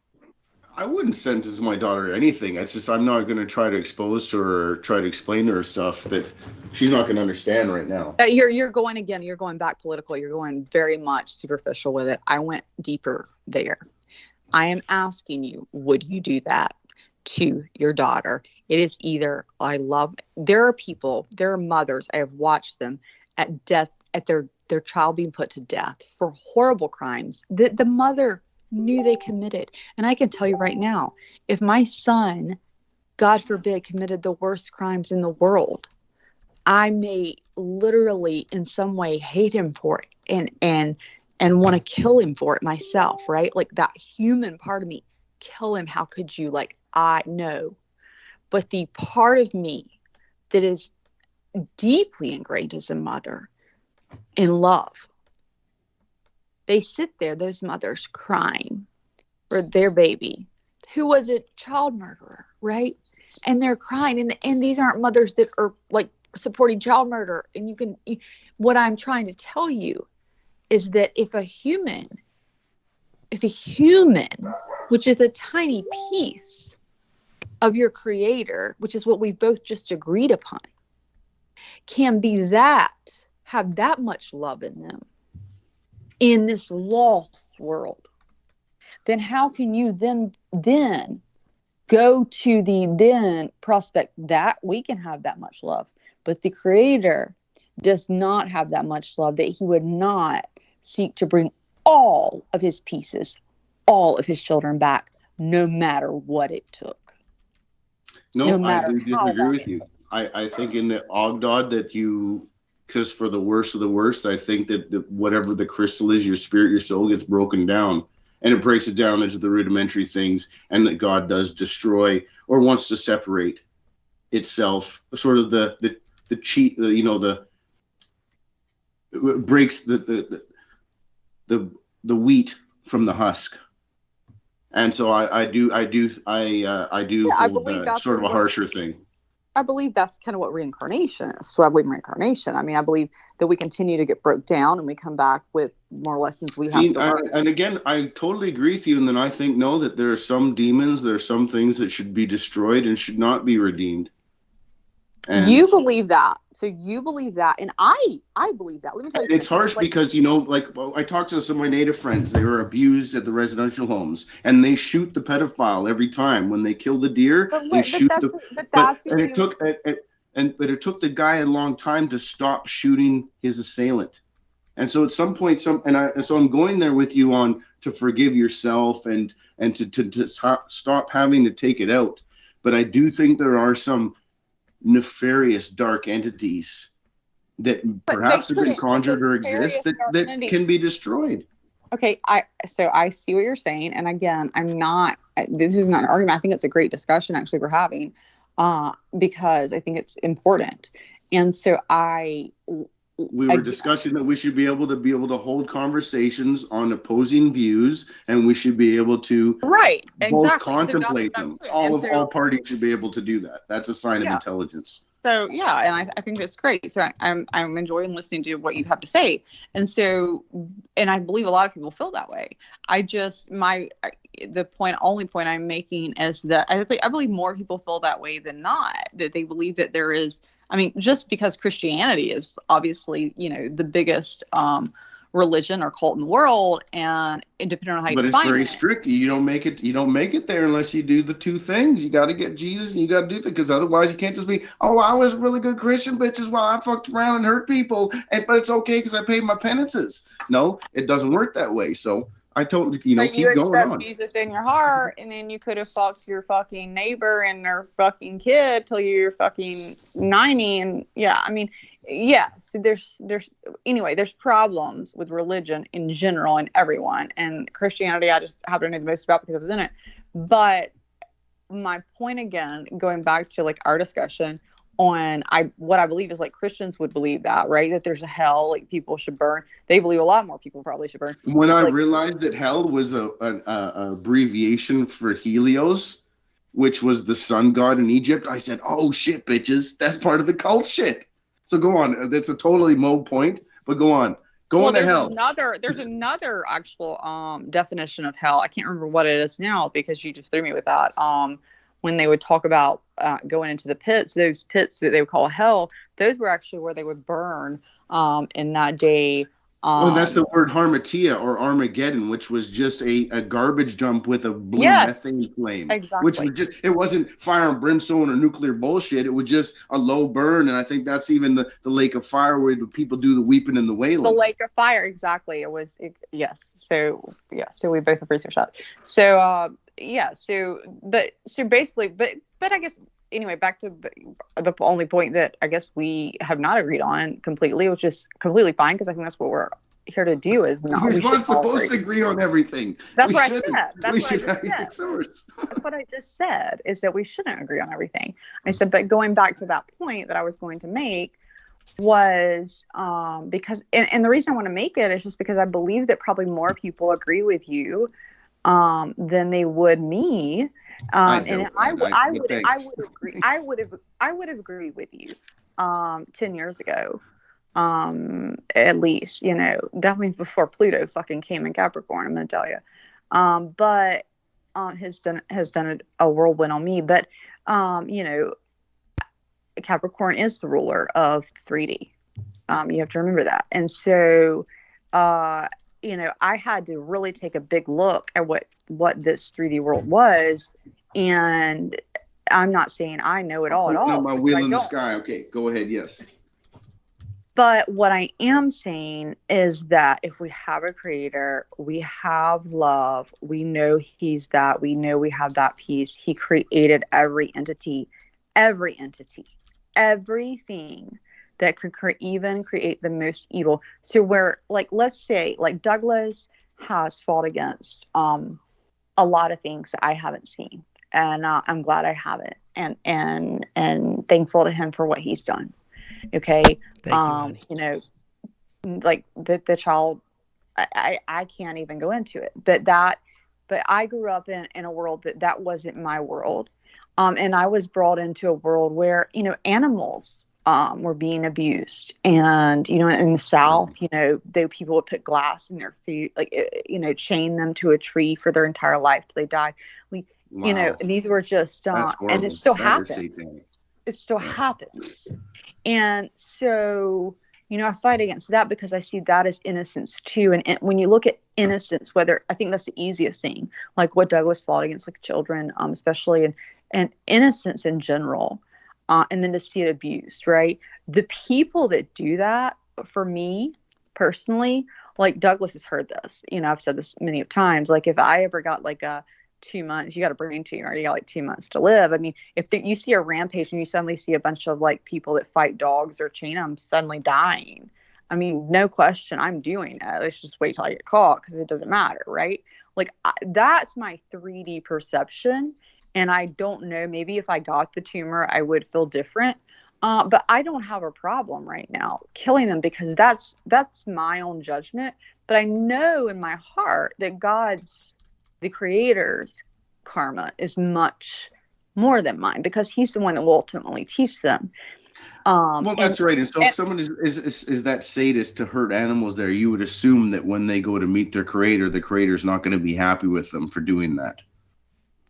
I wouldn't sentence my daughter anything. It's just, I'm not going to try to expose to her or try to explain to her stuff that she's not going to understand right now. You're going back political. You're going very much superficial with it. I went deeper there. I am asking you, would you do that to your daughter? It is either there are mothers, I have watched them at death, at their child being put to death for horrible crimes that the mother knew they committed. And I can tell you right now, if my son, God forbid, committed the worst crimes in the world, I may literally in some way hate him for it and want to kill him for it myself, right? Like, that human part of me, kill him. How could you? Like, I know. But the part of me that is deeply ingrained as a mother in love, they sit there, those mothers, crying for their baby who was a child murderer, right? And they're crying. And these aren't mothers that are like supporting child murder. And what I'm trying to tell you is that if a human, which is a tiny piece of your creator, which is what we've both just agreed upon, can have that much love in them in this lost world, then how can you then go to the then prospect that we can have that much love, but the creator does not have that much love, that he would not seek to bring all of his pieces, all of his children back, no matter what it took. No, I do disagree with you. I think in the Ogdod that you, just for the worst of the worst, I think that whatever the crystal is, your spirit, your soul gets broken down, and it breaks it down into the rudimentary things, and that God does destroy or wants to separate itself, sort of the cheat, breaks the wheat from the husk. And so I do hold sort of a harsher thing. I believe that's kind of what reincarnation is. So I believe in reincarnation. I mean, I believe that we continue to get broke down and we come back with more lessons we have to learn. And again, I totally agree with you. And then I think, no, that there are some demons, there are some things that should be destroyed and should not be redeemed. And you believe that. So you believe that. And I believe that. Let me tell you something. It's harsh because, I talked to some of my native friends. They were abused at the residential homes, and they shoot the pedophile every time. When they kill the deer, they shoot the... But it took the guy a long time to stop shooting his assailant. And so at some point, so I'm going there with you on to forgive yourself and to stop having to take it out. But I do think there are some nefarious dark entities that perhaps have been conjured or exist that can be destroyed. Okay, so I see what you're saying, and again, this is not an argument. I think it's a great discussion actually we're having, because I think it's important. And so we were discussing that we should be able to hold conversations on opposing views, and we should be able to both contemplate them. All parties should be able to do that. That's a sign of intelligence. So yeah, and I think that's great. So I'm enjoying listening to what you have to say, and I believe a lot of people feel that way. Only point I'm making is that I believe more people feel that way than not. That they believe that there is. I mean, just because Christianity is obviously, the biggest religion or cult in the world, and depending on how you define it. But it's very strict. You don't make it there unless you do the two things. You got to get Jesus and you got to do that, because otherwise you can't just be, oh, I was a really good Christian, bitches, while I fucked around and hurt people, but it's okay because I paid my penances. No, it doesn't work that way. So I totally, keep going on. But you accept Jesus in your heart, and then you could have fucked your fucking neighbor and their fucking kid till you're fucking 90. And yeah, I mean, yeah. So there's problems with religion in general and everyone. And Christianity, I just happen to know the most about because I was in it. But my point again, going back to like our discussion on what I believe is like Christians would believe that, right? That there's a hell, like people should burn. They believe a lot more people probably should burn. When I realized that hell was an abbreviation for Helios, which was the sun god in Egypt, I said, oh shit, bitches, that's part of the cult shit. So go on. That's a totally moe point, but go on. Go on to hell. There's another actual definition of hell. I can't remember what it is now because you just threw me with that. When they would talk about going into the pits, those pits that they would call hell, those were actually where they would burn in that day. That's the word Harmatia or Armageddon, which was just a garbage dump with a blue methane flame. Exactly. Which was it wasn't fire and brimstone or nuclear bullshit. It was just a low burn. And I think that's even the lake of fire where the people do the weeping and the wailing. The lake of fire, exactly. Yes. So we both have researched that. So, basically, but I guess, anyway, back to the only point that I guess we have not agreed on completely, which is completely fine, because I think that's what we're here to do. Is not we're not supposed to agree on everything. That's what I said. That's what I just said, is that we shouldn't agree on everything. I said, but going back to that point that I was going to make was because, and the reason I want to make it is just because I believe that probably more people agree with you than they would me. And I would agree with you 10 years ago. At least, definitely before Pluto fucking came in Capricorn, I'm gonna tell you. But has done a whirlwind on me. But Capricorn is the ruler of 3D. You have to remember that. And so, I had to really take a big look at what this 3D world was. And I'm not saying I know it all at all. My wheel in the sky. Okay, go ahead. Yes. But what I am saying is that if we have a creator, we have love, we know he's that, we know we have that peace. He created every entity, everything that could even create the most evil. So where, like, let's say, like, Douglas has fought against a lot of things that I haven't seen. And I'm glad I haven't. And thankful to him for what he's done. Okay. Thank you, like the child, I can't even go into it, but I grew up in a world that wasn't my world. And I was brought into a world where, animals, were being abused. And, in the South, people would put glass in their food, like, chain them to a tree for their entire life till they died. Wow. And these were just, and it still happens. It still happens. And so, I fight against that because I see that as innocence too. And when you look at innocence, I think that's the easiest thing, like what Douglas fought against, like children, especially, and innocence in general. And then to see it abused, right? The people that do that, for me personally, like Douglas has heard this, I've said this many times, like if I ever got like a 2 months, you got a brain tumor, you got like 2 months to live. I mean, if you see a rampage and you suddenly see a bunch of like people that fight dogs or chain them suddenly dying, I mean, no question, I'm doing it. Let's just wait till I get caught because it doesn't matter, right? Like that's my 3D perception. And I don't know, maybe if I got the tumor, I would feel different. But I don't have a problem right now killing them because that's my own judgment. But I know in my heart that the creator's karma is much more than mine because he's the one that will ultimately teach them. Well, that's right. And so if someone is that sadist to hurt animals there, you would assume that when they go to meet their creator, the creator's not going to be happy with them for doing that.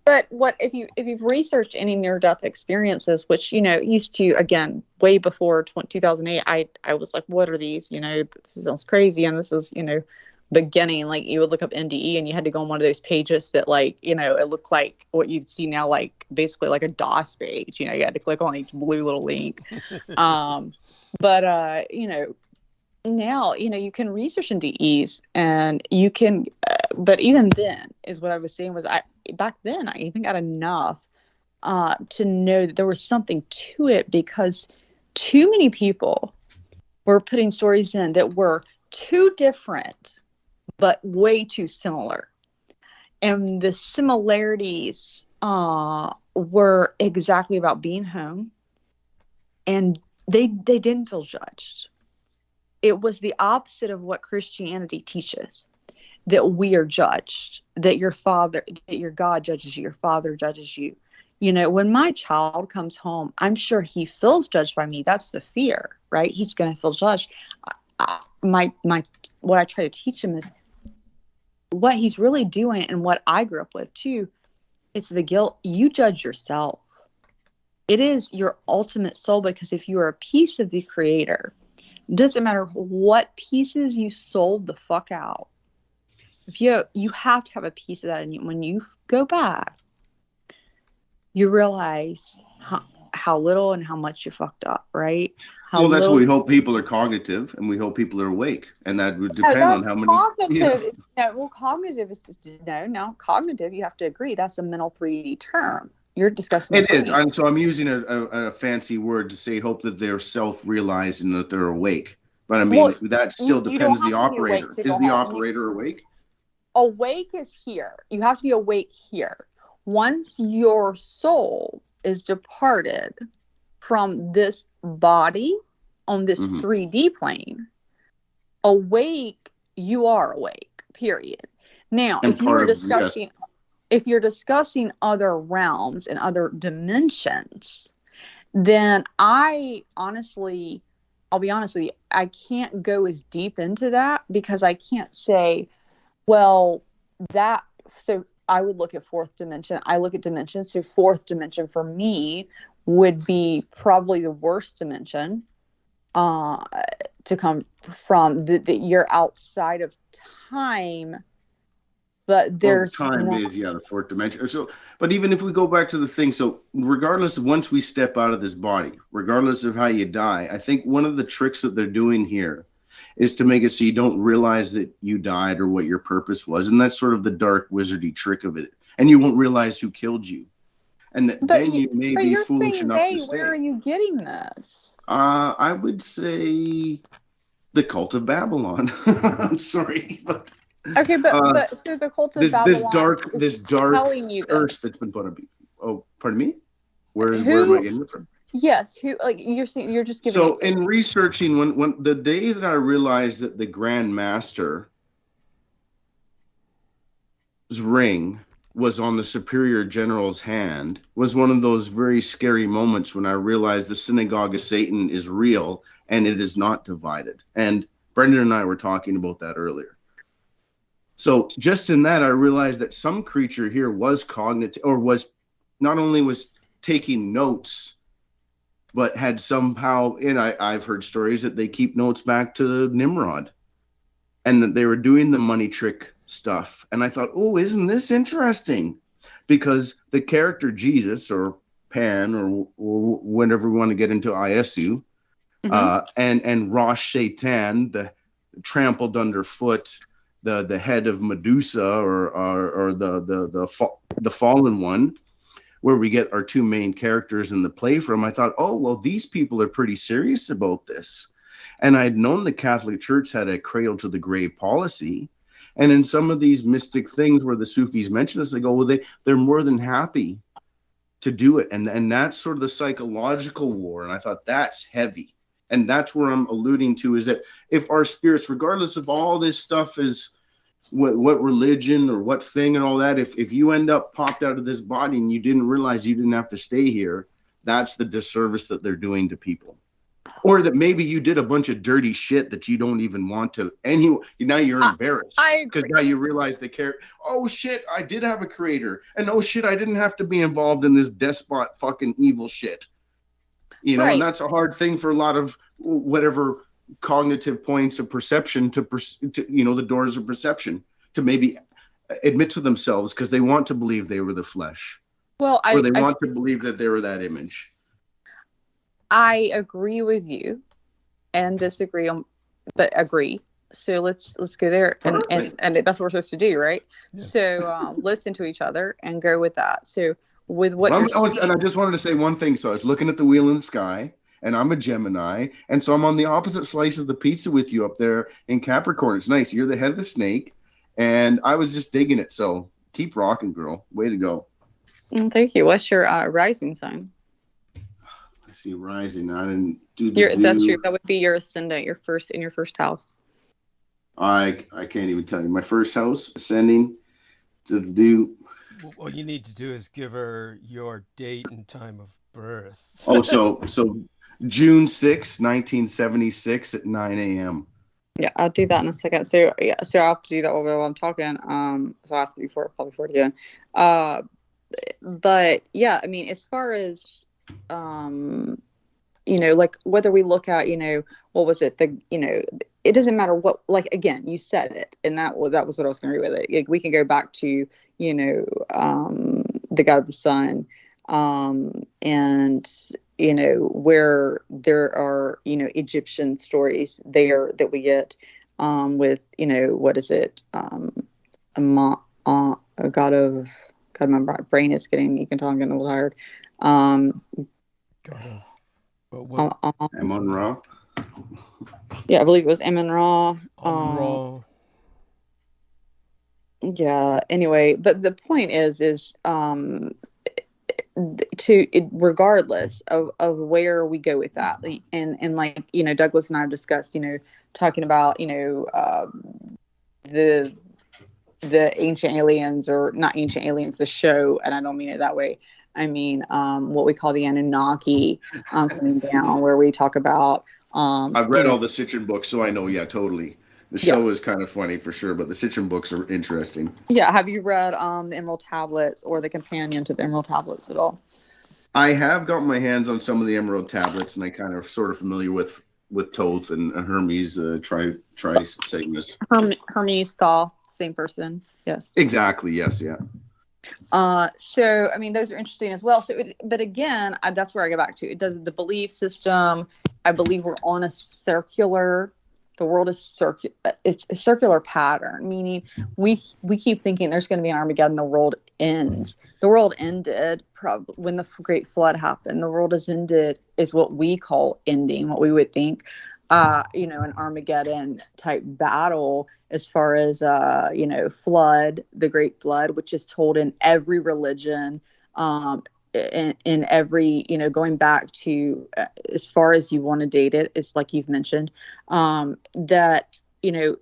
But what if you've researched any near-death experiences, which, used to, again, way before 2008, I was like, what are these? This sounds crazy. And this is, beginning, like you would look up NDE and you had to go on one of those pages that like, it looked like what you'd see now, like basically like a DOS page, you had to click on each blue little link. But now, you can research NDEs and you can, but even then is what I was saying was back then, I think I had enough to know that there was something to it because too many people were putting stories in that were too different, but way too similar. And the similarities were exactly about being home. And they didn't feel judged. It was the opposite of what Christianity teaches, that we are judged, that your God judges you, your father judges you. When my child comes home, I'm sure he feels judged by me. That's the fear, right? He's going to feel judged. What I try to teach him is what he's really doing and what I grew up with too. It's the guilt. You judge yourself. It is your ultimate soul, because if you are a piece of the creator, it doesn't matter what pieces you sold the fuck out. If you have to have a piece of that, and when you go back, you realize how little and how much you fucked up, right? That's what we hope people are cognitive, and we hope people are awake, and that would depend on how many. Cognitive. Yeah. Cognitive is just cognitive. You have to agree that's a mental 3D term. You're discussing. It is. I'm using a fancy word to say hope that they're self-realized and that they're awake. But I mean, that still depends the operator. Is the operator awake? Awake is here. You have to be awake here. Once your soul is departed from this body on this 3D plane, awake, you are awake, period. Now, if you're discussing other realms and other dimensions, then I honestly I'll be honest with you, I can't go as deep into that because I can't say, well, that, so I would look at fourth dimension. I look at dimensions. So fourth dimension for me would be probably the worst dimension to come from. That you're outside of time, but there's time is the fourth dimension. So, but even if we go back to the thing, so regardless of once we step out of this body, regardless of how you die, I think one of the tricks that they're doing here is to make it so you don't realize that you died or what your purpose was, and that's sort of the dark wizardy trick of it. And you won't realize who killed you, and then you may be foolish enough to stay. Where are you getting this? I would say the Cult of Babylon. I'm sorry, but. Okay, but so the Cult of Babylon this dark curse that's been put on people. Oh, pardon me? Where am I getting it from? Yes, who, like you're saying, you're just giving. So in researching, when the day that I realized that the Grand Master's ring was on the Superior General's hand was one of those very scary moments when I realized the Synagogue of Satan is real and it is not divided. And Brendan and I were talking about that earlier. So just in that, I realized that some creature here was cognitive, or was not only was taking notes, but had somehow, and I've heard stories that they keep notes back to Nimrod, and that they were doing the money trick stuff. And I thought, oh, isn't this interesting? Because the character Jesus or Pan or whenever we want to get into ISU, and Rosh Satan, the trampled underfoot, the head of Medusa or the fallen one, where we get our two main characters in the play from, I thought, oh, well, these people are pretty serious about this. And I'd known the Catholic Church had a cradle to the grave policy. And in some of these mystic things where the Sufis mention this, they go, well, they're more than happy to do it. And that's sort of the psychological war. And I thought that's heavy. And that's where I'm alluding to, is that if our spirits, regardless of all this stuff is what religion or what thing and all that, if you end up popped out of this body and you didn't realize you didn't have to stay here, that's the disservice that they're doing to people. Or that maybe you did a bunch of dirty shit that you don't even want to. Now you're embarrassed because now you realize they care. Oh shit, I did have a creator, and oh shit, I didn't have to be involved in this despot fucking evil shit. You know, and that's a hard thing for a lot of whatever cognitive points of perception to the doors of perception to maybe admit to themselves, because they want to believe they were the flesh. Well, or they want to believe that they were that image. I agree with you and disagree on, but agree. So let's go there, and that's what we're supposed to do, right? Yeah. So listen to each other and go with that. So with what and I just wanted to say one thing. So I was looking at the wheel in the sky, and I'm a Gemini, and so I'm on the opposite slice of the pizza with you up there in Capricorn. It's nice. You're the head of the snake, and I was just digging it. So keep rocking, girl. Way to go. Thank you. What's your rising sign? I see rising. I didn't do that's true. That would be your ascendant, your first house. I can't even tell you. My first house, ascending to do. What you need to do is give her your date and time of birth. Oh, so June 6, 1976 at 9 a.m. Yeah, I'll do that in a second. So yeah, so I'll have to do that while I'm talking. So I asked before, probably before it again. But yeah, I mean, as far as like whether we look at, what was it? It doesn't matter what. Like again, you said it, and that was what I was going to read with it. Like, we can go back to the God of the Sun, and where there are Egyptian stories there that we get with what is it, a god of. God, my brain is getting. You can tell I'm getting a little tired. Amun-Ra. Yeah, I believe it was Amun-Ra. Amun-Ra. Yeah. Anyway, but the point is regardless of where we go with that, and like Douglas and I have discussed, talking about the ancient aliens, or not ancient aliens, the show, and I don't mean it that way. I mean what we call the Anunnaki coming down, where we talk about I've read all the Citron books, so I know. Yeah, totally. The show is kind of funny for sure, but the Citron books are interesting. Yeah. Have you read the Emerald Tablets or the companion to the Emerald Tablets at all? I have got my hands on some of the Emerald Tablets, and I kind of sort of familiar with Thoth and Hermes Trisagmus. Hermes, Thoth, same person. Yes. Exactly. Yes. Yeah. So, I mean, those are interesting as well. So, but again, that's where I go back to. It does the belief system. I believe we're on the world is circular. It's a circular pattern, meaning we keep thinking there's going to be an Armageddon. The world ends. The world ended probably when the Great Flood happened. The world has ended is what we call ending, what we would think, an Armageddon type battle as far as, flood, the Great Flood, which is told in every religion, in every, going back to as far as you want to date it, it's like you've mentioned, that,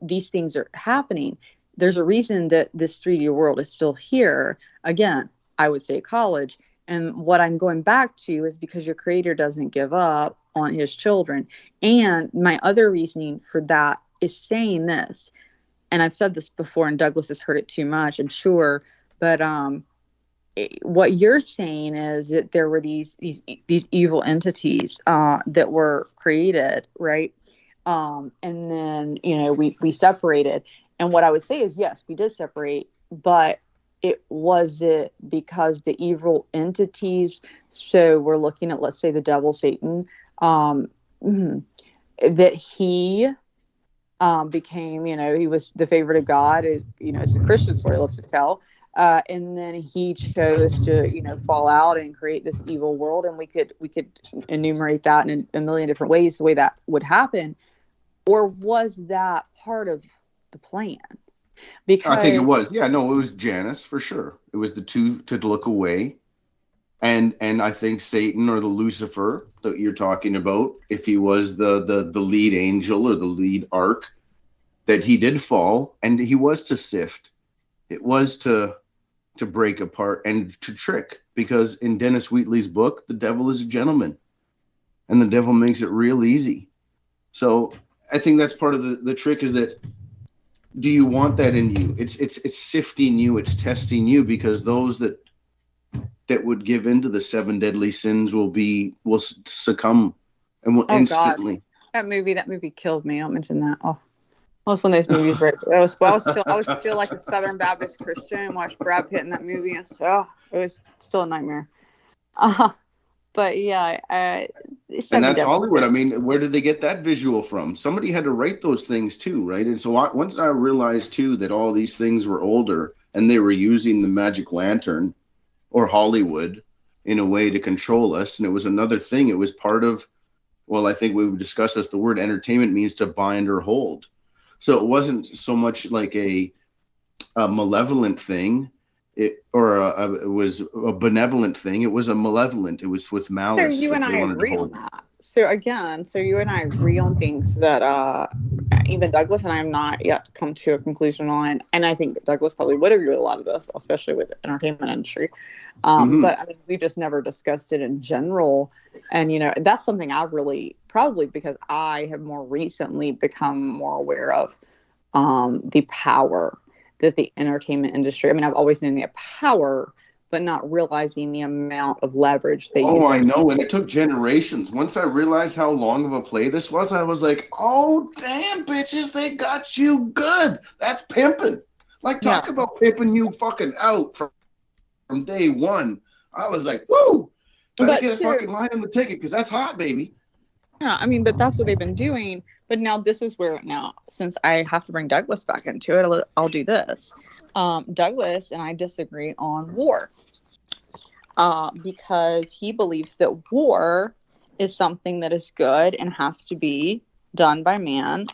these things are happening. There's a reason that this 3D world is still here. Again, I would say college. And what I'm going back to is because your creator doesn't give up on his children. And my other reasoning for that is saying this, and I've said this before, and Douglas has heard it too much, I'm sure, but what you're saying is that there were these evil entities that were created, right? And then we separated. And what I would say is, yes, we did separate, but it wasn't because the evil entities. So we're looking at, let's say, the devil, Satan, that he became, he was the favorite of God, as it's a Christian story loves to tell. And then he chose to, fall out and create this evil world. And we could enumerate that in a million different ways, the way that would happen. Or was that part of the plan? Because I think it was. Yeah, no, it was Janus for sure. It was the two to look away. And I think Satan or the Lucifer that you're talking about, if he was the lead angel or the lead arc, that he did fall, and he was to sift. It was to break apart and to trick, because in Dennis Wheatley's book, the devil is a gentleman, and the devil makes it real easy. So I think that's part of the trick, is that, do you want that in you? It's sifting you, it's testing you, because those that would give into the 7 deadly sins will succumb and will instantly. God. That movie killed me. I'll mention that. Oh, that was one of those movies where I was still like a Southern Baptist Christian and watched Brad Pitt in that movie. And so it was still a nightmare. But yeah, and that's Hollywood. I mean, where did they get that visual from? Somebody had to write those things too, right? And so once I realized too that all these things were older and they were using the magic lantern or Hollywood in a way to control us, and it was another thing. It was part of, well, I think we would discuss this. The word entertainment means to bind or hold. So it wasn't so much like a malevolent thing. It was a benevolent thing. It was a malevolent. It was with malice. So you and I agree on that. So you and I agree on things that even Douglas and I have not yet come to a conclusion on. And I think Douglas probably would agree with a lot of this, especially with the entertainment industry. But I mean, we just never discussed it in general. And, that's something I really, probably because I have more recently become more aware of the power that the entertainment industry, I mean, I've always known the power, but not realizing the amount of leverage they use. Oh, I know. And it took generations. Once I realized how long of a play this was, I was like, oh, damn, bitches, they got you good. That's pimping. Like, talk about pimping you fucking out from day one. I was like, woo. Better get a fucking line on the ticket, because that's hot, baby. Yeah, I mean, but that's what they've been doing. But now this is where, since I have to bring Douglas back into it, I'll do this. Douglas and I disagree on war because he believes that war is something that is good and has to be done by man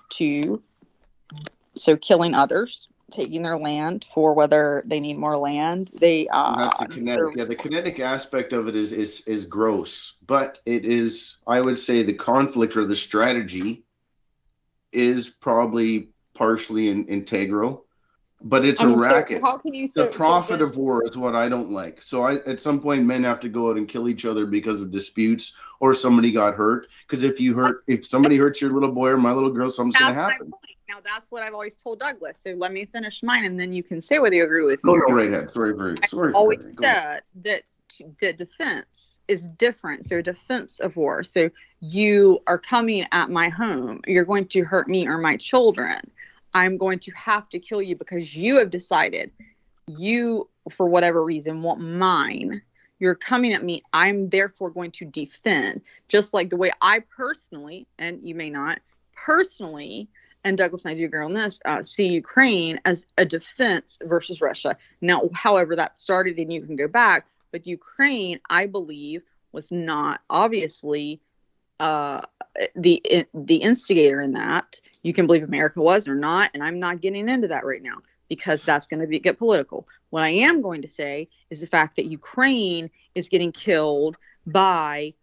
so killing others, taking their land for whether they need more land. That's the kinetic. Yeah, the kinetic aspect of it is gross, but it is, I would say, the conflict or the strategy is probably partially integral. But it's I mean, a racket. So how can you the profit of war is what I don't like. So at some point, men have to go out and kill each other because of disputes or somebody got hurt. Because if somebody hurts your little boy or my little girl, something's going to happen. Now, that's what I've always told Douglas. So let me finish mine, and then you can say whether you agree with me. Go right ahead. Sorry. I've always said that defense is different. So defense of war. So you are coming at my home. You're going to hurt me or my children. I'm going to have to kill you because you have decided you, for whatever reason, want mine. You're coming at me. I'm therefore going to defend. Just like the way I personally, and you may not, personally, and Douglas and I do agree on this, see Ukraine as a defense versus Russia. Now, however that started, and you can go back, but Ukraine, I believe, was not obviously the instigator in that. You can believe America was or not, and I'm not getting into that right now because that's going to get political. What I am going to say is the fact that Ukraine is getting killed by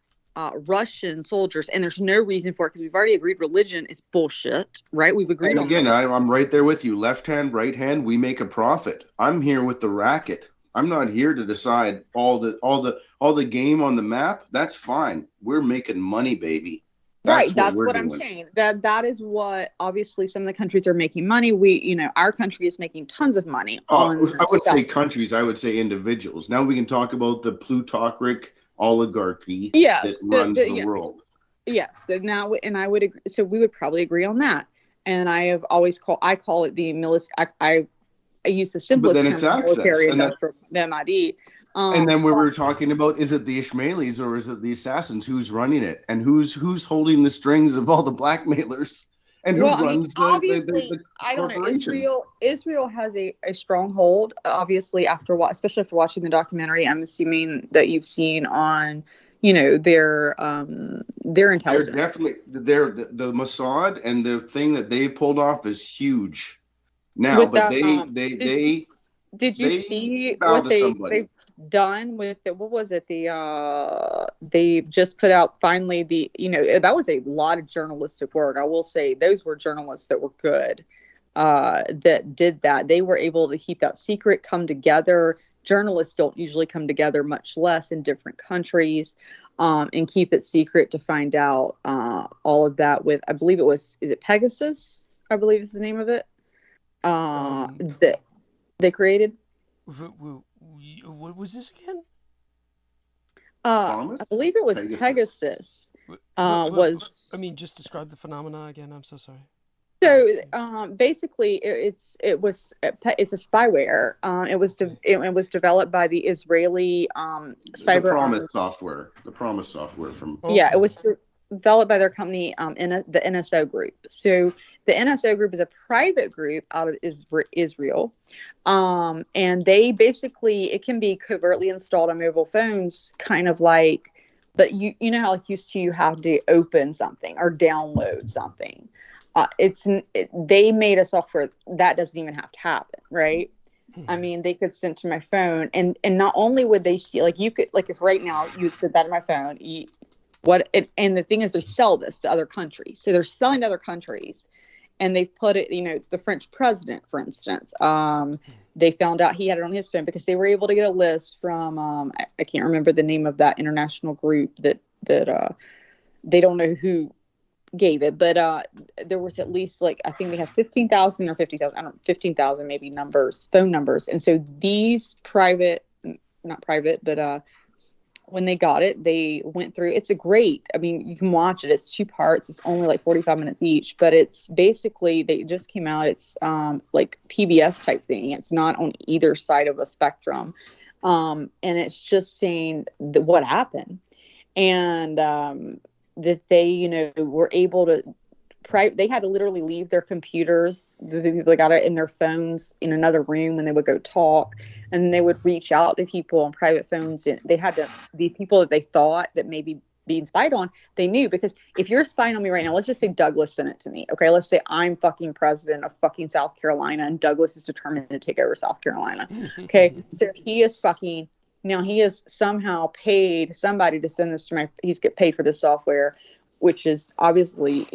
Russian soldiers, and there's no reason for it because we've already agreed religion is bullshit, right? We've agreed on that. I'm right there with you. Left hand, right hand, we make a profit. I'm here with the racket. I'm not here to decide all the game on the map. That's fine. We're making money, baby. That's what I'm saying. That is what obviously some of the countries are making money. Our country is making tons of money on I would say countries, I would say individuals. Now we can talk about the plutocratic oligarchy that runs the world. Yes. Now, and I would agree. So we would probably agree on that. And I call it the military. I use the simplest term, military industrial, the MID. And then we were talking about, is it the Ishmaelis or is it the assassins? Who's running it? And who's holding the strings of all the blackmailers? And who runs the I don't know. Israel has a stronghold, obviously, especially after watching the documentary. I'm assuming that you've seen on, their intelligence. They're definitely the Mossad, and the thing that they pulled off is huge. Now, did you see what they've done with what was it? They just put out finally that was a lot of journalistic work. I will say those were journalists that were good, that did that. They were able to keep that secret, come together. Journalists don't usually come together, much less in different countries, and keep it secret to find out all of that with, I believe is it Pegasus? I believe is the name of it. That they created. What was this again? I believe it was Pegasus. Just describe the phenomena again. I'm so sorry. So basically, it's a spyware. It was developed by the Israeli cyber. The Promise software from. Yeah, it was developed by their company, the NSO Group. So the NSO Group is a private group out of Israel, and they basically, it can be covertly installed on mobile phones, kind of like, but you know how used to you have to open something or download something. They made a software that doesn't even have to happen, right? I mean, they could send to my phone, and not only would they see, you could, if right now you would send that to my phone, and the thing is, they sell this to other countries. So they're selling to other countries, and they've put it, the French president, for instance, they found out he had it on his phone because they were able to get a list from, I can't remember the name of that international group that they don't know who gave it, but there was at least I think they have 15,000 or 50,000, I don't know, 15,000 maybe phone numbers. And so these not private, but when they got it, they went through, it's you can watch it. It's 2 parts. It's only 45 minutes each, but it's basically, they just came out. It's PBS type thing. It's not on either side of a spectrum. And it's just saying what happened. And, that they, were able to, they had to literally leave their computers. The people got it in their phones in another room when they would go talk, and they would reach out to people on private phones. And they had to, the people that they thought that maybe being spied on, they knew, because if you're spying on me right now, let's just say Douglas sent it to me. Okay. Let's say I'm fucking president of fucking South Carolina, and Douglas is determined to take over South Carolina. Okay. So he has somehow paid somebody to send this to he's get paid for this software, which is obviously,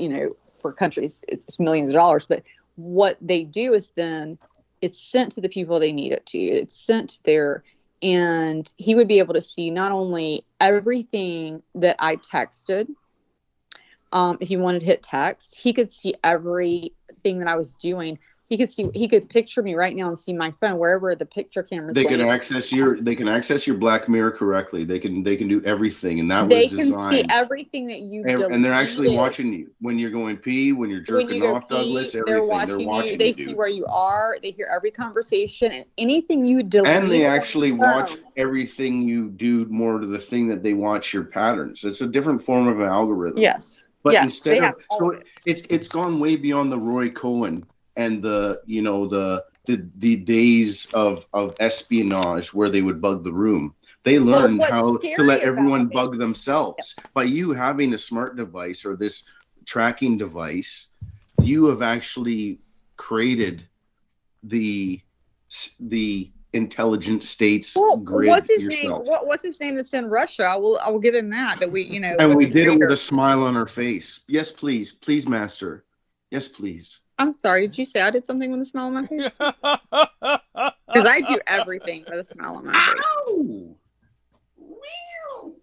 for countries, it's millions of dollars. But what they do is then It's sent to the people they need it to. It's sent there. And he would be able to see not only everything that I texted, if you wanted to hit text, he could see everything that I was doing. He could picture me right now and see my phone wherever the picture camera's They can going. access your Black Mirror correctly. They can do everything, and that They was can designed. see everything that you deleted. And they're actually watching you when you're going pee, when you're jerking off, Douglas. Everything they're watching you. They see where you are. They hear every conversation and anything you delete. And they actually watch everything you do more to the thing that they watch your patterns. It's a different form of an algorithm. Yes. But yes, instead of it's gone way beyond the Roy Cohn and the days of espionage where they would bug the room. They learned how to let everyone bug themselves. By you having a smart device or this tracking device, you have actually created the intelligent states grid what's his yourself. name? What's his name that's in Russia? I will give him that we And we did it with a smile on our face. Yes, please, master. Yes, please. I'm sorry. Did you say I did something with a smile on my face? Because I do everything with a smile on my face. Ow!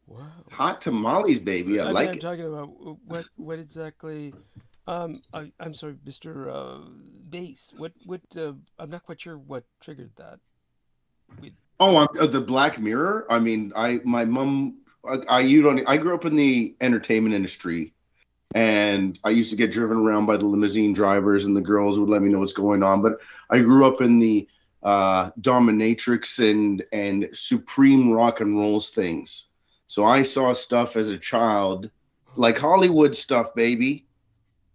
Wow. Hot tamales, baby. I like I'm it. talking about what exactly? I'm sorry, Mr. Bass. What? I'm not quite sure what triggered that. The Black Mirror. I mean, my mom. I grew up in the entertainment industry. And I used to get driven around by the limousine drivers, and the girls would let me know what's going on. But I grew up in the dominatrix and supreme rock and rolls things. So I saw stuff as a child, like Hollywood stuff, baby.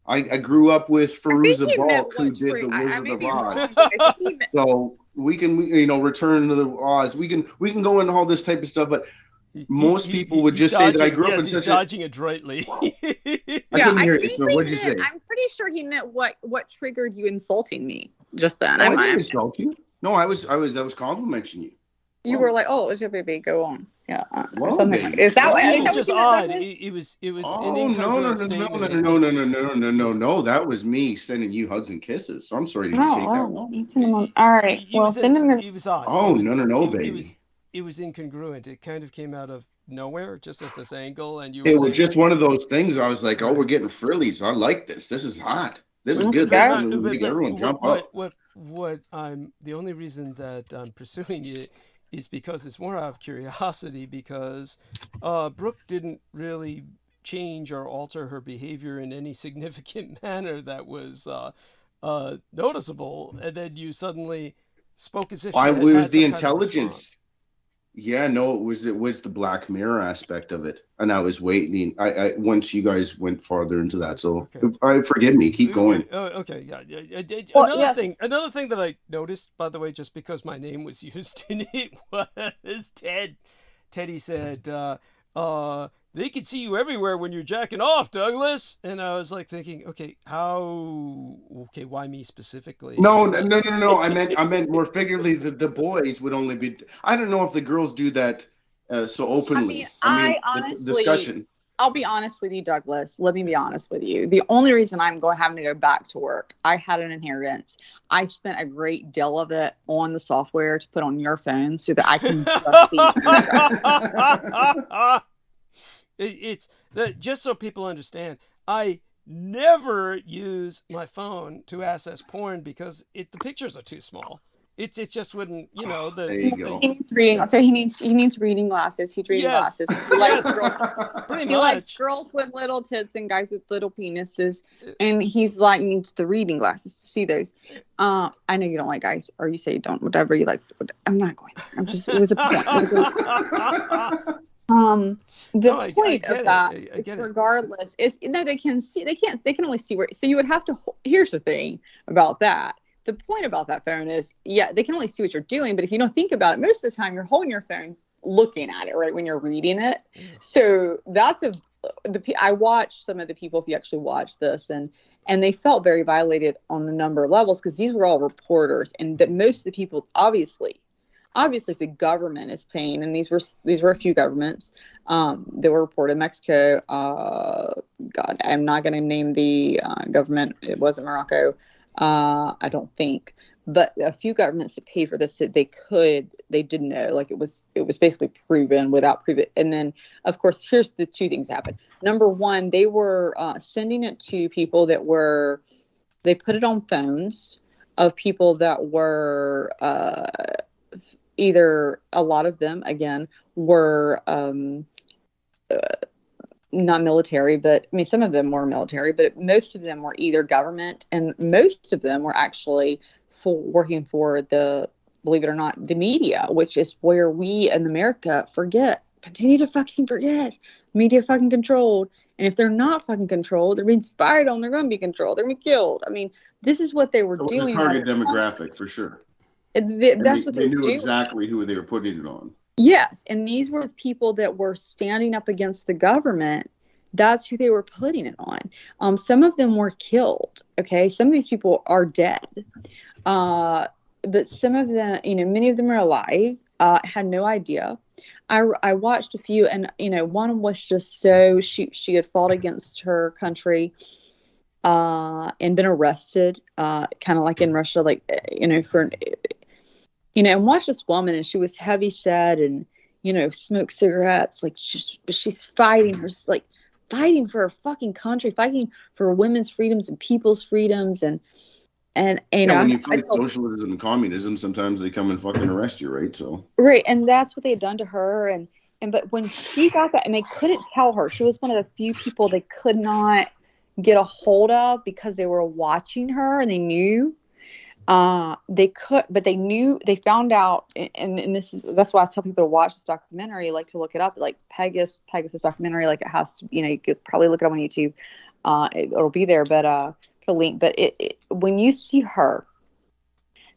I grew up with Fairuza Balk, who did The Wizard of Oz. So we can Return to the Oz. We can go into all this type of stuff, but most people would just say that I grew up in such dodging adroitly. I hear it. So what'd you say? I'm pretty sure he meant what triggered you insulting me just then. I didn't insult you. No, I was complimenting you. You were like, "Oh, it's your baby. Go on." Yeah, or something like. Is that what? It was just odd. It was an incongruent statement. No. That was me sending you hugs and kisses. So I'm sorry to take that. All right. Well, send him. It was odd. Oh, no, baby. It was incongruent. It kind of came out of nowhere, just at this angle, and you. It was just one of those things. I was like, "Oh, we're getting frillies. I like this. This is hot. This is good. Make everyone jump up." What the only reason that I'm pursuing it is because it's more out of curiosity. Because Brooke didn't really change or alter her behavior in any significant manner that was noticeable, and then you suddenly spoke as if she had was the some intelligence. Yeah, no, it was the Black Mirror aspect of it, and I was waiting. I once you guys went farther into that, so forgive me. Keep going. Okay, yeah. Another thing that I noticed, by the way, just because my name was used in it, was Ted. Teddy said, "They can see you everywhere when you're jacking off, Douglas." And I was like thinking, why me specifically? No. I meant more figuratively. The boys would only be. I don't know if the girls do that so openly. I honestly, discussion. I'll be honest with you, Douglas. Let me be honest with you. The only reason I'm having to go back to work, I had an inheritance. I spent a great deal of it on the software to put on your phone so that I can see. It's just so people understand, I never use my phone to access porn because the pictures are too small. It just wouldn't, there you go. He needs reading. So he needs reading glasses. He's reading glasses. He likes likes girls with little tits and guys with little penises, and he's needs the reading glasses to see those. I know you don't like guys, or you say you don't. Whatever you like. I'm not going there. It was a point. The point of that is regardless is they can see, they can only see where, so you would have to, here's the thing about that. The point about that phone is, they can only see what you're doing, but if you don't think about it, most of the time you're holding your phone looking at it, right, when you're reading it. So I watched some of the people, if you actually watch this, and they felt very violated on a number of levels, because these were all reporters, and that most of the people, obviously if the government is paying, and these were a few governments that were reported. Mexico, God, I'm not going to name the government. It wasn't Morocco. I don't think. But a few governments that paid for this said they didn't know. Like it was basically proven without proof. And then, of course, here's the two things happened. Number one, they were sending it to people they put it on phones of people that were either, a lot of them, again, were not military, but I mean, some of them were military, but most of them were either government, and most of them were actually working for believe it or not, the media, which is where we in America continue to fucking forget. Media fucking controlled. And if they're not fucking controlled, they're being spied on, they're going to be controlled, they're going to be killed. I mean, this is what they were doing. The target demographic, for sure. That's what they knew doing. Exactly who they were putting it on. Yes. And these were people that were standing up against the government. That's who they were putting it on. Some of them were killed. Okay. Some of these people are dead. But some of them, many of them are alive, had no idea. I watched a few, and, one was just she had fought against her country, and been arrested, kind of like in Russia, like, and watched this woman, and she was heavy set and, smoked cigarettes. Like she's fighting fighting for her fucking country, fighting for women's freedoms and people's freedoms. And when you fight socialism and communism, sometimes they come and fucking arrest you, right? So right, and that's what they had done to her, but when she got that, and they couldn't tell her, she was one of the few people they could not get a hold of because they were watching her, and they knew they found out, and that's why I tell people to watch this documentary, like to look it up, like Pegasus documentary, like it has to, you could probably look it up on YouTube, it'll be there, but the link, but when you see her,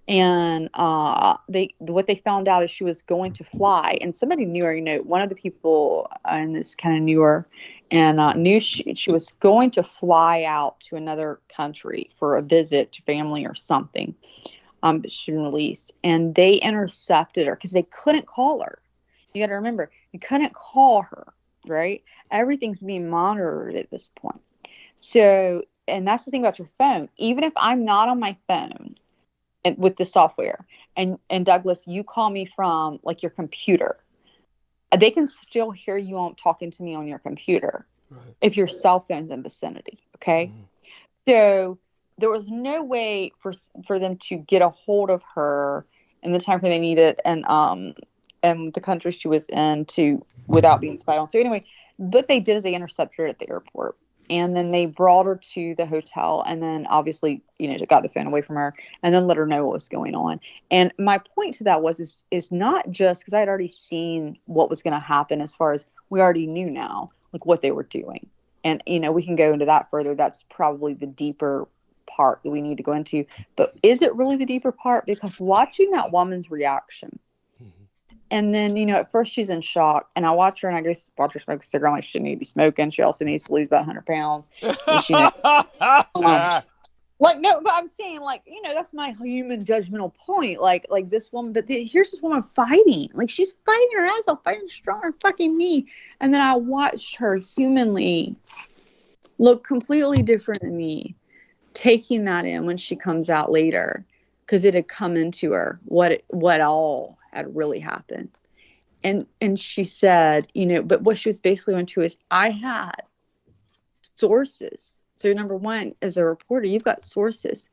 and what they found out is she was going to fly, and somebody knew her, one of the people in this kind of knew her, and knew she was going to fly out to another country for a visit to family or something, but she'd been released, and they intercepted her because they couldn't call her. You got to remember, you couldn't call her, right? Everything's being monitored at this point. So, and that's the thing about your phone. Even if I'm not on my phone and with the software, and Douglas, you call me from like your computer, they can still hear you talking to me on your computer, right, if your cell phone's in vicinity. Okay. Mm-hmm. So there was no way for them to get a hold of her in the time frame they needed, and the country she was in, without being spied on. So anyway, what they did is they intercepted her at the airport. And then they brought her to the hotel, and then obviously, got the phone away from her, and then let her know what was going on. And my point to that is not just because I had already seen what was going to happen, as far as we already knew now, like what they were doing. And, we can go into that further. That's probably the deeper part that we need to go into. But is it really the deeper part? Because watching that woman's reaction, and then, at first she's in shock, and I watch her, and I go watch her smoke a cigarette. I'm like, she needs to be smoking. She also needs to lose about 100 pounds. No, but I'm saying, that's my human judgmental point. Like this woman, but here's this woman fighting. Like, she's fighting her ass off, fighting stronger than fucking me. And then I watched her humanly look completely different than me, taking that in when she comes out later. Because it had come into her what all had really happened, and she said, but what she was basically going to is, I had sources. So number one, as a reporter, you've got sources.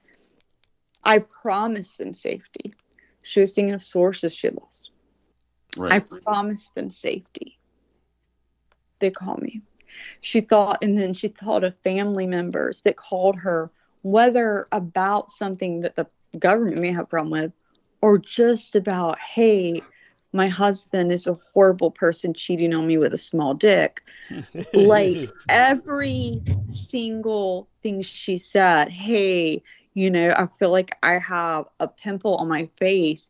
I promised them safety. She was thinking of sources she lost. Right. I promised them safety. They call me. She thought of family members that called her, whether about something that the government may have a problem with, or just about, hey, my husband is a horrible person cheating on me with a small dick. Like, every single thing she said, hey, I feel like I have a pimple on my face.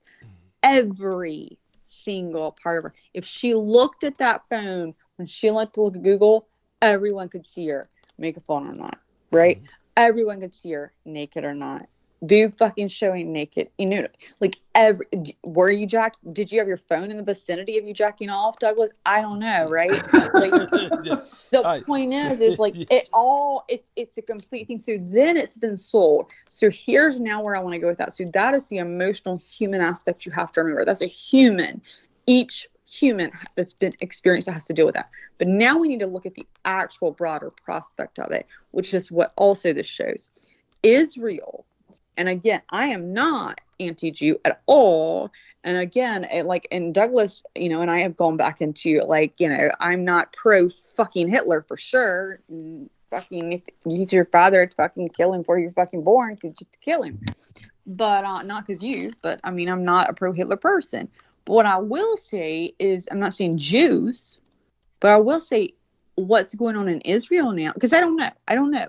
Every single part of her. If she looked at that phone, when she liked to look at Google, everyone could see her, makeup on or not, right? Everyone could see her, naked or not. boob fucking showing naked. You know, like were you did you have your phone in the vicinity of you jacking off, Douglas? I don't know, right? Like the point is like it's a complete thing. So then it's been sold. So here's now where I want to go with that. So that is the emotional human aspect you have to remember. That's a human. Each human that's been experienced that has to deal with that. But now we need to look at the actual broader prospect of it, which is what also this shows. Israel, and again, I am not anti-Jew at all. And again, and Douglas, you know, and I have gone back into like, you know, I'm not pro fucking Hitler for sure. Fucking, if he's your father, to fucking kill him before you're fucking born, because just to kill him. But not because but I mean, I'm not a pro Hitler person. But what I will say is, I'm not saying Jews, but I will say what's going on in Israel now, because I don't know.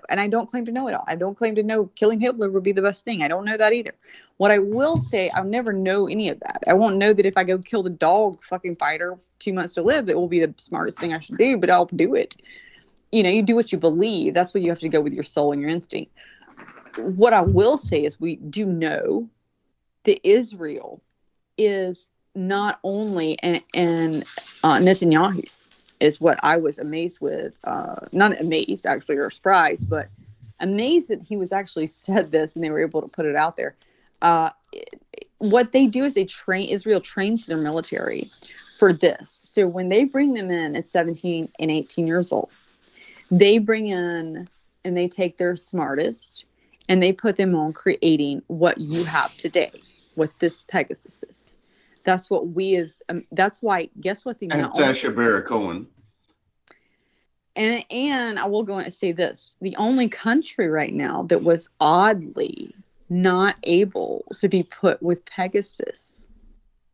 And I don't claim to know it all. I don't claim to know killing Hitler would be the best thing. I don't know that either. What I will say, I'll never know any of that. I won't know that if I go kill the dog fucking fighter 2 months to live, that will be the smartest thing I should do, but I'll do it. You know, you do what you believe. That's what you have to go with your soul and your instinct. What I will say is we do know that Israel is not only, and Netanyahu is what I was amazed with, not amazed actually, or surprised, but amazed that he was actually said this and they were able to put it out there. What they do is Israel trains their military for this. So when they bring them in at 17 and 18 years old, they bring in and they take their smartest and they put them on creating what you have today, what this Pegasus is. That's what that's why, guess what? And Sacha Baron Cohen. And I will go and say this. The only country right now that was oddly not able to be put with Pegasus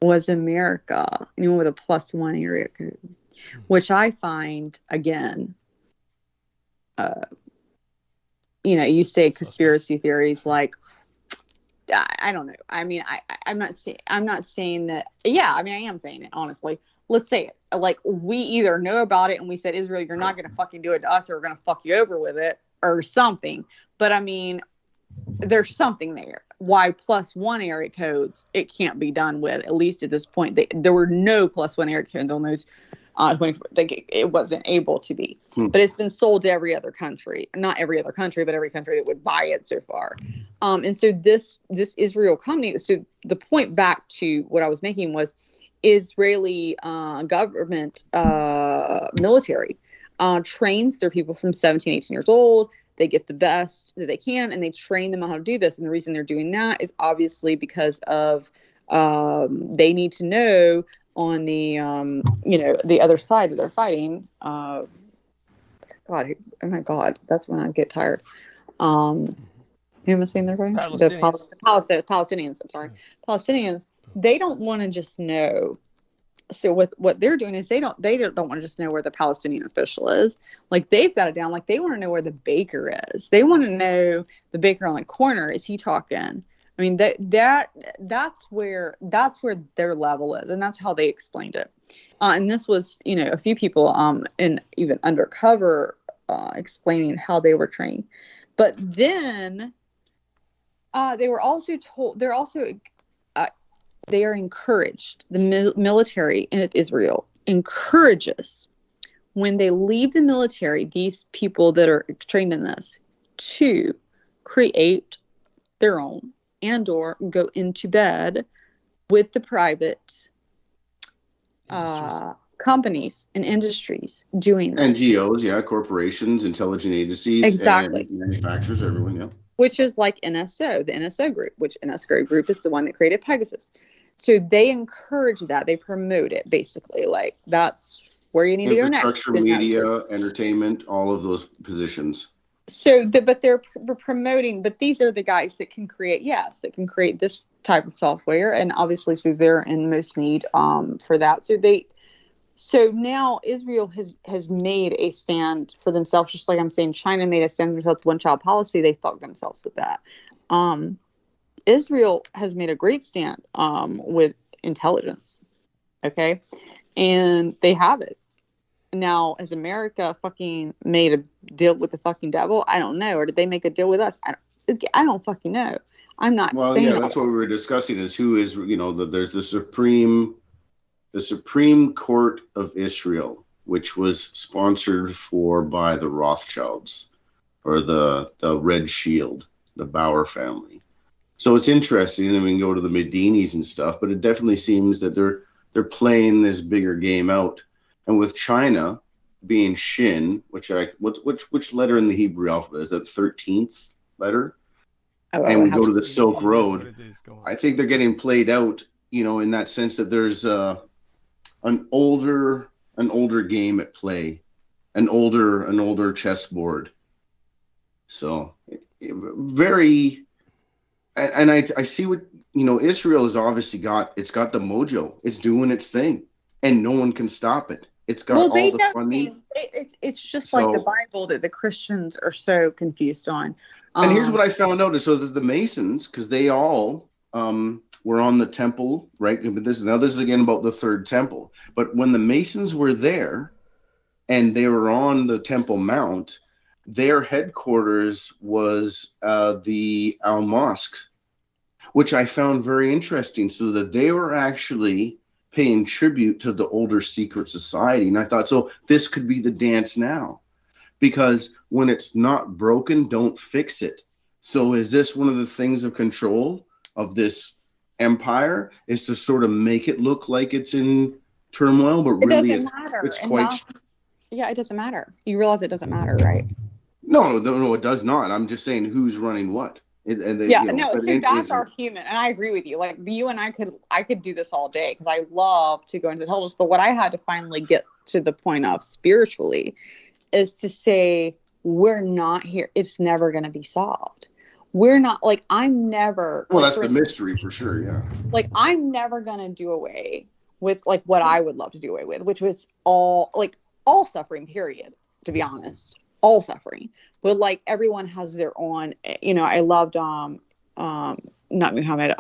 was America, you know, with a +1 area code, which I find, again, you know, you say conspiracy theories, like, I don't know. I mean, I'm not saying that. Yeah, I mean, I am saying it, honestly. Let's say it. Like, we either know about it and we said, Israel, you're not going to fucking do it to us, or we're going to fuck you over with it or something. But I mean, there's something there. Why +1 area codes, it can't be done with, at least at this point. There were no +1 area codes on those 24. It wasn't able to be. But it's been sold to every other country. Not every other country, but every country that would buy it so far. And so this Israel company, so the point back to what I was making was Israeli government military trains their people from 17, 18 years old. They get the best that they can, and they train them on how to do this. And the reason they're doing that is obviously because of they need to know on the you know, the other side that they're fighting. God, oh my God, that's when I get tired. Who am I saying they're fighting? The Palestinians. I'm sorry, Palestinians. They don't want to just know. So what they're doing is they don't want to just know where the Palestinian official is. Like, they've got it down. Like, they want to know where the baker is. They want to know the baker on the corner. Is he talking? I mean, that's where their level is, and that's how they explained it. And this was, you know, a few people and even undercover explaining how they were trained. But then they were also told, they are encouraged, the military in Israel encourages, when they leave the military, these people that are trained in this, to create their own and or go into bed with the private companies and industries doing that. NGOs, yeah, corporations, intelligence agencies, exactly, and manufacturers, everyone, yeah. Which is like NSO, the NSO group, which NSO group is the one that created Pegasus. So they encourage that. They promote it, basically. Like, that's where you need to go next. Infrastructure, media, entertainment, all of those positions. So, but they're promoting, but these are the guys that can create, that can create this type of software. And obviously, so they're in most need for that. So now Israel has made a stand for themselves, just like I'm saying China made a stand for themselves, one-child policy. They fucked themselves with that. Israel has made a great stand with intelligence, okay? And they have it. Now, has America fucking made a deal with the fucking devil? I don't know. Or did they make a deal with us? I don't fucking know. I'm not Well, saying yeah, that's what we were discussing is who is, there's the Supreme Court of Israel, which was sponsored by the Rothschilds or the Red Shield, the Bauer family. So it's interesting, and we can go to the Medinis and stuff, but it definitely seems that they're playing this bigger game out. And with China being Shin, which letter in the Hebrew alphabet is that 13th letter? And we go to the Silk Road. I think they're getting played out, in that sense that there's an older game at play, an older chessboard. So very, and I see what Israel has obviously got. It's got the mojo. It's doing its thing, and no one can stop it. It's got all the funding. It's just like the Bible that the Christians are so confused on. And here's what I found out: so that the Masons, because they all were on the temple, right? But this is again about the third temple. But when the Masons were there, and they were on the Temple Mount, their headquarters was the Al Mosque, which I found very interesting. So that they were actually paying tribute to the older secret society, and I thought, so this could be the dance now. Because when it's not broken, don't fix it. So is this one of the things of control of this empire, is to sort of make it look like it's in turmoil, but really it doesn't matter. It's quite... Yeah, it doesn't matter. You realize it doesn't matter, right? No, it does not. I'm just saying who's running what. So that's our human, and I agree with you. Like you and I could do this all day because I love to go into the totals. But what I had to finally get to the point of spiritually is to say, we're not here. It's never going to be solved. We're not, like, I'm never. Well, that's the mystery for sure. Yeah. Like, I'm never going to do away with like what I would love to do away with, which was all suffering, period, to be honest, all suffering. But like everyone has their own, I loved, not Muhammad,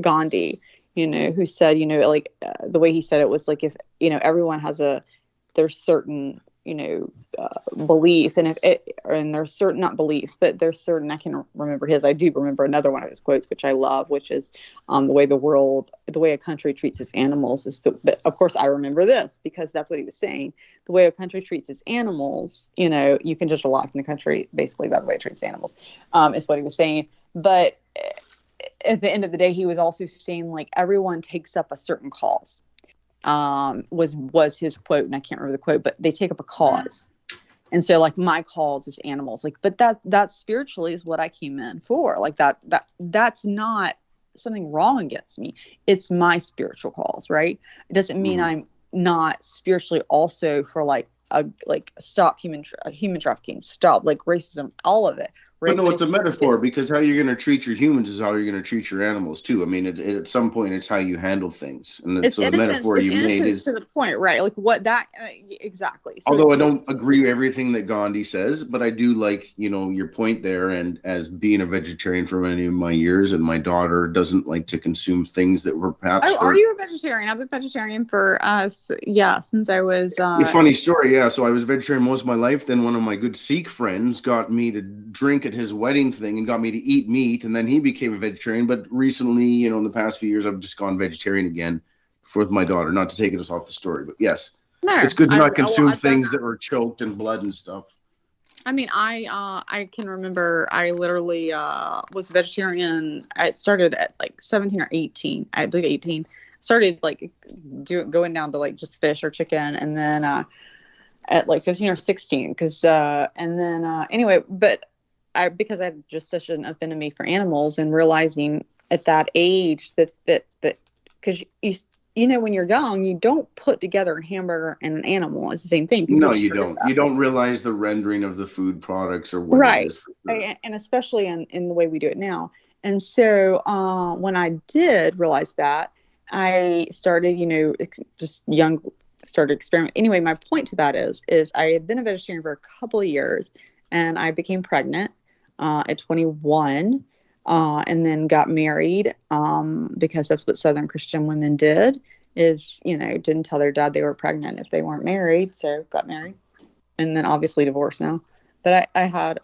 Gandhi, who said, the way he said it was like, if, everyone has there's certain, belief, and there's certain, not belief, but there's certain, I can remember I do remember another one of his quotes, which I love, which is the way a country treats its animals is but of course I remember this because that's what he was saying. The way a country treats its animals, you can judge a lot from the country basically by the way it treats animals, is what he was saying. But at the end of the day, he was also saying like everyone takes up a certain cause. Was his quote, and I can't remember the quote, but they take up a cause. And so like my cause is animals, like, but that spiritually is what I came in for. Like that's not something wrong against me. It's my spiritual cause, right? It doesn't mean I'm not spiritually also for stop human trafficking, stop like racism, all of it. Right? But no, it's a metaphor because how you're going to treat your humans is how you're going to treat your animals too. I mean, at some point, it's how you handle things, and so the metaphor you made is to the point, right? Like what that exactly. So although I don't agree with everything that Gandhi says, but I do like your point there. And as being a vegetarian for many of my years, and my daughter doesn't like to consume things that were perhaps. Oh, are you a vegetarian? I've been vegetarian for since I was. A funny story, yeah. So I was vegetarian most of my life. Then one of my good Sikh friends got me to drink at his wedding thing and got me to eat meat, and then he became a vegetarian. But recently, in the past few years, I've just gone vegetarian again with my daughter. Not to take us off the story, but yes, it's good to not consume things that were choked in blood and stuff. I mean, I can remember I literally was a vegetarian. I started at like 17 or 18. I believe 18. Started like going down to like just fish or chicken, and then at like 15 or 16, anyway, but because I had just such an affinity for animals, and realizing at that age that because when you're young, you don't put together a hamburger and an animal. It's the same thing. No, you don't. You don't realize the rendering of the food products or what right. It is. Sure. And especially in the way we do it now. And so when I did realize that, I started, just young, started experimenting. Anyway, my point to that is I had been a vegetarian for a couple of years, and I became pregnant at 21, and then got married because that's what Southern Christian women did, is, didn't tell their dad they were pregnant if they weren't married. So got married, and then obviously divorced now. But I had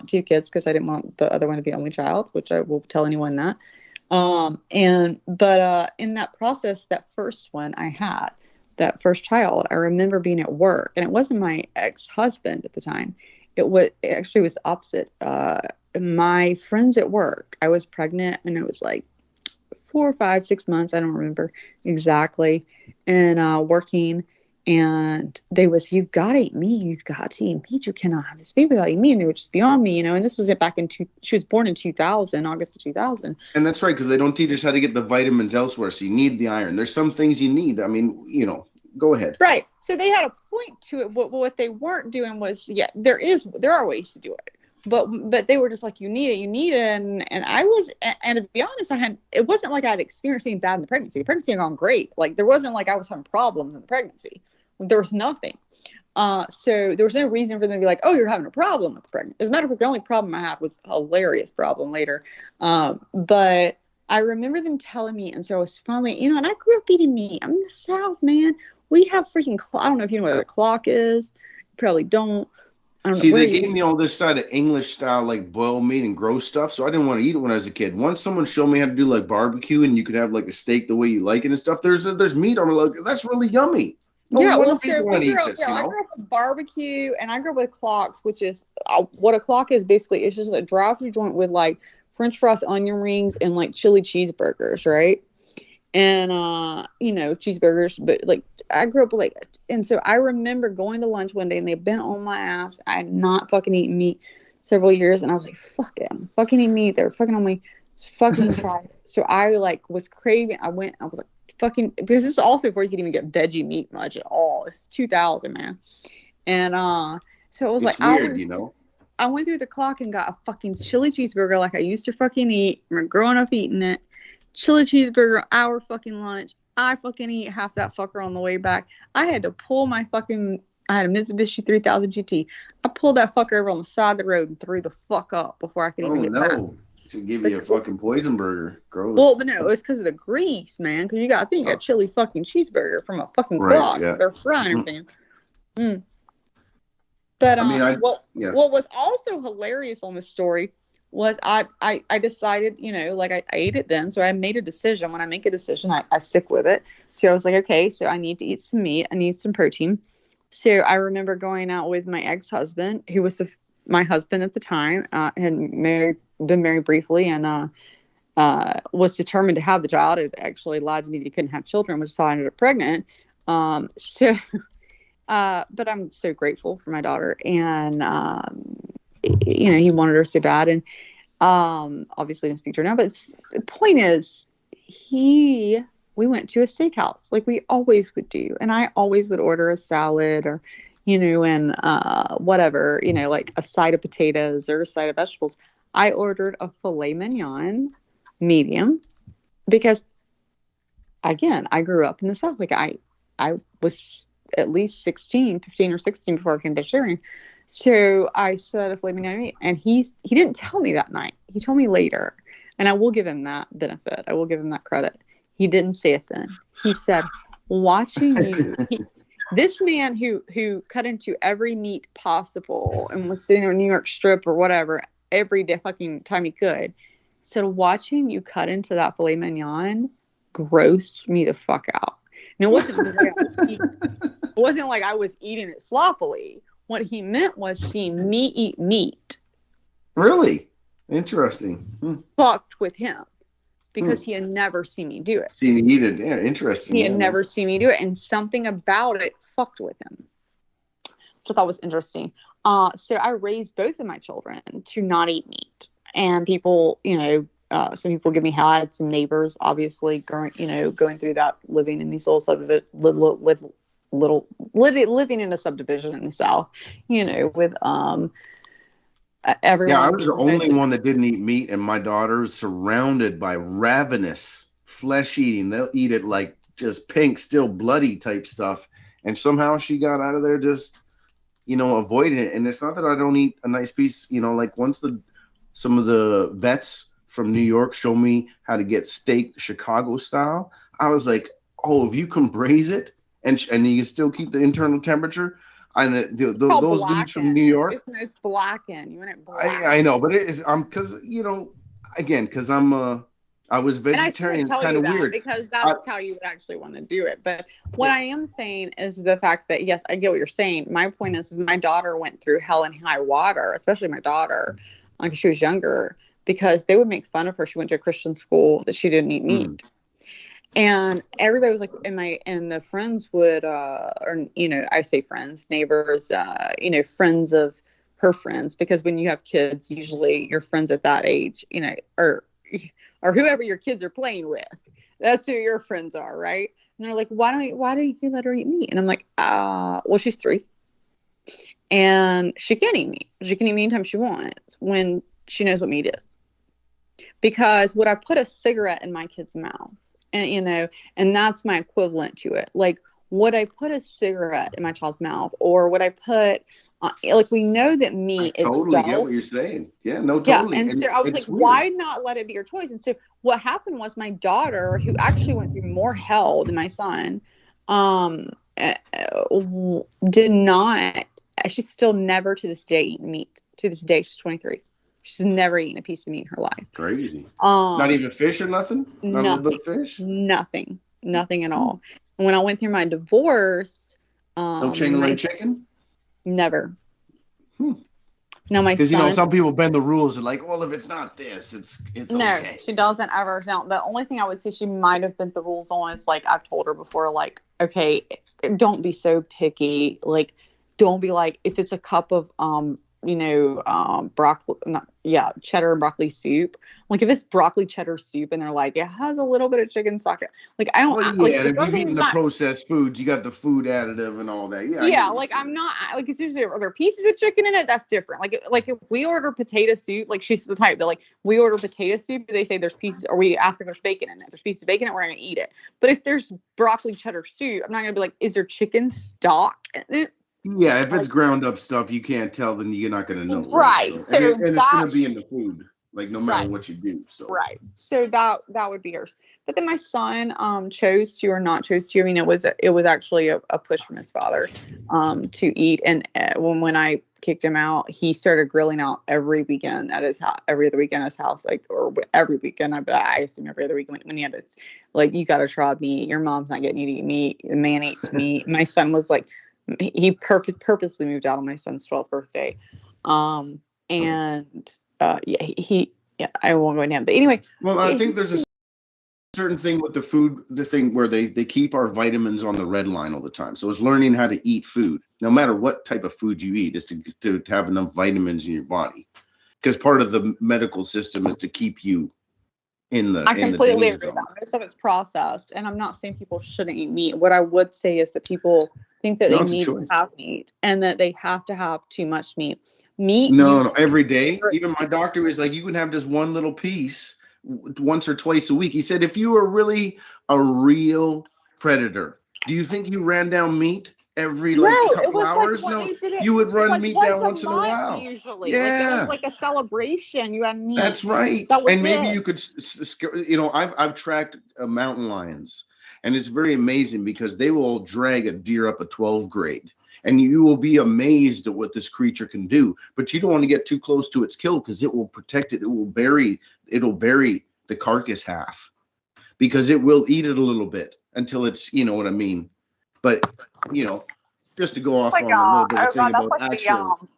2 kids because I didn't want the other one to be only child, which I will tell anyone that. In that process, that first one I had, that first child, I remember being at work, and it wasn't my ex-husband at the time. It actually was the opposite. My friends at work, I was pregnant, and it was like 4 or 5, 6 months. I don't remember exactly. And working, and they was, you've got to eat meat. You've got to eat meat. You cannot have this baby without eating meat. And they would just be on me, And this was back in she was born in 2000, August of 2000. And that's right, because they don't teach us how to get the vitamins elsewhere. So you need the iron. There's some things you need. I mean, go ahead. Right. So they had a point to it. What they weren't doing was, there are ways to do it. But they were just like, you need it. And I was, and to be honest, it wasn't like I had experienced anything bad in the pregnancy. The pregnancy had gone great. Like, there wasn't like I was having problems in the pregnancy. There was nothing. So there was no reason for them to be like, oh, you're having a problem with the pregnancy. As a matter of fact, the only problem I had was a hilarious problem later. But I remember them telling me, and so I was finally, and I grew up eating meat. I'm in the South, man. We have freaking, I don't know if you know what a clock is. You probably don't. See, they gave me all this side of English style, like boiled meat and gross stuff, so I didn't want to eat it when I was a kid. Once someone showed me how to do like barbecue, and you could have like a steak the way you like it and stuff, there's meat. I'm like, that's really yummy. I grew up with barbecue, and I grew up with clocks, which is what a clock is basically. It's just a drive-through joint with like French fries, onion rings, and like chili cheeseburgers, right? And cheeseburgers, but like I grew up like, and so I remember going to lunch one day, and they've been on my ass. I had not fucking eaten meat several years, and I was like, fuck it, I'm fucking eating meat. They were fucking on me, fucking try. So I like was craving. I was like, fucking, because this is also before you could even get veggie meat much at all. It's 2000, man. And so it was like, weird, I went through the clock and got a fucking chili cheeseburger like I used to fucking eat. I'm growing up eating it. Chili cheeseburger, our fucking lunch. I fucking eat half that fucker on the way back. I had to pull I had a Mitsubishi 3000 GT. I pulled that fucker over on the side of the road and threw the fuck up before I could even get back. Should give you a fucking poison burger. Gross. Well, but no, it was because of the grease, man. Because you got to think a chili fucking cheeseburger from a fucking clock. Yeah. They're frying everything. But what was also hilarious on this story was I decided, like I ate it then. So I made a decision. When I make a decision, I stick with it. So I was like, okay, so I need to eat some meat. I need some protein. So I remember going out with my ex-husband, who was my husband at the time, had been married briefly, and was determined to have the child. It actually lied to me that he couldn't have children, which is how I ended up pregnant. But I'm so grateful for my daughter, and he wanted her so bad, and obviously didn't speak to her now. But the point is, we went to a steakhouse like we always would do, and I always would order a salad or and whatever, like a side of potatoes or a side of vegetables. I ordered a filet mignon medium because, again, I grew up in the South. Like I was at least 15 or 16 before I came to vegetarian. So I said a filet mignon meat, and he didn't tell me that night. He told me later, and I will give him that benefit. I will give him that credit. He didn't say it then. He said, watching you. This man who cut into every meat possible and was sitting there in New York Strip or whatever every day fucking time he could, said, watching you cut into that filet mignon grossed me the fuck out. And it wasn't like I was eating it sloppily. What he meant was seeing me eat meat. Really? Interesting. Fucked with him. Because he had never seen me do it. Seen me eat it. Yeah, interesting. He had never seen me do it. And something about it fucked with him. Which I thought was interesting. So I raised both of my children to not eat meat. And people, some people give me hell. I had some neighbors, obviously, going through that, living in these living in a subdivision in the South, with everyone. Yeah, I was the only one that didn't eat meat, and my daughter is surrounded by ravenous flesh eating. They'll eat it like just pink, still bloody type stuff. And somehow she got out of there just, avoiding it. And it's not that I don't eat a nice piece, like once some of the vets from New York show me how to get steak Chicago style, I was like, oh, if you can braise it and you can still keep the internal temperature, those dudes from New York. It's blackened. You want it blackened. I know, but because because I was vegetarian, kind of weird. Because that's how you would actually want to do it. But what I am saying is the fact that, yes, I get what you're saying. My point is my daughter went through hell and high water, especially my daughter, because she was younger, because they would make fun of her. She went to a Christian school that she didn't eat meat. And everybody was like, and the friends would, or, I say friends, neighbors, friends of her friends, because when you have kids, usually your friends at that age, or whoever your kids are playing with, that's who your friends are, right? And they're like, why don't you let her eat meat? And I'm like, well, she's 3 and she can eat meat. She can eat meat anytime she wants when she knows what meat is. Because would I put a cigarette in my kid's mouth? And, and that's my equivalent to it. Like, would I put a cigarette in my child's mouth, or would I put, we know that meat I totally get what you're saying. Yeah, no, totally. Yeah, and so I was like, weird. Why not let it be your choice? And so what happened was my daughter, who actually went through more hell than my son, did not, she's still never to this day eaten meat. To this day, she's 23. She's never eaten a piece of meat in her life. Crazy. Not even fish or nothing? Not a little bit of fish? Nothing at all. And when I went through my divorce, no chain-leg chicken? Never. Now my son, because some people bend the rules and like, well, if it's not this, it's no, okay. She doesn't ever. Now the only thing I would say she might have bent the rules on is, like, I've told her before, like, okay, don't be so picky. Like, don't be like, if it's a cup of broccoli, cheddar and broccoli soup. Like, if it's broccoli cheddar soup and they're like, it has a little bit of chicken stock, like, I don't. Well, yeah, if you're eating the processed foods, you got the food additive and all that. Yeah, like, I'm not, like, it's usually, are there pieces of chicken in it? That's different. Like if we order potato soup, like, she's the type that, like, we order potato soup, they say there's pieces, or we ask if there's bacon in it. If there's pieces of bacon in it, we're not gonna eat it. But if there's broccoli cheddar soup, I'm not gonna be like, is there chicken stock in it? Yeah, if it's ground up stuff, you can't tell, then you're not going to know. Right. So and it's going to be in the food, like, no matter what you do. So. Right. So that would be yours. But then my son chose to or not chose to. I mean, it was actually a push from his father to eat. And when I kicked him out, he started grilling out every weekend at his house, every other weekend at his house, like, or every weekend. But I assume every other weekend when he had this, like, you got to try meat. Your mom's not getting you to eat meat. The man eats meat. My son was like, he purposely moved out on my son's 12th birthday. I won't go into him. But anyway. Well, I think there's a certain thing with the food, the thing where they keep our vitamins on the red line all the time. So it's learning how to eat food, no matter what type of food you eat, is to have enough vitamins in your body. Because part of the medical system is to keep you in the. I completely agree with that. Most of it's processed, and I'm not saying people shouldn't eat meat. What I would say is that people think that they need to have meat, and that they have to have too much meat. No, every day. Even my doctor was like, you can have just one little piece once or twice a week. He said, if you were really a real predator, do you think you ran down meat every couple hours? No, you would run meat down once in a while. Usually, yeah, it was like a celebration. You had meat. That's right. And maybe you could, I've tracked mountain lions, and it's very amazing because they will drag a deer up a 12 grade. And you will be amazed at what this creature can do. But you don't want to get too close to its kill, because it will protect it. It'll bury the carcass half, because it will eat it a little bit until it's, you know what I mean. But, just to go off on a little bit of thing about like actual.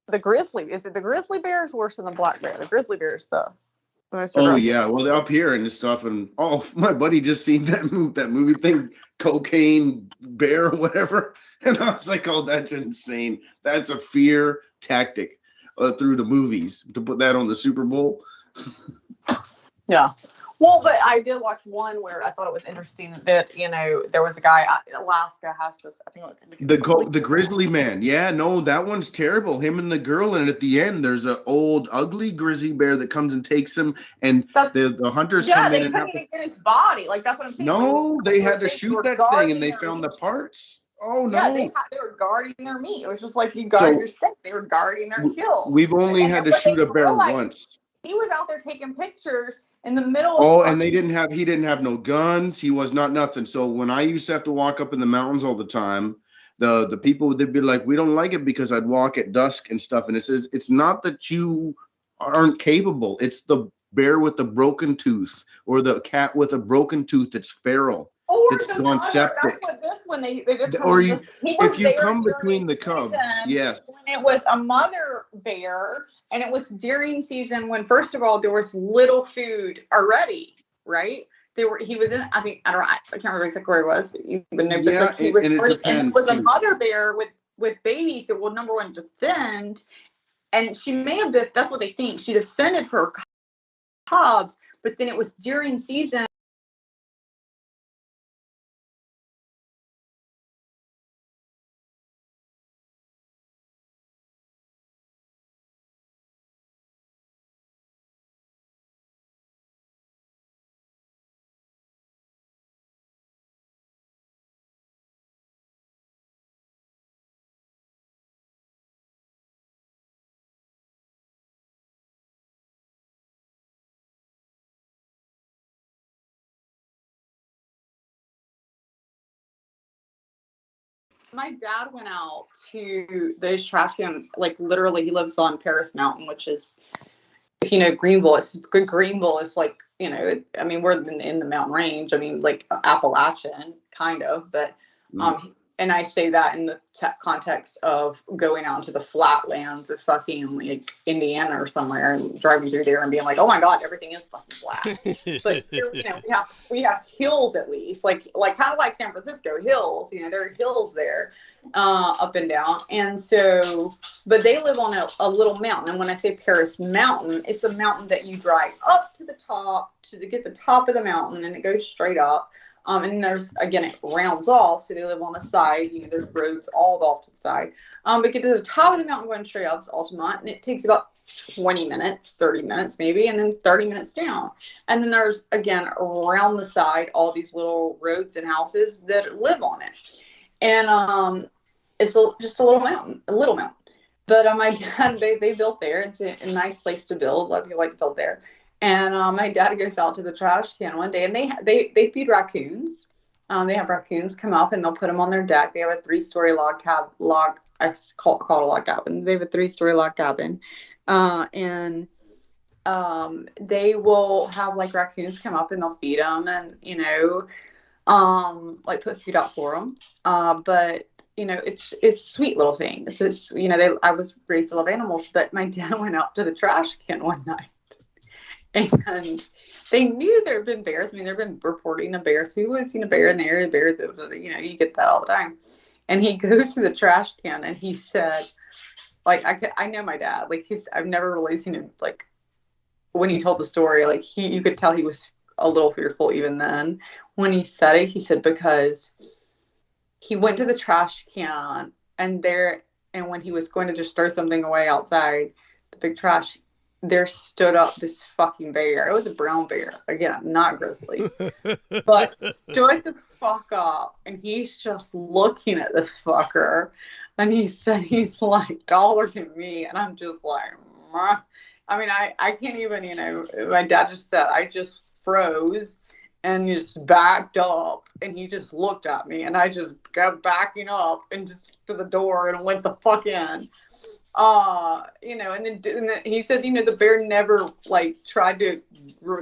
The grizzly. Is it the grizzly bear is worse than the black bear? The grizzly bear is the most aggressive. Oh, yeah. Well, they're up here and stuff. And, my buddy just seen that movie thing, Cocaine Bear or whatever. And I was like, that's insane. That's a fear tactic through the movies to put that on the Super Bowl. Yeah. Well, but I did watch one where I thought it was interesting that, there was a guy, Alaska has this, I think it was the grizzly man. Yeah, no, that one's terrible. Him and the girl. And at the end, there's an old, ugly grizzly bear that comes and takes him. And the hunters come in. Yeah, they couldn't even get his body. Like, that's what I'm saying. No, they had to shoot that thing, and they found the parts. Oh, no. Yeah, they were guarding their meat. It was just like you guard your steak. They were guarding their kill. We've only had to shoot a bear once. He was out there taking pictures in the middle of and he didn't have no guns. He was not nothing. So when I used to have to walk up in the mountains all the time, the people, they'd be like, we don't like it because I'd walk at dusk and stuff. And it says, it's not that you aren't capable. It's the bear with the broken tooth or the cat with a broken tooth that's feral. Or It's the gone mother, septic. that's what this one they determined. Or you, he was if you there come during between the cub, season yes. When it was a mother bear, and it was during season when, first of all, there was little food already, right? He was in, I think, I can't remember exactly where he was. But Yeah, like he was, and it and it depends, was a too. mother bear with babies that will, number one, defend, and she may have, that's what they think, she defended for her cubs, but then it was during season. My dad went out to this trash can, like literally, he lives on Paris Mountain, which is, if you know Greenville, Greenville is like, you know, I mean, we're in the mountain range. I mean, like Appalachian, kind of, but and I say that in the context of going out into the flatlands of fucking like Indiana or somewhere and driving through there and being like, oh my God, everything is fucking flat. But here, you know, we have hills at least, like kind of like San Francisco hills. You know, there are hills there, up and down. And so, but they live on a little mountain. And when I say Paris Mountain, it's a mountain that you drive up to the top to get the top of the mountain, and it goes straight up. And there's, again, it rounds off, so they live on the side. You know, there's roads all off to the side. But get to the top of the mountain going straight up is Altamont, and it takes about 20 minutes, 30 minutes maybe, and then 30 minutes down. And then there's, again, around the side, all these little roads and houses that live on it. And it's just a little mountain. But my dad, they built there. It's a nice place to build. A lot of people like to build there. And my dad goes out to the trash can one day, and they feed raccoons. They have raccoons come up, and they'll put them on their deck. They have a 3-story log. I call it a log cabin. They have a 3-story log cabin, and they will have like raccoons come up, and they'll feed them, and you know, like put food out for them. But you know, it's a sweet little thing. It's just, you know, I was raised to love animals, but my dad went out to the trash can one night. And they knew there had been bears. I mean, they've been reporting of bears. Who had seen a bear in the area? Bear, you know, you get that all the time. And he goes to the trash can, and he said, like, I know my dad. Like, I've never really seen him, like, when he told the story, like, you could tell he was a little fearful even then. When he said it, he said, because he went to the trash can, and when he was going to just throw something away outside the big trash, there stood up this fucking bear. It was a brown bear. Again, not grizzly. But stood the fuck up, and he's just looking at this fucker. And he said he's like taller than me. And I'm just like, meh. I mean, I can't even, you know, my dad just said, I just froze and just backed up. And he just looked at me, and I just got backing up and just to the door and went the fuck in. You know, and then he said, you know, the bear never like tried to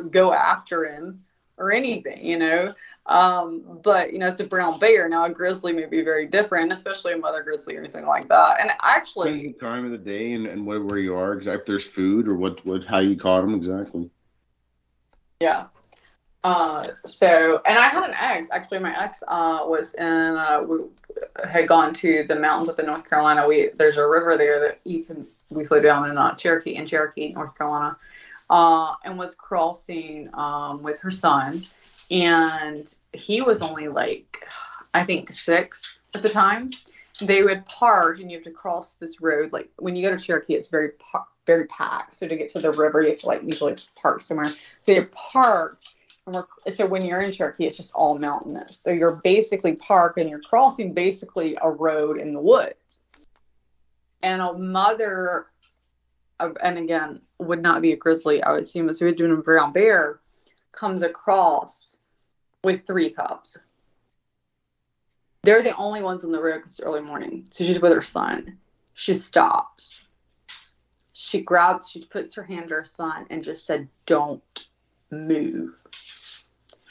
go after him or anything, you know. But you know, it's a brown bear. Now a grizzly may be very different, especially a mother grizzly or anything like that. And actually, depends the time of the day and where you are, exactly, if there's food or what how you caught them exactly. Yeah. So, and I had an ex, actually my ex, was in, had gone to the mountains up in North Carolina. There's a river there that we flew down in Cherokee, North Carolina, and was crossing, with her son, and he was only like, I think 6 at the time. They would park, and you have to cross this road. Like when you go to Cherokee, it's very packed. So to get to the river, you have to like usually park somewhere. They parked. So when you're in Cherokee, it's just all mountainous. So you're basically parked, and you're crossing basically a road in the woods. And a mother, and again, would not be a grizzly, I would assume, so we're doing a brown bear, comes across with 3 cubs. They're the only ones on the road because it's early morning. So she's with her son. She stops. She puts her hand to her son and just said, "Don't move."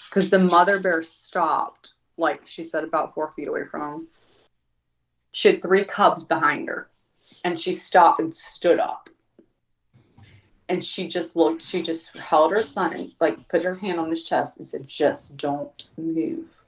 Because the mother bear stopped, like she said, about 4 feet away from him. She had 3 cubs behind her. And she stopped and stood up. And she just held her son and like put her hand on his chest and said, "Just don't move."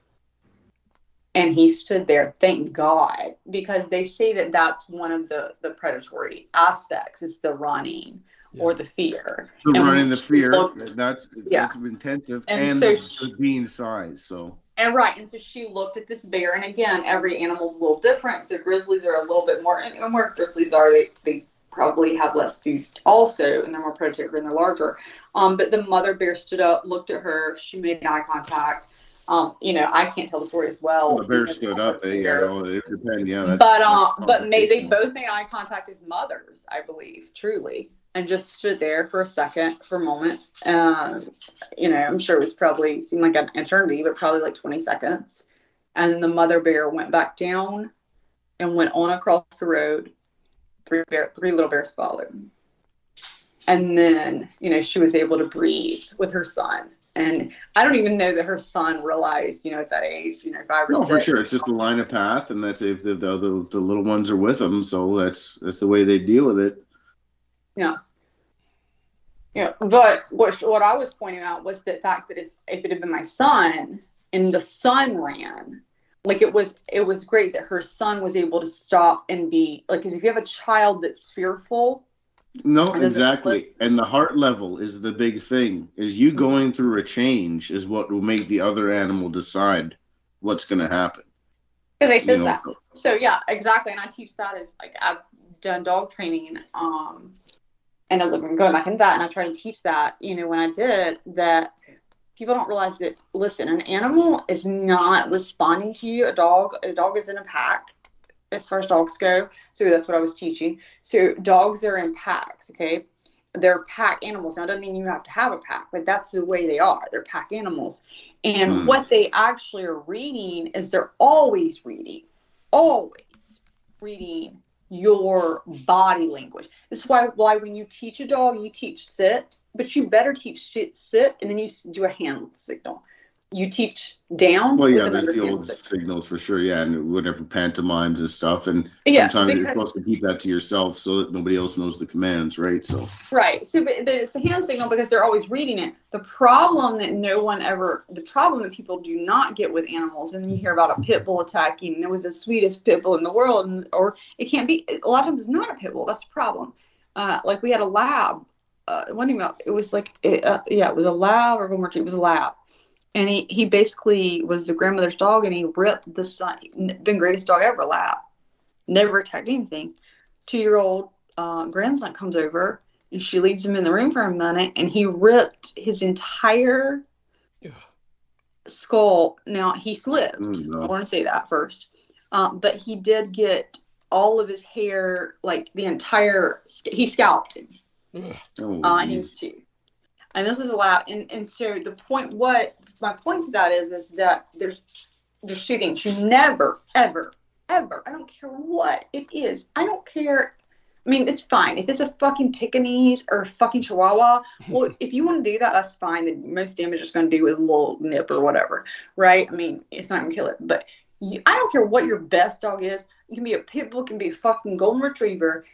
And he stood there, thank God, because they say that that's one of the predatory aspects is the running or the fear. The and running, the fear, that's intensive. And so the being size, so. And right, and so she looked at this bear, and again, every animal's a little different. So grizzlies are a little bit more, and where grizzlies are, they probably have less food also, and they're more predatory and they're larger. But the mother bear stood up, looked at her, she made eye contact. I can't tell the story as well. The bear stood up, it depends, yeah. But they both made eye contact as mothers, I believe, truly. And just stood there for a moment. I'm sure it seemed like an eternity, but probably like 20 seconds. And then the mother bear went back down and went on across the road. 3 little bears followed. And then, she was able to breathe with her son. And I don't even know that her son realized, at that age, 5 or 6. For sure. It's just a line of path. And that's if the little ones are with them. So that's the way they deal with it. Yeah. Yeah. But what I was pointing out was the fact that if it had been my son and the son ran, like it was great that her son was able to stop and be like, because if you have a child that's fearful. No, exactly. And the heart level is the big thing. Is you going through a change is what will make the other animal decide what's going to happen. Because they says that. So yeah, exactly. And I teach that as like I've done dog training, and I'm going back into that, and I try to teach that. When I did that, people don't realize that. Listen, an animal is not responding to you. A dog is in a pack. As far as dogs go. So that's what I was teaching. So dogs are in packs, okay? They're pack animals. Now, it doesn't mean you have to have a pack, but that's the way they are. They're pack animals. And what they actually are reading is they're always reading your body language. That's why when you teach a dog, you teach sit, but you better teach sit, and then you do a hand signal. You teach down. Well, yeah, there's the old signals for sure. Yeah, and whatever pantomimes and stuff, and sometimes you're supposed to keep that to yourself so that nobody else knows the commands, right? So right. So, but it's a hand signal because they're always reading it. The problem that people do not get with animals, and you hear about a pit bull attacking, and it was the sweetest pit bull in the world, or it can't be. A lot of times, it's not a pit bull. That's the problem. Like we had a lab. It was it was a lab or Golden Retriever. It was a lab. And he basically was the grandmother's dog, and he ripped the son. Been greatest dog ever, lab. Never attacked anything. 2-year-old grandson comes over, and she leaves him in the room for a minute, and he ripped his entire skull. Now, he's lived. I want to say that first. But he did get all of his hair, like the entire, he scalped him. And he was 2. And this is a lab. And so my point to that is that there's shooting. You never, ever, ever, I don't care what it is. I don't care. I mean, it's fine. If it's a fucking Pekingese or a fucking Chihuahua, well, if you want to do that, that's fine. The most damage it's going to do is a little nip or whatever, right? I mean, it's not going to kill it. But I don't care what your best dog is. It can be a pit bull, it can be a fucking Golden Retriever.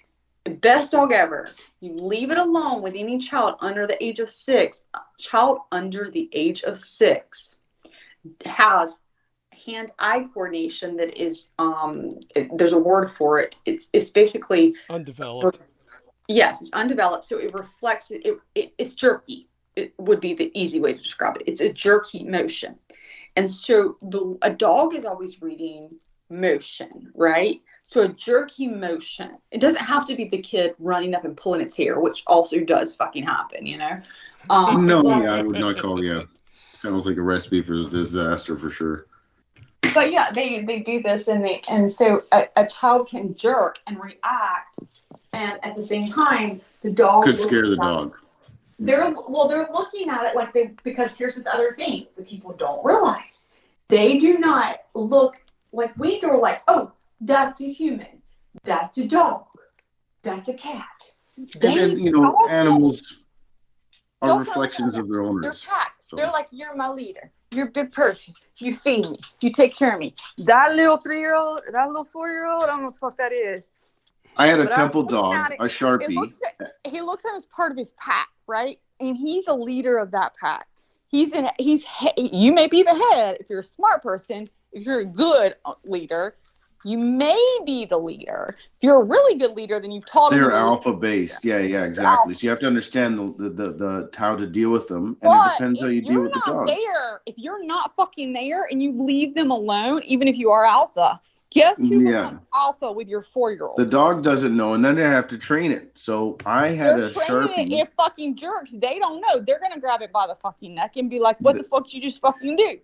The best dog ever. You leave it alone with any child under the age of 6. Child under the age of 6 has hand-eye coordination that is there's a word for it. It's basically undeveloped. Yes, it's undeveloped, so it reflects it's jerky. It would be the easy way to describe it. It's a jerky motion. And so a dog is always reading motion, right? So a jerky motion, it doesn't have to be the kid running up and pulling its hair, which also does fucking happen, I would not call you. Sounds like a recipe for disaster for sure. But yeah, they do this, and so a child can jerk and react, and at the same time, the dog could scare the dog. They're looking at it because here's the other thing that people don't realize: they do not look like we go like, oh, that's a human, that's a dog, that's a cat. And then, animals are reflections of their owners. They're pack. So. They're like, you're my leader. You're a big person. You feed me. You take care of me. That little 3-year-old, that little 4-year-old, I don't know what the fuck that is. I had a temple dog, a Sharpie. He looks at him as part of his pack, right? And he's a leader of that pack. You may be the head if you're a smart person. If you're a good leader, you may be the leader. If you're a really good leader, then you've taught them. They're alpha based. Yeah, exactly. So you have to understand the how to deal with them, and it depends how you deal with the dog. If you're not fucking there and you leave them alone, even if you are alpha, guess who becomes alpha with your 4-year-old? The dog doesn't know, and then they have to train it. So I had a Sharpie. If fucking jerks, they don't know. They're gonna grab it by the fucking neck and be like, "What the fuck you just fucking do?"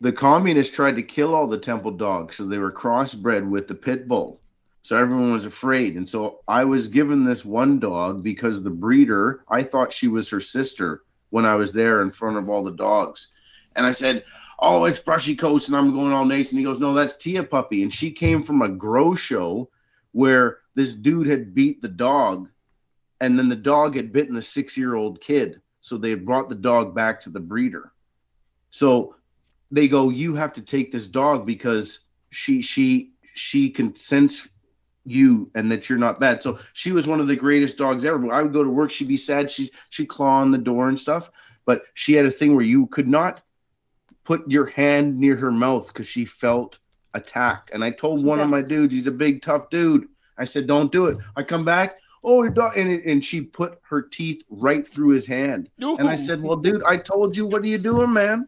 The communists tried to kill all the temple dogs, so they were crossbred with the pit bull. So everyone was afraid. And so I was given this one dog because the breeder, I thought she was her sister when I was there in front of all the dogs. And I said, oh, it's Brushy Coats, and I'm going all nice. And he goes, no, that's Tia Puppy. And she came from a grow show where this dude had beat the dog, and then the dog had bitten the 6-year-old kid. So they had brought the dog back to the breeder. So they go, you have to take this dog because she can sense you and that you're not bad. So she was one of the greatest dogs ever. I would go to work, she'd be sad, she'd claw on the door and stuff. But she had a thing where you could not put your hand near her mouth because she felt attacked. And I told one of my dudes, he's a big tough dude, I said, don't do it. I come back, oh, your dog, and she put her teeth right through his hand. Ooh. And I said, well, dude, I told you, what are you doing, man?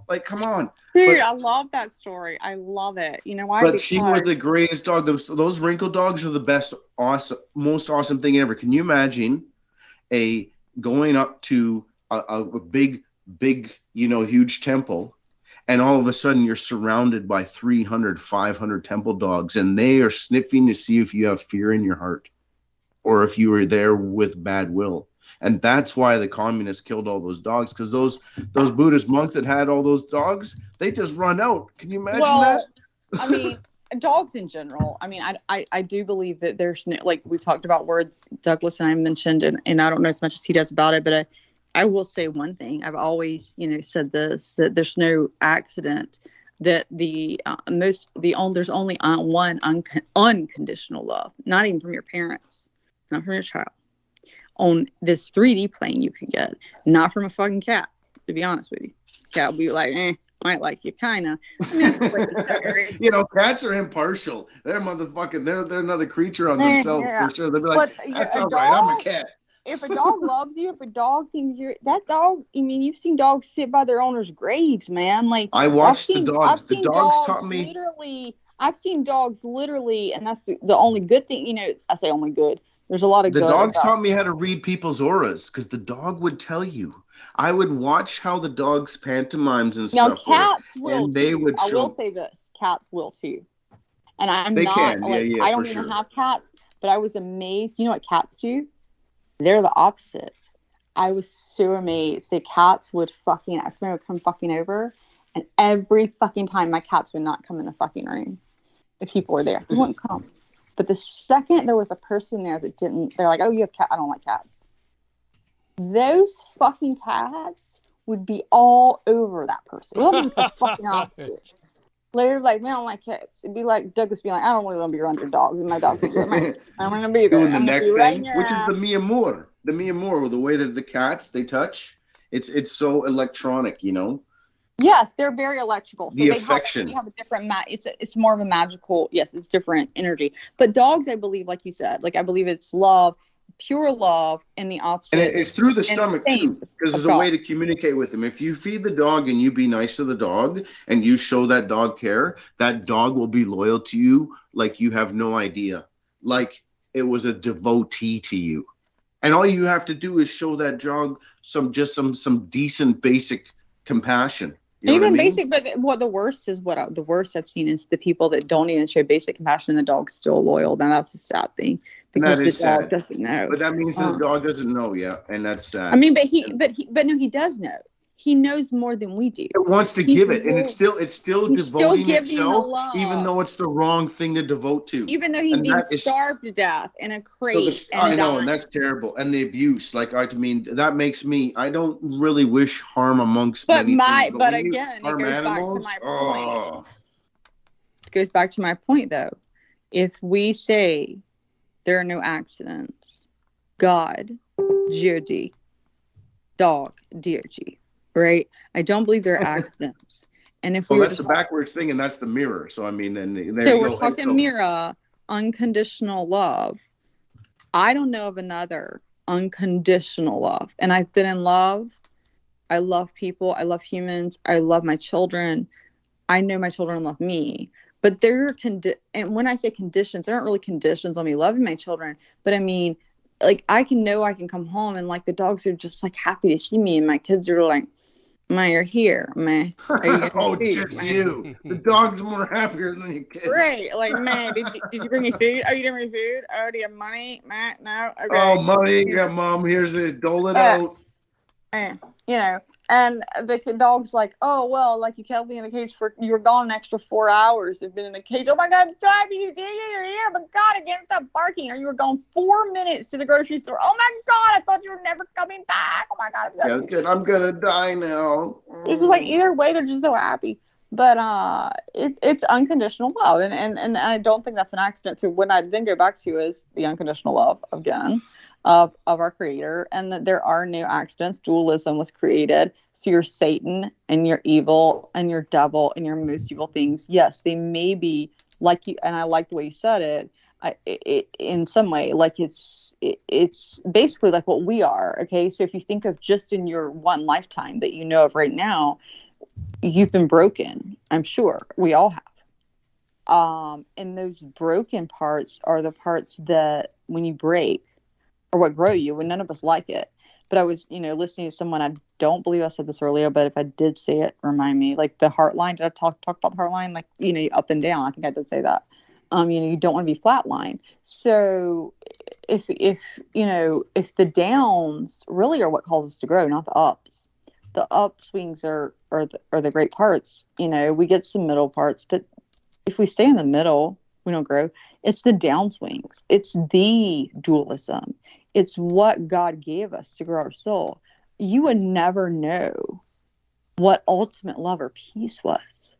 Like, come on. Dude, I love that story. I love it. You know why? But she was the greatest dog. Those wrinkled dogs are the best, most awesome thing ever. Can you imagine going up to a big, huge temple, and all of a sudden you're surrounded by 300, 500 temple dogs, and they are sniffing to see if you have fear in your heart or if you were there with bad will. And that's why the communists killed all those dogs, because those Buddhist monks that had all those dogs, they just run out. Can you imagine that? I mean, dogs in general. I mean, I do believe that there's no, like we've talked about words, Douglas and I mentioned, and I don't know as much as he does about it, but I will say one thing. I've always, said this, that there's no accident that there's only one unconditional love, not even from your parents, not from your child. On this 3D plane you could get, not from a fucking cat, to be honest with you. Cat will be like, might like you, kind of. Cats are impartial. They're motherfucking, they're another creature on themselves, for sure. They'll be like, that's all right, I'm a cat. If a dog loves you, if a dog thinks that dog, you've seen dogs sit by their owner's graves, man. Like, I watched the dogs. The dogs taught me. I've seen dogs literally, and that's the only good thing, I say only good. There's a lot of the dogs taught me how to read people's auras, because the dog would tell you. I would watch how the dogs pantomimes and stuff. Now cats will. And they would. I will say this: cats will too. And I don't even have cats, but I was amazed. You know what cats do? They're the opposite. I was so amazed that cats would would come fucking over, and every fucking time my cats would not come in the fucking room if people were there. They wouldn't come. But the second there was a person there that didn't, they're like, oh, you have cat. I don't like cats. Those fucking cats would be all over that person. It was the fucking opposite. Later, like, man, I don't like cats. It'd be like, Douglas be like, I don't really want to be around your dogs. And my dog would be like, I'm going to be there. Doing the neck thing, which is the mi amor. The mi amor, the way that the cats, they touch, it's so electronic, Yes, they're very electrical. So the affection. They have a different it's more of a magical, yes, it's different energy. But dogs, I believe, like you said, I believe it's love, pure love, and the opposite. And it's through the stomach too, because there's a way to communicate with them. If you feed the dog and you be nice to the dog and you show that dog care, that dog will be loyal to you like you have no idea. Like it was a devotee to you. And all you have to do is show that dog some decent basic compassion. Even basic, but what the worst I've seen is the people that don't even show basic compassion and the dog's still loyal. Now that's a sad thing because the dog doesn't know. But that means the dog doesn't know, yeah, and that's sad. I mean, but no, he does know. He knows more than we do. It wants to give it, and it's still devoting itself, love. even though it's the wrong thing to devote to. Even though he's being starved to death in a crate. I know, and that's terrible. And the abuse, like, I mean, that makes me. I don't really wish harm amongst. But again, it goes back to my point. It goes back to my point, though. If we say there are no accidents, God, G-O-D, dog, D-O-G. Right? I don't believe there are accidents. And if that's the backwards thing, and that's the mirror. So I mean, and we're talking mirror, unconditional love. I don't know of another unconditional love. And I've been in love. I love people. I love humans. I love my children. I know my children love me. But there are and when I say conditions, there aren't really conditions on me loving my children. But I mean, like, I can come home and, like, the dogs are just, like, happy to see me, and my kids are like, "Ma, you're here, ma." Oh, just you. The dog's more happier than your kids. Right. Like, "Ma, did you bring me food? Oh, you didn't bring me food? Oh, do you have money? Ma, no. Okay." Oh, money. Yeah, Mom. Here's it. Dole it out. You know, and the dog's like, "Oh, well, like, you kept me in the cage you were gone an extra 4 hours. You've been in the cage. Oh my God, I'm so happy you did. You're here. But God, I can't stop barking. Or you were gone 4 minutes to the grocery store. Oh my God, I thought you were never coming back. Oh my God. I'm gonna die now." It's just like, either way, they're just so happy. But it's unconditional love, and I don't think that's an accident. So when I then go back to is the unconditional love again of our Creator, and that there are no accidents. Dualism was created. So you're Satan and you're evil and you're devil and you're most evil things. Yes, they may be like you, and I like the way you said it. In some way, like it's basically like what we are. Okay, so if you think of just in your one lifetime that you know of right now, you've been broken. I'm sure we all have. And those broken parts are the parts that when you break, or what grow you, when none of us like it. But I was, listening to someone, I don't believe I said this earlier, but if I did say it, remind me. Like the heart line, did I talk about the heart line? Like, up and down. I think I did say that. You don't want to be flatline. So if the downs really are what causes us to grow, not the ups. The upswings are the great parts. We get some middle parts, but if we stay in the middle, we don't grow. It's the downswings. It's the dualism. It's what God gave us to grow our soul. You would never know what ultimate love or peace was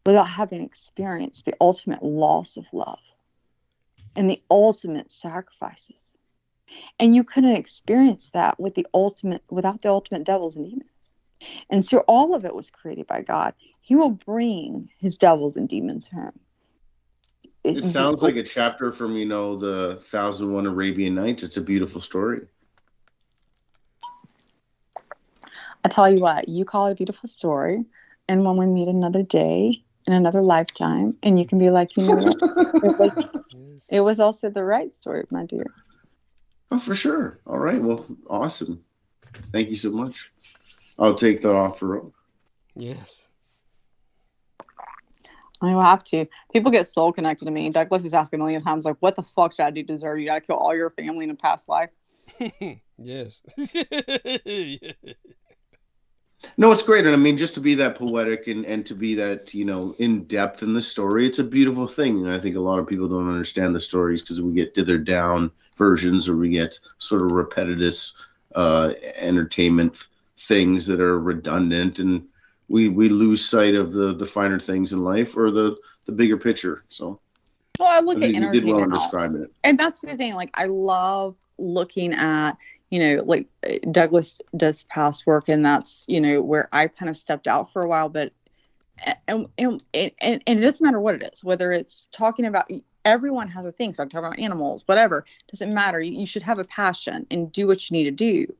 without having experienced the ultimate loss of love and the ultimate sacrifices. And you couldn't experience that without the ultimate devils and demons. And so all of it was created by God. He will bring his devils and demons home. It sounds like a chapter from, the 1001 Arabian Nights. It's a beautiful story. I tell you what, you call it a beautiful story. And when we meet another day, in another lifetime, and you can be like, what? It was also the right story, my dear. Oh, for sure. All right. Well, awesome. Thank you so much. I'll take that off the road. Yes. I will have to. People get soul connected to me. Douglas has asked a million times, like, what the fuck should I do to deserve you? Gotta kill all your family in a past life. Yes. No, it's great. And I mean, just to be that poetic and to be that, in depth in the story, it's a beautiful thing. And I think a lot of people don't understand the stories because we get dithered down versions, or we get sort of repetitive entertainment things that are redundant, and we lose sight of the finer things in life, or the bigger picture. So, well, I look at entertainment. You did well in describing it. And that's the thing. Like, I love looking at, like Douglas does past work, and that's, where I kind of stepped out for a while. But and it doesn't matter what it is, whether it's talking about, everyone has a thing. So I'm talking about animals, whatever. Doesn't matter. You should have a passion and do what you need to do.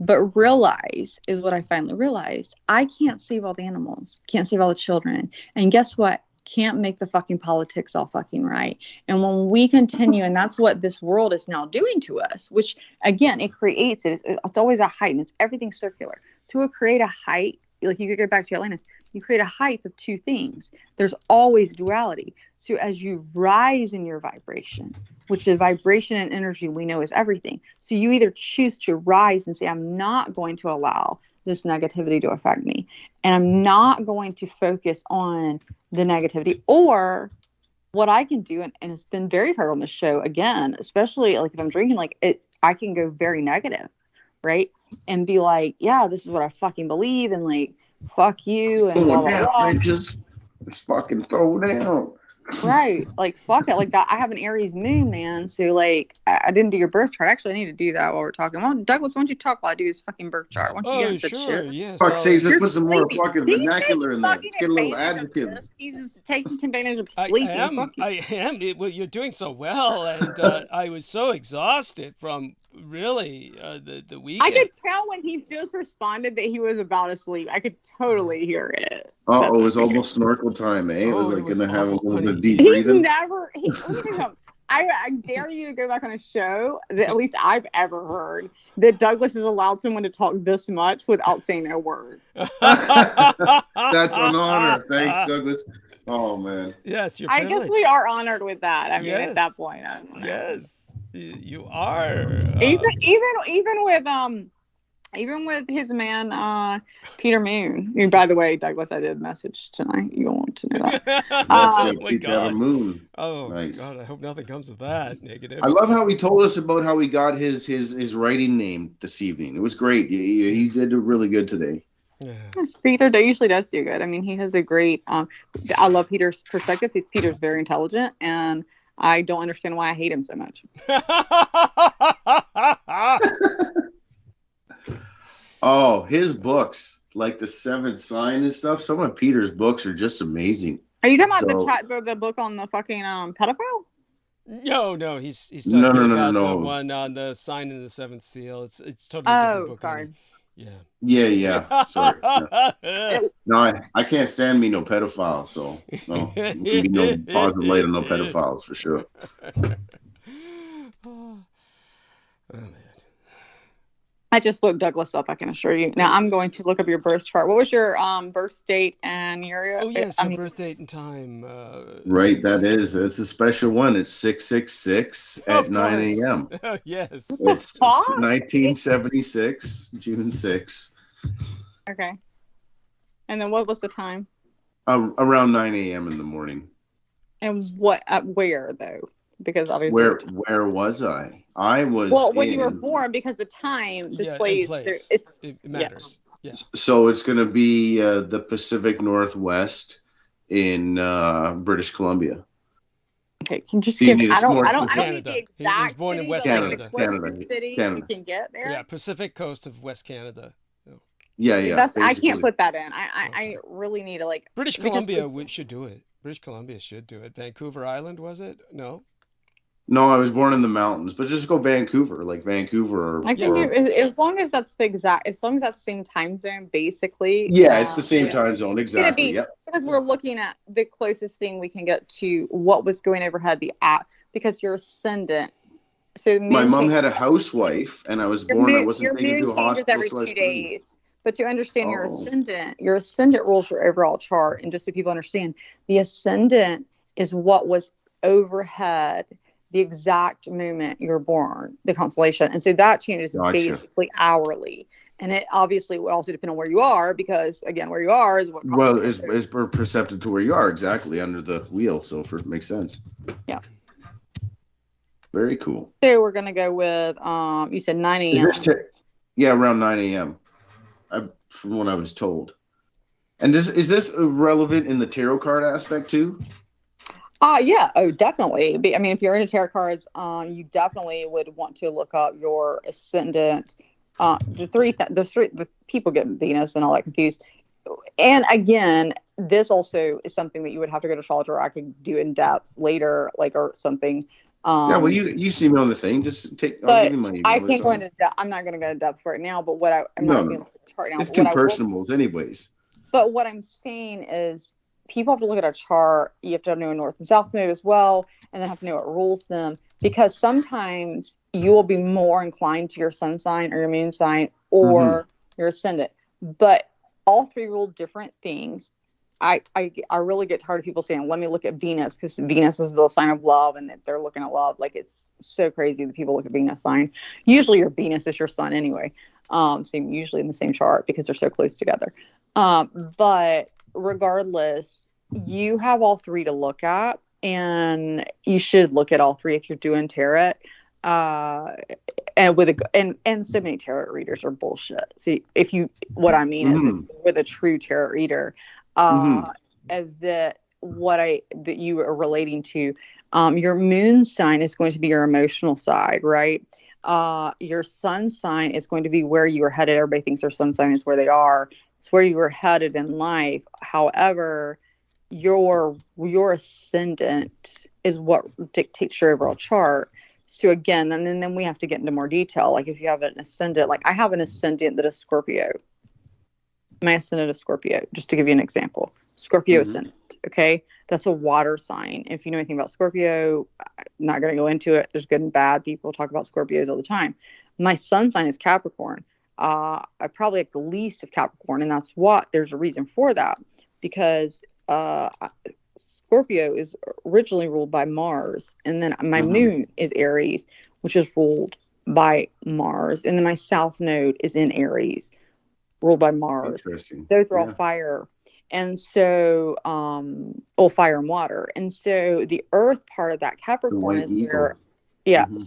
But realize is what I finally realized. I can't save all the animals, can't save all the children. And guess what? Can't make the fucking politics all fucking right. And when we continue, and that's what this world is now doing to us, which again, it creates it. It's always a height, and it's everything circular. So we'll create a height. Like, you could go back to Atlantis, you create a height of two things. There's always duality. So as you rise in your vibration, which the vibration and energy we know is everything. So you either choose to rise and say, I'm not going to allow this negativity to affect me. And I'm not going to focus on the negativity, or what I can do. And it's been very hard on the show, again, especially like if I'm drinking, like I can go very negative, right? And be like, yeah, this is what I fucking believe, and like, fuck you, and blah, blah, blah. Just fucking throw down. Right. Like, fuck it. Like that. I have an Aries moon, man. So like, I didn't do your birth chart. Actually, I need to do that while we're talking. Well, Douglas, why don't you talk while I do his fucking birth chart? Why don't you get sure. shit? Yes. Fuck sakes, let's put some more fucking vernacular in there. Let's get a little adjectives. He's taking advantage of sleeping. I am. Well, you're doing so well, and I was so exhausted from really the weekend. I could tell when he just responded that he was about to sleep. I could totally hear it. Oh, it was almost snorkel time, eh? It was like going to have a little bit of deep He's breathing. never. I dare you to go back on a show that at least I've ever heard that Douglas has allowed someone to talk this much without saying a word. That's an honor. Thanks, Douglas. Oh man. Yes, you're. I guess we are honored with that. I mean, at that point, yes, you are. Even with his man, Peter Moon. And by the way, Douglas, I did message tonight. You want to know that. Oh my God. Moon. Oh, nice. God, I hope nothing comes of that. Negative. I love how he told us about how he got his writing name this evening. It was great. He did really good today. Yes. Peter usually does do good. I mean, he has a great. I love Peter's perspective. Peter's very intelligent, and I don't understand why I hate him so much. Oh, his books, like the Seventh Sign and stuff. Some of Peter's books are just amazing. Are you talking about the book on the fucking pedophile? No, he's talking about the one on the sign in the seventh seal. It's totally different book. Sorry. Yeah. Sorry. No, I can't stand me no pedophiles. So no, be no positive light on no pedophiles for sure. Oh man. I just looked Douglas up, I can assure you. Now I'm going to look up your birth chart. What was your birth date and your birth date and time. Right, it's a special one. It's 666 at 9 a.m. Yes. It's 1976, June 6. Okay. And then what was the time? Around 9 a.m. in the morning. And where though? Because obviously where was I? I was when you were born, because the time displays it matters. Yes. So it's going to be the Pacific Northwest in British Columbia. Okay, can you just give me? I don't Canada. need the exact. He was born in West Canada. Canada. City you can get there. Yeah, Pacific coast of West Canada. Yeah. I can't put that in. I really need to British Columbia should do it. British Columbia should do it. Vancouver Island, was it? No, I was born in the mountains, but just go Vancouver, like Vancouver. I can do as long as that's as long as that's the same time zone, basically. Yeah, it's the same time zone, exactly. Because we're looking at the closest thing we can get to what was going overhead, because you're ascendant. So my mom had a housewife, and I was born. I wasn't taken to a hospital every 2 days. But to understand your ascendant rules your overall chart. And just so people understand, the ascendant is what was overhead the exact moment you're born, the constellation. And so that changes basically hourly. And it obviously would also depend on where you are, because again, where you are is what. Well, is perceptive to where you are, exactly, under the wheel. So it makes sense. Yeah. Very cool. So we're going to go with, you said 9 a.m. Around 9 a.m. From what I was told. And is this relevant in the tarot card aspect too? Yeah. Oh, definitely. I mean, if you're into tarot cards, you definitely would want to look up your ascendant. The people get Venus and all that confused. And again, this also is something that you would have to go to astrologer. I could do in depth later, or something. Well, you see me on the thing. Just take. I'll give you my email. I can't go into depth. I'm not going to go into depth for it now. But I'm not going to chart now. It's too personal, anyways. But what I'm saying is, people have to look at a chart. You have to know a north and south node as well, and then have to know what rules them. Because sometimes you will be more inclined to your sun sign or your moon sign or your ascendant. But all three rule different things. I really get tired of people saying, let me look at Venus, because Venus is the sign of love, and that they're looking at love. Like, it's so crazy that people look at Venus sign. Usually your Venus is your sun anyway. Same, usually in the same chart because they're so close together. But regardless, you have all three to look at, and you should look at all three if you're doing tarot. And so many tarot readers are bullshit. See, what I mean is, with a true tarot reader, that you are relating to, your moon sign is going to be your emotional side, right? Your sun sign is going to be where you are headed. Everybody thinks their sun sign is where they are. It's where you are headed in life. However, your ascendant is what dictates your overall chart. So again, and then we have to get into more detail. Like if you have an ascendant, like I have an ascendant that is Scorpio. My ascendant is Scorpio, just to give you an example. Scorpio ascendant, okay? That's a water sign. If you know anything about Scorpio, I'm not going to go into it. There's good and bad. People talk about Scorpios all the time. My sun sign is Capricorn. I probably have the least of Capricorn, and that's what. There's a reason for that. Because Scorpio is originally ruled by Mars, and then my moon is Aries, which is ruled by Mars, and then my south node is in Aries, ruled by Mars. Interesting. Those are all fire, and so fire and water, and so the Earth part of that Capricorn is where,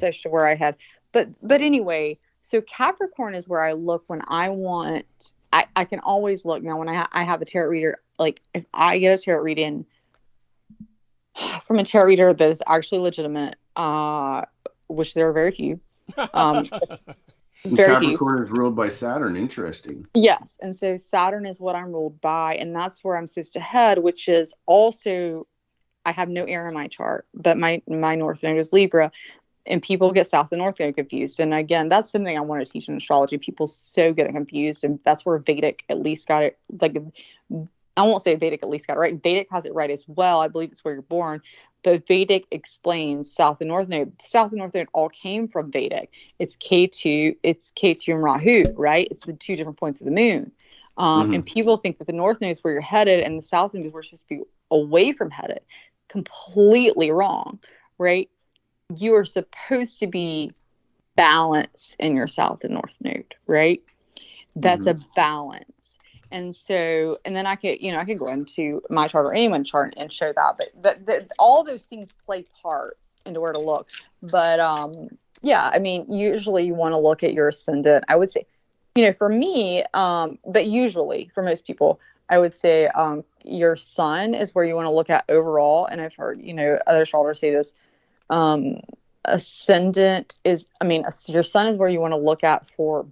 so where I had, but anyway, so Capricorn is where I look when I want. I can always look now when I have a tarot reader. Like if I get a tarot reading from a tarot reader that is actually legitimate, which there are very few. Capricorn is ruled by Saturn. Interesting. Yes, and so Saturn is what I'm ruled by, and that's where I'm supposed to head, which is also, I have no air in my chart, but my north node is Libra, and people get south and north node confused. And again, that's something I want to teach in astrology. People so get confused, and that's where Vedic at least got it. Like, I won't say Vedic at least got it right. Vedic has it right as well. I believe it's where you're born. But Vedic explains south and north node. South and north node all came from Vedic. It's K2 and Rahu, right? It's the two different points of the moon. And people think that the north node is where you're headed and the south node is where you're supposed to be away from headed. Completely wrong, right? You are supposed to be balanced in your south and north node, right? That's a balance. And so, and then I could go into my chart or anyone's chart and show that, but all those things play parts into where to look. But yeah, I mean, usually you want to look at your ascendant. I would say, for me, but usually for most people, I would say your sun is where you want to look at overall. And I've heard, other astrologers say this. Ascendant is, your sun is where you want to look at for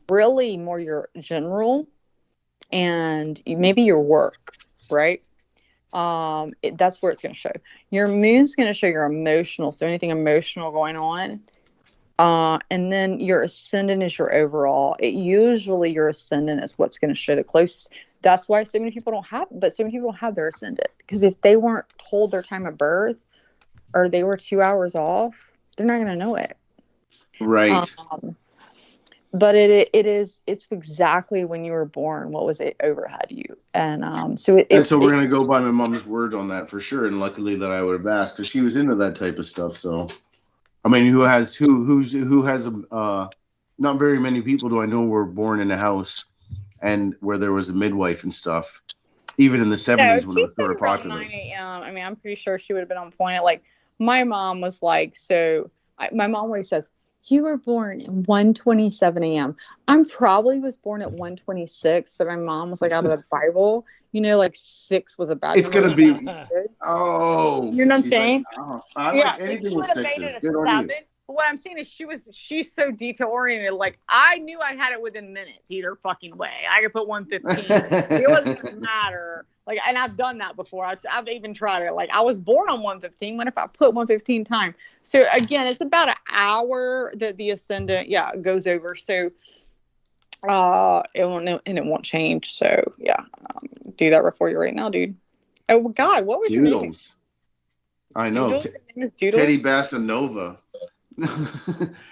really more your general and maybe your work, right? That's where it's going to show. Your moon's going to show your emotional, so anything emotional going on. And then your ascendant is your overall. Usually your ascendant is what's going to show the close. That's why so many people don't have their ascendant, because if they weren't told their time of birth or they were 2 hours off, they're not going to know it. Right. But it's exactly when you were born. What was it overhead you? And so we're going to go by my mom's word on that for sure. And luckily that I would have asked, because she was into that type of stuff. So, who has not very many people do I know were born in a house and where there was a midwife and stuff, even in the 70s when it was sort of popular. 9 a.m. I'm pretty sure she would have been on point. Like my mom was like, my mom always says, you were born at 1:27 a.m. I probably was born at 1:26, but my mom was like out of the Bible. 6 was a bad. It's going to be. Oh. You know what I'm saying? Like, I like anything with 6s. Good on you. What I'm saying is she's so detail oriented. Like I knew I had it within minutes either fucking way. I could put 1:15. It wasn't gonna matter. Like, and I've done that before. I've even tried it. Like I was born on 1:15. What if I put 1:15 time? So again, it's about an hour that the ascendant goes over. So it won't change. So do that for you right now, dude. Oh God, what was your name? I know. Teddy Bassanova.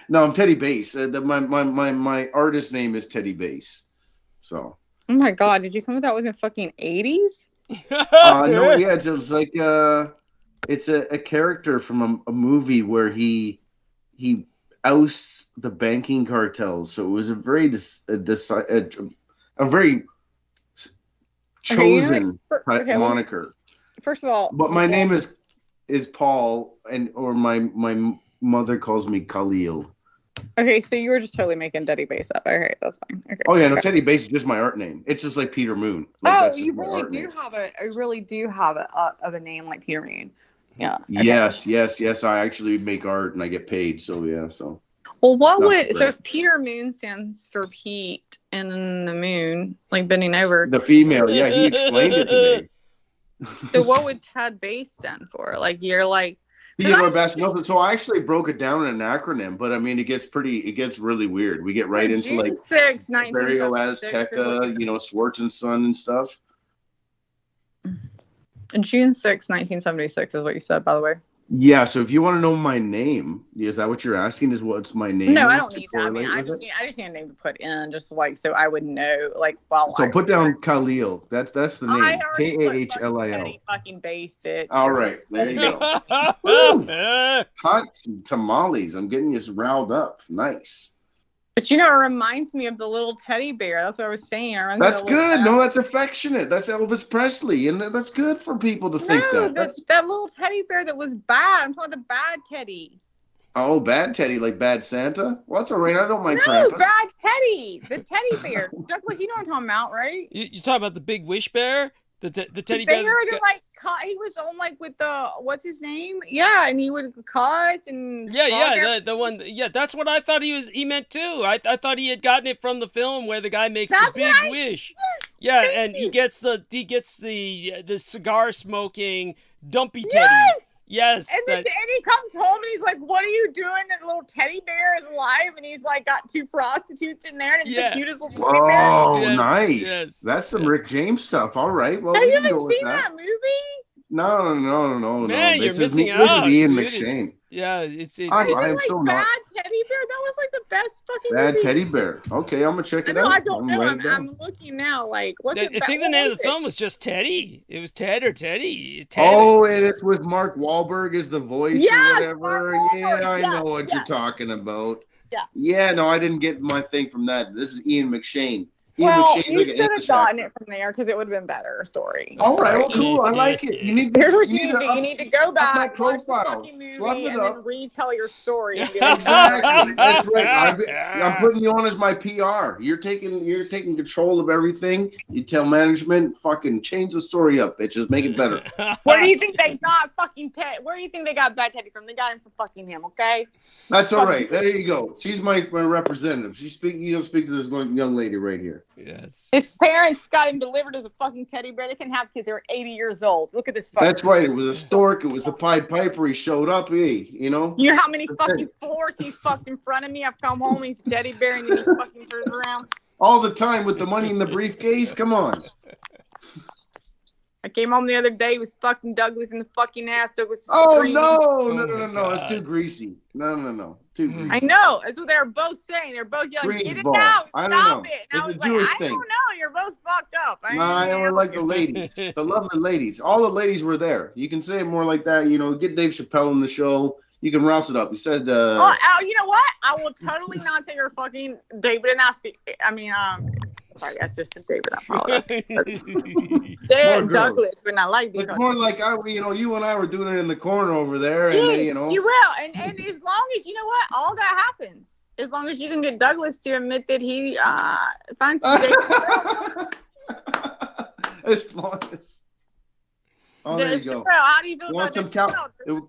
No, I'm Teddy Bass. My artist name is Teddy Bass. So. Oh my God! Did you come with that within fucking 80s? No, yeah, it's like it's a character from a movie where he oust the banking cartels. So it was a very a very chosen moniker. First of all, but my name is Paul, or my mother calls me Khalil. Okay, so you were just totally making Teddy Bass up. All right, that's fine. Okay. Oh yeah, no, Teddy Bass is just my art name. It's just like Peter Moon. Like, you really do have a name like Peter Moon. Yeah. Okay. Yes. I actually make art and I get paid. So yeah. So. Well, if Peter Moon stands for Pete and the moon, like bending over. The female, yeah, he explained it today. So what would Ted Bass stand for? Like you're like. Theodore Bass. No, so I actually broke it down in an acronym, but I mean, it gets really weird. We get right into June 6, Barrio Azteca, Swartz and Son and stuff. June 6, 1976 is what you said, by the way. Yeah, so if you want to know my name, is that what you're asking? Is what's my name? No, I don't need that. I mean, I just need a name to put in, just like so I would know, like. So put down Khalil. That's the name. Kahlil. Fucking Bass, bitch. All right, there you go. Woo! Hot tamales. I'm getting this riled up. Nice. But it reminds me of the little teddy bear. That's what I was saying. That's good. No, that's affectionate. That's Elvis Presley, and that's good for people to think that. That little teddy bear that was bad. I'm talking the bad Teddy. Oh, bad Teddy, like bad Santa? Well, that's all right. I don't mind Krampus. No, bad Teddy. The teddy bear. Douglas, you know what I'm talking about, right? You're talking about the big wish bear? The teddy bear that he was on with the what's his name? Yeah, and he would cuss and the one that's what I thought he meant too. I thought he had gotten it from the film where the guy makes the big wish. Yeah, and he gets the cigar smoking dumpy Teddy. Yes. And then he comes home and he's like, "What are you doing?" And the little teddy bear is alive, and he's like got 2 prostitutes in there, and it's the cutest little teddy bear. Oh, nice. Yes, that's some Rick James stuff. All right. Well, have you ever seen that movie? No. Man, you're missing out. This is Ian McShane. It's I'm so bad teddy bear. That was like the best fucking bad movie. Teddy bear. Okay, I'm gonna check it out. I don't know. I'm looking now. Like, what's I think the name of the film was just Teddy. It was Ted or Teddy. Oh, and it's with Mark Wahlberg as the voice or whatever. I know what you're talking about. Yeah, no, I didn't get my thing from that. This is Ian McShane. You should have gotten it from there because it would have been better story. All right, well, cool. I like it. Here's what you need to do. You need to go back, watch the fucking movie, and then retell your story. And be like, exactly. That's right. I'm putting you on as my PR. You're taking control of everything. You tell management, fucking change the story up, bitches. Make it better. Where do you think they got fucking Ted? Where do you think they got bad Teddy from? They got him from fucking him, okay? That's all right. There you go. She's my representative. You speak to this young lady right here. Yes. His parents got him delivered as a fucking teddy bear. They can have kids. They were 80 years old. Look at this. That's right. It was a stork. It was the Pied Piper. He showed up. You know. You know how many fucking floors he's fucked in front of me? I've come home. He's a teddy bear, and then he fucking turns around. All the time with the money in the briefcase. Come on. I came home the other day. He was fucking Douglas in the fucking ass. Douglas. Oh no! It's too greasy. No. Too greasy. I know. That's what they're both saying. They're both yelling, "Get it out! Stop it!" And I was like, "I don't know. You're both fucked up." I only like the ladies, the lovely ladies. All the ladies were there. You can say it more like that. Get Dave Chappelle on the show. You can rouse it up. He said, you know what? I will totally not say you're fucking David and not speak. I mean, sorry, that's just a David. I apologize. They're Douglas, but not like these. It's more like you and I were doing it in the corner over there, and yes, you will. And as long as all that happens, as long as you can get Douglas to admit that he finds David. As long as. Oh, there you go. How do you feel about some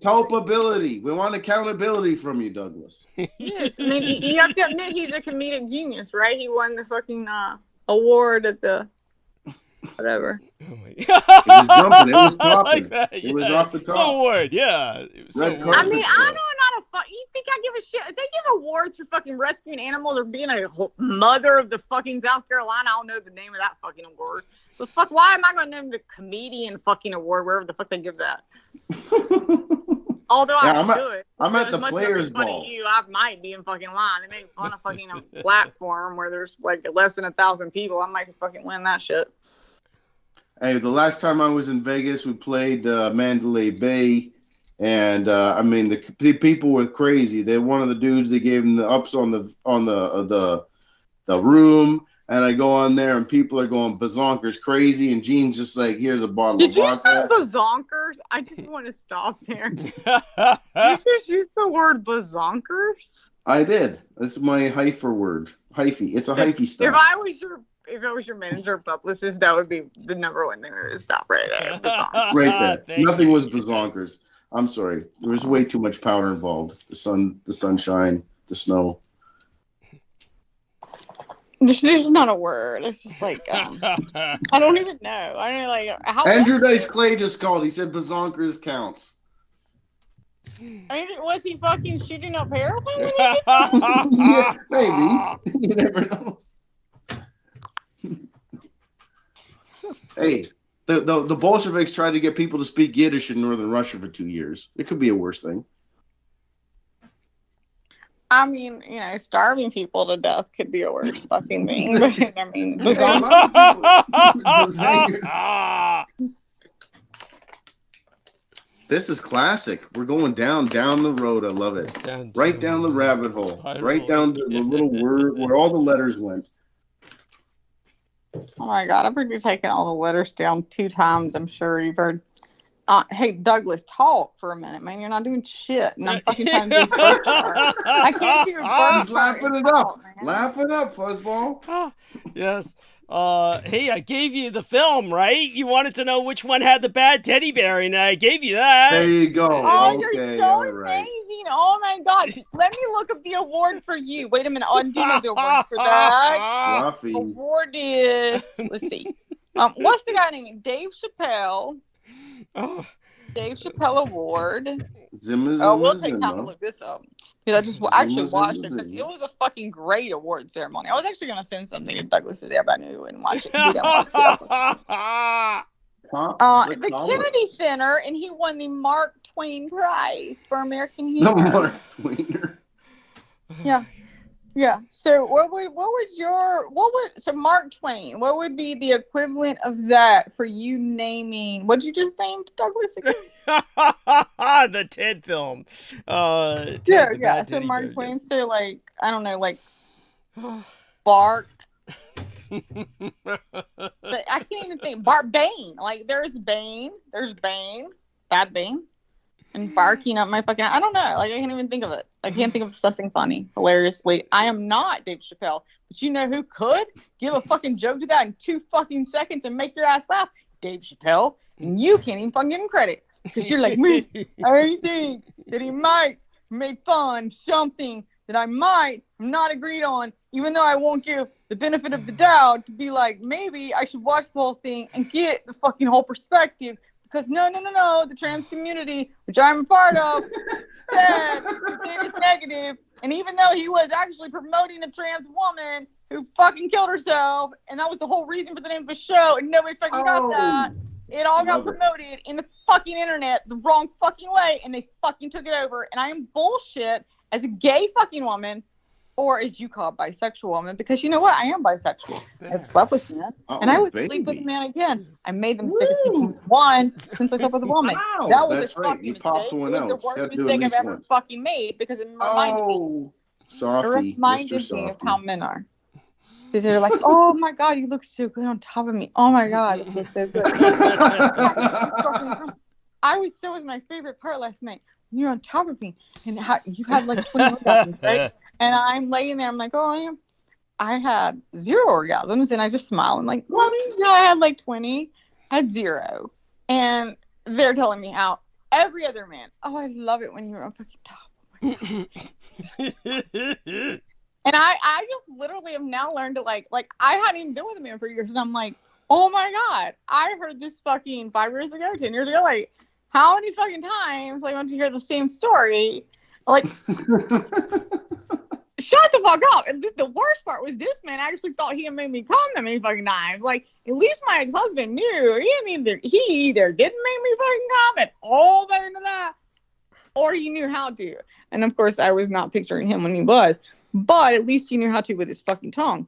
culpability? We want accountability from you, Douglas. Yes, I mean you have to admit he's a comedic genius, right? He won the fucking award at the whatever. Oh my God. It was jumping. It was popping. It was off the top. Some award, yeah. I don't know how to you think I give a shit? If they give awards for fucking rescuing animals or being a mother of the fucking South Carolina, I don't know the name of that fucking award. The fuck? Why am I going to name the comedian fucking award wherever the fuck they give that? Although I'm at the Players Ball. I might be in fucking line. They make fun of fucking a platform where there's like less than 1,000 people. I might fucking win that shit. Hey, the last time I was in Vegas, we played Mandalay Bay, And I mean, the people were crazy. They're one of the dudes that gave him the ups on the room. And I go on there, and people are going bazonkers crazy, and Gene's just like, "Here's a bottle Did of you vodka." say bazonkers? I just want to stop there. Did you just use the word bazonkers? I did. That's my hypher word. Hyphy. It's a hyphy stuff. If I was your manager or publicist, that would be the number one thing that would stop right there. Bazonkers. Right there. Nothing was bazonkers. I'm sorry. There was way too much powder involved. The sun, the sunshine, the snow. This is not a word. It's just like I don't even know. I don't know, like how. Andrew Dice Clay just called. He said bazonkers counts. I mean, was he fucking shooting up heroin? Yeah, maybe. You never know. Hey, the Bolsheviks tried to get people to speak Yiddish in northern Russia for 2 years. It could be a worse thing. I mean, you know, starving people to death could be a worse fucking thing. But I mean, this is classic. We're going down the road. I love it. Right down the rabbit hole. Right down to the little word where all the letters went. Oh my God, I've heard you taking all the letters down 2 times. I'm sure you've heard. Hey, Douglas, talk for a minute, man. You're not doing shit. And I'm fucking trying to do a birth chart. I can't do a birth chart. Laughing it up. Laugh it up, fuzzball. Yes. Hey, I gave you the film, right? You wanted to know which one had the bad teddy bear, and I gave you that. There you go. Oh, okay, you're so amazing. Oh my God. Let me look up the award for you. Wait a minute. I do know the award for that. Fluffy. Award is, let's see. What's the guy named? Dave Chappelle. Oh. Dave Chappelle Award. Zimma, we'll take time to look this up. Because I just actually watched it because it was a fucking great award ceremony. I was actually going to send something to Douglas today, but I knew he wouldn't watch it. He didn't watch it. The Kennedy Center, and he won the Mark Twain Prize for American humor. The Mark Twainer. Yeah. Yeah. So so Mark Twain, what would be the equivalent of that for you naming, what'd you just name Douglas again? The Ted film. Yeah. So Mark Twain, so like, I don't know, like Bark. But I can't even think. Bane. Like there's Bane. Bad Bane. And barking up my fucking, I don't know. Like, I can't even think of it. I can't think of something funny, hilariously. I am not Dave Chappelle. But you know who could give a fucking joke to that in 2 fucking seconds and make your ass laugh? Dave Chappelle. And you can't even fucking give him credit. Because you're like, me, I think that he might make fun of something that I might not agreed on, even though I won't give the benefit of the doubt to be like, maybe I should watch the whole thing and get the fucking whole perspective. Because no, the trans community, which I'm a part of, said it is negative. And even though he was actually promoting a trans woman who fucking killed herself, and that was the whole reason for the name of the show, and nobody fucking got that, it all got promoted in the fucking internet the wrong fucking way, and they fucking took it over. And I am bullshit as a gay fucking woman, or as you call it, bisexual woman, because you know what? I am bisexual. I've slept with men, and I would sleep with a man again. I made them stick a sequence one since I slept with a woman. Wow, that was a right. fucking mistake. It was the worst mistake I've ever fucking made because it reminded me of how men are. Because they're like, oh my God, you look so good on top of me. Oh my God, it was so good. That was my favorite part last night. You're on top of me, and you had like 20 orgasms, right? And I'm laying there. I'm like, oh, I had 0 orgasms, and I just smile. I'm like, what? Yeah, I had like 20. I had 0, and they're telling me how every other man. Oh, I love it when you're on fucking top. Oh my God. And I just literally have now learned to like I hadn't even been with a man for years, and I'm like, oh my God, I heard this fucking 5 years ago, 10 years ago, like. How many fucking times like want to hear the same story? Like, shut the fuck up. And the worst part was this man actually thought he had made me come that many fucking times. Like, at least my ex-husband knew. He either didn't make me fucking come and all that into that, or he knew how to. And of course, I was not picturing him when he was, but at least he knew how to with his fucking tongue.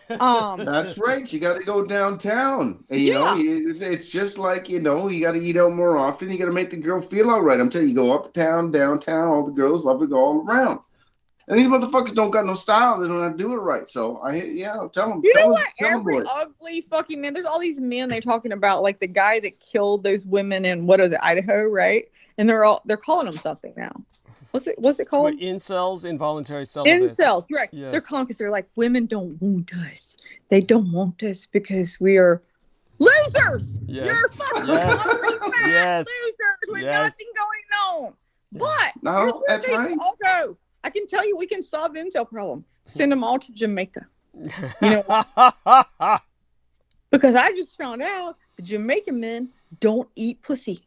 That's right. You got to go downtown. And, you know, it's just like, you know, you got to eat out more often. You got to make the girl feel all right. I'm telling you, go uptown, downtown, all the girls love to go all around. And these motherfuckers don't got no style. They don't know how to do it right. So, tell them. You know tell what? them, Every ugly fucking man, there's all these men they're talking about, like the guy that killed those women in, what was it, Idaho, right? And they're calling them something now. What's it called? What, incels, involuntary celibates. Incels, right. Yes. They're calling because they're like, women don't want us. They don't want us because we are losers. Yes. You're fucking losers with nothing going on. But here's where they should all go. I can tell you we can solve the incel problem. Send them all to Jamaica. You know, because I just found out the Jamaican men don't eat pussy.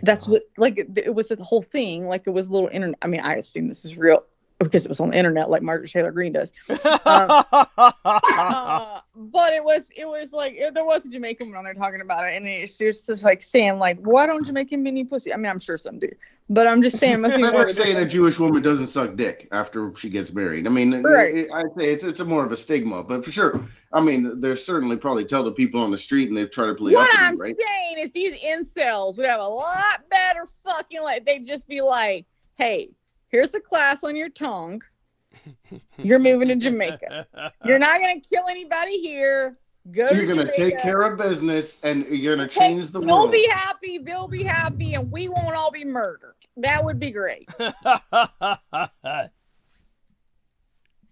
That's what, like, it was the whole thing. Like, it was a little internet. I mean, I assume this is real because it was on the internet, like Margaret Taylor Greene does. But it was like there was a Jamaican woman on there talking about it, and she was just like saying, like, why don't Jamaican men eat pussy? I mean, I'm sure some do, but I'm just saying. I'm not saying a Jewish woman doesn't suck dick after she gets married. I mean, I'd say it's a more of a stigma, but for sure. I mean, they're certainly probably tell the people on the street and they try to play. What I'm saying is these incels would have a lot better fucking, like, they'd just be like, hey, here's a class on your tongue. You're moving to Jamaica. You're not going to kill anybody here. You're going to take care of business and you're going to change the world. You'll be happy, they'll be happy, and we won't all be murdered. That would be great.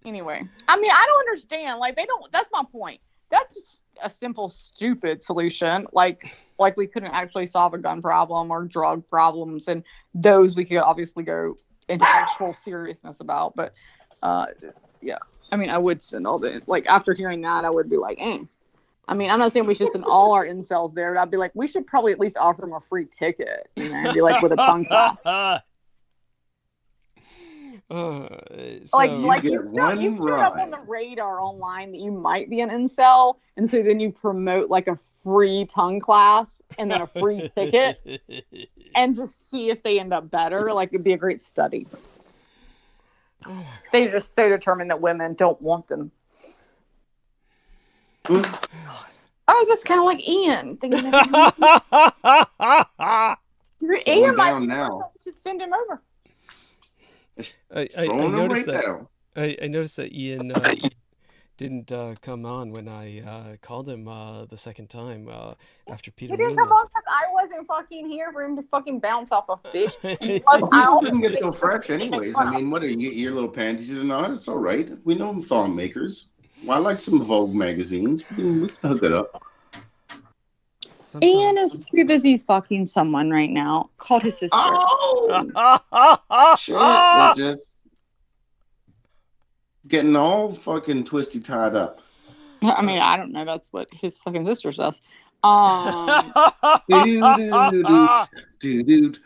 Anyway, I mean, I don't understand. Like, they don't, that's my point. That's just a simple, stupid solution. Like we couldn't actually solve a gun problem or drug problems, and those we could obviously go into actual seriousness about. But, yeah, I mean, I would send all the, like, after hearing that, I would be like, I mean, I'm not saying we should send all our incels there, but I'd be like, we should probably at least offer them a free ticket, you know, and be like with a tongue class. Like you showed up on the radar online that you might be an incel, and so then you promote like a free tongue class and then a free ticket, and just see if they end up better. Like, it'd be a great study. They're just so determined that women don't want them. Oh, that's kind of like Ian. Ian might be now. We should send him over. I noticed that Ian didn't come on when I called him the second time after Peter. He didn't come on because I wasn't fucking here for him to fucking bounce off a fish. I didn't get so fresh anyways. I mean, what are you, your little panties and all? It's all right. We know them thong makers. Well, I like some Vogue magazines. We can hook it up. Sometimes. Ian is too busy fucking someone right now. Called his sister. Oh! Shit. They're just getting all fucking twisty tied up. I mean, I don't know. That's what his fucking sister says. Dude.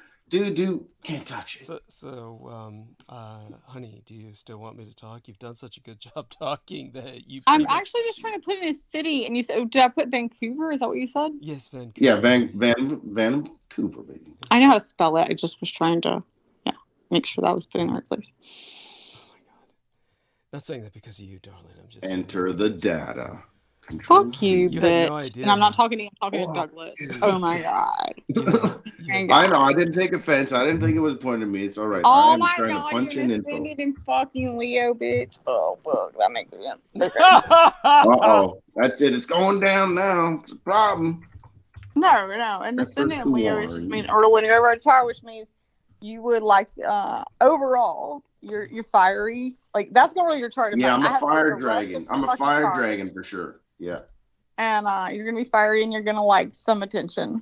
Can't touch it. So, honey, do you still want me to talk? You've done such a good job talking that you. I'm actually just trying to put in a city, and you said, did I put Vancouver? Is that what you said? Yes, Vancouver. Yeah, Vancouver, baby. I know how to spell it. I just was trying to, make sure that was put in the right place. Oh my god! Not saying that because of you, darling. I'm just enter the data. Fuck you, you bitch. had no idea. And I'm not talking to you, I'm talking to Douglas. Oh my god. I know, I didn't take offense. I didn't think it was pointing at me. It's all right. Oh my god, you're offended in fucking Leo, bitch. Oh, fuck, that makes sense. Okay. Uh-oh. That's it. It's going down now. It's a problem. No. And ascendant in Leo is just mean early when you're over a tower, which means you would like, overall, you're fiery. Like, that's not really your chart. Yeah, I'm a fire dragon. I'm a fire dragon for sure. Yeah. And you're going to be fiery and you're going to like some attention.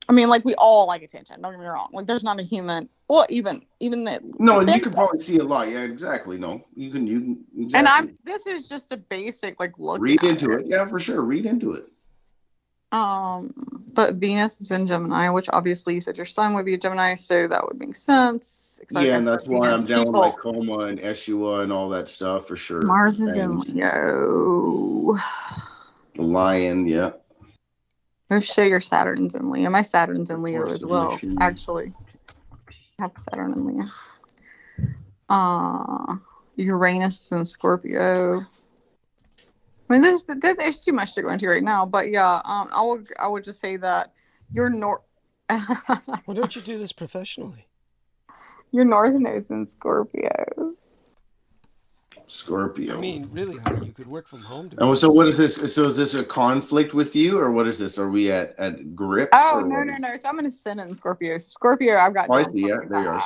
I mean, like, we all like attention. Don't get me wrong. Like, there's not a human, well, even that. No, and you can probably see a lot. Yeah, exactly. No, you can. Exactly. And this is just a basic, like, look. Read into it. Yeah, for sure. Read into it. But Venus is in Gemini, which obviously you said your sun would be a Gemini, so that would make sense. Yeah, and that's why I'm down with like Coma and Eshua and all that stuff for sure. Mars is in Leo. The Lion, yeah. Let's show your Saturn's in Leo. My Saturn's in Leo as well, actually. I have Saturn in Leo. Uranus is in Scorpio. I mean, there's too much to go into right now, but yeah, I would just say that your north. Why don't you do this professionally? Your north node's in Scorpio. Scorpio. I mean, really, honey, you could work from home. And so, what is this? So, is this a conflict with you, or what is this? Are we at grips? Oh no. So I'm gonna send it in Scorpio. So Scorpio, I've got. Oh, I see. Yeah, there you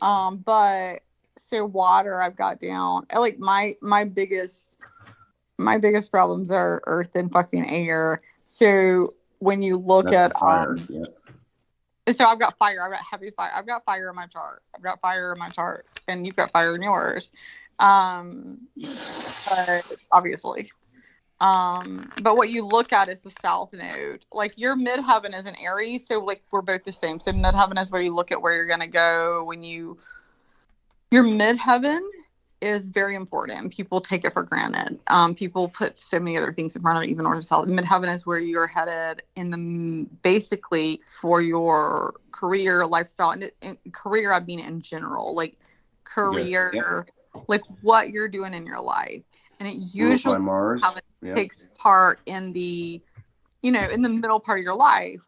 are. But so water, I've got down. Like my biggest problems are earth and fucking air. So when you look at fire, yeah. So I've got fire. I've got heavy fire. I've got fire in my chart. And you've got fire in yours. But obviously. But what you look at is the south node. Like your midheaven is an Aries, so like we're both the same. So midheaven is where you look at where you're gonna go when your midheaven is very important. People take it for granted. People put so many other things in front of it, even north or south. Midheaven is where you're headed basically for your career, lifestyle, and career. I mean in general, like career, like what you're doing in your life, and it usually takes part in the, in the middle part of your life.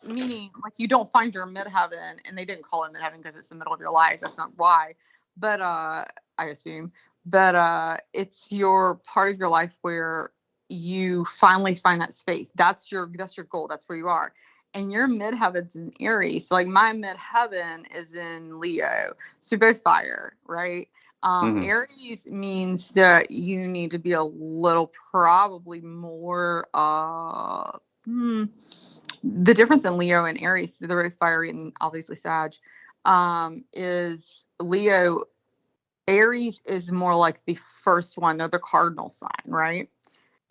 Meaning like you don't find your midheaven, and they didn't call it midheaven because it's the middle of your life. That's not why, but I assume. But it's your part of your life where you finally find that space. That's your goal. That's where you are. And your midheaven's in Aries. So like my midheaven is in Leo. So both fire, right? Aries means that you need to be a little probably more the difference in Leo and Aries, they're both fiery and obviously Sag, is Leo. Aries is more like the first one. They're the cardinal sign, right?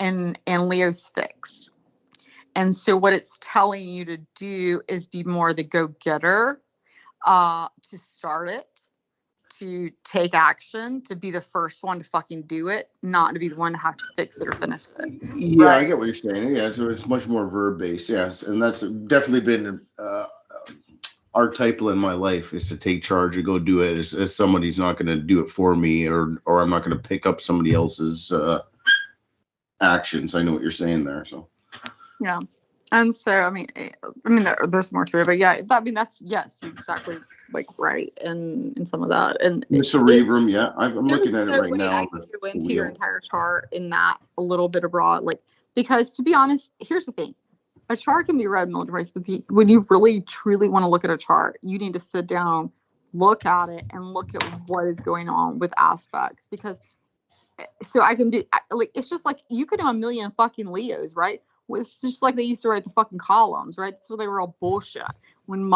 And Leo's fixed. And so what it's telling you to do is be more the go-getter, to start it, to take action, to be the first one to fucking do it, not to be the one to have to fix it or finish it. Yeah, right? I get what you're saying. Yeah, so it's much more verb-based. Yes, and that's definitely been archetypal in my life, is to take charge and go do it as somebody's not going to do it for me, or I'm not going to pick up somebody else's actions. I know what you're saying there. So yeah, and so I mean there's more to it, but yeah, that's yes, you're exactly like right in some of that, and the cerebrum. I'm looking at it right now. I can go into your entire chart in that a little bit abroad, like, because to be honest, here's the thing. A chart can be read multiple ways, but when you really truly want to look at a chart, you need to sit down, look at it, and look at what is going on with aspects. Because, so I can be like, it's just like you could know a million fucking Leos, right? It's just like they used to write the fucking columns, right? So they were all bullshit. When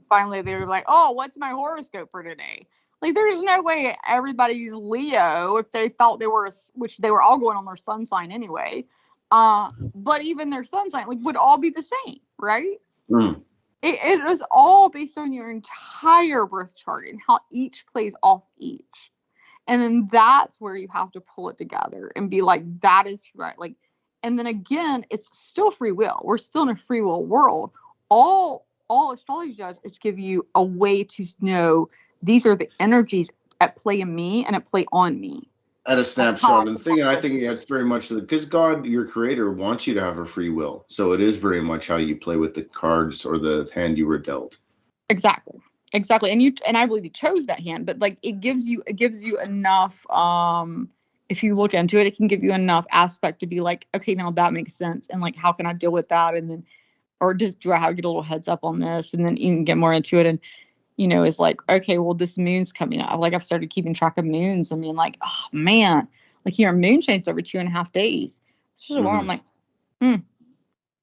finally they were like, oh, what's my horoscope for today? Like, there's no way everybody's Leo if they thought they were, which they were all going on their sun sign anyway. But even their sun sign would all be the same, right? It is all based on your entire birth chart and how each plays off each. And then that's where you have to pull it together and be like, that is right. Like, and then again, it's still free will. We're still in a free will world. All astrology does is give you a way to know these are the energies at play in me and at play on me. At a snapshot. And the thing, I think it's very much because God, your creator, wants you to have a free will. So it is very much how you play with the cards or the hand you were dealt. Exactly. And I believe you chose that hand, but like it gives you enough, if you look into it, it can give you enough aspect to be like, okay, now that makes sense. And like, how can I deal with that? And then, or do I have to get a little heads up on this? And then you can get more into it. And, it's like, okay, well, this moon's coming up. Like, I've started keeping track of moons. I mean, like, oh man, like your moon changes every 2.5 days. So I'm like,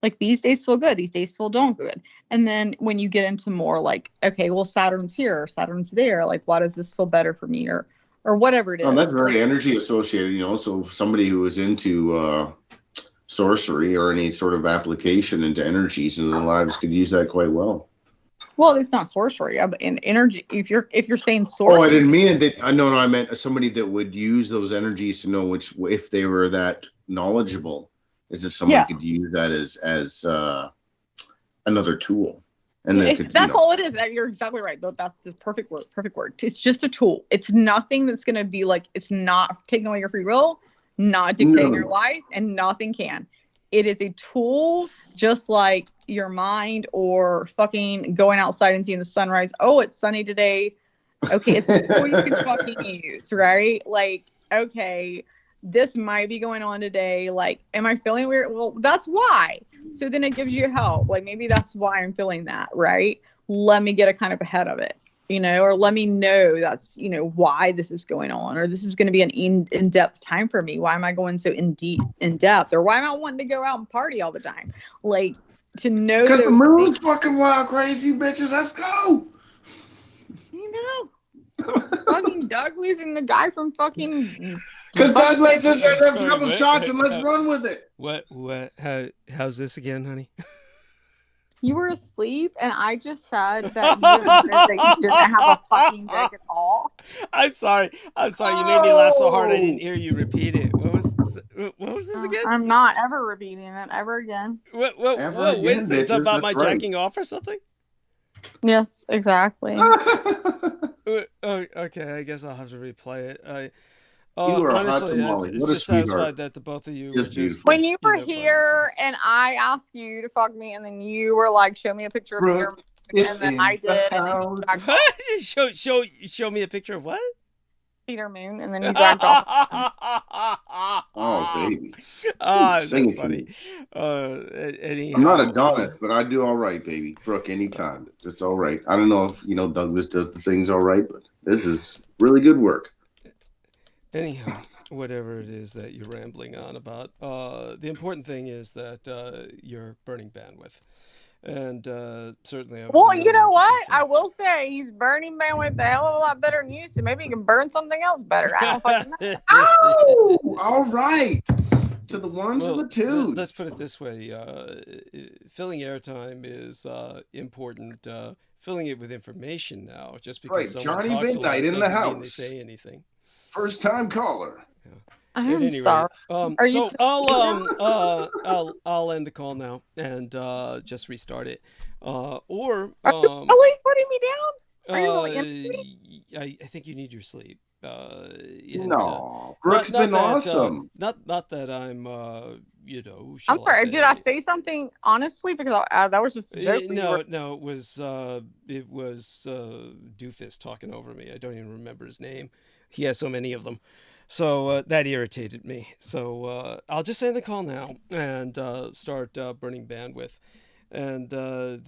like these days feel good. These days feel don't good. And then when you get into more like, okay, well, Saturn's here, or Saturn's there. Like, why does this feel better for me? Or whatever it is. That's very energy associated, so somebody who is into sorcery or any sort of application into energies in their lives could use that quite well. Well, it's not sorcery. In energy, if you're saying sorcery. Oh, I didn't mean it. No, I meant somebody that would use those energies to know if they were that knowledgeable. Is this someone could use that as another tool? And that's all it is. You're exactly right. That's the perfect word. It's just a tool. It's nothing that's going to be like, it's not taking away your free will. not dictate your life, and nothing can. It is a tool, just like your mind or fucking going outside and seeing the sunrise. Oh, it's sunny today. Okay, it's a tool you can fucking use, right? Like, okay, this might be going on today. Like, am I feeling weird? Well, that's why. So then it gives you help. Like, maybe that's why I'm feeling that, right? Let me get a kind of ahead of it, or let me know that's, why this is going on, or this is going to be an in-depth time for me. Why am I going so in depth, or why am I wanting to go out and party all the time? Like, to know, because the moon's fucking wild, crazy bitches. Let's go. Fucking Doug losing the guy from fucking. Because Doug lets us have a couple shots and let's run with it. What? How's this again, honey? You were asleep, and I just said that you didn't have a fucking break at all. I'm sorry. You made me laugh so hard I didn't hear you repeat it. What was this again? I'm not ever repeating it ever again. What is this about my jacking off or something? Yes, exactly. Okay, I guess I'll have to replay it. You are honestly, hot tamale. it's just satisfied that the both of you were just when you were here and I asked you to fuck me, and then you were like, "Show me a picture of your," and then I did, and then you jacked off. show me a picture of what? Peter Moon, and then you jacked off. Oh, baby. That's funny. Anyhow, I'm not Adonis, but I do all right, baby. Brooke, anytime. It's all right. I don't know if, Douglas does the things all right, but this is really good work. Anyhow, whatever it is that you're rambling on about, the important thing is that you're burning bandwidth. And certainly, well, you know what? I will say he's burning bandwidth a hell of a lot better than you, so maybe he can burn something else better. I don't fucking know. Oh, all right. To the ones and the twos. Let's put it this way: filling airtime is important. Filling it with information now, just because someone Johnny talks Midnight in the doesn't mean house. They say anything. First time caller. Yeah. I'm sorry. So I'll end the call now and just restart it. Are you really putting me down? Are you really I think you need your sleep. No, Brooke's been awesome. Not that I'm I'm sorry. Did I say something honestly? Because that was just a joke. No, it was Doofus talking over me. I don't even remember his name. He has so many of them. So that irritated me. So I'll just end the call now and start burning bandwidth. And I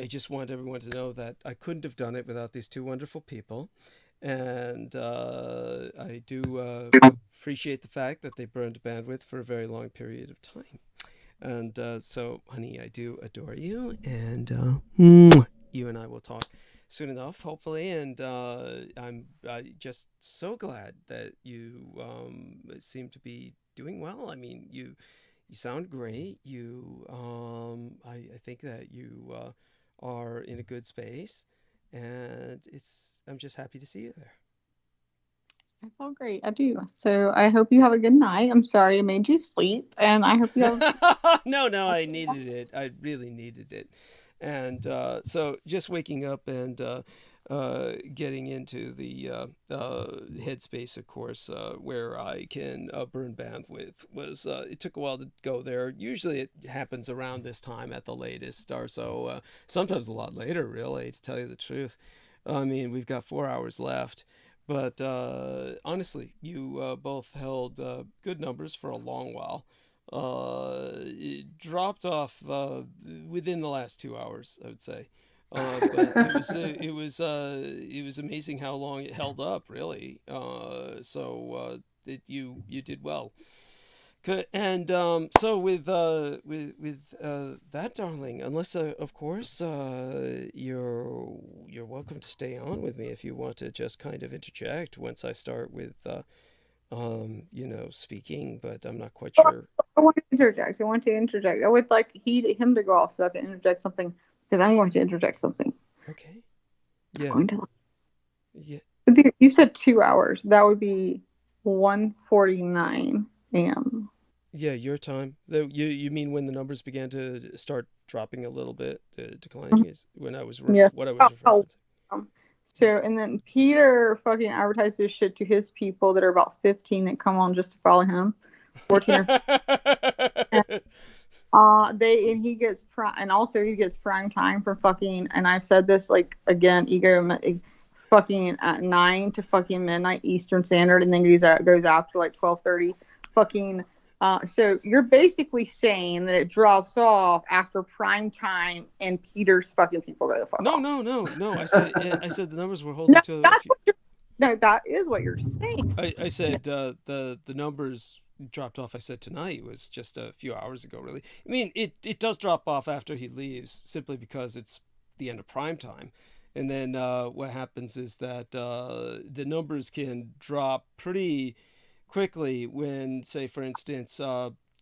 just want everyone to know that I couldn't have done it without these two wonderful people. And I do appreciate the fact that they burned bandwidth for a very long period of time. And so, honey, I do adore you. And you and I will talk soon enough, hopefully. And I'm just so glad that you seem to be doing well. I mean, you sound great. I think that you are in a good space. And I'm just happy to see you there. I feel great. I do. So I hope you have a good night. I'm sorry I made you sleep, and I hope you have. No, I needed it. I really needed it. And so just waking up and getting into the headspace, of course, where I can burn bandwidth was, it took a while to go there. Usually it happens around this time at the latest or so, sometimes a lot later, really, to tell you the truth. I mean, we've got 4 hours left, but honestly, you both held good numbers for a long while. It dropped off within the last 2 hours, I would say. But it was amazing how long it held up, really. So you did well. Good. And so with that, darling, unless of course you're welcome to stay on with me if you want to just kind of interject once I start with speaking, but I'm not quite sure. I want to interject. I would like him to go off so I can interject something, because I'm going to interject something. Okay. Yeah. Yeah. You said 2 hours. That would be 1:49 a.m. Yeah, your time. You mean when the numbers began to start dropping a little bit, declining? Mm-hmm. Is when I was yeah. what I was referencing. So, and then Peter fucking advertised this shit to his people that are about 15 that come on just to follow him. 14 or 15. And he gets and also he gets prime time for fucking, and I've said this like again, fucking at 9 to fucking midnight Eastern Standard, and then goes after like 12:30 fucking. So you're basically saying that it drops off after prime time and Peter's fucking people go the fuck off. No. I said the numbers were holding to. That is what you're saying. I said the numbers dropped off. I said tonight was just a few hours ago. Really, I mean it does drop off after he leaves simply because it's the end of prime time. And then what happens is that the numbers can drop pretty quickly when, say, for instance,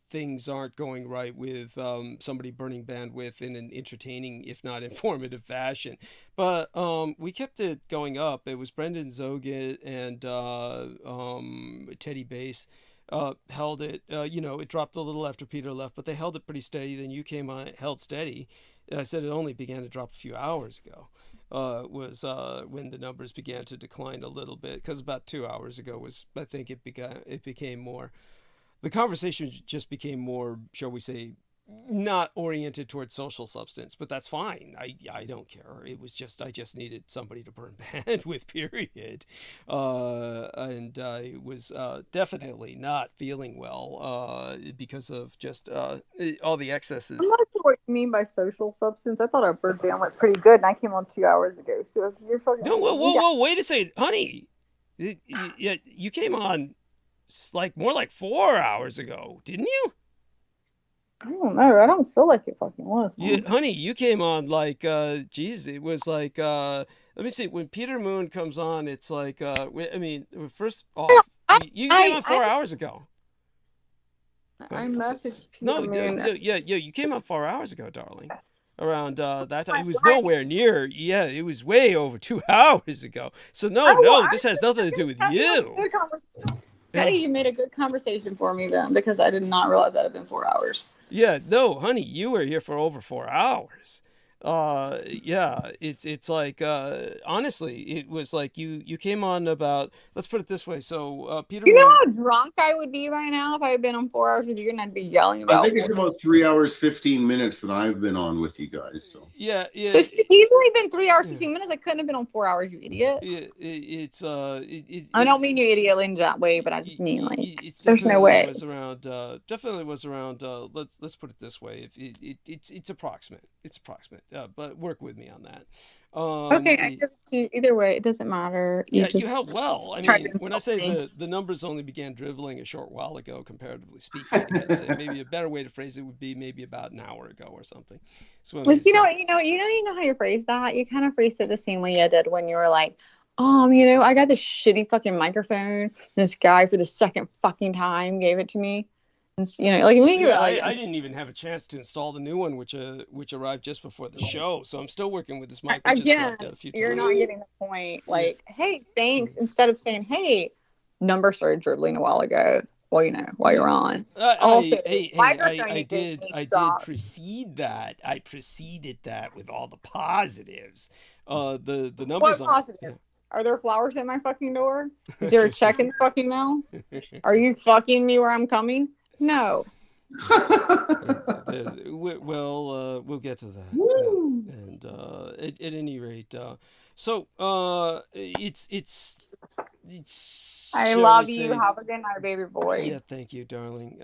things aren't going right with somebody burning bandwidth in an entertaining, if not informative fashion. But we kept it going up. It was Brendan Zogit and Teddy Bass held it. It dropped a little after Peter left, but they held it pretty steady. Then you came on, it held steady. I said it only began to drop a few hours ago. Was when the numbers began to decline a little bit, because about 2 hours ago I think it became more, the conversation just became more, shall we say, not oriented towards social substance, but that's fine. I don't care. It was just, I just needed somebody to burn bandwidth, period. And I was definitely not feeling well because of just all the excesses. I'm not sure what you mean by social substance. I thought our bird bandwidth pretty good, and I came on 2 hours ago. So if you're fucking whoa, wait a second, honey. You came on more like 4 hours ago, didn't you? I don't know. I don't feel like it fucking was. Honey, you came on like, it was like, let me see. When Peter Moon comes on, it's like, first off, you came on 4 hours ago. I messaged Peter Moon. You came on 4 hours ago, darling. Around that time, it was nowhere near. Yeah, it was way over 2 hours ago. So no, this has nothing to do with you. Teddy, you made a good conversation for me then, because I did not realize that had been 4 hours. Yeah, no, honey, you were here for over 4 hours. It's like, honestly, it was like you came on about, let's put it this way. So, Peter, you know how drunk I would be right now if I had been on 4 hours with you, and I'd be yelling about. I think it's about 3 hours 15 minutes that I've been on with you guys. So yeah. So it's easily been 3 hours 15 minutes. I couldn't have been on 4 hours, you idiot. I don't mean you idiot in that way, but I just mean like there's no way. Definitely was around. Let's put it this way. It's approximate. It's approximate. But work with me on that. Okay, I give it to you. Either way, it doesn't matter. You held well. I mean, when I say the numbers only began dribbling a short while ago, comparatively speaking, maybe a better way to phrase it would be maybe about an hour ago or something. So you know how you phrase that. You kind of phrased it the same way you did when you were like, I got this shitty fucking microphone. This guy for the second fucking time gave it to me. I didn't even have a chance to install the new one, which arrived just before the show. So I'm still working with this mic. Again, you're not getting the point. Like, hey, thanks. Instead of saying, hey, number started dribbling a while ago. Well, while you're on. I did precede that. I preceded that with all the positives. The numbers. What positives? Yeah. Are there flowers at my fucking door? Is there a check in the fucking mail? Are you fucking me where I'm coming? No. We'll get to that. And at any rate, so it's. I love you. Have a good night, baby boy. Yeah, thank you, darling.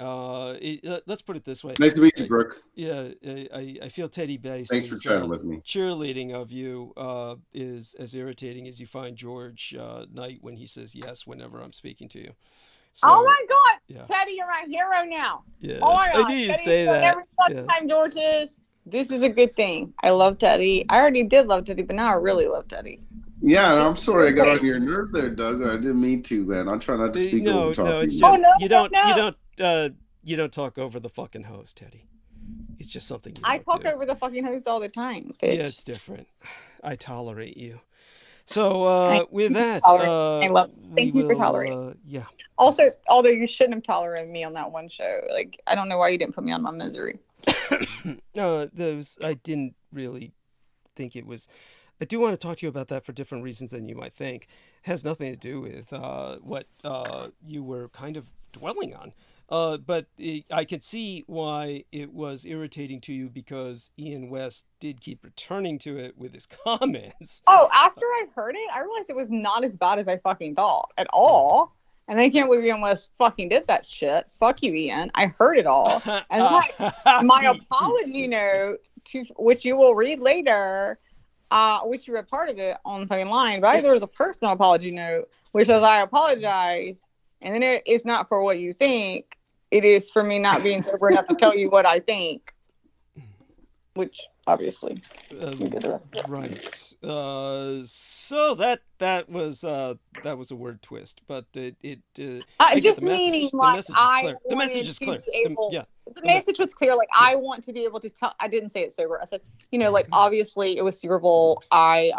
Let's put it this way. Nice to meet you, Brooke. Yeah, I feel Teddy Bass. Thanks for chatting with me. Cheerleading of you is as irritating as you find George Knight when he says yes whenever I'm speaking to you. So, oh my God, yeah. Teddy, you're my hero now. Yeah, I did say that. Every fucking time George is. This is a good thing. I love Teddy. I already did love Teddy, but now I really love Teddy. Yeah, I'm sorry I got on your nerve there, Doug. I didn't mean to, man. I'll try not to speak over talk. No, it's just you don't talk over the fucking host, Teddy. It's just something I talk over the fucking host all the time, bitch. Yeah, it's different. I tolerate you. So with that, I love. Thank you for tolerating. Yeah. Also, although you shouldn't have tolerated me on that one show, like I don't know why you didn't put me on my misery. I didn't really think it was. I do want to talk to you about that for different reasons than you might think. It has nothing to do with what you were kind of dwelling on. But I could see why it was irritating to you because Ian West did keep returning to it with his comments. Oh, after I heard it, I realized it was not as bad as I fucking thought at all. And I can't believe Ian West fucking did that shit. Fuck you, Ian. I heard it all. And my apology note, which you will read later, which you read part of it on the fucking line, but there was a personal apology note, which says, I apologize. And then it is not for what you think. It is for me not being sober enough to tell you what I think. Which, obviously, right. So that was a word twist, but I just meaning like the message is clear. The message was clear. Like I want to be able to tell. I didn't say it sober. I said, like obviously it was Super Bowl. I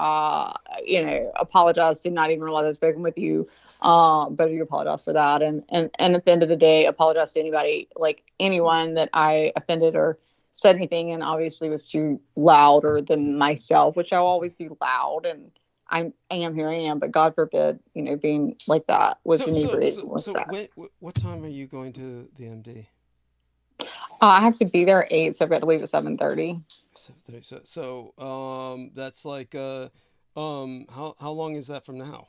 apologize. Did not even realize I'd spoken with you. But I do apologize for that. And at the end of the day, apologize to anybody, like anyone that I offended or said anything and obviously was too louder than myself, which I'll always be loud, and I am, but God forbid, being like that was inebriating. What time are you going to the MD? I have to be there at 8, so I've got to leave at 7:30. 7:30. So that's like how long is that from now?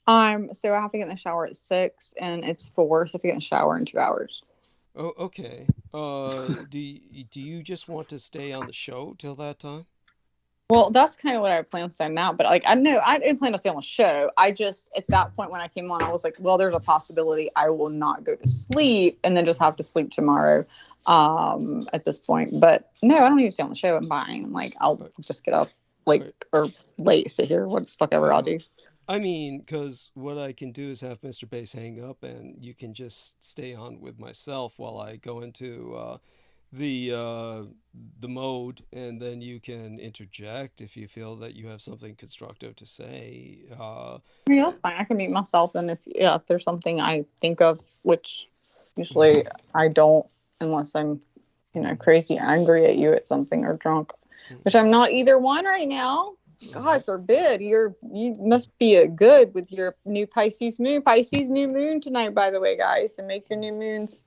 So I have to get in the shower at 6, and it's 4, so I have to get in the shower in 2 hours. Oh, okay. Do you just want to stay on the show till that time? Well, that's kind of what I plan to say now. But like, I know I didn't plan to stay on the show. I just, at that point when I came on, I was like, well, there's a possibility I will not go to sleep and then just have to sleep tomorrow. At this point, but no, I don't need to stay on the show. I'm fine. Like, I'll just get up or late, sit here, what the fuck ever I'll do. I mean, because what I can do is have Mr. Bass hang up, and you can just stay on with myself while I go into the mode, and then you can interject if you feel that you have something constructive to say. Yeah, that's fine. I can mute myself, and if there's something I think of, which usually I don't, unless I'm, crazy angry at you at something or drunk, which I'm not either one right now. God forbid. You must be a good with your new Pisces moon. Pisces new moon tonight, by the way, guys. And make your new moons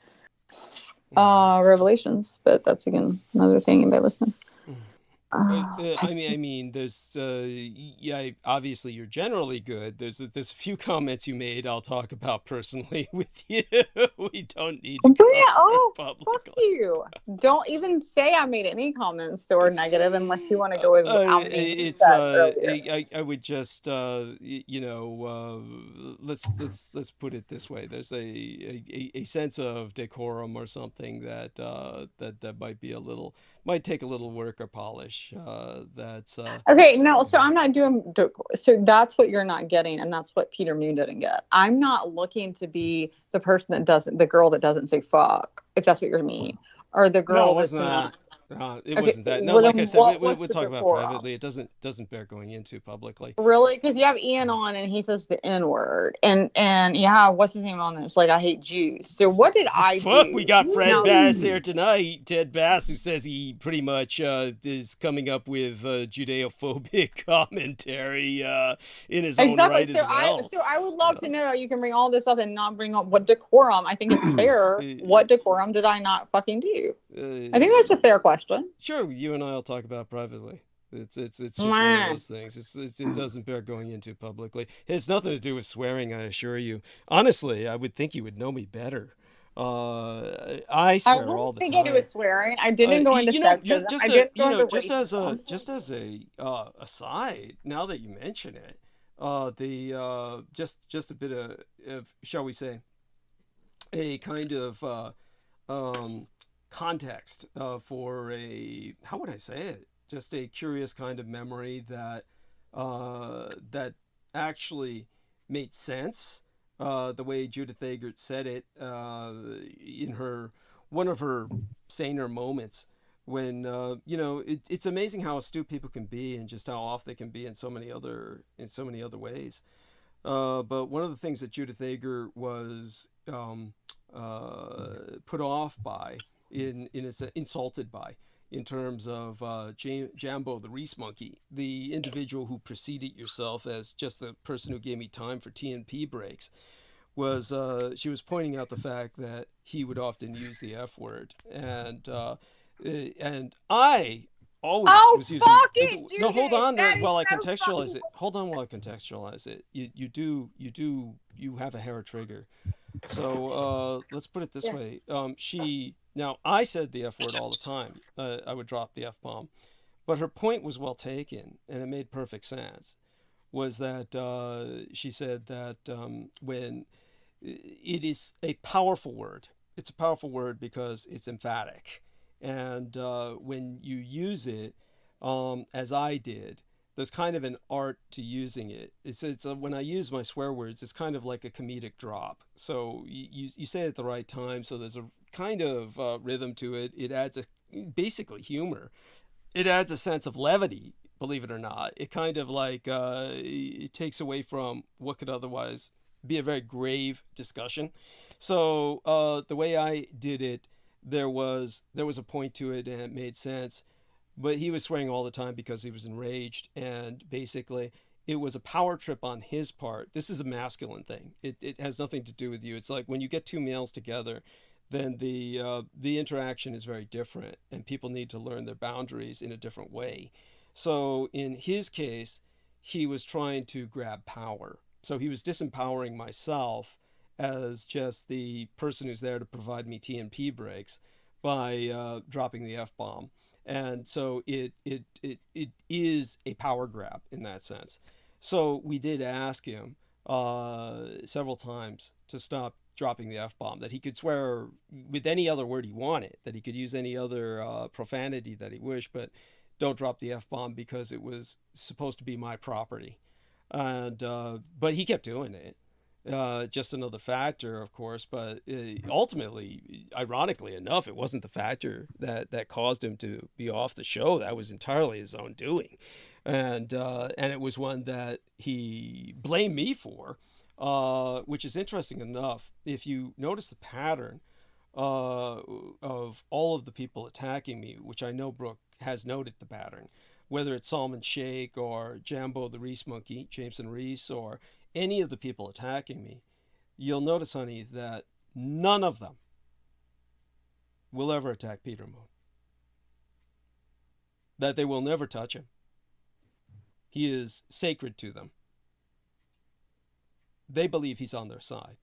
revelations. But that's again another thing. Anybody listening? I mean, there's obviously you're generally good. There's a few comments you made I'll talk about personally with you. We don't need to fuck you. Don't even say I made any comments that were negative unless you want to go with I would just let's put it this way. There's a sense of decorum or something that might take a little work or polish. Okay, no, so I'm not doing, so that's what you're not getting, and that's what Peter Moon didn't get. I'm not looking to be the girl that doesn't say fuck, if that's what you mean, or the girl that's not. It wasn't that. No, well, like I said, we'll talk about privately. It doesn't bear going into publicly. Really? Because you have Ian on and he says the N-word. And yeah, what's his name on this? Like, I hate Jews. So what did I do? We got Fred Bass here tonight. Ted Bass, who says he pretty much is coming up with Judeo-phobic commentary in his own right as well. So I would love to know how you can bring all this up and not bring up what decorum. I think it's fair. What decorum did I not fucking do? I think that's a fair question. Sure, you and I will talk about privately. It's just one of those things. It doesn't bear going into publicly. It has nothing to do with swearing, I assure you. Honestly, I would think you would know me better. I swear all the time. I didn't think it was swearing. I didn't go into just as a aside. Now that you mention it, just a bit of shall we say, a kind of context for how would I say it? Just a curious kind of memory that actually made sense. The way Judith Agert said it in one of her saner moments, when it's amazing how astute people can be and just how off they can be in so many other ways. But one of the things that Judith Agert was put off by, insulted by, in terms of Jambo the Reese Monkey, the individual who preceded yourself as just the person who gave me time for TNP breaks, was she was pointing out the fact that he would often use the F word, and I always was using. No, hold on while I contextualize it. Hold on while I contextualize it. You have a hair trigger. So let's put it this way. Now I said the F word all the time. I would drop the F-bomb, but her point was well taken, and it made perfect sense. Was that she said that when it is a powerful word, it's a powerful word because it's emphatic, and when you use it, as I did, there's kind of an art to using it. It's when I use my swear words, it's kind of like a comedic drop. So you say it at the right time. So there's a kind of rhythm to it. It adds basically humor. It adds a sense of levity, believe it or not. It kind of like it takes away from what could otherwise be a very grave discussion. So the way I did it, there was a point to it, and it made sense. But he was swearing all the time because he was enraged, and basically it was a power trip on his part. This is a masculine thing. It has nothing to do with you. It's like when you get two males together, then the interaction is very different, and people need to learn their boundaries in a different way. So in his case, he was trying to grab power. So he was disempowering myself as just the person who's there to provide me TNP breaks by dropping the F-bomb. And so it is a power grab in that sense. So we did ask him several times to stop dropping the F-bomb, that he could swear with any other word he wanted, that he could use any other profanity that he wished, but don't drop the F-bomb because it was supposed to be my property. And but he kept doing it. Just another factor, of course, but ultimately, ironically enough, it wasn't the factor that caused him to be off the show. That was entirely his own doing, and it was one that he blamed me for, which is interesting enough. If you notice the pattern of all of the people attacking me, which I know Brooke has noted the pattern, whether it's Salman Sheikh or Jambo the Reese Monkey, Jameson Reese, or any of the people attacking me, you'll notice, honey, that none of them will ever attack Peter Moon. That they will never touch him. He is sacred to them. They believe he's on their side.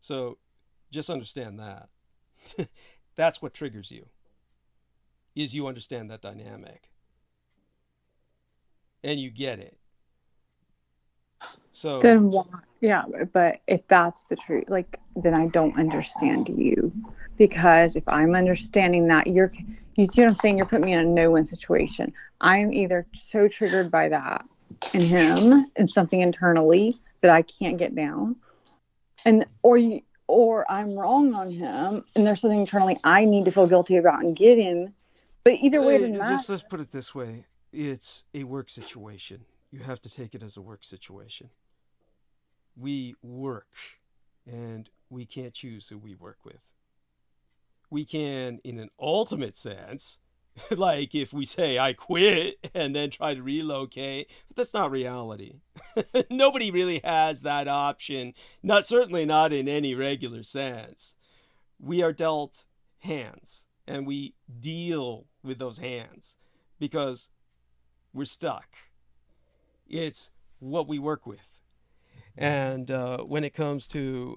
So just understand that. That's what triggers you, is you understand that dynamic. And you get it. So then why? Yeah, but if that's the truth, like, then I don't understand you, because if I'm understanding that you see what I'm saying? You're putting me in a no-win situation. I'm either so triggered by that in him and something internally that I can't get down, or I'm wrong on him and there's something internally I need to feel guilty about and get him. But either way, it doesn't matter. Let's put it this way: it's a work situation. You have to take it as a work situation. We work, and we can't choose who we work with. We can, in an ultimate sense, like if we say, I quit, and then try to relocate, but that's not reality. Nobody really has that option, certainly not in any regular sense. We are dealt hands, and we deal with those hands because we're stuck. It's what we work with. And when it comes to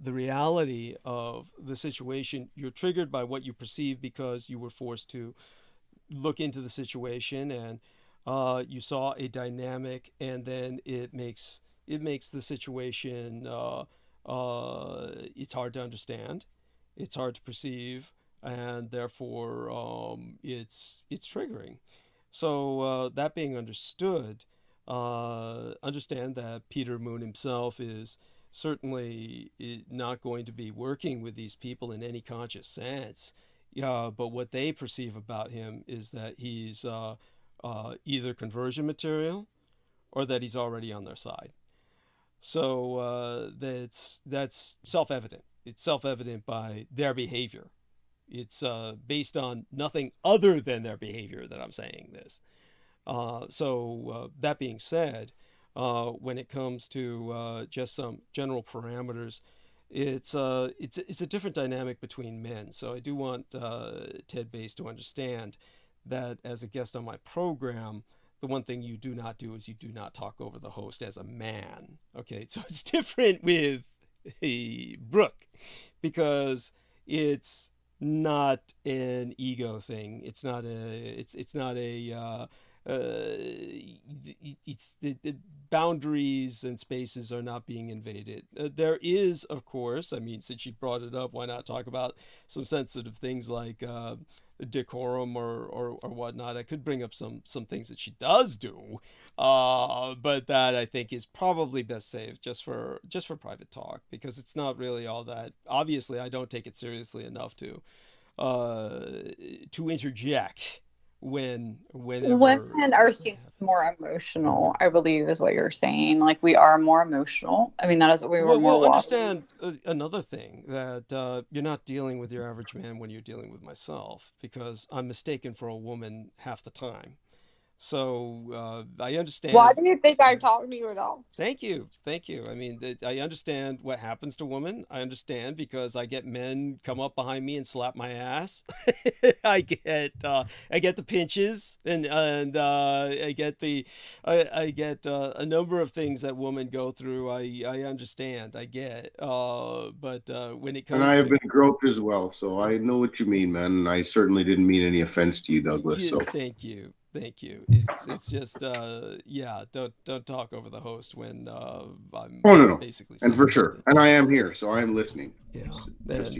the reality of the situation, you're triggered by what you perceive because you were forced to look into the situation, and you saw a dynamic, and then it makes the situation it's hard to understand, it's hard to perceive, and therefore it's triggering. So that being understood, understand that Peter Moon himself is certainly not going to be working with these people in any conscious sense. But what they perceive about him is that he's either conversion material or that he's already on their side. So that's self-evident. It's self-evident by their behavior. It's based on nothing other than their behavior that I'm saying this. So that being said, when it comes to just some general parameters, it's a different dynamic between men. So I do want Ted Bass to understand that as a guest on my program, the one thing you do not do is you do not talk over the host as a man. Okay, so it's different with Brooke, because it's not an ego thing. It's not a. It's not a. It's the boundaries and spaces are not being invaded. There is, of course, I mean, since you brought it up, why not talk about some sensitive things like decorum or whatnot. I could bring up some things that she does do, but that I think is probably best saved just for private talk, because it's not really all that. Obviously, I don't take it seriously enough to interject whenever women are seen more emotional, I believe, is what you're saying. Like, we are more emotional. I mean, that is what we were more. Well, understand another thing, that you're not dealing with your average man when you're dealing with myself, because I'm mistaken for a woman half the time. So I understand. Why do you think I talk to you at all? Thank you. I mean, I understand what happens to women. I understand because I get men come up behind me and slap my ass. I get the pinches, and I get a number of things that women go through. I understand. I get. But when it comes, and I have been groped as well, so I know what you mean, man. And I certainly didn't mean any offense to you, Douglas. So thank you. It's just don't talk over the host when I'm no. Basically, and for sure, and I am here, so I am listening. Yeah, and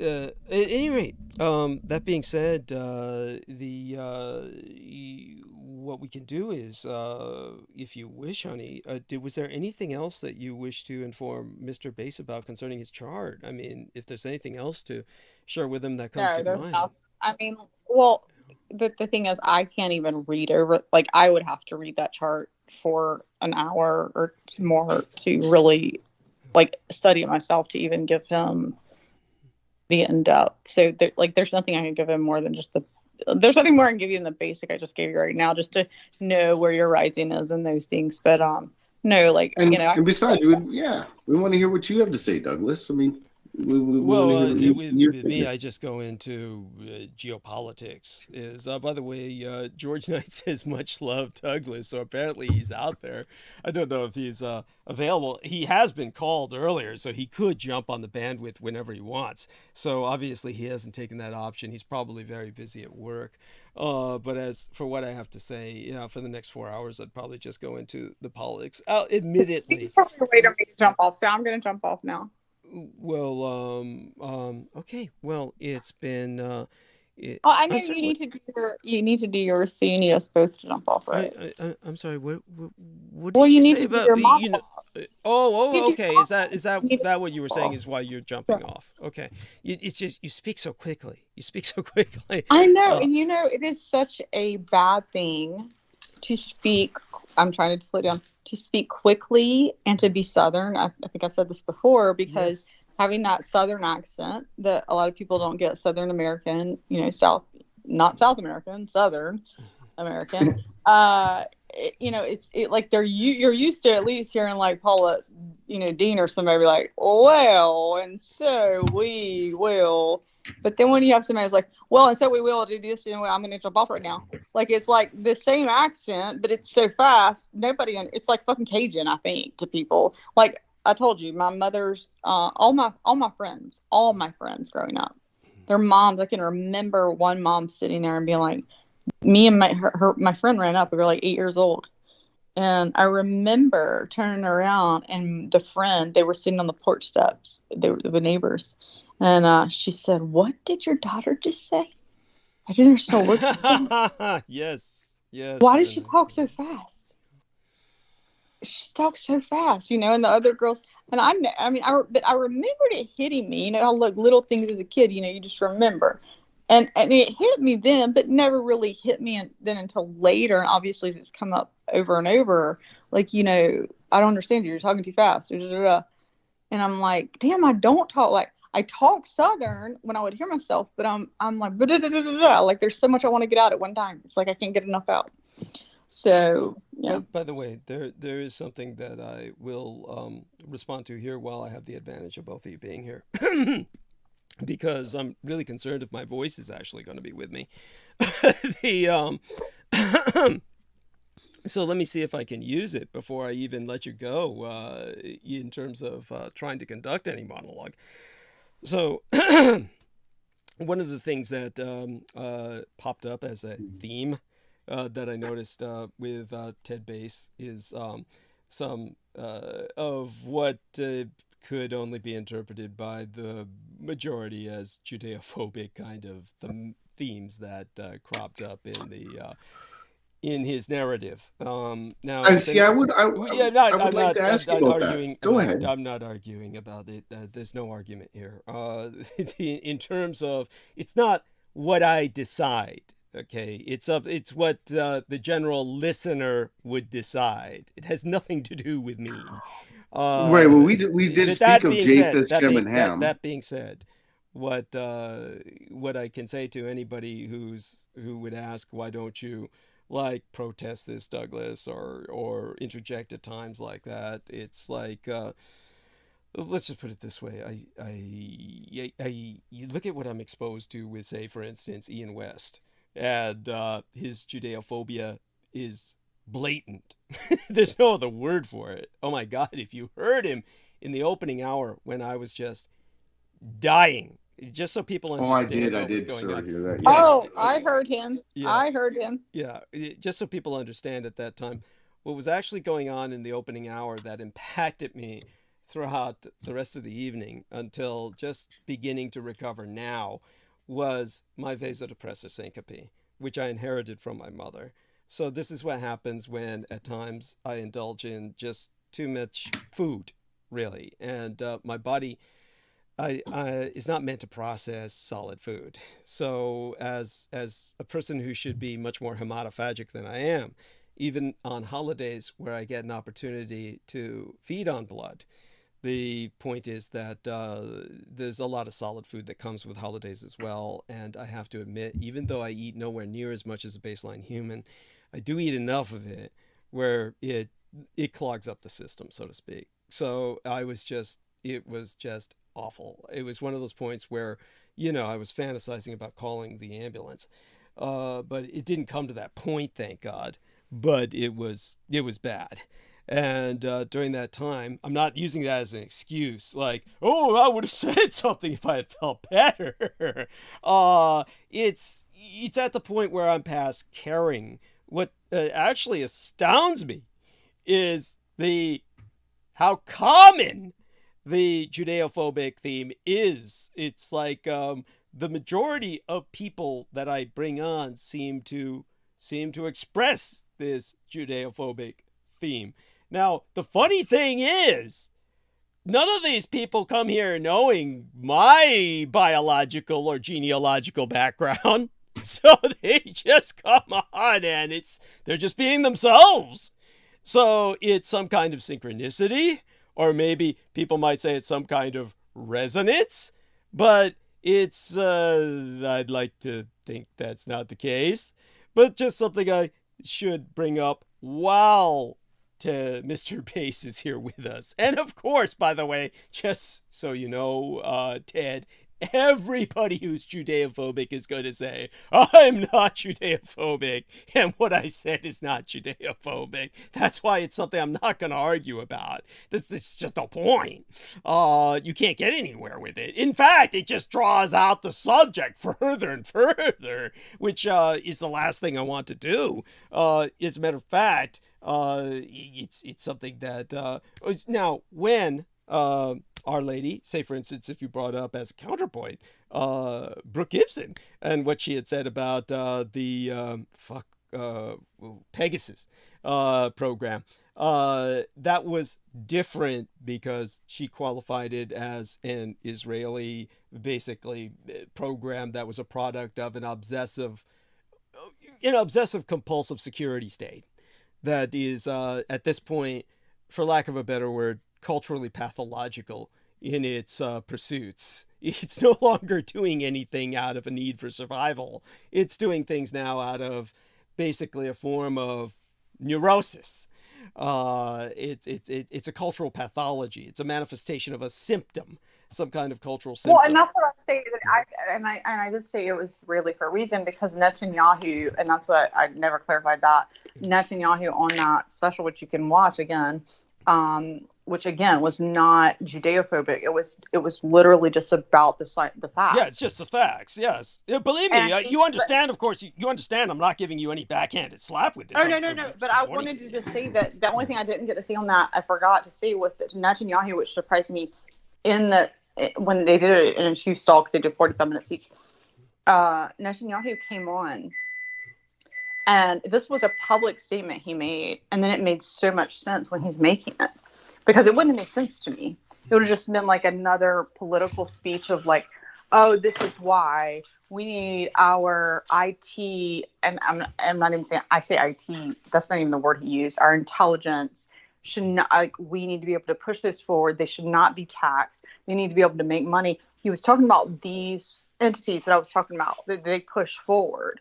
at any rate, that being said, what we can do is, if you wish, honey, was there anything else that you wish to inform Mr. Bass about concerning his chart? I mean, if there's anything else to share with him that comes to mind. No. I mean, well, the thing is, I can't even read over. Like, I would have to read that chart for an hour or more to really study it myself to even give him the in-depth. So there's nothing I can give him more than just there's nothing more I can give you than the basic I just gave you right now, just to know where your rising is and those things. But no, and besides, we want to hear what you have to say, Douglas. I mean, with me, I just go into geopolitics. By the way, George Knight says much love, Douglas. So apparently he's out there. I don't know if he's available. He has been called earlier, so he could jump on the bandwidth whenever he wants. So obviously he hasn't taken that option. He's probably very busy at work. But as for what I have to say, for the next 4 hours, I'd probably just go into the politics. Admittedly, he's probably waiting for me to jump off, so I'm going to jump off now. Well, okay. Well, it's been. I know you need to do yours, so you need us both to jump off, right? I'm sorry. What did you say about your me? Okay. Is that what you were saying? Is why you're jumping off? Okay. It's just you speak so quickly. I know, and it is such a bad thing to speak. I'm trying to slow down. To speak quickly and to be Southern. I think I've said this before, because having that Southern accent that a lot of people don't get, Southern American, not South American, Southern American. It's like you're used to at least hearing like Paula, Dean or somebody be like, well, and so we will. But then when you have somebody who's like, well, and so we will do this, and I'm going to jump off right now. Like, it's like the same accent, but it's so fast. It's like fucking Cajun, I think, to people. Like I told you, my mother's, all my friends growing up, their moms, I can remember one mom sitting there and being like, me and my friend ran up. We were like 8 years old. And I remember turning around, and they were sitting on the porch steps. They were the neighbors. And she said, "What did your daughter just say?" I didn't understand what she said. Yes. Why does she talk so fast? She talks so fast, and the other girls. And I remembered it hitting me. How little things as a kid, you just remember. And it hit me then, but never really hit me then until later. And obviously, it's come up over and over. Like, I don't understand you. You're talking too fast. And I'm like, damn, I don't talk like. I talk Southern when I would hear myself, but I'm like, like there's so much I want to get out at one time. It's like I can't get enough out. So, yeah. By the way, there is something that I will respond to here while I have the advantage of both of you being here. Because I'm really concerned if my voice is actually going to be with me. So let me see if I can use it before I even let you go in terms of trying to conduct any monologue. So one of the things that popped up as a theme that I noticed with Ted Bass is some of what could only be interpreted by the majority as Judeophobic kind of themes that cropped up in his narrative. Now, and see, I would like to ask you about that. Go ahead. I'm not arguing about it. There's no argument here. In terms of, it's not what I decide. Okay, it's what the general listener would decide. It has nothing to do with me. Right. Well, we did speak of Japheth, Shem, and Ham. That being said, what I can say to anybody who would ask, why don't you like protest this, Douglas, or interject at times like that? It's like, let's just put it this way. You look at what I'm exposed to with, say, for instance, Ian West, and his Judeophobia is blatant. There's no other word for it. Oh my God, if you heard him in the opening hour when I was just dying, just so people understand. I did sort of hear that. Yeah. Oh, I heard him. Yeah. I heard him. Yeah, just so people understand at that time, what was actually going on in the opening hour that impacted me throughout the rest of the evening until just beginning to recover now was my vasodepressor syncope, which I inherited from my mother. So this is what happens when at times I indulge in just too much food, really. And my body is not meant to process solid food. So as a person who should be much more hematophagic than I am, even on holidays where I get an opportunity to feed on blood, the point is that there's a lot of solid food that comes with holidays as well. And I have to admit, even though I eat nowhere near as much as a baseline human, I do eat enough of it where it clogs up the system, so to speak. So it was just awful. It was one of those points where, I was fantasizing about calling the ambulance, but it didn't come to that point, thank God. But it was bad. And during that time, I'm not using that as an excuse, like, oh, I would have said something if I had felt better. It's at the point where I'm past caring. What actually astounds me is how common the Judeophobic theme is. It's like the majority of people that I bring on seem to express this Judeophobic theme. Now, the funny thing is, none of these people come here knowing my biological or genealogical background. So they just come on and they're just being themselves. So it's some kind of synchronicity, or maybe people might say it's some kind of resonance, but it's, I'd like to think that's not the case, but just something I should bring up while Mr. Bass is here with us. And of course, by the way, just so you know, Ted, everybody who's Judeophobic is going to say, I'm not Judeophobic, and what I said is not Judeophobic. That's why it's something I'm not going to argue about. This is just no point. You can't get anywhere with it. In fact, it just draws out the subject further and further, which is the last thing I want to do. As a matter of fact, it's something that now when Our Lady, say for instance, if you brought up as a counterpoint Brooke Gibson and what she had said about the Pegasus program, that was different because she qualified it as an Israeli basically program that was a product of an obsessive compulsive security state that is at this point, for lack of a better word, culturally pathological in its pursuits. It's no longer doing anything out of a need for survival. It's doing things now out of basically a form of neurosis. It's a cultural pathology. It's a manifestation of a symptom, some kind of cultural symptom. Well, and that's what I say. I did say it was really for a reason, because Netanyahu, and that's what I never clarified that Netanyahu on that special, which you can watch again, which again was not Judeophobic. It was literally just about the facts. Yeah, it's just the facts. Yes, believe me, you understand. Of course, you understand. I'm not giving you any backhanded slap with this. Oh no. But I wanted to just say that the only thing I didn't get to see on that, I forgot to see, was that Netanyahu, which surprised me, when they did it in a shoe stall, because they did 45 minutes each. Netanyahu came on, and this was a public statement he made, and then it made so much sense when he's making it, because it wouldn't have made sense to me. It would have just been like another political speech of like, oh, this is why we need our IT, and I'm not even saying, I say IT, that's not even the word he used, our intelligence should not, like, we need to be able to push this forward. They should not be taxed. They need to be able to make money. He was talking about these entities that I was talking about, that they push forward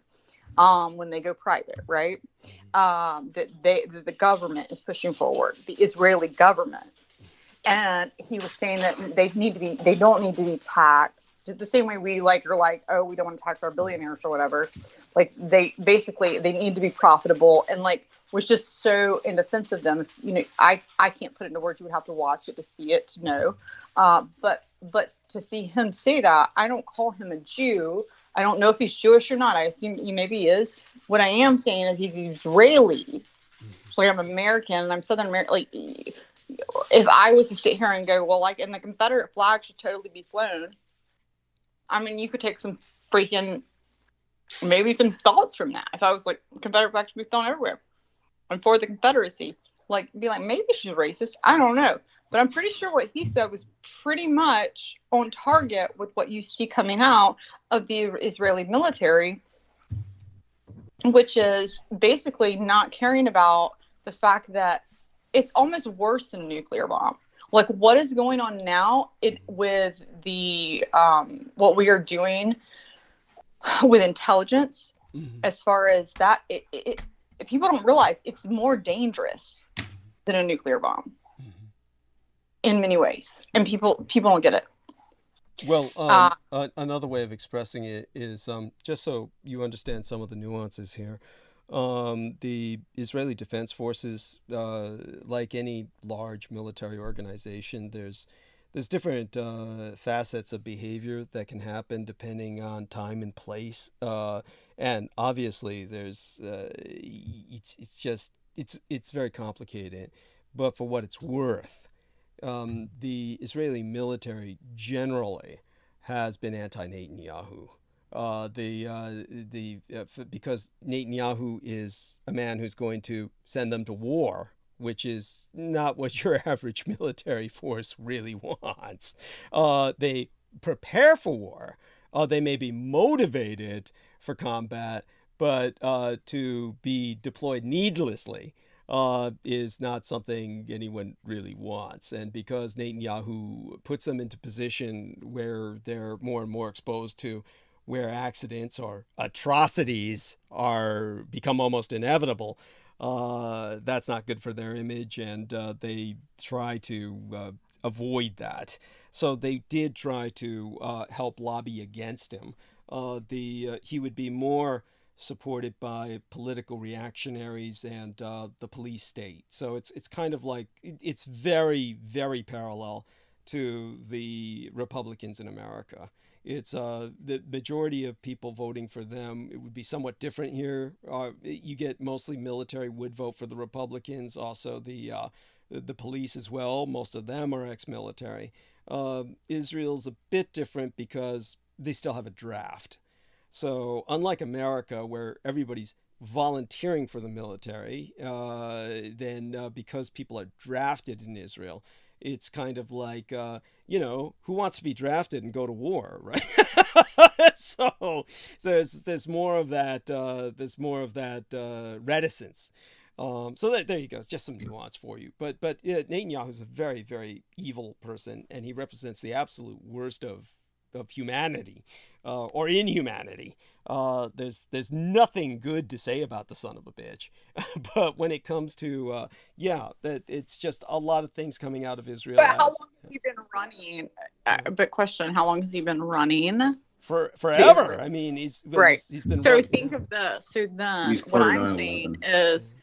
when they go private, right? That the government is pushing forward, the Israeli government. And he was saying that they don't need to be taxed. Just the same way we are like, oh, we don't want to tax our billionaires or whatever. Like, they need to be profitable, and like, was just so in defense of them. I can't put it into words. You would have to watch it to see it to know. But to see him say that, I don't call him a Jew. I don't know if he's Jewish or not. I assume he maybe is. What I am saying is he's Israeli. So I'm American and I'm Southern American. Like, if I was to sit here and go, well, like, and the Confederate flag should totally be flown. I mean, you could take some freaking, maybe some thoughts from that. If I was like, Confederate flag should be flown everywhere. And for the Confederacy, like, be like, maybe she's racist. I don't know. But I'm pretty sure what he said was pretty much on target with what you see coming out of the Israeli military, which is basically not caring about the fact that it's almost worse than a nuclear bomb. Like, what is going on now with the what we are doing with intelligence, as far as that, people don't realize it's more dangerous than a nuclear bomb in many ways, and people don't get it. Well, another way of expressing it is, just so you understand some of the nuances here, the Israeli Defense Forces, like any large military organization, there's different facets of behavior that can happen depending on time and place, and obviously there's it's very complicated. But for what it's worth, the Israeli military generally has been anti-Netanyahu. Because Netanyahu is a man who's going to send them to war, which is not what your average military force really wants. They prepare for war. They may be motivated for combat, but to be deployed needlessly is not something anyone really wants. And because Netanyahu puts them into position where they're more and more exposed to where accidents or atrocities become almost inevitable, that's not good for their image, and they try to avoid that. So they did try to help lobby against him. He would be more supported by political reactionaries and the police state. So it's kind of like, it's very, very parallel to the Republicans in America. It's the majority of people voting for them. It would be somewhat different here. You get mostly military would vote for the Republicans. Also the police as well. Most of them are ex-military. Israel's a bit different because they still have a draft. So unlike America, where everybody's volunteering for the military, then because people are drafted in Israel, it's kind of like, who wants to be drafted and go to war, right? So there's more of that reticence. So there you go. It's just some nuance for you. But yeah, Netanyahu's a very, very evil person, and he represents the absolute worst of humanity, or inhumanity. There's nothing good to say about the son of a bitch. But when it comes to that it's just a lot of things coming out of Israel. But how long has he been running? But question: how long has he been running? Forever. I mean, he's been. So think of this. So then, what I'm saying is,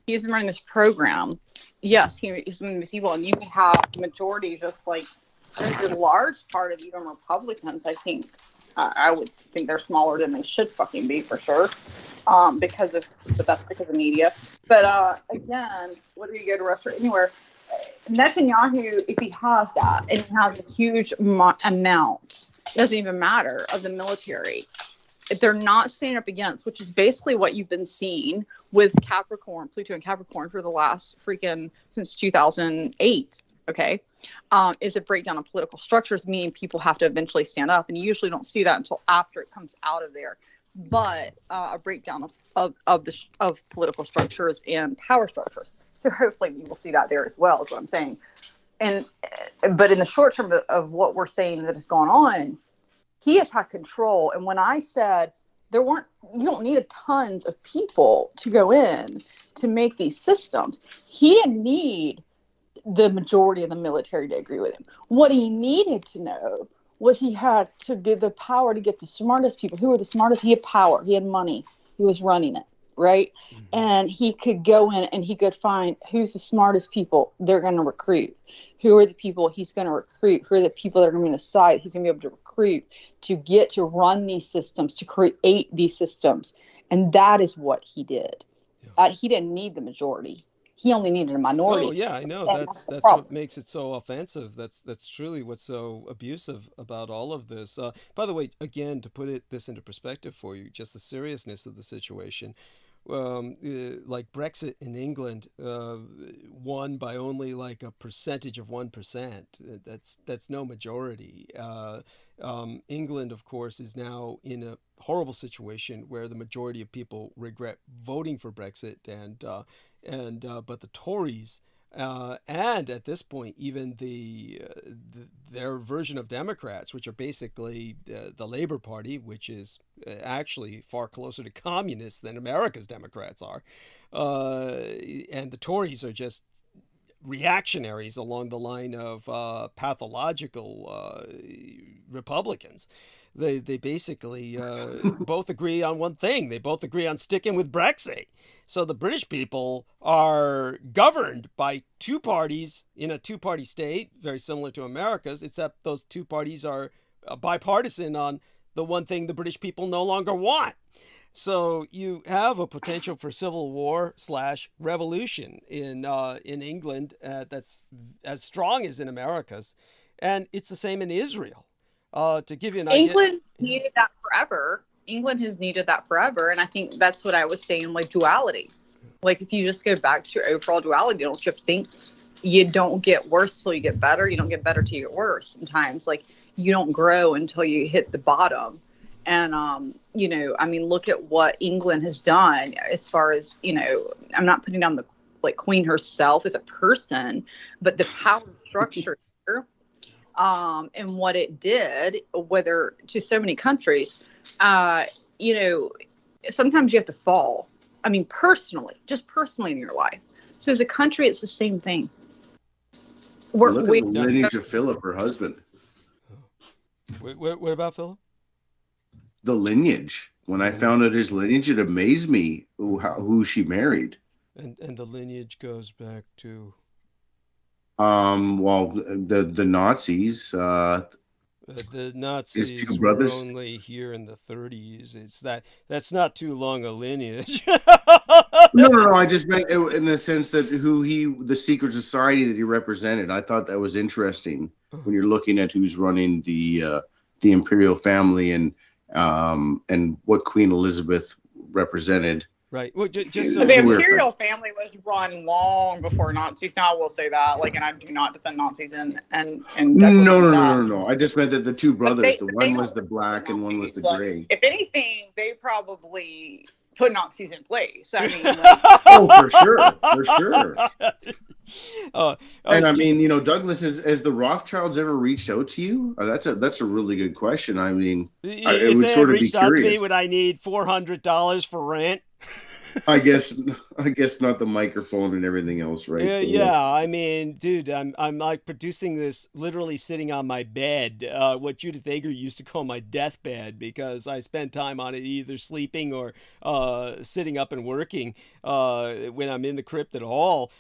he's been running this program. Yes, he's been this evil, and you can have the majority, just like there's a large part of even Republicans. I think I would think they're smaller than they should fucking be for sure, but that's because of media. But again, whether you go to Russia or anywhere, Netanyahu, if he has that, and he has a huge amount, it doesn't even matter, of the military, if they're not standing up against, which is basically what you've been seeing with Pluto and Capricorn for the last since 2008. Okay, is a breakdown of political structures, meaning people have to eventually stand up, and you usually don't see that until after it comes out of there. But a breakdown of political structures and power structures. So hopefully you will see that there as well, is what I'm saying. But in the short term of what we're saying that is going on, he has had control. And when I said you don't need tons of people to go in to make these systems, he didn't need the majority of the military to agree with him. What he needed to know was he had to get the power to get the smartest people. Who were the smartest? He had power. He had money. He was running it, right? Mm-hmm. And he could go in and he could find who's the smartest people they're going to recruit. Who are the people he's going to recruit? Who are the people that are going to be on the side he's going to be able to recruit to get to run these systems, to create these systems? And that is what he did. Yeah. He didn't need the majority. He only needed a minority. Oh yeah, I know. That's what makes it so offensive. That's truly what's so abusive about all of this. By the way, again, to put this into perspective for you, just the seriousness of the situation. Like Brexit in England won by only like a percentage of 1%. That's no majority. England, of course, is now in a horrible situation where the majority of people regret voting for Brexit, but the Tories and at this point even their version of Democrats, which are basically the Labour Party, which is actually far closer to communists than America's Democrats are, and the Tories are just reactionaries along the line of pathological Republicans. They basically both agree on one thing. They both agree on sticking with Brexit. So the British people are governed by two parties in a two-party state, very similar to America's, except those two parties are bipartisan on the one thing the British people no longer want. So you have a potential for civil war / revolution in England that's as strong as in America's. And it's the same in Israel. To give you an idea. England needed that forever. England has needed that forever. And I think that's what I was saying, like duality. Like if you just go back to your overall duality, don't you have to think you don't get worse till you get better? You don't get better till you get worse. Sometimes like you don't grow until you hit the bottom. And, look at what England has done as far as, I'm not putting down the Queen herself as a person, but the power structure and what it did, whether to so many countries, sometimes you have to fall. I mean, just personally in your life. So as a country, it's the same thing. Look at the lineage of Philip, her husband. What about Philip? The lineage. When I found out his lineage, it amazed me who she married. And the lineage goes back to... the Nazis. The Nazis his two brothers were only here in the 30s. That's not too long a lineage. No. I just meant in the sense that the secret society that he represented. I thought that was interesting when you're looking at who's running the imperial family and what Queen Elizabeth represented. Right. Well, just the imperial family was run long before Nazis. Now I will say that, and I do not defend Nazis and No. I just meant that the two brothers, one was the black and one was the gray. If anything, they probably put Nazis in place. I mean, oh, for sure. And I mean, you know, Douglas, has the Rothschilds ever reached out to you? That's a really good question. I mean, if they had reached out to me, would I need $400 for rent? I guess not the microphone and everything else, right? Yeah, so, yeah. I mean, dude, I'm like producing this literally sitting on my bed, what Judith Ager used to call my deathbed, because I spend time on it either sleeping or sitting up and working when I'm in the crypt at all,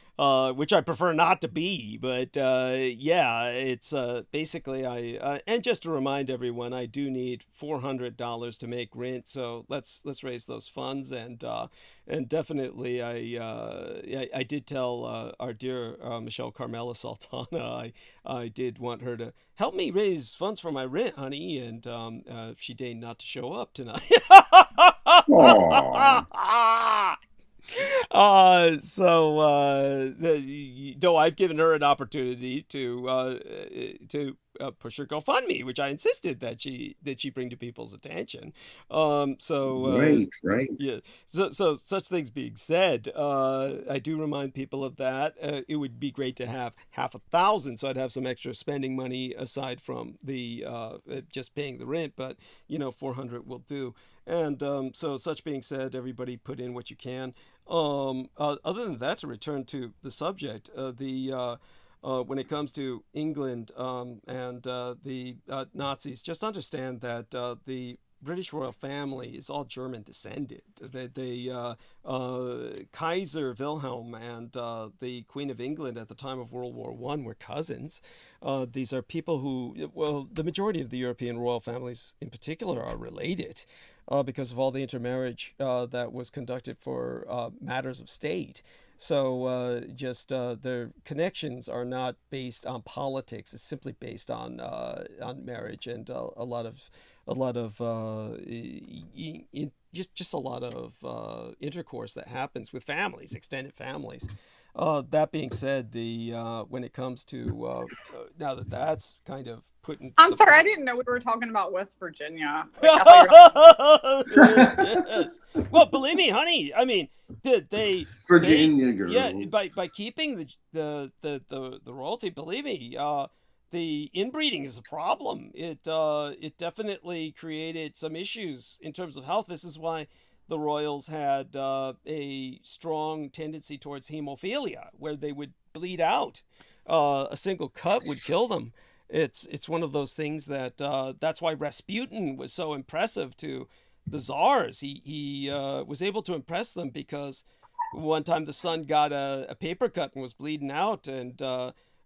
which I prefer not to be. But yeah, it's basically and just to remind everyone, I do need $400 to make rent, so let's raise those funds. And definitely, I did tell our dear Michelle Carmela Sultana, I did want her to help me raise funds for my rent, honey, and she deigned not to show up tonight. Though I've given her an opportunity to push her GoFundMe, which I insisted that she bring to people's attention. Right. Yeah. So such things being said, I do remind people of that. It would be great to have $1,000, so I'd have some extra spending money aside from the just paying the rent. But you know, 400 will do. And so such being said, everybody put in what you can. Other than that, to return to the subject, when it comes to England and the Nazis, just understand that the British royal family is all German descended. Kaiser Wilhelm and the Queen of England at the time of World War I were cousins. These are people who, well, the majority of the European royal families in particular are related because of all the intermarriage that was conducted for matters of state. So their connections are not based on politics. It's simply based on marriage and a lot of intercourse that happens with families, extended families. That being said, when it comes to now that's kind of put in. I'm sorry, I didn't know we were talking about West Virginia. Yes. Well, believe me, honey. I mean, Virginia girls. Yeah, by keeping the royalty, believe me, the inbreeding is a problem. It definitely created some issues in terms of health. This is why the royals had a strong tendency towards hemophilia, where they would bleed out. A single cut would kill them. It's one of those things that's why Rasputin was so impressive to the czars. He was able to impress them because one time the son got a paper cut and was bleeding out, and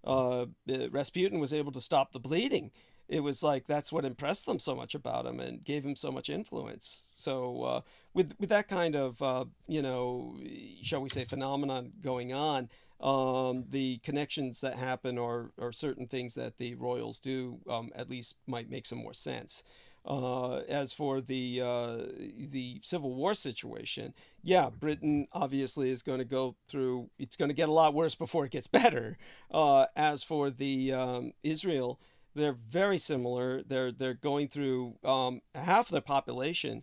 Rasputin was able to stop the bleeding. It was like that's what impressed them so much about him and gave him so much influence. So with that kind of shall we say phenomenon going on, the connections that happen or certain things that the royals do at least might make some more sense. As for the Civil War situation, yeah, Britain obviously is going to go through. It's going to get a lot worse before it gets better. As for the Israel, they're very similar. They're going through half their population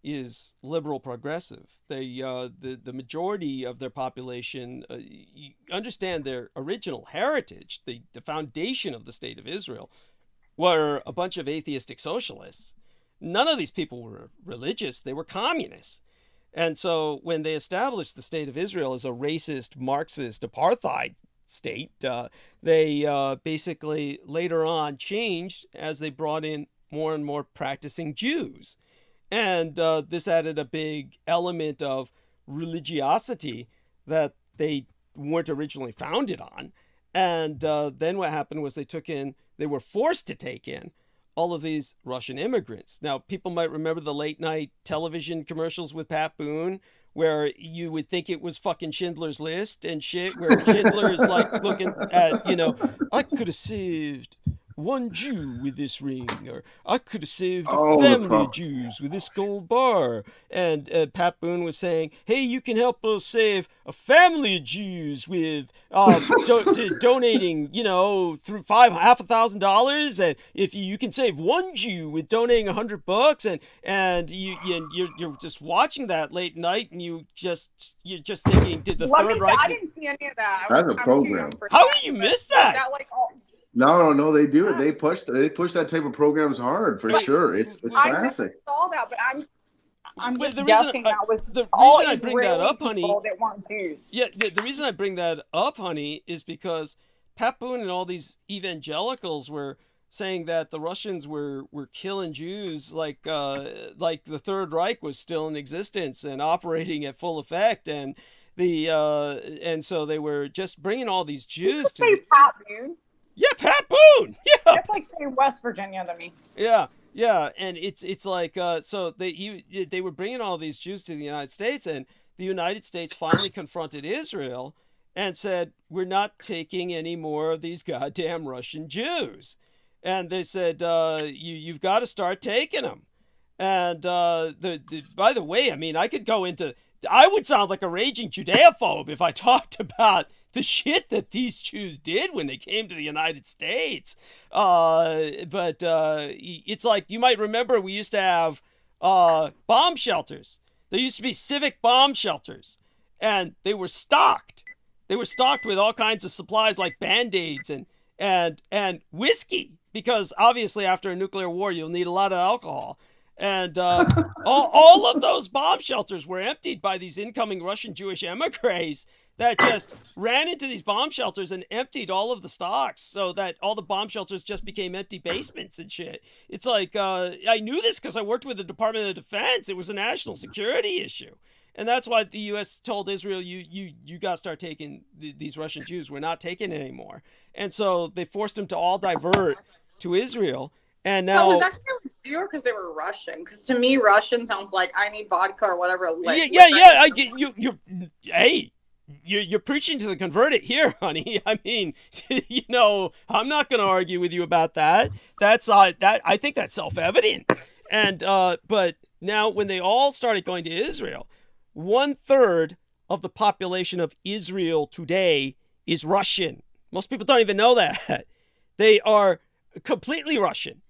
is liberal progressive. The majority of their population, you understand their original heritage, the foundation of the state of Israel, were a bunch of atheistic socialists. None of these people were religious. They were communists. And so when they established the state of Israel as a racist, Marxist, apartheid state, they basically later on changed as they brought in more and more practicing Jews. And this added a big element of religiosity that they weren't originally founded on. And then what happened was they were forced to take in all of these Russian immigrants. Now, people might remember the late night television commercials with Pat Boone, where you would think it was fucking Schindler's List and shit, where Schindler is like looking at, I could have saved one Jew with this ring, or I could have saved a family of Jews with this gold bar. And Pat Boone was saying, hey, you can help us save a family of Jews with donating, through $5,500, and if you can save one Jew with donating $100, and you're just watching that late night, and you're just thinking, did the Third Reich? I didn't see any of that. That's a program. How did you miss that? No, they do it. They push that type of programs hard for sure. It's classic. I saw that, but I'm just the guessing reason that was the all reason I bring that up, honey. That weren't Jews. Yeah, the reason I bring that up, honey, is because Pat Boone and all these evangelicals were saying that the Russians were killing Jews like the Third Reich was still in existence and operating at full effect, and so they were just bringing all these Jews to. Say Pat Boone. Yeah, Pat Boone. Yeah. It's like saying West Virginia to me. Yeah, and it's like so they were bringing all these Jews to the United States, and the United States finally confronted Israel and said, we're not taking any more of these goddamn Russian Jews. And they said, you've got to start taking them. And by the way, I mean, I would sound like a raging Judeophobe if I talked about the shit that these Jews did when they came to the United States. But it's like, you might remember we used to have bomb shelters. There used to be civic bomb shelters, and they were stocked. They were stocked with all kinds of supplies like Band-Aids and whiskey, because obviously after a nuclear war, you'll need a lot of alcohol. And all of those bomb shelters were emptied by these incoming Russian Jewish emigres that just ran into these bomb shelters and emptied all of the stocks, so that all the bomb shelters just became empty basements and shit. It's like, I knew this because I worked with the Department of Defense. It was a national security issue. And that's why the U.S. told Israel, you got to start taking these Russian Jews. We're not taking it anymore. And so they forced them to all divert to Israel. And now, was that Jew or because they were Russian? Because to me, Russian sounds like I need vodka or whatever. I get you. Hey, you're preaching to the converted here, honey. I mean, I'm not going to argue with you about that. That's I think that's self-evident. And but now when they all started going to Israel, 1/3 of the population of Israel today is Russian. Most people don't even know that. They are completely Russian.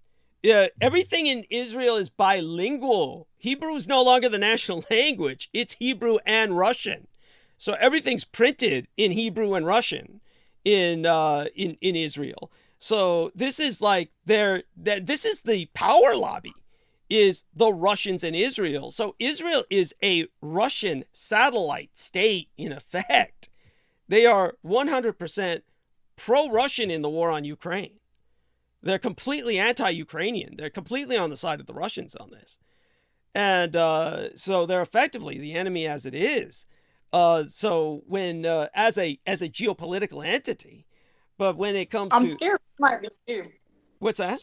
Everything in Israel is bilingual. Hebrew is no longer the national language. It's Hebrew and Russian. So everything's printed in Hebrew and Russian in Israel. So this is like this is the power lobby, is the Russians in Israel. So Israel is a Russian satellite state in effect. They are 100% pro-Russian in the war on Ukraine. They're completely anti-Ukrainian. They're completely on the side of the Russians on this. And so they're effectively the enemy as it is. So when as a geopolitical entity, but when it comes I'm scared we might be too. What's that?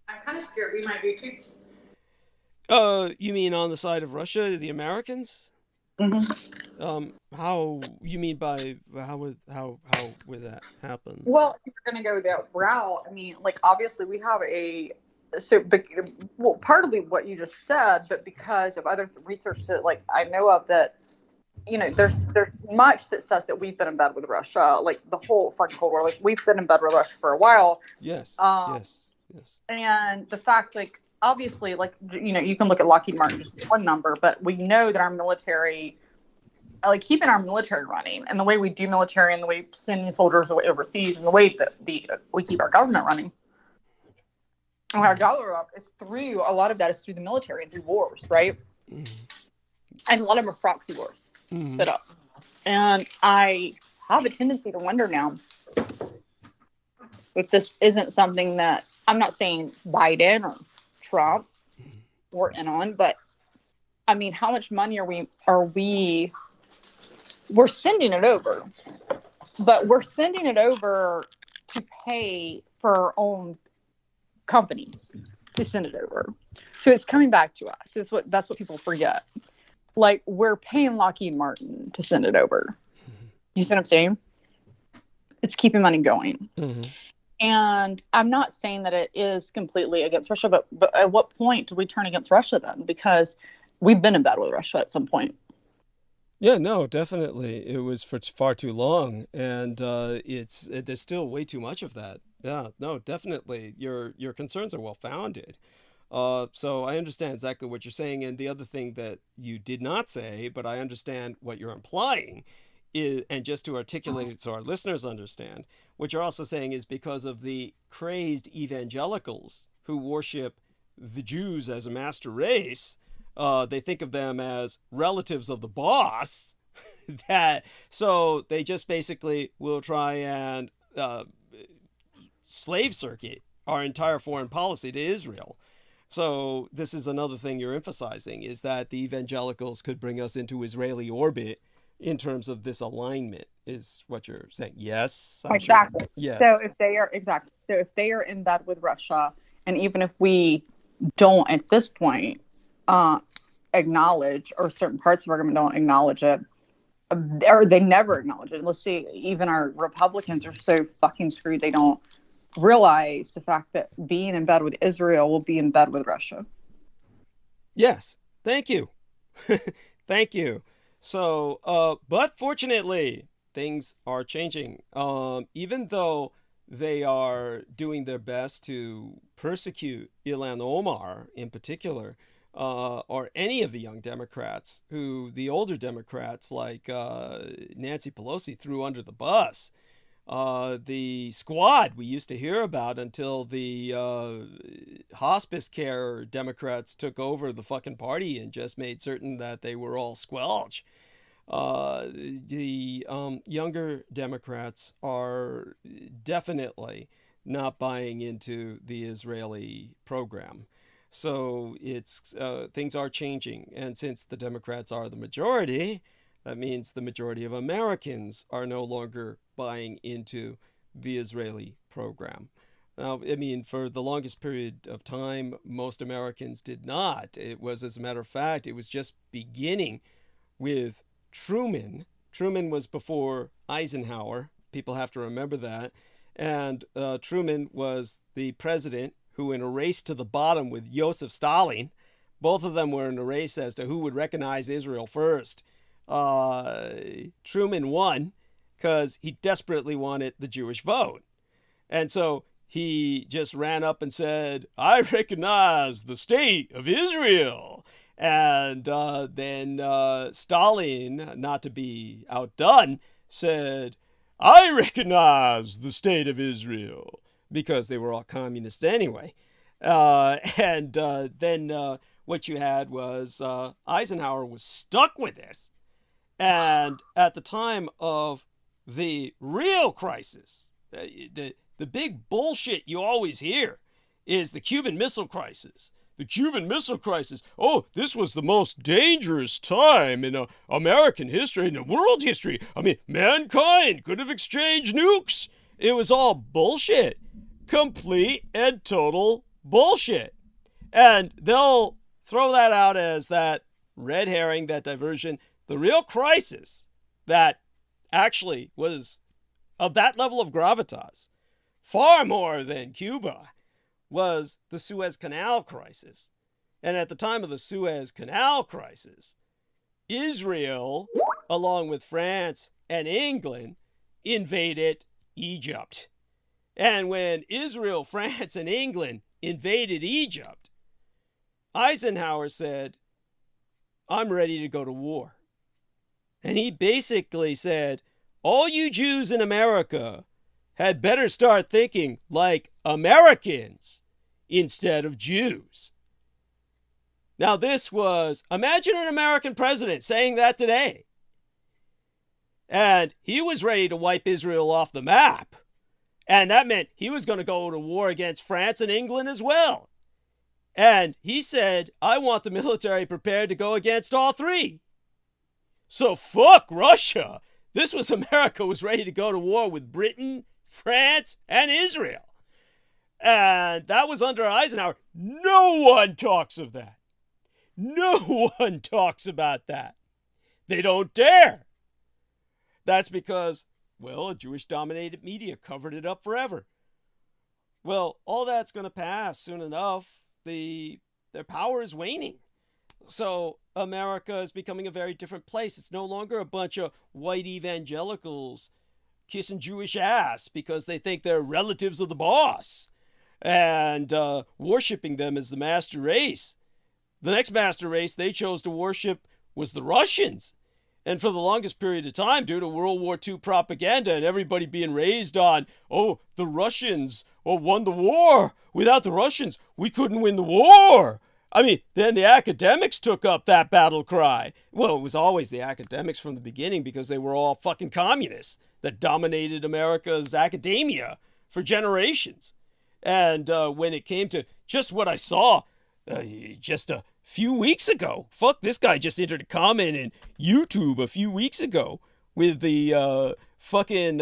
I'm kind of scared we might be too. You mean on the side of Russia, the Americans? Mm-hmm. How you mean by how would that happen? Well, if you're going to go that route, I mean, like obviously we have partly what you just said, but because of other research that like I know of that, there's much that says that we've been in bed with Russia, like the whole fucking Cold War, like we've been in bed with Russia for a while. Yes. Yes. And the fact, like, obviously, like, you can look at Lockheed Martin, just one number, but we know that our military, like keeping our military running and the way we do military and the way sending soldiers overseas and the way that we keep our government running and our dollar up is through, a lot of that is through the military and through wars, right? Mm-hmm. And a lot of them are proxy wars set up. And I have a tendency to wonder now if this isn't something that, I'm not saying Biden or Trump we're in on, but I mean, how much money we're sending it over, but we're sending it over to pay for our own companies to send it over. So it's coming back to us. That's what people forget. Like, we're paying Lockheed Martin to send it over. You see what I'm saying? It's keeping money going. Mm-hmm. And I'm not saying that it is completely against Russia, but at what point do we turn against Russia then? Because we've been in bed with Russia at some point. Yeah, no, definitely. It was for far too long, and there's still way too much of that. Yeah, no, definitely. Your concerns are well founded. So I understand exactly what you're saying, and the other thing that you did not say, but I understand what you're implying, is, and just to articulate it so our listeners understand, what you're also saying is because of the crazed evangelicals who worship the Jews as a master race. They think of them as relatives of the boss. So they just basically will try and slave circuit our entire foreign policy to Israel. So this is another thing you're emphasizing, is that the evangelicals could bring us into Israeli orbit in terms of this alignment, is what you're saying. Yes, exactly. Sure. Yes. So if they are in bed with Russia, and even if we don't at this point acknowledge, or certain parts of our government don't acknowledge it, or they never acknowledge it. Let's see, even our Republicans are so fucking screwed, they don't realize the fact that being in bed with Israel will be in bed with Russia. Yes. Thank you. Thank you. So, but fortunately, things are changing. Even though they are doing their best to persecute Ilhan Omar in particular, or any of the young Democrats who the older Democrats like Nancy Pelosi threw under the bus. The squad we used to hear about until the hospice care Democrats took over the fucking party and just made certain that they were all squelch. The younger Democrats are definitely not buying into the Israeli program. So it's things are changing. And since the Democrats are the majority, that means the majority of Americans are no longer buying into the Israeli program. Now, I mean, for the longest period of time, most Americans did not. It was, as a matter of fact, it was just beginning with Truman. Truman was before Eisenhower. People have to remember that. And Truman was the president who, in a race to the bottom with Joseph Stalin, both of them were in a race as to who would recognize Israel first. Truman won because he desperately wanted the Jewish vote. And so he just ran up and said, I recognize the state of Israel. And then Stalin, not to be outdone, said, I recognize the state of Israel, because they were all communists anyway. And then what you had was Eisenhower was stuck with this. And at the time of the real crisis, the big bullshit you always hear is the Cuban Missile Crisis. The Cuban Missile Crisis. Oh, this was the most dangerous time in American history, in world history. I mean, mankind could have exchanged nukes. It was all bullshit. Complete and total bullshit. And they'll throw that out as that red herring, that diversion. The real crisis that actually was of that level of gravitas, far more than Cuba, was the Suez Canal crisis. And at the time of the Suez Canal crisis, Israel, along with France and England, invaded Egypt. And when Israel, France, and England invaded Egypt, Eisenhower said, I'm ready to go to war. And he basically said, all you Jews in America had better start thinking like Americans instead of Jews. Now this was, imagine an American president saying that today. And he was ready to wipe Israel off the map. And that meant he was going to go to war against France and England as well. And he said, I want the military prepared to go against all three. So fuck Russia. This was America was ready to go to war with Britain, France, and Israel. And that was under Eisenhower. No one talks of that. No one talks about that. They don't dare. That's because, well, a Jewish-dominated media covered it up forever. Well, all that's going to pass soon enough. Their power is waning. So America is becoming a very different place. It's no longer a bunch of white evangelicals kissing Jewish ass because they think they're relatives of the boss and worshiping them as the master race. The next master race they chose to worship was the Russians. And for the longest period of time, due to World War II propaganda and everybody being raised on, oh, the Russians won the war. Without the Russians, we couldn't win the war. I mean, then the academics took up that battle cry. Well, it was always the academics from the beginning because they were all fucking communists that dominated America's academia for generations. And when it came to just what I saw just a few weeks ago, fuck, this guy just entered a comment in YouTube a few weeks ago with the fucking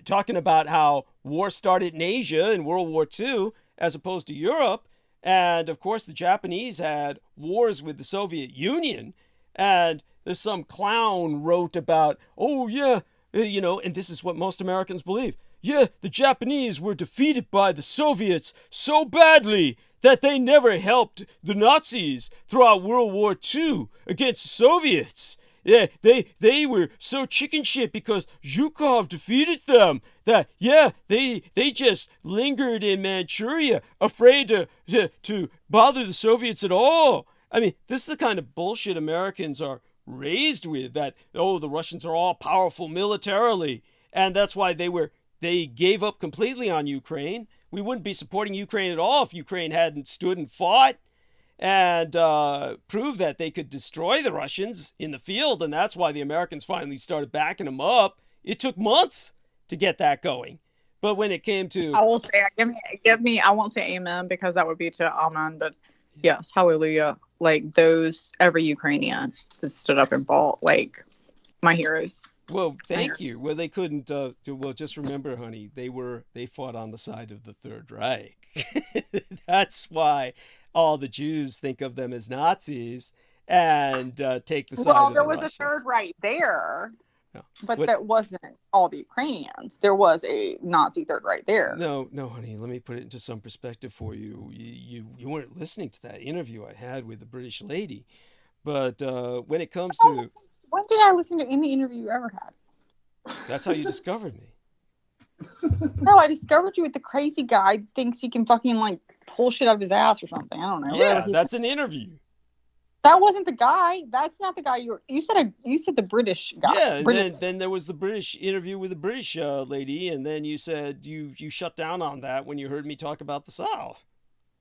talking about how war started in Asia in World War II as opposed to Europe. And of course, the Japanese had wars with the Soviet Union. And there's some clown wrote about, oh, yeah, you know, and this is what most Americans believe. Yeah, the Japanese were defeated by the Soviets so badly that they never helped the Nazis throughout World War II against the Soviets. Yeah, they were so chicken shit because Zhukov defeated them that, yeah, they just lingered in Manchuria, afraid to bother the Soviets at all. I mean, this is the kind of bullshit Americans are raised with, that, oh, the Russians are all powerful militarily. And that's why they gave up completely on Ukraine. We wouldn't be supporting Ukraine at all if Ukraine hadn't stood and fought and proved that they could destroy the Russians in the field. And that's why the Americans finally started backing them up. It took months to get that going. But when it came to... I will say, give me, I won't say amen because that would be to amen, but yes, hallelujah. Like those, every Ukrainian that stood up and fought, like my heroes. Well, thank you. Well, they couldn't. Well, just remember, honey, they fought on the side of the Third Reich. That's why all the Jews think of them as Nazis and take the side. Well, of there the was Russians. a Third Reich there, No. but that wasn't all the Ukrainians. There was a Nazi Third Reich there. No, honey. Let me put it into some perspective for you. You weren't listening to that interview I had with the British lady, but when it comes to... When did I listen to any interview you ever had? That's how you discovered me. No, I discovered you with the crazy guy thinks he can fucking like pull shit out of his ass or something. I don't know. Yeah, that's an interview. That wasn't the guy. That's not the guy you said. You said the British guy. Yeah, British. then there was the British interview with the British lady, and then you said you shut down on that when you heard me talk about the South.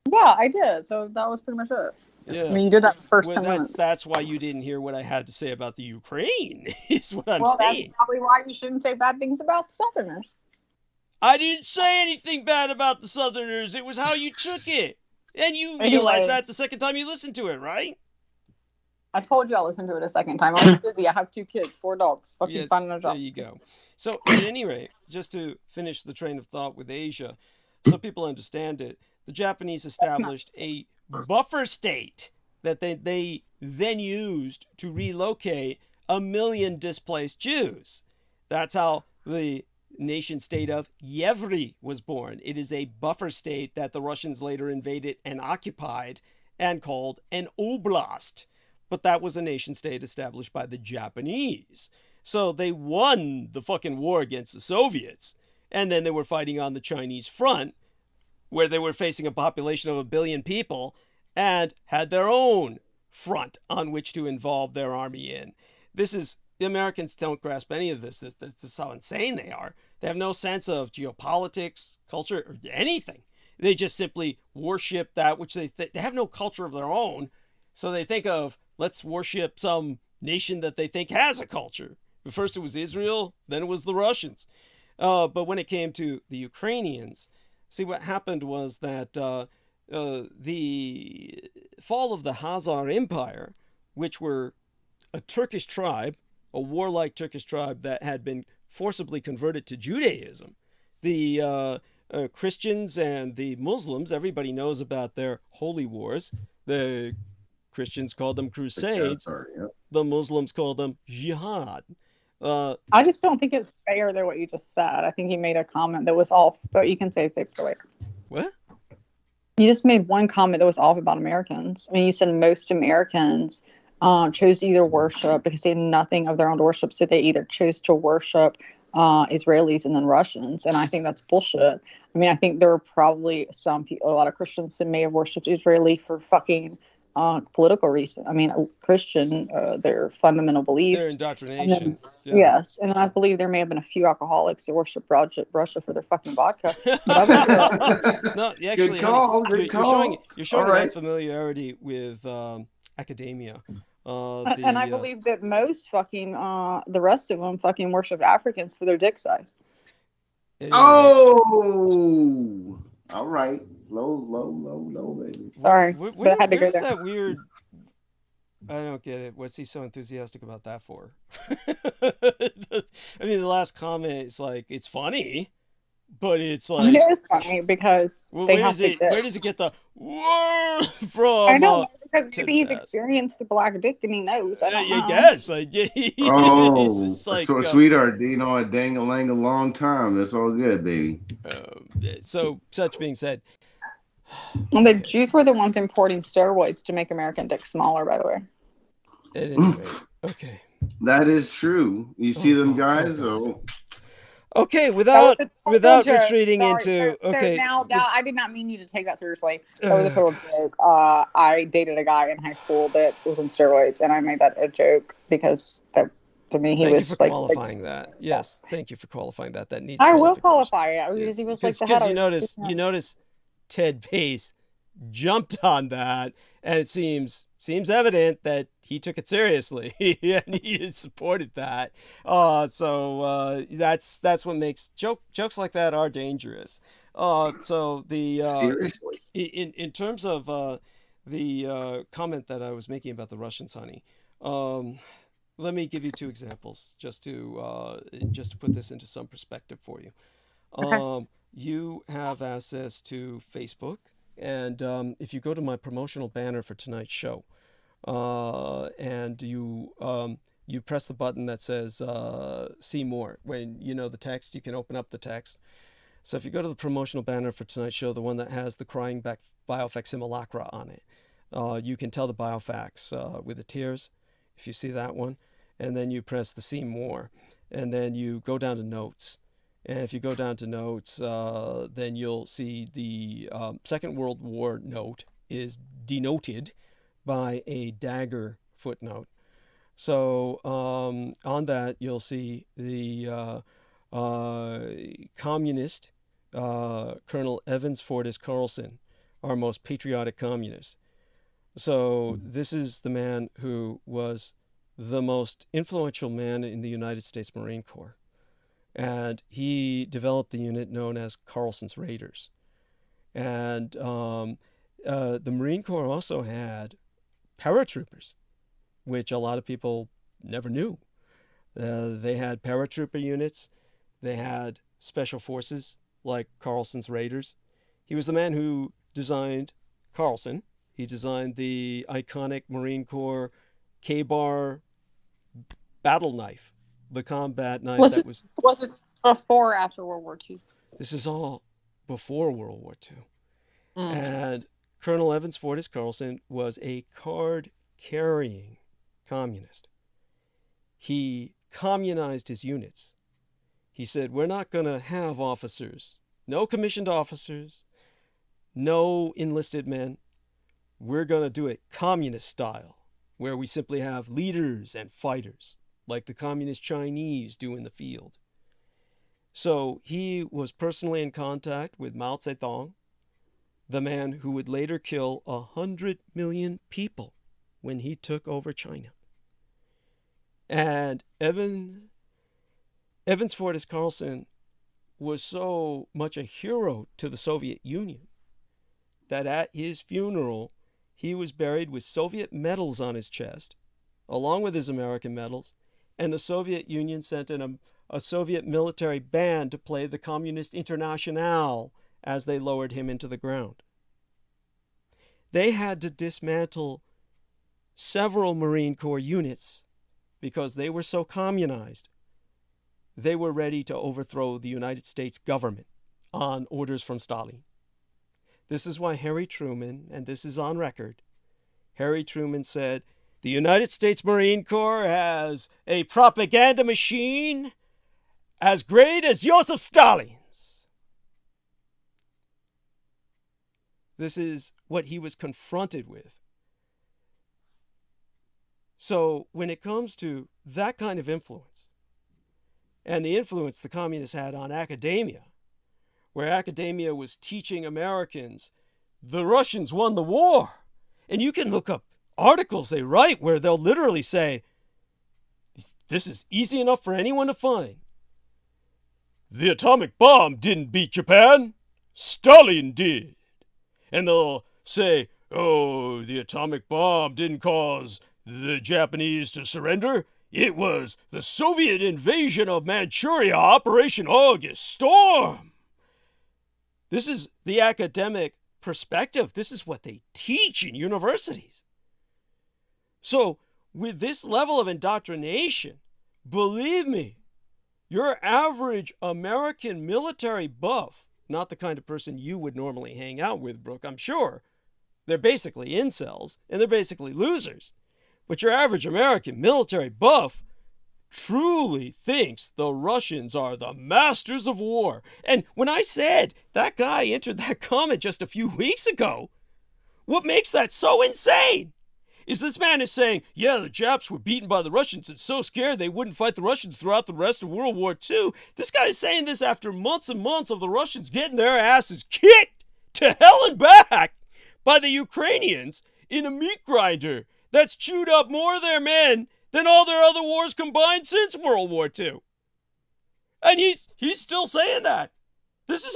Yeah, I did. So that was pretty much it. Yeah. I mean, you did that the first 10 minutes. That's why you didn't hear what I had to say about the Ukraine, is what I'm saying. That's probably why you shouldn't say bad things about the Southerners. I didn't say anything bad about the Southerners. It was how you took it. And you realized that the second time you listened to it, right? I told you I listened to it a second time. I was busy. I have 2 kids, 4 dogs. Fucking finding a job. There you go. So at any rate, just to finish the train of thought with Asia, so people understand it, the Japanese established a buffer state that they then used to relocate 1 million displaced Jews. That's how the nation state of Yevry was born. It is a buffer state that the Russians later invaded and occupied and called an oblast. But that was a nation state established by the Japanese. So they won the fucking war against the Soviets. And then they were fighting on the Chinese front, where they were facing a population of 1 billion people and had their own front on which to involve their army in. The Americans don't grasp any of this. This is how insane they are. They have no sense of geopolitics, culture, or anything. They just simply worship that which they have no culture of their own. So they think of, let's worship some nation that they think has a culture. But first it was Israel, then it was the Russians. But when it came to the Ukrainians, see, what happened was that the fall of the Khazar Empire, which were a Turkish tribe, a warlike Turkish tribe that had been forcibly converted to Judaism. The Christians and the Muslims, everybody knows about their holy wars. The Christians called them crusades. The Muslims called them jihad. I just don't think it's fair though what you just said. I think you made a comment that was off, but you can say it later. What? You just made one comment that was off about Americans. I mean, you said most Americans chose to either worship because they had nothing of their own to worship, so they either chose to worship Israelis and then Russians, and I think that's bullshit. I mean, I think there are probably some people, a lot of Christians that may have worshipped Israeli for fucking political reason. I mean, a Christian, their fundamental beliefs. Their indoctrination. Then, yes, and I believe there may have been a few alcoholics that worship Russia for their fucking vodka. No, actually, you're showing right. that familiarity with academia. And I believe that most fucking, the rest of them fucking worship Africans for their dick size. Oh, all right. Low, baby. Sorry, but I had to go there. That weird? I don't get it. What's he so enthusiastic about that for? I mean, the last comment is like, it's funny, but it's like... It is funny because they have to... Where does it get the word from? I know, because maybe he's experienced the black dick and he knows. I don't know. Yes. So sweetheart, you know, a dang-a-lang a long time. That's all good, baby. So, such being said... And the Jews were the ones importing steroids to make American dicks smaller, by the way. At any rate, okay. That is true. You see them guys? Okay, without retreating Sorry. into... Okay. Now, I did not mean you to take that seriously. That was a total joke. I dated a guy in high school that was on steroids, and I made that a joke because that... To me, he was like qualifying that. Yes, thank you for qualifying that. That needs. I will qualify it because he was like the head. Because you notice, Ted Pace jumped on that, and it seems evident that he took it seriously and he has supported that. So that's what makes jokes like that are dangerous. So the seriously, in terms of the comment that I was making about the Russians, honey. Let me give you two examples just to put this into some perspective for you. Okay. You have access to Facebook, and if you go to my promotional banner for tonight's show, and you press the button that says "See More," when you know the text, you can open up the text. So if you go to the promotional banner for tonight's show, the one that has the crying back biofacsimilacra on it, you can tell the biofax with the tears. If you see that one, and then you press the See More, and then you go down to Notes. And if you go down to Notes, then you'll see the Second World War note is denoted by a dagger footnote. So on that, you'll see the communist Colonel Evans Fortis Carlson, our most patriotic communist. So this is the man who was the most influential man in the United States Marine Corps. And he developed the unit known as Carlson's Raiders. And the Marine Corps also had paratroopers, which a lot of people never knew. They had paratrooper units. They had special forces like Carlson's Raiders. He was the man who designed Carlson. He designed the iconic Marine Corps K-bar battle knife, the combat knife. Was this before or after World War II? This is all before World War II. And Colonel Evans Fortis Carlson was a card-carrying communist. He communized his units. He said, we're not going to have officers, no commissioned officers, no enlisted men. We're going to do it communist style, where we simply have leaders and fighters, like the communist Chinese do in the field. So he was personally in contact with Mao Zedong, the man who would later kill 100 million people when he took over China. And Evans Fortis Carlson was so much a hero to the Soviet Union that at his funeral, he was buried with Soviet medals on his chest, along with his American medals, and the Soviet Union sent in a Soviet military band to play the Communist Internationale as they lowered him into the ground. They had to dismantle several Marine Corps units because they were so communized they were ready to overthrow the United States government on orders from Stalin. This is why Harry Truman, and this is on record, Harry Truman said, the United States Marine Corps has a propaganda machine as great as Joseph Stalin's. This is what he was confronted with. So when it comes to that kind of influence, and the influence the communists had on academia, where academia was teaching Americans the Russians won the war, and you can look up articles they write where they'll literally say, this is easy enough for anyone to find. The atomic bomb didn't beat Japan, Stalin did. And they'll say, oh, the atomic bomb didn't cause the Japanese to surrender. It was the Soviet invasion of Manchuria, Operation August Storm. This is the academic perspective. This is what they teach in universities. So with this level of indoctrination, believe me, your average American military buff, not the kind of person you would normally hang out with, Brooke, I'm sure, they're basically incels and they're basically losers. But your average American military buff truly thinks the Russians are the masters of war. And when I said that guy entered that comment just a few weeks ago, what makes that so insane is this man is saying, yeah, the Japs were beaten by the Russians and so scared they wouldn't fight the Russians throughout the rest of World War II. This guy is saying this after months and months of the Russians getting their asses kicked to hell and back by the Ukrainians in a meat grinder that's chewed up more of their men than all their other wars combined since World War II. And he's still saying that. This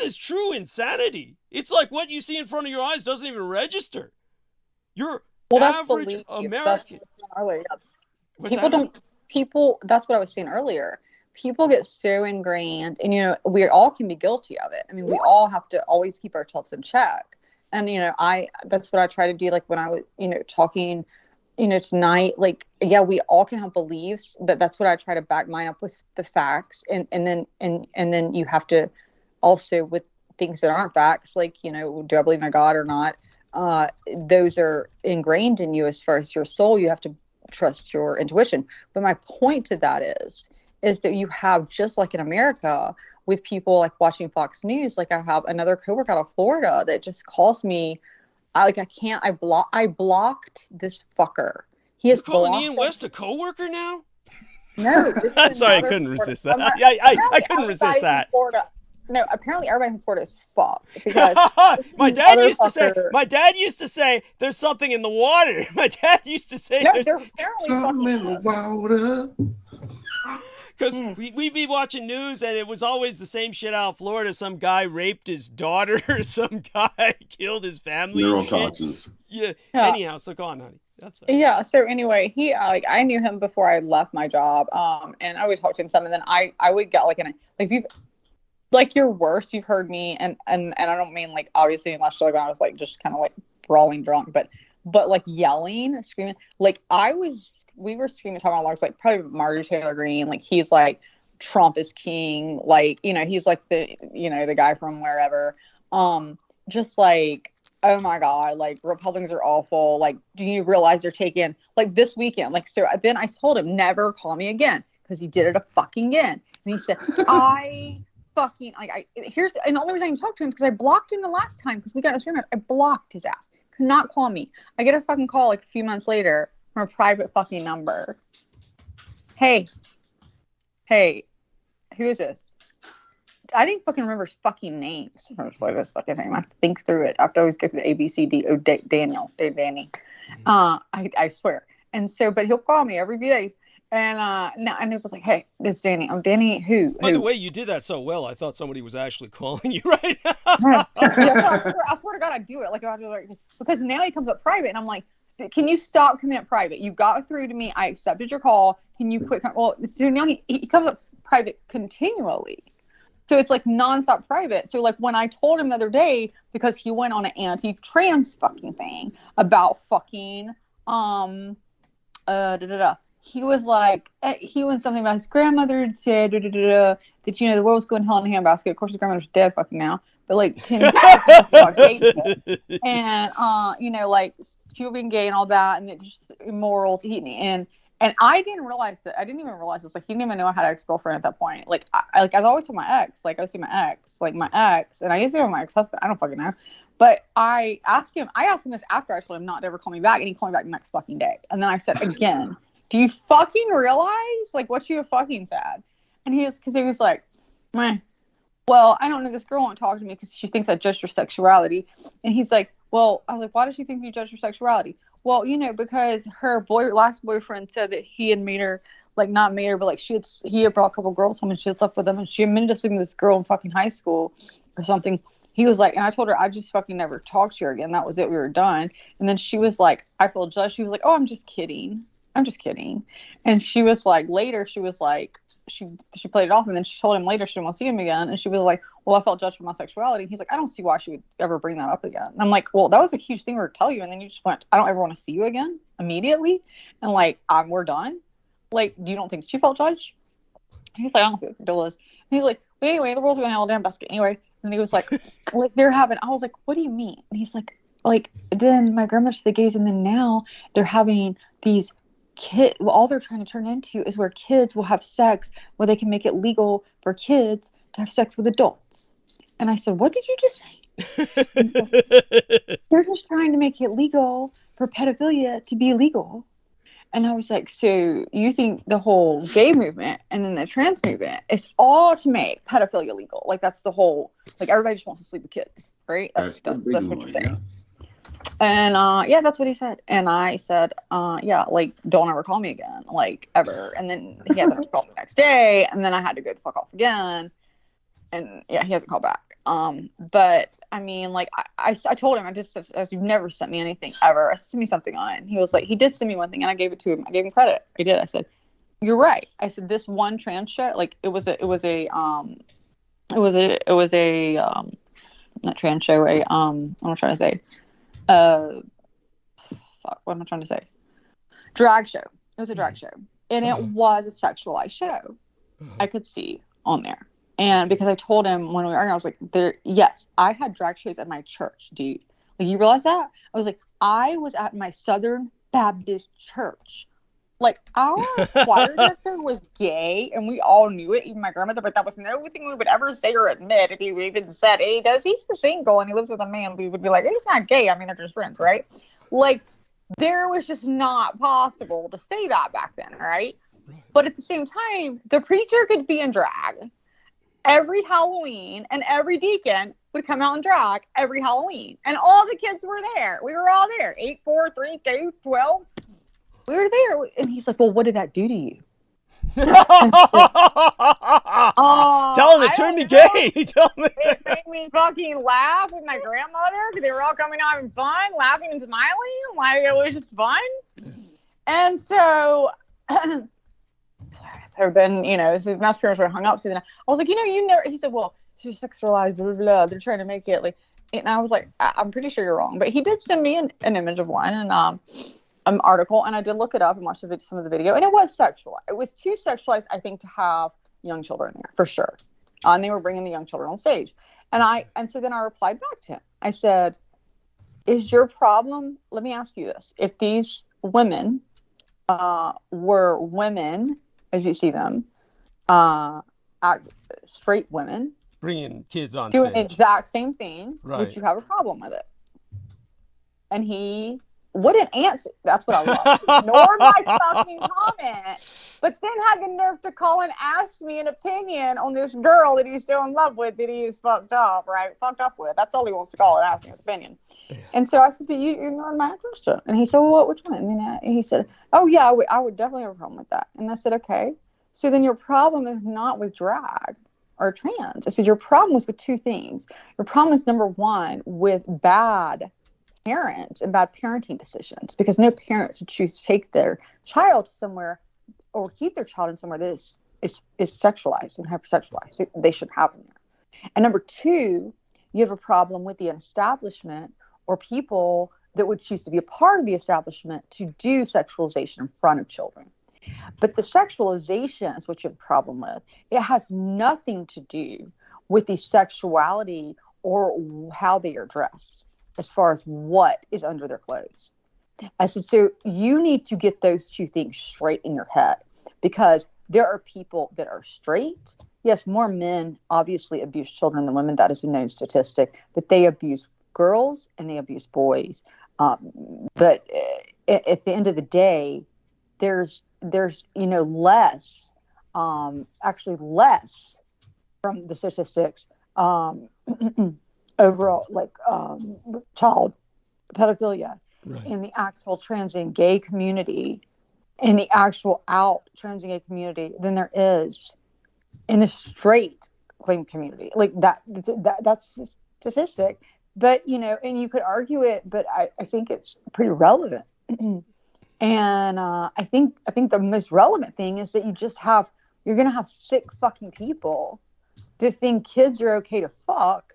is true insanity. It's like what you see in front of your eyes doesn't even register. Your average American. That's what I was saying earlier. People get so ingrained, and we all can be guilty of it. I mean, we all have to always keep ourselves in check. And that's what I try to do. Like when I was, talking, tonight, like, yeah, we all can have beliefs, but that's what I try to back mine up with the facts. And then you have to also with things that aren't facts, like, do I believe in God or not? Those are ingrained in you as far as your soul. You have to trust your intuition. But my point to that is that you have, just like in America, with people like watching Fox News, like I have another coworker out of Florida that just calls me, I blocked this fucker. He is calling Ian West a coworker now? No, I'm sorry, I couldn't resist that. I couldn't resist that. No, apparently everybody in Florida is fucked because my dad used to say there's something in the water. My dad used to say there's something in the water. Because we'd be watching news and it was always the same shit out of Florida. Some guy raped his daughter. Some guy killed his family. Neurotoxins. Yeah. Anyhow, so go on, honey. Yeah. So anyway, he I knew him before I left my job. And I would talk to him some, and then I would get your worst. You've heard me, and I don't mean like obviously in last year when I was like just kind of like brawling drunk, but like yelling, screaming, like we were screaming, talking about like probably Marjorie Taylor Greene, like he's like Trump is king, like he's like the guy from wherever, just like, oh my God, like Republicans are awful, like do you realize they're taking like this weekend, like so then I told him never call me again because he did it fucking again, and he said and the only reason I even talked to him because I blocked him the last time because we got a screamer. I blocked his ass. Could not call me. I get a fucking call like a few months later from a private fucking number. Hey, who is this? I didn't fucking remember his fucking names. I was like, this fucking name. I have to think through it. I have to always go through the ABCD. Oh, Danny. I swear. And so, but he'll call me every few days. And it was like, hey, this is Danny. I'm Danny. Who? By the way, you did that so well. I thought somebody was actually calling you right now. I swear to God, I do it. Like, because now he comes up private, and I'm like, can you stop coming up private? You got through to me. I accepted your call. Can you quit? Well, so now he comes up private continually. So it's like nonstop private. So like when I told him the other day, because he went on an anti-trans fucking thing about fucking he was like, he went something about his grandmother had said that, the world was going to hell in a handbasket. Of course, his grandmother's dead fucking now. But like 10 and like she was being gay and all that, and just immorals. And I didn't realize that. I didn't even realize this. Like, he didn't even know I had an ex-girlfriend at that point. Like, I was always with my ex. Like, I would see my ex, and I used to have my ex-husband. I don't fucking know. But I asked him this after I told him not to ever call me back, and he called me back the next fucking day. And then I said again, do you fucking realize, like, what you have fucking said? And he was like, meh. Well, I don't know. This girl won't talk to me because she thinks I judge her sexuality. And he's like, well, I was like, why does she think you judge her sexuality? Well, because her last boyfriend said that he had made her, like, not made her, but like he had brought a couple girls home and she had slept with them, and she admitted to sleeping with this girl in fucking high school or something. He was like, and I told her I just fucking never talked to her again. That was it. We were done. And then she was like, I feel judged. She was like, oh, I'm just kidding. And she was like, later, she was like, she played it off, and then she told him later she didn't want to see him again, and she was like, well, I felt judged for my sexuality. And he's like, I don't see why she would ever bring that up again. And I'm like, well, that was a huge thing for her to tell you, and then you just went, I don't ever want to see you again immediately, and like, we're done. Like, you don't think she felt judged? And he's like, I don't see what the deal is. And he's like, but anyway, the world's going to hell damn basket anyway. And he was like, like, they're having, I was like, what do you mean? And he's like, then my grandmother's the gays, and then now they're having these kids. Well, all they're trying to turn into is where kids will have sex, where they can make it legal for kids to have sex with adults. And I said, what did you just say? They're just trying to make it legal for pedophilia to be legal. And I was like, so you think the whole gay movement and then the trans movement is all to make pedophilia legal? Like, that's the whole, like, everybody just wants to sleep with kids, right? That's what you're saying. Yeah. And yeah, that's what he said. And I said, yeah, like, don't ever call me again, like, ever. And then he had to call me the next day, and then I had to go the fuck off again. And yeah, he hasn't called back. But I mean, like, I told him, I just said, you've never sent me anything ever. I sent me something on it. And he was like, he did send me one thing, and I gave it to him. I gave him credit. I did. I said, you're right. I said, this one trans show, like, it was a not trans show, what am I trying to say? What am I trying to say? Drag show. It was a drag show, and it was a sexualized show. I could see on there, and because I told him when we were arguing, I was like, yes, I had drag shows at my church, dude. Like, you realize that? I was like, I was at my Southern Baptist church. Like, our choir director was gay, and we all knew it, even my grandmother, but that was no thing we would ever say or admit. If he even said, hey, he's single and he lives with a man, we would be like, hey, he's not gay. I mean, they're just friends, right? Like, there was just not possible to say that back then, right? But at the same time, the preacher could be in drag every Halloween, and every deacon would come out in drag every Halloween. And all the kids were there. We were all there. 8, 4, 3, 2, 12. We were there, and he's like, well, what did that do to you? Tell him it turned me gay. It made me fucking laugh with my grandmother because they were all coming out having fun, laughing and smiling. Like, it was just fun. And so, then, so Mouse parents were hung up. So then I was like, he said, well, it's just sexualized, blah, blah, blah. They're trying to make it like, and I was like, I'm pretty sure you're wrong. But he did send me an image of one, and an article, and I did look it up and watch some of the video, and it was sexualized. It was too sexualized, I think, to have young children there, for sure. And they were bringing the young children on stage. And so then I replied back to him. I said, is your problem, let me ask you this, if these women were women, as you see them, straight women, bringing kids on doing stage, the exact same thing, right, would you have a problem with it? And he wouldn't answer. That's what I love. Ignored my fucking comment, but then had the nerve to call and ask me an opinion on this girl that he's still in love with, that he is fucked up with. That's all he wants to call and ask me his opinion. And so I said, you ignored my question. And he said, well, which one? And then he said, oh yeah, I would definitely have a problem with that. And I said, okay, so then your problem is not with drag or trans. I said, your problem was with two things. Your problem is, number one, with bad parents and bad parenting decisions, because no parent should choose to take their child somewhere or keep their child in somewhere that is sexualized and hypersexualized. They shouldn't have them there. And number two, you have a problem with the establishment or people that would choose to be a part of the establishment to do sexualization in front of children. But the sexualization is what you have a problem with. It has nothing to do with the sexuality or how they are dressed as far as what is under their clothes. I said, so you need to get those two things straight in your head, because there are people that are straight. Yes, more men obviously abuse children than women. That is a known statistic. But they abuse girls and they abuse boys. But at the end of the day, there's less, actually less from the statistics overall, like child pedophilia in the actual trans and gay community, in the actual out trans and gay community, than there is in the straight claim community. Like that's a statistic. But and you could argue it, but I think it's pretty relevant. And I think the most relevant thing is that you're gonna have sick fucking people that think kids are okay to fuck,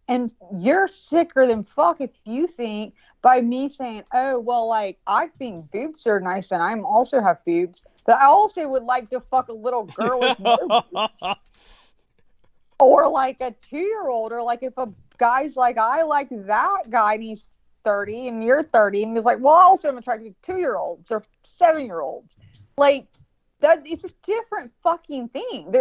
and you're sicker than fuck if you think by me saying, oh well, like I think boobs are nice and I also have boobs, that I also would like to fuck a little girl with no boobs, or like a 2-year-old, or like if a guy's like, I like that guy and he's 30 and you're 30, and he's like, well, I also am attracted to 2-year-olds or 7-year-olds. Like that, it's a different fucking thing.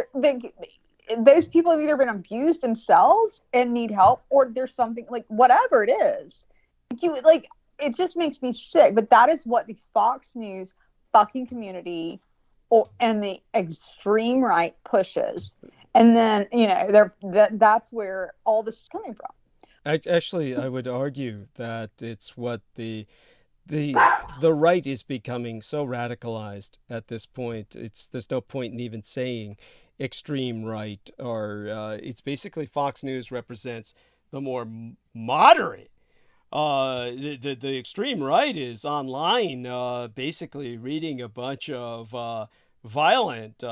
Those people have either been abused themselves and need help, or there's something, like whatever it is. It just makes me sick. But that is what the Fox News fucking community and the extreme right pushes. And then that's where all this is coming from. Actually, I would argue that it's what the right is becoming so radicalized at this point. There's no point in even saying extreme right, or it's basically Fox News represents the more moderate. The extreme right is online, basically reading a bunch of violent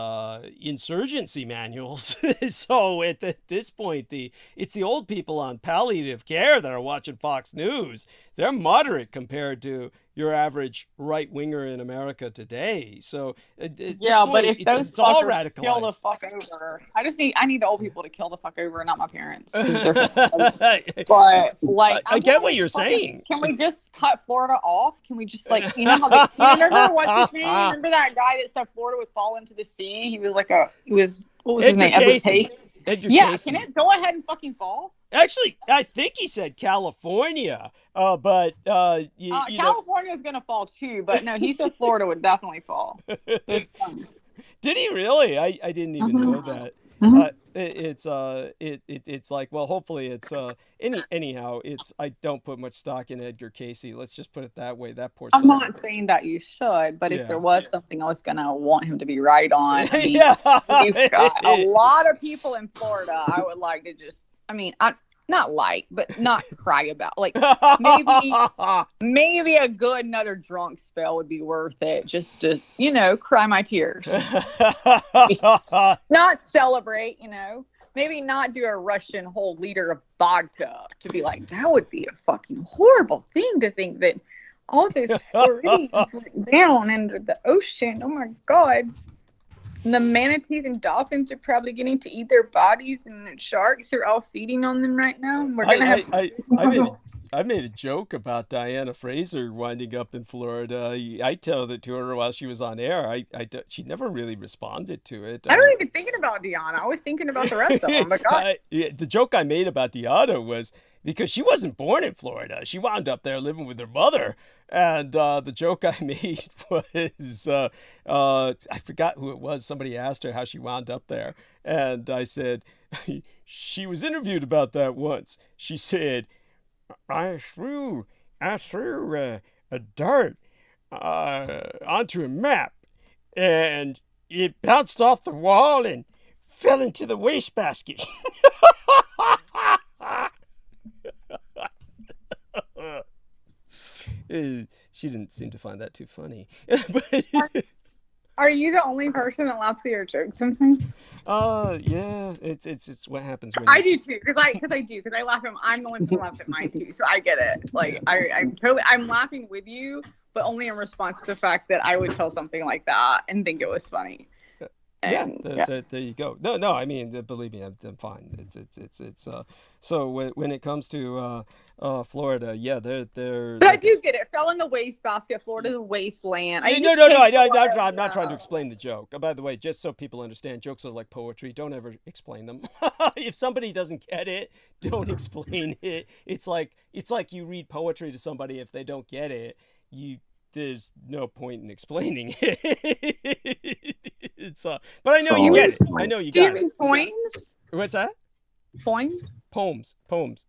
insurgency manuals. So at this point, it's the old people on palliative care that are watching Fox News. They're moderate compared to your average right-winger in America today. So but if those it's all fuckers radicalized. kill the fuck over, I need the old people to kill the fuck over, not my parents. But like, I get what you're saying. Can we just cut Florida off? Can we just like, how remember what's his name? Remember that guy that said Florida would fall into the sea? He was like what was his name? Edgar yeah, Casey. Can it go ahead and fucking fall? Actually, I think he said California, but California is going to fall too, but no, he said Florida would definitely fall. Did he really? I didn't even know that. It's like, well, hopefully it's anyhow. I don't put much stock in Edgar Casey. Let's just put it that way. That poor. I'm not saying that you should, but if there was something I was gonna want him to be right on, I mean, you've got a lot of people in Florida. I would like to just, but not cry about. Like maybe a good another drunk spell would be worth it, just to cry my tears. Not celebrate, maybe not do a Russian whole liter of vodka to be like, that would be a fucking horrible thing to think that all those Floridians went down into the ocean. Oh my God. And the manatees and dolphins are probably getting to eat their bodies, and the sharks are all feeding on them right now. And we're gonna I made a joke about Diana Fraser winding up in Florida. I told it to her while she was on air. She never really responded to it. I wasn't even thinking about Diana. I was thinking about the rest of them. But God. The joke I made about Diana was because she wasn't born in Florida. She wound up there living with her mother. And the joke I made was, I forgot who it was. Somebody asked her how she wound up there. And I said, she was interviewed about that once. She said, I threw a dart onto a map, and it bounced off the wall and fell into the wastebasket. She didn't seem to find that too funny. Are you the only person that laughs at your jokes sometimes? Yeah, it's what happens when I do too, because I laugh at. I'm the one who laughs at mine too, so I get it. Like I'm laughing with you, but only in response to the fact that I would tell something like that and think it was funny. And, there you go. No, I mean, believe me, I'm fine. It's so when it comes to Florida, yeah, they're. But I do get it. Fell in the wastebasket. Florida's a wasteland. No. I'm not trying to explain the joke. By the way, just so people understand, jokes are like poetry. Don't ever explain them. If somebody doesn't get it, don't explain it. It's like you read poetry to somebody. If they don't get it, there's no point in explaining it. But I know you get it. I know you got it. Poems? What's that? Poems? Poems.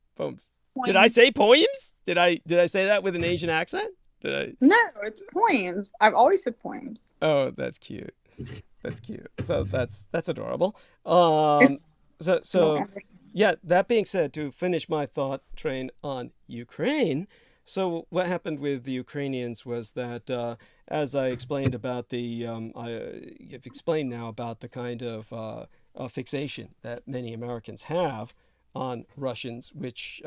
Did I say poems? Did I say that with an Asian accent? No, it's poems. I've always said poems. Oh, that's cute. So that's adorable. So yeah, that being said, to finish my thought train on Ukraine, so what happened with the Ukrainians was that, as I explained about I've explained now about the kind of fixation that many Americans have on Russians, which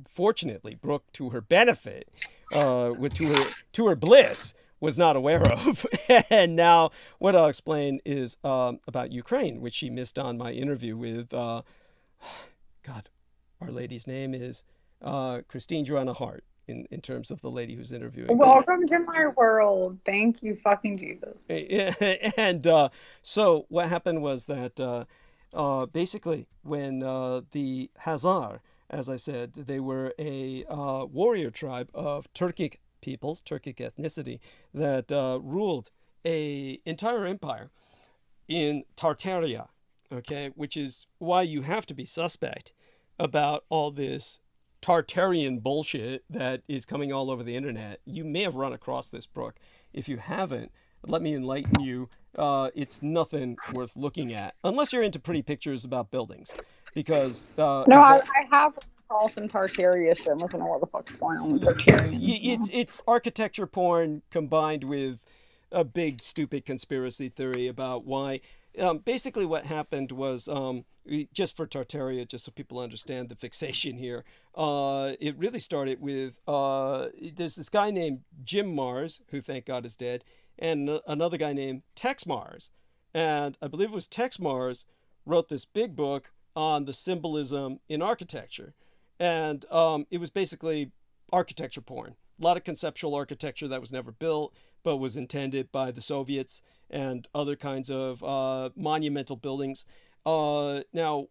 fortunately Brooke, to her benefit, to her bliss, was not aware of. And now what I'll explain is about Ukraine, which she missed on my interview with, God, Our Lady's name is Christine Joanna Hart, in terms of the lady who's interviewing Welcome to my world. Thank you, fucking Jesus. And so what happened was that basically when the Hazar, as I said, they were a warrior tribe of Turkic peoples, Turkic ethnicity, that ruled a entire empire in Tartaria, okay, which is why you have to be suspect about all this Tartarian bullshit that is coming all over the internet. You may have run across this, Brooke. If you haven't, let me enlighten you. It's nothing worth looking at unless you're into pretty pictures about buildings, because I have recalled some Tartaria shit. I don't know what the fuck's going on with Tartarians. It's architecture porn combined with a big stupid conspiracy theory about why. Basically what happened was, just for Tartaria, just so people understand the fixation here, it really started with, there's this guy named Jim Mars, who thank God is dead, and another guy named Tex Mars. And I believe it was Tex Mars wrote this big book on the symbolism in architecture. And it was basically architecture porn. A lot of conceptual architecture that was never built, but was intended by the Soviets and other kinds of monumental buildings. Now,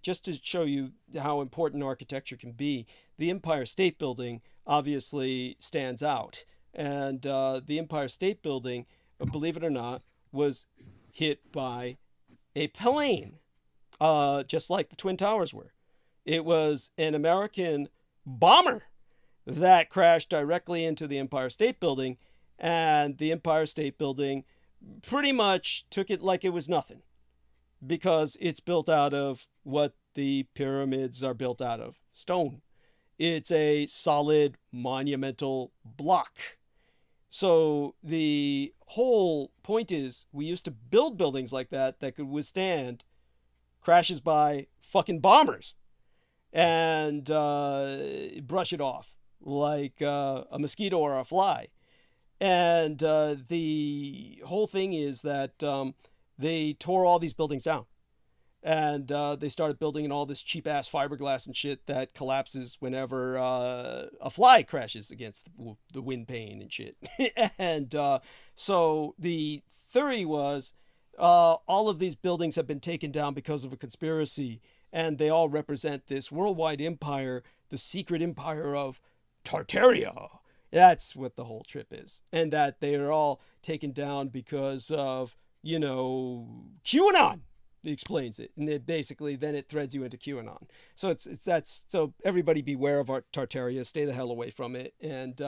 just to show you how important architecture can be, the Empire State Building obviously stands out. And the Empire State Building, believe it or not, was hit by a plane, just like the Twin Towers were. It was an American bomber that crashed directly into the Empire State Building, and the Empire State Building pretty much took it like it was nothing, because it's built out of what the pyramids are built out of, stone. It's a solid monumental block. So the whole point is, we used to build buildings like that could withstand crashes by fucking bombers and brush it off like a mosquito or a fly. And the whole thing is that they tore all these buildings down, and they started building in all this cheap ass fiberglass and shit that collapses whenever a fly crashes against the wind pane and shit. And so the theory was, all of these buildings have been taken down because of a conspiracy, and they all represent this worldwide empire, the secret empire of Tartaria. That's what the whole trip is. And that they are all taken down because of, QAnon. It explains it. And it basically, then it threads you into QAnon. So so everybody beware of Tartaria, stay the hell away from it. And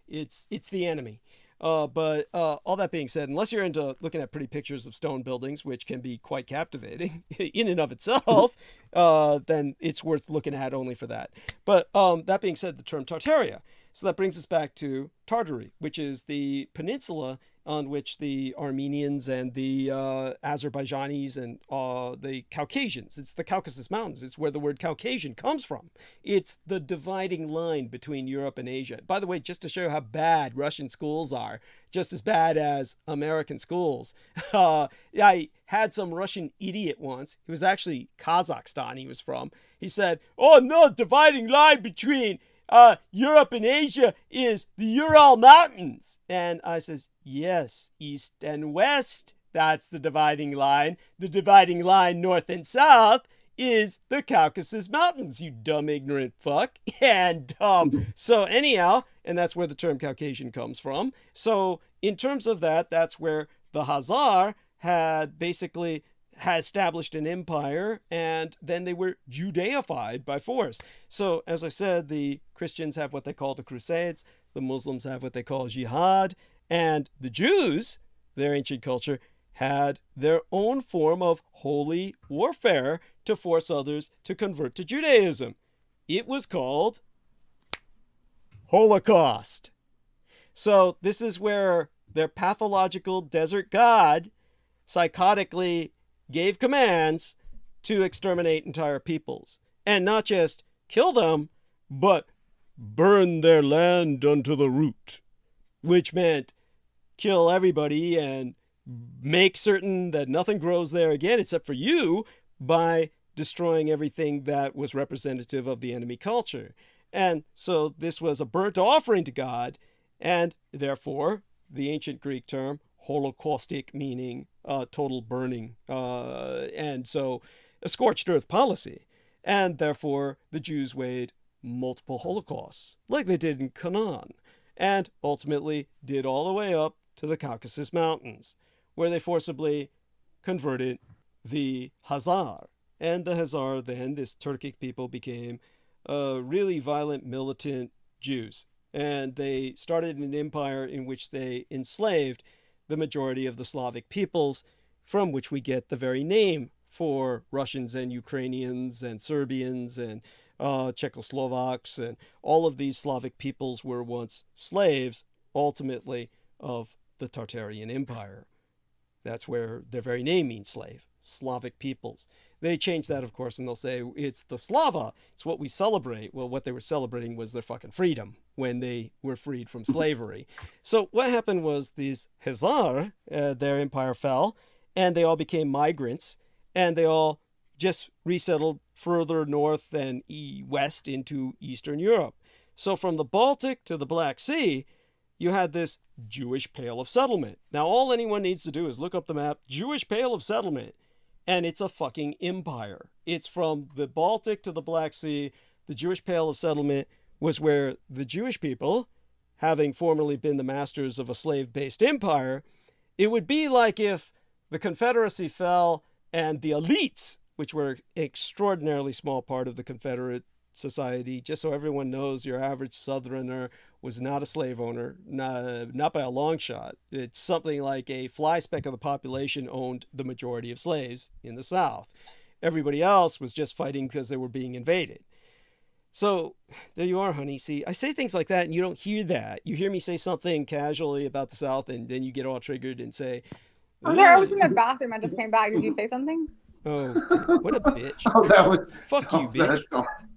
it's the enemy. But all that being said, unless you're into looking at pretty pictures of stone buildings, which can be quite captivating in and of itself, then it's worth looking at only for that. But that being said, the term Tartaria. So that brings us back to Tartary, which is the peninsula on which the Armenians and the Azerbaijanis and the Caucasians, it's the Caucasus Mountains, it's where the word Caucasian comes from. It's the dividing line between Europe and Asia. By the way, just to show how bad Russian schools are, just as bad as American schools. I had some Russian idiot once. He was actually Kazakhstan he was from. He said, oh no, dividing line between Europe and Asia is the Ural Mountains. And I says, yes, east and west, that's the dividing line. The dividing line north and south is the Caucasus Mountains, you dumb ignorant fuck. And so anyhow, and that's where the term Caucasian comes from. So in terms of that, that's where the Khazar had established an empire, and then they were Judaified by force. So as I said, the Christians have what they call the Crusades, the Muslims have what they call jihad, and the Jews, their ancient culture, had their own form of holy warfare to force others to convert to Judaism. It was called Holocaust. So this is where their pathological desert god psychotically gave commands to exterminate entire peoples, and not just kill them, but burn their land unto the root, which meant kill everybody and make certain that nothing grows there again except for you by destroying everything that was representative of the enemy culture. And so this was a burnt offering to God, and therefore the ancient Greek term holocaustic, meaning total burning, and so a scorched earth policy. And therefore the Jews waged multiple holocausts like they did in Canaan, and ultimately did all the way up to the Caucasus Mountains, where they forcibly converted the Khazar. And the Khazar then, this Turkic people, became really violent, militant Jews. And they started an empire in which they enslaved the majority of the Slavic peoples, from which we get the very name for Russians and Ukrainians and Serbians and Czechoslovaks, and all of these Slavic peoples were once slaves, ultimately, of the Tartarian Empire. That's where their very name means slave, Slavic peoples. They change that, of course, and they'll say, it's the Slava, it's what we celebrate. Well, what they were celebrating was their fucking freedom when they were freed from slavery. So what happened was these Khazar, their empire fell, and they all became migrants, and they all just resettled further north and west into Eastern Europe. So from the Baltic to the Black Sea, you had this Jewish Pale of Settlement. Now, all anyone needs to do is look up the map, Jewish Pale of Settlement, and it's a fucking empire. It's from the Baltic to the Black Sea. The Jewish Pale of Settlement was where the Jewish people, having formerly been the masters of a slave-based empire, it would be like if the Confederacy fell and the elites, which were an extraordinarily small part of the Confederate society, just so everyone knows, your average Southerner was not a slave owner, not by a long shot. It's something like a fly speck of the population owned the majority of slaves in the South. Everybody else was just fighting because they were being invaded. So there you are, honey. See, I say things like that and you don't hear that. You hear me say something casually about the South and then you get all triggered and say, I'm sorry, I was in the bathroom. I just came back. Did you say something? Oh, what a bitch. Oh, that was, fuck you, bitch.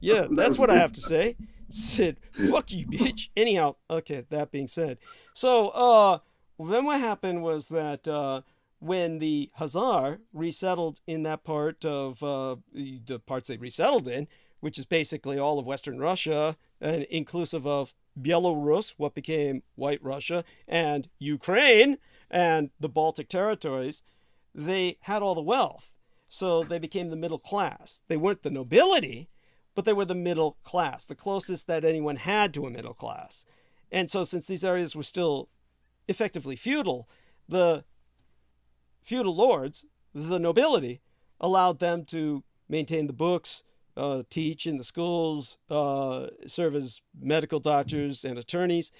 Yeah, that's what I have to say. Said, fuck you, bitch. Anyhow, okay, that being said. So, then what happened was that when the Khazar resettled in that part of the parts they resettled in, which is basically all of Western Russia, and inclusive of Belarus, what became White Russia, and Ukraine, and the Baltic territories, they had all the wealth. So they became the middle class. They weren't the nobility, but they were the middle class, the closest that anyone had to a middle class. And so since these areas were still effectively feudal, the feudal lords, the nobility, allowed them to maintain the books, teach in the schools, serve as medical doctors and attorneys.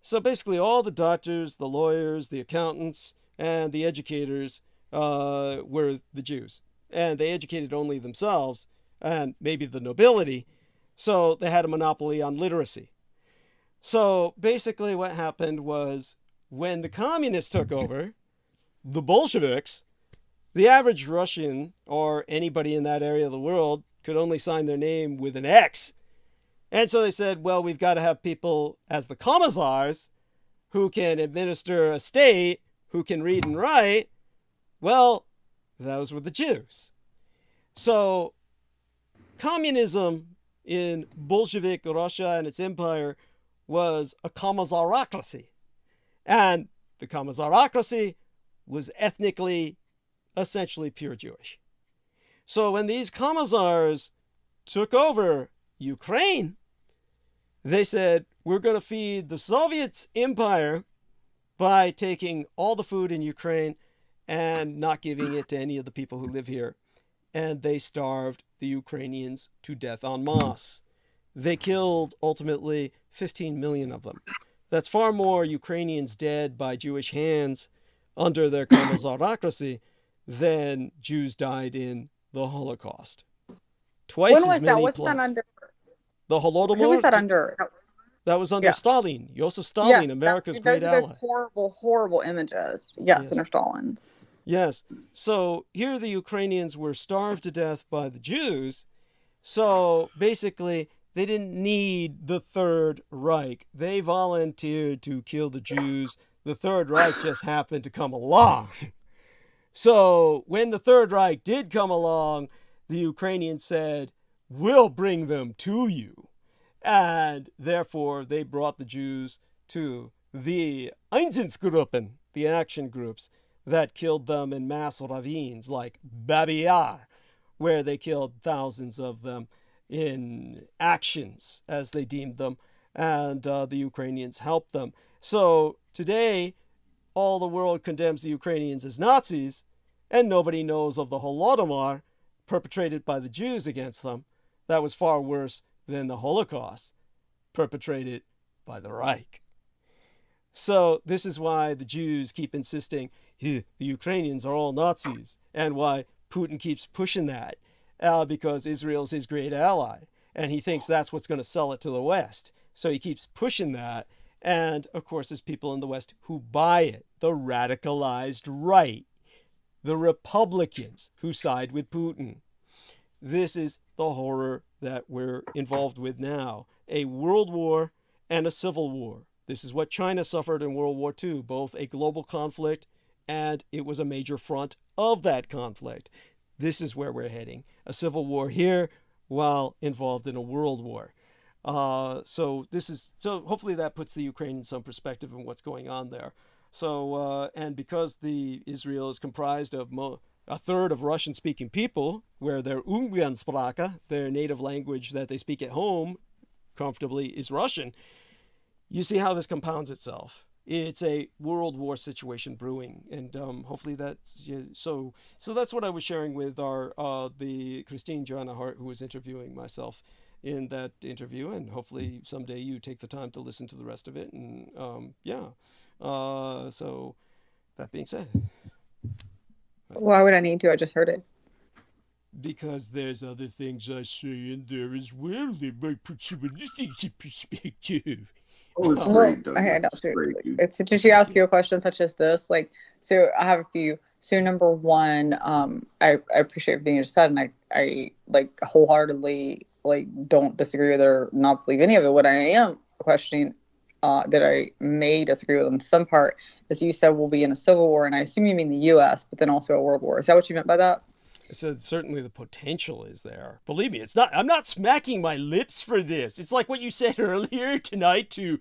So basically all the doctors, the lawyers, the accountants, and the educators were the Jews. And they educated only themselves and maybe the nobility. So they had a monopoly on literacy. So basically what happened was when the communists took over, the Bolsheviks, the average Russian or anybody in that area of the world could only sign their name with an X. And so they said, well, we've got to have people as the commissars who can administer a state, who can read and write. Well, those were the Jews. So communism in Bolshevik Russia and its empire was a commissarocracy. And the commissarocracy was ethnically, essentially pure Jewish. So when these commissars took over Ukraine, they said, we're going to feed the Soviets' empire by taking all the food in Ukraine and not giving it to any of the people who live here. And they starved the Ukrainians to death en masse. They killed, ultimately, 15 million of them. That's far more Ukrainians dead by Jewish hands under their commissarocracy than Jews died in the Holocaust. Twice when was as many that? Was plus. that under? The Holodomor? Who was that under? That was under Stalin. Joseph Stalin, America's great ally. Those horrible, horrible images. Yes, under Stalin's. Yes. So here the Ukrainians were starved to death by the Jews. So basically, they didn't need the Third Reich. They volunteered to kill the Jews. The Third Reich just happened to come along. So when the Third Reich did come along, the Ukrainians said, we'll bring them to you. And therefore, they brought the Jews to the Einsatzgruppen, the action groups, that killed them in mass ravines like Babi Yar, where they killed thousands of them in actions, as they deemed them, and the Ukrainians helped them. So today, all the world condemns the Ukrainians as Nazis, and nobody knows of the Holodomor perpetrated by the Jews against them. That was far worse than the Holocaust perpetrated by the Reich. So this is why the Jews keep insisting the Ukrainians are all Nazis, and why Putin keeps pushing that, because Israel's his great ally, and he thinks that's what's going to sell it to the West. So he keeps pushing that, and of course there's people in the West who buy it, the radicalized right, the Republicans who side with Putin. This is the horror that we're involved with now, a world war and a civil war. This is what China suffered in World War II, both a global conflict and it was a major front of that conflict. This is where we're heading, a civil war here while involved in a world war. So hopefully that puts the Ukraine in some perspective in what's going on there. So, and because Israel is comprised of a third of Russian-speaking people, where their Umgangssprache, their native language that they speak at home comfortably, is Russian, you see how this compounds itself. It's a world war situation brewing, and hopefully that's so. That's what I was sharing with the Christine Joanna Hart, who was interviewing myself in that interview, and hopefully someday you take the time to listen to the rest of it. And so that being said, why would I need to? I just heard it. Because there's other things I say in there as well that might put some other things in perspective. Oh, it's great, Doug. It's did she ask you a question such as this? Like, so I have a few. So number one, I appreciate everything you just said, and I like wholeheartedly don't disagree with or not believe any of it. What I am questioning that I may disagree with in some part is you said we'll be in a civil war, and I assume you mean the U.S., but then also a world war. Is that what you meant by that? I said certainly the potential is there. Believe me, it's not. I'm not smacking my lips for this. It's like what you said earlier tonight to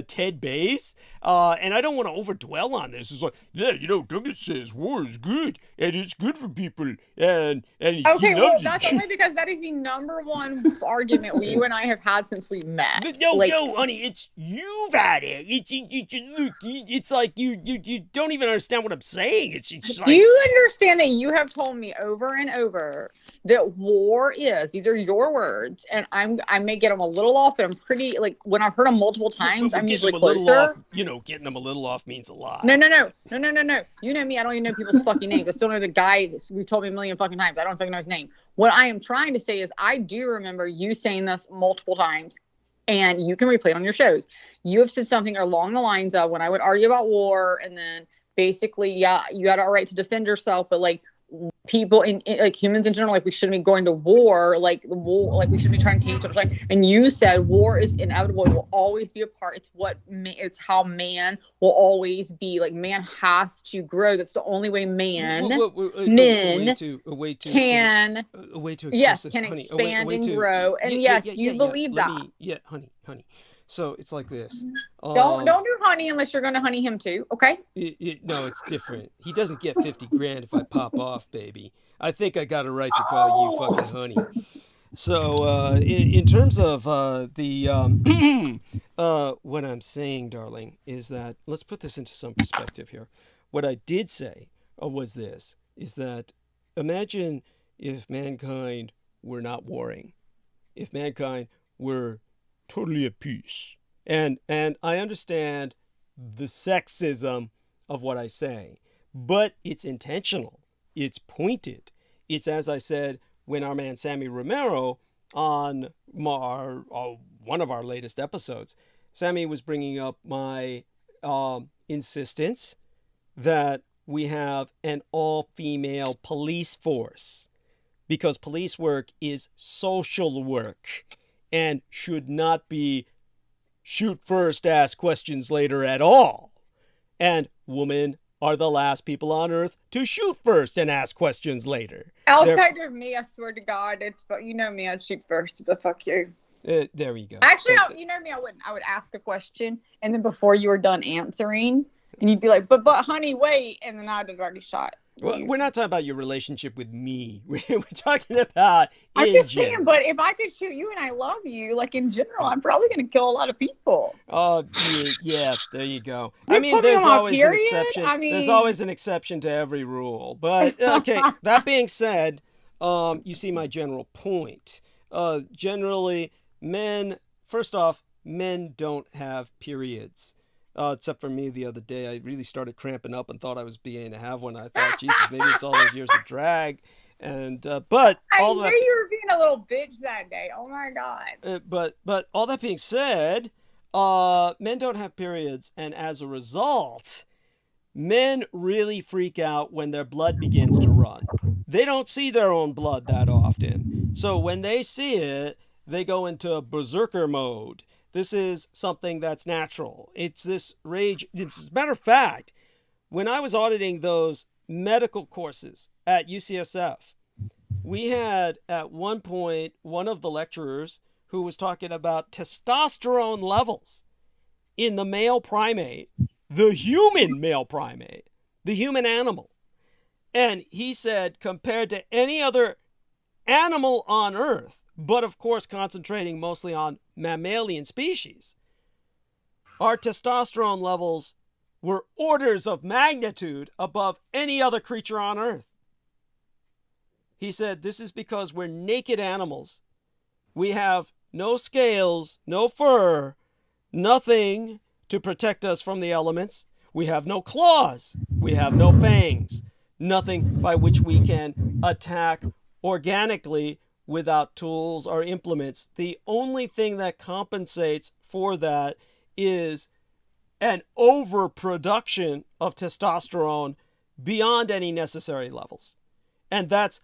Ted Bass, and I don't want to overdwell on this. It's like, yeah, Douglas says war is good, and it's good for people, and okay, well, that's only because that is the number one argument you and I have had since we met. No, honey, it's you've had it. It's like you don't even understand what I'm saying. It's like, do you understand that you have told me over and over that war is, these are your words, and I may get them a little off, but I'm pretty, like, when I've heard them multiple times, I'm usually closer. Getting them a little off means a lot. No. You know me, I don't even know people's fucking names. I still know the guy who told me a million fucking times. I don't fucking know his name. What I am trying to say is I do remember you saying this multiple times and you can replay it on your shows. You have said something along the lines of, when I would argue about war, and then basically, yeah, you had a right to defend yourself, but like people in like humans in general, like we shouldn't be going to war, like the war, like we should be trying to teach each other. And you said war is inevitable; it will always be a part. It's how man will always be. Like man has to grow. That's the only way men can expand and grow. And yes, you believe that. Honey. So it's like this. Don't do honey unless you're going to honey him too. Okay. No, it's different. He doesn't get 50 grand if I pop off, baby. I think I got a right to call you fucking honey. So in terms of what I'm saying, darling, is that let's put this into some perspective here. What I did say was this, is that imagine if mankind were not warring, if mankind were totally at peace. And I understand the sexism of what I say, but it's intentional. It's pointed. It's, as I said, when our man Sammy Romero on one of our latest episodes, Sammy was bringing up my insistence that we have an all-female police force, because police work is social work and should not be shoot first, ask questions later at all. And women are the last people on earth to shoot first and ask questions later. Outside of me, I swear to God, but you know me, I'd shoot first, but fuck you. There we go. Actually, no, you know me, I wouldn't. I would ask a question, and then before you were done answering, and you'd be like, but honey, wait, and then I'd have already shot. Well, we're not talking about your relationship with me. We're talking about I'm just saying, but if I could shoot you and I love you, like in general, I'm probably going to kill a lot of people. Oh, yeah, there you go. I mean, there's always an exception. There's always an exception to every rule. But, okay, that being said, you see my general point. Generally, first off, men don't have periods. Except for me the other day, I really started cramping up and thought I was beginning to have one. I thought, Jesus, maybe it's all those years of drag. And but I knew you were being a little bitch that day. Oh my God. But all that being said, men don't have periods, and as a result, men really freak out when their blood begins to run. They don't see their own blood that often, so when they see it, they go into berserker mode. This is something that's natural. It's this rage. As a matter of fact, when I was auditing those medical courses at UCSF, we had at one point one of the lecturers who was talking about testosterone levels in the male primate, the human male primate, the human animal. And he said, compared to any other animal on Earth, but of course concentrating mostly on mammalian species, our testosterone levels were orders of magnitude above any other creature on Earth. He said, this is because we're naked animals. We have no scales, no fur, nothing to protect us from the elements. We have no claws. We have no fangs. Nothing by which we can attack organically without tools or implements. The only thing that compensates for that is an overproduction of testosterone beyond any necessary levels. And that's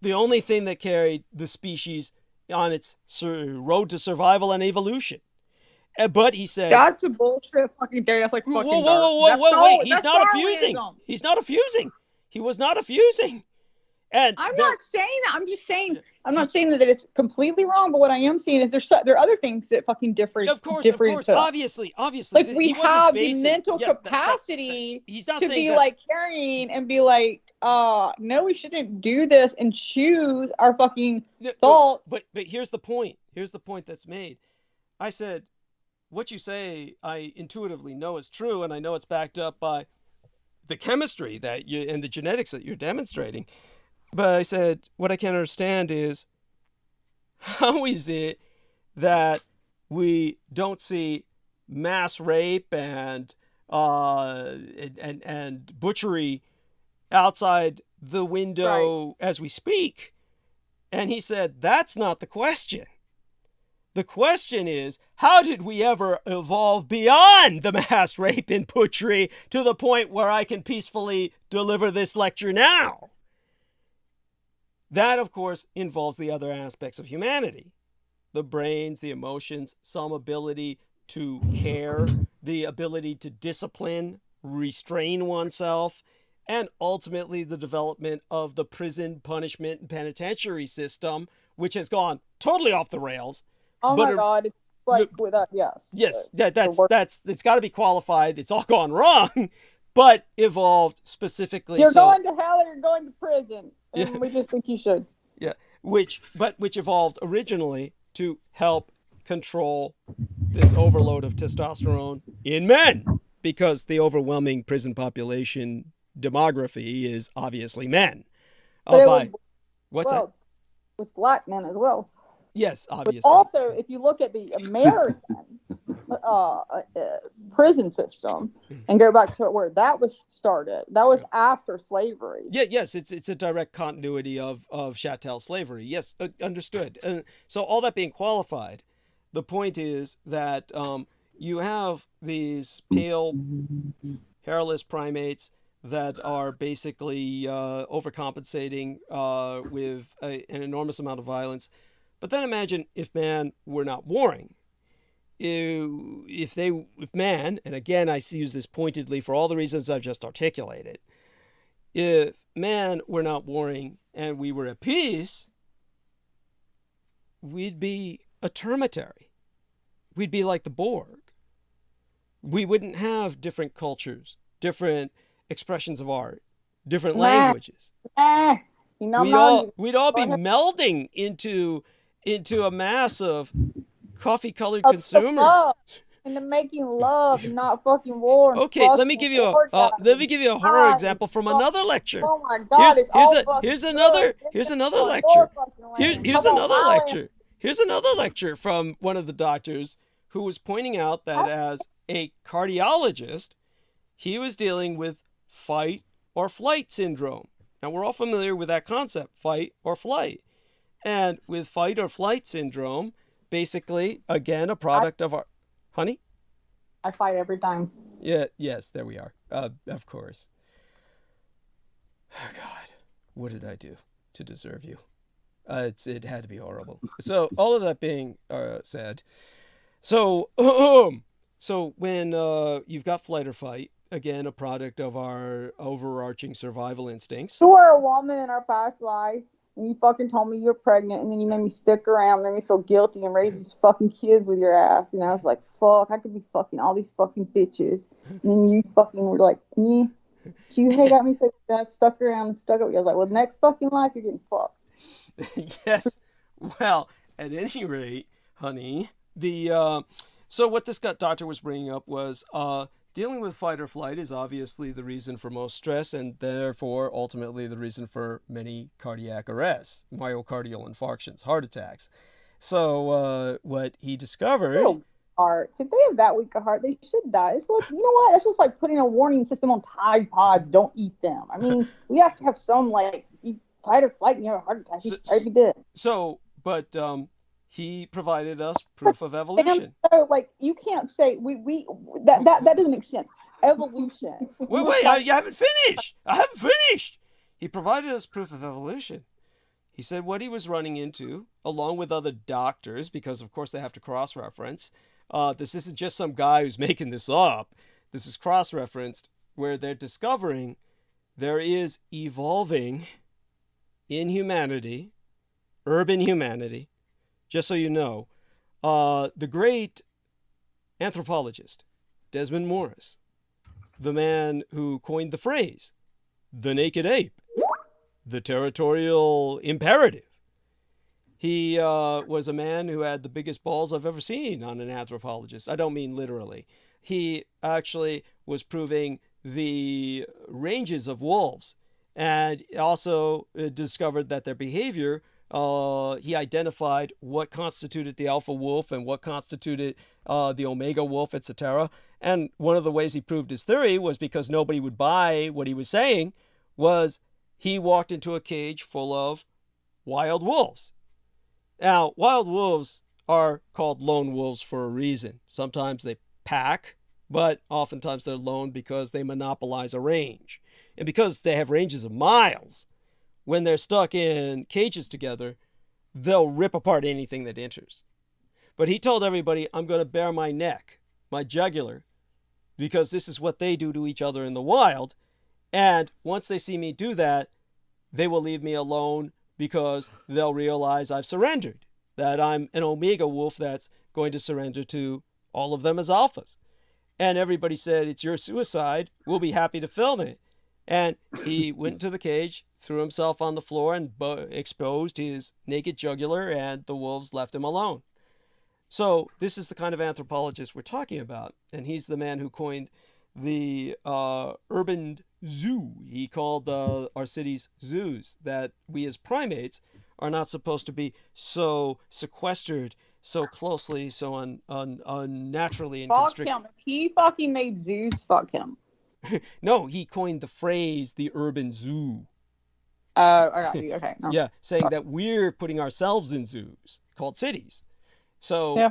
the only thing that carried the species on its road to survival and evolution. But he said, that's a bullshit fucking theory. That's like fucking whoa, wait. He's not effusing. He's not effusing. He was not effusing. And I'm not saying that. I'm just saying, I'm not saying that it's completely wrong, but what I am saying is there are other things that fucking differ. Of course, obviously. Like we have the mental capacity to be like carrying and be like, no, we shouldn't do this and choose our fucking thoughts. But here's the point. Here's the point that's made. I said, what you say, I intuitively know is true, and I know it's backed up by the chemistry and the genetics that you're demonstrating. But I said, what I can't understand is, how is it that we don't see mass rape and butchery outside the window as we speak? And he said, that's not the question. The question is, how did we ever evolve beyond the mass rape and butchery to the point where I can peacefully deliver this lecture now? That, of course, involves the other aspects of humanity. The brains, the emotions, some ability to care, the ability to discipline, restrain oneself, and ultimately the development of the prison punishment and penitentiary system, which has gone totally off the rails. Oh my God. It's like with that, yes. Yes, that's it's got to be qualified. It's all gone wrong, but evolved specifically. You're going to hell or you're going to prison. And we just think you should. Yeah. Which evolved originally to help control this overload of testosterone in men, because the overwhelming prison population demography is obviously men. With black men as well. Yes, obviously. But also, if you look at the American prison system and go back to where that was started, that was after slavery. Yeah, yes, it's a direct continuity of chattel slavery. Yes, understood. So all that being qualified, the point is that you have these pale, hairless primates that are basically overcompensating with an enormous amount of violence. But then imagine if man were not warring. If man, and again I use this pointedly for all the reasons I've just articulated, if man were not warring and we were at peace, we'd be a termitary. We'd be like the Borg. We wouldn't have different cultures, different expressions of art, different languages. We'd all be melding into a mass of coffee-colored consumers. Into making love, not fucking war. Okay, let me give you a horror example from another lecture. Oh my God! Here's another lecture. Here's another lecture from one of the doctors who was pointing out that as a cardiologist, he was dealing with fight or flight syndrome. Now we're all familiar with that concept, fight or flight. And with fight or flight syndrome, basically, again, a product of our... Honey? I fight every time. Yeah, yes, there we are. Of course. Oh, God. What did I do to deserve you? It had to be horrible. So, all of that being said, so when you've got flight or fight, again, a product of our overarching survival instincts. You were a woman in our past life. And you fucking told me you were pregnant, and then you made me stick around, made me feel guilty, and raise these fucking kids with your ass. And I was like, fuck, I could be fucking all these fucking bitches. And then you fucking were like, yeah. You got me stuck around and stuck up. I was like, well, next fucking life, you're getting fucked. Yes. Well, at any rate, honey, so what this doctor was bringing up was dealing with fight or flight is obviously the reason for most stress, and therefore ultimately the reason for many cardiac arrests, myocardial infarctions, heart attacks. So what he discovered... Heart. If they have that weak a heart, they should die. It's like, you know what? That's just like putting a warning system on Tide Pods. Don't eat them. I mean, we have to have some like fight or flight and you have a heart attack. I'd be dead. But he provided us proof of evolution. So, like, you can't say that doesn't make sense. Evolution. Wait, I haven't finished. He provided us proof of evolution. He said what he was running into, along with other doctors, because of course they have to cross-reference. This isn't just some guy who's making this up. This is cross-referenced, where they're discovering there is evolving in humanity, urban humanity. Just so you know, the great anthropologist, Desmond Morris, the man who coined the phrase, the naked ape, the territorial imperative. He was a man who had the biggest balls I've ever seen on an anthropologist. I don't mean literally. He actually was proving the ranges of wolves, and also discovered that their behavior, he identified what constituted the alpha wolf and what constituted the omega wolf, etc. And one of the ways he proved his theory was because nobody would buy what he was saying, was he walked into a cage full of wild wolves. Now, wild wolves are called lone wolves for a reason. Sometimes they pack, but oftentimes they're lone because they monopolize a range. And because they have ranges of miles, when they're stuck in cages together, they'll rip apart anything that enters. But he told everybody, I'm going to bare my neck, my jugular, because this is what they do to each other in the wild. And once they see me do that, they will leave me alone because they'll realize I've surrendered, that I'm an omega wolf that's going to surrender to all of them as alphas. And everybody said, it's your suicide. We'll be happy to film it. And he went into the cage, threw himself on the floor, and exposed his naked jugular, and the wolves left him alone. So this is the kind of anthropologist we're talking about. And he's the man who coined the urban zoo. He called our cities zoos, that we as primates are not supposed to be so sequestered, so closely, so unnaturally and constricted. Fuck him. If he fucking made zoos, fuck him. No, he coined the phrase the urban zoo. I got you. Okay. No. Yeah, saying that we're putting ourselves in zoos called cities. So yeah,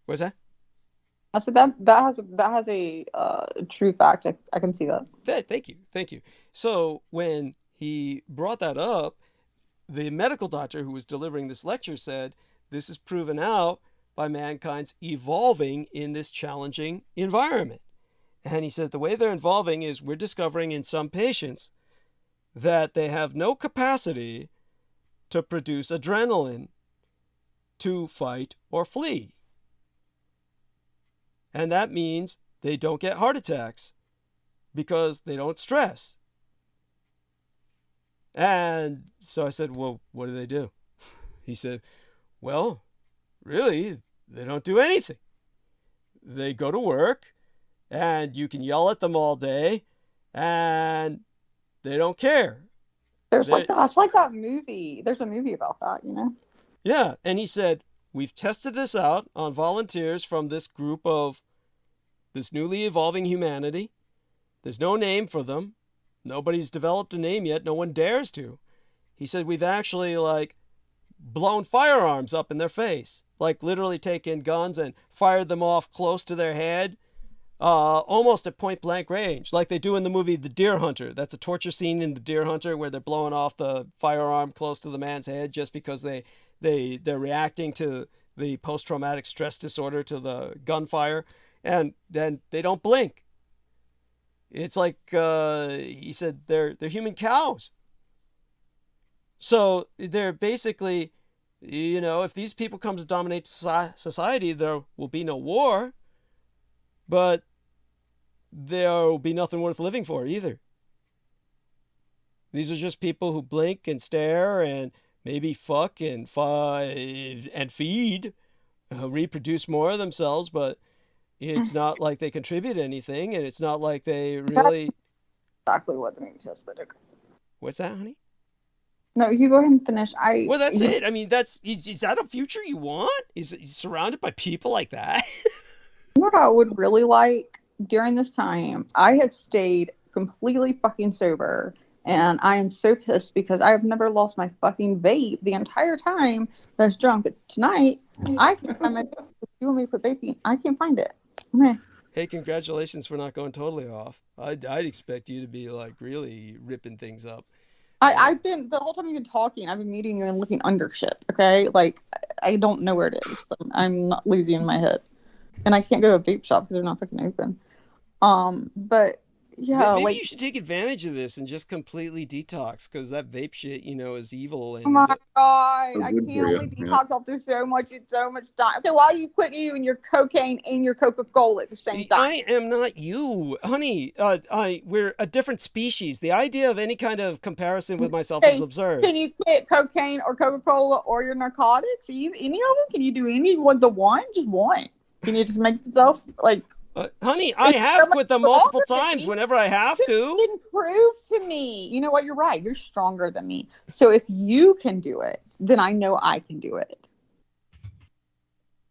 what's that? I said that has a true fact. I can see that. Thank you. So when he brought that up, the medical doctor who was delivering this lecture said, this is proven out by mankind's evolving in this challenging environment. And he said the way they're evolving is we're discovering in some patients that they have no capacity to produce adrenaline to fight or flee. And that means they don't get heart attacks because they don't stress. And so I said, well, what do they do? He said, well, really, they don't do anything. They go to work, and you can yell at them all day, and they don't care. It's like that movie. There's a movie about that, you know? Yeah, and he said, we've tested this out on volunteers from this group of this newly evolving humanity. There's no name for them. Nobody's developed a name yet. No one dares to. He said, we've actually, blown firearms up in their face. Literally taken guns and fired them off close to their head, almost at point blank range, like they do in the movie The Deer Hunter. That's a torture scene in The Deer Hunter where they're blowing off the firearm close to the man's head just because they're reacting to the post-traumatic stress disorder, to the gunfire, and then they don't blink. It's like he said they're human cows. So they're basically, if these people come to dominate society, there will be no war, but there will be nothing worth living for either. These are just people who blink and stare and maybe fuck and feed, reproduce more of themselves, but it's not like they contribute anything, and it's not like they really... That's exactly what the movie says, but okay. What's that, honey? No, you go ahead and finish. Well, that's it. I mean, is that a future you want? Is surrounded by people like that? You know what I would really like during this time? I have stayed completely fucking sober, and I am so pissed because I have never lost my fucking vape the entire time that I was drunk. But tonight, I can find my vape. If you want me to put vaping, I can't find it. Okay. Hey, congratulations for not going totally off. I'd expect you to be really ripping things up. I've been, the whole time you've been talking, I've been meeting you and looking under shit, okay? I don't know where it is. So I'm not losing my head. And I can't go to a vape shop because they're not fucking open. But, yeah. Maybe you should take advantage of this and just completely detox, because that vape shit, is evil. And, oh my God. I can't only detox after so much time. Okay, why are you quitting you and your cocaine and your Coca-Cola at the same time? I am not you. Honey, we're a different species. The idea of any kind of comparison with myself is absurd. Can you quit cocaine or Coca-Cola or your narcotics? Any of them? Can you do any ones of one? Just one. Can you just make yourself, honey, I have quit them multiple times whenever I have to. Then prove to me. You know what? You're right. You're stronger than me. So if you can do it, then I know I can do it.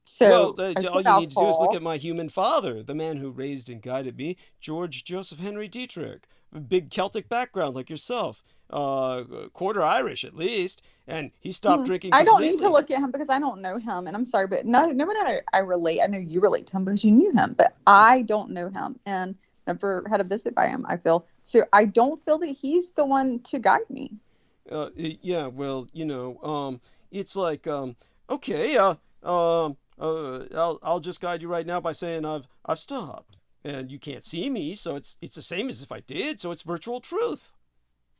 So all you need to do is look at my human father, the man who raised and guided me, George Joseph Henry Dietrich, a big Celtic background like yourself. quarter Irish at least, and he stopped drinking. I don't need to look at him because I don't know him, and I'm sorry, but no matter I relate. I know you relate to him because you knew him, but I don't know him and never had a visit by him. I feel so. I don't feel that he's the one to guide me. Yeah, well, it's like, okay, I'll just guide you right now by saying I've stopped, and you can't see me, so it's the same as if I did, so it's virtual truth.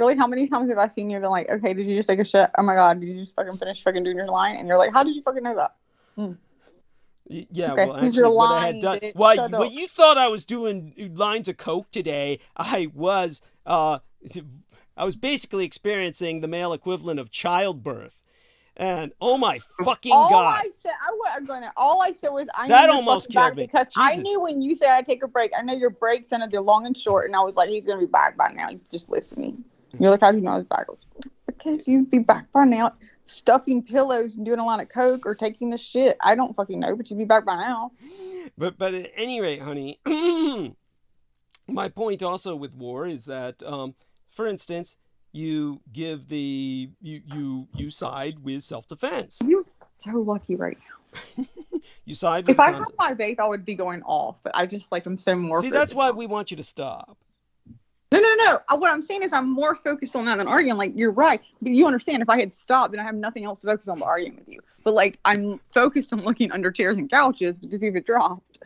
Really, how many times have I seen you been like, okay, did you just take a shit? Oh my god, did you just fucking finish fucking doing your line? And you're like, how did you fucking know that? Yeah, okay, well, actually, what I had done, what you thought I was doing lines of coke today, I was basically experiencing the male equivalent of childbirth. And oh my fucking god! All I said was I that almost killed me because Jesus. I knew when you said I take a break. I know your breaks and the long and short, and I was like, he's gonna be back by now. He's just listening. You're like, how do you know I was back? Because you'd be back by now, stuffing pillows and doing a line of coke or taking the shit. I don't fucking know, but you'd be back by now. But at any rate, honey, my point also with war is that, for instance, you give you side with self-defense. You're so lucky right now. You side with. If I had my vape, I would be going off, but I just like I'm so more. See, that's why we want you to stop. No. What I'm saying is I'm more focused on that than arguing. Like, you're right. But you understand, if I had stopped, then I have nothing else to focus on but arguing with you. But, like, I'm focused on looking under chairs and couches to see if it dropped.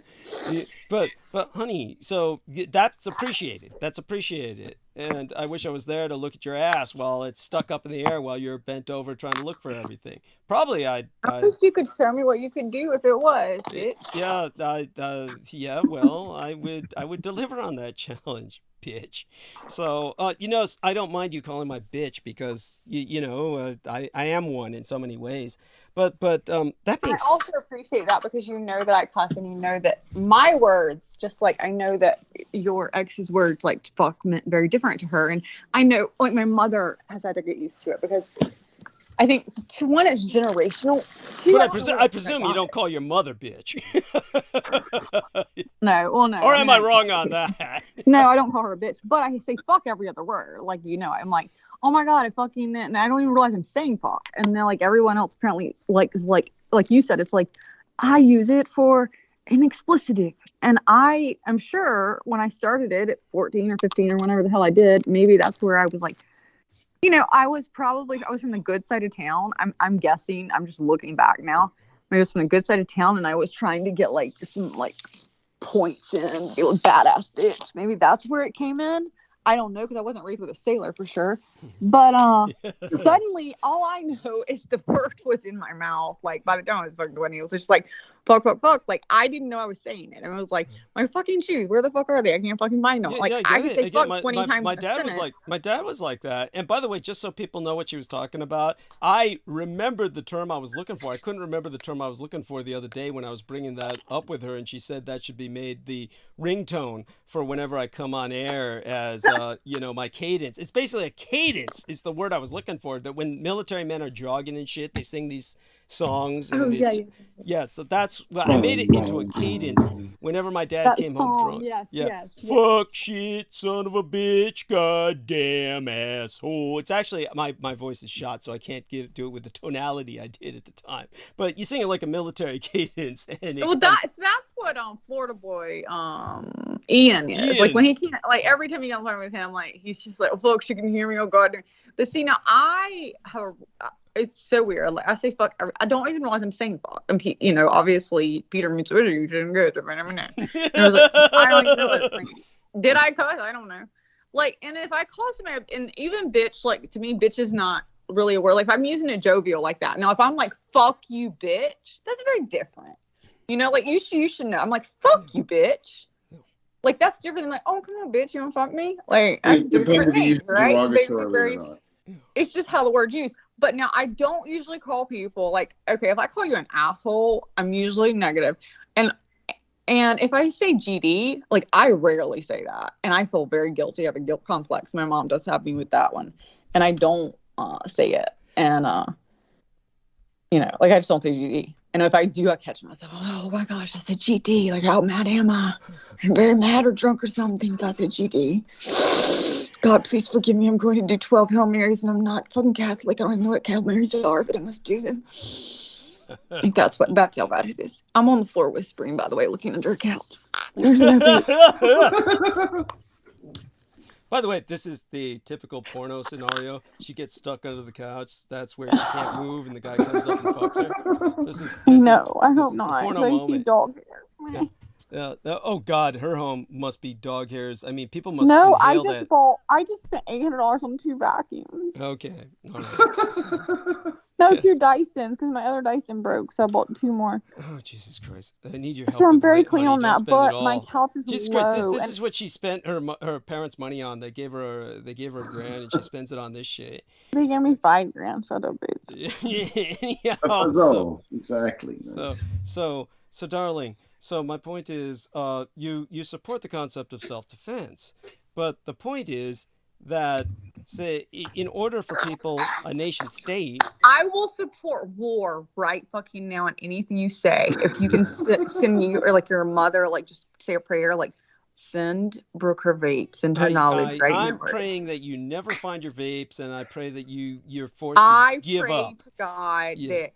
But honey, so that's appreciated. That's appreciated. And I wish I was there to look at your ass while it's stuck up in the air while you're bent over trying to look for everything. Probably I wish you could show me what you could do if it was, bitch. Yeah, well, I would deliver on that challenge, bitch. So, I don't mind you calling my bitch because, I am one in so many ways. But that being I also appreciate that because you know that I cuss and you know that my words, just like I know that your ex's words, like fuck, meant very different to her. And I know, like, my mother has had to get used to it because I think, one, it's generational. Two, but I presume you don't call your mother bitch. No. Or am I wrong on that? No, I don't call her a bitch, but I say fuck every other word. Like, I'm like, oh my god, I fucking, and I don't even realize I'm saying fuck. And then, like, everyone else apparently, is like you said, it's like, I use it for an explicitive. And I am sure when I started it at 14 or 15 or whenever the hell I did, maybe that's where I was like, I was from the good side of town. I'm guessing, I'm just looking back now. I was from the good side of town and I was trying to get, like, some, like, points in, be a badass bitch. Maybe that's where it came in. I don't know because I wasn't raised with a sailor for sure. But suddenly all I know is the word was in my mouth. Like, by the time I was fucking 20, it was just like, fuck. Like, I didn't know I was saying it. And I was like, my fucking shoes, where the fuck are they? I can't fucking find them. I could say fuck 20 times. My dad was like that. And by the way, just so people know what she was talking about, I remembered the term I was looking for. I couldn't remember the term I was looking for the other day when I was bringing that up with her. And she said that should be made the ringtone for whenever I come on air as, my cadence. It's basically a cadence is the word I was looking for. That when military men are jogging and shit, they sing these songs. And so that's I made it into a cadence whenever my dad came home drunk. Yes. Fuck, shit, son of a bitch, goddamn asshole. It's actually my voice is shot, so I can't do it with the tonality I did at the time. But you sing it like a military cadence, and that's what Florida boy Ian is. Like, when he can't, like, every time you get on the phone with him, like, he's just like, oh, folks, you can hear me, oh god. But see, now it's so weird. Like, I say fuck. I don't even realize I'm saying fuck. And obviously Peter means what are you doing good? And I was like, I don't even know what it's like. Did I cuss? I don't know. Like, and if I call somebody, and even bitch, like, to me, bitch is not really a word. Like, if I'm using a jovial like that. Now, if I'm like, fuck you, bitch, that's very different. Like, you should know. I'm like, fuck you, bitch. Like, that's different than like, oh, come on, bitch, you want to fuck me? Like, that's different thing, right? It's just how the word's used. But now I don't usually call people like, okay, if I call you an asshole, I'm usually negative. And if I say GD, like, I rarely say that. And I feel very guilty. I have a guilt complex. My mom does have me with that one. And I don't say it. And, like, I just don't say GD. And if I do, I catch myself, oh my gosh, I said GD. Like, how mad am I? I'm very mad or drunk or something if I said GD. God, please forgive me. I'm going to do 12 Hail Marys, and I'm not fucking Catholic. I don't even know what Hail Marys are, but I must do them. I think that's how bad it is. I'm on the floor whispering, by the way, looking under a couch. By the way, this is the typical porno scenario. She gets stuck under the couch. That's where she can't move, and the guy comes up and fucks her. This is I hope not. The porno I moment. see dog hair. Yeah. Oh God, her home must be dog hairs. I mean, people must No, inhale that. I just spent $800 on 2 vacuums. Okay. All right. No, yes. 2 Dysons because my other Dyson broke, so I bought 2 more. Oh Jesus Christ! I need your help. So I'm very clean on that, but my couch is low. This is what she spent her parents' money on. They gave her $1,000, and she spends it on this shit. They gave me $5,000. Shut up, bitch. Yeah. Exactly. So, darling. So my point is, you support the concept of self-defense, but the point is that, say, in order for people, a nation state, I will support war right fucking now on anything you say. If you can send me, or like your mother, like just say a prayer, like send Brooke her vapes and her knowledge right now. I'm praying that you never find your vapes, and I pray that you're forced to give up. I pray to God that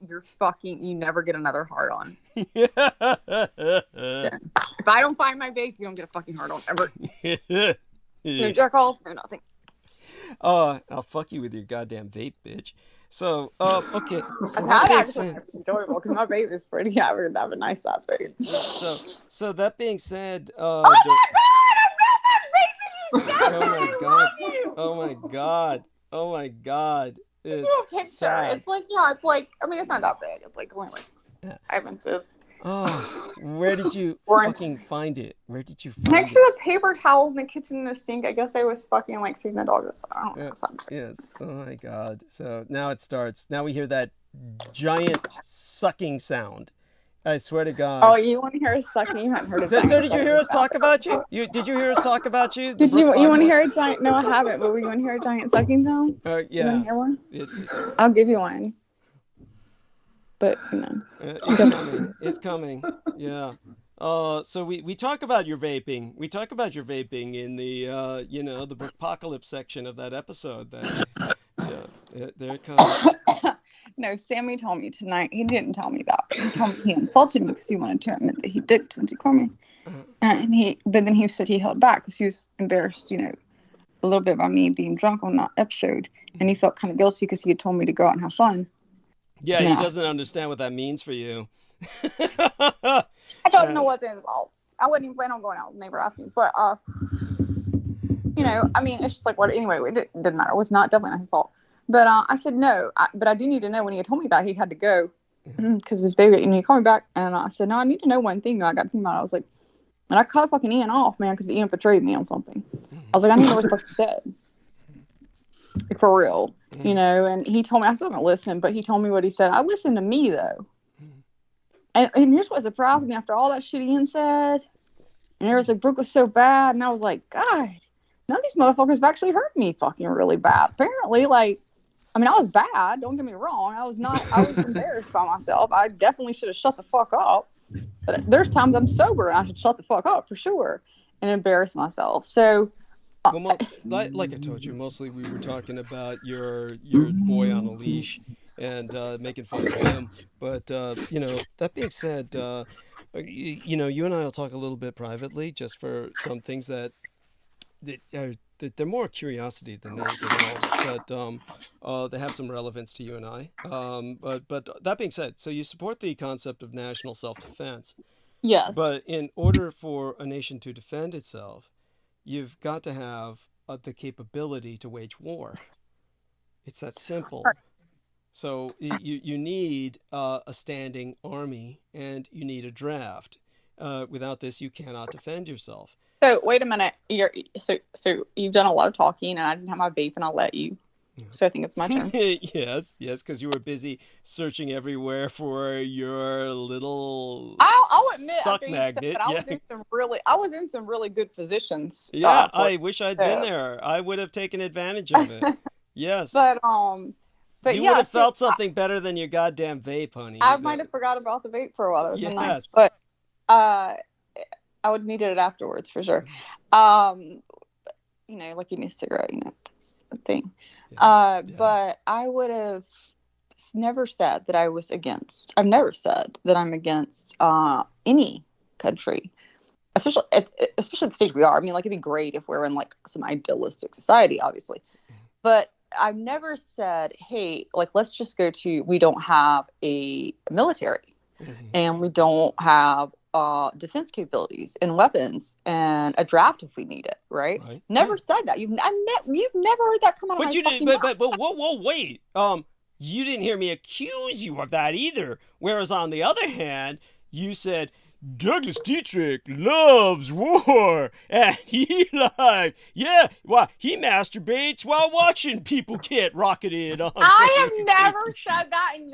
you never get another hard on. Yeah. If I don't find my vape, you don't get a fucking hard on ever. You jerk off or nothing. I'll fuck you with your goddamn vape, bitch. So, okay. So that actually enjoyable because my vape is pretty. I would have a nice size vape. So that being said, oh my God! Oh my God! Oh my God! It's picture. Sad. It's like I mean, it's not that big. It's like only 5 inches. Oh, where did you fucking find it? Where did you find it? Next to the paper towels in the kitchen and the sink. I guess I was fucking like feeding the dog. I don't know. Yes. Oh my God. So now it starts. Now we hear that giant sucking sound. I swear to God. Oh, you want to hear us sucking? You haven't heard it. So did you hear us talk about you? Did you hear us talk about you? Did you want to hear a giant? No, I haven't. But you want to hear a giant sucking sound? Yeah. You want to hear one? I'll give you one. But it's coming. Yeah. So we talk about your vaping. We talk about your vaping in the the apocalypse section of that episode. There it comes. No, Sammy told me tonight. He didn't tell me that. He told me he insulted me because he wanted to admit that he did since he called me. But then he said he held back because he was embarrassed, a little bit by me being drunk on that episode, and he felt kind of guilty because he had told me to go out and have fun. Yeah, he doesn't understand what that means for you. I don't know what's involved. I wouldn't even plan on going out. Never asked me. But, I mean, it's just like, what? Anyway, it didn't matter. It was definitely not his fault. But I said no. But I do need to know when he had told me that he had to go because of his baby. And he called me back. And I said, no, I need to know one thing. I got to think about it. I was like, and I cut fucking Ian off, man, because Ian betrayed me on something. I was like, I need to know what he fucking said. Like, for real. And he told me, I still don't listen, but he told me what he said. I listened to me, though. And here's what surprised me after all that shit Ian said. And it was like, Brooke was so bad. And I was like, God, none of these motherfuckers have actually hurt me fucking really bad. Apparently, I was bad. Don't get me wrong. I was embarrassed by myself. I definitely should have shut the fuck up. But there's times I'm sober and I should shut the fuck up for sure and embarrass myself. So, well, like I told you, mostly we were talking about your boy on a leash and making fun of him. But that being said, you and I will talk a little bit privately, just for some things that they're more curiosity than anything else. But they have some relevance to you and I. But that being said, so you support the concept of national self-defense. Yes. But in order for a nation to defend itself, you've got to have the capability to wage war. It's that simple. So you need a standing army and you need a draft. Without this, you cannot defend yourself. So wait a minute. So you've done a lot of talking, and I didn't have my vape, and I'll let you. So I think it's my turn. yes, because you were busy searching everywhere for your little. I'll admit, suck magnet. I was in some really good positions. Yeah, I wish I'd been there. I would have taken advantage of it. Yes. But you would have felt something better than your goddamn vape, honey. I might have forgot about the vape for a while. That was nice. But I would have needed it afterwards for sure. like give me a cigarette, that's a thing. Yeah. But I would have never said that I was against. I've never said that I'm against any country, especially at the stage we are. I mean, like, it'd be great if we're in like some idealistic society, obviously, but I've never said, hey, like, let's just go to, we don't have a military and we don't have defense capabilities and weapons and a draft if we need it, right? Never said that. You've never heard that come out of my fucking mouth. But whoa, wait. You didn't hear me accuse you of that either. Whereas on the other hand, you said Douglas Dietrich loves war, and he he masturbates while watching people get rocketed on. I have never said that, and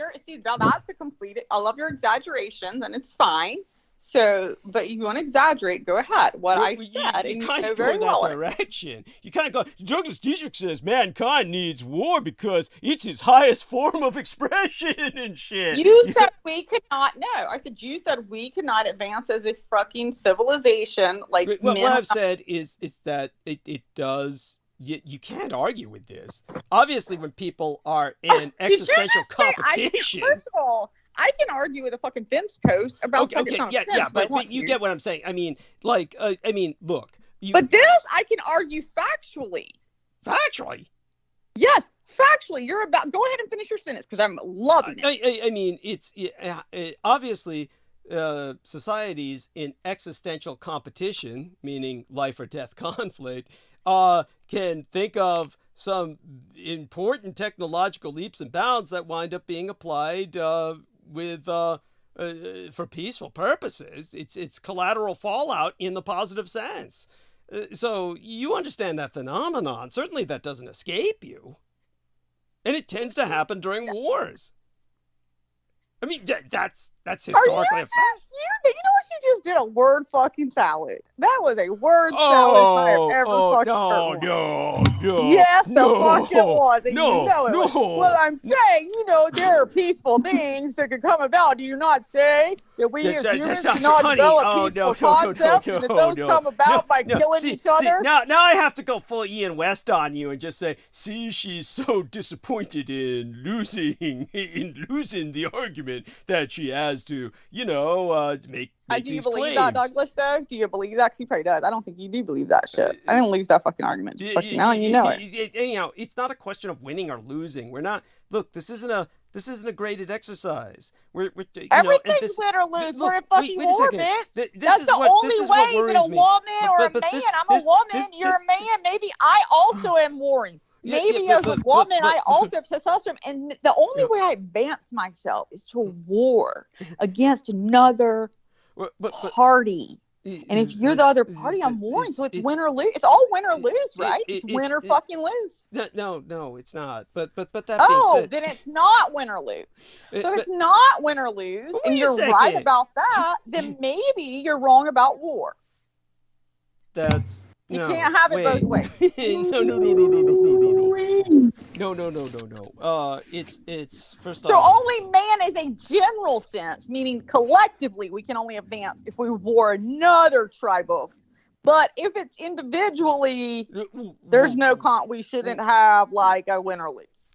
that's a complete. I love your exaggerations, and it's fine. So, but you want to exaggerate, go ahead. I said, you kind of go in that direction. You kind of go, Douglas Dietrich says mankind needs war because it's his highest form of expression and shit. You said we could not, I said you said we could not advance as a fucking civilization. Like, what I've said is that it does, you can't argue with this. Obviously, when people are in existential competition. First of all, I can argue with a fucking Femmes post about but you get what I'm saying. I mean, look. But this, I can argue factually. Factually? Yes, factually. Go ahead and finish your sentence, because I'm loving it. I mean, it's obviously societies in existential competition, meaning life or death conflict, can think of some important technological leaps and bounds that wind up being applied for peaceful purposes. It's collateral fallout in the positive sense. So you understand that phenomenon. Certainly that doesn't escape you. And it tends to happen during wars. I mean, that's historically a fact. You know what you just did? A word fucking salad. That was a word salad I have ever fucking heard. No. Yes, the fuck it was. And you know it was. Well, I'm saying, there are peaceful things that could come about. Do you not say that we as humans cannot develop peaceful concepts and that those come about by killing each other? Now I have to go full Ian West on you and just say, she's so disappointed in losing the argument that she has to, make do you these believe claims. that, Douglas, though? Do you believe that? Because he probably does. I don't think you do believe that shit. I didn't lose that fucking argument just fucking now, and you know it. Anyhow, it's not a question of winning or losing. We're not. Look, this isn't a graded exercise. Everything's win or lose. We're in fucking war, bitch. That's the only way that a woman or a man. I'm a woman. You're a man. Maybe I also am warring. Maybe as a woman, I also have testosterone. And the only way I advance myself is to war against another party. And if you're the other party, I'm warring. So it's win or lose. It's all win or lose, right? It's win or fucking lose. No, it's not. But that being said, then it's not win or lose. So if it's not win or lose, and you're right about that, then maybe you're wrong about war. You can't have it both ways. No. It's first off. So only man is a general sense, meaning collectively we can only advance if we war another tribe of. But if it's individually, there's no we shouldn't have like a win or lose.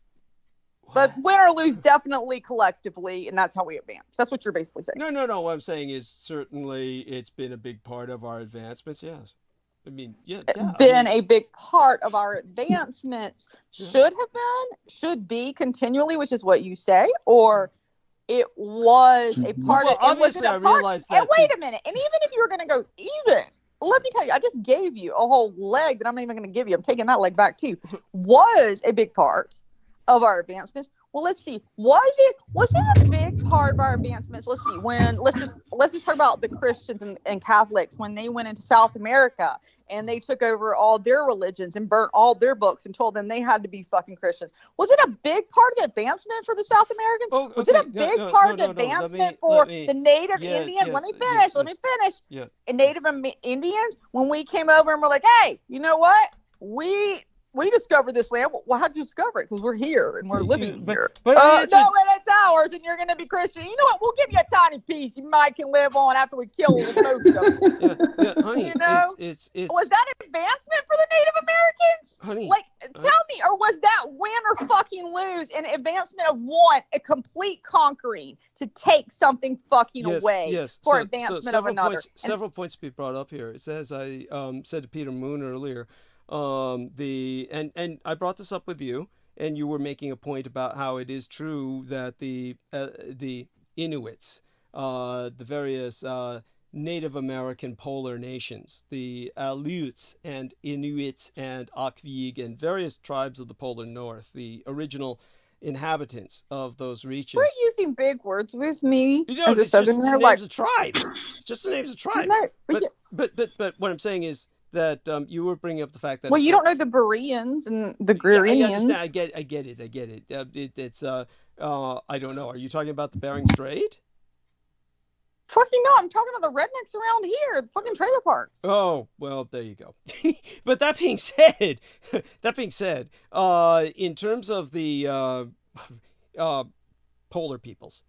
But win or lose definitely collectively, and that's how we advance. That's what you're basically saying. No. What I'm saying is certainly it's been a big part of our advancements, yes. I mean, a big part of our advancements should be continually, which is what you say, or it was a part of. Obviously, I realized that. And wait a minute, and even if you were going to go let me tell you, I just gave you a whole leg that I'm not even going to give you. I'm taking that leg back too. Was a big part of our advancements. Well, let's see. Was it a big part of our advancements? Let's see. Let's just talk about the Christians and Catholics when they went into South America and they took over all their religions and burnt all their books and told them they had to be fucking Christians. Was it a big part of advancement for the South Americans? Was it a big part of advancement for the Native Indians? Let me finish. Yeah. And Native Indians, when we came over and we're like, hey, you know what? We discovered this land. Well, how'd you discover it? Because we're here and we're living here. And it's ours, and you're going to be Christian. You know what? We'll give you a tiny piece you can live on after we kill most of them. Honey, was that advancement for the Native Americans? honey. Like, tell me, or was that win or fucking lose in advancement of one, a complete conquering to take something fucking away for advancement of another? Several points to be brought up here. It says, I said to Peter Moon earlier, and I brought this up with you, and you were making a point about how it is true that the Inuits, the various Native American polar nations, the Aleuts and Inuits and Akvig and various tribes of the polar north, the original inhabitants of those reaches. We're using big words with me as a southerner. Names of tribes. It's just the names of tribes. No, but what I'm saying is that you were bringing up the fact that you don't know the Bereans and the Greenlandians. I get it. It's I don't know. Are you talking about the Bering Strait? Fucking no, I'm talking about the rednecks around here, the fucking trailer parks. Oh, well, there you go. But that being said, in terms of the polar peoples,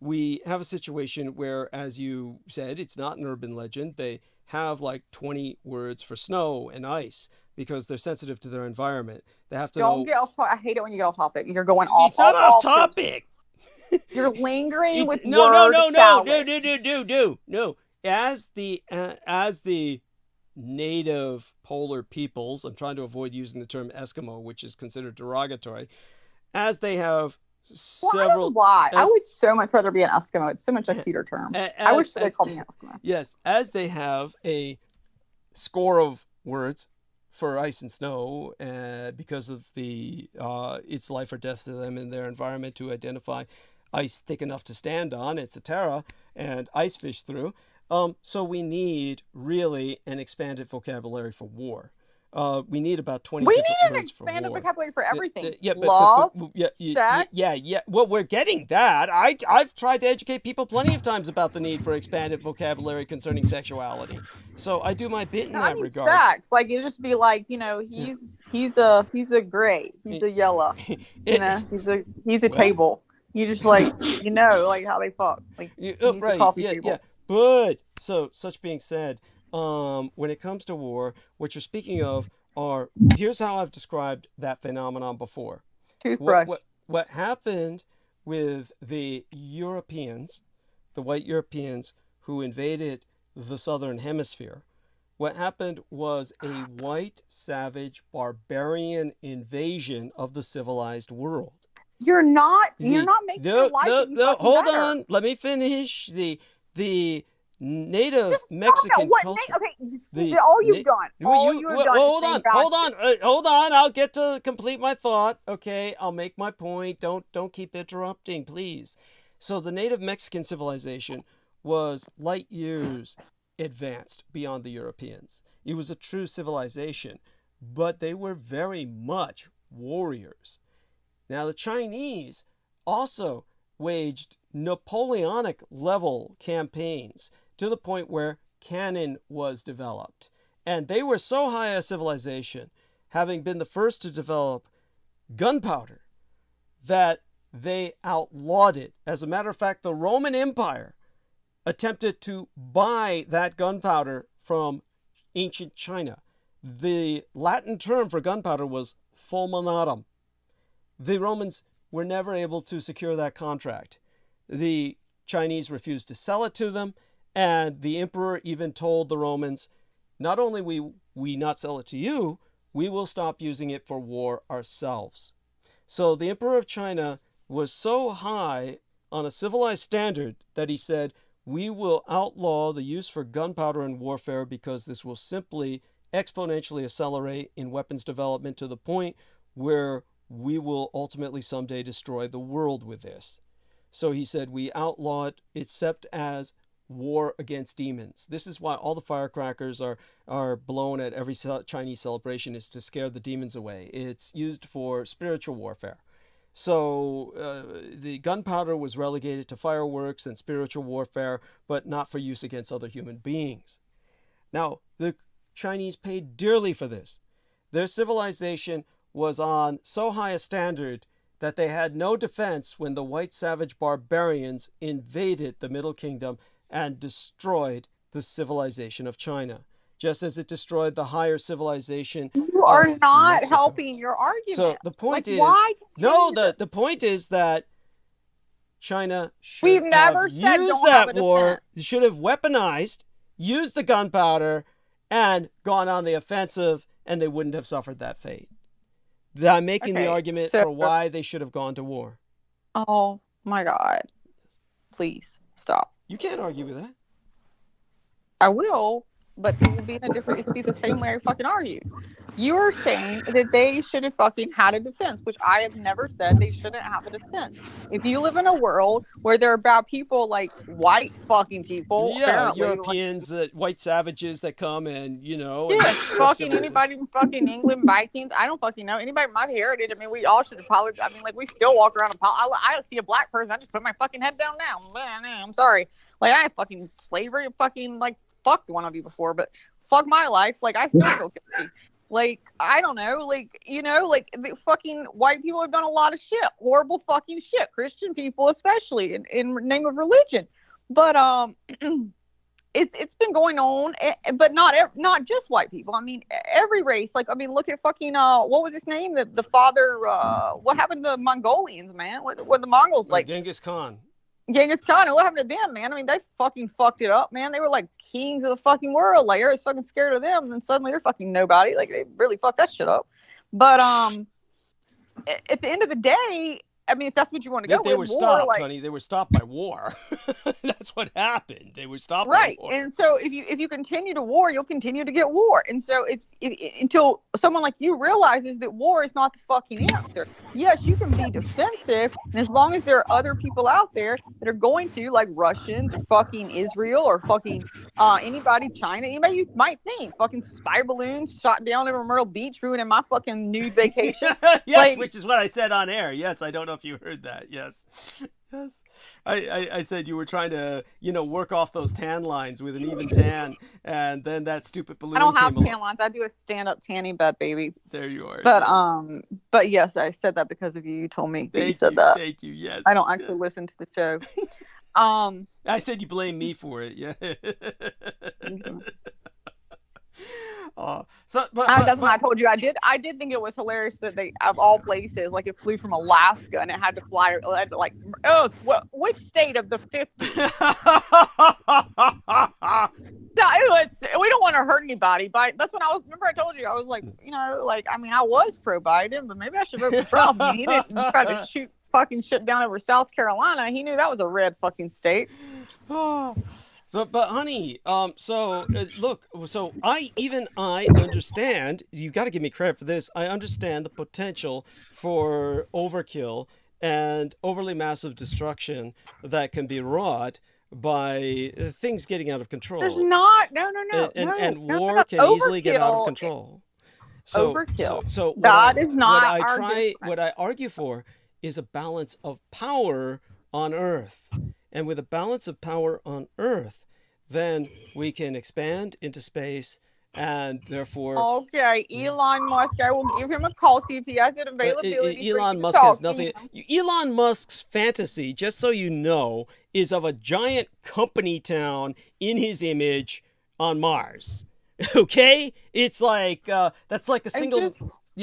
we have a situation where, as you said, it's not an urban legend. They have like 20 words for snow and ice because they're sensitive to their environment. They have to Don't get off topic. I hate it when you get off topic. You're going off. It's not off topic. You're lingering with no. As the native polar peoples, I'm trying to avoid using the term Eskimo, which is considered derogatory, as they have several. Why? I would so much rather be an Eskimo. It's so much a cuter term. I wish they called me an Eskimo. Yes, as they have a score of words for ice and snow, because of the it's life or death to them in their environment to identify ice thick enough to stand on, etc., and ice fish through. So we need really an expanded vocabulary for war. We need about 20 different words for war. We need an expanded vocabulary for everything. Love, sex. Yeah. Well, we're getting that. I've tried to educate people plenty of times about the need for expanded vocabulary concerning sexuality. So I do my bit in that regard. Sex, like it just be like, he's a gray, he's a yellow, he's a table. You just like how they fuck. Like he's a coffee table. Yeah. But so such being said, when it comes to war, what you're speaking of here's how I've described that phenomenon before. Toothbrush. What happened with the Europeans, the white Europeans who invaded the southern hemisphere, what happened was a white, savage, barbarian invasion of the civilized world. You're not making your life. No, hold on. Let me finish. The native Mexican culture. All you've done. Hold on. I'll get to complete my thought. Okay, I'll make my point. Don't keep interrupting, please. So the native Mexican civilization was light years advanced beyond the Europeans. It was a true civilization, but they were very much warriors. Now the Chinese also waged Napoleonic level campaigns to the point where cannon was developed. And they were so high a civilization, having been the first to develop gunpowder, that they outlawed it. As a matter of fact, the Roman Empire attempted to buy that gunpowder from ancient China. The Latin term for gunpowder was fulminatum. The Romans were never able to secure that contract. The Chinese refused to sell it to them, and the emperor even told the Romans, not only will we not sell it to you, we will stop using it for war ourselves. So the emperor of China was so high on a civilized standard that he said, we will outlaw the use for gunpowder in warfare because this will simply exponentially accelerate in weapons development to the point where we will ultimately someday destroy the world with this. So he said, we outlaw it except as war against demons. This is why all the firecrackers are blown at every Chinese celebration, is to scare the demons away. It's used for spiritual warfare. So the gunpowder was relegated to fireworks and spiritual warfare, but not for use against other human beings. Now, the Chinese paid dearly for this. Their civilization was on so high a standard that they had no defense when the white savage barbarians invaded the Middle Kingdom and destroyed the civilization of China. just as it destroyed the higher civilization. You are not Mexico. helping your argument. So the point like, is, why no, the point is that China should We've never have said used don't have that a war, defense. should have weaponized, used the gunpowder, and gone on the offensive, and they wouldn't have suffered that fate. I'm making the argument for why they should have gone to war. Oh my God. Please stop. You can't argue with that. I will, but it will be in a different, it'll be the same way I fucking argued. You are saying that they should have fucking had a defense, which I have never said they shouldn't have a defense. If you live in a world where there are bad people like white fucking people, yeah, Europeans, white savages that come and, you know. Yeah, fucking anybody from fucking England, Vikings, I don't fucking know. Anybody from my heritage, I mean, we all should apologize. I mean, like, we still walk around I see a black person, I just put my fucking head down now. I'm sorry. Like, I have fucking slavery, fucking, like, fucked one of you before, but fuck my life. Like, I still feel guilty. Like, I don't know, like, you know, like, the fucking white people have done a lot of shit, horrible fucking shit, Christian people especially, in name of religion. But it's been going on, but not just white people. I mean, every race. Like, I mean, look at fucking what was his name? The father. What happened to the Mongolians, man? What the Mongols like? Genghis Khan. Genghis Khan, and what happened to them, man? I mean, they fucking fucked it up, man. They were like kings of the fucking world. Like, everybody's fucking scared of them, and then suddenly they're fucking nobody. Like, they really fucked that shit up. But at the end of the day, I mean, if that's what you want to go they with, were stopped, like, honey. They were stopped by war. That's what happened. They were stopped right. by war. And so if you continue to war, you'll continue to get war. And so until someone like you realizes that war is not the fucking answer. Yes, you can be defensive, and as long as there are other people out there that are going to, like Russians or fucking Israel or fucking anybody, China, anybody you might think, fucking spy balloons shot down over Myrtle Beach, ruining my fucking nude vacation. Yes, like, which is what I said on air. Yes, I don't know if you heard that. Yes. Yes. I said you were trying to, you know, work off those tan lines with an even tan, and then that stupid balloon I don't have came tan lines. I do a stand-up tanning bed, baby. There you are. But yes, I said that because of you. You told me that you said that. Thank you. Yes. I don't actually listen to the show. I said you blame me for it. Yeah. That's when I told you I did think it was hilarious that they, of all places, like, it flew from Alaska and it had to fly like, which state of the 50? We don't want to hurt anybody, but that's when remember I told you, I was like, you know, like, I mean, I was pro Biden, but maybe I should vote for Trump. I mean, he didn't try to shoot fucking shit down over South Carolina. He knew that was a red fucking state. So, but honey, look, so I understand, you got to give me credit for this. I understand the potential for overkill and overly massive destruction that can be wrought by things getting out of control. There's not, no. And war can easily get out of control. So, overkill. So that is not what I argue for is a balance of power on Earth. And with a balance of power on Earth, then we can expand into space, and therefore... Okay, Elon Musk, I will give him a call, see if he has an availability. Elon Musk has nothing... Elon Musk's fantasy, just so you know, is of a giant company town in his image on Mars. Okay? It's like, that's like a single...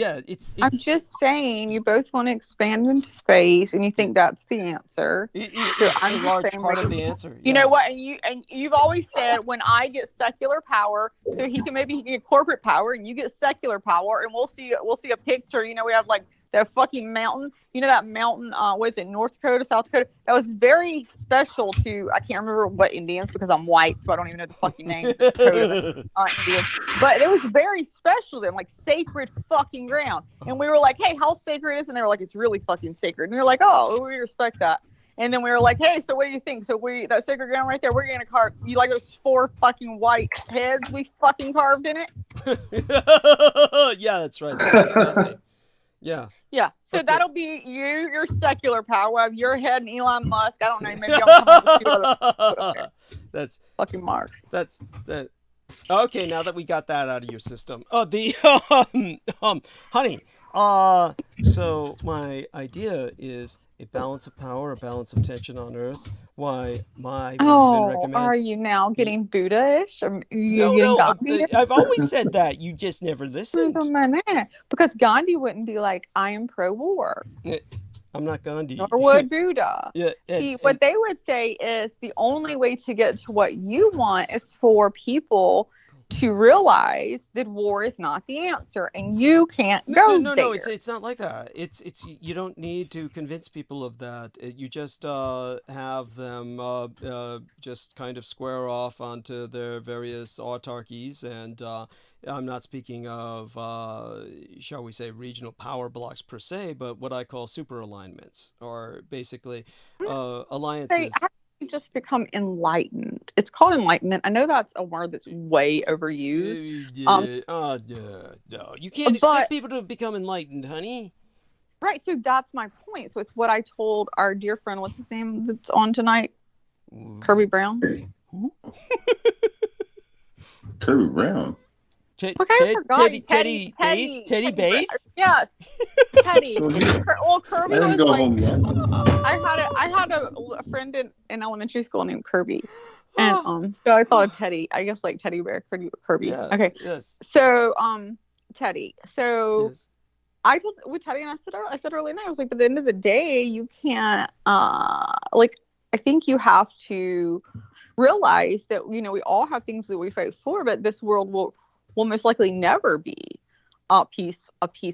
I'm just saying, you both want to expand into space, and you think that's the answer. It's a large part of the answer. You know what? And you've always said, when I get secular power, so he can get corporate power, and you get secular power, and we'll see a picture. You know, we have like that fucking mountain. You know that mountain? What is it? North Dakota, South Dakota. That was very special to, I can't remember what Indians, because I'm white, so I don't even know the fucking name. Dakota, Indians. But it was very special to them, like sacred fucking ground. And we were like, hey, how sacred is it? And they were like, it's really fucking sacred. And we were like, oh, we respect that. And then we were like, hey, so what do you think? So that sacred ground right there, we're going to carve, you like those 4 fucking white heads we fucking carved in it? Yeah, that's right. That's disgusting. Yeah. Yeah. So that'll be your secular power. We'll have your head and Elon Musk. I don't know. Maybe I'll come up with 2 other. That's fucking Mark. That. Okay. Now that we got that out of your system. Oh, the honey. So my idea is a balance of power, a balance of tension on Earth. Why my would even Oh, recommend. are you now getting Buddha-ish? Or are you No, getting no, Gandhi-ish? I've always said that. You just never Wait listened. a minute. Because Gandhi wouldn't be like, I am pro-war. I'm not Gandhi. Nor would Buddha. Yeah, See, what they would say is the only way to get to what you want is for people to realize that war is not the answer, and you can't go there. No, it's not like that. It's you don't need to convince people of that. You just have them just kind of square off onto their various autarkies, and I'm not speaking of shall we say regional power blocks per se, but what I call super alignments, or basically alliances. You just become enlightened. It's called enlightenment. I know that's a word that's way overused. No, you can't expect people to become enlightened, honey. Right, so that's my point. So it's what I told our dear friend, what's his name that's on tonight? Kirby Brown. Who? Kirby Brown. Teddy Bass? Yes. Teddy. Well, Kirby was like, I had a friend in elementary school named Kirby. And so I thought of Teddy. I guess like teddy bear, Kirby. Yeah, okay. Yes. So Teddy. So yes. I told with Teddy, and I said earlier night, I was like, at the end of the day, you can't like I think you have to realize that, we all have things that we fight for, but this world will most likely never be a peace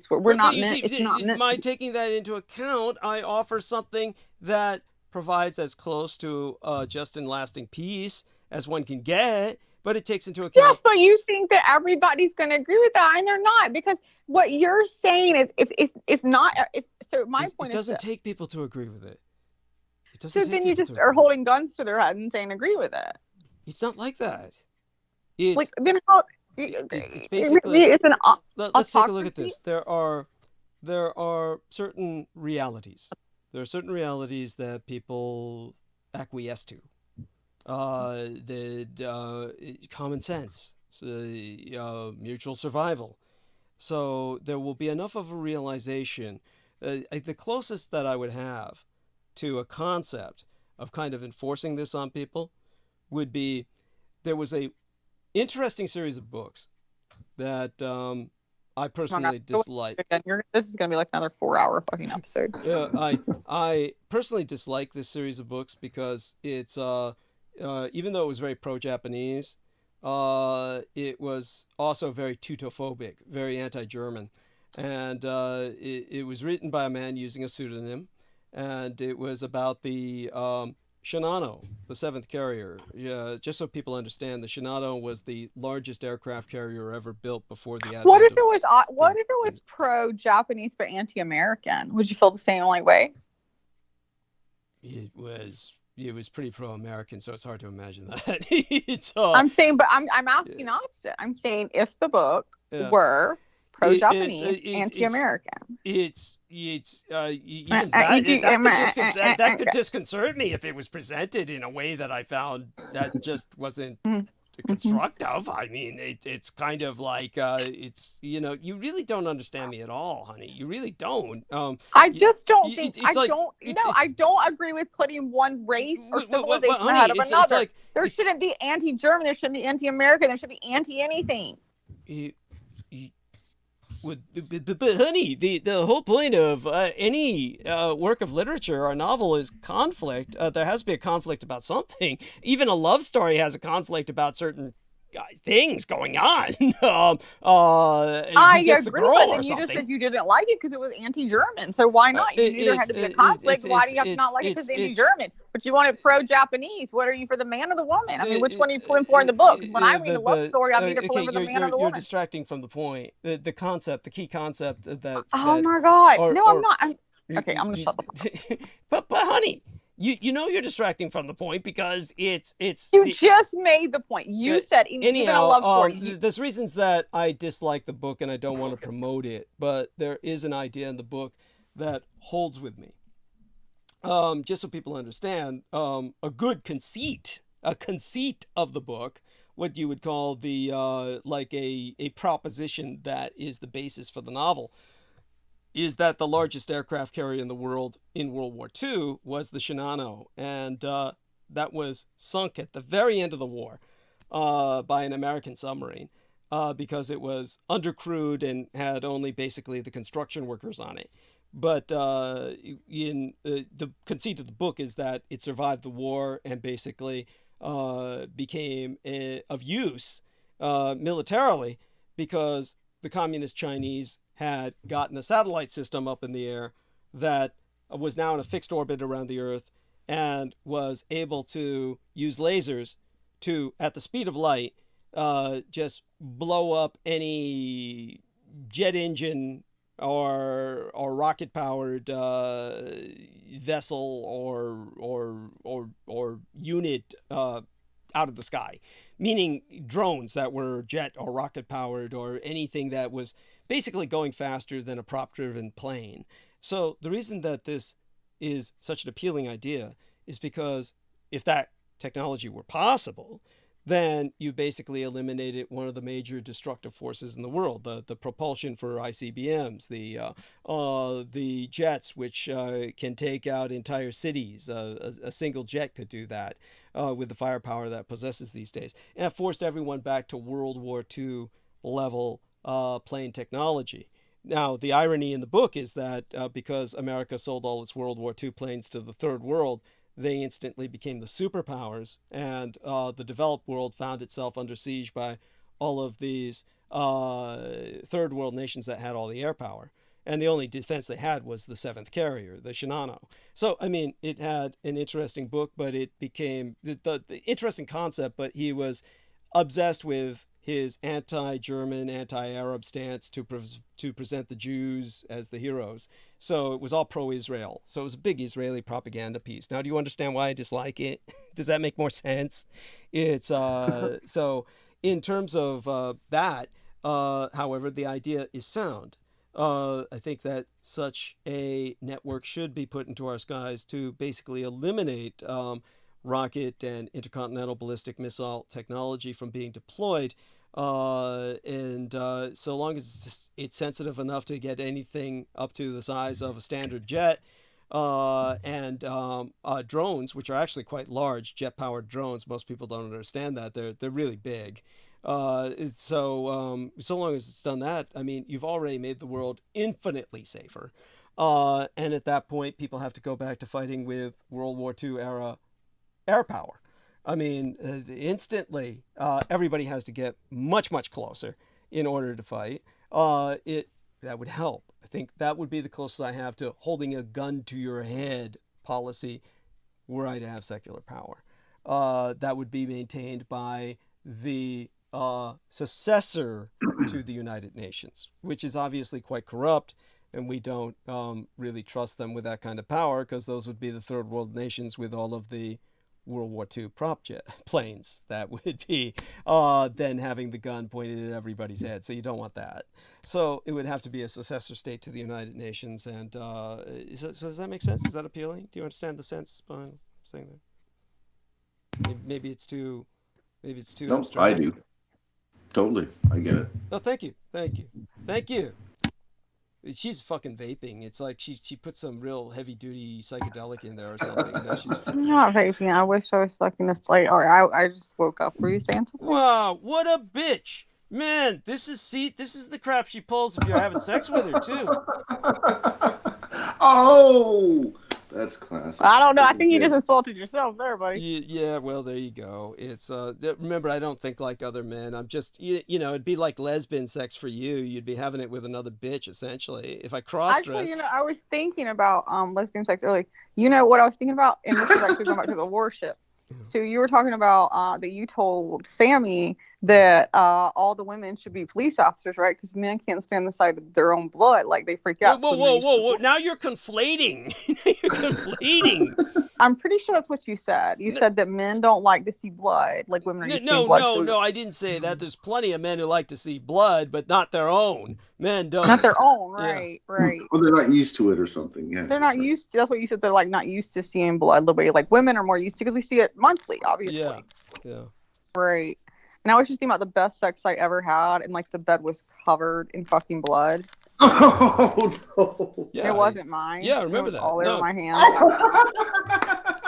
where we're not meant. It's not meant. My taking that into account, I offer something that provides as close to just and lasting peace as one can get, but it takes into account. Yes, but you think that everybody's going to agree with that, and they're not, because what you're saying is, if not, so my point is, it doesn't take people to agree with it. It doesn't. So then you just are holding guns to their head and saying agree with it. It's not like that. It's like then how. It's basically. Let's take a look at this. There are certain realities. There are certain realities that people acquiesce to. Common sense, mutual survival. So there will be enough of a realization. The closest that I would have to a concept of kind of enforcing this on people would be, there was a interesting series of books that I personally dislike. This is going to be like another 4-hour fucking episode. I personally dislike this series of books because it's even though it was very pro-Japanese, it was also very Teutophobic, very anti-German, and it was written by a man using a pseudonym, and it was about the Shinano, the 7th carrier. Just so people understand, the Shinano was the largest aircraft carrier ever built before the advent. What if it was pro-Japanese but anti-American? Would you feel the same way? It was pretty pro-American, so it's hard to imagine that. I'm saying, but I'm asking opposite. I'm saying if the book were pro-Japanese, anti-American. That could disconcert me if it was presented in a way that I found that just wasn't constructive. I mean, it's kind of like you really don't understand me at all, honey. You really don't. I just don't think I don't agree with putting one race or civilization ahead of another. There shouldn't be anti-German. There shouldn't be anti-American. There should be anti-anything. But honey, the whole point of any work of literature or novel is conflict. There has to be a conflict about something. Even a love story has a conflict about certain things going on. I agree with it. You just said you didn't like it because it was anti-German. So why not? You knew there had to be a conflict. Why do you have to not like it because it's anti-German? But you want it pro-Japanese. What are you, for the man or the woman? I mean, which one are you pulling for in the book? Because when I read a love story, I'm either pulling for the man or the woman. You're distracting from the point. The concept, the key concept that. Oh my God! I'm not. Okay, I'm gonna shut the fuck up. But honey. You know you're distracting from the point because it's you just made the point. You said anyhow, love story. There's reasons that I dislike the book and I don't want to promote it, but there is an idea in the book that holds with me. Just so people understand, a good conceit of the book, what you would call the like a proposition that is the basis for the novel, is that the largest aircraft carrier in the world in World War II was the Shinano, and that was sunk at the very end of the war by an American submarine because it was undercrewed and had only basically the construction workers on it. But in the conceit of the book is that it survived the war and basically became of use militarily because the communist Chinese had gotten a satellite system up in the air that was now in a fixed orbit around the Earth and was able to use lasers to, at the speed of light, just blow up any jet engine or rocket powered vessel or unit out of the sky, meaning drones that were jet or rocket powered or anything that was basically going faster than a prop driven plane. So the reason that this is such an appealing idea is because if that technology were possible, then you basically eliminated one of the major destructive forces in the world, the propulsion for ICBMs, the jets, which can take out entire cities. A single jet could do that with the firepower that possesses these days. And it forced everyone back to World War II level plane technology. Now, the irony in the book is that because America sold all its World War II planes to the third world, they instantly became the superpowers, and the developed world found itself under siege by all of these third world nations that had all the air power. And the only defense they had was the seventh carrier, the Shinano. So, I mean, it had an interesting book, but it became the interesting concept, but he was obsessed with his anti-German, anti-Arab stance to present the Jews as the heroes. So it was all pro-Israel. So it was a big Israeli propaganda piece. Now, do you understand why I dislike it? Does that make more sense? It's so in terms of that, however, the idea is sound. I think that such a network should be put into our skies to basically eliminate rocket and intercontinental ballistic missile technology from being deployed. And so long as it's sensitive enough to get anything up to the size of a standard jet, and drones, which are actually quite large, jet-powered drones. Most people don't understand that. They're really big. So long as it's done that, I mean, you've already made the world infinitely safer. And at that point, people have to go back to fighting with World War II era air power. I mean, instantly, everybody has to get much, much closer in order to fight. That would help. I think that would be the closest I have to holding a gun to your head policy were I to have secular power. That would be maintained by the successor to the United Nations, which is obviously quite corrupt, and we don't really trust them with that kind of power because those would be the third world nations with all of the World War II prop jet planes that would be then having the gun pointed at everybody's head. So you don't want that. So it would have to be a successor state to the United Nations. And so does that make sense? Is that appealing? Do you understand the sense behind saying that? Maybe it's too No, abstract. I do. Totally. I get it. Oh, thank you. She's fucking vaping. It's like she put some real heavy duty psychedelic in there or something. She's I'm not vaping. I wish I was fucking asleep. Or I just woke up. Were you saying something? Wow, what a bitch. Man, this is the crap she pulls if you're having sex with her too. Oh, that's classic. I don't know. I think you just insulted yourself there, buddy. Yeah, well, there you go. It's remember, I don't think like other men. I'm just it'd be like lesbian sex for you. You'd be having it with another bitch essentially. If I cross-dress. Actually, I was thinking about lesbian sex earlier. You know what I was thinking about? And this is actually going back to the warship. So you were talking about that you told Sammy that all the women should be police officers, right? Because men can't stand the sight of their own blood. Like, they freak out. Whoa. Now you're conflating. I'm pretty sure that's what you said. You said that men don't like to see blood, like women are used to seeing blood. No, I didn't say that. There's plenty of men who like to see blood, but not their own. Men don't. Not their own, right, Yeah. right. Well, they're not used to it or something. Yeah. They're not used to. That's what you said. They're like not used to seeing blood the way like women are more used to because we see it monthly, obviously. Yeah. Right. And I was just thinking about the best sex I ever had, and like the bed was covered in fucking blood. Oh no! Yeah, it wasn't mine. Yeah, I remember it was that. all No. over my hands.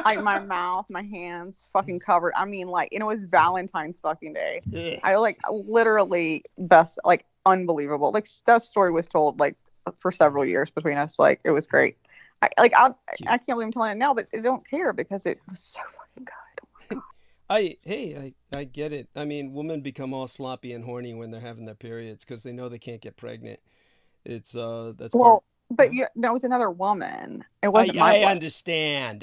Like my mouth, my hands, fucking covered. I mean, like, and it was Valentine's fucking day. Ugh. I like literally best, like, unbelievable. Like that story was told like for several years between us. Like it was great. I can't believe I'm telling it now, but I don't care because it was so fucking good. I get it. I mean, women become all sloppy and horny when they're having their periods because they know they can't get pregnant. It's that's Well, part. but no, it was another woman. It wasn't my I blood. understand.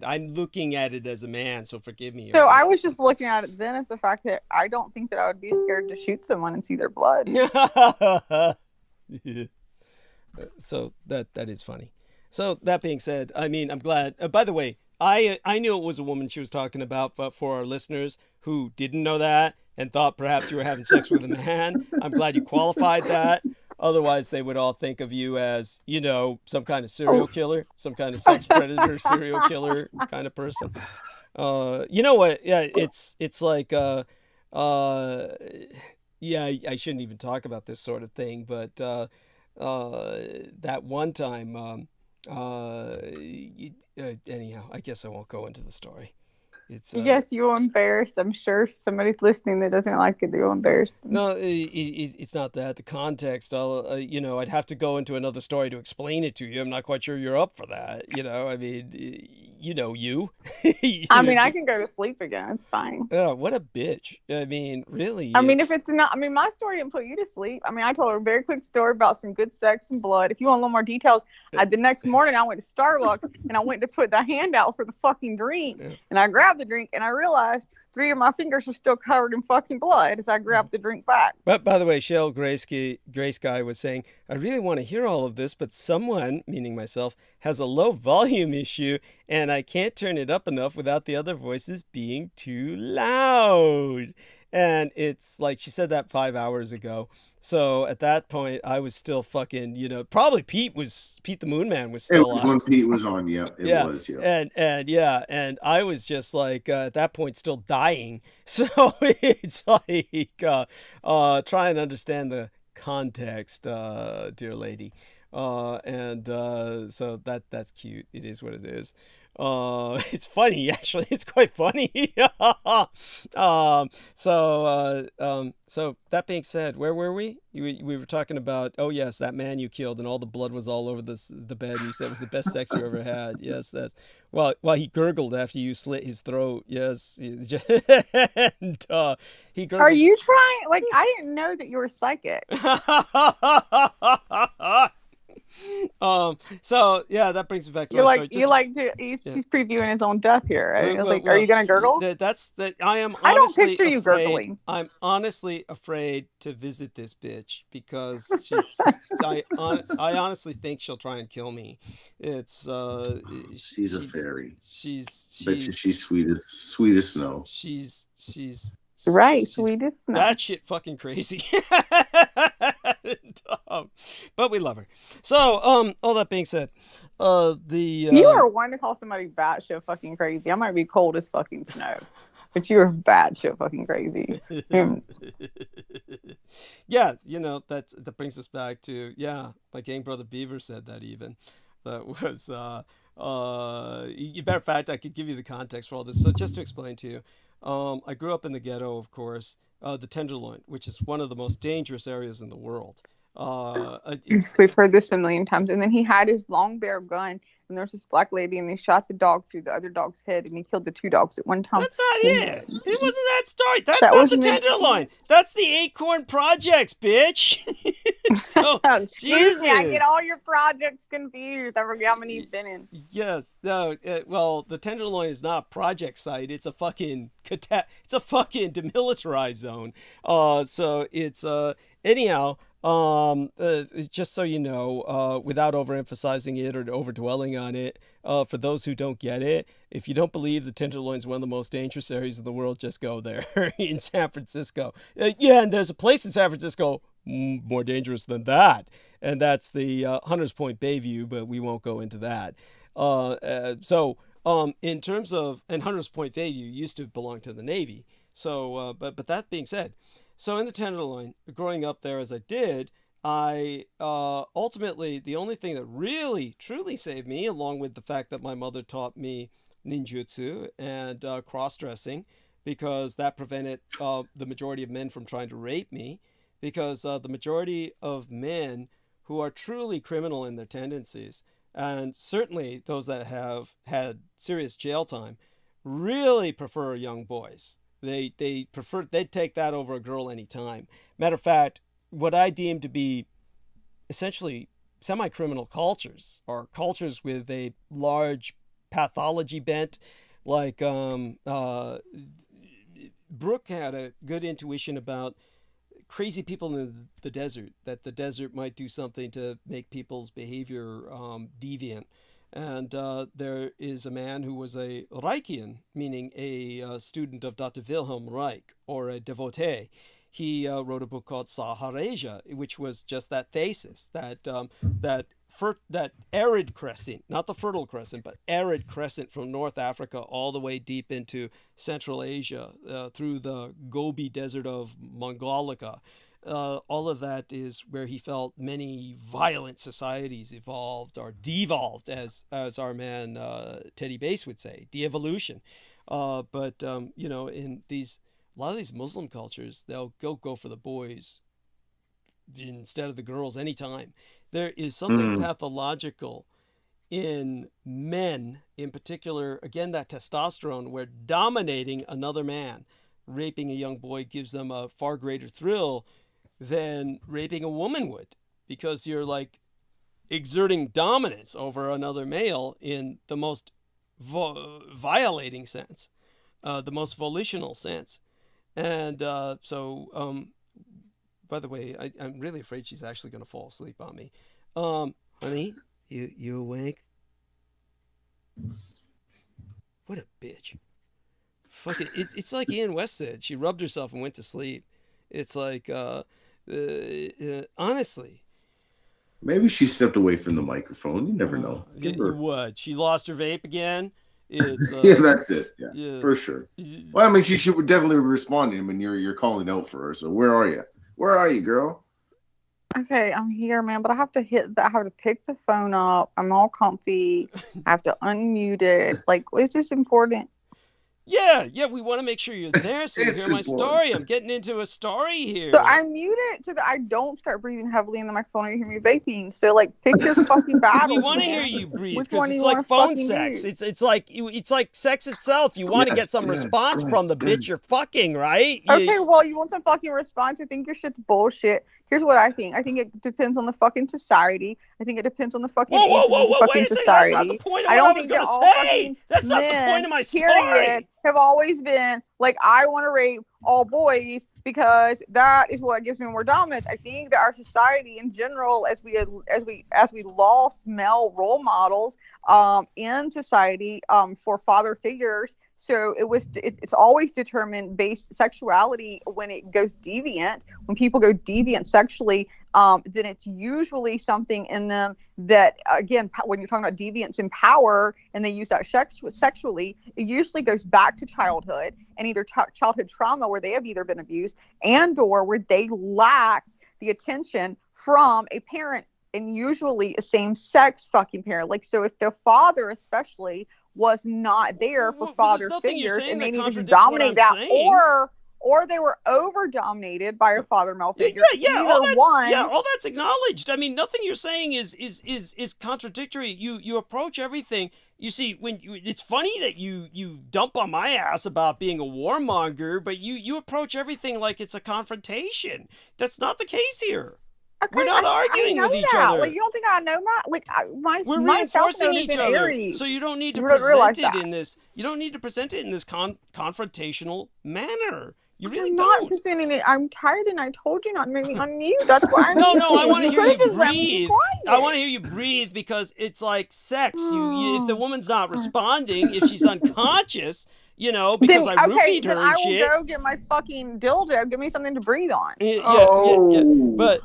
I'm looking at it as a man, so forgive me. So I was just looking at it then as the fact that I don't think that I would be scared to shoot someone and see their blood. So that is funny. So that being said, I mean, I'm glad. By the way, I knew it was a woman she was talking about, but for our listeners who didn't know that and thought perhaps you were having sex with a man, I'm glad you qualified that. Otherwise, they would all think of you as, you know, some kind of serial killer, some kind of sex predator, serial killer kind of person. You know what? Yeah, it's like, yeah, I shouldn't even talk about this sort of thing, but that one time, anyhow, I guess I won't go into the story. It's yes, you're embarrassed. I'm sure somebody's listening that doesn't like it. You're embarrassed. No, it's not that. The context, you know, I'd have to go into another story to explain it to you. I'm not quite sure you're up for that. You know, I mean, you know, I mean, I can go to sleep again. It's fine. Oh, what a bitch. I mean, really. I mean, if it's not, I mean, my story didn't put you to sleep. I mean, I told her a very quick story about some good sex and blood. If you want a little more details, the next morning I went to Starbucks and I went to put the hand out for the fucking drink. Yeah. And I grabbed the drink and I realized 3 of my fingers were still covered in fucking blood as I grabbed the drink back. But by the way, Shell Grace Guy was saying, I really want to hear all of this, but someone, meaning myself, has a low volume issue and I can't turn it up enough without the other voices being too loud. And it's like she said that 5 hours ago. So at that point, I was still fucking, you know, probably Pete the Moon Man was still It was on. when Pete was on, yeah. It was, yeah. And I was just like, at that point, still dying. So it's like, try and understand the context, dear lady. So that's cute. It is what it is. It's funny, actually. It's quite funny. So that being said, where were we? We were talking about, oh yes, that man you killed and all the blood was all over the bed. You said it was the best sex you ever had. Yes, well, he gurgled after you slit his throat. Yes. And, he gurgled. Are you trying? Like, I didn't know that you were psychic. So yeah, that brings me back to he's previewing his own death here, right? Are you gonna gurgle? I don't picture you gurgling. I'm honestly afraid to visit this bitch because I honestly think she'll try and kill me. It's she's a fairy. She's sweet as snow. She's right, sweet as snow. That shit fucking crazy. But we love her. So, all that being said, you are one to call somebody batshit fucking crazy. I might be cold as fucking snow, but you are batshit fucking crazy. Yeah, you know, that brings us back to my gang brother Beaver said that even. That was matter of fact, I could give you the context for all this. So just to explain to you, I grew up in the ghetto, of course, the Tenderloin, which is one of the most dangerous areas in the world. We've heard this a million times. And then he had his long barrel gun, and there's this black lady, and they shot the dog through the other dog's head, and he killed the 2 dogs at one time. That's not it. It wasn't that story. That's not the Tenderloin. That's the Acorn Projects, bitch. So, excuse me, I get all your projects confused. I forget how many you've been in. Yes. No. Well, the Tenderloin is not a project site. It's a fucking demilitarized zone. So it's anyhow. Just so you know, without overemphasizing it or overdwelling on it, for those who don't get it, if you don't believe the Tenderloin is one of the most dangerous areas in the world, just go there in San Francisco. And there's a place in San Francisco more dangerous than that, and that's the Hunters Point Bayview, but we won't go into that. In terms of, and Hunters Point Bayview used to belong to the Navy. So, but that being said, so in the Tenderloin, growing up there as I did, I ultimately, the only thing that really truly saved me, along with the fact that my mother taught me ninjutsu and cross-dressing, because that prevented the majority of men from trying to rape me, because the majority of men who are truly criminal in their tendencies, and certainly those that have had serious jail time, really prefer young boys. They'd take that over a girl anytime. Matter of fact, what I deem to be essentially semi-criminal cultures, or cultures with a large pathology bent, like Brooke had a good intuition about crazy people in the desert, that the desert might do something to make people's behavior deviant. And there is a man who was a Reichian, meaning a student of Dr. Wilhelm Reich, or a devotee. He wrote a book called Sahareja, which was just that thesis, that that arid crescent, not the Fertile Crescent, but arid crescent from North Africa all the way deep into Central Asia, through the Gobi Desert of Mongolica. All of that is where he felt many violent societies evolved, or devolved, as our man Teddy Bass would say, de-evolution. But you know, in a lot of these Muslim cultures, they'll go for the boys instead of the girls anytime. There is something pathological in men, in particular, again, that testosterone, where dominating another man, raping a young boy, gives them a far greater thrill than raping a woman would, because you're like exerting dominance over another male in the most violating sense, the most volitional sense. And so, by the way, I'm really afraid she's actually going to fall asleep on me. Honey, you awake? What a bitch. Fuck it. It's like Ian West said. She rubbed herself and went to sleep. It's like, honestly. Maybe she stepped away from the microphone. You never know. What? She lost her vape again? It's, yeah, that's it. Yeah, for sure. Well, I mean, she should definitely be responding when you're calling out for her. So where are you? Where are you, girl? Okay, I'm here, man, but I have to pick the phone up. I'm all comfy. I have to unmute it. Like, is this important? Yeah, we want to make sure you're there so you hear my story. I'm getting into a story here. So I mute it so that I don't start breathing heavily into my phone or you hear me vaping. So like, pick your fucking battle. We want to hear you breathe, because it's like phone sex. It's like sex itself. You want to get some response from the bitch you're fucking, right? Okay, well, you want some fucking response. I think your shit's bullshit. Here's what I think. I think it depends on the fucking society. I think it depends on the fucking age of the fucking society. That's not the point of what I was going to say. That's not the point of my story. Have always been like, I want to rape all boys because that is what gives me more dominance. I think that our society in general, as we lost male role models in society for father figures, so it's always determined based sexuality when it goes deviant. When people go deviant sexually, then it's usually something in them that, again, when you're talking about deviance in power and they use that sexually, it usually goes back to childhood and either childhood trauma where they have either been abused and or where they lacked the attention from a parent, and usually a same-sex fucking parent. Like, so if the father especially was not there for father figures and they needed to dominate that, or they were over dominated by a father male figure. All that's acknowledged. I mean, nothing you're saying is contradictory. You approach everything. You see, it's funny that you dump on my ass about being a warmonger, but you approach everything like it's a confrontation. That's not the case here. Okay, we're not arguing with each other. Like, you don't think I know we're reinforcing each other. So you don't need to present it in this. You don't need to present it in this confrontational manner. You really I'm don't. Not presenting it. I'm tired, and I told you not to make me unmute. That's why. No, I want to hear you breathe. I want to hear you breathe because it's like sex. If the woman's not responding, if she's unconscious, you know, because I roofied her and shit. I will go get my fucking dildo. Give me something to breathe on. Yeah. But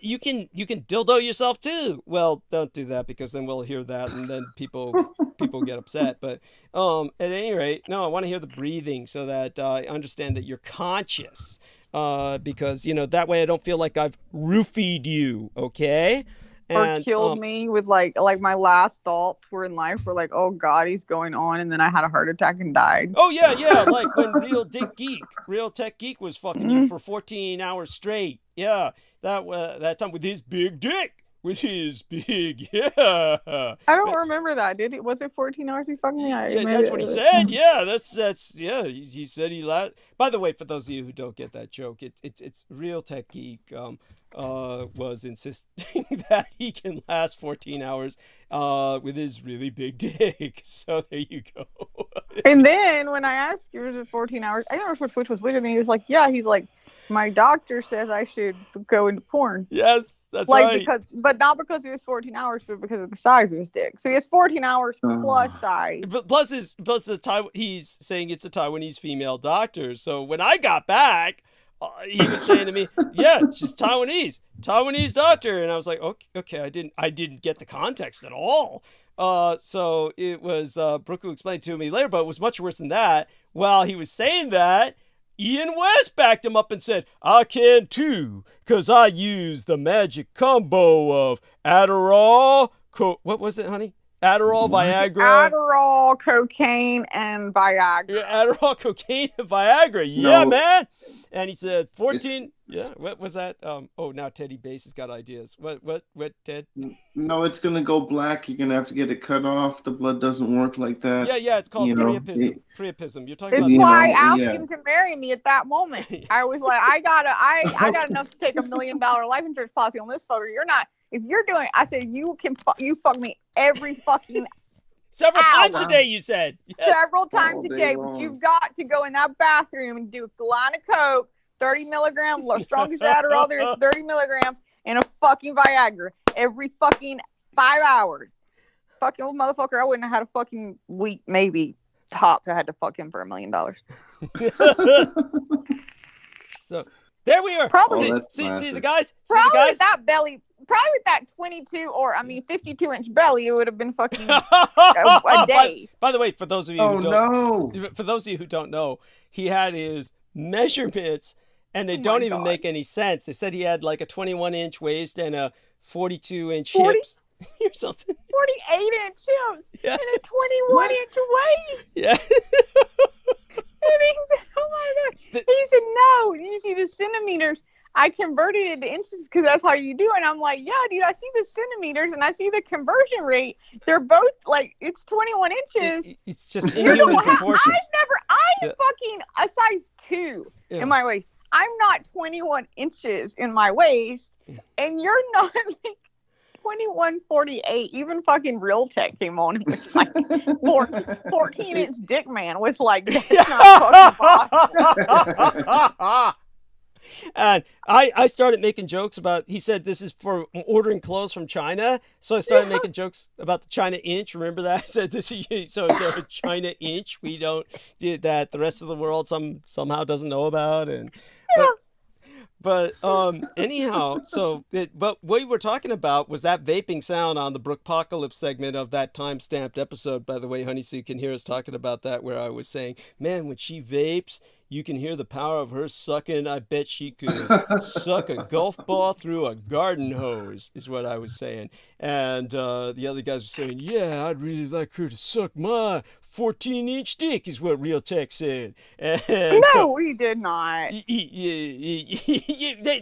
you can dildo yourself too. Well, don't do that because then we'll hear that and then people get upset. But at any rate, no, I want to hear the breathing so that I understand that you're conscious. because, you know, that way I don't feel like I've roofied you, okay? Or killed me with like my last thoughts were in life were like, oh God, he's going on, and then I had a heart attack and died. Oh yeah, like when Real Tech Geek was fucking you for 14 hours straight. Yeah, that time with his big dick. With his big, yeah. I don't remember that. Did it? Was it 14 hours he fucked me? Yeah, that's what he said. Yeah, that's yeah. He said he laughed. By the way, for those of you who don't get that joke, it's Real Tech Geek was insisting that he can last 14 hours with his really big dick. So there you go. And then when I asked him, was it 14 hours? I don't know which was which, and he was like, yeah. He's like, my doctor says I should go into porn. Yes, that's right. But not because it was 14 hours, but because of the size of his dick. So he has 14 hours plus size. But plus he's saying it's a Taiwanese female doctor. So when I got back, he was saying to me, yeah, she's Taiwanese doctor. And I was like, okay, I didn't get the context at all. So it was, Brooke who explained to me later, but it was much worse than that. While he was saying that, Ian West backed him up and said, I can too, because I use the magic combo of Adderall, what was it, honey? Adderall, Viagra. Adderall, cocaine, and Viagra. Yeah, Adderall, cocaine, and Viagra. Yeah, man. And he said 14. Yeah, what was that? Now Teddy Bass has got ideas. What, Ted? No, it's gonna go black. You're gonna have to get it cut off. The blood doesn't work like that. Yeah, it's called priapism. You're talking about. It's why I asked him to marry me at that moment. I was like, I got enough to take $1 million life insurance policy on this fucker. You're not. If you're doing, I said you fuck me every fucking several times a day. You said several times a day, but you've got to go in that bathroom and do a line of coke, 30 milligrams, the strongest Adderall there is 30 milligrams, and a fucking Viagra every fucking 5 hours. Fucking old motherfucker, I wouldn't have had a fucking week, maybe tops. I had to fuck him for $1 million. So there we are. Probably see the guys. Probably with that belly. Probably with that 52-inch belly, it would have been fucking a day. By the way, for those of you who don't know, he had his measurements, and they don't even make any sense. They said he had like a 21-inch waist and a 42-inch hips or something. 48-inch hips and a 21-inch waist. Yeah. And he said, oh my God. He said, no, you see the centimeters. I converted it to inches because that's how you do it. And I'm like, yeah, dude, I see the centimeters and I see the conversion rate. They're both like, it's 21 inches. It's just inhuman proportions. I'm fucking a size 2 in my waist. I'm not 21 inches in my waist. And you're not like 21.48. Even fucking Real Tech came on and was like 14-inch dick man was like, that's not fucking possible. And I started making jokes about, he said this is for ordering clothes from China. So I started making jokes about the China inch. Remember that? I said this is so a China inch. We don't do that. The rest of the world somehow doesn't know about. And but anyhow, so but what we were talking about was that vaping sound on the Brookpocalypse segment of that time-stamped episode, by the way, honey, so you can hear us talking about that, where I was saying, man, when she vapes, you can hear the power of her sucking. I bet she could suck a golf ball through a garden hose, is what I was saying. And the other guys were saying, yeah, I'd really like her to suck my 14-inch dick, is what Real Tech said. And, no, we did not. They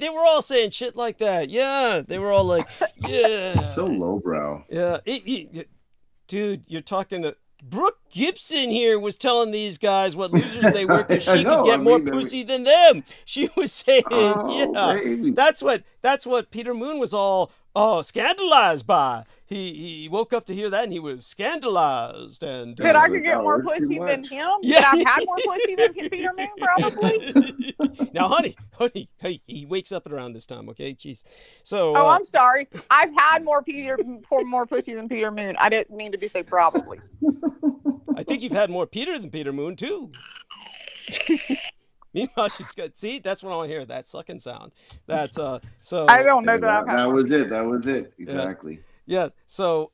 were all saying shit like that. Yeah, they were all like, yeah. So lowbrow. Yeah. Dude, you're talking to... Brooke Gibson here was telling these guys what losers they were because she could get more pussy than them. She was saying, baby. That's what Peter Moon was all scandalized by. He woke up to hear that and he was scandalized. And that I could get more pussy than him? Yeah. That I've had more pussy than Peter Moon, probably? Now, honey, hey, he wakes up at around this time, okay? Jeez. So. Oh, I'm sorry. I've had more pussy than Peter Moon. I didn't mean to say probably. I think you've had more Peter than Peter Moon, too. Meanwhile, she's got, see, that's what I want to hear, that sucking sound. That's, so. I don't know that I've had That was it. Exactly. Yeah. So,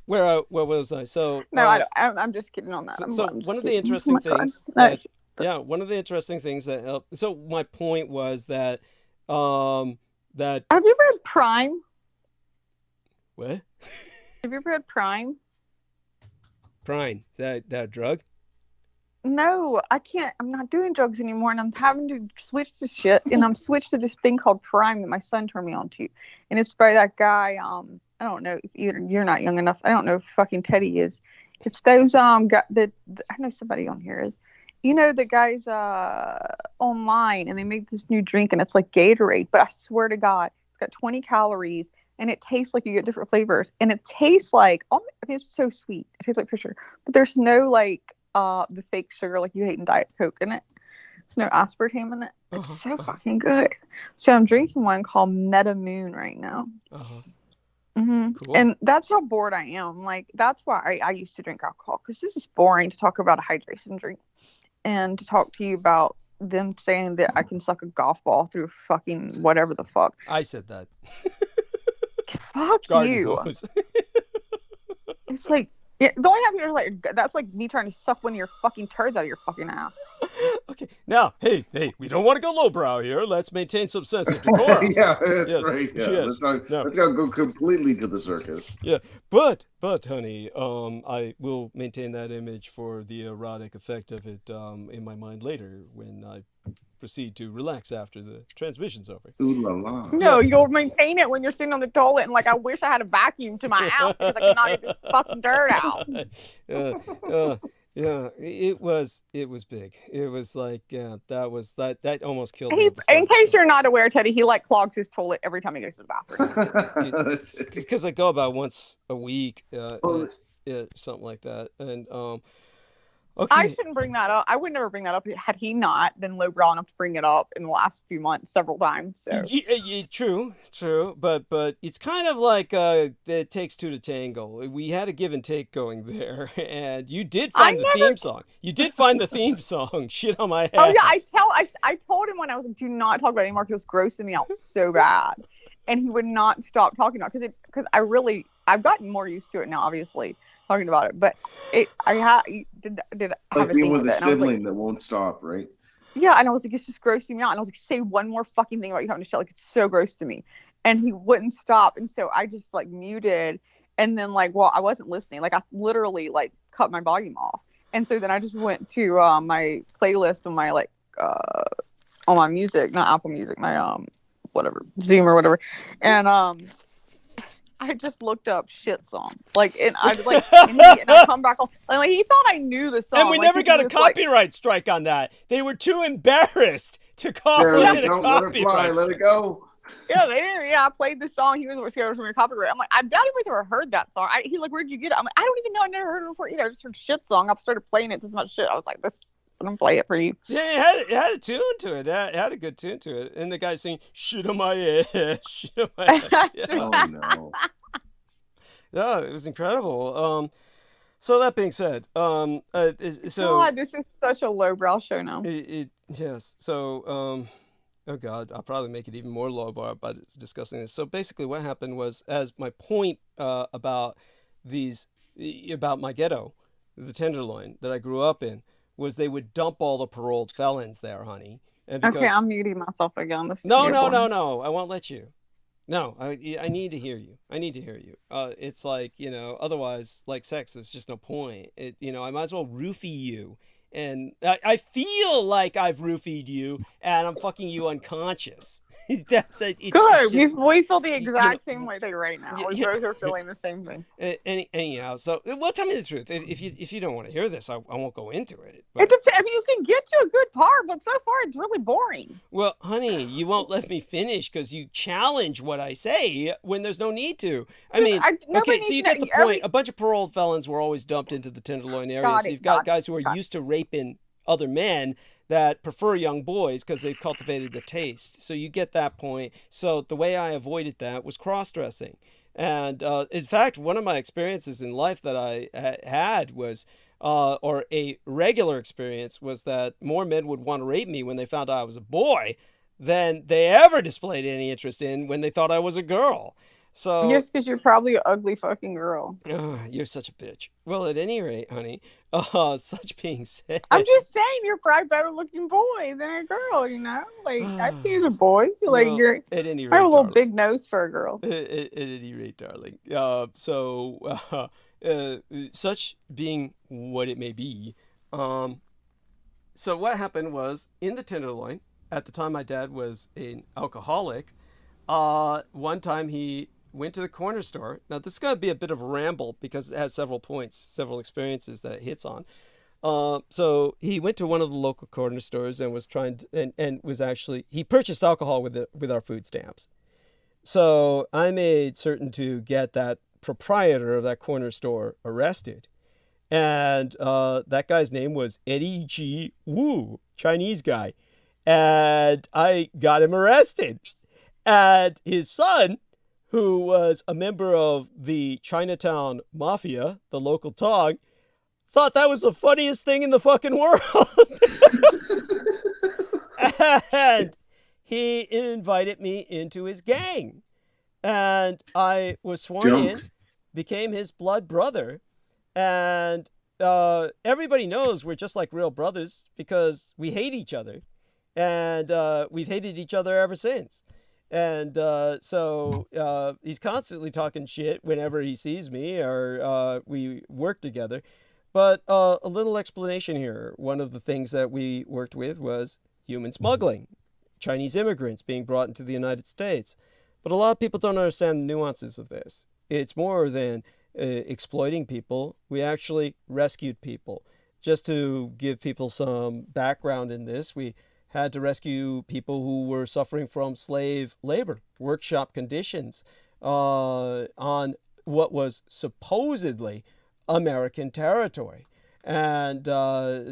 where was I? So no, I don't. I'm just kidding on that. So one of the interesting things that Yeah, one of the interesting things that helped. So my point was that that. Have you ever had Prime? What? Have you ever had Prime? Prime, that drug? No, I can't. I'm not doing drugs anymore, and I'm having to switch to shit. And I'm switched to this thing called Prime that my son turned me on to, and it's by that guy. I don't know if you're not young enough. I don't know if fucking Teddy is. It's those got the I know somebody on here is. You know the guys online, and they make this new drink, and it's like Gatorade, but I swear to God, it's got 20 calories, and it tastes like you get different flavors, and it tastes like it's so sweet. It tastes like for sure, but there's no like the fake sugar like you hate in Diet Coke in it. There's no aspartame in it. It's so fucking good. So I'm drinking one called Meta Moon right now. Cool. And that's how bored I am. Like that's why I used to drink alcohol, because this is boring to talk about a hydration drink and to talk to you about them saying that I can suck a golf ball through fucking whatever the fuck. I said that. Fuck Garden you. hose. It's like the only thing is like that's like me trying to suck one of your fucking turds out of your fucking ass. Okay, now, hey, we don't want to go lowbrow here. Let's maintain some sense of decorum. Yeah, that's Yes, right. Yeah, yes. let's not go completely to the circus. Yeah, but honey, I will maintain that image for the erotic effect of it in my mind later when I proceed to relax after the transmission's over. Ooh la la. No, you'll maintain it when you're sitting on the toilet and like I wish I had a vacuum to my house because I could not get this fucking dirt out. Yeah, it was big. It was like that almost killed me. In case you're not aware, Teddy, he like clogs his toilet every time he goes to the bathroom. Because I go about once a week, something like that, and okay. I shouldn't bring that up. I would never bring that up had he not been lowbrow enough to bring it up in the last few months several times. So true, but it's kind of like it takes two to tango. We had a give and take going there, and you did find the theme song. You did find the theme song. Shit on my head. Oh yeah, I told him when I was like, do not talk about it anymore because it was grossing me out so bad, and he would not stop talking about it because I've gotten more used to it now, obviously. Talking about it, but did I have a thing with a it? And I was sibling like, that won't stop, right? Yeah, and I was like, it's just grossing me out. And I was like, say one more fucking thing about you having to shit. Like, it's so gross to me. And he wouldn't stop. And so I just like muted. And then I wasn't listening. Like I literally like cut my volume off. And so then I just went to my playlist on my on my music, not Apple Music, my whatever, Zoom or whatever. And I just looked up shit song. And I come back on. Like, he thought I knew the song. And we never got a copyright strike on that. They were too embarrassed to call it a copyright. Let it go. Yeah, they didn't. Yeah, I played the song. He was scared of copyright. I'm like, I doubt anybody's ever heard that song. He's like, where'd you get it? I'm like, I don't even know. I never heard it before either. I just heard shit song. I started playing it. This much shit. I was like, I'm gonna play it for you. Yeah, it had a tune to it. It had a good tune to it. And the guy saying, shit on my ass, shit on my ass. Yeah. Oh, no. Yeah, it was incredible. So that being said, God, this is such a lowbrow show now. Yes. So, oh God, I'll probably make it even more lowbrow by discussing this. So basically what happened was, as my point about my ghetto, the Tenderloin that I grew up in, was they would dump all the paroled felons there, honey. And okay, I'm muting myself again. No, I won't let you. No, I need to hear you. I need to hear you. It's like, otherwise, like sex, there's just no point. I might as well roofie you. And I feel like I've roofied you and I'm fucking you unconscious. That's it. Good. We feel the exact same way right now. We both are feeling the same thing. Anyhow, so tell me the truth. If you don't want to hear this, I won't go into it. But... It depends. I mean, you can get to a good part, but so far it's really boring. Well, honey, you won't let me finish because you challenge what I say when there's no need to. I mean, okay, so you get the point. A bunch of paroled felons were always dumped into the Tenderloin area. So you've got guys who are used to raping other men that prefer young boys because they've cultivated the taste. So you get that point. So the way I avoided that was cross-dressing. And in fact, one of my experiences in life that I had was, or a regular experience, was that more men would want to rape me when they found out I was a boy than they ever displayed any interest in when they thought I was a girl. So just because you're probably an ugly fucking girl. You're such a bitch. Well, at any rate, honey, such being said, I'm just saying you're probably better looking boy than a girl, you know? Like, I'd see you as a boy. Like, well, you're at any rate, probably a little darling. big nose for a girl. At any rate, darling. Such being what it may be, so what happened was, in the Tenderloin, at the time my dad was an alcoholic, one time he went to the corner store. Now, this is going to be a bit of a ramble because it has several points, several experiences that it hits on. So he went to one of the local corner stores and was trying to, and was actually, he purchased alcohol with our food stamps. So I made certain to get that proprietor of that corner store arrested. And that guy's name was Eddie G. Wu, Chinese guy. And I got him arrested. And his son, who was a member of the Chinatown Mafia, the local tong, thought that was the funniest thing in the fucking world. And he invited me into his gang. And I was sworn in, became his blood brother. And everybody knows we're just like real brothers because we hate each other. And we've hated each other ever since. And so he's constantly talking shit whenever he sees me or we work together. But a little explanation here. One of the things that we worked with was human smuggling, Chinese immigrants being brought into the United States. But a lot of people don't understand the nuances of this. It's more than exploiting people. We actually rescued people. Just to give people some background in this, we had to rescue people who were suffering from slave labor, workshop conditions on what was supposedly American territory. And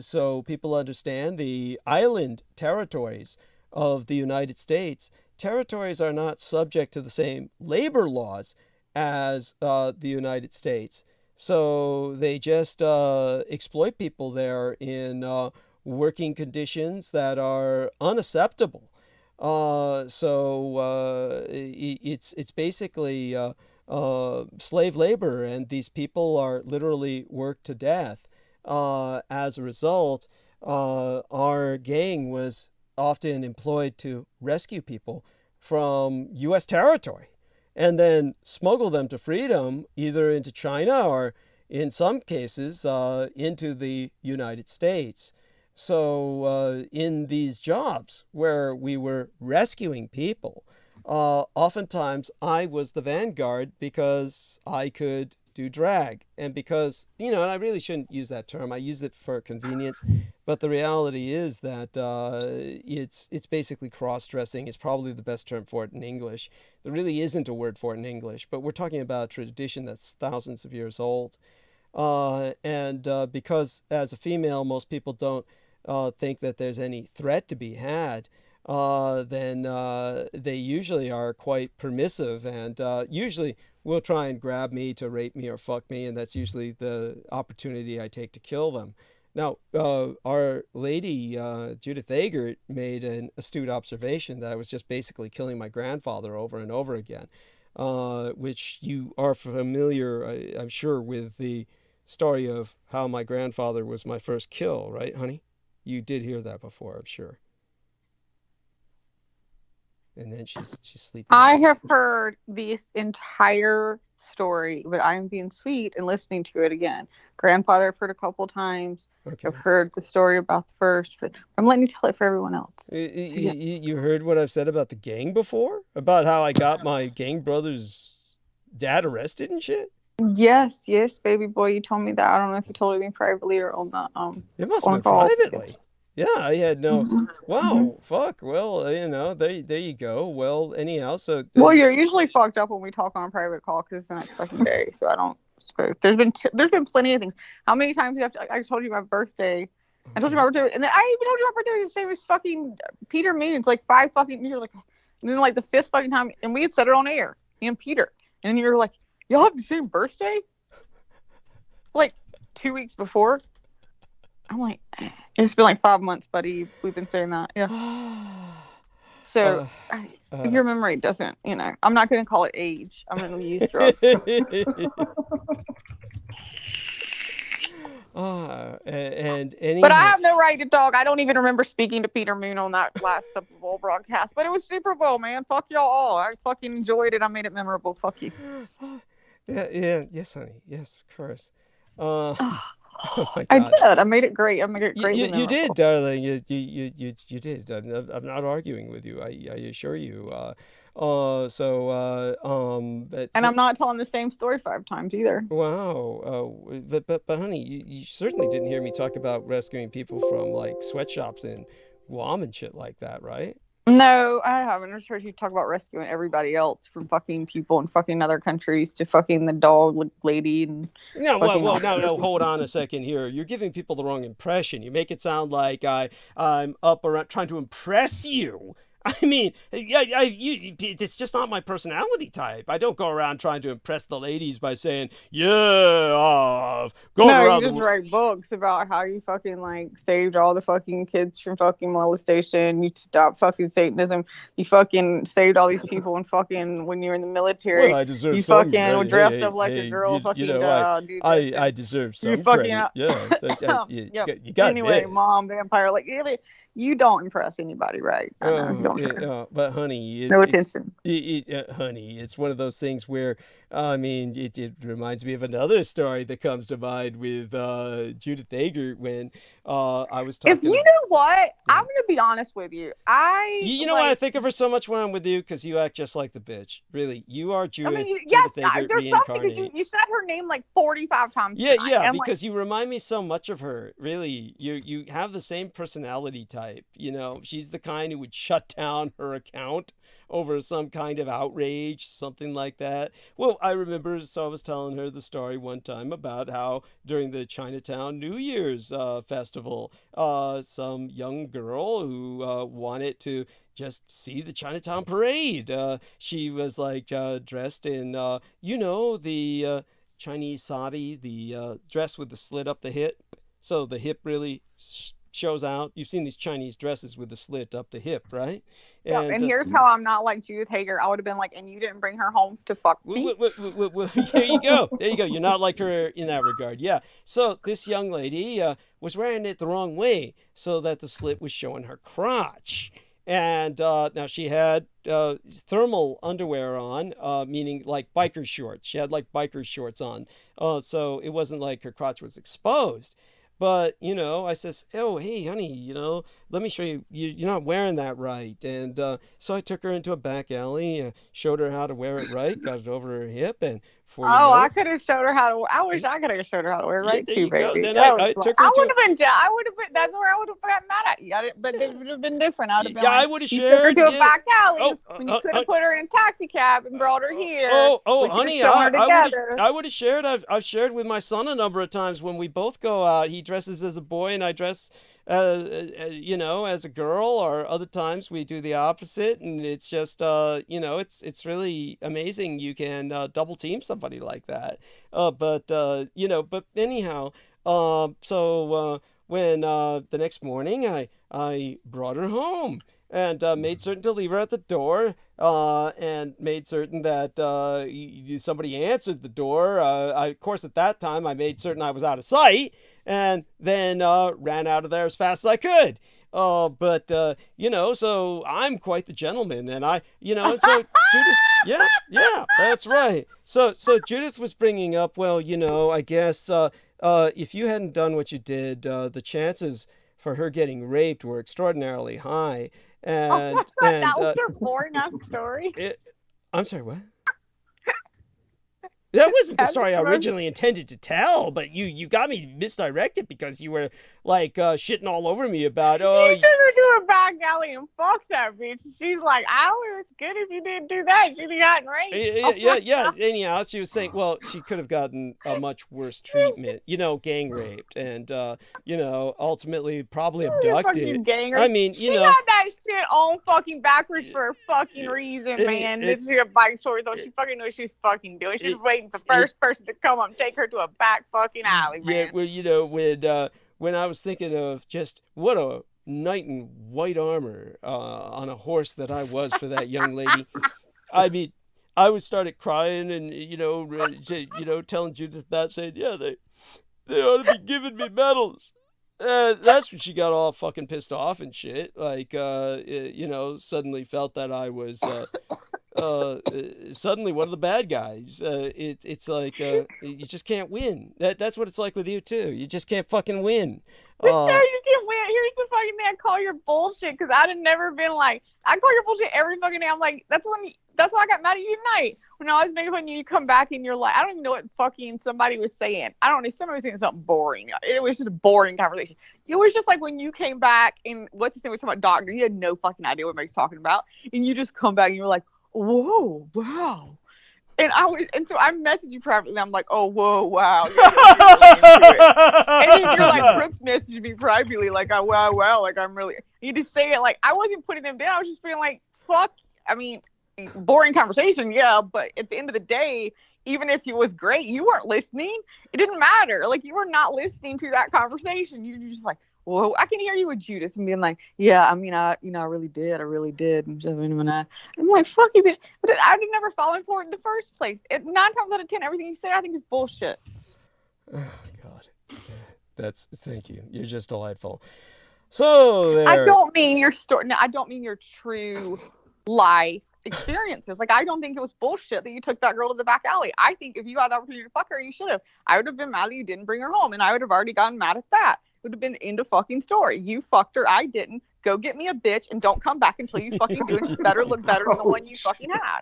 so people understand the island territories of the United States. Territories are not subject to the same labor laws as the United States. So they just exploit people there in working conditions that are unacceptable. So it's basically slave labor, and these people are literally worked to death. As a result, our gang was often employed to rescue people from U.S. territory and then smuggle them to freedom, either into China or, in some cases, into the United States. So in these jobs where we were rescuing people, oftentimes I was the vanguard because I could do drag. And because, and I really shouldn't use that term. I use it for convenience. But the reality is that it's basically cross-dressing. It's probably the best term for it in English. There really isn't a word for it in English. But we're talking about a tradition that's thousands of years old. And because as a female, most people don't think that there's any threat to be had, then they usually are quite permissive and usually will try and grab me to rape me or fuck me, and that's usually the opportunity I take to kill them. Now, our lady, Judith Agert, made an astute observation that I was just basically killing my grandfather over and over again, which you are familiar, I'm sure, with the story of how my grandfather was my first kill, right, honey? You did hear that before, I'm sure. And then she's sleeping. I have heard this entire story, but I am being sweet and listening to it again. Grandfather, I've heard a couple times. Okay. I've heard the story about the first, but I'm letting you tell it for everyone else. You heard what I've said about the gang before? About how I got my gang brother's dad arrested and shit? Yes, baby boy, you told me that. I don't know if you told me privately or on the It must have been privately. Yeah, I had no. Wow, fuck. Well, there you go. Well, anyhow, so. Well, you're usually fucked up when we talk on a private call because it's the next fucking day. So I don't suppose there's been plenty of things. How many times I told you my birthday? I told you my birthday, and then I even told you my birthday was the same as fucking Peter Moon's, like 5 fucking years. Like, and then like the 5th fucking time, and we had said it on air, me and Peter, and you're like, y'all have the same birthday? Like 2 weeks before. I'm like, it's been like 5 months, buddy. We've been saying that. Yeah. So your memory doesn't, I'm not going to call it age. I'm going to use drugs. Anyhow. But I have no right to talk. I don't even remember speaking to Peter Moon on that last Super Bowl broadcast. But it was Super Bowl, man. Fuck y'all all. I fucking enjoyed it. I made it memorable. Fuck you. Yes, honey. Yes, of course. Oh my God. I did. I made it great. I made it great. You did, darling. You did. I'm not arguing with you. I assure you. And I'm not telling the same story 5 times either. Wow. But honey, you certainly didn't hear me talk about rescuing people from like sweatshops in Guam and shit like that, right? No, I haven't. I just heard you talk about rescuing everybody else from fucking people in fucking other countries to fucking the dog lady and. No, no. Hold on a second here. You're giving people the wrong impression. You make it sound like I'm up around trying to impress you. I mean, it's just not my personality type. I don't go around trying to impress the ladies by saying, around. No, you just write books about how you fucking like saved all the fucking kids from fucking molestation. You stopped fucking Satanism. You fucking saved all these people and fucking when you're in the military. Well, I deserve you some. fucking dressed up like a girl. I deserve some credit. You got anyway, it. Mom, vampire, like. You don't impress anybody, right? But honey, no attention. Honey, it's one of those things where, I mean, it reminds me of another story that comes to mind with Judith Ager when I was talking. If you know what, I'm gonna be honest with you. You know why I think of her so much when I'm with you? Because you act just like the bitch. Really, you are Judith. I mean, Judith Ager there's something because you said her name like 45 times. Yeah, because you remind me so much of her. Really, you have the same personality type. She's the kind who would shut down her account over some kind of outrage, something like that. Well, I remember, so I was telling her the story one time about how during the Chinatown New Year's festival, some young girl who wanted to just see the Chinatown parade. She was like dressed in, the Chinese sari, the dress with the slit up the hip. So the hip really shows out. You've seen these Chinese dresses with the slit up the hip, right? And here's how I'm not like Judith Hager. I would have been like, and you didn't bring her home to fuck me. There you go. You're not like her in that regard. Yeah. So this young lady was wearing it the wrong way so that the slit was showing her crotch. And now she had thermal underwear on, meaning like biker shorts. She had like biker shorts on. So it wasn't like her crotch was exposed. But, I says, oh, hey, honey, let me show you. You're not wearing that right. And so I took her into a back alley, showed her how to wear it right, got it over her hip. And I could have showed her how to. I wish I could have showed her how to wear it right too, baby. Then I took her I would have been. That's where I would have gotten mad at you. But it would have been different. I would have been. I would have shared. You took her to a back alley when you could have put her in a taxi cab and brought her here. Honey, I would have shared. I've shared with my son a number of times when we both go out. He dresses as a boy and I dress as a girl, or other times we do the opposite, and it's just it's really amazing you can double team somebody like that. But anyhow, so when the next morning I brought her home and made certain to leave her at the door, and made certain that somebody answered the door. Of course, at that time, I made certain I was out of sight, and then ran out of there as fast as I could. But so I'm quite the gentleman, and and so Judith, yeah, that's right. So Judith was bringing up, well, I guess if you hadn't done what you did, the chances for her getting raped were extraordinarily high. And that was her boring ass story. I'm sorry, what? That wasn't the story I originally intended to tell, but you got me misdirected because you were like shitting all over me about. You took her to a back alley and fucked that bitch. She's like, "Oh, it's good if you didn't do that. She'd have gotten raped." Yeah. Anyhow, she was saying, well, she could have gotten a much worse treatment. Gang raped, and ultimately probably abducted. Gang I mean, she had that shit on fucking backwards for a fucking reason, man. This is a bike story, though. She fucking knew what she was fucking doing. She was waiting for the first person to come up and take her to a back fucking alley, man. Yeah, well, when I was thinking of just what a knight in white armor on a horse that I was for that young lady. I mean, I would started crying and, telling Judith that, saying, yeah, they ought to be giving me medals. That's when she got all fucking pissed off and shit. Like, suddenly felt that I was suddenly one of the bad guys. It's like you just can't win. That's what it's like with you too. You just can't fucking win. No, you can't win. Here's the fucking thing. I call your bullshit because I'd have never been like, I call your bullshit every fucking day. I'm like, that's why I got mad at you tonight. When I was making fun of you, you come back and you're like, I don't even know what fucking somebody was saying. I don't know. Somebody was saying something boring. It was just a boring conversation. It was just like when you came back and what's his name was talking about doctor. You had no fucking idea what everybody's talking about. And you just come back and you're like, whoa, wow. And so I messaged you privately. I'm like, oh, whoa, wow. You're really into it. And then you're like, Brooks messaged me privately, like, oh, wow, like, I'm really. You just say it like, I wasn't putting them down. I was just being like, fuck. I mean, boring conversation, yeah. But at the end of the day, even if it was great, you weren't listening. It didn't matter. Like, you were not listening to that conversation. You're just like, whoa, I can hear you with Judas and being like, yeah, I mean, I really did. And I'm like, fuck you, bitch. But I did never fall for it in the first place. 9 times out of 10, everything you say, I think is bullshit. Oh, God. Thank you. You're just delightful. So there. I don't mean your story. No, I don't mean your true life experiences. Like, I don't think it was bullshit that you took that girl to the back alley. I think if you had the opportunity to fuck her, you should have. I would have been mad that you didn't bring her home, and I would have already gotten mad at that. Would have been end of fucking story. You fucked her, I didn't. Go get me a bitch and don't come back until you fucking do it. She better look better than the one you fucking had.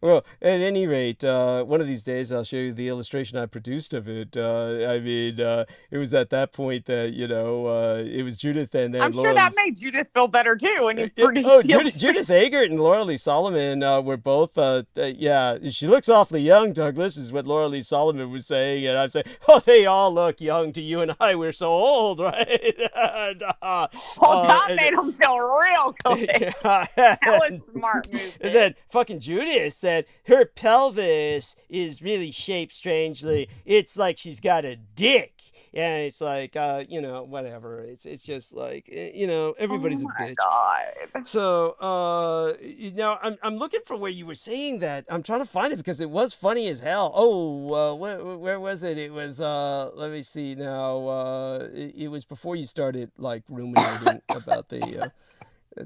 Well, at any rate, one of these days I'll show you the illustration I produced of it. I mean, it was at that point that, it was Judith and then I'm sure that made Judith feel better too when you produced the Judith Agert and Laura Lee Solomon were both, she looks awfully young, Douglas, is what Laura Lee Solomon was saying. And I'm saying, oh, they all look young to you and I. We're so old, right? And, that made them feel real good. That was a smart move. And then fucking Judith said her pelvis is really shaped strangely. It's like she's got a dick. And it's like, whatever. It's just like, everybody's a bitch. God. So, now I'm looking for where you were saying that. I'm trying to find it because it was funny as hell. Oh, where was it? It was, let me see now. It was before you started like ruminating about the,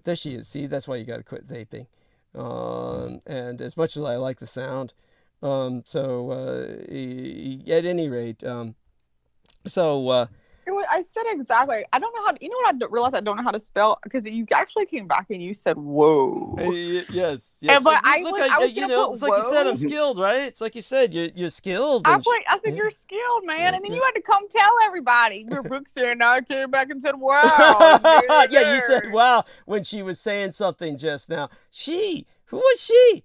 there she is. See, that's why you got to quit vaping. And as much as I like the sound, at any rate, I said exactly. I don't know how. You know what? I realized I don't know how to spell because you actually came back and you said "whoa." Yes. But look, it's like you said, I'm skilled, right? It's like you said, you're skilled. I said you're skilled, man, and then you had to come tell everybody. Brooks said, I came back and said, "Wow." Yeah, you said "wow" when she was saying something just now. Who was she?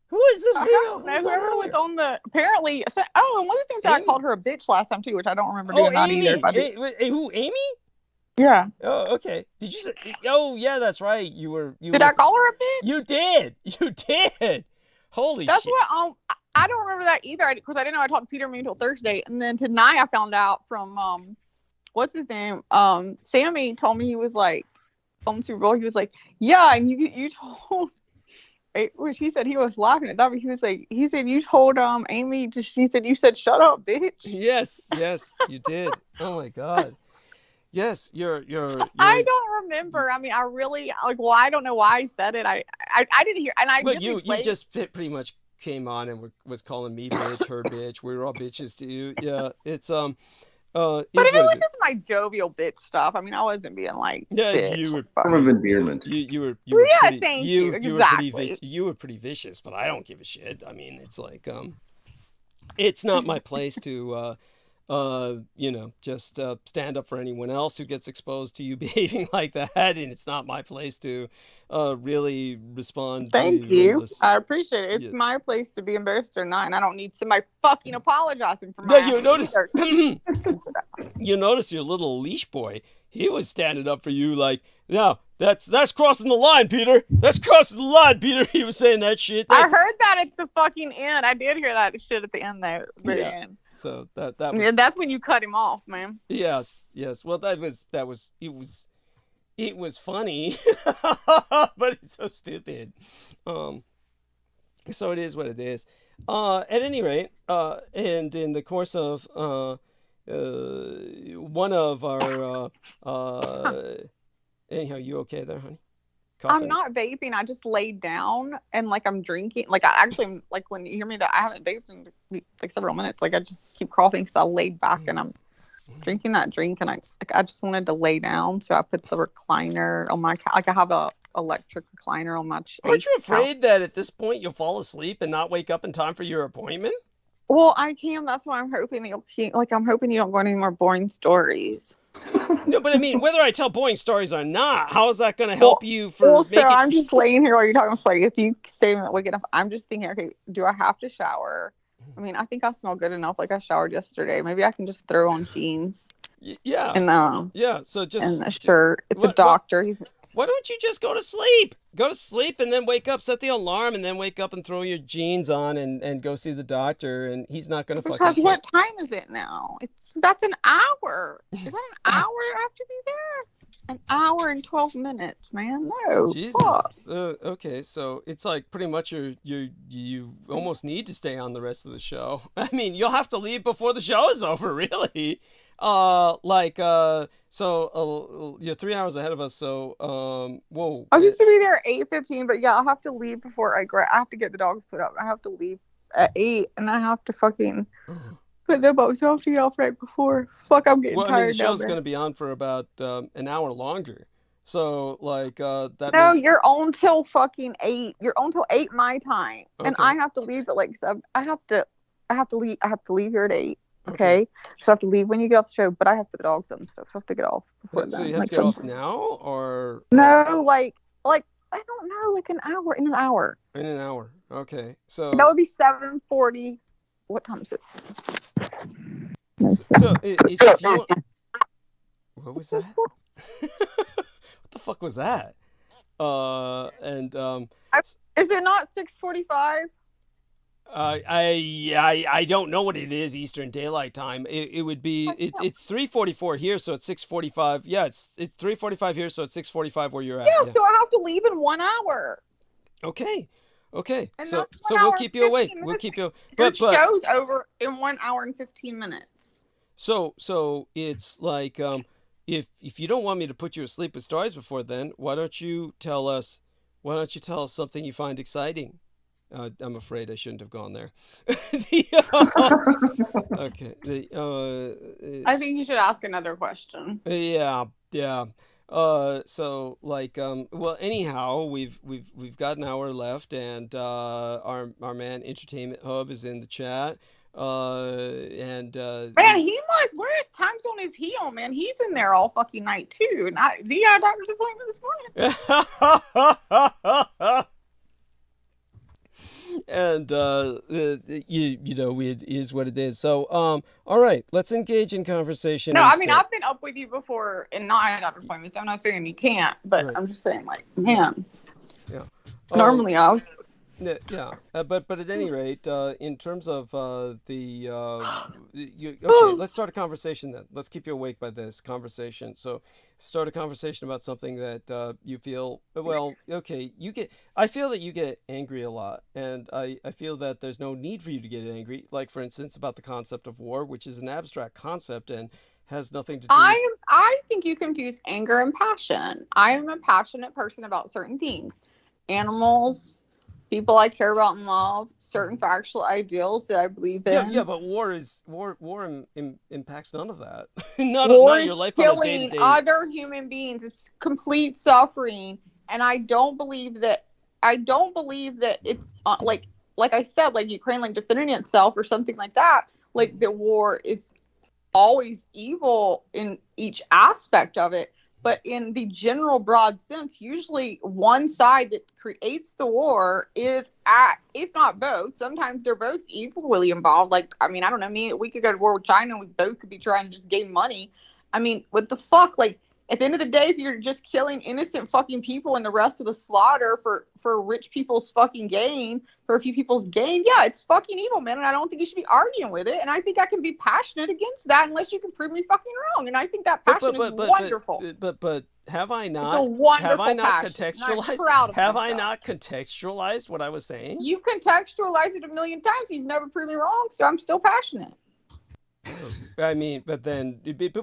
Who is the female? Whoever was on the apparently. And one of the things that I called her a bitch last time too, which I don't remember doing that Amy. either. Who? Amy? Yeah. Oh, okay. Did you say? Oh, yeah, that's right. Did I call her a bitch? You did. Holy shit. That's what. I don't remember that either because I didn't know I talked to Peter until Thursday, and then tonight I found out from what's his name? Sammy told me he was like on Super Bowl. He was like, yeah, and you told. Which he said he was laughing at that, but he said you told Amy. She said you said shut up, bitch. Yes, you did. Oh my God. Yes, you're. I don't remember. I mean, I really like. Well, I don't know why I said it. I didn't hear. And I. Well, you just pretty much came on and was calling me bitch, her bitch. We were all bitches to you. Yeah, it's but it was just my jovial bitch stuff. I mean, I wasn't being like, bitch. You were form of endearment. You were thank you. Exactly. You were pretty vicious, but I don't give a shit. I mean, it's like it's not my place to just stand up for anyone else who gets exposed to you behaving like that, and it's not my place to really respond. Thank you. I appreciate it. It's my place to be embarrassed or not, and I don't need somebody fucking apologizing for my actions. You notice your little leash boy. He was standing up for you like, no, that's crossing the line, Peter. That's crossing the line, Peter. He was saying that shit. I heard that at the fucking end. I did hear that shit at the end there. End. So that was. Yeah, that's when you cut him off, man. Yes. Well, it it was funny, but it's so stupid. So it is what it is. At any rate, and in the course of one of our anyhow, you okay there, honey? I'm not vaping. I just laid down and like I'm drinking. Like I actually like when you hear me that I haven't vaped in like several minutes. Like I just keep coughing because I laid back and I'm drinking that drink and I just wanted to lay down. So I put the recliner on my like I have a electric recliner on my. Aren't you afraid that at this point you'll fall asleep and not wake up in time for your appointment? Well, I can. That's why I'm hoping that you'll keep. Like I'm hoping you don't go any more boring stories. No, but I mean, whether I tell boring stories or not, how is that going to help you for making... So I'm just laying here while you're talking. I'm like, if you stay awake enough, I'm just thinking, okay, do I have to shower? I mean, I think I smell good enough. Like I showered yesterday. Maybe I can just throw on jeans. Yeah. And yeah. So just and a shirt. It's a doctor. Why don't you just go to sleep? Go to sleep and then wake up, set the alarm, and then wake up and throw your jeans on and go see the doctor. And he's not going to fucking. Because what time is it now? That's an hour. Is that an hour I have to be there? An hour and 12 minutes, man. No. Jesus. Okay, so it's like pretty much you almost need to stay on the rest of the show. I mean, you'll have to leave before the show is over, really. So you're 3 hours ahead of us. So, whoa. I used to be there at 8:15, but yeah, I'll have to leave before I have to get the dogs put up. I have to leave at 8, and I have to fucking put them up. So I have to get off right before. Fuck, I'm getting tired. I mean, the show's going to be on for about an hour longer. So, that. No, you're on till fucking 8. You're on till 8 my time, and I have to leave at like 7. I have to leave. I have to leave here at 8. Okay, so I have to leave when you get off the show, but I have to put the dogs up and stuff, so I have to get off before so then. You have to get off now, or no, like I don't know, like an hour. In an hour. In an hour. Okay, so that would be 7:40. What time is it? So if you what was that? What the fuck was that? Is it not 6:45? I don't know what it is Eastern Daylight Time. It would be it's 3:44 here, so it's 6:45. Yeah, it's 3:45 here, so it's 6:45 where you're at. Yeah, so I have to leave in 1 hour. Okay. So we'll keep you awake. We'll keep you. But show's over in 1 hour and 15 minutes. So it's like if you don't want me to put you asleep with stories before then, why don't you tell us something you find exciting? I'm afraid I shouldn't have gone there. Okay. I think you should ask another question. Yeah. So well, anyhow, we've got an hour left, and our man Entertainment Hub is in the chat. Man, he like, where time zone is he on, man? He's in there all fucking night too. And he had a doctor's appointment this morning. And it is what it is. So all right, let's engage in conversation. No, I mean, I've been up with you before and not had doctor's appointments. I'm not saying you can't, but right. I'm just saying, like, man. Yeah. Normally I was. Yeah, but at any rate, in terms of okay, let's start a conversation then. Let's keep you awake by this conversation. So, start a conversation about something that you feel, well, okay, I feel that you get angry a lot, and I feel that there's no need for you to get angry. Like, for instance, about the concept of war, which is an abstract concept and has nothing to do. I think you confuse anger and passion. I am a passionate person about certain things, animals, people I care about and love, certain factual ideals that I believe in. Yeah, but war impacts none of that. War is your life killing other human beings. It's complete suffering, and I don't believe that it's like I said, like Ukraine like defending itself or something like that. Like the war is always evil in each aspect of it. But in the general broad sense, usually one side that creates the war is if not both, sometimes they're both equally involved. Like, I mean, I don't know, we could go to war with China and we both could be trying to just gain money. I mean, what the fuck? Like, at the end of the day, if you're just killing innocent fucking people and the rest of the slaughter for rich people's fucking gain, for a few people's gain, yeah, it's fucking evil, man. And I don't think you should be arguing with it. And I think I can be passionate against that unless you can prove me fucking wrong. And I think that passion is wonderful. But have I not? It's a wonderful have I not passion, and I'm contextualized? proud of Have I myself. not contextualized what I was saying? You contextualized it a million times. You've never proved me wrong, so I'm still passionate. I mean, but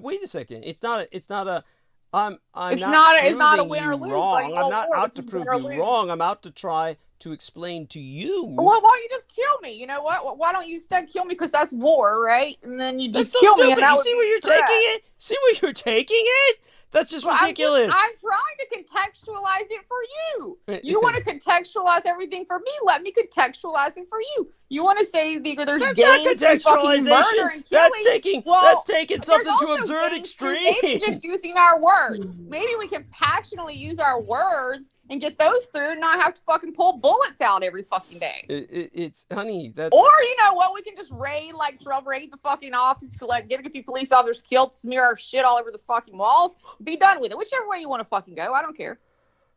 wait a second. It's not a. I'm It's not not a proving win you or lose. wrong. Like, I'm not out it's to win prove or you lose. wrong. I'm out to try to explain to you. Well, why don't you just kill me? You know what? Why don't you instead kill me? Because that's war, right? And then you just That's so kill stupid. me. And that You would see be where you're correct. taking it? See where you're taking it? That's just Well, ridiculous. I'm trying to contextualize it for you. You want to contextualize everything for me? Let me contextualize it for you. You want to say there's That's games not and fucking murder contextualization. and killing? That's taking there's something to also absurd games through games extremes. just using our words. Maybe we can passionately use our words and get those through and not have to fucking pull bullets out every fucking day. It's honey. That's Or you know what? We can just raid the fucking office, get a few police officers killed, smear our shit all over the fucking walls, be done with it. Whichever way you want to fucking go, I don't care.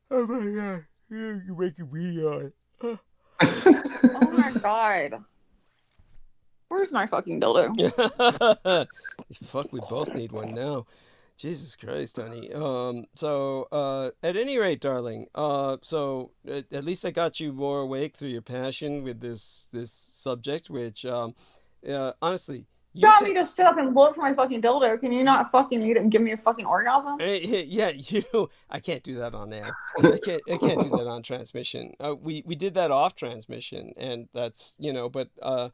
Oh my god, you're making me Oh my god. Where's my fucking dildo? Fuck, we both need one now. Jesus Christ, honey. At any rate, darling, so at least I got you more awake through your passion with this subject, which, honestly, You want me to sit up and look for my fucking dildo? Can you not fucking eat it and give me a fucking orgasm? Yeah, I can't do that on air. I can't do that on transmission. We did that off transmission, and that's, but at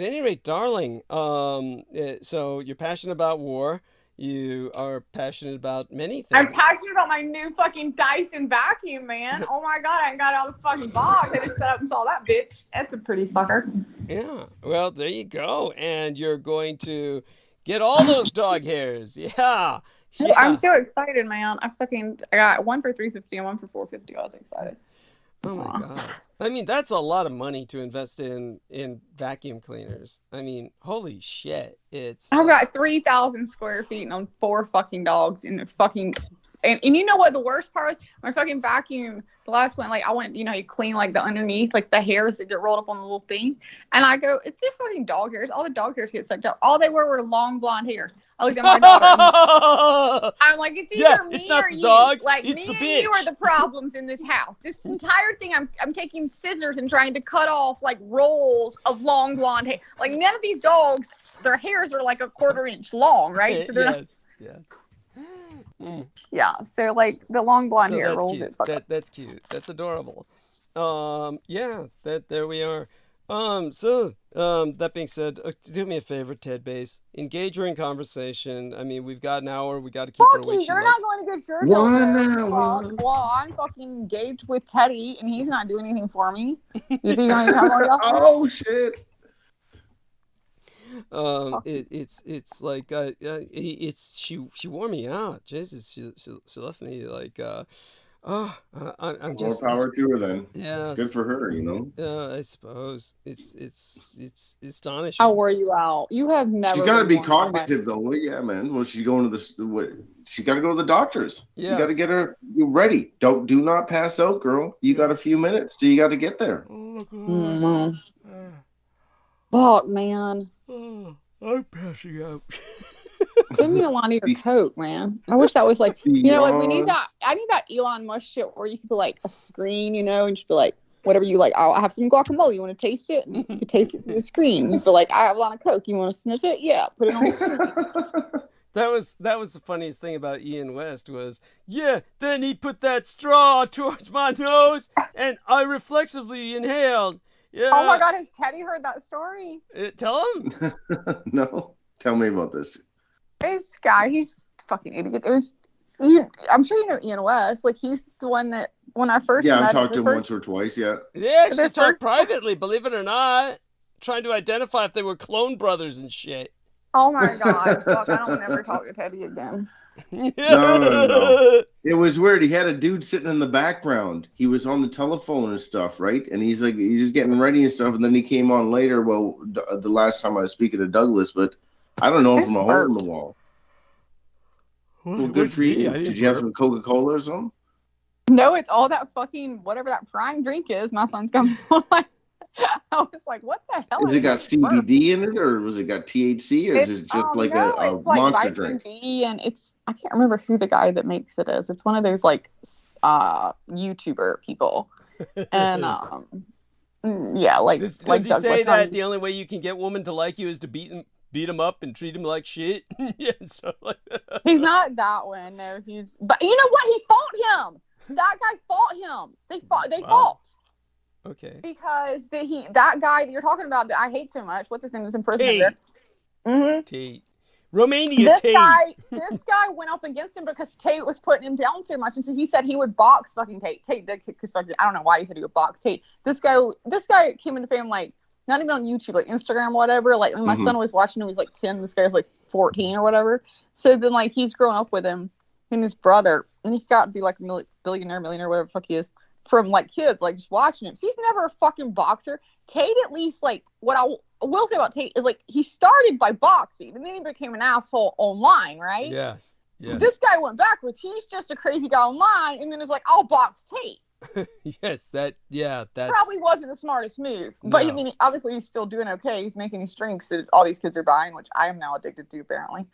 any rate, darling, so you're passionate about war. You are passionate about many things. I'm passionate about my new fucking Dyson vacuum, man. Oh my god, I got out of the fucking box. I just set up and saw that bitch. That's a pretty fucker. Yeah, well, there you go. And you're going to get all those dog hairs. Yeah. I'm so excited, man. I got one for $350 and one for $450. I was excited. Oh my god. I mean, that's a lot of money to invest in vacuum cleaners. I mean, holy shit. I've got 3,000 square feet and on 4 fucking dogs in the fucking and you know what the worst part is? My fucking vacuum, the last one, I went, you clean the underneath, the hairs that get rolled up on the little thing. And I go, it's just fucking dog hairs. All the dog hairs get sucked up. All they were long blonde hairs. I looked at my daughter. I'm like, it's either me it's not or the you. dogs, Me it's the and bitch. you are the problems in this house. This entire thing, I'm taking scissors and trying to cut off rolls of long blonde hair. None of these dogs, their hairs are a 1/4 inch long, right? So they're yes. Yeah, so the long blonde hair that's rolls cute. it. That's cute. That's adorable. There we are. That being said, do me a favor, Ted Base. Engage her in conversation. I mean, we've got an hour. We got to keep her awake. You're not going to get your dildo. Well, I'm fucking engaged with Teddy, and he's not doing anything for me. Is he going to have Oh shit! She wore me out. Jesus, she left me I'm just more power to her then. Yeah, good for her. I suppose it's astonishing. I'll wear you out. You have never. She's got to be cognitive though. Well, yeah, man. Well, she's going to this. She's got to go to the doctors. Yeah, you got to get her ready. Do not pass out, girl. You got a few minutes. So you got to get there. Oh God. Mm-hmm. Fuck, man. I'm passing out. Give me a line of your coat, man. I wish that was we need that. I need that Elon Musk shit where you could be a screen, and just be whatever you like. I'll have some guacamole. You want to taste it? And you can taste it through the screen. You'd be I have a line of Coke. You want to sniff it? Yeah, put it on the screen. That was the funniest thing about Ian West was, then he put that straw towards my nose and I reflexively inhaled. Yeah. Oh my God, has Teddy heard that story? Tell him. No. Tell me about this. This guy, he's fucking idiot. I'm sure you know Ian West. He's the one that when I first met I've talked to him once or twice. Yeah. They actually talked privately, believe it or not, trying to identify if they were clone brothers and shit. Oh my God! Fuck, I don't ever talk to Teddy again. No. It was weird. He had a dude sitting in the background. He was on the telephone and stuff, right? And he's just getting ready and stuff. And then he came on later. Well, the last time I was speaking to Douglas, but I don't know if I'm a hole in the wall. Well, good for you. Did you have some Coca-Cola or something? No, it's all that fucking whatever that prime drink is. My son's coming on. I was like, what the hell? Has it got CBD in it, or was it got THC, or is it just like no, a it's like monster vitamin drink? B, and I can't remember who the guy that makes it is. It's one of those like YouTuber people, and yeah, like Does like he Doug say Luck that the only way you can get women to like you is to beat him up and treat him like shit? Yeah, and stuff like that. He's not that one. No, but you know what? He fought him. That guy fought him. They fought. Okay. Because that guy that you're talking about that I hate so much, what's his name, is in prison. Tate. Mm-hmm. Tate. Romania Tate. This guy went up against him because Tate was putting him down so much, and so he said he would box fucking Tate. Tate did kick his fucking. I don't know why he said he would box Tate. This guy came into fame like not even on YouTube, like Instagram, whatever. Like when my son was watching him, he was like 10. This guy was like 14 or whatever. So then like he's grown up with him and his brother, and he's got to be like a millionaire, whatever the fuck he is. From like kids, like just watching him. So he's never a fucking boxer. Tate, at least, like what I will say about Tate is like he started by boxing and then he became an asshole online, right? Yes. This guy went backwards. He's just a crazy guy online, and then it's like, I'll box Tate. Yes, that's probably wasn't the smartest move. No. But I mean, obviously he's still doing okay. He's making these drinks that all these kids are buying, which I am now addicted to apparently.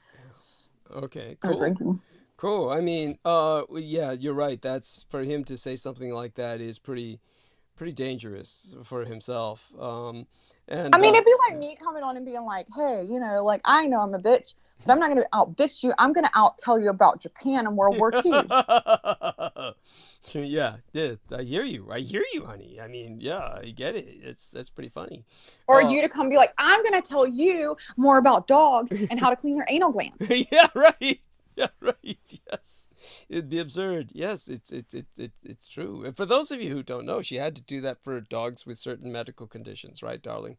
Okay, cool. Drinking. Cool. I mean, yeah, you're right. That's for him to say something like that is pretty dangerous for himself. And I mean, it'd be like me coming on and being like, "Hey, you know, like I know I'm a bitch, but I'm not going to out bitch you. I'm going to out tell you about Japan and World War II." Yeah, I hear you, honey. I mean, yeah, I get it. That's pretty funny. Or you to come be like, "I'm going to tell you more about dogs and how to clean their anal glands." Yeah, right. Yeah, right. Yes, it'd be absurd. Yes, it's true. And for those of you who don't know, she had to do that for dogs with certain medical conditions, right, darling?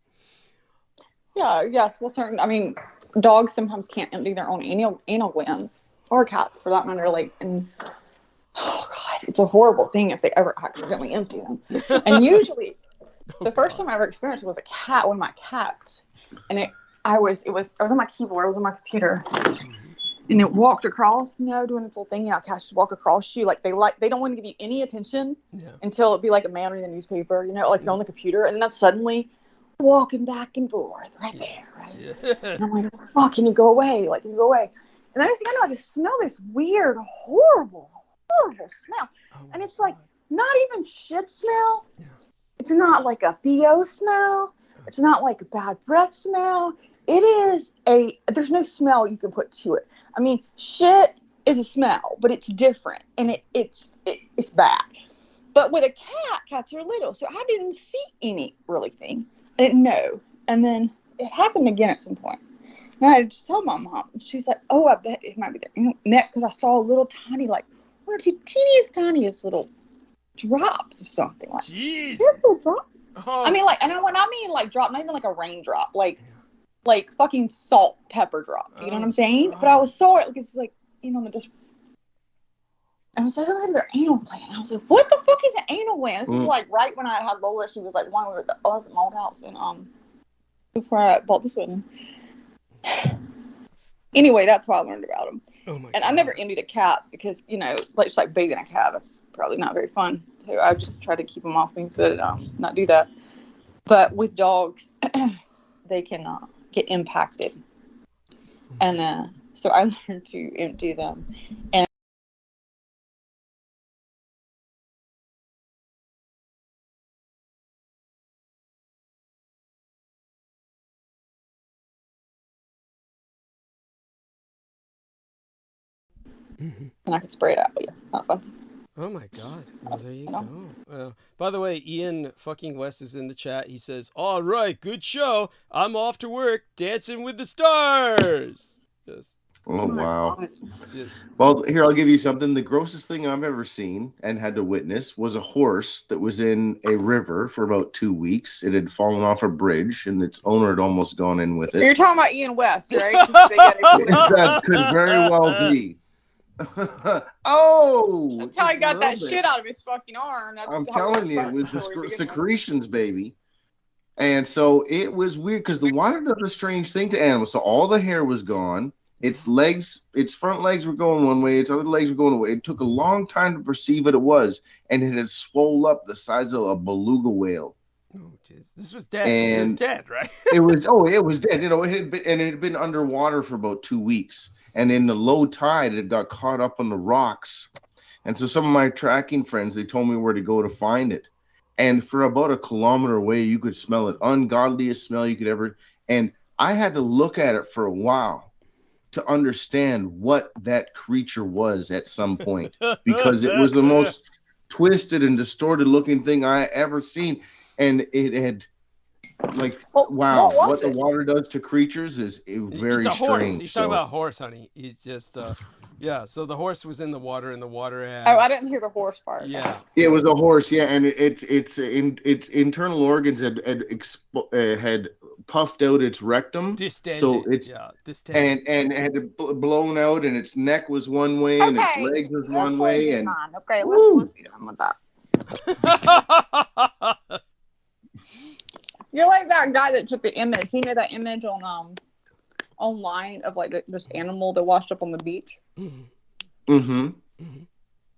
Yeah. Yes. Well, I mean, dogs sometimes can't empty their own anal glands, or cats for that matter. Like, and oh god, it's a horrible thing if they ever accidentally empty them. And usually, the first time I ever experienced it was one of my cats, and I was on my keyboard, I was on my computer. And it walked across, doing its little thing. Cats just walk across you. Like they don't want to give you any attention until it'd be like a man reading the newspaper, like you're on the computer. And then suddenly walking back and forth right there, right? Yeah. And I'm like, fuck, can you go away? Like, can you go away? And then I just smell this weird, horrible smell. And it's like not even shit smell. Yeah. It's not like a BO smell. It's not like a bad breath smell. It is there's no smell you can put to it. I mean, shit is a smell, but it's different, and it's bad. But with a cat, cats are little, so I didn't see any really thing. I didn't know. And then it happened again at some point. And I just told my mom. She's like, "Oh, I bet it might be there." Because I saw a little tiny, like one or two tiniest little drops of something. Like, jeez. Drop. Oh. I mean, like, and when I mean like drop, not even like a raindrop, like fucking salt pepper drop. You know what I'm saying? But I was so it's like, just. I was like, oh, their anal gland. I was like, what the fuck is an anal gland? This is like right when I had Lola. She was like one with the Mold House, and before I bought this one. Anyway, that's why I learned about them. Oh my God. I never envied a cat because just like bathing a cat, that's probably not very fun. So I just try to keep them off me, but not do that. But with dogs, they can get impacted, and so I learned to empty them. And I could spray it out, but yeah, not fun. Oh my God. Well, there you go. By the way, Ian fucking West is in the chat. He says, "All right, good show. I'm off to work dancing with the stars." Yes. Oh, wow. Yes. Well, here, I'll give you something. The grossest thing I've ever seen and had to witness was a horse that was in a river for about 2 weeks. It had fallen off a bridge, and its owner had almost gone in with it. You're talking about Ian West, right? That could very well be. Oh, that's how he got that shit out of his fucking arm. I'm telling you, it was the secretions, baby. And so it was weird because the water does a strange thing to animals. So all the hair was gone. Its front legs were going one way, its other legs were going away. It took a long time to perceive what it was, and it had swole up the size of a beluga whale. Oh, jeez. This was dead. And it was dead, right? it was dead. You know, it had been underwater for about 2 weeks. And in the low tide, it got caught up on the rocks. And so some of my tracking friends, they told me where to go to find it. And for about a kilometer away, you could smell it. Ungodliest smell you could ever. And I had to look at it for a while to understand what that creature was at some point, because it was the most twisted and distorted looking thing I ever seen. And it had, like, wow, what the water does to creatures is very it's a strange. Horse. He's talking about a horse, honey. He's just yeah, so the horse was in the water, and the water had... Oh, I didn't hear the horse part. Yeah. It was a horse, yeah, and its internal organs had puffed out its rectum. Distended. So it's distended. and had blown out, and its neck was one way, and its legs was one way, and okay, let's be done with that. You're like that guy that took the image. You know that image on online of like this animal that washed up on the beach? Mm-hmm.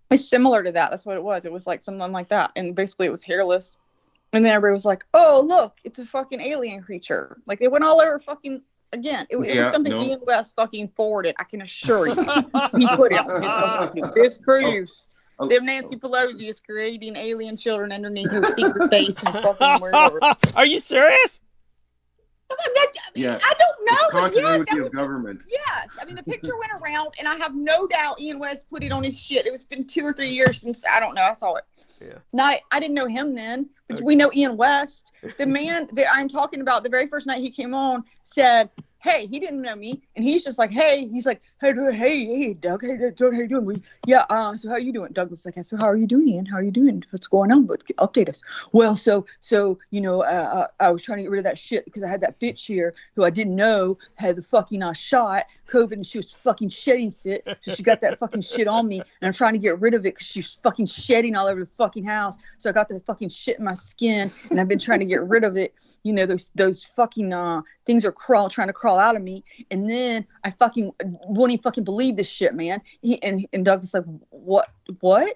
It's similar to that. That's what it was. It was like something like that. And basically it was hairless. And then everybody was like, oh, look, it's a fucking alien creature. Like they went all over fucking, again, it was something Ian West fucking forwarded. I can assure you. He put it on his fucking, this proves that Nancy Pelosi is creating alien children underneath your secret base and fucking wherever. Are you serious? Yeah. I don't know, but continuity of government. Yes, I mean the picture went around, and I have no doubt Ian West put it on his shit. It's been 2 or 3 years since I don't know. I saw it. Yeah. Now I didn't know him then, but we know Ian West. The man that I'm talking about, the very first night he came on, said, "Hey," he didn't know me, and he's just like, "Hey," he's like, "Hey, Doug, hey, Doug, how you doing?" So how you doing? Doug was like, "So how are you doing, Ian? How are you doing? What's going on? But update us." Well, so you know, I was trying to get rid of that shit because I had that bitch here who I didn't know had the fucking shot COVID, and she was fucking shedding shit, so she got that fucking shit on me, and I'm trying to get rid of it because she was fucking shedding all over the fucking house. So I got that fucking shit in my skin, and I've been trying to get rid of it. You know, those fucking things are trying to crawl out of me, and then I fucking won't even fucking believe this shit, man. And Doug's like, what,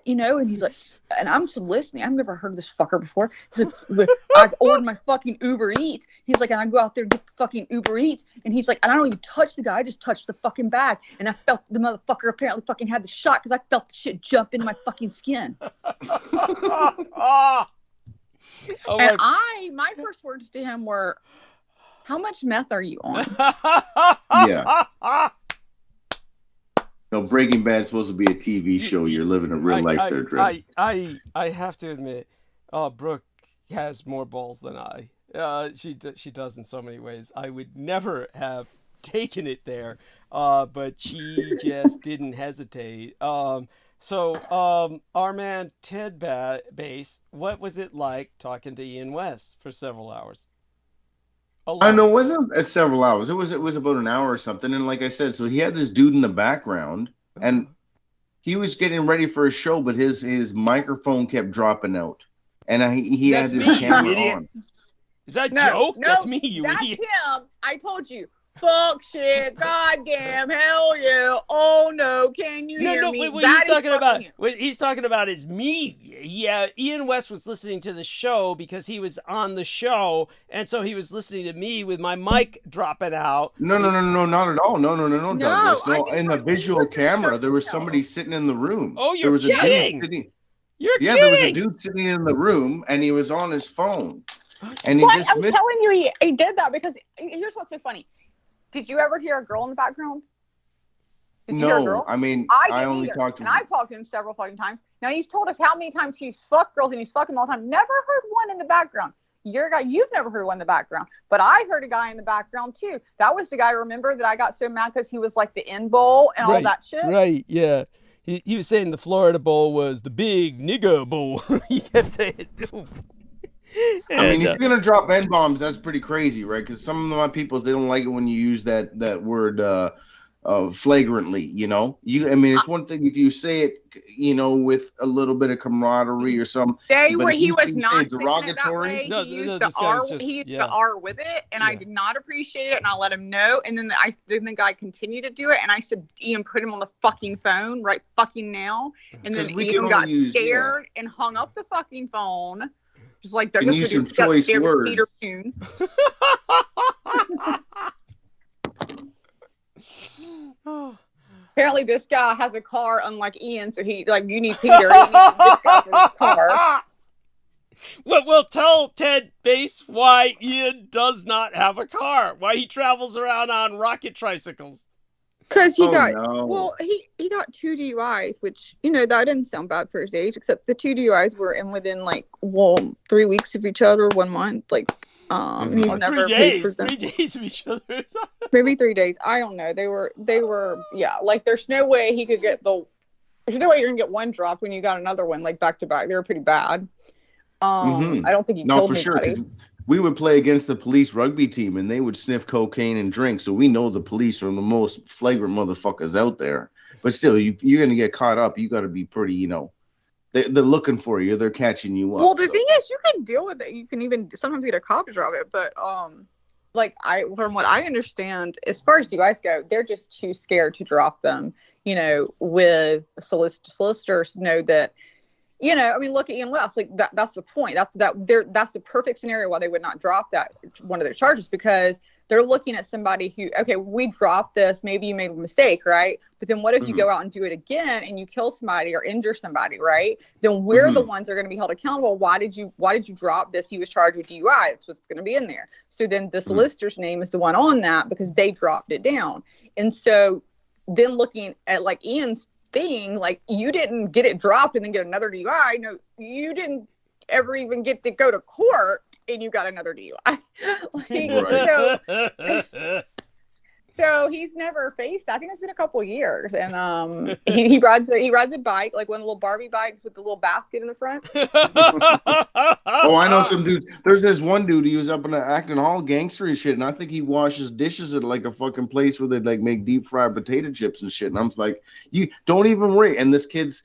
you know? And he's like, and I'm just listening. I've never heard of this fucker before. He's like, I ordered my fucking Uber Eats. He's like, and I go out there and get the fucking Uber Eats, and he's like, and I don't even touch the guy. I just touched the fucking bag, and I felt the motherfucker apparently fucking had the shot because I felt the shit jump into my fucking skin. My first words to him were, how much meth are you on? Yeah. No, Breaking Bad is supposed to be a TV show. You're living a real life there, Dre. I have to admit, Brooke has more balls than I. She does in so many ways. I would never have taken it there, but she just didn't hesitate. So our man Ted Bass, what was it like talking to Ian West for several hours? I know it wasn't several hours. It was about an hour or something. And like I said, so he had this dude in the background, and he was getting ready for a show, but his microphone kept dropping out, and he had his camera on. Is that Joe? No, that's me, you that's idiot. him. I told you. Fuck shit, goddamn, hell yeah, oh no, can you hear me? What he's talking about is me. Yeah, Ian West was listening to the show because he was on the show, and so he was listening to me with my mic dropping out. No, not at all. No, Douglas. No, in the visual camera, there was somebody sitting in the room. Oh, you're kidding. You're kidding. There was a dude sitting in the room, and he was on his phone. And he I'm telling you, he did that because here's what's so funny. Did you ever hear a girl in the background? Did you hear a girl? I mean, I only talked to him. And I've talked to him several fucking times. Now, he's told us how many times he's fucked girls and he's fucking them all the time. Never heard one in the background. You've never heard one in the background. But I heard a guy in the background, too. That was the guy, remember, that I got so mad because he was like the N bowl and all that shit? Right, yeah. He was saying the Florida bowl was the big nigga bowl. He kept saying I mean, if you're gonna drop N-bombs, that's pretty crazy, right? Because some of my peoples, they don't like it when you use that word flagrantly. You know, it's one thing if you say it, you know, with a little bit of camaraderie or something. He was not derogatory. He used the R. He used the R with it, and I did not appreciate it, and I let him know. And then the guy continued to do it, and I said, "Ian, put him on the fucking phone right fucking now." And then Ian got scared and hung up the fucking phone. just like Can Douglas use would do. some choice Peter words. Kuhn. Apparently, this guy has a car, unlike Ian. So he like, you need Peter. You need this guy for this car. Well, tell Ted Bass why Ian does not have a car. Why he travels around on rocket tricycles. Because he He got 2 DUIs, which, you know, that didn't sound bad for his age, except the 2 DUIs were within like 3 weeks of each other, 1 month. Like, he's never 3 paid for days. them. 3 days of each other. Maybe 3 days. I don't know. They were yeah. Like, there's no way he could get there's no way you're gonna get one drop when you got another one like back to back. They were pretty bad. I don't think he killed for sure. anybody. 'Cause we would play against the police rugby team, and they would sniff cocaine and drink. So we know the police are the most flagrant motherfuckers out there. But still, you're gonna get caught up. You got to be pretty, you know. They're looking for you. They're catching you up. Well, the thing is, you can deal with it. You can even sometimes get a cop to drop it. But like from what I understand, as far as DUIs go, they're just too scared to drop them. You know, with solicitors know that. You know, I mean, look at Ian West. Like that's the point. That's the perfect scenario why they would not drop that one of their charges, because they're looking at somebody who, okay, we dropped this. Maybe you made a mistake, right? But then what if you go out and do it again and you kill somebody or injure somebody, right? Then we're the ones that are going to be held accountable. Why did you drop this? He was charged with DUI. That's what's going to be in there. So then the solicitor's name is the one on that because they dropped it down. And so then looking at like Ian's thing, like, you didn't get it dropped and then get another DUI. No, you didn't ever even get to go to court and you got another DUI. So he's never faced that. I think it's been a couple years, and he rides a bike, like one of the little Barbie bikes with the little basket in the front. Oh, I know some dudes. There's this one dude, he was up in acting all gangster and shit, and I think he washes dishes at like a fucking place where they like make deep fried potato chips and shit. And I'm like, you don't even worry. And his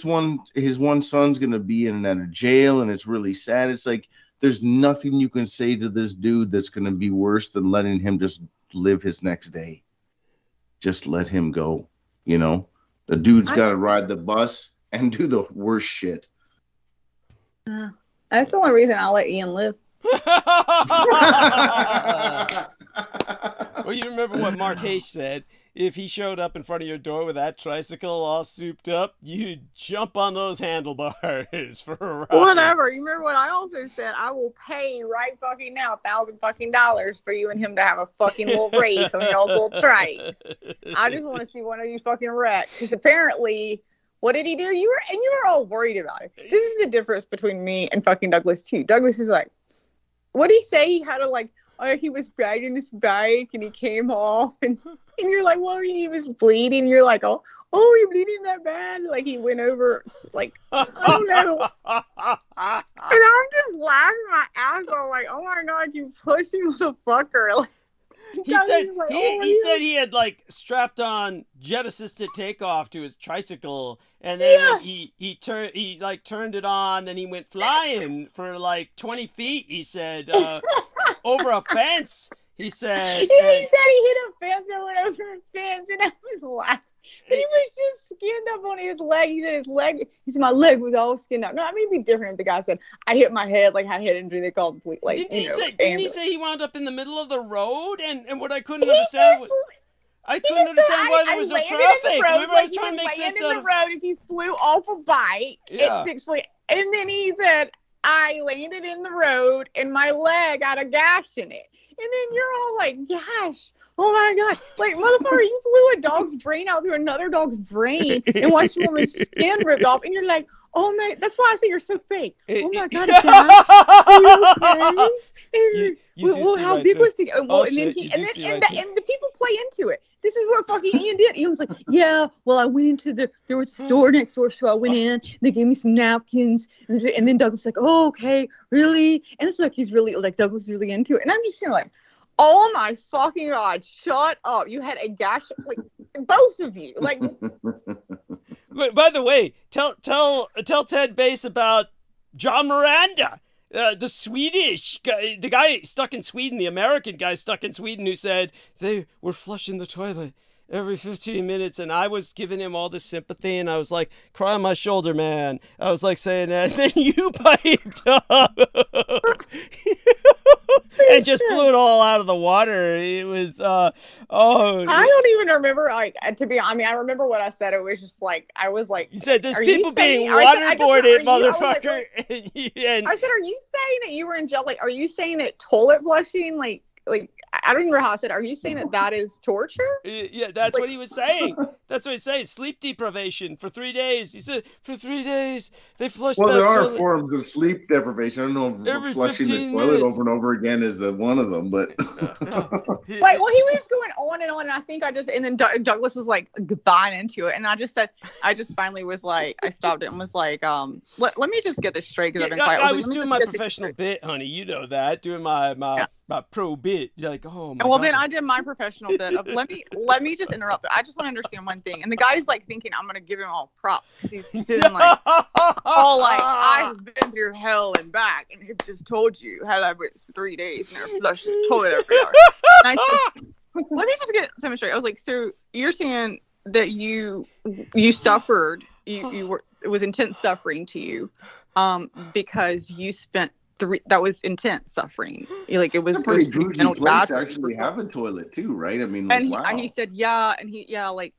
one son's gonna be in and out of jail, and it's really sad. It's like there's nothing you can say to this dude that's gonna be worse than letting him just live his next day. Just let him go. You know, the dude's got to ride the bus and do the worst shit. That's the only reason I'll let Ian live. Well, you remember what Mark Hayes said. If he showed up in front of your door with that tricycle all souped up, you'd jump on those handlebars for a ride. Whatever. You remember what I also said? I will pay right fucking now $1,000 for you and him to have a fucking little race on y'all's little trikes. I just want to see one of you fucking wreck. Because apparently, what did he do? You were all worried about it. This is the difference between me and fucking Douglas too. Douglas is like, what did he say? He had to like, oh, he was riding his bike and he came off and you're like, well, he was bleeding. You're like, oh, you're bleeding that bad? Like he went over, like, I don't know. And I'm just laughing my ass off, like, oh my God, you pussy motherfucker. Like, he said he had like strapped on jet assisted takeoff to his tricycle, and then he turned it on, then he went flying for like 20 feet. He said over a fence. He said he said he hit a fence or went over a fence, and I was laughing. He was just skinned up on his leg. He said my leg was all skinned up. No, I mean, it'd be different if the guy said I hit my head, like had head injury. They called the police. Like, didn't he say he wound up in the middle of the road? And what I couldn't understand was why there was no traffic. Remember, I was trying to make sense out of the road. If you flew off a bike at 6 feet, and then he said I landed in the road and my leg got a gash in it. And then you're all like, gosh, oh my God. Like, motherfucker, you flew a dog's brain out through another dog's brain and watched a woman's skin ripped off. And you're like, oh my, that's why I say you're so fake. Oh my God, gosh, are you okay? Well, how big was the, well, and then the people play into it. This is what fucking Ian did. Ian was like, yeah, well, I went into there was a store next door, so I went in, they gave me some napkins, and then Douglas was like, oh, okay, really? And it's like, he's really, like, Douglas is really into it. And I'm just saying, like, oh my fucking God, shut up. You had a gash, like, both of you. Like, by the way, tell Ted Bass about John Miranda. The Swedish guy, the guy stuck in Sweden, the American guy stuck in Sweden who said they were flushing the toilet every 15 minutes, and I was giving him all this sympathy, and I was like, cry on my shoulder, man. I was like saying that, and then you piped up and just blew it all out of the water. It was, I don't even remember, like, I remember what I said. It was just like, I was like, you said there's people being waterboarded, motherfucker. I said, are you saying that you were in jail? Like, are you saying that toilet flushing, like, I don't even know how I said. Are you saying that is torture? Yeah, that's what he was saying. That's what he's saying. Sleep deprivation for 3 days. He said for 3 days they flushed. Well, that there are toilet. forms of sleep deprivation. I don't know if flushing the toilet over and over again is one of them, but like, well, he was just going on, and I think and then Douglas was like buying into it, and I just finally was like, I stopped it and was like, let me just get this straight because I've been quiet. I was doing my professional bit, honey. You know that. Doing my pro bit. You're like, oh my well, God. then I did my professional bit of let me just interrupt. I just want to understand one thing. And the guy's like thinking I'm gonna give him all props because he's been like all like, I've been through hell and back, and he just told you how I was for 3 days and I flushed the toilet every hour. And I said, let me just get something straight. I was like, so you're saying that you suffered, you were, it was intense suffering to you, because you spent that was intense suffering. Like, it was pretty mental bougie place to actually have a toilet too, right? I mean, like, and he said, yeah, and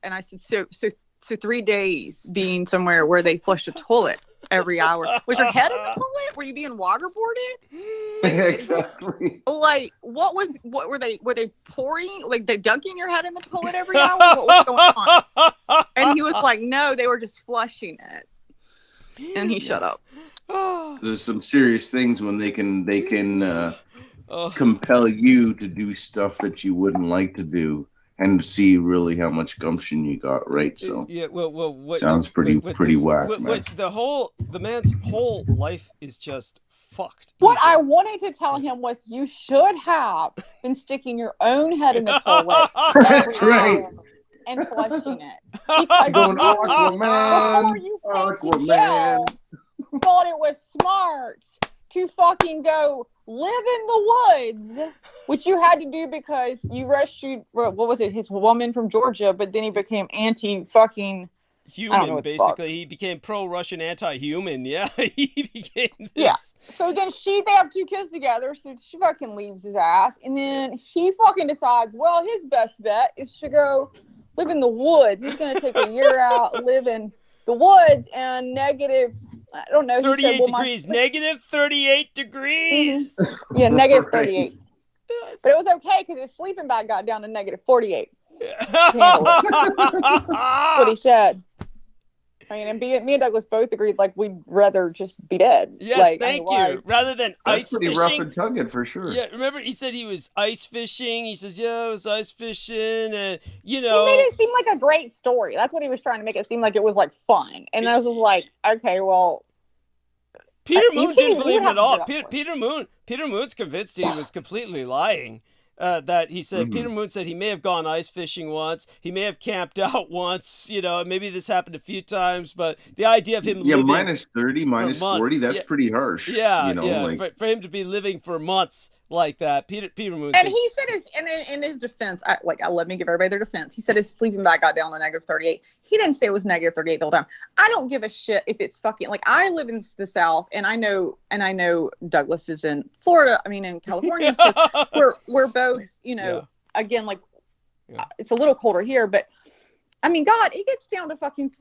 and I said, so 3 days being somewhere where they flushed a toilet every hour. Was your head in the toilet? Were you being waterboarded? Exactly. Like, what were they pouring? Like, they dunking your head in the toilet every hour? What was going on? And he was like, no, they were just flushing it. And he shut up. There's some serious things when they can compel you to do stuff that you wouldn't like to do, and see really how much gumption you got, right? So yeah, what sounds pretty whack, man. The man's whole life is just fucked. What I wanted to tell him was, you should have been sticking your own head in the toilet. That's right. And flushing it. Because going Aquaman, before you came to jail, thought it was smart to fucking go live in the woods, which you had to do because you rescued, what was it, his woman from Georgia, but then he became anti-fucking human, basically. He became pro-Russian anti-human. Yeah, he became this. Yeah. So then they have 2 kids together, so she fucking leaves his ass, and then he fucking decides, well, his best bet is to go live in the woods. He's going to take a year out, live in the woods, and negative, I don't know. 38 degrees. Negative 38 degrees. Mm-hmm. Yeah, negative 38. But it was okay because his sleeping bag got down to negative 48. What he said. I mean, and me and Douglas both agreed, like, we'd rather just be dead. Yes, like, thank you. Rather than ice fishing. That's pretty rough and tugging for sure. Yeah, remember he said he was ice fishing. He says, yeah, I was ice fishing, and you know. He made it seem like a great story. That's what he was trying to make it seem like. It was like fun, and I was just like, okay, well. Peter Moon didn't believe it at all. Peter Moon's convinced he was completely lying. That he said, Peter Moon said he may have gone ice fishing once. He may have camped out once. You know, maybe this happened a few times, but the idea of him living minus 30, minus 40, that's pretty harsh. Yeah, you know, like, for him to be living for months like that, Peter Moon. And he said in his defense, let me give everybody their defense. He said his sleeping bag got down to negative 38. He didn't say it was negative 38 the whole time. I don't give a shit if it's fucking, like, I live in the South, and I know Douglas is in Florida. I mean, in California. So we're both, you know, again, like, it's a little colder here, but I mean, God, it gets down to fucking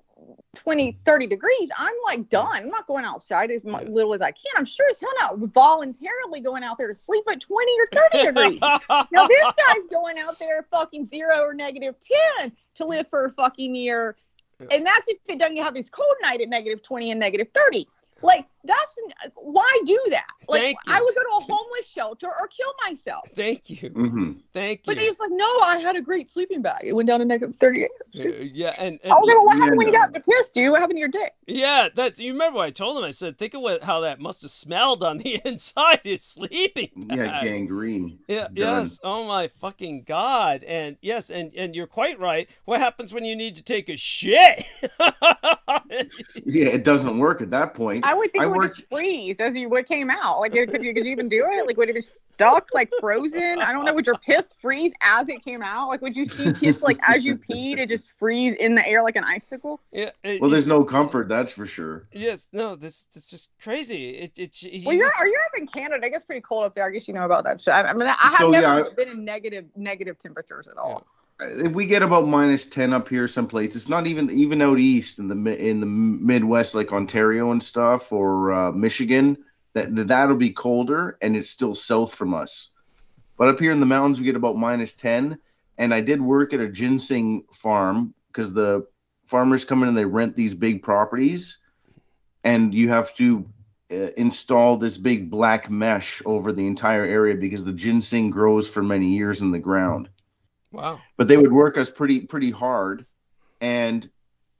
20, 30 degrees. I'm like done. I'm not going outside as little as I can. I'm sure as hell not voluntarily going out there to sleep at 20 or 30 degrees. Now this guy's going out there fucking 0 or negative 10 to live for a fucking year. And that's if it doesn't have this cold night at negative 20 and negative 30. Like, why do that? Like, I would go to a homeless shelter or kill myself. Thank you. Mm-hmm. Thank you. But he's like, no, I had a great sleeping bag. It went down to negative 38. Yeah, and okay, well, what happened when you got pissed, dude? What happened to your dick? Yeah, you remember what I told him? I said, think of how that must have smelled on the inside, his sleeping bag. Yeah, gangrene. Yeah, done. Yes. Oh my fucking God. And yes, and you're quite right. What happens when you need to take a shit? Yeah, it doesn't work at that point. I would think it would just freeze as you came out? Like, could you even do it? Like, would it be stuck, like frozen? I don't know. Would your piss freeze as it came out? Like, would you see piss like as you peed, it just freeze in the air like an icicle? Yeah. Well, there's no comfort, that's for sure. Yes. No. This is just crazy. Well, are you up in Canada? It gets pretty cold up there. I guess you know about that shit. I mean, I have never been in negative temperatures at all. We get about -10 up here some places. It's not even out east in the Midwest, like Ontario and stuff, or Michigan. That'll be colder, and it's still south from us. But up here in the mountains, we get about -10. And I did work at a ginseng farm because the farmers come in and they rent these big properties, and you have to install this big black mesh over the entire area because the ginseng grows for many years in the ground. Wow. But they would work us pretty hard, and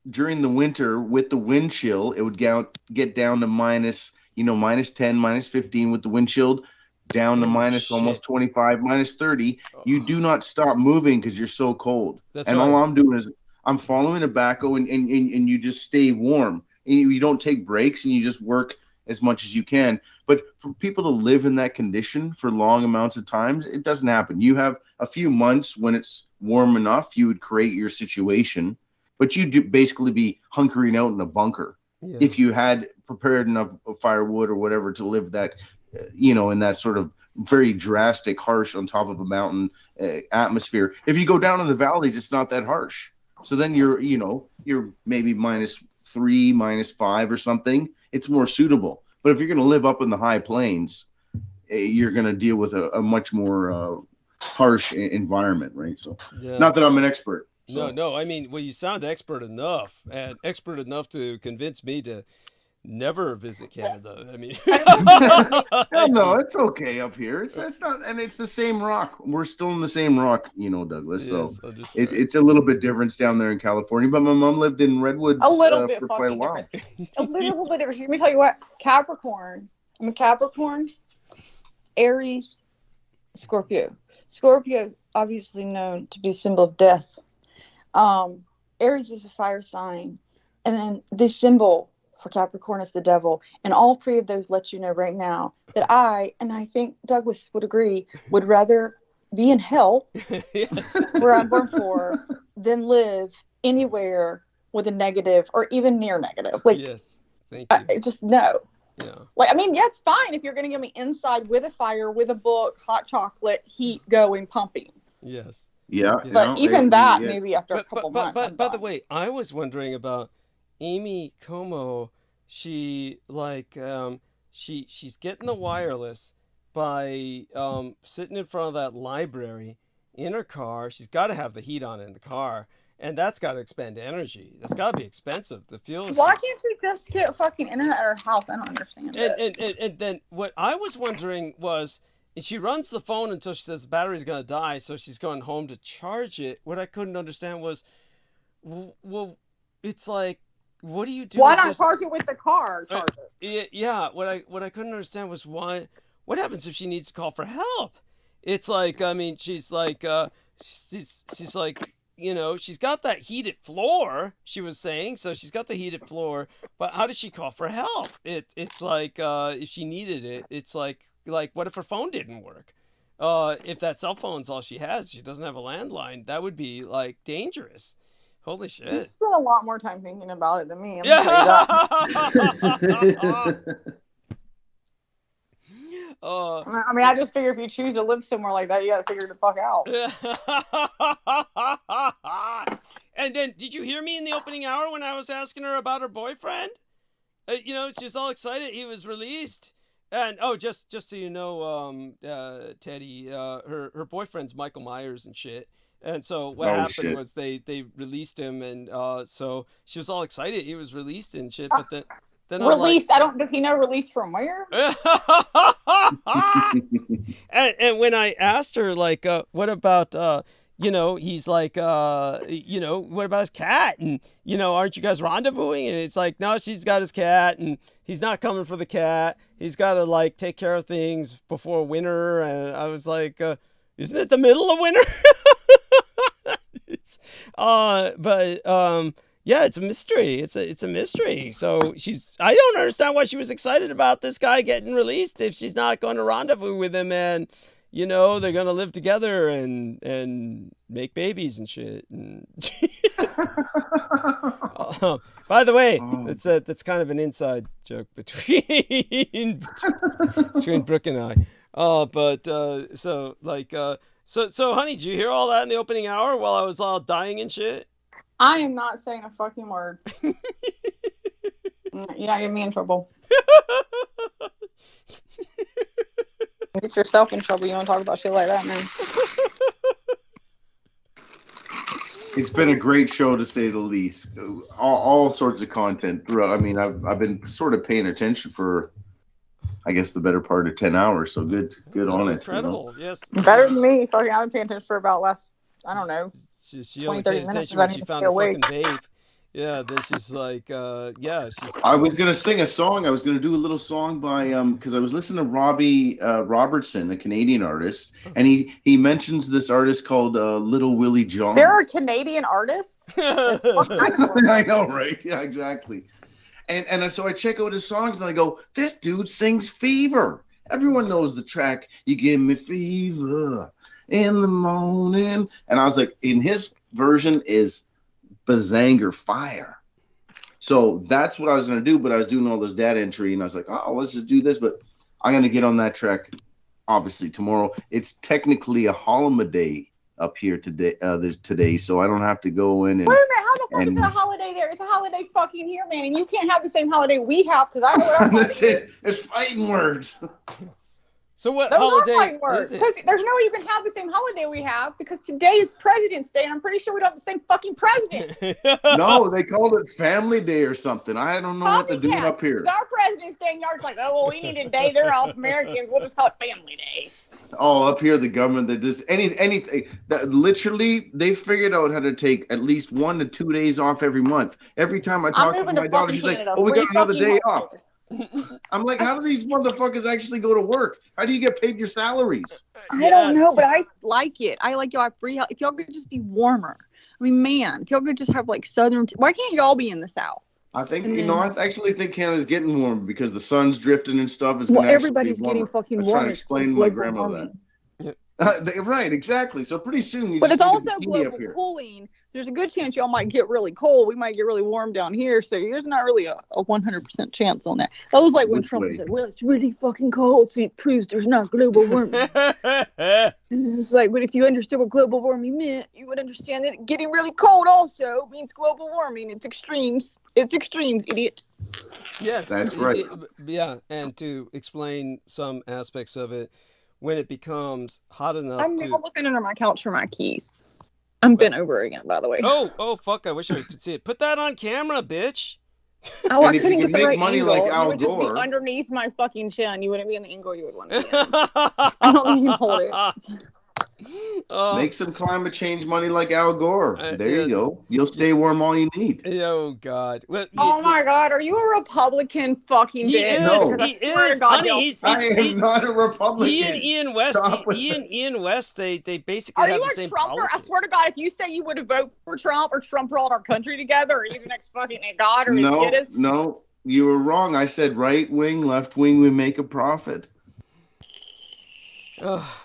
during the winter with the wind chill, it would get down to -10, -15 with the wind chill, down to almost 25, -30. You do not stop moving because you're so cold. That's and right. all I'm doing is I'm following a backhoe, and you just stay warm. You don't take breaks, and you just work as much as you can. But for people to live in that condition for long amounts of times, it doesn't happen. You have a few months when it's warm enough, you would create your situation, but you'd basically be hunkering out in a bunker if you had prepared enough firewood or whatever to live that, in that sort of very drastic, harsh, on top of a mountain atmosphere. If you go down in the valleys, it's not that harsh. So then you're maybe -3, -5 or something. It's more suitable. But if you're going to live up in the high plains, you're going to deal with a much more harsh environment, right? So, not that I'm an expert. So. No. I mean, well, you sound expert enough to convince me to never visit Canada. I mean, no, it's okay up here. It's not, and it's the same rock. We're still in the same rock, Douglas. So it's a little bit different down there in California. But my mom lived in Redwood for quite a while. A little bit different. Let me tell you what, Capricorn. I'm a Capricorn, Aries, Scorpio. Scorpio, obviously known to be a symbol of death. Aries is a fire sign, and then the symbol for Capricorn is the devil. And all three of those let you know right now that I think Douglas would agree, would rather be in hell, where I'm born for, than live anywhere with a negative or even near negative. Like, yes, thank you. I just no. Yeah. Like, I mean, yeah, it's fine if you're going to get me inside with a fire, with a book, hot chocolate, heat going, pumping. Yes. Yeah. But maybe after a couple months. But by the way, I was wondering about Amy Como. She she's getting the wireless by sitting in front of that library in her car. She's got to have the heat on in the car, and that's got to expend energy. That's got to be expensive. The fuel. Why can't she just get fucking internet at her house? I don't understand it. And then what I was wondering was, and she runs the phone until she says the battery's gonna die, so she's going home to charge it. What I couldn't understand was, well, it's like, what do you do? Why not charge it with the car? Charge it. Yeah. What I couldn't understand was what happens if she needs to call for help? It's like, I mean, she's like, she's like, she's got that heated floor, she was saying, so she's got the heated floor, but how does she call for help? It's like, if she needed it, it's like, what if her phone didn't work? If that cell phone's all she has, she doesn't have a landline, that would be like dangerous. Holy shit. You spent a lot more time thinking about it than me. I'm gonna tell you that. I mean, I just figure if you choose to live somewhere like that, you got to figure the fuck out. And then, did you hear me in the opening hour when I was asking her about her boyfriend? She's all excited. He was released. And, just so you know, Teddy, her boyfriend's Michael Myers and shit. And so what happened was they released him, and so she was all excited. He was released and shit, but then released. Does he know released from where? and when I asked her, like, what about he's like, what about his cat? And aren't you guys rendezvousing? And it's like, no, she's got his cat, and he's not coming for the cat. He's got to like take care of things before winter. And I was like, isn't it the middle of winter? Yeah, it's a mystery. It's a mystery. So I don't understand why she was excited about this guy getting released if she's not going to rendezvous with him and, you know, they're going to live together and make babies and shit. And by the way, that's kind of an inside joke between Brooke and I. So honey, did you hear all that in the opening hour while I was all dying and shit? I am not saying a fucking word. You're not getting me in trouble. Get yourself in trouble. You don't talk about shit like that, man. It's been a great show, to say the least. All sorts of content throughout. I mean, I've been sort of paying attention for, I guess, the better part of 10 hours. So good on it. Incredible, you know? Yes. Better than me. Fucking, I've been paying attention for about last, I don't know. She only paid attention when she found a fucking vape. Yeah, then she's like, I was gonna sing a song. I was gonna do a little song by because I was listening to Robbie Robertson, a Canadian artist, and he mentions this artist called Little Willie John. They're a Canadian artist? I know, right? Yeah, exactly. And so I check out his songs and I go, this dude sings Fever. Everyone knows the track, You Give Me Fever in the Morning. And I was like, in his version is Bazanger Fire. So that's what I was going to do, but I was doing all this data entry and I was like, oh, let's just do this. But I'm going to get on that track, obviously, tomorrow. It's technically a holiday up here today, so I don't have to go in and... Wait a minute, how the fuck is it a holiday there? It's a holiday fucking here, man, and you can't have the same holiday we have, because I know what our holiday is. It's fighting words. So what holiday is it? Because there's no way you can have the same holiday we have, because today is President's Day, and I'm pretty sure we don't have the same fucking presidents. No, they called it Family Day or something. I don't know what they're doing up here. It's our President's Day, and y'all just like, oh, well, we need a day. They're all Americans. We'll just call it Family Day. Oh, up here, the government, that does anything that literally they figured out how to take at least 1 to 2 days off every month. Every time I talk to my daughter, she's like, oh, we got another day off. I'm like, how do these motherfuckers actually go to work? How do you get paid your salaries? I don't know, but I like it. I like y'all free. If y'all could just be warmer. I mean, man, if y'all could just have like southern. Why can't y'all be in the South? I think I actually think Canada's getting warm because the sun's drifting and stuff. Everybody's getting fucking warm. I was trying to explain to my grandma that. Right, exactly. So pretty soon but it's also global cooling. There's a good chance y'all might get really cold. We might get really warm down here. So there's not really a 100% chance on that. That was like when Trump said, well, it's really fucking cold, so it proves there's not global warming. It's like, but if you understood what global warming meant, you would understand that getting really cold also means global warming. It's extremes. It's extremes, idiot. Yes. That's right. Yeah, and to explain some aspects of it, when it becomes hot enough I'm looking under my couch for my keys. I'm bent over again, by the way. Oh, fuck! I wish I could see it. Put that on camera, bitch. Oh, I couldn't get the right money angle. like Al you would just Gore. be underneath my fucking chin. You wouldn't be in the angle you would want to be in. I don't think you can hold it. Make some climate change money like Al Gore. There you go. You'll stay warm all you need. Oh God. Well, oh my God. Are you a Republican fucking bitch? No, he is. Honey, I am not a Republican. He and Ian West. They basically are have you the a same Trumper? politics. I swear to God, if you say you would have voted for Trump or Trump brought our country together, or he's the next fucking God, or his kid is. No, you were wrong. I said right wing, left wing, we make a profit.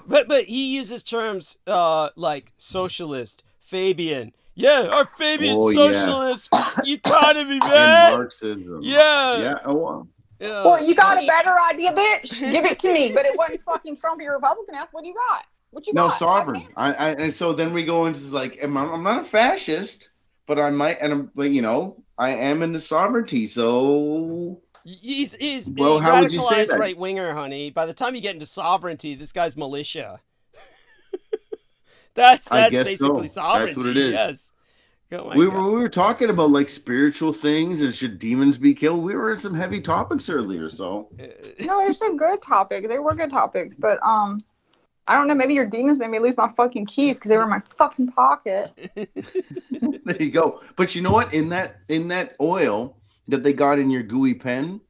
But he uses terms like socialist, Fabian. Yeah, our Fabian socialist economy, man. And Marxism. Yeah. Yeah. Oh, well. Yeah. Well, you got a better idea, bitch. Give it to me. But it wasn't fucking Trump or Republican ass. What do you got? What you got? No, sovereign. And so then we go into like, I'm not a fascist, but I might, I am into sovereignty. So. He's how would you say radicalized that? right winger, honey. By the time you get into sovereignty, this guy's militia. that's basically sovereignty. That's what it is. Yes. Oh we were talking about like spiritual things and should demons be killed. We were in some heavy topics earlier, so. No, there's some good topics. They were good topics, but I don't know. Maybe your demons made me lose my fucking keys because they were in my fucking pocket. There you go. But you know what? In that oil that they got in your gooey pen,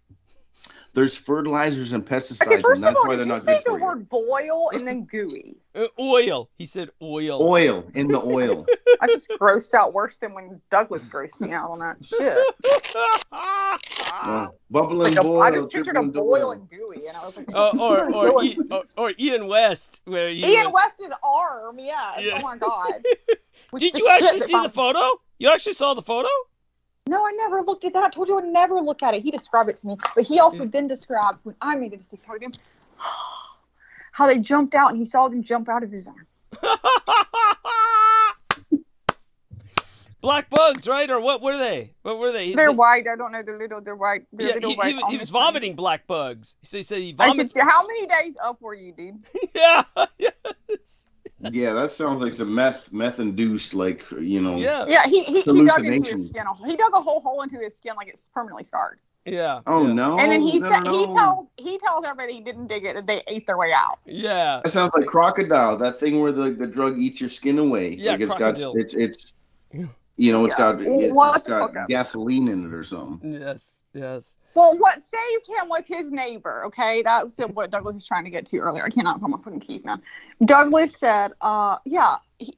There's fertilizers and pesticides, Okay, first and that's of all, why did they're you not say good the for you. word boil and then gooey? Oil. He said oil. Oil in the oil. I just grossed out worse than when Douglas grossed me out on that shit. Bubbling Like boil. I just pictured a trickling to boil oil. and gooey, and I was like, or Ian West, where Ian West's arm, yes. Yeah. Oh my god. Did you actually see the photo? You actually saw the photo? No, I never looked at that. I told you I would never look at it. He described it to me, but he also then described when I made the mistake to him how they jumped out and he saw them jump out of his arm. Black bugs, right? Or what were they? What were they? They're white. I don't know. They're white. They're Yeah, little white. he was vomiting black bugs. He said he I vomits. said, how many days up were you, dude? Yeah. Yes. Yeah, that sounds like some meth induced, like, you know. Yeah, he dug into his hallucinations. skin. He dug a whole hole into his skin like it's permanently scarred. Yeah. Oh no. And then he no, said no. he tells everybody he didn't dig it, that they ate their way out. Yeah. That sounds like crocodile. That thing where the drug eats your skin away. Yeah, like it's crocodile. got it's you know, it's What got gasoline in it or something. Yes. Yes. Well, what saved him was his neighbor, okay? That was what Douglas was trying to get to earlier. I cannot put my fucking keys, man. Douglas said,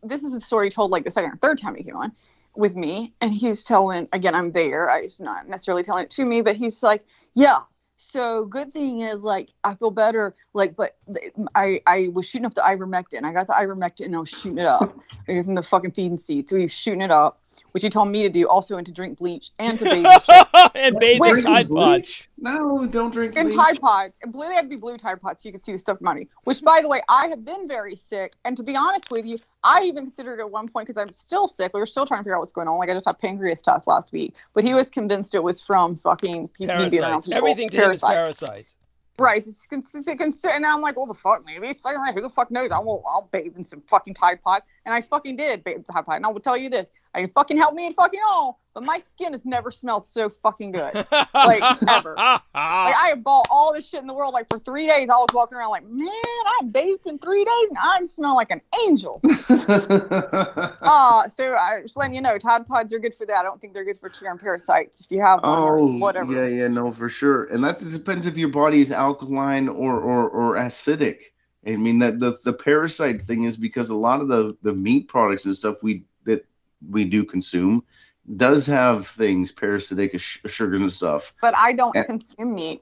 this is a story he told like the second or third time he came on with me. And he's telling, again, I'm there. He's not necessarily telling it to me, but he's like, yeah. So good thing is, like, I feel better, like, but I was shooting up the ivermectin. I got the ivermectin and I was shooting it up from the fucking feeding seed. So he was shooting it up, which he told me to do, also, and to drink bleach and to bathe and bathe in Tide Pods. No, don't drink in bleach. Tide Pods. And they had to be blue Tide Pods so you could see the stuff money. Which, by the way, I have been very sick. And to be honest with you, I even considered it at one point, because I'm still sick. We were still trying to figure out what's going on. Like, I just had pancreas test last week. But he was convinced it was from fucking people being around people. Everything to him is parasites. Right. And I'm like, well, the fuck, maybe it's fucking right. Who the fuck knows? I'll bathe in some fucking Tide Pod. And I fucking did bathe in Tide Pod. And I will tell you this. I can fucking help me and fucking all, but my skin has never smelled so fucking good. Like, ever. Like, I have bought all this shit in the world. Like, for 3 days, I was walking around like, man, I bathed in 3 days and I smell like an angel. So I just letting you know, Tide Pods are good for that. I don't think they're good for curing parasites. If you have one or whatever. Yeah, no, for sure. And it depends if your body is alkaline or acidic. I mean, that the parasite thing is because a lot of the meat products and stuff we do consume does have things parasitic, sugars and stuff. But I don't consume meat.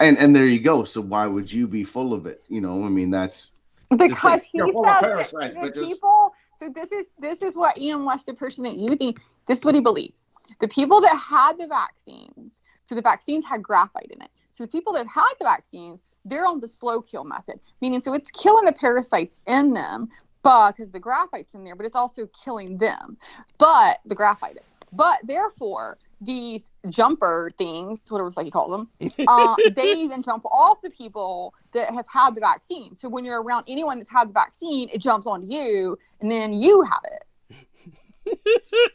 And there you go. So why would you be full of it? You know, I mean, that's because he says parasites, that people. So this is what Ian West, the person that you think, this is what he believes. The people that had the vaccines, so the vaccines had graphite in it. So the people that had the vaccines, they're on the slow kill method, meaning so it's killing the parasites in them, because the graphite's in there, but it's also killing them. But the graphite is. But therefore, these jumper things, whatever it's like he calls them, they then jump off the people that have had the vaccine. So when you're around anyone that's had the vaccine, it jumps onto you, and then you have it.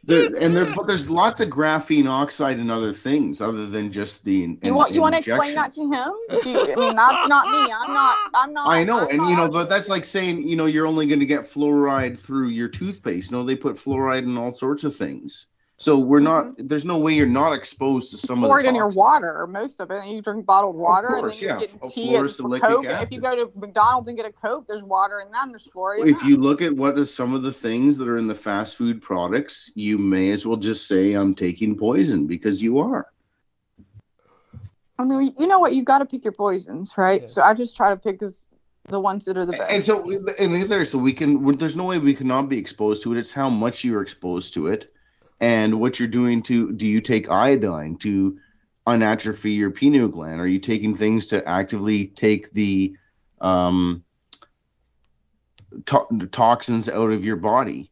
But there's lots of graphene oxide and other things other than just the. You want to explain that to him? I mean, that's not me. I'm not. I know, but that's like saying, you're only going to get fluoride through your toothpaste. No, they put fluoride in all sorts of things. So we're not. There's no way you're not exposed to some of the. Fluoride in your water, most of it. And you drink bottled water, of course, and then you get tea and fluorosilicic Coke. acid. And if you go to McDonald's and get a Coke, there's water in that, and there's fluoride. If you look at what is some of the things that are in the fast food products, you may as well just say I'm taking poison, because you are. I mean, you know what? You got to pick your poisons, right? Yes. So I just try to pick the ones that are the best. And so there's no way we cannot be exposed to it. It's how much you're exposed to it. And what you're doing do you take iodine to unatrophy your pineal gland? Are you taking things to actively take the toxins out of your body?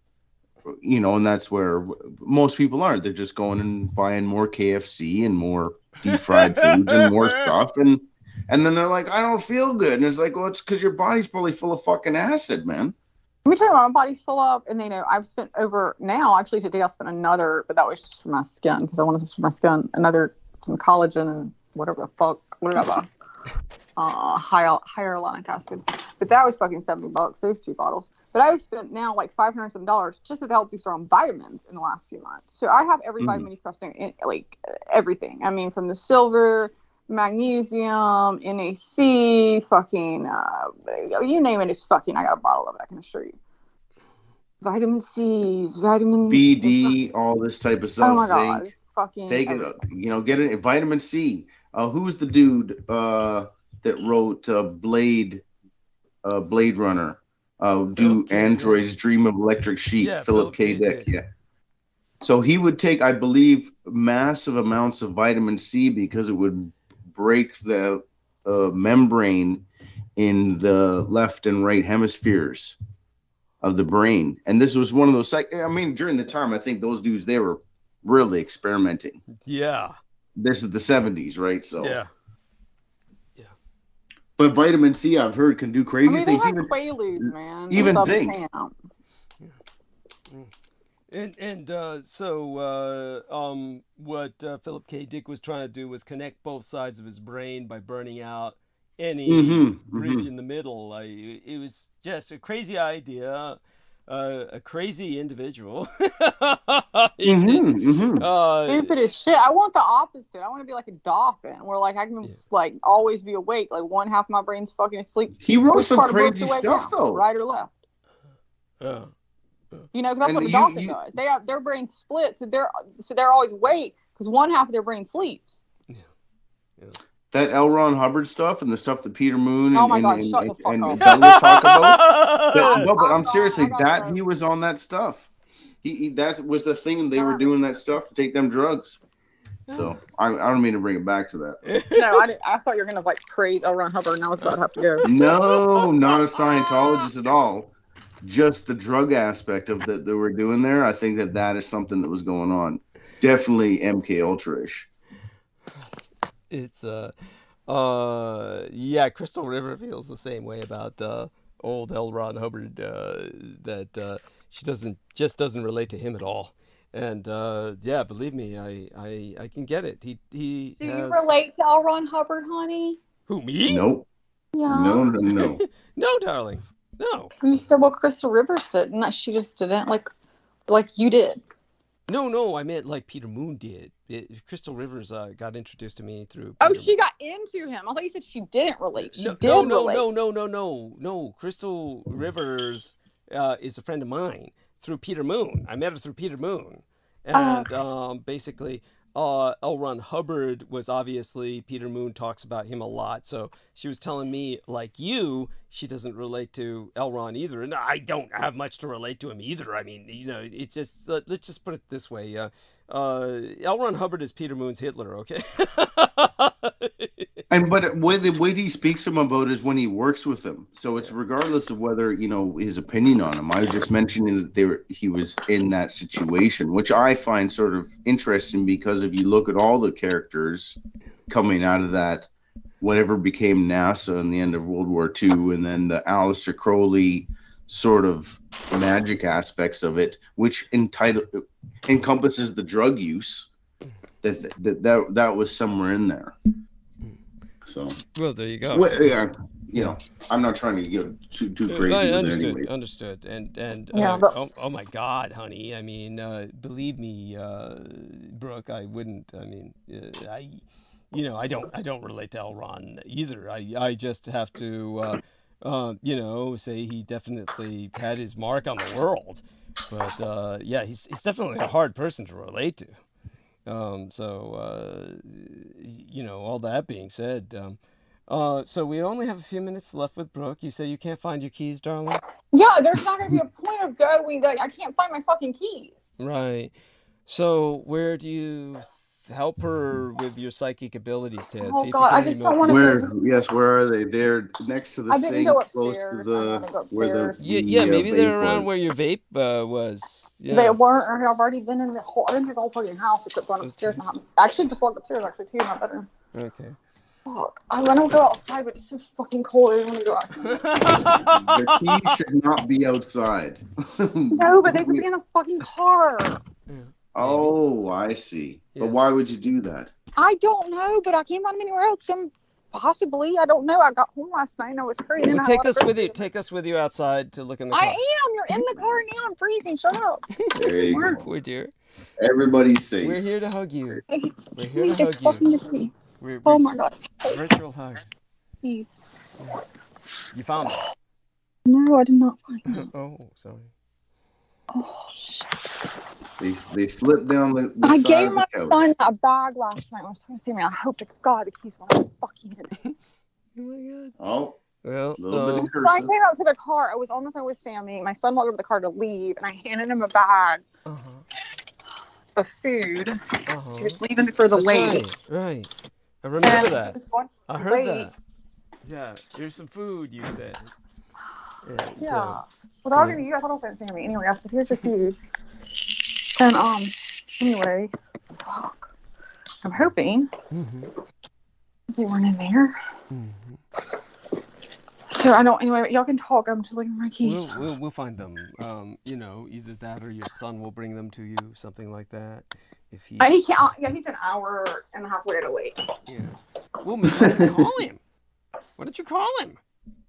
And that's where most people are. They're just going and buying more KFC and more deep fried foods and more stuff. And then they're like, I don't feel good. And it's like, well, it's because your body's probably full of fucking acid, man. Let me tell you, my body's full up, and I've spent actually today I spent another, but that was just for my skin, because I wanted for my skin some collagen and whatever the fuck, hyaluronic acid. But that was fucking $70, those 2 bottles. But I've spent now like $500 just at the health food store on vitamins in the last few months. So I have every vitamin you press in, like everything. I mean, from the silver, magnesium, NAC, fucking, you name it, it's fucking, I got a bottle of it, I can assure you. Vitamin C's, vitamin BD, all this type of stuff. Oh my zinc. God, fucking Take it, everything. get it. Vitamin C. Who's the dude that wrote Blade Runner? Do androids dream of electric sheep? Yeah, Philip K. Dick. Yeah. So he would take, I believe, massive amounts of vitamin C because it would break the membrane in the left and right hemispheres of the brain. And this was one of those, during the time, I think those dudes, they were really experimenting. Yeah. This is the 70s, right? So yeah. But vitamin C, I've heard, can do crazy things. They have Quaaludes, man. Even zinc. What Philip K. Dick was trying to do was connect both sides of his brain by burning out any bridge in the middle. It was just a crazy idea, a crazy individual. Stupid as shit. I want the opposite. I want to be like a dolphin, where like I can just like always be awake. Like one half of my brain's fucking asleep. He wrote some crazy stuff though, right or left. You know, because that's what the dolphin does. Their brain splits, so they're always awake because one half of their brain sleeps. That L. Ron Hubbard stuff and the stuff that Peter Moon and Douglas talk about. But I'm seriously, he was on that stuff. He that was the thing. They were doing that stuff to take them drugs. So I don't mean to bring it back to that. No, I thought you were gonna like praise L. Ron Hubbard, and I was about to have to go. No, not a Scientologist at all. Just the drug aspect of that they were doing there. I think that is something that was going on. Definitely MK Ultra-ish. It's Crystal River feels the same way about old L. Ron Hubbard, that she doesn't relate to him at all. And believe me, I can get it. He Do you relate to L. Ron Hubbard, honey? Who, me? Nope. Yeah. No. No, darling. No. You said, well, Crystal Rivers didn't. That she just didn't. Like you did. No, I meant like Peter Moon did. Crystal Rivers got introduced to me through Peter Moon. She got into him. I thought you said she didn't relate. She did relate. No. Crystal Rivers is a friend of mine through Peter Moon. I met her through Peter Moon. And basically, L. Ron Hubbard was obviously, Peter Moon talks about him a lot. So she was telling me, like you, she doesn't relate to L. Ron either. And I don't have much to relate to him either. I mean, it's just, let's just put it this way. L. Ron Hubbard is Peter Moon's Hitler, okay? But the way he speaks to him about is when he works with him. So it's regardless of whether, his opinion on him. I was just mentioning that he was in that situation, which I find sort of interesting because if you look at all the characters coming out of that, whatever became NASA in the end of World War II, and then the Aleister Crowley sort of magic aspects of it, which encompasses the drug use, that was somewhere in there. So well, there you go. Well, I'm not trying to get too crazy. Understood. And oh my God, honey. I mean, believe me, Brooke, I wouldn't. I mean, I don't relate to L. Ron either. I just have to, say he definitely had his mark on the world. But he's definitely a hard person to relate to. All that being said, so we only have a few minutes left with Brooke. You say you can't find your keys, darling? Yeah, there's not going to be a point of going. Like, I can't find my fucking keys. Right. So where do you help her with your psychic abilities, Ted? Oh, God, I just don't want to. Where are they? They're next to the sink. I didn't go close upstairs. to the maybe they're around where your vape was. Yeah. They weren't. I've already been in the whole. I didn't do the whole fucking house except going upstairs. I actually just walked upstairs to my bedroom. Okay. Fuck. I want to go outside, but it's so fucking cold. I don't want to go outside. The keys should not be outside. No, but they could be in the fucking car. Yeah. Oh, I see. Yes. But why would you do that? I don't know, but I can't find them anywhere else. Possibly. I don't know. I got home last night and I was crazy. Well, take us with you. Take us with you outside to look in the car. I am. You're in the car now. I'm freezing. Shut up. There you go. Poor dear. Everybody's safe. We're here to hug you. We're here to hug you. Oh my God. Virtual hugs. Please. You found them? No, I did not find them. Oh, sorry. Oh, shit. They slipped down the I side gave of my the couch. son a bag last night when I was talking to Sammy. I hope to God the keys weren't fucking in it. Oh my God. Oh, well, a little bit of So I cursive. came out to the car. I was on the phone with Sammy. My son walked over to the car to leave, and I handed him a bag of food. He was leaving for the That's lake. right. I remember And that. he was going I to heard the lake. that. Yeah, here's some food, you said. And, Yeah. Well, that was gonna be you. I thought I was going to Sammy. Anyway, I said, "Here's your food." And anyway, fuck. I'm hoping they weren't in there. So I don't. Anyway, y'all can talk. I'm just looking for my keys. We'll find them. Either that or your son will bring them to you, something like that. If he He can't. Yeah, he's an hour and a half away to lake. Yes. Well, maybe why don't you call him? Why don't you call him?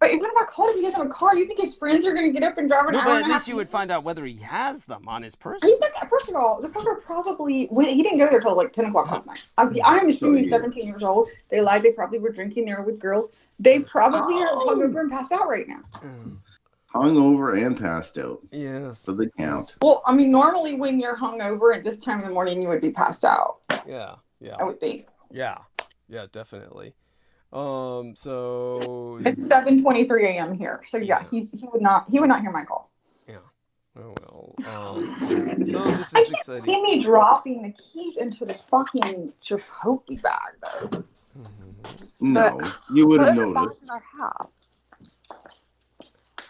But even if I called him, he doesn't have a car. You think his friends are gonna get up and drive an No, hour but and at a least half? you would find out whether he has them on his person. He said that, first of all, the fucker probably he didn't go there till like 10 o'clock last night. I'm assuming he's 17 years old. They lied. They probably were drinking there with girls. They probably are hungover and passed out right now. Hungover and passed out. Yes. So they count. Well, I mean, normally when you're hungover at this time in the morning, you would be passed out. Yeah. I would think. Yeah, definitely. So It's 7:23 a.m. here. So yeah, he would not hear my call. Yeah. Oh well. So this I is can't exciting. see me dropping the keys into the fucking Chipotle bag though. No, you would have What other noticed. bags did I have?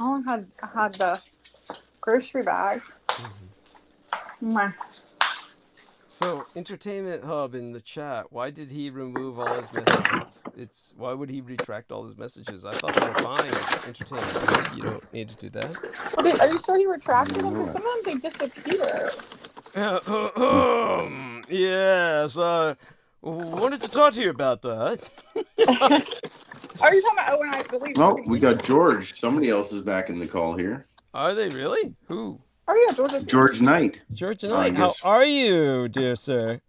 I had the grocery bag. So Entertainment Hub in the chat. Why did he remove all his messages? Why would he retract all his messages? I thought they were fine. Entertainment Hub. You don't need to do that. Okay, are you sure you retracted them? Because sometimes they disappear. Yes. Wanted to talk to you about that. Are you talking about when I believe? Oh, we got George. Somebody else is back in the call here. Are they really? Who? Oh yeah, George. Is George Knight. George Knight. How are you, dear sir?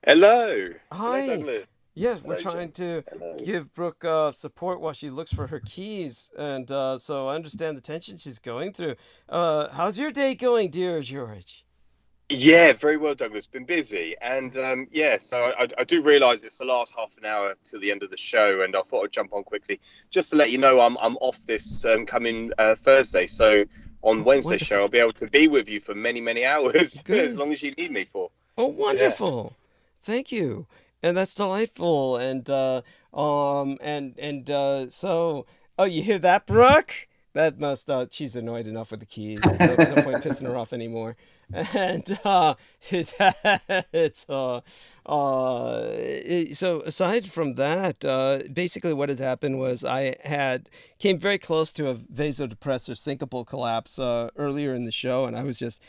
Hello. Hi. Hello, Douglas. Yes, we're Hello, trying to Hello. give Brooke support while she looks for her keys, and so I understand the tension she's going through. How's your day going, dear George? Yeah, very well, Douglas. Been busy, and so I do realise it's the last half an hour till the end of the show, and I thought I'd jump on quickly just to let you know I'm off this coming Thursday. So on Wednesday's show, I'll be able to be with you for many hours, as long as you need me for. Oh, wonderful! Yeah. Thank you, and that's delightful. And so, oh, you hear that, Brooke? That must she's annoyed enough with the keys. No point pissing her off anymore. And so aside from that, basically what had happened was I came very close to a vasodepressor syncopal collapse earlier in the show, and I was just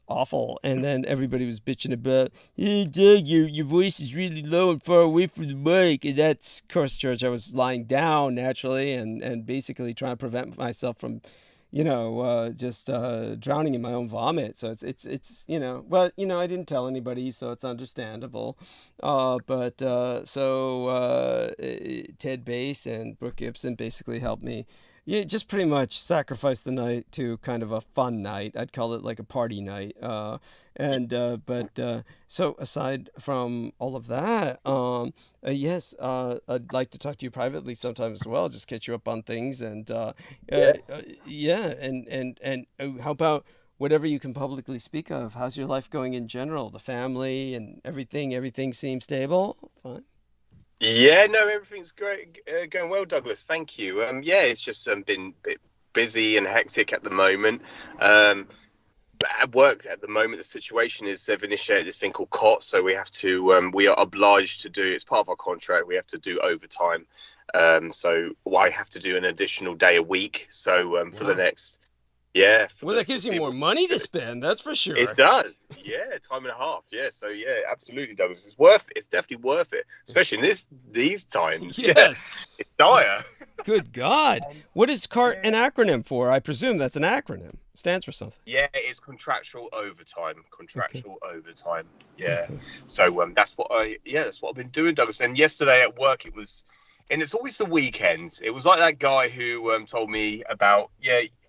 awful. And then everybody was bitching about, hey, Doug, your voice is really low and far away from the mic. And that's, of course, George, I was lying down naturally and basically trying to prevent myself from, just drowning in my own vomit. So it's but I didn't tell anybody, so it's understandable. So Ted Bass and Brooke Gibson basically helped me. Yeah, just pretty much sacrifice the night to kind of a fun night. I'd call it like a party night. So aside from all of that, yes, I'd like to talk to you privately sometime as well. Just catch you up on things and yeah, and how about whatever you can publicly speak of? How's your life going in general? The family and everything. Everything seems stable. Fine. Yeah, no, everything's great, going well, Douglas. Thank you. It's just been a bit busy and hectic at the moment. At work at the moment, the situation is they've initiated this thing called COT, so we have to, we are obliged to do, it's part of our contract, we have to do overtime. So I have to do an additional day a week. So for the next, that gives you more money to spend, that's for sure. It does. Yeah, time and a half. Yeah, so yeah, absolutely, Douglas. It's definitely worth it, especially in these times. Yes. Yeah, it's dire. Good God. What is CART an acronym for? I presume that's an acronym. Stands for something. Yeah, it's contractual overtime. Contractual overtime. Yeah. Okay. So that's what I've been doing, Douglas. And yesterday at work it was, and it's always the weekends. It was like that guy who told me about,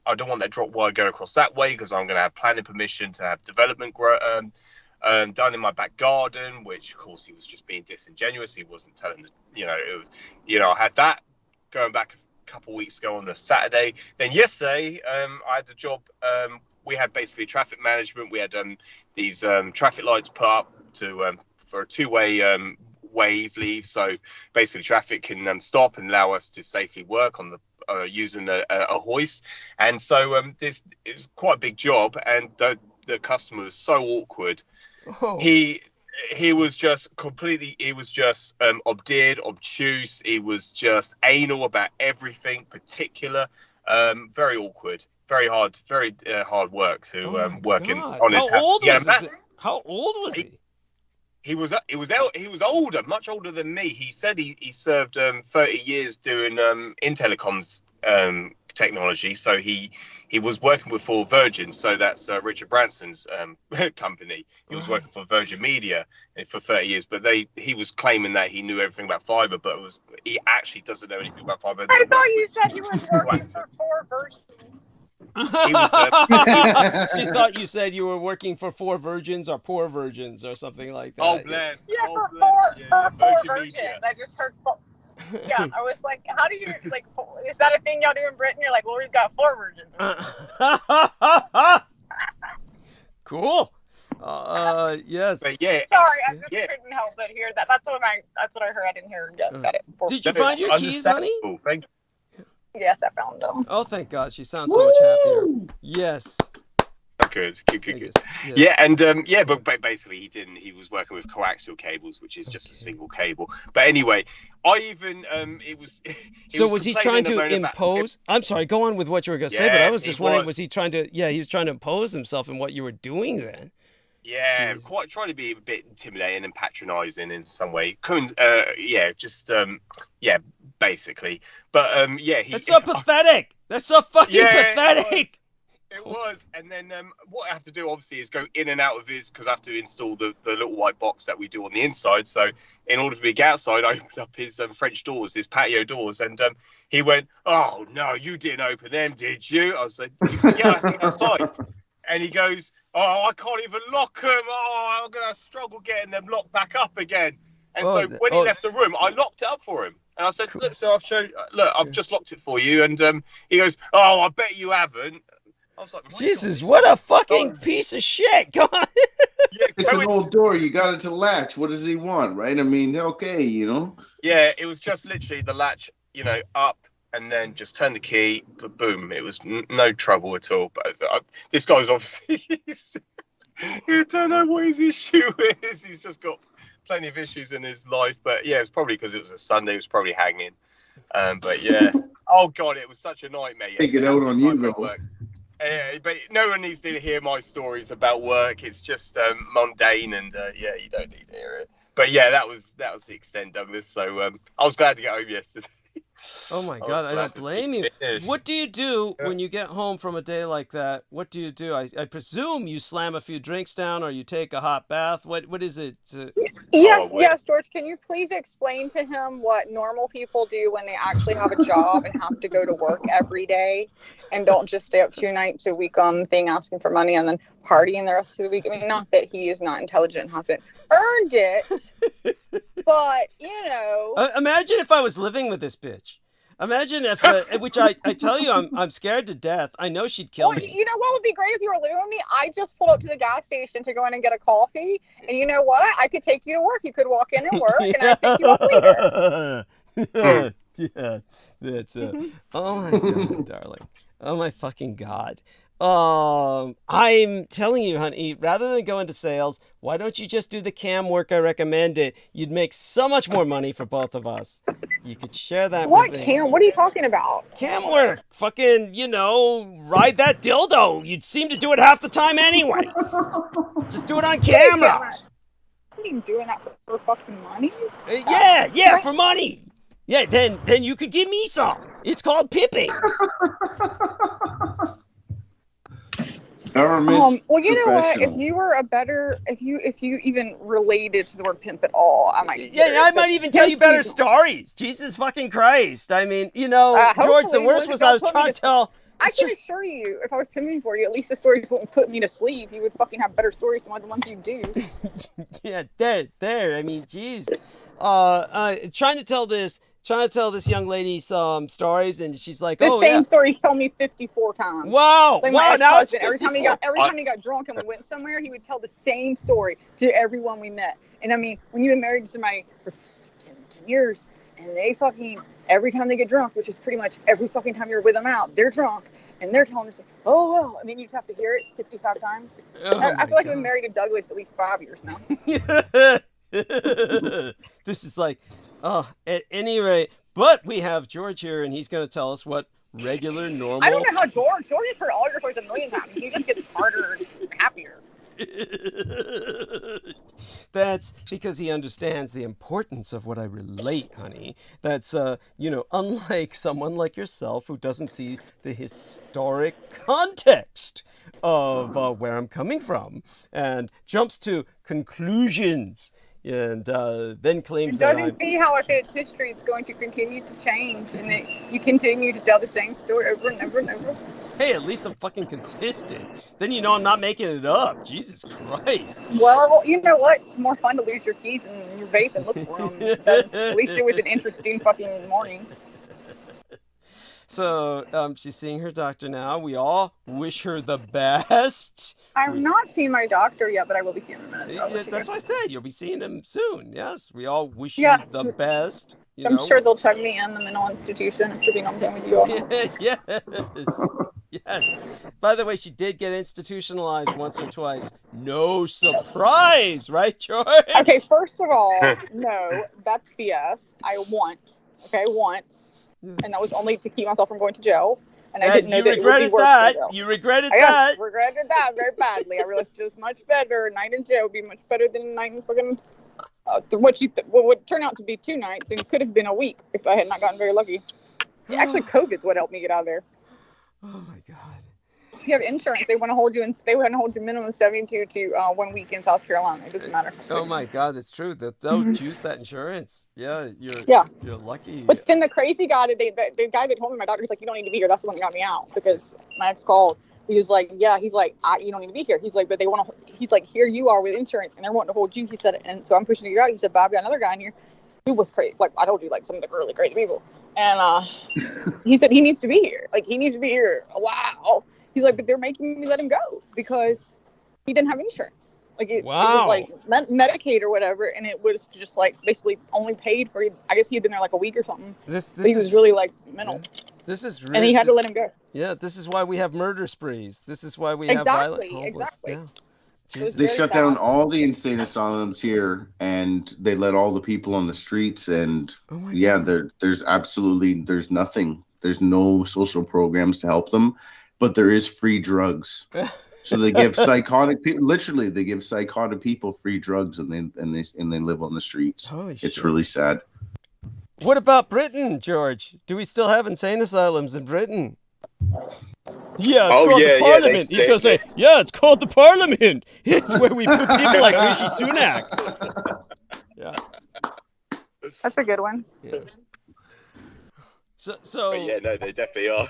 I don't want that drop wire going across that way because I'm going to have planning permission to have development done in my back garden, which of course he was just being disingenuous. He wasn't telling I had that going back a couple of weeks ago on the Saturday. Then yesterday, I had the job. We had basically traffic management. We had these traffic lights put up for a two-way wave leave. So basically traffic can stop and allow us to safely work on the using a hoist. And so this is quite a big job, and the customer was so awkward. Oh. He was just completely, obtuse. He was just anal about everything, particular, very awkward, very hard work to working on his house. How old was he? He was older, much older than me. He said he served 30 years doing in telecoms technology. So he was working for Virgin. So that's Richard Branson's company. He was working for Virgin Media for 30 years. But he was claiming that he knew everything about fiber, but he actually doesn't know anything about fiber. I thought you said he was working for Virgins. She thought you said you were working for 4 virgins or poor virgins or something like that. Oh, bless. Yeah, for four virgins. I just heard. Yeah, I was like, how do you, like, is that a thing y'all do in Britain? You're like, well, we've got 4 virgins. Cool. Yes. But yeah. Sorry, I just couldn't help but hear that. That's what I heard. I didn't hear. Got it. Did you find your keys, honey? Thank you. Yes, I found them. Oh, thank God. She sounds so much happier. Yes. Good. Yes. Yeah, and but basically he was working with coaxial cables, which is just a single cable. But anyway, was he trying to impose? I'm sorry, go on with what you were going to say, but I was just wondering, was he trying to, he was trying to impose himself in what you were doing then? Yeah, quite trying to be a bit intimidating and patronizing in some way. Basically. But that's so pathetic. That's so fucking pathetic. It was. And then what I have to do obviously is go in and out of because I have to install the little white box that we do on the inside. So in order for me to get outside, I opened up his French doors, his patio doors, and he went, "Oh no, you didn't open them, did you?" I was like, "Yeah, I think outside." And he goes, "Oh, I can't even lock them. Oh, I'm gonna struggle getting them locked back up again." And so when he left the room, I locked it up for him. And I said, "Look, so I've just locked it for you." And he goes, "Oh, I bet you haven't." I was like, Jesus, what a fucking piece of shit. Come on. It's an old door. You got it to latch. What does he want, right? I mean, okay, Yeah, it was just literally the latch, up and then just turn the key. But boom, it was no trouble at all. But this guy's obviously, you don't know what his issue is. He's just got plenty of issues in his life. But yeah, it was probably because it was a Sunday. He was probably hanging. But yeah. Oh, God, it was such a nightmare. Take it out on you, though. But no one needs to hear my stories about work. It's just mundane, and you don't need to hear it. But yeah, that was the extent, Douglas. So I was glad to get home yesterday. Oh my God, I don't blame you. What do you do when you get home from a day like that? What do you do? I presume you slam a few drinks down, or you take a hot bath. What is it? Yes, George. Can you please explain to him what normal people do when they actually have a job and have to go to work every day, and don't just stay up 2 nights a week on the thing asking for money and then partying the rest of the week? I mean, not that he is not intelligent and hasn't earned it, but imagine if I was living with this bitch. Imagine if, which I tell you, I'm scared to death. I know she'd kill me. You know what would be great if you were living with me? I just pulled up to the gas station to go in and get a coffee, and you know what? I could take you to work. You could walk in and work, and I'd pick you up later. Yeah, that's it. Oh my God, darling. Oh my fucking God. I'm telling you, honey, rather than go into sales, why don't you just do the cam work I recommended? You'd make so much more money for both of us. You could share that with me. What cam? What are you talking about? Cam work. Fucking, ride that dildo. You'd seem to do it half the time anyway. Just do it on camera. Are you doing that for fucking money? Yeah, for money. Yeah, then you could give me some. It's called pimping. Well, you know what? If you were if you even related to the word pimp at all, I might. Yeah, I might even tell you better stories. Jesus fucking Christ! I mean, you know, George. The worst was I was trying to tell. I can assure you, if I was pimping for you, at least the stories wouldn't put me to sleep. You would fucking have better stories than the ones you do. Yeah, there. I mean, jeez. Trying to tell this young lady some stories, and she's like, the same story told me 54 times. Wow, like wow, now it's 54. every time he got drunk and we went somewhere, he would tell the same story to everyone we met. And I mean, when you've been married to somebody for 17 years, and they fucking, every time they get drunk, which is pretty much every fucking time you're with them out, they're drunk, and they're telling us, oh, well, and then you just have to hear it 55 times. I feel like I've been married to Douglas at least 5 years now. This is like, at any rate, but we have George here, and he's going to tell us what regular, normal... I don't know how George has heard all your stories a million times. He just gets smarter and happier. That's because he understands the importance of what I relate, honey. That's, unlike someone like yourself who doesn't see the historic context of where I'm coming from and jumps to conclusions and then claims that doesn't see how if it's history, it's going to continue to change and that you continue to tell the same story over and over and over. Hey, at least I'm fucking consistent. Then you know I'm not making it up. Jesus Christ. Well, you know what? It's more fun to lose your keys and your vape and look for them. At least it was an interesting fucking morning. So, she's seeing her doctor now. We all wish her the best. I've not seen my doctor yet, but I will be seeing him in a minute. Yeah, that's what I said. You'll be seeing him soon. Yes, we all wish you the best. I'm sure they'll check me in the mental institution after being on time with you all. Yes. Yes. By the way, she did get institutionalized once or twice. No surprise, right, George? Okay, first of all, no, that's BS. Once. And that was only to keep myself from going to jail. And I didn't know that it would be worse than jail. You regretted that. I regretted that very badly. I realized it was much better. A night in jail would be much better than a night in fucking... what would turn out to be 2 nights and could have been a week if I had not gotten very lucky. Actually, COVID's what helped me get out of there. Oh my God. If you have insurance, they want to hold you minimum 72 to 1 week in South Carolina. It doesn't matter. Oh my God, that's true. They'll juice that insurance. Yeah, you're lucky. But then the crazy guy the guy that told me, my doctor's like, you don't need to be here. That's the one that got me out because my ex called. He was like, you don't need to be here. He's like, but they want to. He's like, here you are with insurance, and they're wanting to hold you. He said, and so I'm pushing you out. He said, but I've got another guy in here who was crazy. Like I told you, like some of the really crazy people. And he said he needs to be here. Like he needs to be here. Wow. He's like, but they're making me let him go because he didn't have insurance. Like it was like Medicaid or whatever, and it was just like basically only paid for. I guess he had been there like a week or something. He was really like mental. This is really, and he had to let him go. Yeah, this is why we have murder sprees. This is why we have violent homeless. Exactly. Yeah. They shut down all the insane asylums here, and they let all the people on the streets. And there's nothing. There's no social programs to help them, but there is free drugs. So they give psychotic people. Literally, they give psychotic people free drugs, and they live on the streets. Holy it's shit. really sad. What about Britain, George? Do we still have insane asylums in Britain? Yeah, it's called the Parliament. He's going to say, it's called the Parliament. It's where we put people like Rishi Sunak. Yeah. That's a good one. Yeah. So but yeah, no, they definitely are.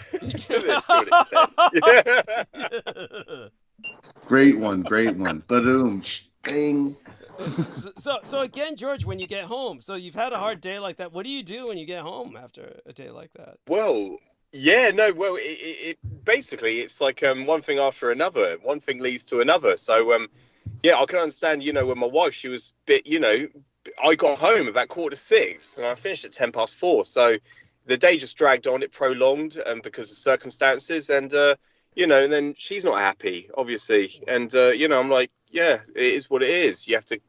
Great one. Boom. Bing. So again, George, when you get home, so you've had a hard day like that. What do you do when you get home after a day like that? Well, it basically it's like one thing after another. One thing leads to another. So I can understand. When my wife, she was a bit. I got home about 5:45, and I finished at 4:10. So the day just dragged on. It prolonged because of circumstances, and and then she's not happy, obviously, and I'm like. Yeah, it is what it is. You have to,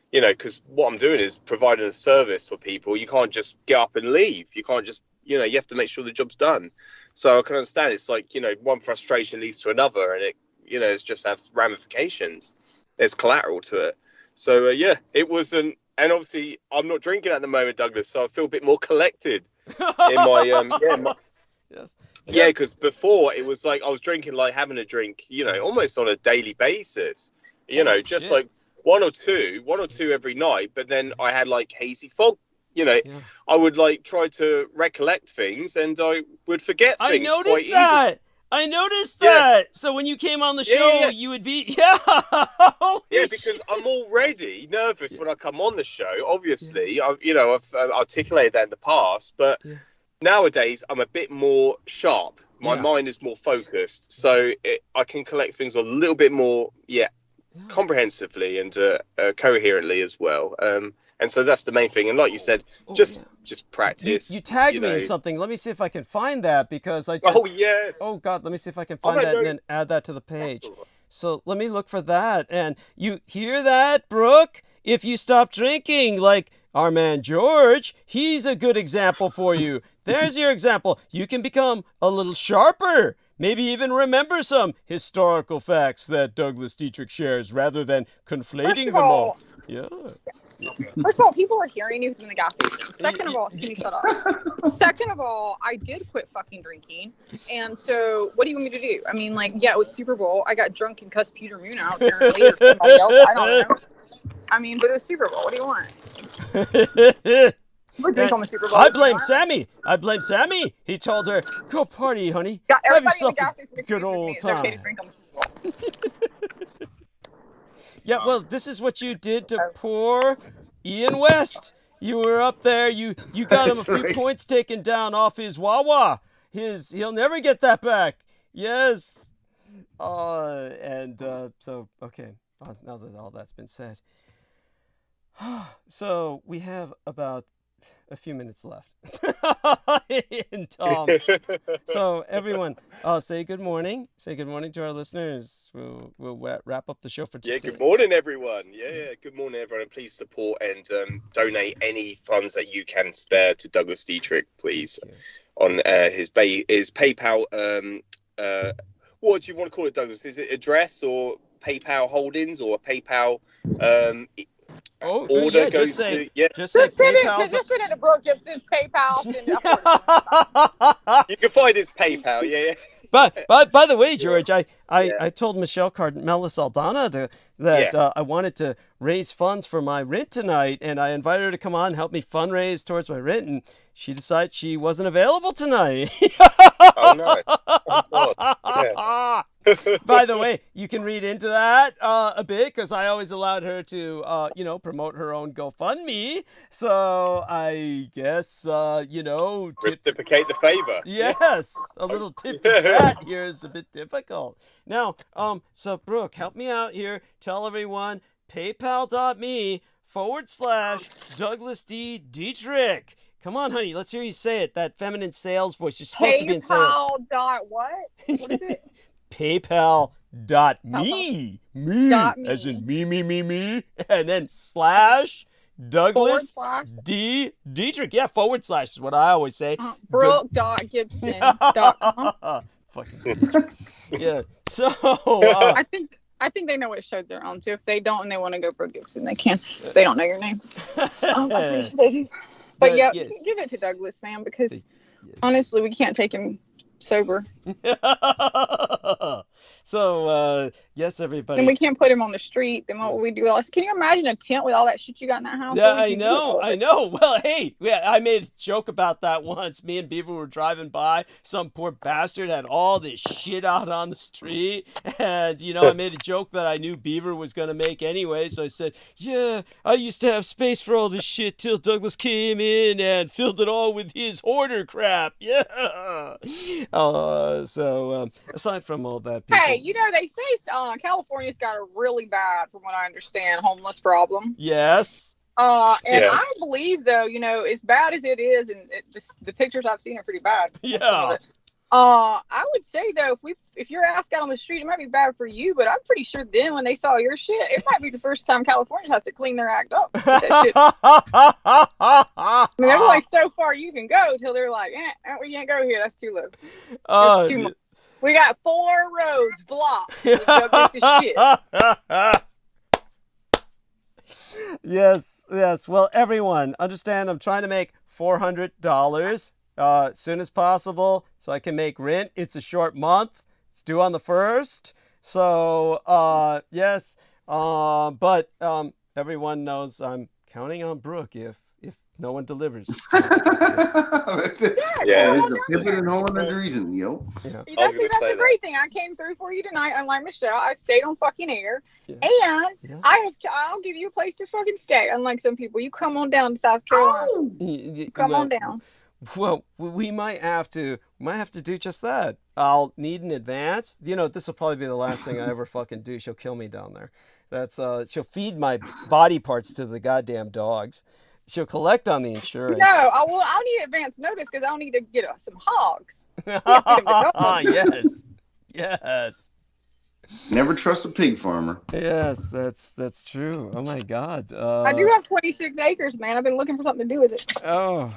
because what I'm doing is providing a service for people. You can't just get up and leave. You can't just, you have to make sure the job's done. So I can understand it's like, one frustration leads to another and it, it's just have ramifications. There's collateral to it. So, it wasn't and obviously I'm not drinking at the moment, Douglas, so I feel a bit more collected in my yes. Yeah, because before it was like I was drinking, like having a drink, almost on a daily basis. Just like one or two every night. But then I had like hazy fog. I would like try to recollect things, and I would forget things. I noticed that. I noticed that. So when you came on the show, you would be because I'm already nervous when I come on the show. Obviously, I've articulated that in the past, but. Nowadays, I'm a bit more sharp. My mind is more focused, so I can collect things a little bit more, comprehensively and coherently as well. And so that's the main thing. And like you said, just practice. You tagged me in something. Let me see if I can find that because I just... Oh, yes. Oh, God. Let me see if I can find that and then add that to the page. So let me look for that. And you hear that, Brooke? If you stop drinking, like... Our man George, he's a good example for you. There's your example. You can become a little sharper. Maybe even remember some historical facts that Douglas Dietrich shares rather than conflating them all. Yeah. First of all, people are hearing you in the gas station. Second of all, can you shut up? Second of all, I did quit fucking drinking. And so what do you want me to do? I mean, like, it was Super Bowl. I got drunk and cussed Peter Moon out apparently or somebody else. I don't know. I mean, but it was Super Bowl. What do you want? On the Super Bowl. I blame Sammy. He told her, "Go party, honey. Have yourself a good old time." Yeah, well, this is what you did to poor Ian West. You were up there. You got him a few points taken down off his Wawa. He'll never get that back. Yes. So okay. Now that all that's been said. So we have about a few minutes left. And, so everyone, say good morning. Say good morning to our listeners. We'll wrap up the show for today. Yeah, good morning, everyone. Yeah, good morning, everyone. And please support and donate any funds that you can spare to Douglas Dietrich, please, on his PayPal. What do you want to call it, Douglas? Is it address or PayPal holdings or PayPal order goes to just say PayPal. Just send it to Brooke. Just send PayPal. You can find his PayPal. Yeah. But by the way, George, I told Michelle Carmela Saldana that I wanted to raise funds for my rent tonight, and I invited her to come on and help me fundraise towards my rent, and she decided she wasn't available tonight. Oh no! By the way, you can read into that a bit because I always allowed her to, promote her own GoFundMe. So I guess, reciprocate the favor. Yes, a little tit for tat here is a bit difficult. Now, so Brooke, help me out here. Tell everyone paypal.me/Douglas D. Dietrich. Come on, honey, let's hear you say it. That feminine sales voice. You're supposed to be in sales. PayPal. What? What is it? PayPal.me. Me. As in me. And then /Douglas D. Dietrich. Yeah, / is what I always say. Brooke.Gibson.com. Fucking yeah. So I think they know what show they're on. So if they don't and they want to go for Gibson, they can. They don't know your name. But yeah, give it to Douglas, man, because honestly, we can't take him sober. So, yes, everybody. And we can't put him on the street. Then what will we do? Can you imagine a tent with all that shit you got in that house? Yeah, I know. Well, hey, I made a joke about that once. Me and Beaver were driving by. Some poor bastard had all this shit out on the street. And, I made a joke that I knew Beaver was going to make anyway. So I said, yeah, I used to have space for all this shit till Douglas came in and filled it all with his hoarder crap. Yeah. So aside from all that, people... Hey, they say California's got a really bad, from what I understand, homeless problem. Yes. I don't believe, though, as bad as it is, and the pictures I've seen are pretty bad. Yeah. I would say, though, if your ass got on the street, it might be bad for you, but I'm pretty sure then when they saw your shit, it might be the first time California has to clean their act up. I mean, there's only so far you can go till they're like, we can't go here. That's too low. That's too much. We got 4 roads blocked with Douglas' shit. Yes, yes. Well, everyone, understand I'm trying to make $400 as soon as possible so I can make rent. It's a short month. It's due on the 1st. So, yes. But everyone knows I'm counting on Brooke if no one delivers. That's it. Yeah. There's a pivot and hole in the reason, yo. Yeah. That's a great thing. I came through for you tonight, unlike Michelle. I stayed on fucking air. Yes. And Yeah. I'll give you a place to fucking stay, unlike some people. You come on down to South Carolina. Come on down. Well, we might have to do just that. I'll need an advance. You know, this will probably be the last thing I ever fucking do. She'll kill me down there. That's she'll feed my body parts to the goddamn dogs. She'll collect on the insurance. No, I'll need advance notice because I'll need to get some hogs. Yes. Yes. Never trust a pig farmer. Yes, that's true. Oh my God. I do have 26 acres, man. I've been looking for something to do with it. Oh,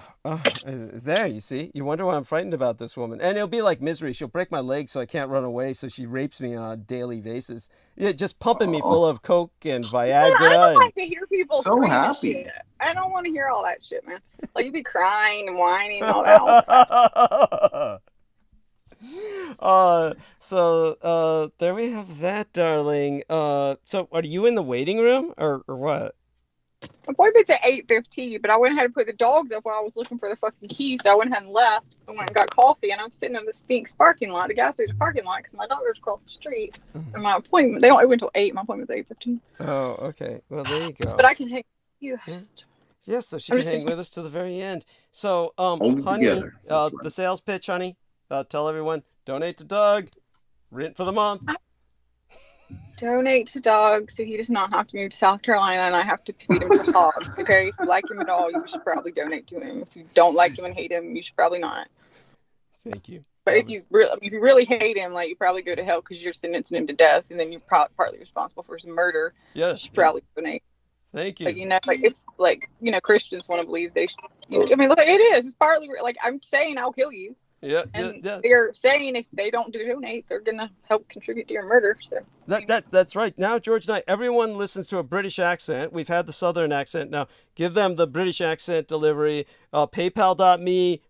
there, you see. You wonder why I'm frightened about this woman. And it'll be like Misery. She'll break my leg so I can't run away, so she rapes me on a daily basis. Yeah, just pumping me full of coke and Viagra. I don't like to hear people So scream and happy. shit. I don't want to hear all that shit, man. Like, you be crying and whining and all that. So there we have that, darling. So are you in the waiting room or what? Appointment's at 8:15, but I went ahead and put the dogs up while I was looking for the fucking keys, so I went ahead and left. I went and got coffee, and I'm sitting in the Spinks parking lot, the gas station parking lot, because my daughter's across the street. And my appointment, it went until 8. My appointment's at 8:15. Oh, okay. Well, there you go. But I can hang with you. Yes, so she can hang with us to the very end. So, Hold it honey, together. That's right. the sales pitch, honey. Tell everyone, donate to Doug. Rent for the month. Donate to Doug so he does not have to move to South Carolina and I have to feed him to hogs. Okay, if you like him at all, you should probably donate to him. If you don't like him and hate him, you should probably not. Thank you. But if you really hate him, like, you probably go to hell because you're sentencing him to death, and then you're partly responsible for his murder. Yes. You should probably donate. Thank you. But like it's like Christians want to believe they should. I mean, look, it is. It's partly like I'm saying I'll kill you. Yeah, and yeah. they're saying if they don't donate, they're gonna help contribute to your murder. So that's right. Now, George and I, everyone listens to a British accent. We've had the Southern accent. Now, give them the British accent delivery. PayPal.me/